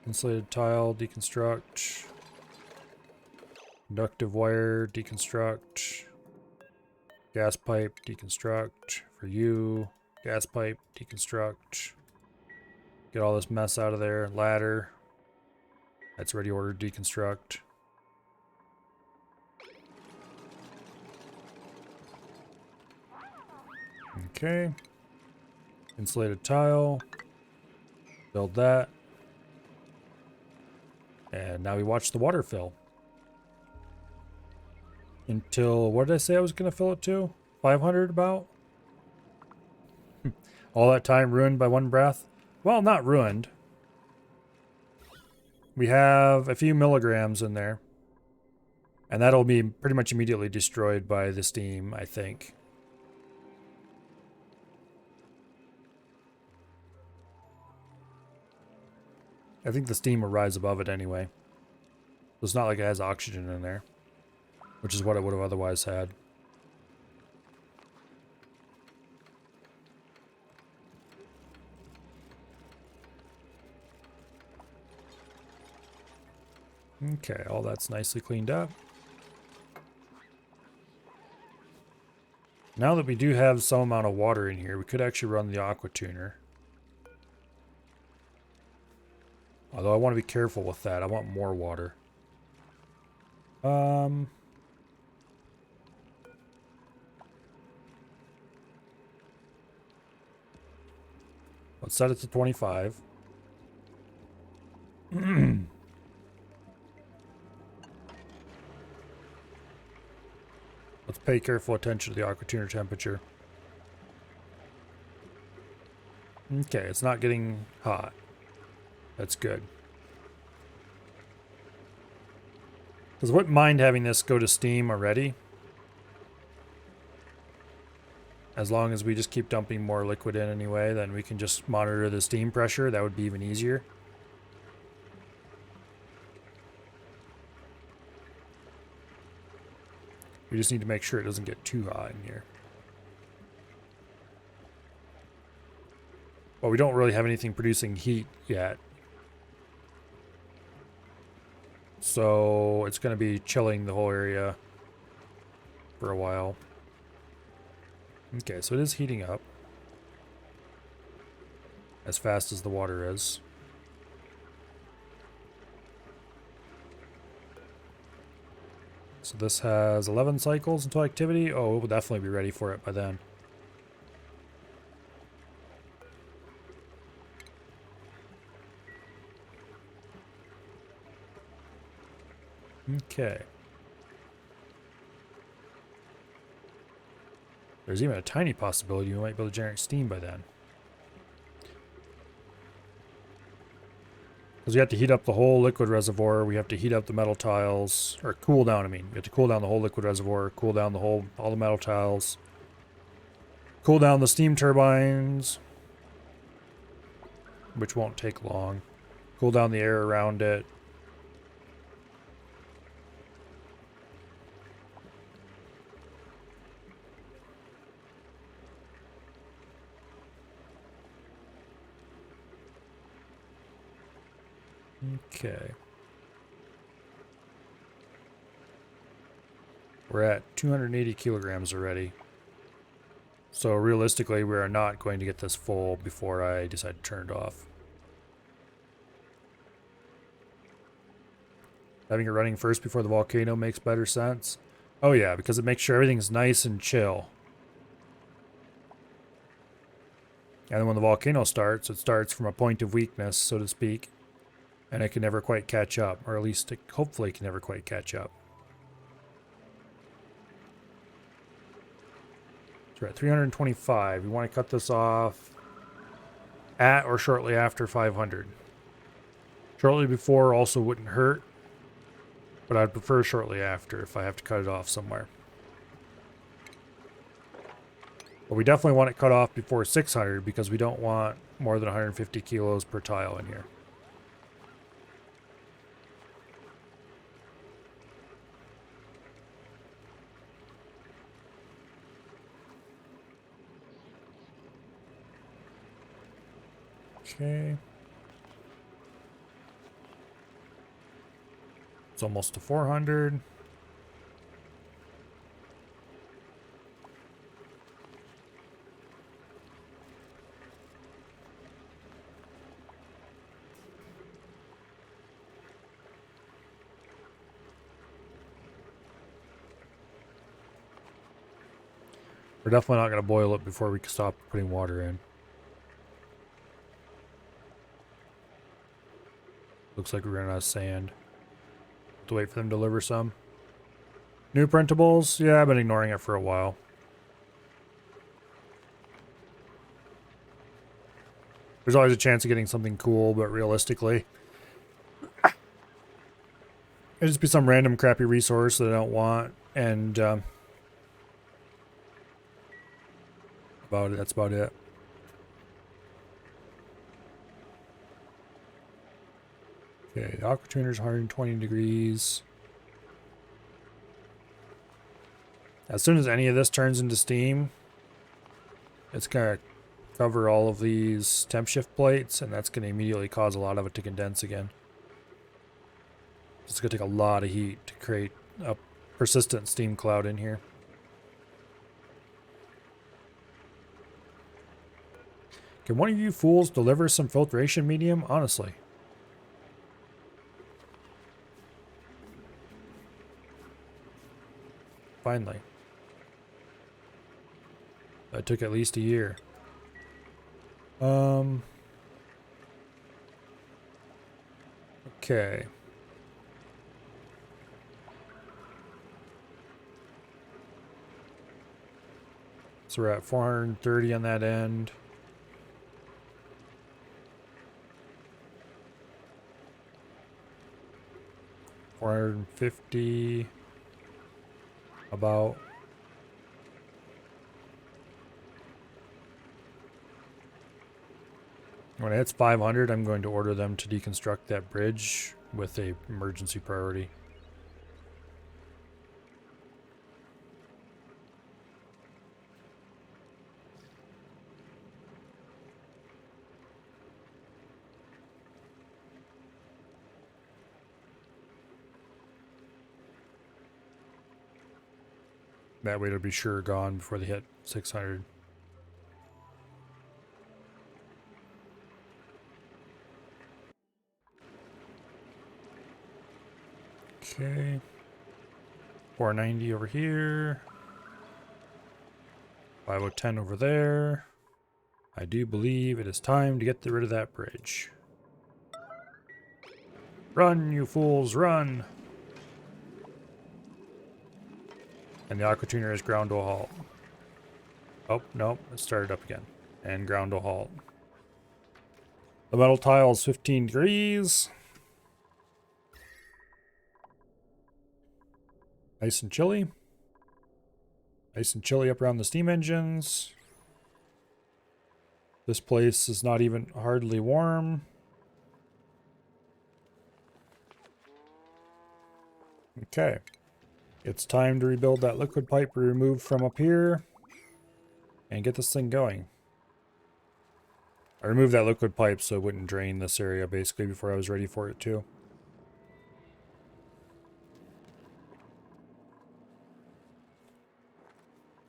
Insulated tile, deconstruct. Conductive wire, deconstruct. Gas pipe, deconstruct. For you. Gas pipe, deconstruct. Get all this mess out of there. Ladder. That's ready ordered, deconstruct. Okay. Insulated tile. Build that. And now we watch the water fill. Until, what did I say I was going to fill it to? 500 about? All that time ruined by one breath? Well, not ruined. We have a few milligrams in there. And that'll be pretty much immediately destroyed by the steam, I think. I think the steam will rise above it anyway. So it's not like it has oxygen in there, which is what it would have otherwise had. Okay, all that's nicely cleaned up. Now that we do have some amount of water in here, we could actually run the aqua tuner. Although I want to be careful with that. I want more water. Let's set it to 25. Let's pay careful attention to the aqua tuner temperature. Okay, it's not getting hot. That's good. Because I wouldn't mind having this go to steam already. As long as we just keep dumping more liquid in anyway, then we can just monitor the steam pressure. That would be even easier. We just need to make sure it doesn't get too hot in here. Well, we don't really have anything producing heat yet. So it's going to be chilling the whole area for a while. Okay, so it is heating up as fast as the water is. So this has 11 cycles until activity. Oh, we'll definitely be ready for it by then. Okay. There's even a tiny possibility we might be able to generate steam by then. Because we have to heat up the whole liquid reservoir, we have to heat up the metal tiles, or cool down, I mean. We have to cool down the whole liquid reservoir, cool down all the metal tiles, cool down the steam turbines, which won't take long, cool down the air around it. Okay. We're at 280 kilograms already. So realistically, we are not going to get this full before I decide to turn it off. Having it running first before the volcano makes better sense. Oh yeah, because it makes sure everything's nice and chill. And then when the volcano starts, it starts from a point of weakness, so to speak. And it can never quite catch up, or at least it hopefully can never quite catch up. So we're at 325. We want to cut this off at or shortly after 500. Shortly before also wouldn't hurt. But I'd prefer shortly after if I have to cut it off somewhere. But we definitely want it cut off before 600 because we don't want more than 150 kilos per tile in here. Okay. It's almost to 400. We're definitely not going to boil it before we can stop putting water in. Looks like we're running out of sand. Have to wait for them to deliver some. New printables? Yeah, I've been ignoring it for a while. There's always a chance of getting something cool, but realistically, it'd just be some random crappy resource that I don't want, and that's about it. Okay, the aqua tuner's 120 degrees. As soon as any of this turns into steam, it's going to cover all of these temp shift plates, and that's going to immediately cause a lot of it to condense again. It's going to take a lot of heat to create a persistent steam cloud in here. Can one of you fools deliver some filtration medium? Honestly. Finally. That took at least a year. Okay. So we're at 430 on that end. $450 about. When it hits 500, I'm going to order them to deconstruct that bridge with a emergency priority. That way it'll be sure gone before they hit 600. Okay. 490 over here. 5010 over there. I do believe it is time to get rid of that bridge. Run, you fools, run! And the aqua tuner is ground to a halt. Oh, nope, it started up again. And ground to a halt. The metal tile is 15 degrees. Nice and chilly. Nice and chilly up around the steam engines. This place is not even hardly warm. Okay. It's time to rebuild that liquid pipe we removed from up here and get this thing going. I removed that liquid pipe so it wouldn't drain this area basically before I was ready for it to.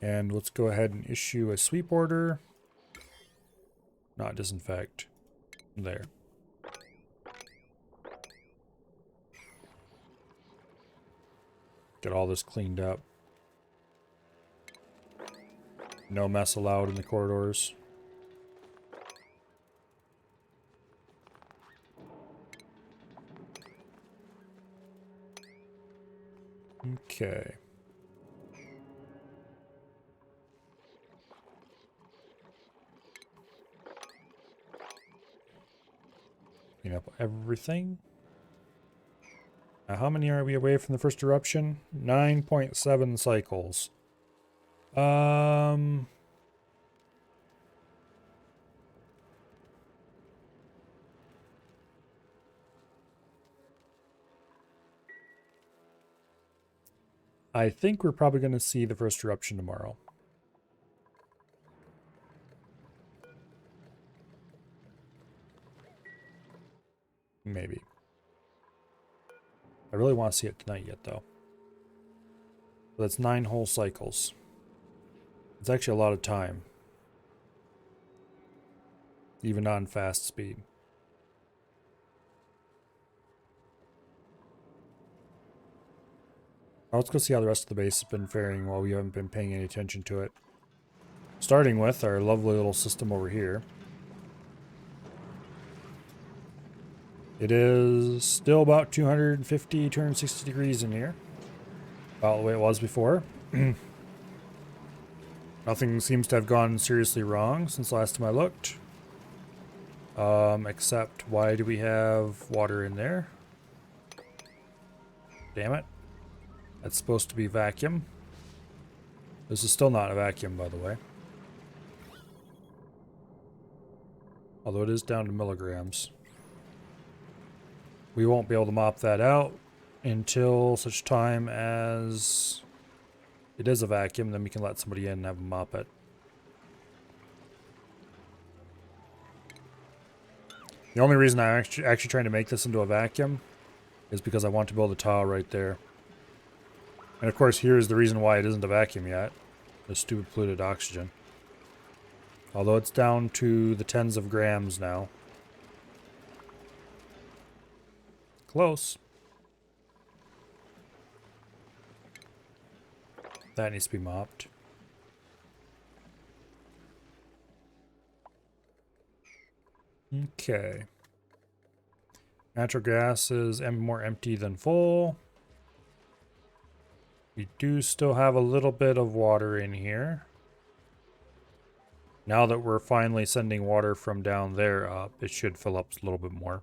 And let's go ahead and issue a sweep order. Not disinfect. There. Get all this cleaned up. No mess allowed in the corridors. Okay. Clean up everything. Now, how many are we away from the first eruption? 9.7 cycles. I think we're probably going to see the first eruption tomorrow. Maybe. I really want to see it tonight yet, though. But that's 9 whole cycles. It's actually a lot of time. Even on fast speed. Now let's go see how the rest of the base has been faring while we haven't been paying any attention to it. Starting with our lovely little system over here. It is still about 250, 260 degrees in here. About the way it was before. Nothing seems to have gone seriously wrong since last time I looked. Except why do we have water in there? Damn it. That's supposed to be vacuum. This is still not a vacuum, by the way. Although it is down to milligrams. We won't be able to mop that out until such time as it is a vacuum. Then we can let somebody in and have them mop it. The only reason I'm actually trying to make this into a vacuum is because I want to build a tile right there. And of course, here's the reason why it isn't a vacuum yet. The stupid polluted oxygen. Although it's down to the tens of grams now. Close. That needs to be mopped. Okay. Natural gas is more empty than full. We do still have a little bit of water in here. Now that we're finally sending water from down there up, it should fill up a little bit more.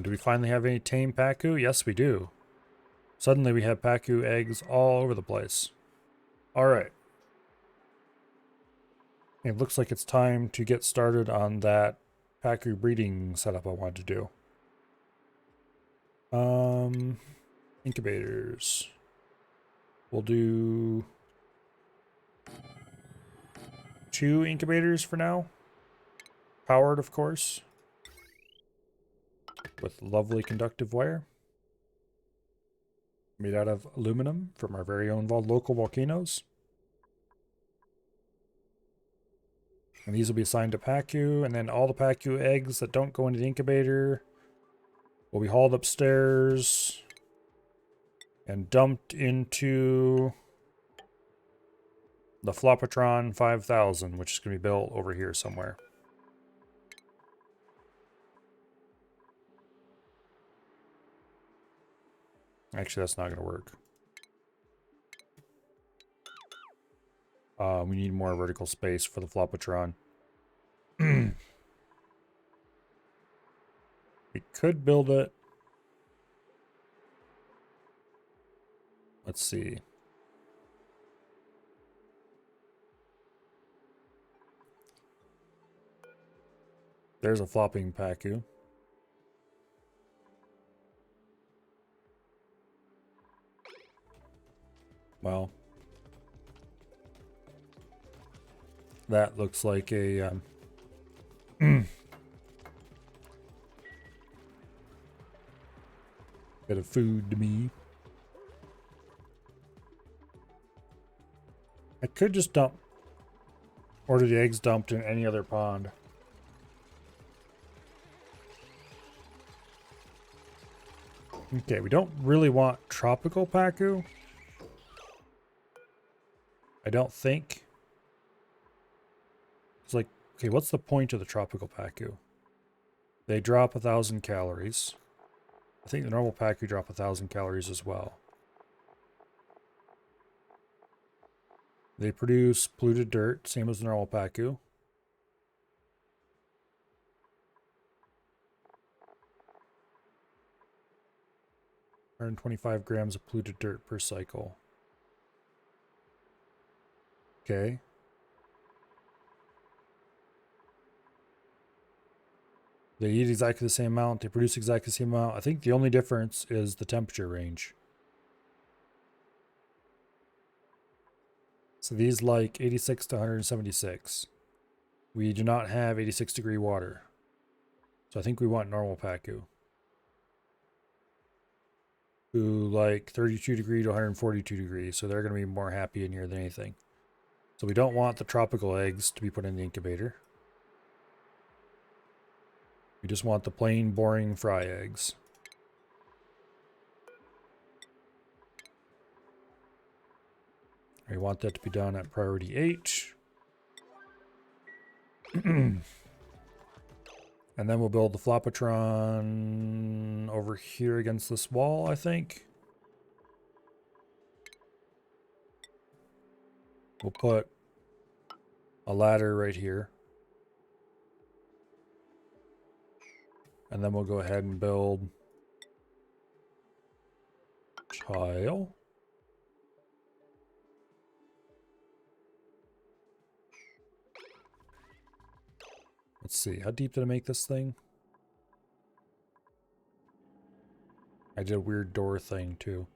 Do we finally have any tame Pacu? Yes, we do. Suddenly we have Pacu eggs all over the place. Alright. It looks like it's time to get started on that Pacu breeding setup I wanted to do. Incubators. We'll do 2 incubators for now. Powered, of course. With lovely conductive wire. Made out of aluminum from our very own local volcanoes. And these will be assigned to Pacu, and then all the Pacu eggs that don't go into the incubator will be hauled upstairs and dumped into the Flopatron 5000, which is going to be built over here somewhere. Actually, that's not going to work. We need more vertical space for the Flopatron. We could build it. Let's see. There's a flopping Pacu. Well, that looks like a bit of food to me. I could just order the eggs dumped in any other pond. Okay, we don't really want tropical Pacu. I don't think. It's like, okay, what's the point of the tropical Pacu? They drop 1,000 calories. I think the normal Pacu drop 1,000 calories as well. They produce polluted dirt, same as the normal Pacu. 125 grams of polluted dirt per cycle. Okay. They eat exactly the same amount. They produce exactly the same amount. I think the only difference is the temperature range. So these like 86 to 176. We do not have 86 degree water. So I think we want normal Pacu. Who like 32 degree to 142 degrees. So they're going to be more happy in here than anything. So we don't want the tropical eggs to be put in the incubator. We just want the plain, boring fry eggs. We want that to be done at priority 8. And then we'll build the Flopatron over here against this wall, I think. We'll put a ladder right here. And then we'll go ahead and build tile. Let's see, how deep did I make this thing? I did a weird door thing too.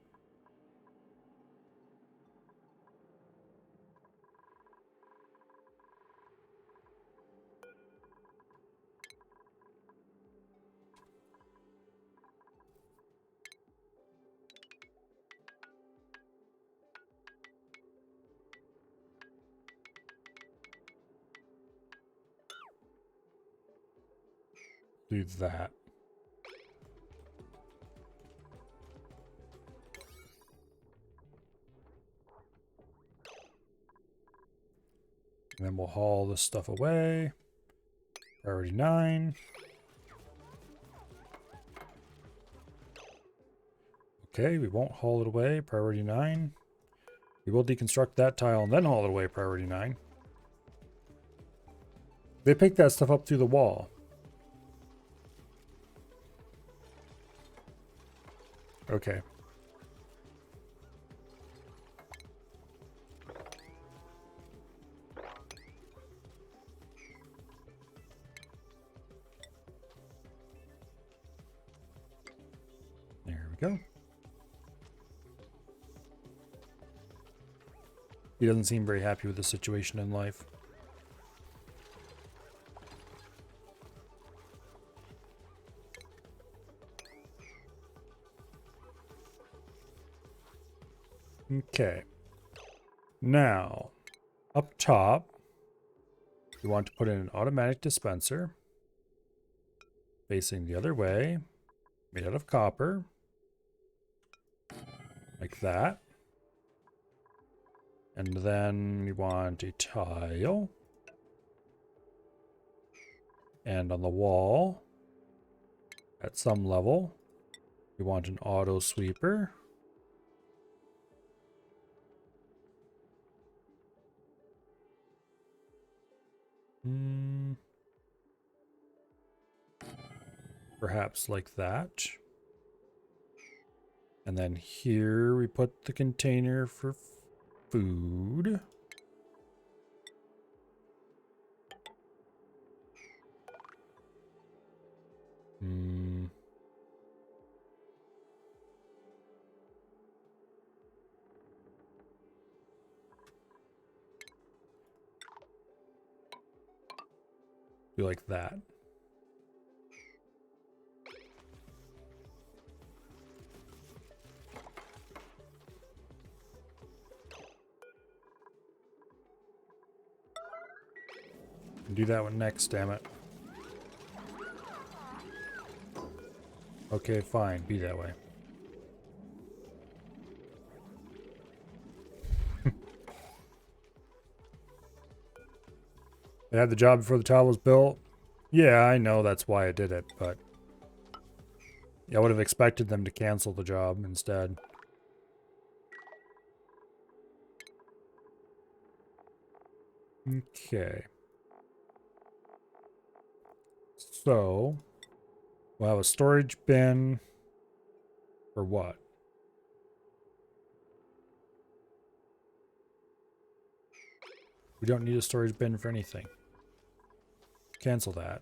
Do that. And then we'll haul this stuff away. Priority 9. Okay, we won't haul it away. Priority 9. We will deconstruct that tile and then haul it away. Priority 9. They picked that stuff up through the wall. Okay. There we go. He doesn't seem very happy with the situation in life. Okay. Now, up top, we want to put in an automatic dispenser facing the other way, made out of copper, like that. And then we want a tile. And on the wall, at some level, we want an auto sweeper. Perhaps like that. And then here we put the container for food. Do like that. Do that one next, damn it. Okay, fine. Be that way. They had the job before the tile was built. Yeah, I know that's why I did it, but yeah, I would have expected them to cancel the job instead. Okay. So, we'll have a storage bin for what? We don't need a storage bin for anything. Cancel that.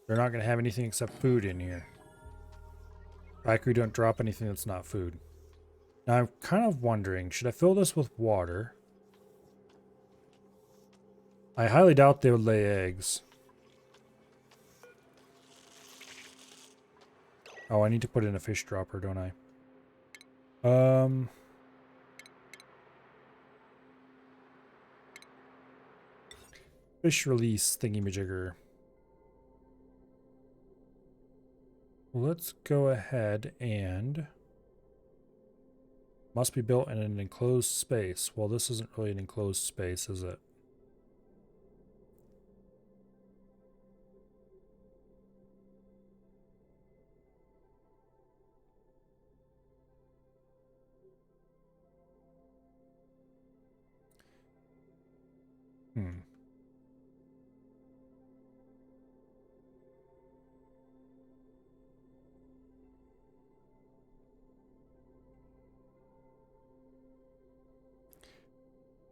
They're not going to have anything except food in here. Factory don't drop anything that's not food. Now I'm kind of wondering, should I fill this with water? I highly doubt they would lay eggs. Oh, I need to put in a fish dropper, don't I? Fish release thingy-majigger. Let's go ahead and... Must be built in an enclosed space. Well, this isn't really an enclosed space, is it?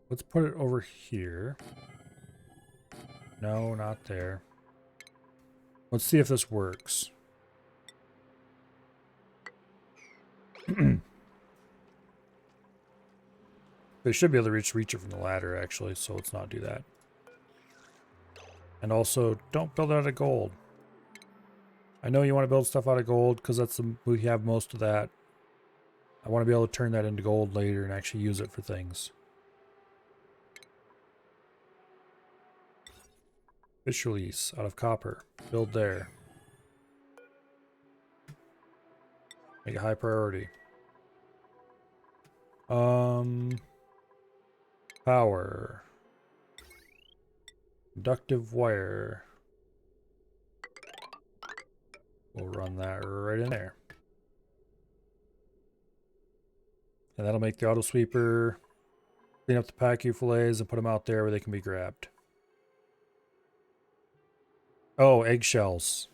Let's put it over here. No, not there. Let's see if this works. They should be able to reach it from the ladder, actually, so let's not do that. And also, don't build out of gold. I know you want to build stuff out of gold, because we have most of that. I want to be able to turn that into gold later and actually use it for things. Fish release out of copper. Build there. Make it high priority. Power. Conductive wire. We'll run that right in there. And that'll make the auto sweeper clean up the pacu fillets and put them out there where they can be grabbed. Oh, eggshells.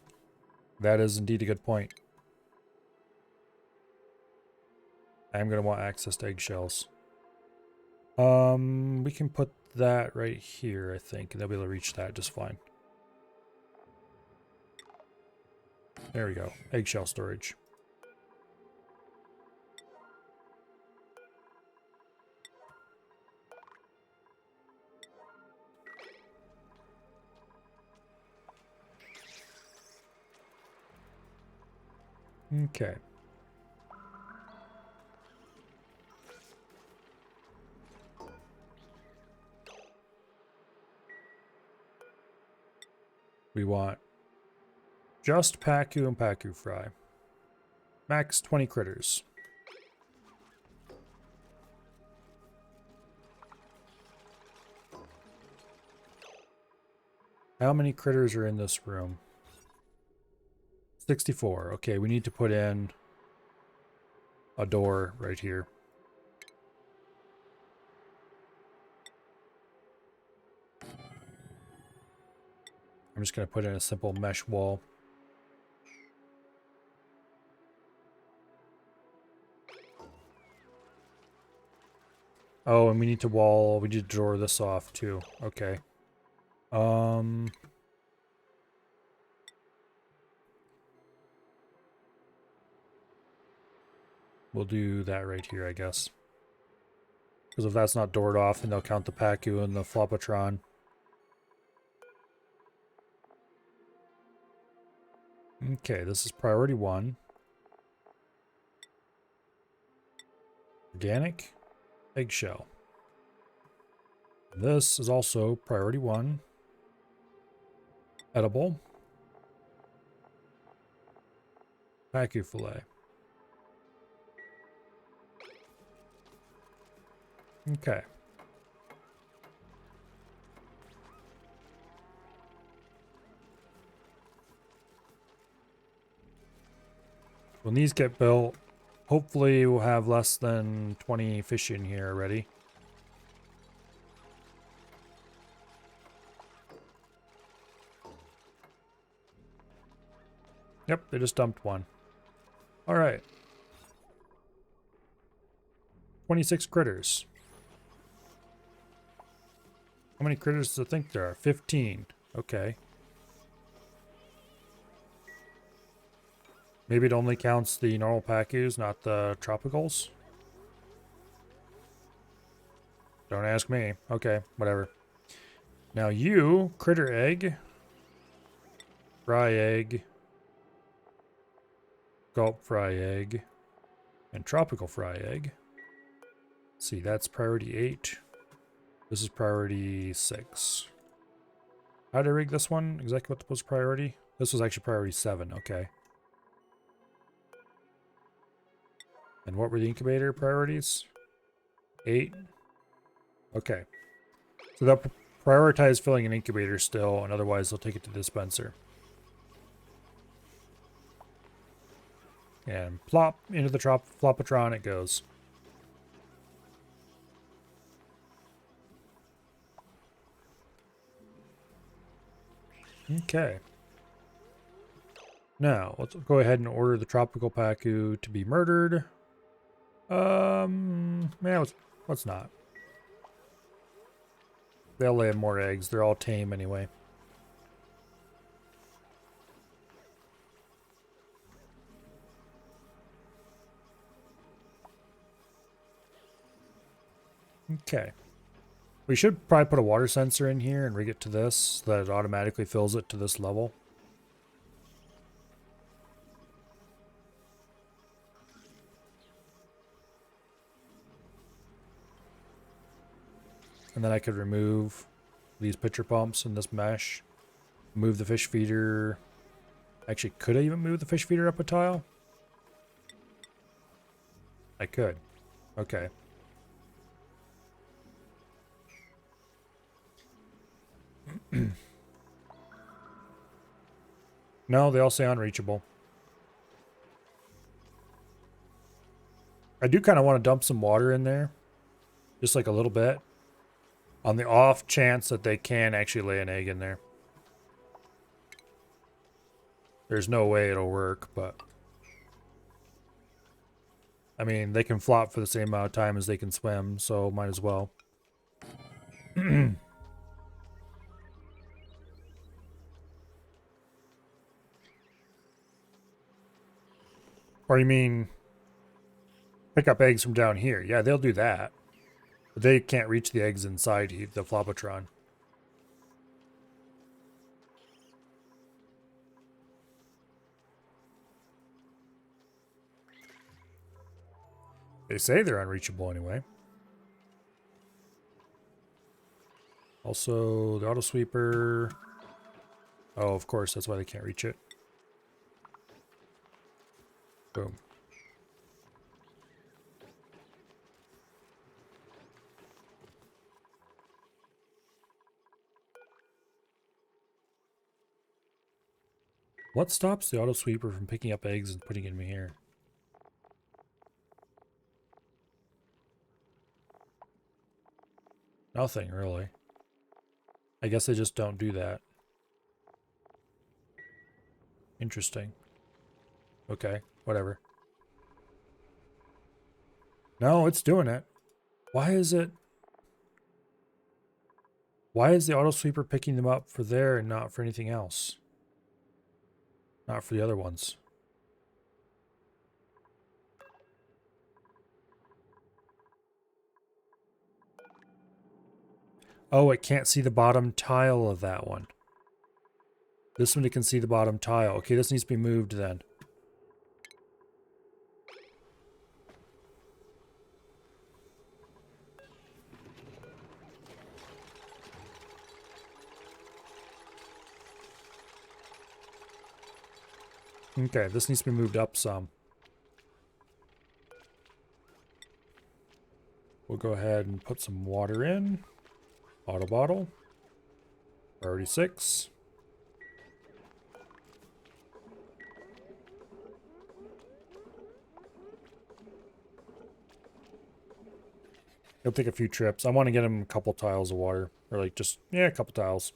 That is indeed a good point. I'm going to want access to eggshells. We can put that right here, I think, and they'll be able to reach that just fine. There we go. Eggshell storage. Okay. We want just pacu and pacu fry. Max 20 critters. How many critters are in this room? 64. Okay, we need to put in a door right here. I'm just going to put in a simple mesh wall. Oh, and we need to draw this off too. Okay. We'll do that right here, I guess. Because if that's not doored off, then they'll count the pacu and the Flopatron. Okay, this is priority 1. Organic eggshell. This is also priority 1. Edible. Pacu fillet. Okay. When these get built, hopefully we'll have less than 20 fish in here already. Yep, they just dumped one. Alright. 26 critters. How many critters do I think there are? 15. Okay. Maybe it only counts the normal Pacus, not the tropicals? Don't ask me. Okay, whatever. Now you, critter egg, fry egg, gulp fry egg, and tropical fry egg. Let's see, that's priority 8. This is priority 6. How did I rig this one? Exactly what was priority? This was actually priority 7, okay. And what were the incubator priorities? 8. Okay. So they'll prioritize filling an incubator still, and otherwise they'll take it to the dispenser. And plop into the Flopatron it goes. Okay. Now, let's go ahead and order the tropical Pacu to be murdered. Yeah, let's not. They'll lay more eggs. They're all tame anyway. Okay. We should probably put a water sensor in here and rig it to this so that it automatically fills it to this level. And then I could remove these pitcher pumps and this mesh. Move the fish feeder. Actually, could I even move the fish feeder up a tile? I could. Okay. No, they all say unreachable. I do kind of want to dump some water in there. Just like a little bit. On the off chance that they can actually lay an egg in there. There's no way it'll work, but... I mean, they can flop for the same amount of time as they can swim, so might as well. Or you mean pick up eggs from down here? Yeah, they'll do that. But they can't reach the eggs inside the Flopatron. They say they're unreachable anyway. Also, the auto sweeper. Oh, of course, that's why they can't reach it. Boom. What stops the auto sweeper from picking up eggs and putting them in here? Nothing, really. I guess they just don't do that. Interesting. Okay, whatever. No, it's doing it. Why is it... Why is the auto sweeper picking them up for there and not for anything else? Not for the other ones. Oh, it can't see the bottom tile of that one. This one it can see the bottom tile. Okay, this needs to be moved then. Okay, this needs to be moved up some. We'll go ahead and put some water in. Auto bottle. Priority 6. It'll take a few trips. I want to get him a couple tiles of water. Or like just, yeah, a couple tiles.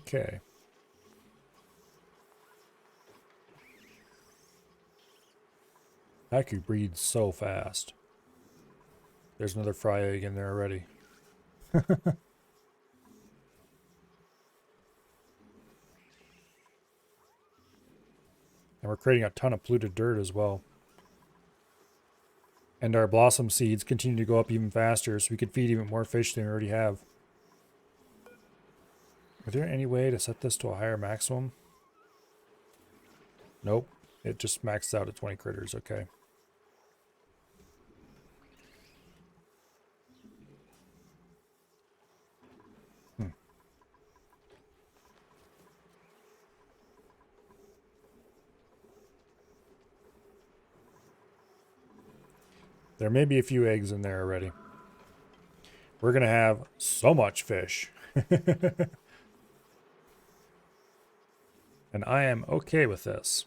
Okay. Haku breeds so fast. There's another fry egg in there already. And we're creating a ton of polluted dirt as well. And our blossom seeds continue to go up even faster, so we could feed even more fish than we already have. Is there any way to set this to a higher maximum? Nope. It just maxed out at 20 critters. Okay. There may be a few eggs in there already. We're going to have so much fish. And I am okay with this.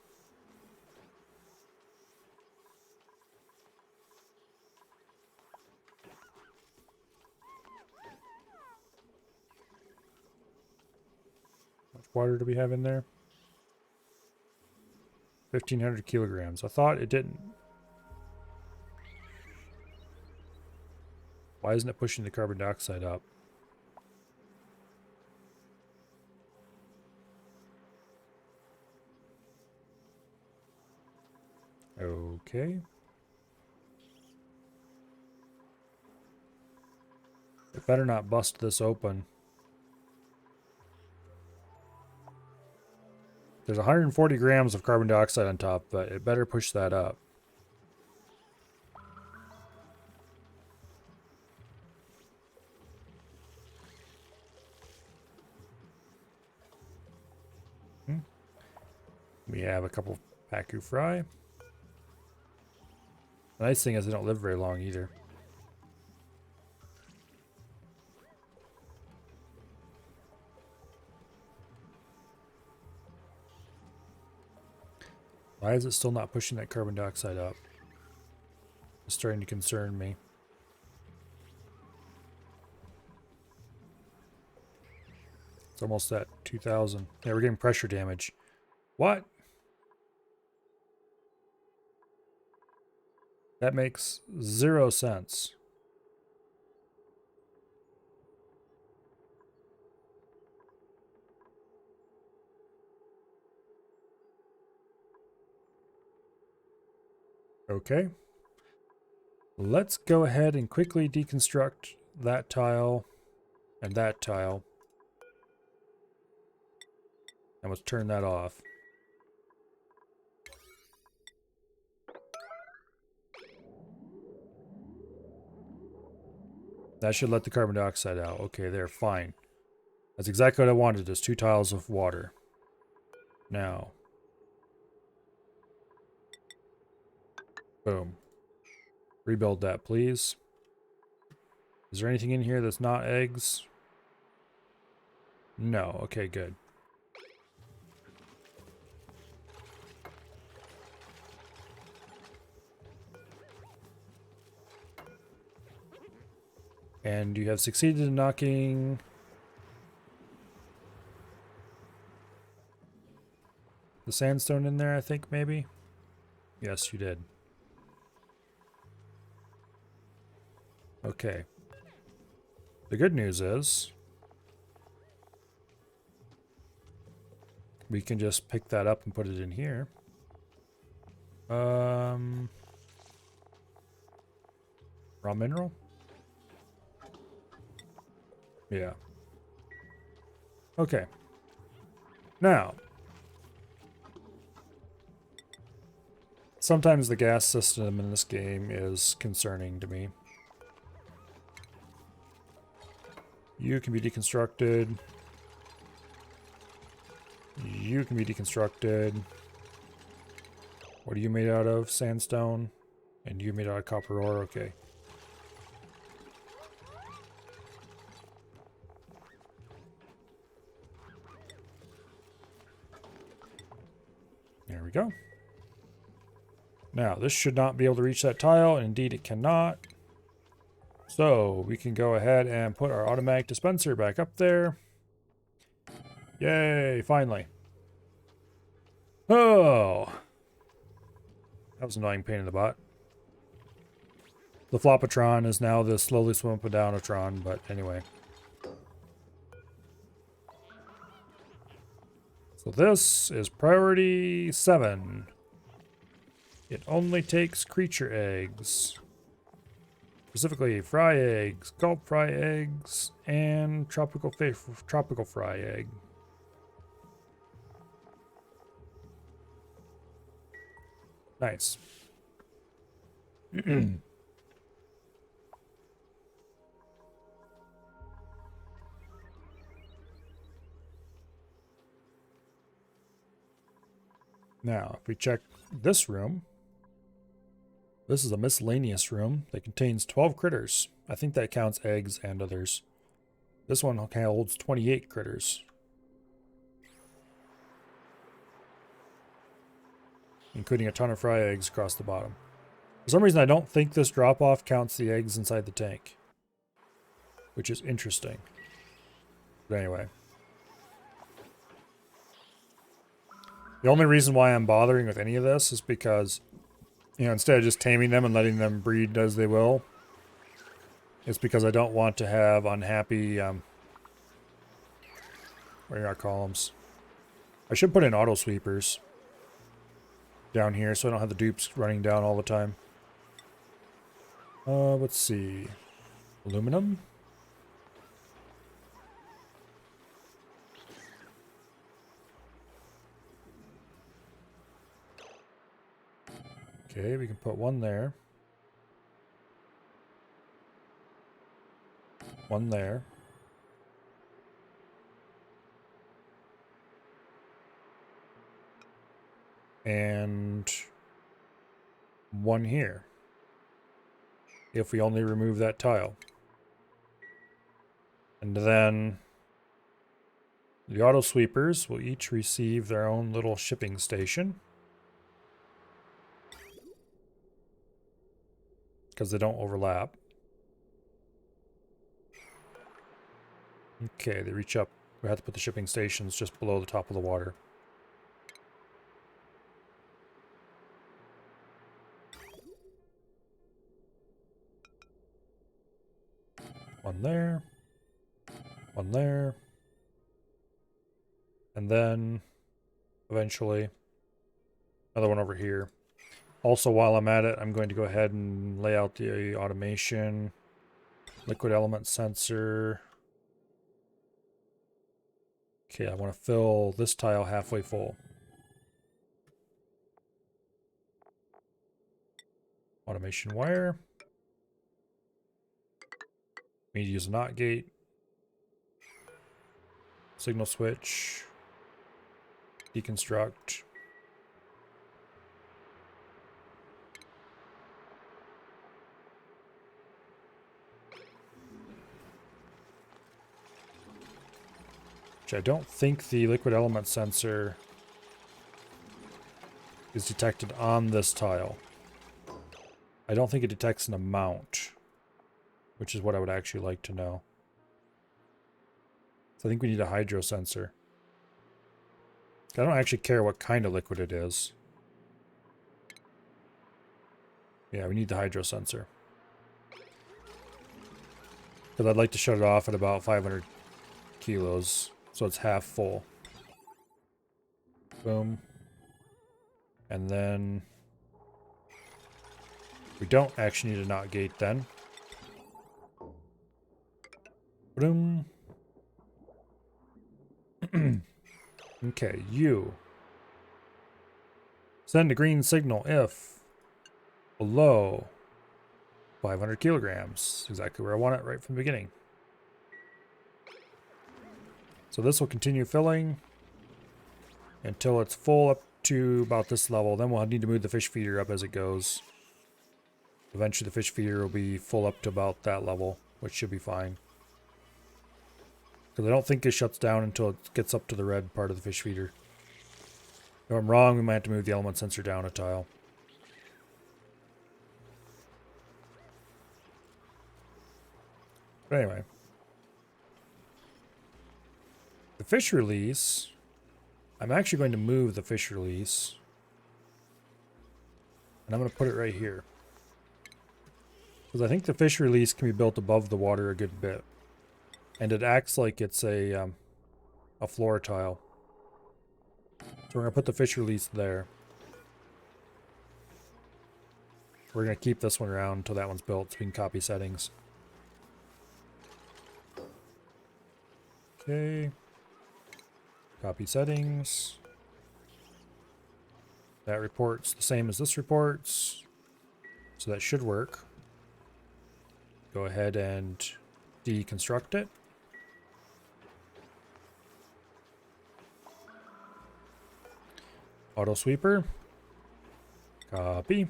How much water do we have in there? 1,500 kilograms. I thought it didn't. Why isn't it pushing the carbon dioxide up? Okay. It better not bust this open. There's 140 grams of carbon dioxide on top, but it better push that up. We have a couple Pacu fry. The nice thing is they don't live very long either. Why is it still not pushing that carbon dioxide up? It's starting to concern me. It's almost at 2,000. Yeah, we're getting pressure damage. What? That makes 0 sense. Okay. Let's go ahead and quickly deconstruct that tile and that tile. And let's turn that off. That should let the carbon dioxide out. Okay, there, fine. That's exactly what I wanted, is 2 tiles of water. Now. Boom. Rebuild that, please. Is there anything in here that's not eggs? No. Okay, good. And you have succeeded in knocking the sandstone in there, I think, maybe? Yes, you did. Okay. The good news is we can just pick that up and put it in here. Raw mineral? Yeah. Okay. Now, sometimes the gas system in this game is concerning to me. You can be deconstructed. You can be deconstructed. What are you made out of? Sandstone. And you made out of copper ore? Okay. There we go. Now, this should not be able to reach that tile, and indeed it cannot. So, we can go ahead and put our automatic dispenser back up there. Yay, finally. Oh! That was an annoying pain in the butt. The Flopatron is now the slowly swim up and down Atron, but anyway. So this is priority 7. It only takes creature eggs. Specifically, fry eggs, gulp fry eggs, and tropical fry egg. Nice. Now, if we check this room, this is a miscellaneous room that contains 12 critters. I think that counts eggs and others. This one holds 28 critters, including a ton of fry eggs across the bottom. For some reason, I don't think this drop-off counts the eggs inside the tank, which is interesting. But anyway. The only reason why I'm bothering with any of this is because, you know, instead of just taming them and letting them breed as they will, it's because I don't want to have unhappy, what are our columns? I should put in auto sweepers down here so I don't have the dupes running down all the time. Let's see. Aluminum? Okay, we can put one there. One there. And one here. If we only remove that tile. And then the auto sweepers will each receive their own little shipping station. Because they don't overlap. Okay, they reach up. We have to put the shipping stations just below the top of the water. One there. One there. And then, eventually, another one over here. Also, while I'm at it, I'm going to go ahead and lay out the automation. Liquid element sensor. Okay, I want to fill this tile halfway full. Automation wire. We need to use a NOT gate. Signal switch. Deconstruct. I don't think the liquid element sensor is detected on this tile. I don't think it detects an amount, which is what I would actually like to know. So I think we need a hydro sensor. I don't actually care what kind of liquid it is. Yeah, we need the hydro sensor. Because I'd like to shut it off at about 500 kilos. So it's half full. Boom. And then we don't actually need a NOT gate then. Boom. Okay, you. Send a green signal if below 500 kilograms. Exactly where I want it right from the beginning. So this will continue filling until it's full up to about this level. Then we'll need to move the fish feeder up as it goes. Eventually the fish feeder will be full up to about that level, which should be fine. Because I don't think it shuts down until it gets up to the red part of the fish feeder. If I'm wrong, we might have to move the element sensor down a tile. But anyway. The fish release, I'm actually going to move the fish release And I'm going to put it right here. Because I think the fish release can be built above the water a good bit. And it acts like it's a floor tile. So we're going to put the fish release there. We're going to keep this one around until that one's built so we can copy settings. Okay. Copy settings. That report's the same as this report's. So that should work. Go ahead and deconstruct it. Auto sweeper. Copy.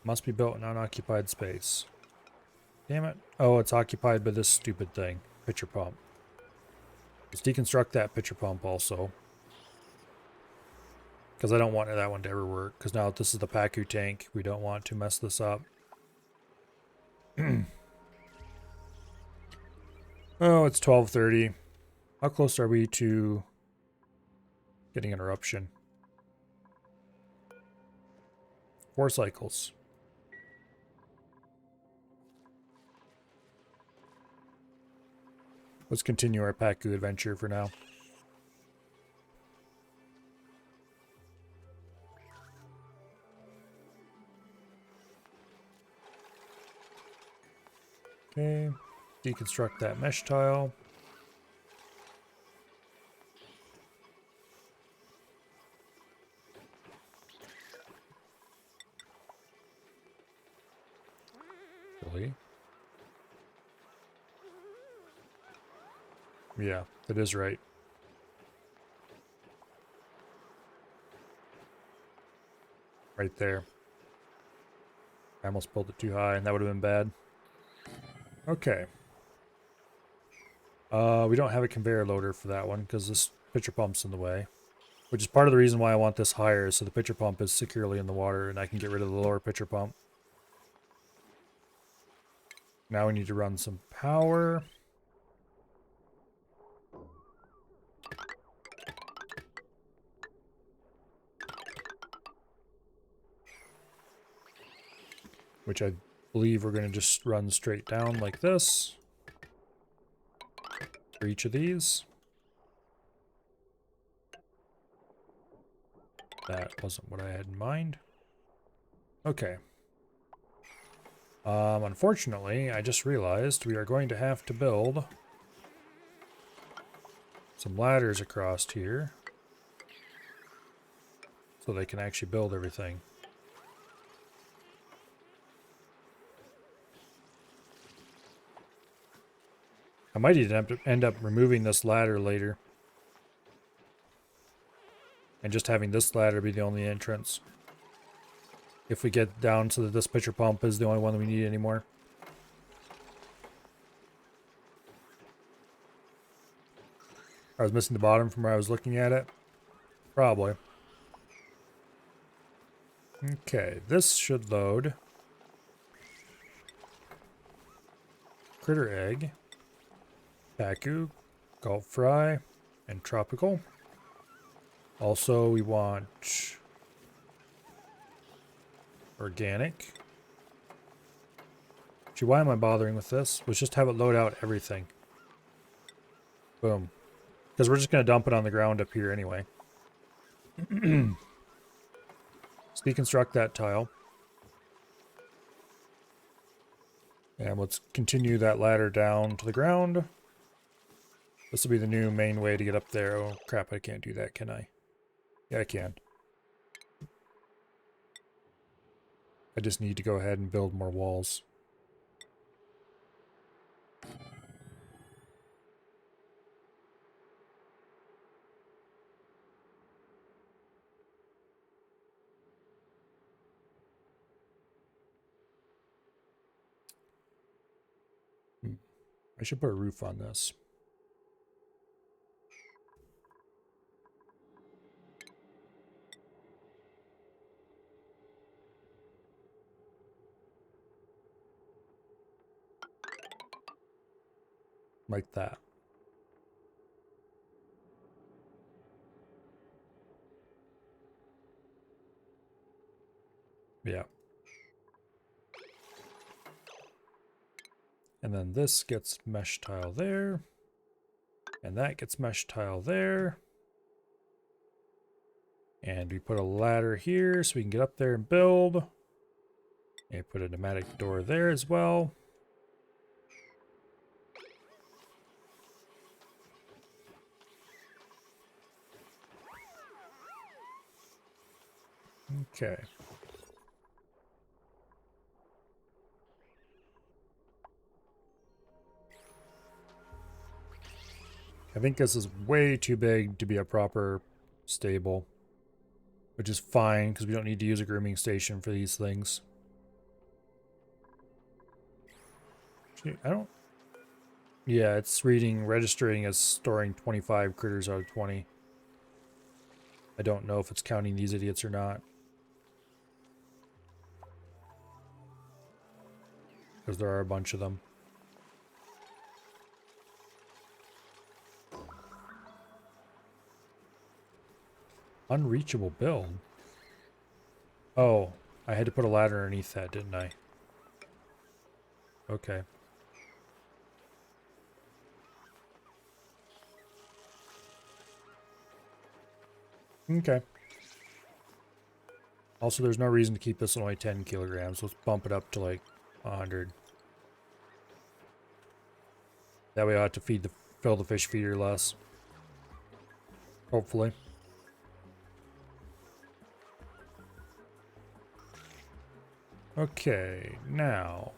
Must be built in unoccupied space. Damn it. Oh, it's occupied by this stupid thing. Pitcher pump. Let's deconstruct that pitcher pump also. Because I don't want that one to ever work. Because now this is the Pacu tank. We don't want to mess this up. Oh, it's 12:30. How close are we to getting an eruption? 4 cycles. Let's continue our Pacu adventure for now. Okay, deconstruct that mesh tile. Really? Yeah, that is right. Right there. I almost pulled it too high and that would have been bad. Okay. We don't have a conveyor loader for that one because this pitcher pump's in the way. Which is part of the reason why I want this higher, so the pitcher pump is securely in the water and I can get rid of the lower pitcher pump. Now we need to run some power. Which I believe we're going to just run straight down like this. For each of these. That wasn't what I had in mind. Okay. Unfortunately, I just realized we are going to have to build some ladders across here so they can actually build everything. I might even end up removing this ladder later. And just having this ladder be the only entrance. If we get down so that this pitcher pump is the only one that we need anymore. I was missing the bottom from where I was looking at it. Probably. Okay, this should load. Critter egg. Pacu. Gulp fry. And tropical. Also, we want organic. Gee, why am I bothering with this? Let's just have it load out everything. Boom. Because we're just going to dump it on the ground up here anyway. Let's deconstruct that tile. And let's continue that ladder down to the ground. This will be the new main way to get up there. Oh crap, I can't do that, can I? Yeah, I can. I just need to go ahead and build more walls. I should put a roof on this. Like that. Yeah. And then this gets mesh tile there. And that gets mesh tile there. And we put a ladder here so we can get up there and build. And put a pneumatic door there as well. Okay. I think this is way too big to be a proper stable, which is fine because we don't need to use a grooming station for these things. I don't... Yeah, it's registering as storing 25 critters out of 20. I don't know if it's counting these idiots or not. Because there are a bunch of them. Unreachable build. Oh, I had to put a ladder underneath that, didn't I? Okay. Okay. Also, there's no reason to keep this at only 10 kilograms. Let's bump it up to like 100. That way I'll have to fill the fish feeder less. Hopefully. Okay, now.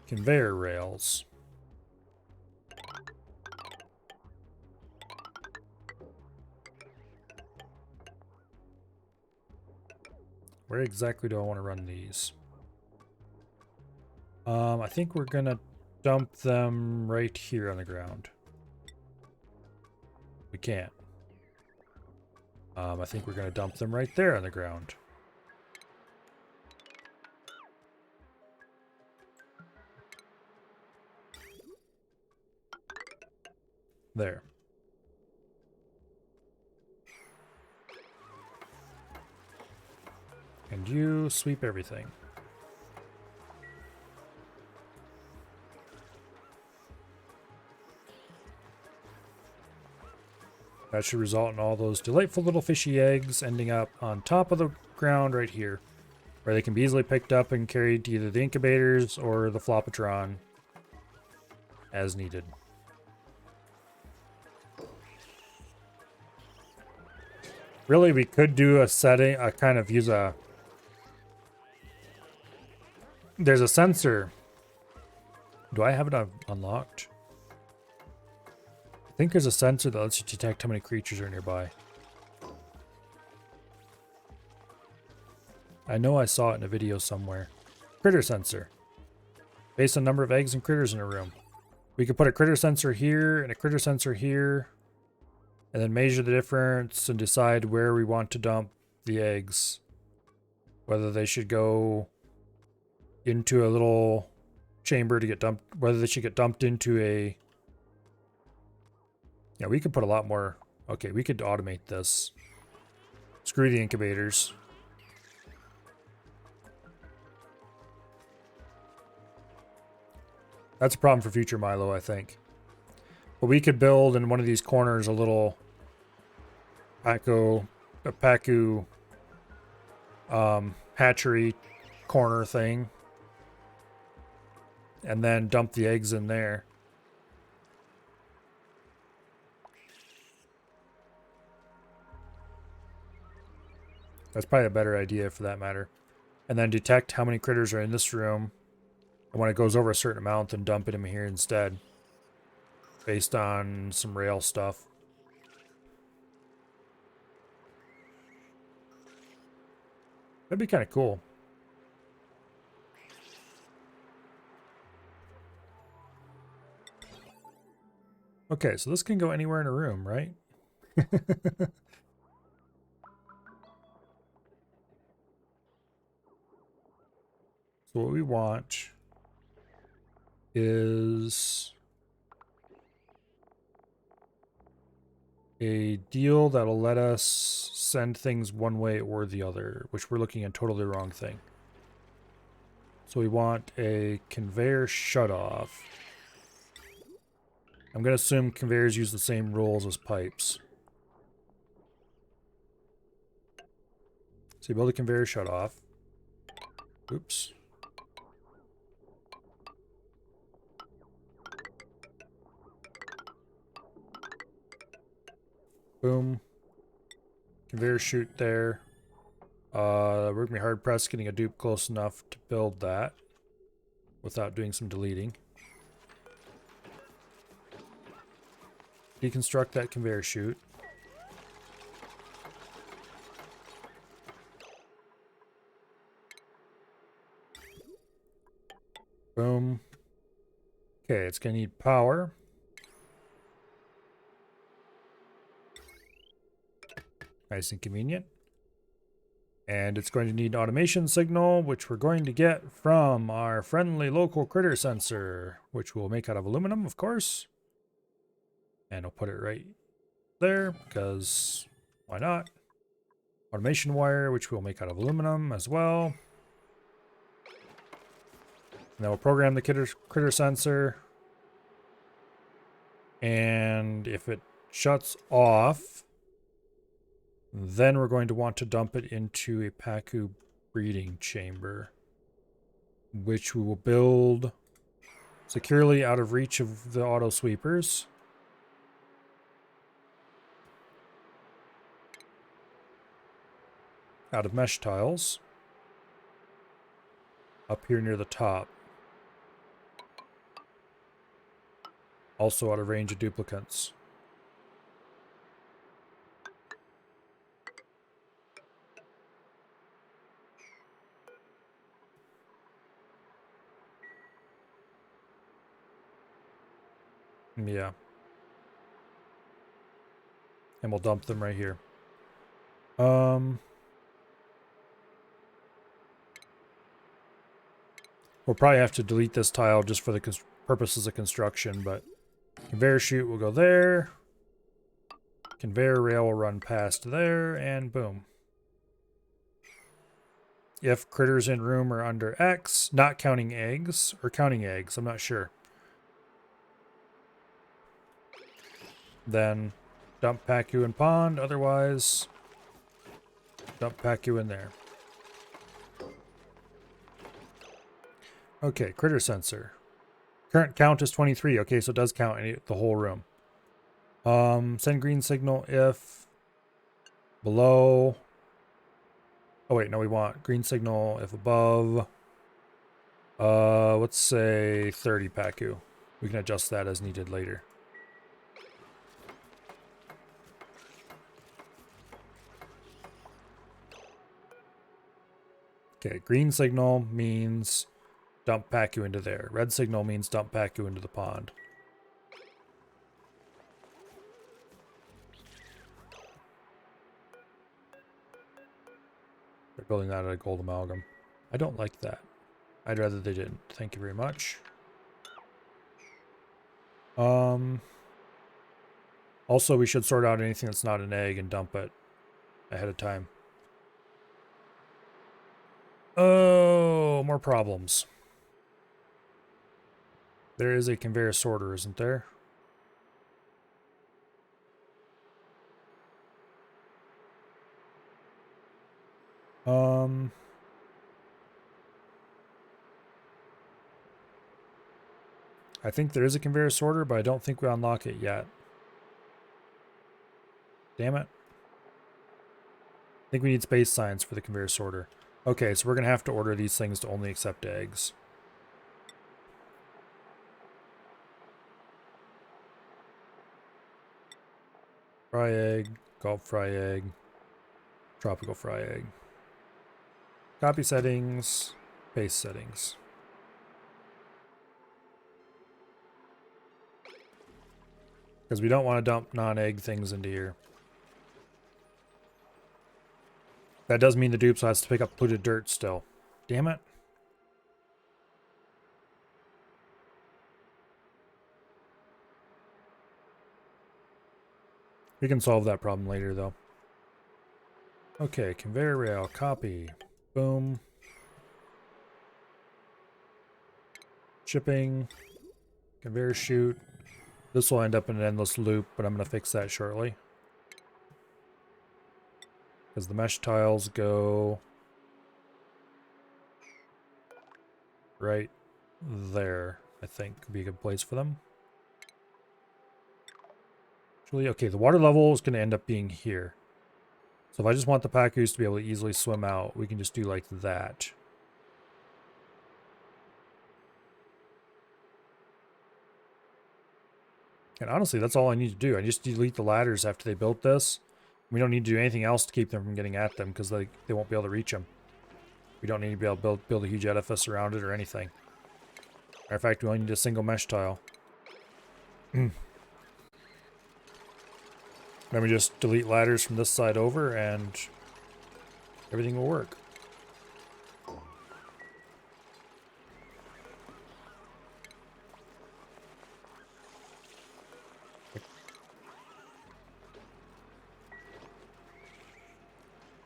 Conveyor rails. Where exactly do I want to run these? I think we're gonna dump them right here on the ground. We can't. I think we're gonna dump them right there on the ground. There. And you sweep everything. That should result in all those delightful little fishy eggs ending up on top of the ground right here, where they can be easily picked up and carried to either the incubators or the Flopatron as needed. Really, we could do a setting, there's a sensor. Do I have it unlocked? I think there's a sensor that lets you detect how many creatures are nearby. I know I saw it in a video somewhere. Critter sensor. Based on number of eggs and critters in a room. We could put a critter sensor here and a critter sensor here. And then measure the difference and decide where we want to dump the eggs. Whether they should go into a little chamber to get dumped. Whether they should get dumped into a... Yeah, we could put a lot more... Okay, we could automate this. Screw the incubators. That's a problem for future Milo, I think. But we could build in one of these corners a little Pacu hatchery corner thing. And then dump the eggs in there. That's probably a better idea for that matter. And then detect how many critters are in this room. And when it goes over a certain amount, then dump it in here instead. Based on some rail stuff. That'd be kind of cool. Okay, so this can go anywhere in a room, right? So what we want is a deal that'll let us send things one way or the other, which we're looking at totally wrong thing. So we want a conveyor shutoff. I'm going to assume conveyors use the same rules as pipes. So you build a conveyor shutoff. Oops. Boom. Conveyor chute there. We're going to be hard pressed getting a dupe close enough to build that without doing some deleting. Deconstruct that conveyor chute. Boom. Okay, it's going to need power. Nice and convenient. And it's going to need an automation signal, which we're going to get from our friendly local critter sensor, which we'll make out of aluminum, of course. And I'll put it right there, because why not? Automation wire, which we'll make out of aluminum as well. And then we'll program the critter sensor. And if it shuts off, then we're going to want to dump it into a Pacu breeding chamber, which we will build securely out of reach of the auto sweepers. Out of mesh tiles. Up here near the top. Also out of range of duplicates. Yeah. And we'll dump them right here. We'll probably have to delete this tile just for the purposes of construction, but conveyor chute will go there. Conveyor rail will run past there, and boom. If critters in room are under X, not counting eggs, or counting eggs, I'm not sure. Then dump Pacu in pond, otherwise dump Pacu in there. Okay, critter sensor. Current count is 23. Okay, so it does count the whole room. Send green signal if below. Oh wait, no, we want green signal if above. Let's say 30 Pacu. We can adjust that as needed later. Okay, green signal means dump Pacu into there. Red signal means dump Pacu into the pond. They're building that out of gold amalgam. I don't like that. I'd rather they didn't. Thank you very much. Also, we should sort out anything that's not an egg and dump it ahead of time. Oh, more problems. There is a conveyor sorter, isn't there? I think there is a conveyor sorter, but I don't think we unlock it yet. Damn it. I think we need space science for the conveyor sorter. Okay, so we're going to have to order these things to only accept eggs. Fry egg, gulp fry egg, tropical fry egg. Copy settings, paste settings. Because we don't want to dump non-egg things into here. That does mean the dupes has to pick up polluted dirt still. Damn it. We can solve that problem later, though. Okay, conveyor rail, copy. Boom. Shipping. Conveyor chute. This will end up in an endless loop, but I'm going to fix that shortly. Because the mesh tiles go right there, I think would be a good place for them. Actually, okay, the water level is going to end up being here. So if I just want the Pacus to be able to easily swim out, we can just do like that. And honestly, that's all I need to do. I just delete the ladders after they built this. We don't need to do anything else to keep them from getting at them because they won't be able to reach them. We don't need to be able to build a huge edifice around it or anything. Matter of fact, we only need a single mesh tile. Then we just delete ladders from this side over and everything will work.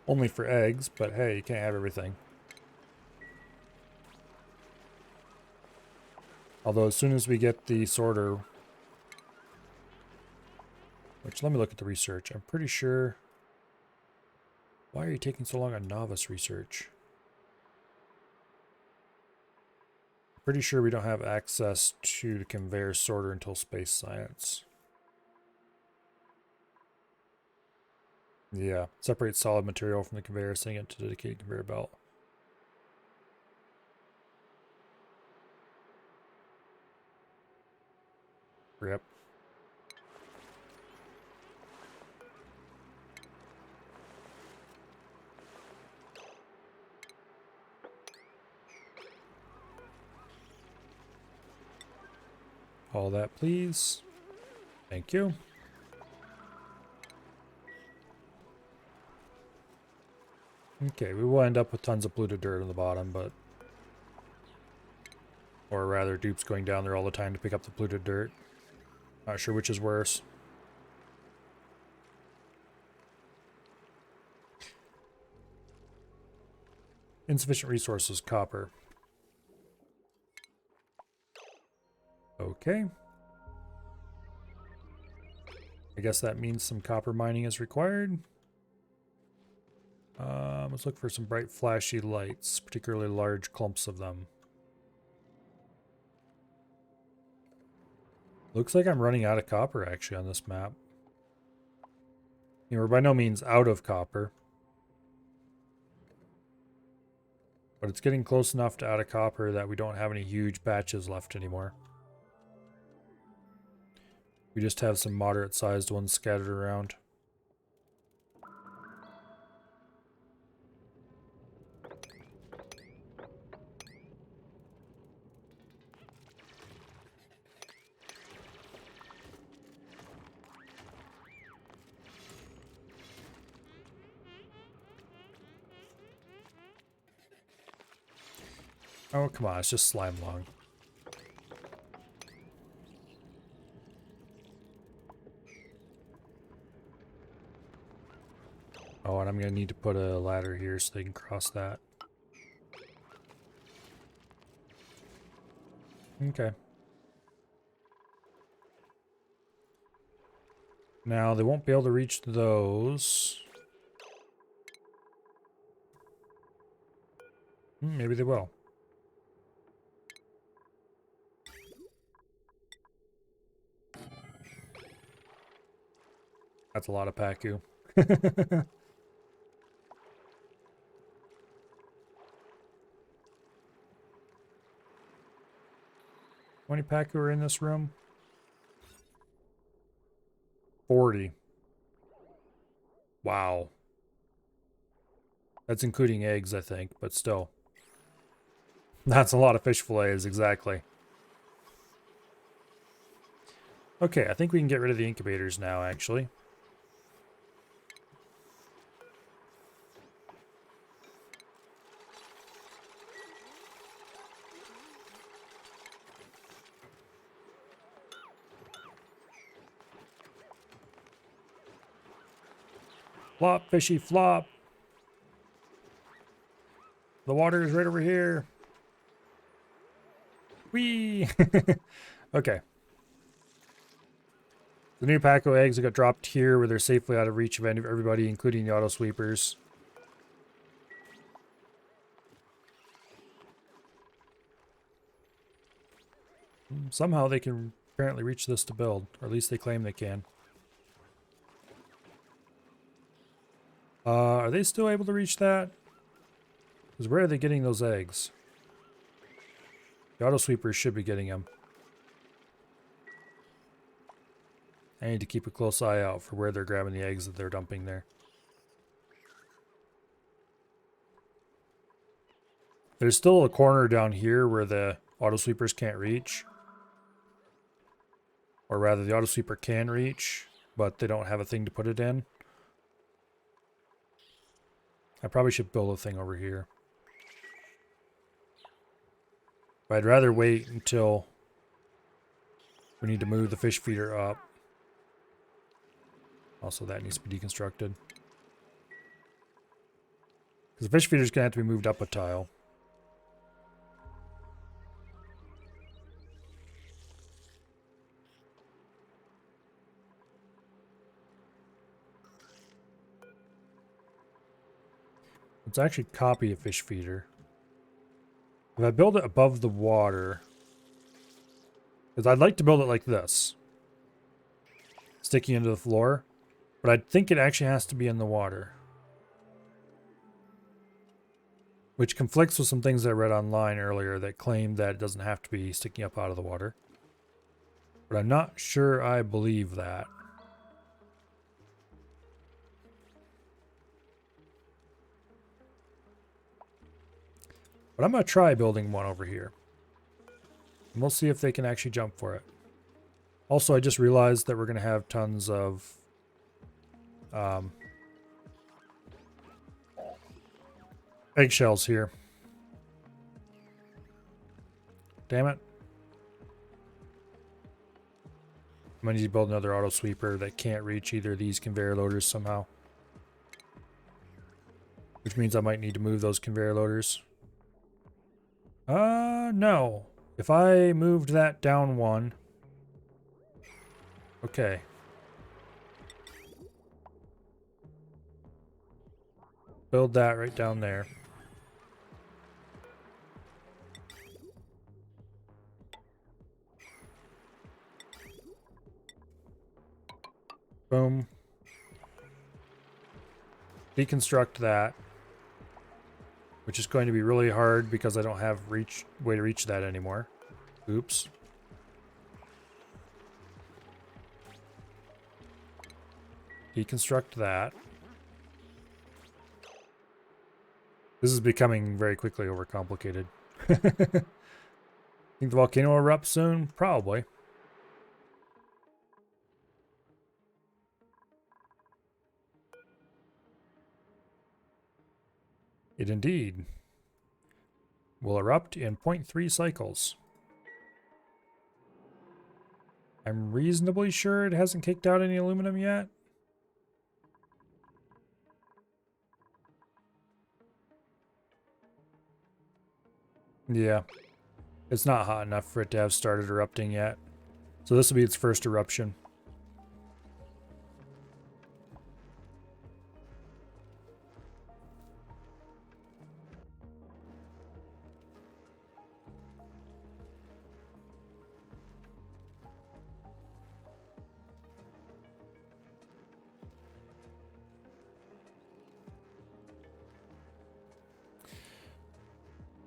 Only for eggs, but hey, you can't have everything. Although as soon as we get the sorter, which let me look at the research. I'm pretty sure. Why are you taking so long on novice research? Pretty sure we don't have access to the conveyor sorter until space science. Yeah, separate solid material from the conveyor, sending it to dedicated conveyor belt. Yep. All that, please. Thank you. Okay, we will end up with tons of polluted dirt on the bottom, but... Or rather, dupes going down there all the time to pick up the polluted dirt. Not sure which is worse. Insufficient resources, copper. Okay. I guess that means some copper mining is required. Let's look for some bright flashy lights, particularly large clumps of them. Looks like I'm running out of copper actually on this map. We're by no means out of copper. But it's getting close enough to out of copper that we don't have any huge batches left anymore. We just have some moderate sized ones scattered around. Oh, come on, it's just slime lung. Oh, and I'm going to need to put a ladder here so they can cross that. Okay. Now, they won't be able to reach those. Maybe they will. That's a lot of Pacu. 20 Pacu are in this room? 40. Wow. That's including eggs, I think, but still. That's a lot of fish fillets, exactly. Okay, I think we can get rid of the incubators now, actually. Flop, fishy, flop. The water is right over here. Whee! Okay. The new Paco eggs got dropped here where they're safely out of reach of everybody, including the auto sweepers. Somehow they can apparently reach this to build, or at least they claim they can. Are they still able to reach that? Because where are they getting those eggs? The auto sweepers should be getting them. I need to keep a close eye out for where they're grabbing the eggs that they're dumping there. There's still a corner down here where the auto sweepers can't reach. Or rather, the auto sweeper can reach, but they don't have a thing to put it in. I probably should build a thing over here. But I'd rather wait until we need to move the fish feeder up. Also, that needs to be deconstructed. Because the fish feeder is going to have to be moved up a tile. Let's actually copy a fish feeder. If I build it above the water, because I'd like to build it like this, sticking into the floor, but I think it actually has to be in the water. Which conflicts with some things I read online earlier that claim that it doesn't have to be sticking up out of the water. But I'm not sure I believe that. But I'm going to try building one over here. And we'll see if they can actually jump for it. Also, I just realized that we're going to have tons of eggshells here. Damn it. I'm going to need to build another auto sweeper that can't reach either of these conveyor loaders somehow. Which means I might need to move those conveyor loaders. No. If I moved that down one. Okay. Build that right down there. Boom. Deconstruct that. Which is going to be really hard because I don't have way to reach that anymore. Oops. Deconstruct that. This is becoming very quickly overcomplicated. Think the volcano will erupt soon? Probably. It indeed will erupt in 0.3 cycles. I'm reasonably sure it hasn't kicked out any aluminum yet. Yeah. It's not hot enough for it to have started erupting yet. So this will be its first eruption.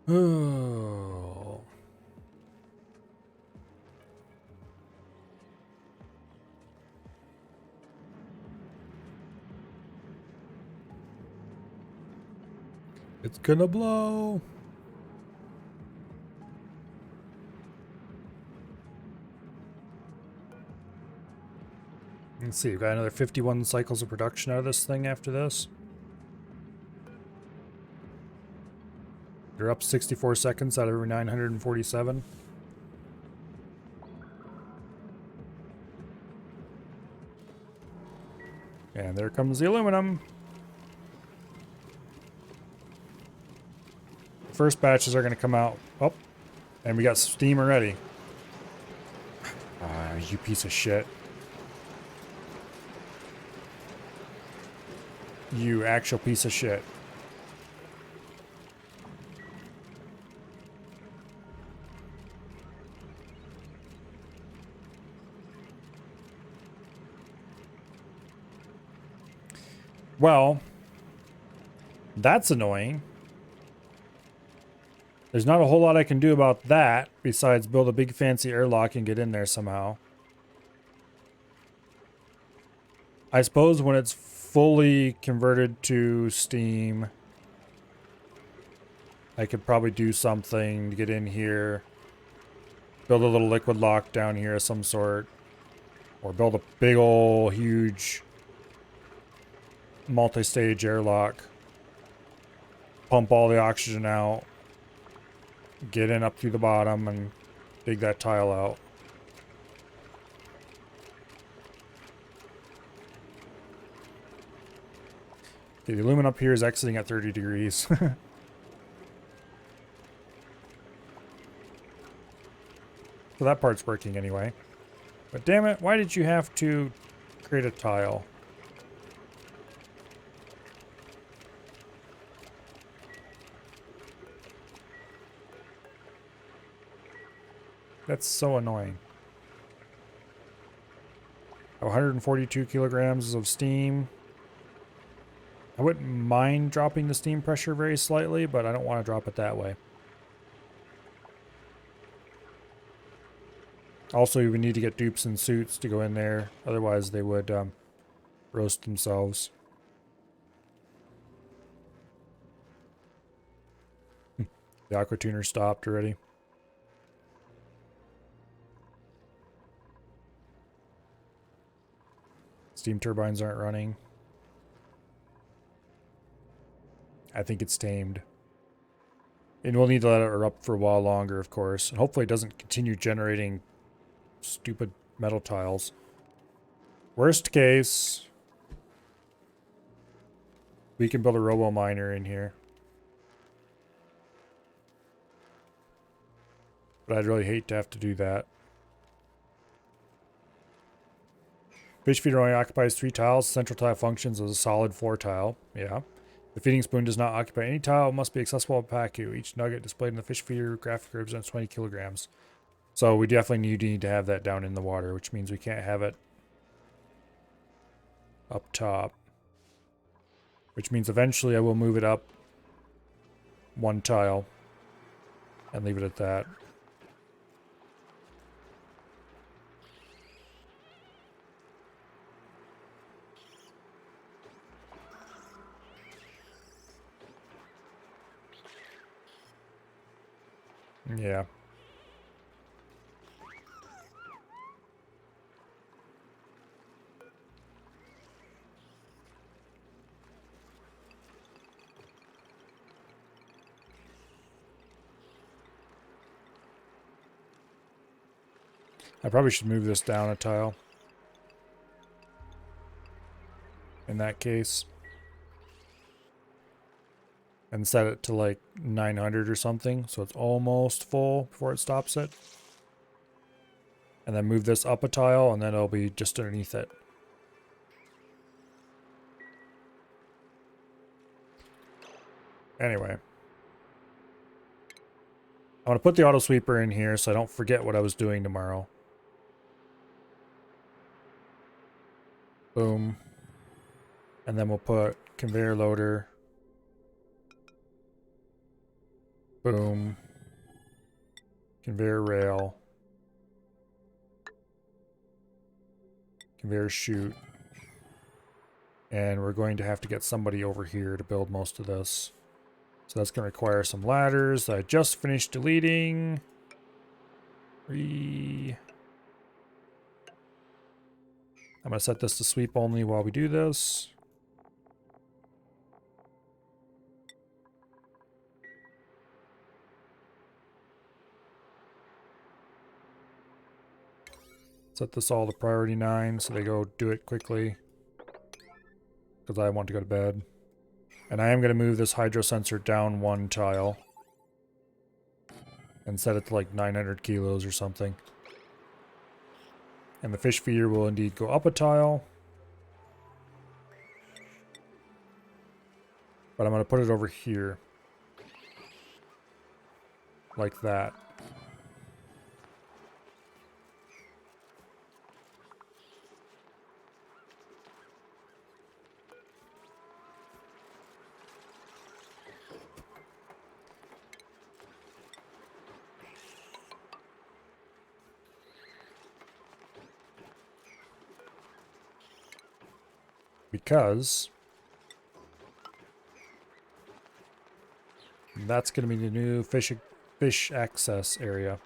Oh. It's gonna blow. Let's see, we've got another 51 cycles of production out of this thing after this. They're up 64 seconds out of every 947. And there comes the aluminum. first batches are going to come out. Oh, and we got steam already. Ah, you piece of shit. You actual piece of shit. Well, that's annoying. There's not a whole lot I can do about that besides build a big fancy airlock and get in there somehow. I suppose when it's fully converted to steam, I could probably do something to get in here. Build a little liquid lock down here of some sort. Or build a big ol' huge multi-stage airlock. Pump all the oxygen out. Get in up through the bottom and dig that tile out. Okay, the aluminum up here is exiting at 30 degrees. So that part's working anyway. But damn it, why did you have to create a tile? That's so annoying. 142 kilograms of steam. I wouldn't mind dropping the steam pressure very slightly, but I don't want to drop it that way. Also, you would need to get dupes and suits to go in there. Otherwise, they would roast themselves. The aqua tuner stopped already. Steam turbines aren't running. I think it's tamed. And we'll need to let it erupt for a while longer, of course. And hopefully it doesn't continue generating stupid metal tiles. Worst case, we can build a robo miner in here. But I'd really hate to have to do that. Fish feeder only occupies 3 tiles. Central tile functions as a solid 4 tile. Yeah. The feeding spoon does not occupy any tile. It must be accessible to Pacu. Each nugget displayed in the fish feeder graphic represents 20 kilograms. So we definitely need to have that down in the water, which means we can't have it up top. Which means eventually I will move it up 1 tile and leave it at that. Yeah. I probably should move this down a tile. In that case. And set it to like 900 or something, so it's almost full before it stops it. And then move this up a tile, and then it'll be just underneath it. Anyway. I'm going to put the auto sweeper in here so I don't forget what I was doing tomorrow. Boom. And then we'll put conveyor loader. Boom. Conveyor rail. Conveyor chute. And we're going to have to get somebody over here to build most of this. So that's going to require some ladders that I just finished deleting. I'm going to set this to sweep only while we do this. Set this all to priority 9 so they go do it quickly. Because I want to go to bed. And I am going to move this hydro sensor down 1 tile. and set it to like 900 kilos or something. And the fish feeder will indeed go up a tile. But I'm going to put it over here. Like that. Because that's going to be the new fish access area.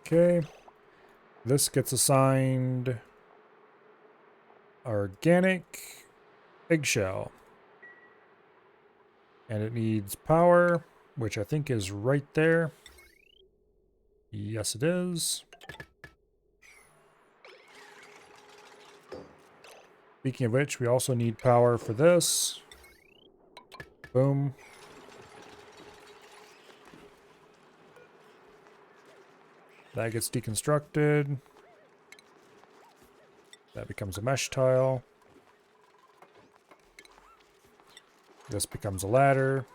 Okay. This gets assigned organic eggshell. And it needs power, which I think is right there. Yes, it is. Speaking of which, we also need power for this. Boom. That gets deconstructed. That becomes a mesh tile. This becomes a ladder.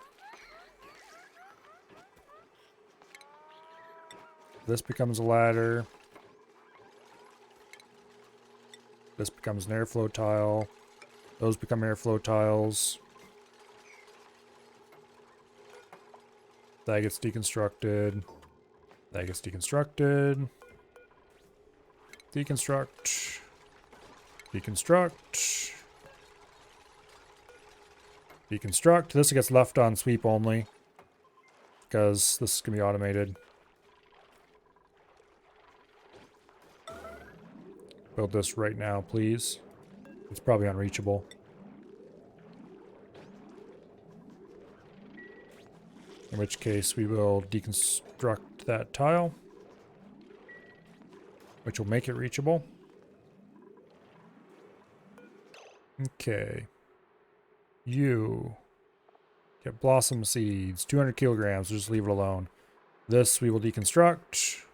This becomes a ladder. This becomes an airflow tile. Those become airflow tiles. That gets deconstructed. That gets deconstructed. Deconstruct. Deconstruct. Deconstruct. This gets left on sweep only, because this is going to be automated. Build this right now, please. It's probably unreachable. In which case we will deconstruct that tile, which will make it reachable. Okay. You get blossom seeds, 200 kilograms, just leave it alone. This we will deconstruct.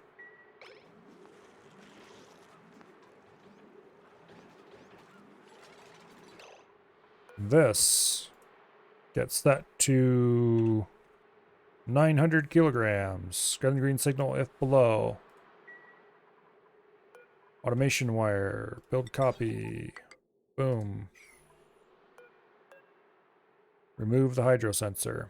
This gets that to 900 kilograms. Red and green signal if below. Automation wire. Build copy. Boom. Remove the hydro sensor.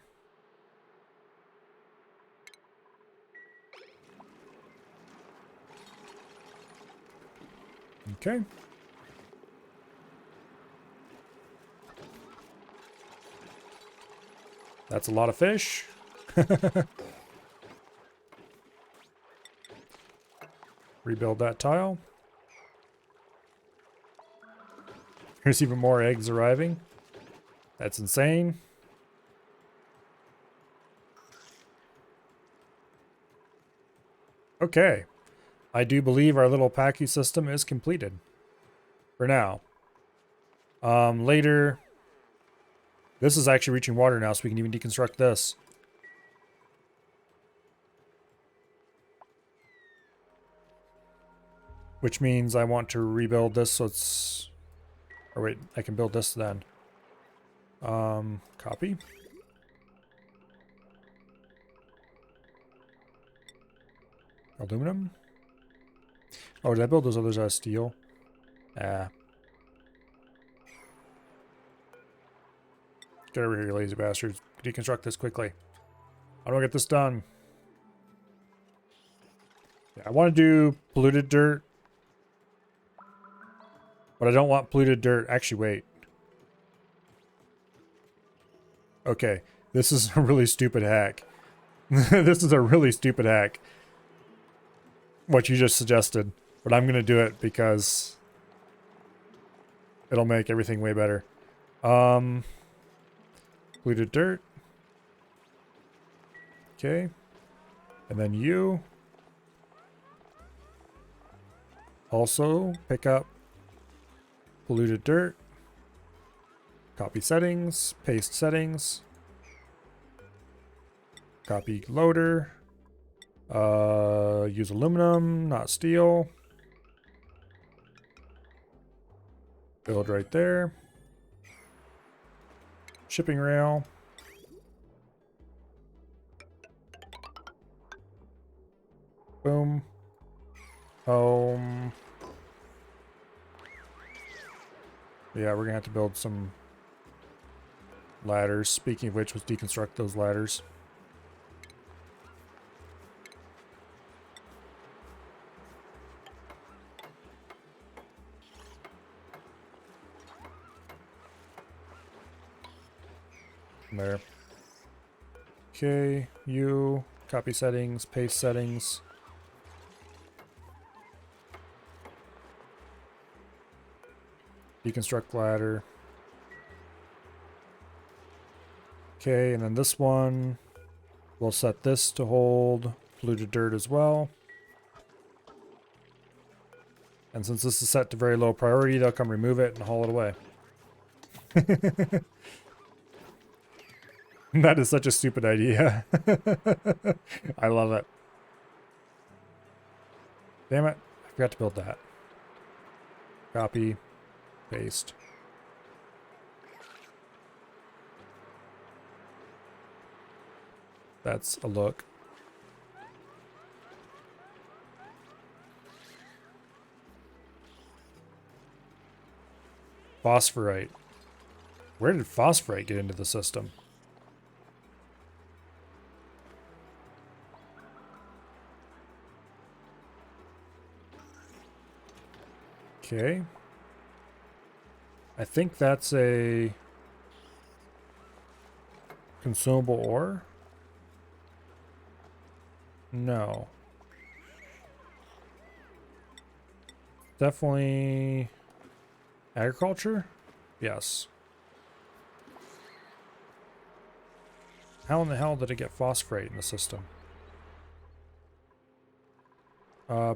Okay. That's a lot of fish. Rebuild that tile. There's even more eggs arriving. That's insane. Okay. I do believe our little Pacu system is completed. For now. Later... This is actually reaching water now, so we can even deconstruct this. Which means I want to rebuild this so it's... Or wait, I can build this then. Copy. Aluminum. Oh, did I build those others out of steel? Ah. Get over here, you lazy bastards. Deconstruct this quickly. How do I get this done? Yeah, I want to do polluted dirt. But I don't want polluted dirt. Actually, wait. Okay. This is a really stupid hack. This is a really stupid hack. What you just suggested. But I'm going to do it because it'll make everything way better. Polluted dirt. Okay. And then you also pick up polluted dirt. Copy settings, paste settings. Copy loader. Use aluminum, not steel. Build right there. Shipping rail. Boom. Home. Yeah, we're gonna have to build some ladders. Speaking of which, let's deconstruct those ladders. There. Okay, you copy settings, paste settings. Deconstruct ladder. Okay, and then this one, we'll set this to hold polluted dirt as well. And since this is set to very low priority, they'll come remove it and haul it away. That is such a stupid idea. I love it. Damn it, I forgot to build that. Copy, paste. That's a look. Phosphorite. Where did phosphorite get into the system? Okay. I think that's a consumable ore. No. Definitely agriculture? Yes. How in the hell did it get phosphorate in the system?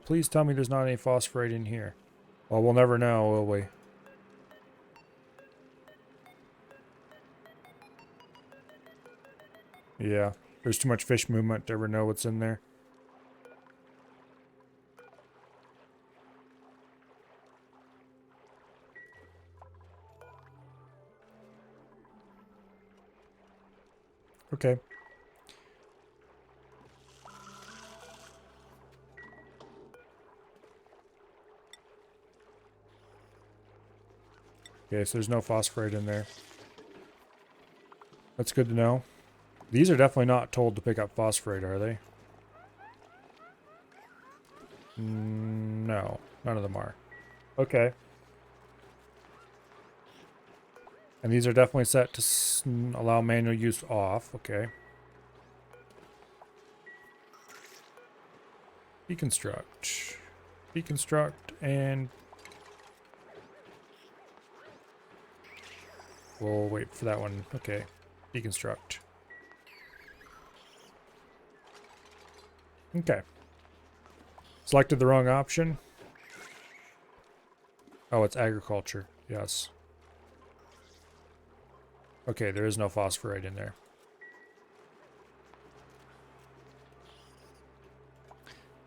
Please tell me there's not any phosphorate in here. Well, we'll never know, will we? Yeah, there's too much fish movement to ever know what's in there. Okay. Okay, so there's no phosphorate in there. That's good to know. These are definitely not told to pick up phosphorate, are they? No, none of them are. Okay. And these are definitely set to allow manual use off. Okay. Deconstruct. Deconstruct and... We'll wait for that one. Okay. Deconstruct. Okay. Selected the wrong option. Oh, it's agriculture. Yes. Okay, there is no phosphorite in there.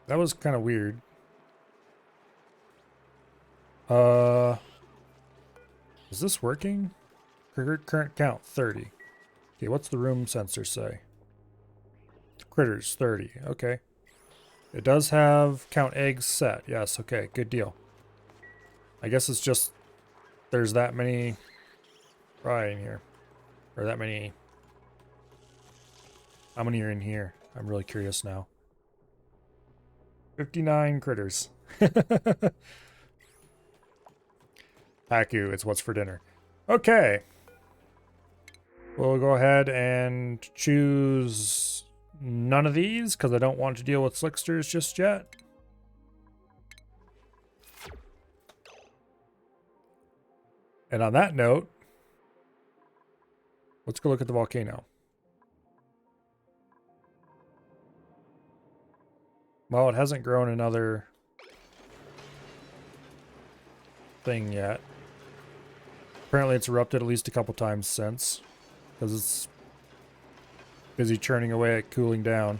That was kind of weird. Is this working? Current count 30. Okay, what's the room sensor say? Critters 30. Okay. It does have count eggs set. Yes, okay, good deal. I guess it's just there's that many fry in here. Or that many. How many are in here? I'm really curious now. 59 critters. Haku, it's what's for dinner. Okay. We'll go ahead and choose none of these because I don't want to deal with slicksters just yet. And on that note, let's go look at the volcano. Well, it hasn't grown another thing yet. Apparently it's erupted at least a couple times since, because it's busy churning away at cooling down.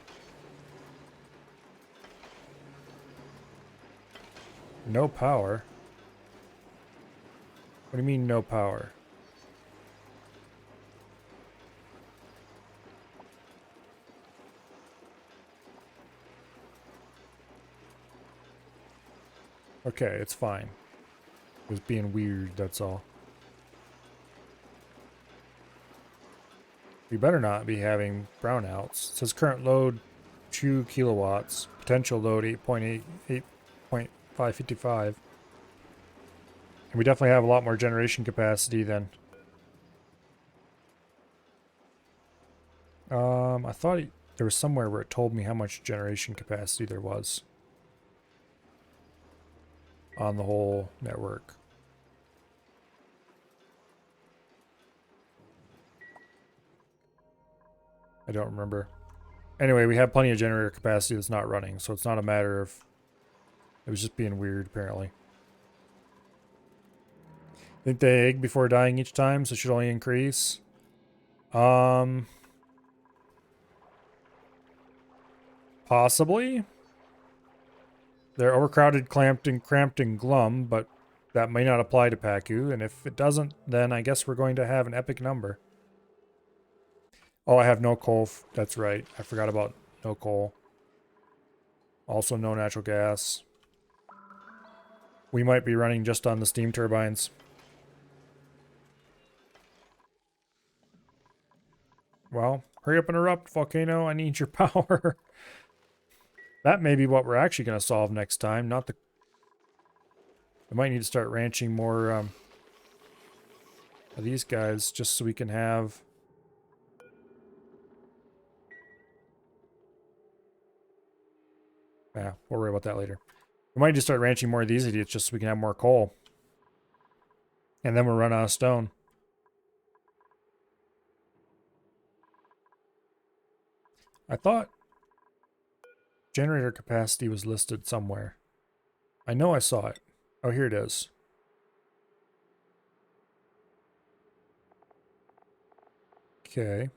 No power? What do you mean no power? Okay, it's fine. It was being weird, that's all. We better not be having brownouts. It says current load 2 kilowatts. Potential load 8.555. And we definitely have a lot more generation capacity than... I thought there was somewhere where it told me how much generation capacity there was on the whole network. I don't remember. Anyway, we have plenty of generator capacity that's not running, so it's not a matter of... It was just being weird, apparently. Think they egg before dying each time, so it should only increase. Possibly. They're overcrowded, cramped, and glum, but that may not apply to Paku, and if it doesn't, then I guess we're going to have an epic number. Oh, I have no coal. That's right. I forgot about no coal. Also no natural gas. We might be running just on the steam turbines. Well, hurry up and erupt, volcano. I need your power. That may be what we're actually going to solve next time, not the... We might need to start ranching more of these guys just so we can have... Yeah, we'll worry about that later. We might just start ranching more of these idiots just so we can have more coal. And then we'll run out of stone. I thought generator capacity was listed somewhere. I know I saw it. Oh, here it is. Okay.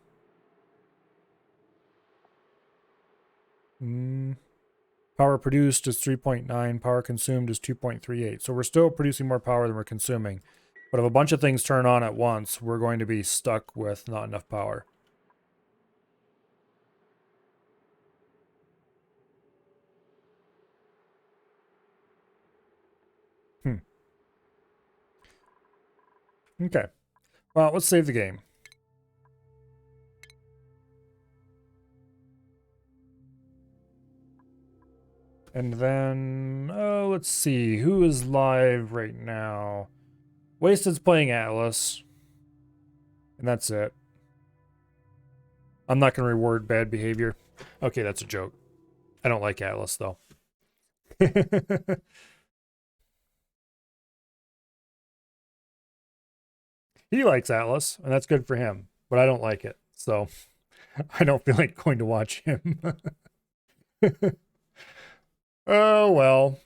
Power produced is 3.9. Power consumed is 2.38. So we're still producing more power than we're consuming. But if a bunch of things turn on at once, we're going to be stuck with not enough power. Okay. Well, let's save the game. And then, oh, let's see. Who is live right now? Wasted's playing Atlas. And that's it. I'm not going to reward bad behavior. Okay, that's a joke. I don't like Atlas, though. He likes Atlas, and that's good for him. But I don't like it, so I don't feel like going to watch him. Oh, well.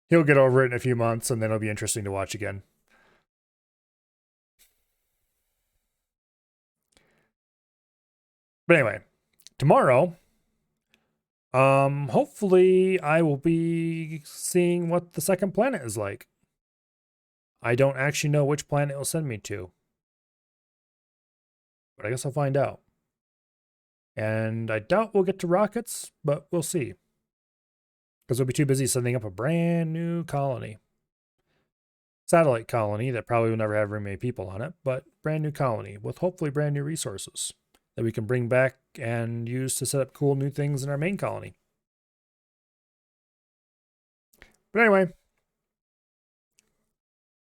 He'll get over it in a few months, and then it'll be interesting to watch again. But anyway, tomorrow, hopefully I will be seeing what the second planet is like. I don't actually know which planet it'll send me to. But I guess I'll find out. And I doubt we'll get to rockets, but we'll see. Because we'll be too busy setting up a brand new colony. Satellite colony that probably will never have very many people on it, but brand new colony with hopefully brand new resources that we can bring back and use to set up cool new things in our main colony. But anyway,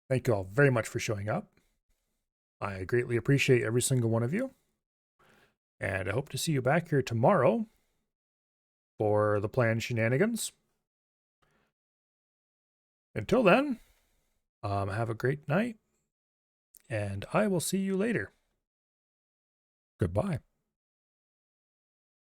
thank you all very much for showing up. I greatly appreciate every single one of you. And I hope to see you back here tomorrow for the planned shenanigans. Until then, have a great night, and I will see you later. Goodbye.